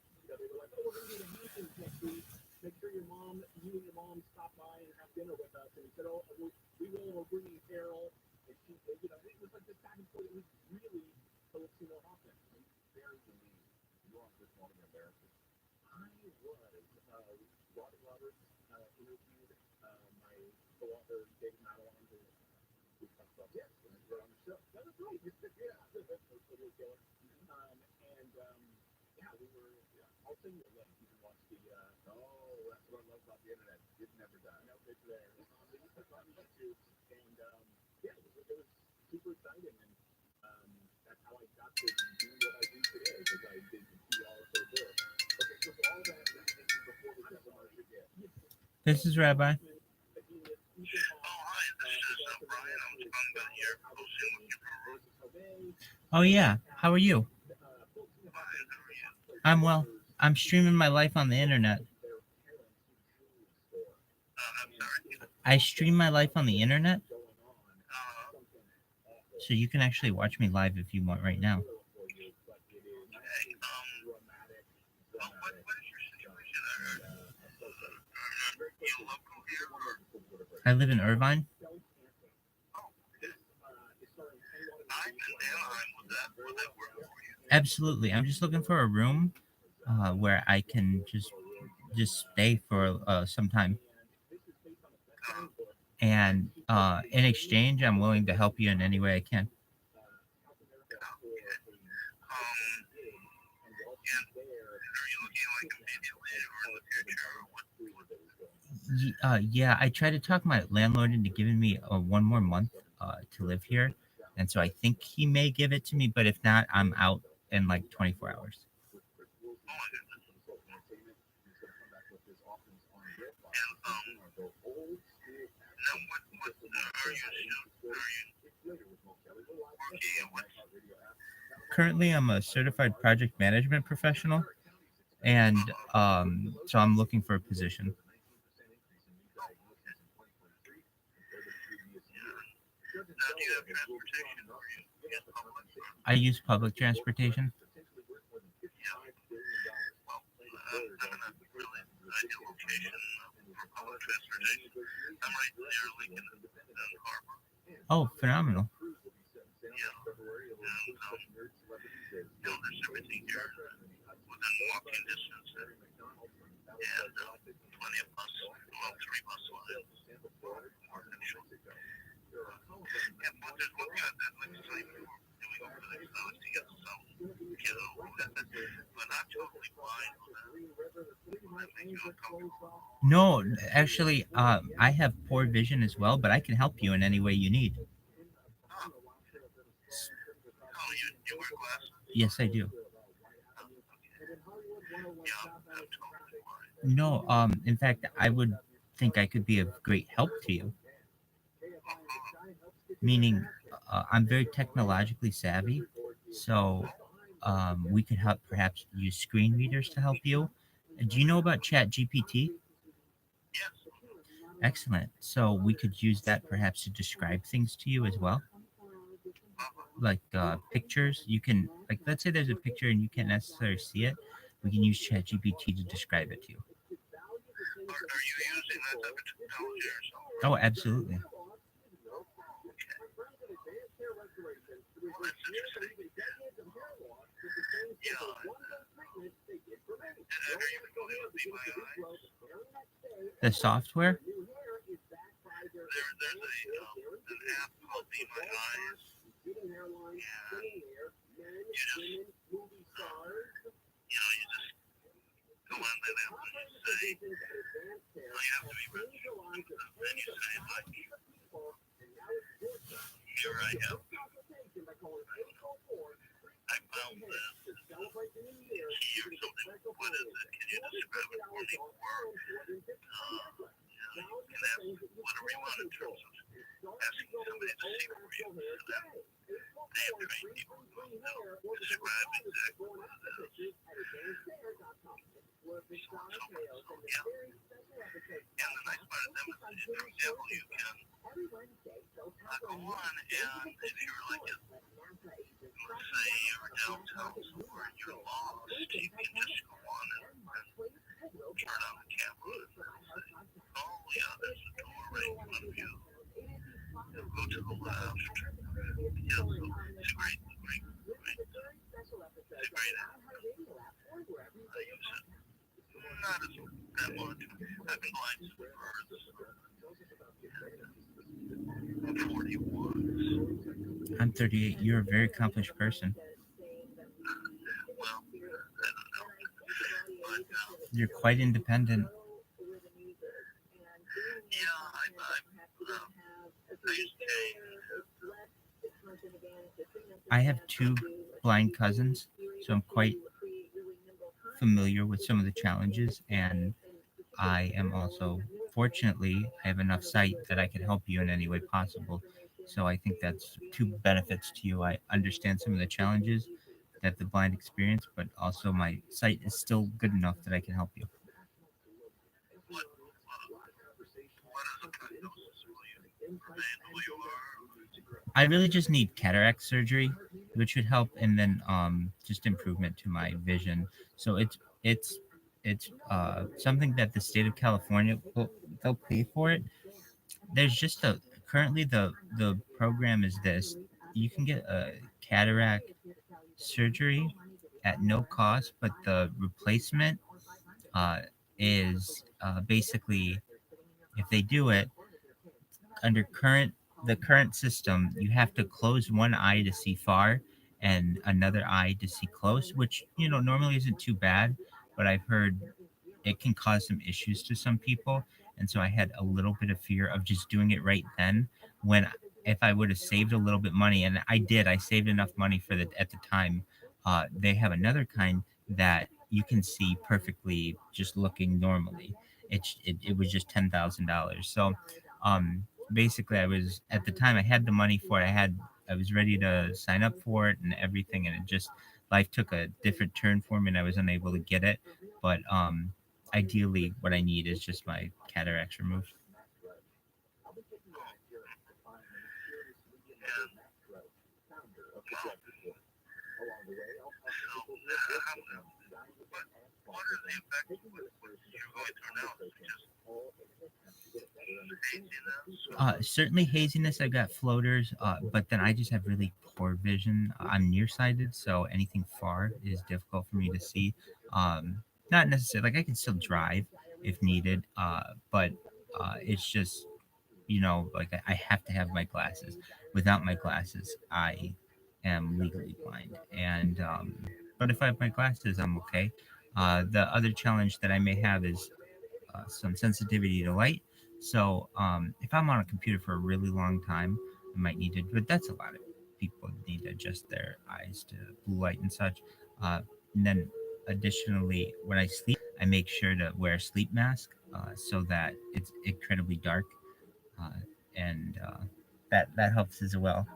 like, oh, we're going to be at Hamptons next week. Make sure you and your mom stop by and have dinner with us. And he said, oh, we will. We're bringing Carol. And she, it was like this back and forth. It was really Philip Seymour Hoffman. Very unique. You are on Good Morning America. I was, Robin Roberts interviewed my co-author, David Madeline, who we talked about, yes, and we're on the show. That was right. Yeah, that's totally killer. Yeah, we were, I'll send you a link. You can watch the, that's what I love about the internet. It never dies. No, it's there. It's on YouTube. And, yeah, it was super exciting. And that's how I got to do what I do today, because I did the PR for the book. Okay, so all that before the Devil Knows You're Dead. This is Rabbi. Oh, hi, this is Brian. I'm down here posting with you. Oh yeah, how are you? Fine, how are you? I'm well. I'm streaming my life on the internet. I'm sorry. I stream my life on the internet, so you can actually watch me live if you want right now. Okay, what is your situation? Are you local here? I live in Irvine. Oh, okay. I'm in Anaheim. Would that work for you? Absolutely. I'm just looking for a room where I can just stay for some time. And in exchange, I'm willing to help you in any way I can. Are you looking like immediately or in the future? Or what? Yeah, I tried to talk my landlord into giving me one more month to live here. And so I think he may give it to me, but if not, I'm out in like 24 hours. Currently, I'm a certified project management professional, and so I'm looking for a position. I use public transportation. Oh, phenomenal. There's everything here. within walking distance, and plenty of bus, well, 3 bus lines, more than sure. And what they're looking at that, like I say, we were doing over the next hours to get some, but not totally blind on that. That make you uncomfortable. No, actually, I have poor vision as well, but I can help you in any way you need. Oh, you wear glasses? Yes, I do. Oh, okay. Yeah, I'm totally blind. No, in fact, I would think I could be of great help to you. Meaning, I'm very technologically savvy, so we could help perhaps use screen readers to help you. Do you know about Chat GPT? Yes. Excellent. So we could use that perhaps to describe things to you as well. Like pictures, you can, like, let's say there's a picture and you can't necessarily see it. We can use Chat GPT to describe it to you. Are you using that type of technology yourself? Oh, absolutely. Well, that's interesting. Yeah. And are you familiar with Be My Eyes? The software? There's an app called Be My Eyes. And you just, you just go on that app and you say, you have to be registered. And you say, like, here I am. I found this. It's here, something. What is it? Can you describe it for me? Or, you can ask whatever you want in terms of asking somebody to see for you. So that they have trained people who describe exactly what it is. So, yeah. And the nice part of them is, for example, you can go on and if you're like, let's say you're downtown somewhere and you're lost, you can just go on and turn on the camera and say, oh yeah, there's a door right in front of you. Go to the left. Yeah, so it's a great app. I use it. Not as that much. I've been blind since birth. I'm 41. I'm 38. You're a very accomplished person. Well, I don't know. But, You're quite independent. yeah, I used I have 2 blind cousins, so I'm quite familiar with some of the challenges, and I am also, fortunately, I have enough sight that I can help you in any way possible. So I think that's 2 benefits to you. I understand some of the challenges that the blind experience, but also my sight is still good enough that I can help you. what is a prognosis? Will you remain who you are? I really just need cataract surgery, which would help, and then just improvement to my vision. So it's something that the state of California they'll pay for it. There's just a currently the program is this: you can get a cataract surgery at no cost, but the replacement is basically, if they do it under the current system, you have to close one eye to see far and another eye to see close, which normally isn't too bad, but I've heard it can cause some issues to some people, and so I had a little bit of fear of just doing it right then, when if I would have saved a little bit money, and I saved enough money for the at the time. They have another kind that you can see perfectly just looking normally. It was just $10,000. So basically, I was, at the time I had the money for it. I was ready to sign up for it and everything, and it just, life took a different turn for me and I was unable to get it. But ideally what I need is just my cataracts removed. What are the effects of what you're going through now? Certainly haziness. I've got floaters, but then I just have really poor vision. I'm nearsighted, so anything far is difficult for me to see. Not necessarily like I can still drive if needed, but it's just like I have to have my glasses. Without my glasses, I am legally blind, and but if I have my glasses, I'm okay. The other challenge that I may have is some sensitivity to light. So if I'm on a computer for a really long time, I might need to. But that's a lot of people need to adjust their eyes to blue light and such. Uh, and then additionally, when I sleep, I make sure to wear a sleep mask so that it's incredibly dark, uh, and that helps as well.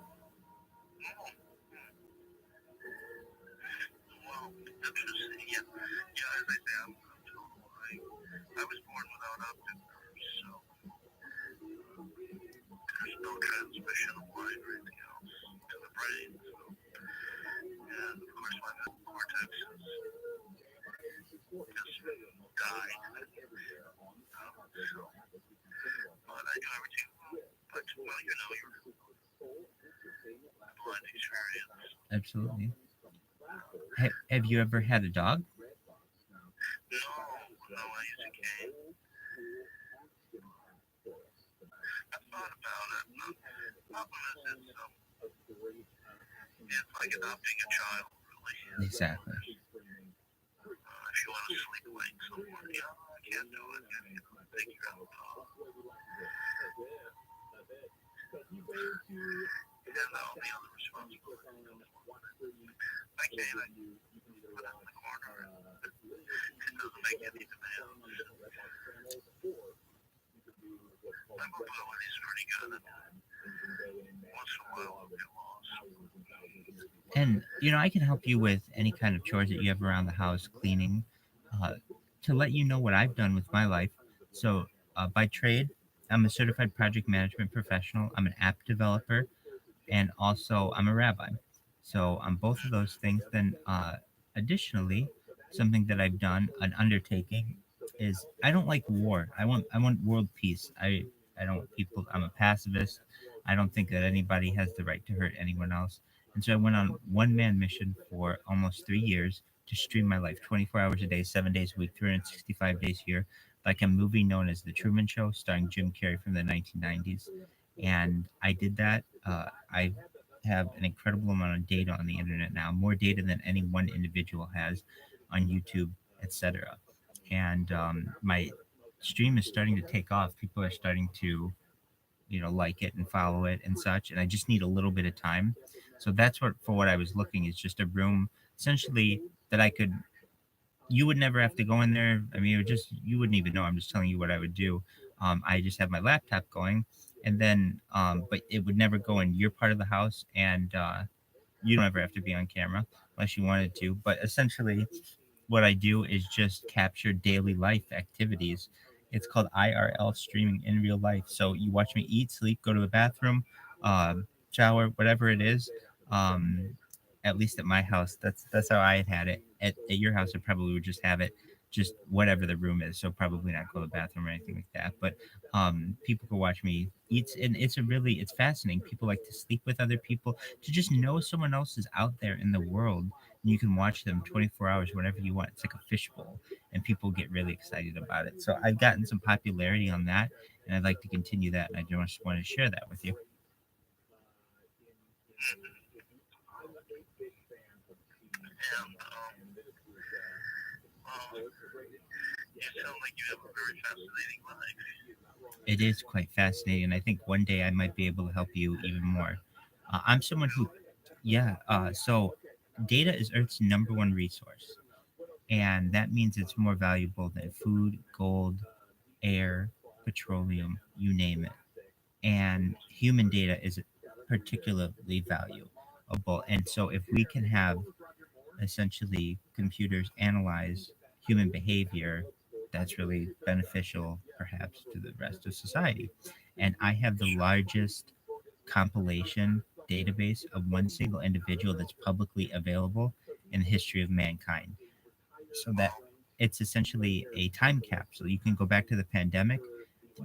Well, interesting. Yeah, yeah. As I say, I'm total. I was born without optic nerves, so there's no transmission of light or anything else to the brain. So, and of course, my visual cortex has just died. So, but I do everything. But well, your blind experience. Absolutely. Have you ever had a dog? No, I used to cane. I thought about it. The problem is it's like adopting a child, really. Exactly. If you want to sleep away somewhere, I can't do it. Take care of the dog. And all the other responsibilities. I can't. I put it in the corner. It doesn't make any demands. My mobility is pretty good. Once in a while, I'll get lost. And I can help you with any kind of chores that you have around the house, cleaning. Uh, to let you know what I've done with my life. So, by trade, I'm a certified project management professional. I'm an app developer, and also I'm a rabbi. So I'm both of those things. Then, additionally, something that I've done, an undertaking, is I don't like war. I want world peace. I don't want people. I'm a pacifist. I don't think that anybody has the right to hurt anyone else. And so I went on one man mission for almost 3 years to stream my life 24 hours a day, 7 days a week, 365 days a year, like a movie known as The Truman Show, starring Jim Carrey from the 1990s. And I did that. I have an incredible amount of data on the internet now, more data than any one individual has on YouTube, etc. And my stream is starting to take off. People are starting to, like it and follow it and such. And I just need a little bit of time. So that's what I was looking is just a room essentially that I could you would never have to go in there. I mean, it would just you wouldn't even know. I'm just telling you what I would do. I just have my laptop going, and then but it would never go in your part of the house, and you don't ever have to be on camera unless you wanted to. But essentially, what I do is just capture daily life activities. It's called IRL streaming in real life. So you watch me eat, sleep, go to the bathroom, shower, whatever it is. Um, at least at my house, that's how I had it. At your house, I probably would just have it just whatever the room is. So probably not go to the bathroom or anything like that. But people can watch me eat, and it's fascinating. People like to sleep with other people to just know someone else is out there in the world and you can watch them 24 hours whenever you want. It's like a fishbowl, and people get really excited about it. So I've gotten some popularity on that, and I'd like to continue that. And I just want to share that with you. And, you sound like you have a very fascinating life. It is quite fascinating, and I think one day I might be able to help you even more. I'm someone who, yeah. So data is Earth's number one resource, and that means it's more valuable than food, gold, air, petroleum, you name it. And human data is particularly valuable. And so, if we can have essentially computers analyze human behavior, that's really beneficial, perhaps, to the rest of society. And I have the largest compilation database of one single individual that's publicly available in the history of mankind. So that it's essentially a time capsule. You can go back to the pandemic,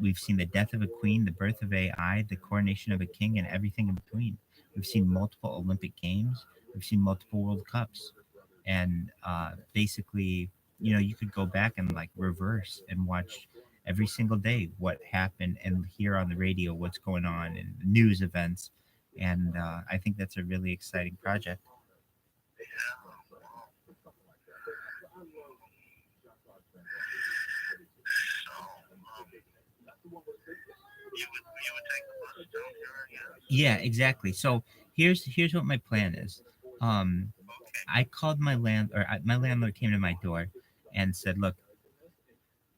We've seen the death of a queen, the birth of AI, the coronation of a king, and everything in between. We've seen multiple Olympic games. We've seen multiple World Cups, and basically, you could go back and like reverse and watch every single day what happened and hear on the radio what's going on and news events. And I think that's a really exciting project. Yeah, exactly. So here's what my plan is. Um, I called my landlord came to my door and said, "Look,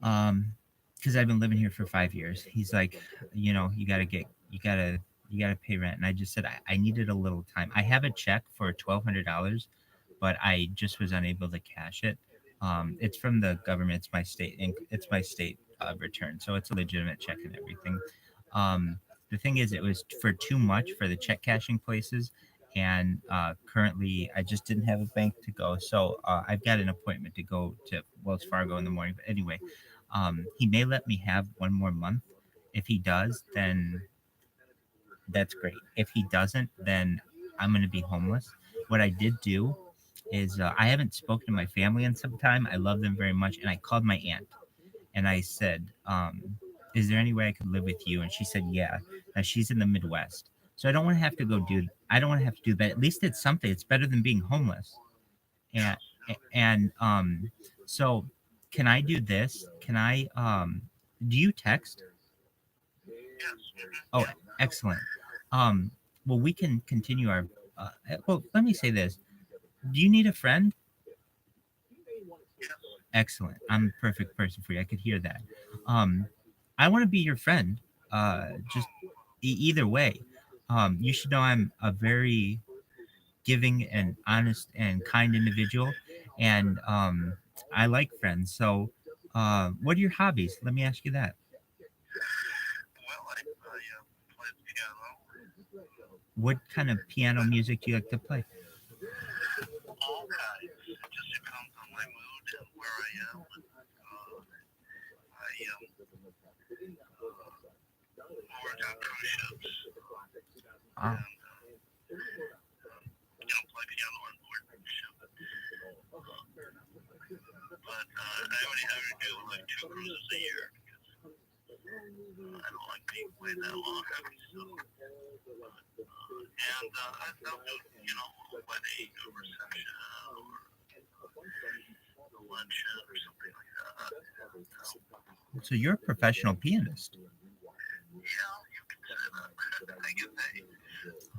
because I've been living here for 5 years." He's like, you gotta pay rent, and I just said I needed a little time. I have a check for $1,200, but I just was unable to cash it. It's from the government. It's my state return, so it's a legitimate check and everything. The thing is, it was for too much for the check cashing places, and currently I just didn't have a bank to go. So I've got an appointment to go to Wells Fargo in the morning. But anyway, he may let me have one more month. If he does, then that's great. If he doesn't, then I'm going to be homeless. What I did do is I haven't spoken to my family in some time. I love them very much, and I called my aunt and I said, "Is there any way I could live with you?" And she said, "Yeah." Now she's in the Midwest, so I don't want to have to go do. I don't want to have to do that. At least it's something. It's better than being homeless. And so can I do this? Can I do you text? Oh, excellent. Well, we can continue our. Well, let me say this. Do you need a friend? Excellent. I'm the perfect person for you. I could hear that. I want to be your friend. Just either way. You should know I'm a very giving and honest and kind individual, and I like friends. So, what are your hobbies? Let me ask you that. What kind of piano music do you like to play? Ah. So you're a professional pianist.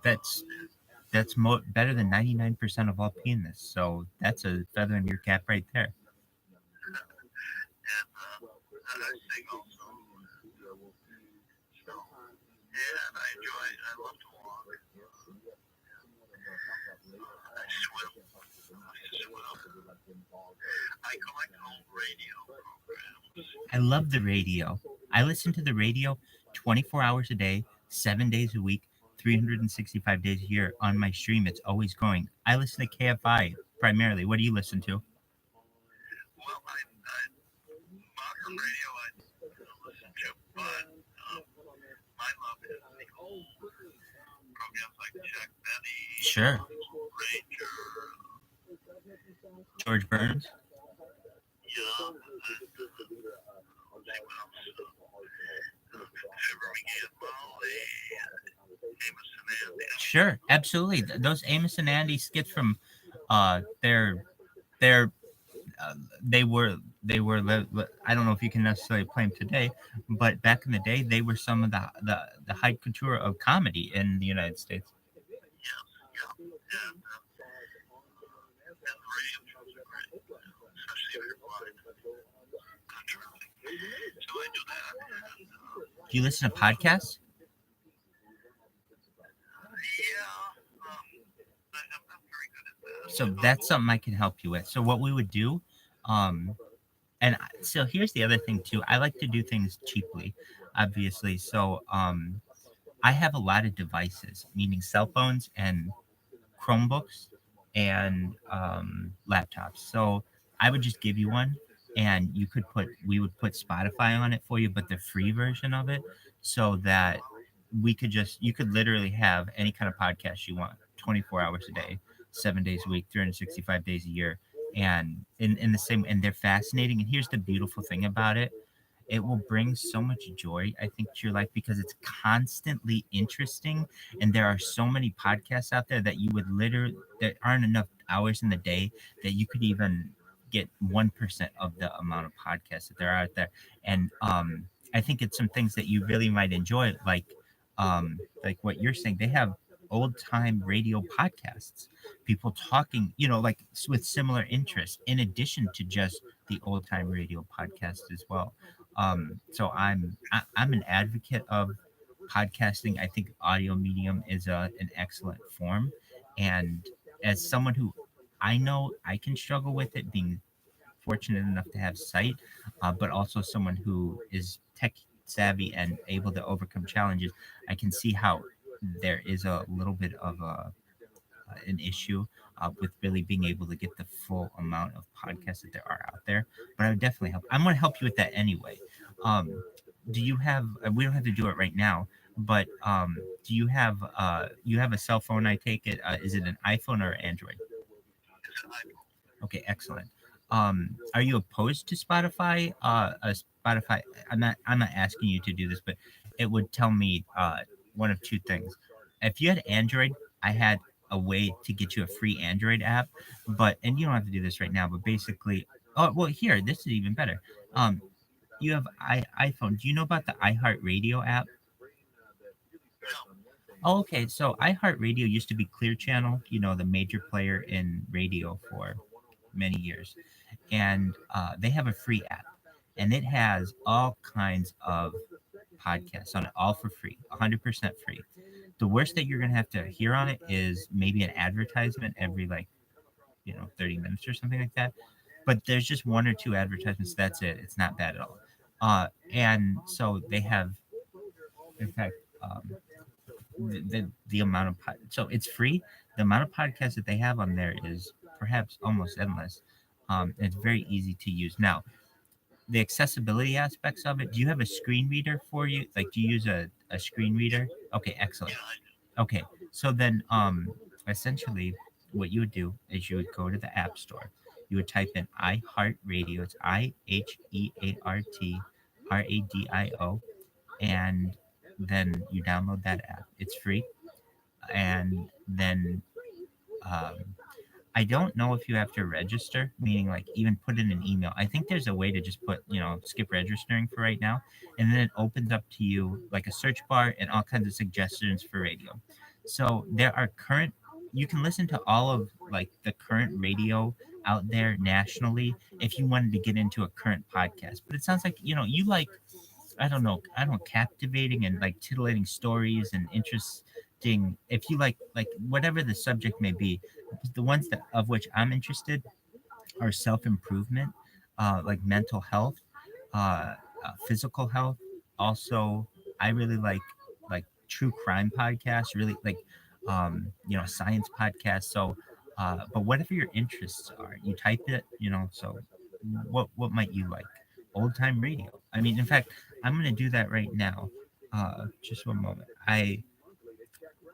That's better than 99% of all pianists. So that's a feather in your cap right there. I love the radio. I listen to the radio 24 hours a day, 7 days a week, 365 days a year on my stream. It's always going. I listen to KFI primarily. What do you listen to? Sure. George Burns. Sure, absolutely. Those Amos and Andy skits from they're I don't know if you can necessarily play them today, but back in the day, they were some of the high couture of comedy in the United States. Do you listen to podcasts? So that's something I can help you with. So what we would do, so here's the other thing too. I like to do things cheaply, obviously. So I have a lot of devices, meaning cell phones and Chromebooks and laptops. So I would just give you one, and we would put Spotify on it for you, but the free version of it, so that you could literally have any kind of podcast you want, 24 hours a day, 7 days a week, 365 days a year, and in the same, and they're fascinating. And here's the beautiful thing about it: it will bring so much joy, I think, to your life, because it's constantly interesting. And there are so many podcasts out there that you would literally, there aren't enough hours in the day that you could even get 1% of the amount of podcasts that there are out there. And I think it's some things that you really might enjoy, like what you're saying. They have old time radio podcasts, people talking, like with similar interests, in addition to just the old time radio podcast as well. So I'm an advocate of podcasting. I think audio medium is an excellent form, and as someone who, I know I can struggle with it, being fortunate enough to have sight, but also someone who is tech savvy and able to overcome challenges, I can see how there is a little bit of an issue with really being able to get the full amount of podcasts that there are out there. But I would definitely help. I'm going to help you with that anyway. Do you have? We don't have to do it right now, but do you have? You have a cell phone? I take it. Is it an iPhone or Android? Okay, excellent. Are you opposed to Spotify? Spotify. I'm not asking you to do this, but it would tell me one of two things. If you had Android, I had a way to get you a free Android app, and you don't have to do this right now. But basically, oh well, here, this is even better. Um, you have iPhone. Do you know about the iHeartRadio app? Oh, okay. So iHeartRadio used to be Clear Channel, the major player in radio for many years, and they have a free app, and it has all kinds of podcasts on it, all for free, 100% free. The worst that you're gonna have to hear on it is maybe an advertisement every 30 minutes or something like that. But there's just one or two advertisements. That's it. It's not bad at all. And so they have, in fact, the amount of so it's free. The amount of podcasts that they have on there is perhaps almost endless. It's very easy to use. Now, the accessibility aspects of it. Do you have a screen reader for you? Like, do you use a screen reader? Okay, excellent. Okay, so then essentially what you would do is you would go to the App Store. You would type in iHeartRadio. It's IHEARTRADIO, and then you download that app. It's free, and then um, I don't know if you have to register, meaning like even put in an email. I think there's a way to just put, skip registering for right now. And then it opens up to you like a search bar and all kinds of suggestions for radio. So there are you can listen to all of like the current radio out there nationally if you wanted to get into a current podcast. But it sounds like, you like, I don't know, captivating and like titillating stories and interesting. If you like whatever the subject may be, the ones that of which I'm interested are self improvement, like mental health, physical health. Also, I really like true crime podcasts. Really like science podcasts. So, but whatever your interests are, you type it. So what might you like? Old time radio. I mean, in fact, I'm gonna do that right now. Just one moment.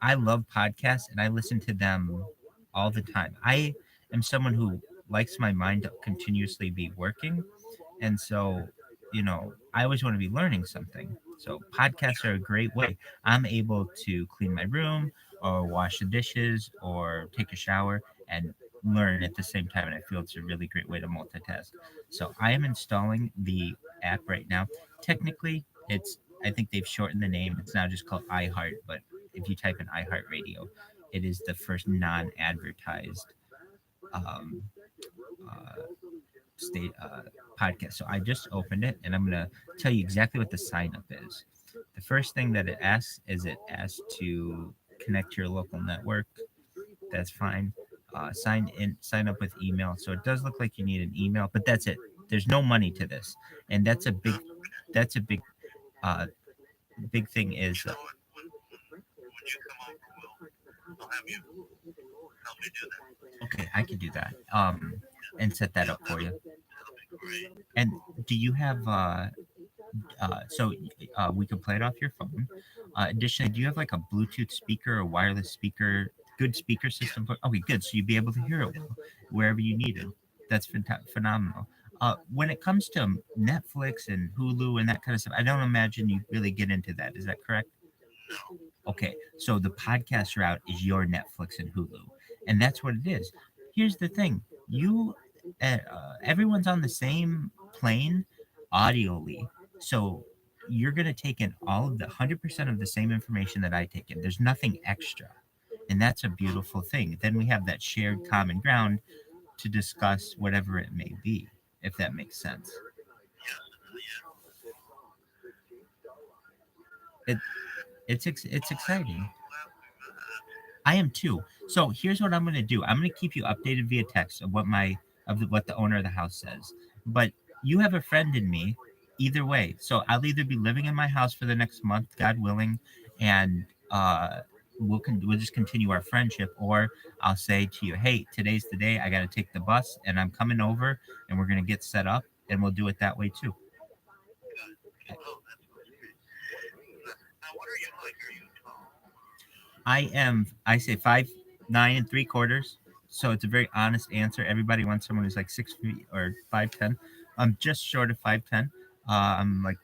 I love podcasts and I listen to them all the time. I am someone who likes my mind to continuously be working. And so, I always want to be learning something. So, podcasts are a great way. I'm able to clean my room or wash the dishes or take a shower and learn at the same time. And I feel it's a really great way to multitask. So, I am installing the app right now. Technically, I think they've shortened the name. It's now just called iHeart, but if you type in iHeartRadio, it is the first non-advertised um, uh, state podcast. So I just opened it, and I'm gonna tell you exactly what the sign up is. The first thing that it asks is to connect to your local network. That's fine. Sign up with email. So it does look like you need an email, but that's it. There's no money to this, and that's a uh, big thing is. Okay, I can do that. And set that up for you. And do you have so we can play it off your phone. Additionally, do you have like a Bluetooth speaker or wireless speaker, good speaker system? Okay, good. So you'd be able to hear it well wherever you need it. That's phenomenal. When it comes to Netflix and Hulu and that kind of stuff, I don't imagine you really get into that. Is that correct? Okay, so the podcast route is your Netflix and Hulu, and that's what it is. Here's the thing: everyone's on the same plane, audially. So you're gonna take in all of the 100% of the same information that I take in. There's nothing extra, and that's a beautiful thing. Then we have that shared common ground to discuss whatever it may be, if that makes sense. It's exciting. I am too. So here's what I'm going to do. I'm going to keep you updated via text of what the owner of the house says. But you have a friend in me, either way. So I'll either be living in my house for the next month, God willing, and we'll just continue our friendship, or I'll say to you, hey, today's the day. I got to take the bus, and I'm coming over, and we're going to get set up, and we'll do it that way too. I say 5'9 3/4". So it's a very honest answer. Everybody wants someone who's like 6 feet or 5'10". I'm just short of 5'10". I'm like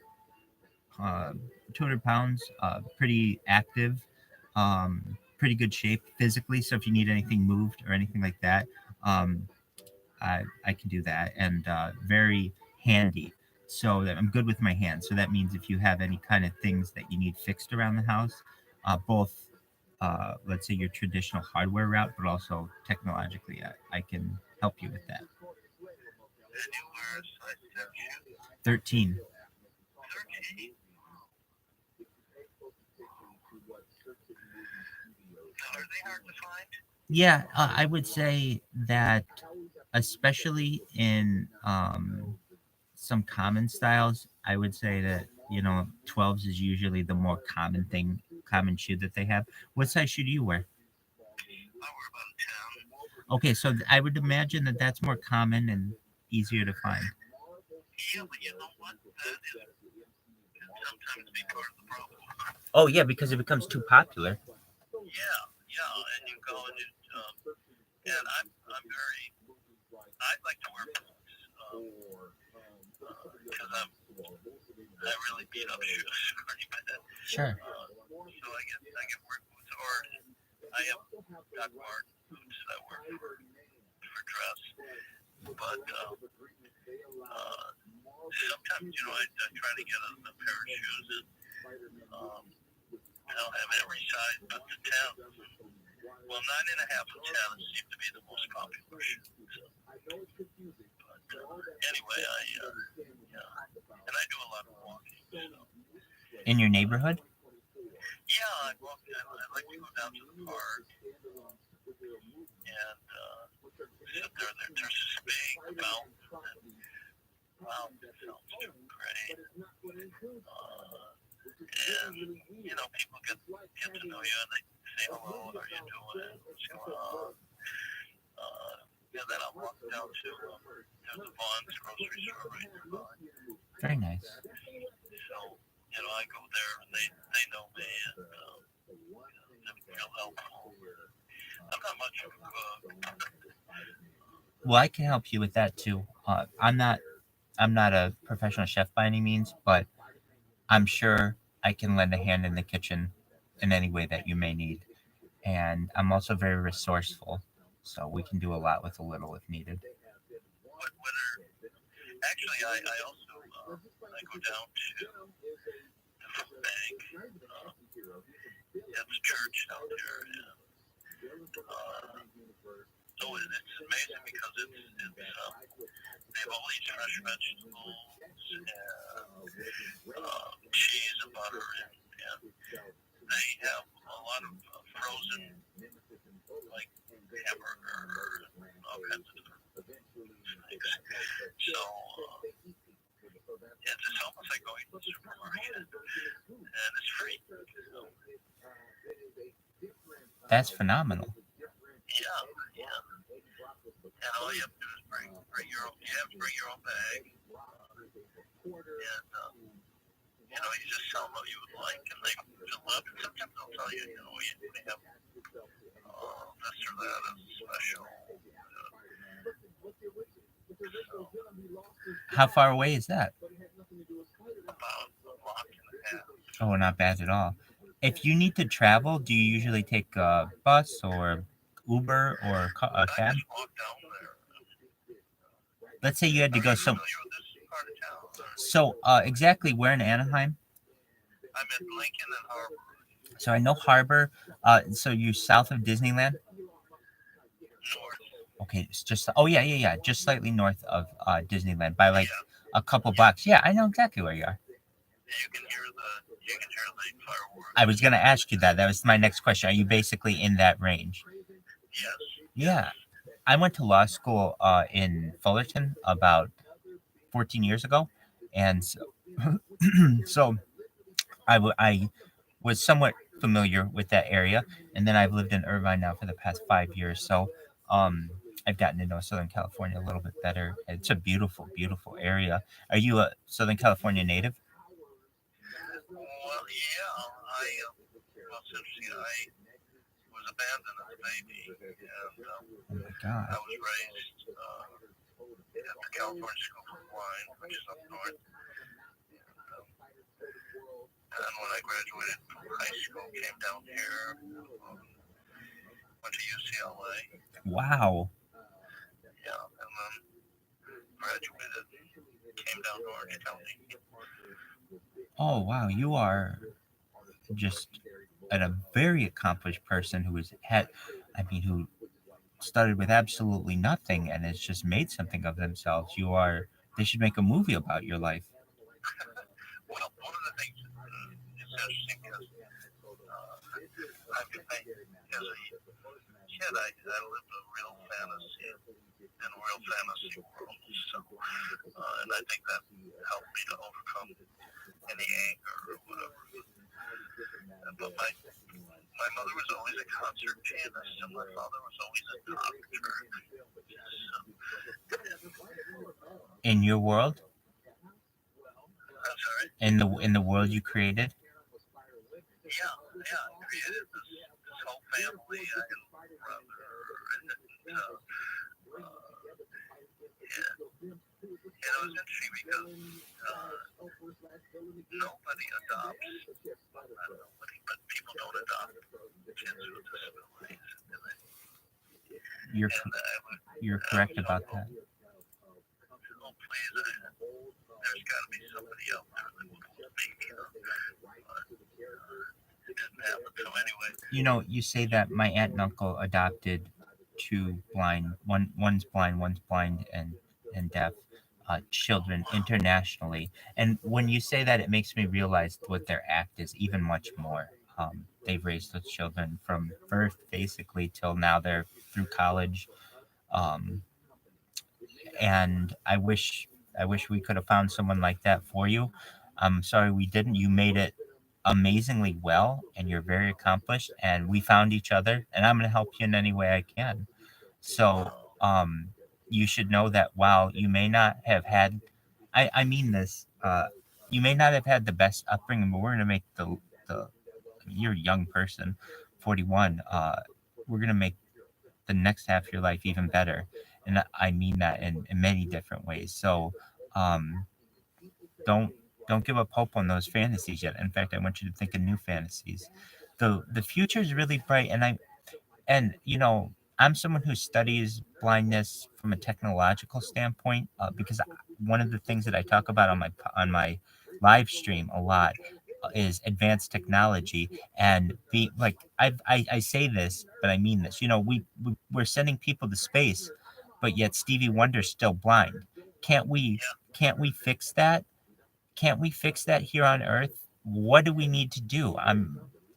200 pounds, pretty active, pretty good shape physically. So if you need anything moved or anything like that, I can do that, and very handy. So that I'm good with my hands. So that means if you have any kind of things that you need fixed around the house, both let's say your traditional hardware route, but also technologically, I can help you with that. 13. Are they hard to find? Yeah, I would say that, especially in some common styles, I would say that 12s is usually the more common shoe that they have. What size shoe do you wear? I wear about 10. Okay, so I would imagine that that's more common and easier to find. Yeah, but you know what? That can sometimes be part of the problem. Oh yeah, because it becomes too popular. Yeah, and you go and and I like to wear boots because I really beat up shoes pretty bad. Sure. So I get work boots, or I have Doc Martin boots that work for dress. But sometimes I try to get a pair of shoes and I don't have every size, but the 10. Well, 9.5 and 10 seem to be the most popular shoes. But anyway, and I do a lot of walking. So. In your neighborhood? Yeah, I like to go down to the park and sit there. There's this big mountain. Wow, that sounds too great. And people get to know you and they say hello, how are you doing, what's going on. And then I'll walk down to the Vaughn's grocery store right nearby. Very nice. So, I go there and they know me and they're real helpful. I'm not much of a cook. Well, I can help you with that too. I'm not a professional chef by any means, but I'm sure I can lend a hand in the kitchen in any way that you may need. And I'm also very resourceful, so we can do a lot with a little if needed. Actually, I also I go down to the food bank at the church down there, and so it's amazing because they have all these fresh vegetables and cheese and butter, and they have a lot of frozen, like hamburger and all kinds of things. So it's almost like going to the supermarket, and it's free. That's phenomenal. Yeah. And all you have to do is bring your own, bag. And, you just tell them what you would like, and they fill up. And sometimes they'll tell you, we have this or that is special. How far away is that? About a block and a half. Oh, not bad at all. If you need to travel, do you usually take a bus or Uber or a cab? I just walk down there. Let's say you had to go some. Familiar with this part of town? So, exactly where in Anaheim? I'm in Lincoln and Harbor. So I know Harbor. So you're south of Disneyland? North. Okay, it's just. Oh yeah. Just slightly north of Disneyland by like a couple blocks. Yeah, I know exactly where you are. You can hear the fireworks. I was gonna ask you that. That was my next question. Are you basically in that range? Yes. Yeah. I went to law school in Fullerton about 14 years ago, and so I was somewhat familiar with that area, and then I've lived in Irvine now for the past 5 years. So I've gotten to know Southern California a little bit better. It's a beautiful, beautiful area. Are you a Southern California native? Well, yeah. It's interesting. I was abandoned as a baby, and Oh my God. I was raised at the California School for Blind, which is up north. And when I graduated from high school, came down here, went to UCLA. Wow. Yeah, and then graduated, came down to Orange County. Oh wow, you are just a very accomplished person who who started with absolutely nothing and has just made something of themselves. They should make a movie about your life. Well, one of the things is interesting because as a kid, I lived a real fantasy in a real fantasy world. So, and I think that helped me to overcome any anger or whatever. But my mother was always a concert pianist, and my father was always a doctor. In your world? I'm sorry? In the world you created? Yeah, I created this whole family. I had a brother, and it was interesting because nobody adopts, but people don't adopt kids with disabilities. You're correct about that. Oh, please, there's got to be somebody out there that will hold me. It didn't happen. So anyway. You say that my aunt and uncle adopted two blind, one's blind and deaf children internationally. And when you say that, it makes me realize what their act is even much more. They've raised those children from birth basically till now they're through college. And I wish we could have found someone like that for you. I'm sorry we didn't. You made it amazingly well, and you're very accomplished. And we found each other, and I'm going to help you in any way I can. So, you should know that while you may not have had, I mean this, you may not have had the best upbringing, but we're going to make you're a young person, 41. We're going to make the next half of your life even better. And I mean that in many different ways. So, don't give up hope on those fantasies yet. In fact, I want you to think of new fantasies. The future is really bright, and I'm someone who studies blindness from a technological standpoint because one of the things that I talk about on my live stream a lot is advanced technology and I say this, but I mean this. We're sending people to space, but yet Stevie Wonder's still blind. Can't we fix that? Can't we fix that here on Earth? What do we need to do?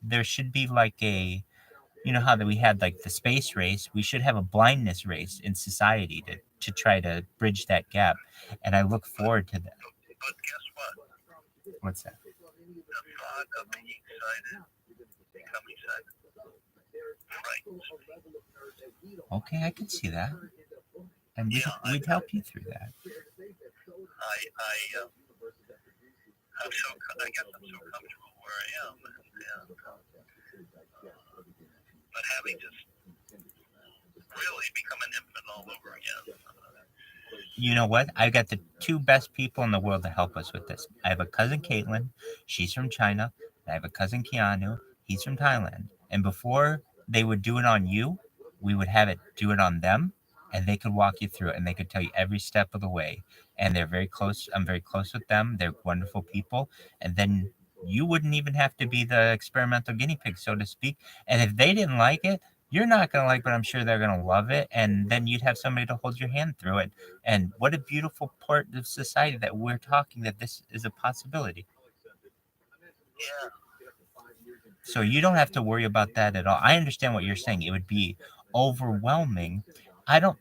There should be like how that we had like the space race. We should have a blindness race in society to try to bridge that gap. And I look forward to that. But guess what? What's that? The thought of being excited, becoming excited, frightens me. Okay, I can see that. and we'd help you through that. I guess I'm so comfortable where I am, but having just really become an infant all over again. You know what? I've got the two best people in the world to help us with this. I have a cousin Caitlin, she's from China, and I have a cousin Keanu, he's from Thailand. And before they would do it on you, we would have it do it on them, and they could walk you through it, and they could tell you every step of the way. And they're very close. I'm very close with them. They're wonderful people. And then you wouldn't even have to be the experimental guinea pig, so to speak. And if they didn't like it, you're not going to like, but I'm sure they're going to love it. And then you'd have somebody to hold your hand through it. And what a beautiful part of society that we're talking that this is a possibility. Yeah. So you don't have to worry about that at all. I understand what you're saying. It would be overwhelming. I don't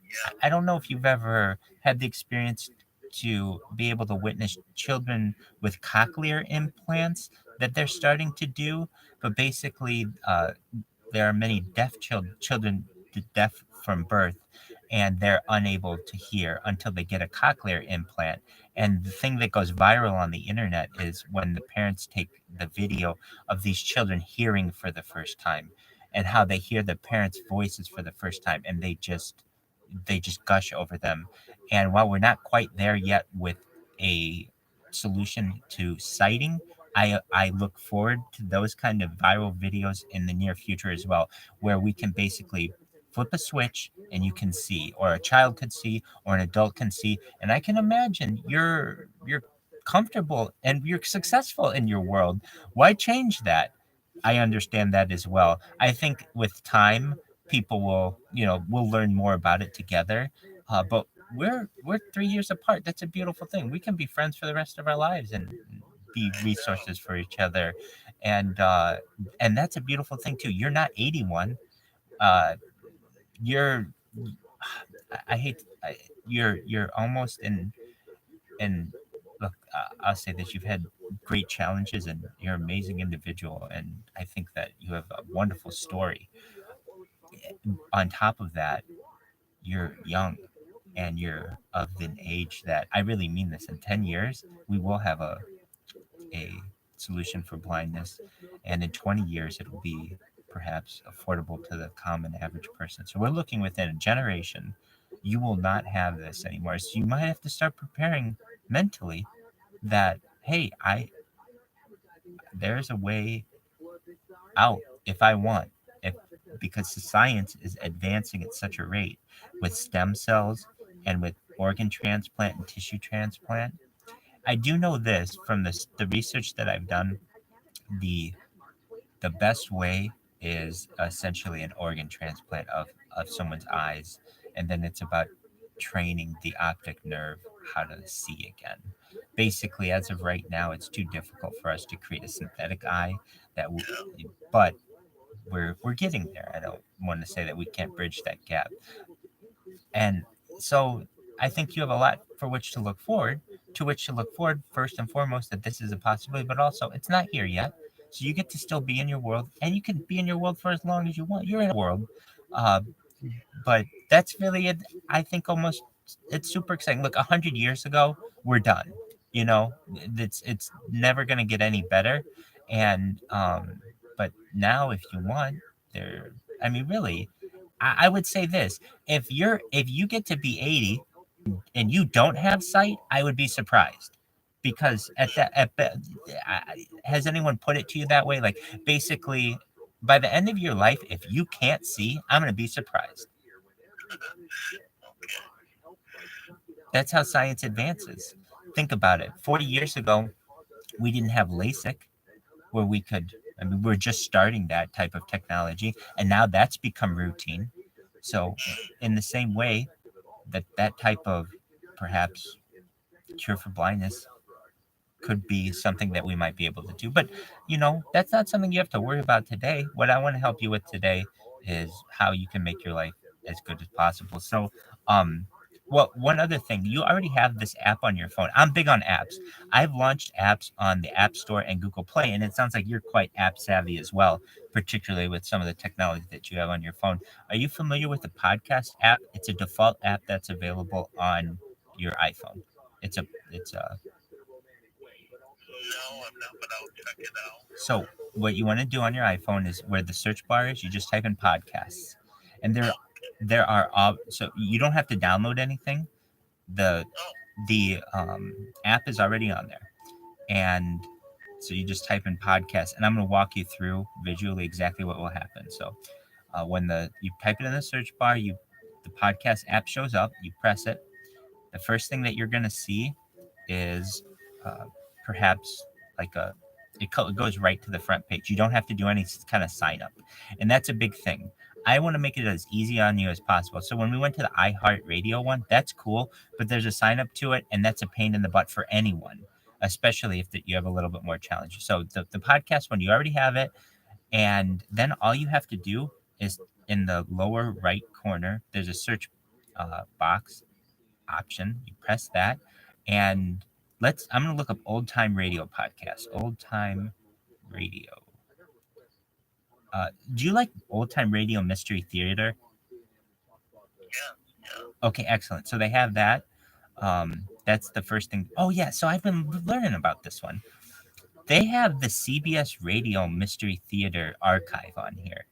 know if you've ever had the experience to be able to witness children with cochlear implants that they're starting to do, but basically there are many deaf children deaf from birth, and they're unable to hear until they get a cochlear implant. And the thing that goes viral on the internet is when the parents take the video of these children hearing for the first time, and how they hear the parents' voices for the first time, and they just gush over them. And while we're not quite there yet with a solution to sighting, I look forward to those kind of viral videos in the near future as well, where we can basically flip a switch and you can see, or a child could see, or an adult can see. And I can imagine you're comfortable and you're successful in your world. Why change that? I understand that as well. I think with time, people will, we'll learn more about it together. But we're 3 years apart. That's a beautiful thing. We can be friends for the rest of our lives and be resources for each other, and that's a beautiful thing too. You're not 81. Uh, you're I hate you're almost in look. I'll say this: you've had great challenges, and you're an amazing individual, and I think that you have a wonderful story. On top of that, you're young and you're of an age that I really mean this. In 10 years, we will have a solution for blindness, and in 20 years, it will be perhaps affordable to the common average person. So we're looking within a generation. You will not have this anymore. So you might have to start preparing mentally that, hey, there's a way out if I want. If Because the science is advancing at such a rate with stem cells and with organ transplant and tissue transplant. I do know this from the research that I've done. The the best way is essentially an organ transplant of someone's eyes, and then it's about training the optic nerve how to see again. Basically, as of right now, it's too difficult for us to create a synthetic eye but we're getting there. I don't want to say that we can't bridge that gap. And so I think you have a lot for which to look forward, first and foremost, that this is a possibility, but also it's not here yet. So you get to still be in your world, and you can be in your world for as long as you want. You're in a world. Uh, but that's really it. I think almost it's super exciting. Look, 100 years ago, we're done. It's never gonna get any better. And but now, if you want, there. I mean, really, I would say this: if you get to be 80 and you don't have sight, I would be surprised. Because has anyone put it to you that way? Like, basically, by the end of your life, if you can't see, I'm going to be surprised. That's how science advances. Think about it. 40 years ago, we didn't have LASIK, where we could, I mean, we're just starting that type of technology, and now that's become routine. So, in the same way, that type of perhaps cure for blindness could be something that we might be able to do. But that's not something you have to worry about today. What I want to help you with today is how you can make your life as good as possible. So, Well, one other thing, you already have this app on your phone. I'm big on apps. I've launched apps on the App Store and Google Play, and it sounds like you're quite app savvy as well, particularly with some of the technology that you have on your phone. Are you familiar with the podcast app? It's a default app that's available on your iPhone. It's a it's a No, I'm not, but I'll check it out. So what you want to do on your iPhone is where the search bar is, you just type in podcasts, and there are so you don't have to download anything. The app is already on there, and so you just type in podcast, and I'm going to walk you through visually exactly what will happen. So when you type it in the search bar, the podcast app shows up. You press it. The first thing that you're going to see is uh, perhaps like it goes right to the front page. You don't have to do any kind of sign up, and that's a big thing. I want to make it as easy on you as possible. So when we went to the iHeartRadio one, that's cool, but there's a sign up to it, and that's a pain in the butt for anyone, especially if you have a little bit more challenge. So the podcast one, you already have it, and then all you have to do is in the lower right corner, there's a search box option. You press that, and I'm gonna look up old time radio podcast. Old time radio. Do you like old time radio mystery theater? Yeah. Okay, excellent. So they have that. That's the first thing. Oh yeah, so I've been learning about this one. They have the CBS Radio Mystery Theater archive on here,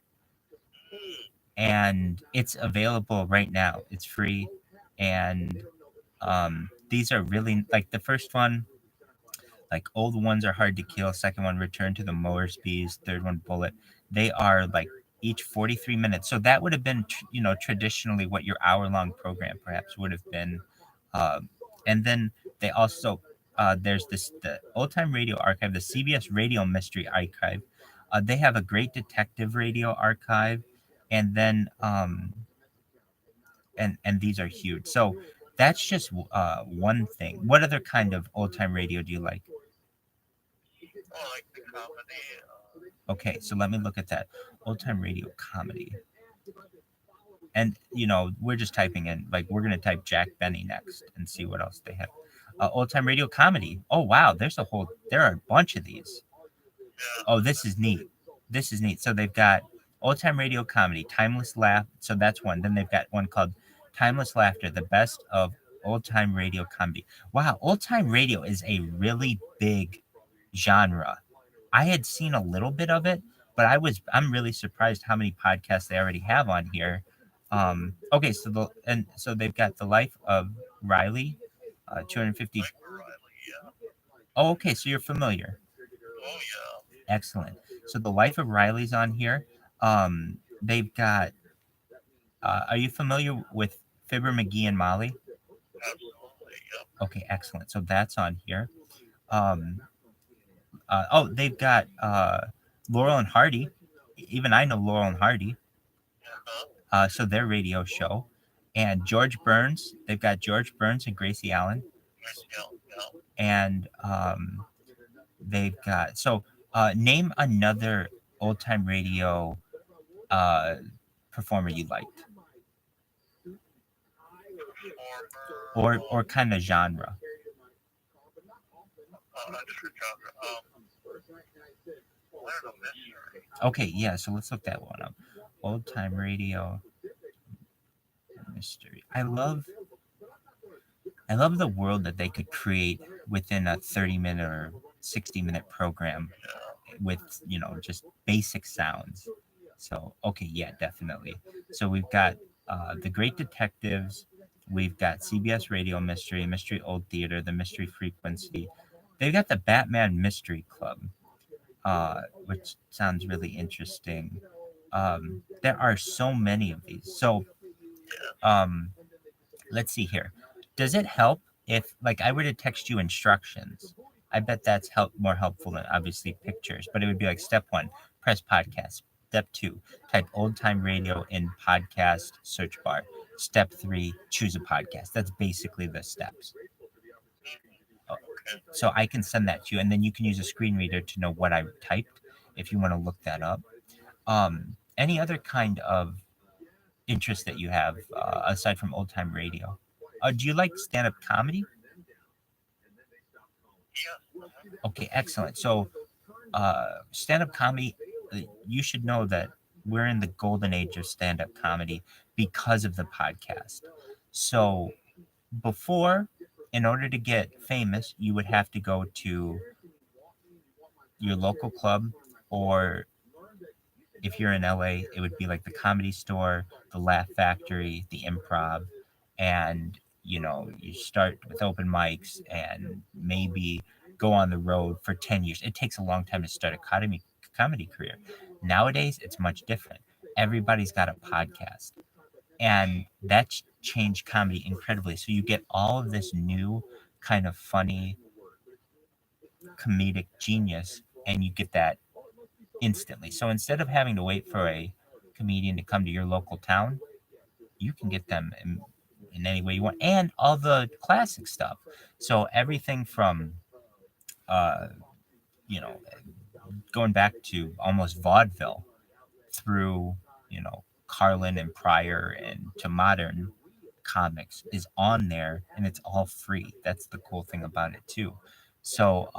and it's available right now. It's free, and these are really like the first one. Like old ones are hard to kill. Second one, return to the Mower's Bees. Third one, bullet. They are like each 43 minutes. So that would have been, traditionally what your hour-long program perhaps would have been. And then they also there's the old time radio archive, the CBS Radio Mystery Archive. They have a great detective radio archive, and then and these are huge. So that's just one thing. What other kind of old time radio do you like? Oh, like the comedy. Okay, so let me look at that. Old time radio comedy. And, we're just typing in, like, we're going to type Jack Benny next and see what else they have. Old time radio comedy. Oh, wow, there are a bunch of these. Oh, this is neat. This is neat. So they've got old time radio comedy, timeless laugh. So that's one. Then they've got one called Timeless Laughter, the best of old time radio comedy. Wow, old time radio is a really big genre. I had seen a little bit of it, but I'm really surprised how many podcasts they already have on here. Okay, so they've got the life of Riley, 250. Oh, okay, so you're familiar. Oh yeah. Excellent. So the life of Riley's on here. They've got. Are you familiar with Fibber McGee and Molly? Absolutely. Yep. Okay, excellent. So that's on here. They've got Laurel and Hardy. Even I know Laurel and Hardy. So their radio show. And George Burns. They've got George Burns and Gracie Allen. And they've got... So name another old-time radio performer you liked. Or kind of genre. Okay, yeah, so let's look that one up. Old time radio mystery. I love the world that they could create within a 30-minute or 60-minute program with, just basic sounds. So, okay, yeah, definitely. So we've got The Great Detectives, we've got CBS Radio Mystery, Mystery Old Theater, The Mystery Frequency. They've got the Batman Mystery Club, which sounds really interesting. There are so many of these. So, let's see here. Does it help if, like, I were to text you instructions? I bet that's more helpful than obviously pictures, but it would be like step 1, press podcast. Step 2, type old time radio in podcast search bar. Step 3, choose a podcast. That's basically the steps. So I can send that to you, and then you can use a screen reader to know what I typed if you want to look that up. Any other kind of interest that you have aside from old time radio? Do you like stand-up comedy? Yes. Okay, excellent. So, stand-up comedy, you should know that we're in the golden age of stand-up comedy because of the podcast. So, before, in order to get famous, you would have to go to your local club, or if you're in LA, it would be like the Comedy Store, the Laugh Factory, the Improv, and you start with open mics and maybe go on the road for 10 years. It takes a long time to start a comedy career. Nowadays, it's much different. Everybody's got a podcast, and that's changed comedy incredibly. So you get all of this new kind of funny comedic genius, and you get that instantly. So instead of having to wait for a comedian to come to your local town, you can get them in any way you want, and all the classic stuff. So everything from uh, going back to almost vaudeville through Carlin and Pryor and to modern comics is on there, and it's all free. That's the cool thing about it too. So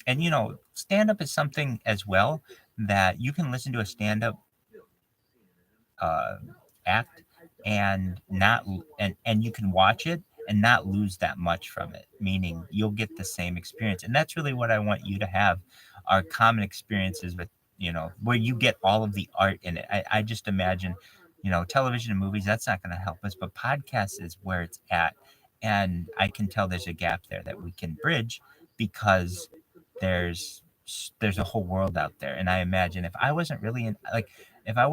and stand up is something as well that you can listen to a stand up uh, act and not and you can watch it and not lose that much from it, meaning you'll get the same experience. And that's really what I want you to have, are common experiences with where you get all of the art in it. I just imagine television and movies, that's not going to help us, but podcasts is where it's at. And I can tell there's a gap there that we can bridge, because there's there's a whole world out there. And I imagine if I wasn't really in, like, if I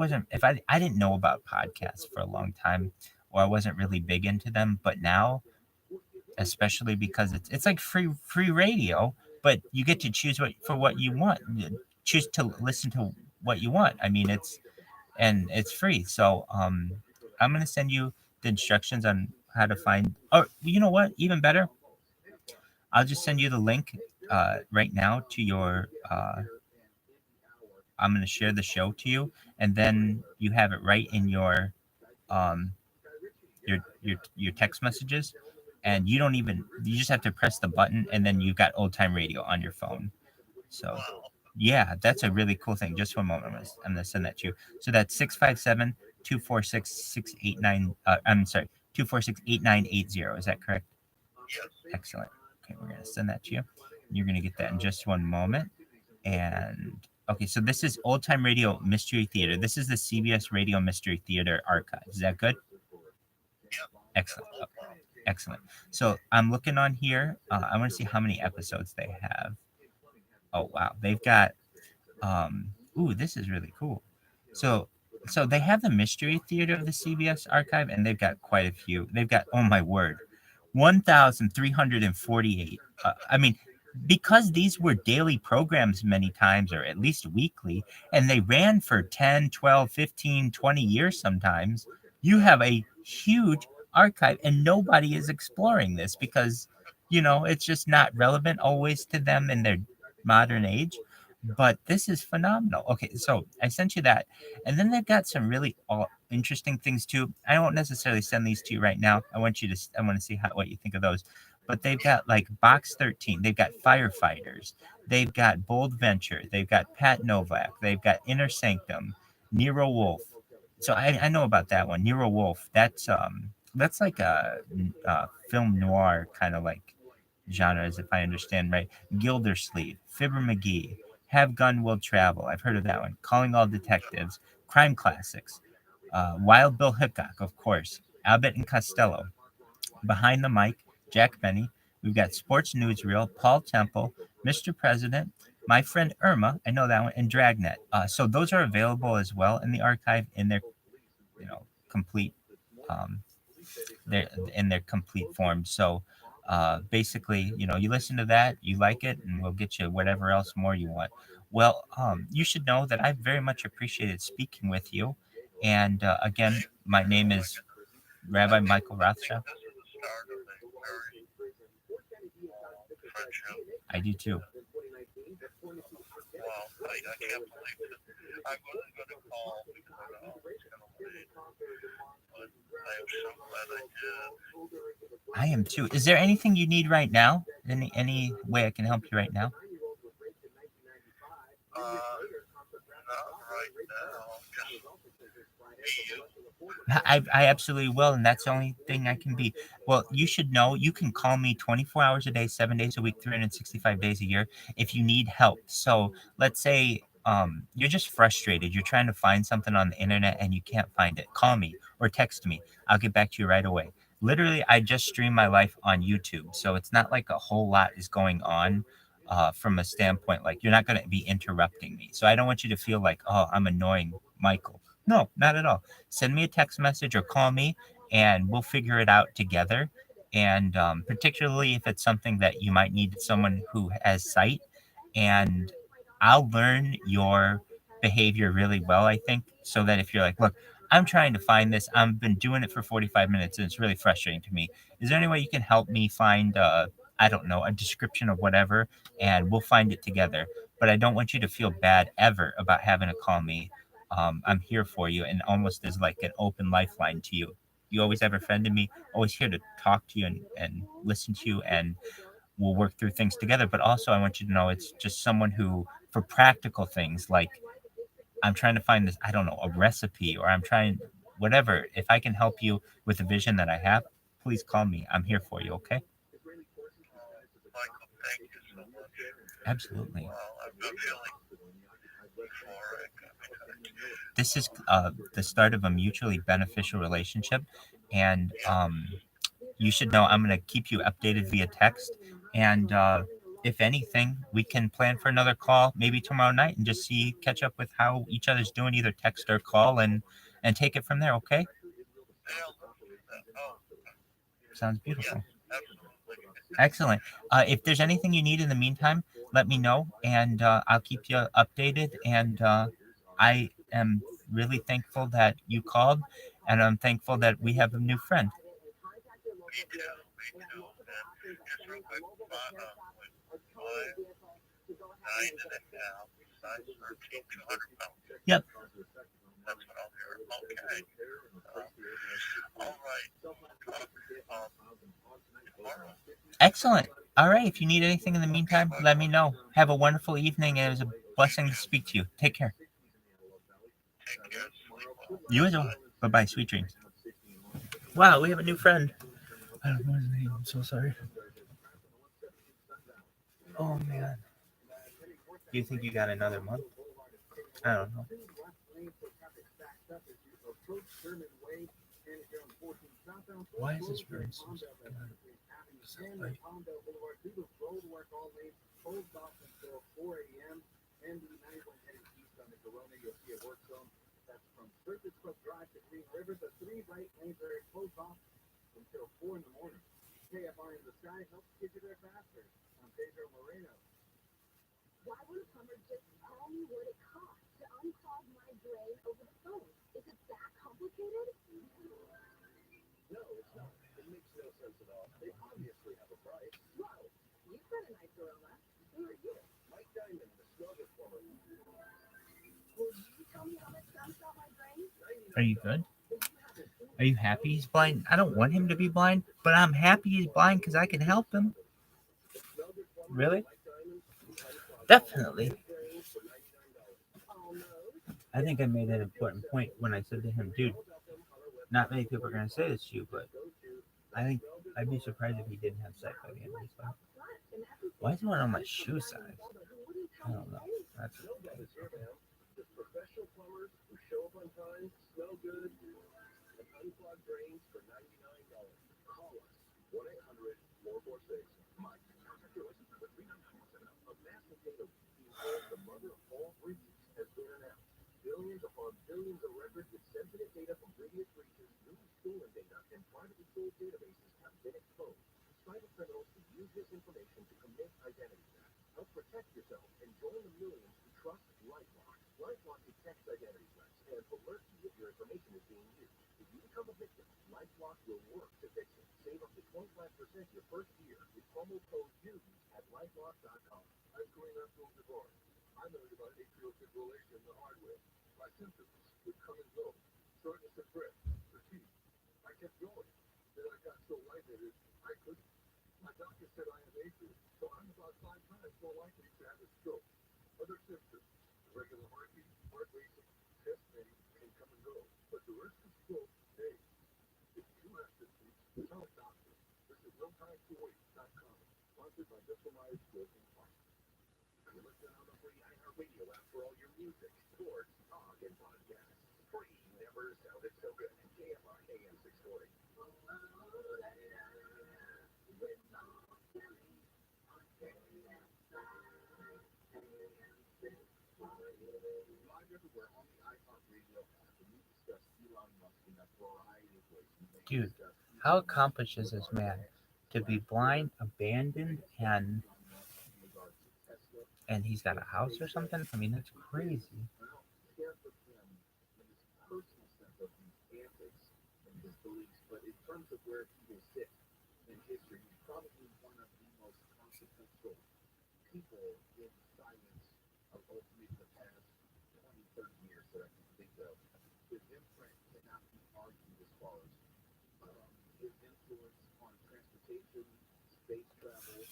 didn't know about podcasts for a long time, or I wasn't really big into them, but now, especially because it's like free radio, but you get to choose what you want. Choose to listen to what you want. I mean, it's free. So I'm gonna send you the instructions on how to find. Oh, you know what? Even better, I'll just send you the link right now to your. I'm gonna share the show to you, and then you have it right in um your text messages, and you just have to press the button, and then you've got old time radio on your phone. So yeah, that's a really cool thing. Just one moment, I'm gonna send that to you. So that's 657-246-689. I'm sorry, 246-8980. Is that correct? Yes. Excellent. Okay, we're gonna send that to you. You're gonna get that in just one moment. And okay, so this is Old Time Radio Mystery Theater. This is the CBS Radio Mystery Theater archive. Is that good? Excellent. Okay. Excellent. So I'm looking on here. I want to see how many episodes they have. Oh wow, they've got. Ooh, this is really cool. So they have the Mystery Theater of the CBS archive, and they've got quite a few. They've got, oh my word, 1,348. I mean, because these were daily programs many times, or at least weekly, and they ran for 10, 12, 15, 20 years sometimes, you have a huge archive, and nobody is exploring this because, it's just not relevant always to them in their modern age. But this is phenomenal. Okay, so I sent you that. And then they've got some really interesting things too. I won't necessarily send these to you right now. I want to see what you think of those. But they've got like Box 13. They've got Firefighters. They've got Bold Venture. They've got Pat Novak. They've got Inner Sanctum, Nero Wolf. So I know about that one. Nero Wolf. That's like a film noir kind of like genres, if I understand right. Gildersleeve, Fibber McGee, Have Gun Will Travel. I've heard of that one. Calling All Detectives, Crime Classics, Wild Bill Hickok, of course, Abbott and Costello, Behind the Mic, Jack Benny. We've got Sports Newsreel, Paul Temple, Mr. President, My Friend Irma, I know that one, and Dragnet. So those are available as well in the archive in their, complete, in their complete form. So basically, you listen to that, you like it, and we'll get you whatever else more you want. Well, you should know that I very much appreciated speaking with you. And again, my name is Rabbi Michael Rothschild. I do too. I am too. Is there anything you need right now? Any way I can help you right now? I absolutely will, and that's the only thing I can be. Well, you should know you can call me 24 hours a day, 7 days a week, 365 days a year if you need help. So let's say you're just frustrated. You're trying to find something on the internet and you can't find it. Call me or text me. I'll get back to you right away. Literally, I just stream my life on YouTube, so it's not like a whole lot is going on from a standpoint like you're not going to be interrupting me. So I don't want you to feel like, oh, I'm annoying Michael. No, not at all. Send me a text message or call me and we'll figure it out together. And particularly if it's something that you might need someone who has sight, and I'll learn your behavior really well, I think, so that if you're like, look, I'm trying to find this, I've been doing it for 45 minutes and it's really frustrating to me. Is there any way you can help me find, I don't know, a description of whatever, and we'll find it together. But I don't want you to feel bad ever about having to call me. I'm here for you and almost as like an open lifeline to you. You always have a friend in me, always here to talk to you and listen to you, and we'll work through things together. But also, I want you to know it's just someone who, for practical things like I'm trying to find this, I don't know, a recipe, or I'm trying, whatever. If I can help you with the vision that I have, please call me. I'm here for you, okay? Absolutely. This is the start of a mutually beneficial relationship, and you should know I'm going to keep you updated via text. And if anything, we can plan for another call maybe tomorrow night and just catch up with how each other's doing, either text or call, and take it from there. Okay? Sounds beautiful. Excellent. If there's anything you need in the meantime, let me know, and I'll keep you updated. And I am really thankful that you called, and I'm thankful that we have a new friend. Yep. Excellent. All right. If you need anything in the meantime, let me know. Have a wonderful evening, and it was a blessing to speak to you. Take care. You as well. Bye bye. Sweet dreams. Wow, we have a new friend. I don't know his name. I'm so sorry. Oh man. Do you think you got another month? I don't know. Why is this room so silent? Why would a plumber just tell me what it costs to unclog my drain over the phone? Is it that complicated? No, it's not. It makes no sense at all. They obviously have a price. Whoa, you've got a nice aroma. Who are you? Mike Diamond, the Snugget plumber. Will you tell me how much to unclog my drain? Are you good? Are you happy he's blind? I don't want him to be blind, but I'm happy he's blind because I can help him. Really? Definitely. I think I made an important point when I said to him, dude, not many people are going to say this to you, but I think I'd be surprised if he didn't have sight by the end of his life. Why is it on my shoe size? I don't know. That's Professional plumbers who show up on time, smell good, and unclog drains for $99. Call us 1-800-446-MIKE. Contact your license number 39917. A massive data being the mother of all breaches has been announced. Billions upon billions of records with sensitive data from previous breaches, new stolen data, and privately sold databases have been exposed. Cyber criminals can use this information to commit identity theft. Help protect yourself and join the millions who trust LifeLock. LifeLock detects identity thefts and alerts you if your information is being used. If you become a victim, LifeLock will work to fix it. Save up to 25% your first year with promo code NEWS at LifeLock.com. I'm Kareem Abdul-Jabbar. I learned about atrial fibrillation the hard way. My symptoms would come and go. Shortness of breath, fatigue. I kept going. Then I got so lightheaded, I couldn't. My doctor said I have atrial, so I'm about 5 times more likely to have a stroke. Other symptoms, irregular heartbeat, heart racing, chest pain, can come and go. But the risk of stroke, hey, if you have symptoms, tell a doctor. Visit NoTimeToWait.com. Sponsored by Just Stroke and Heart. You're listening on the free iHeartRadio app for all your music, sports, talk, and podcasts. Free never sounded so good. KFI AM 640. Live everywhere on the iHeartRadio app, and we discuss Elon Musk in a variety of ways. Dude, how accomplished is this man to be blind, abandoned, and he's got a house or something? I mean, that's crazy. Well, share with him in his personal sense of these antics and his beliefs, but in terms of where he will sit in history, he's probably one of the most consequential people in science of maybe the past 20, 30 years that I can think of. His imprint cannot be argued as far as his influence on transportation, space travel,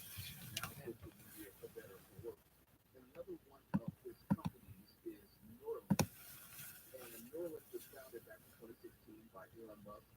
now social media, for better or for worse. And another one of his companies is Neuralink. And Neuralink was founded back in 2016 by Elon Musk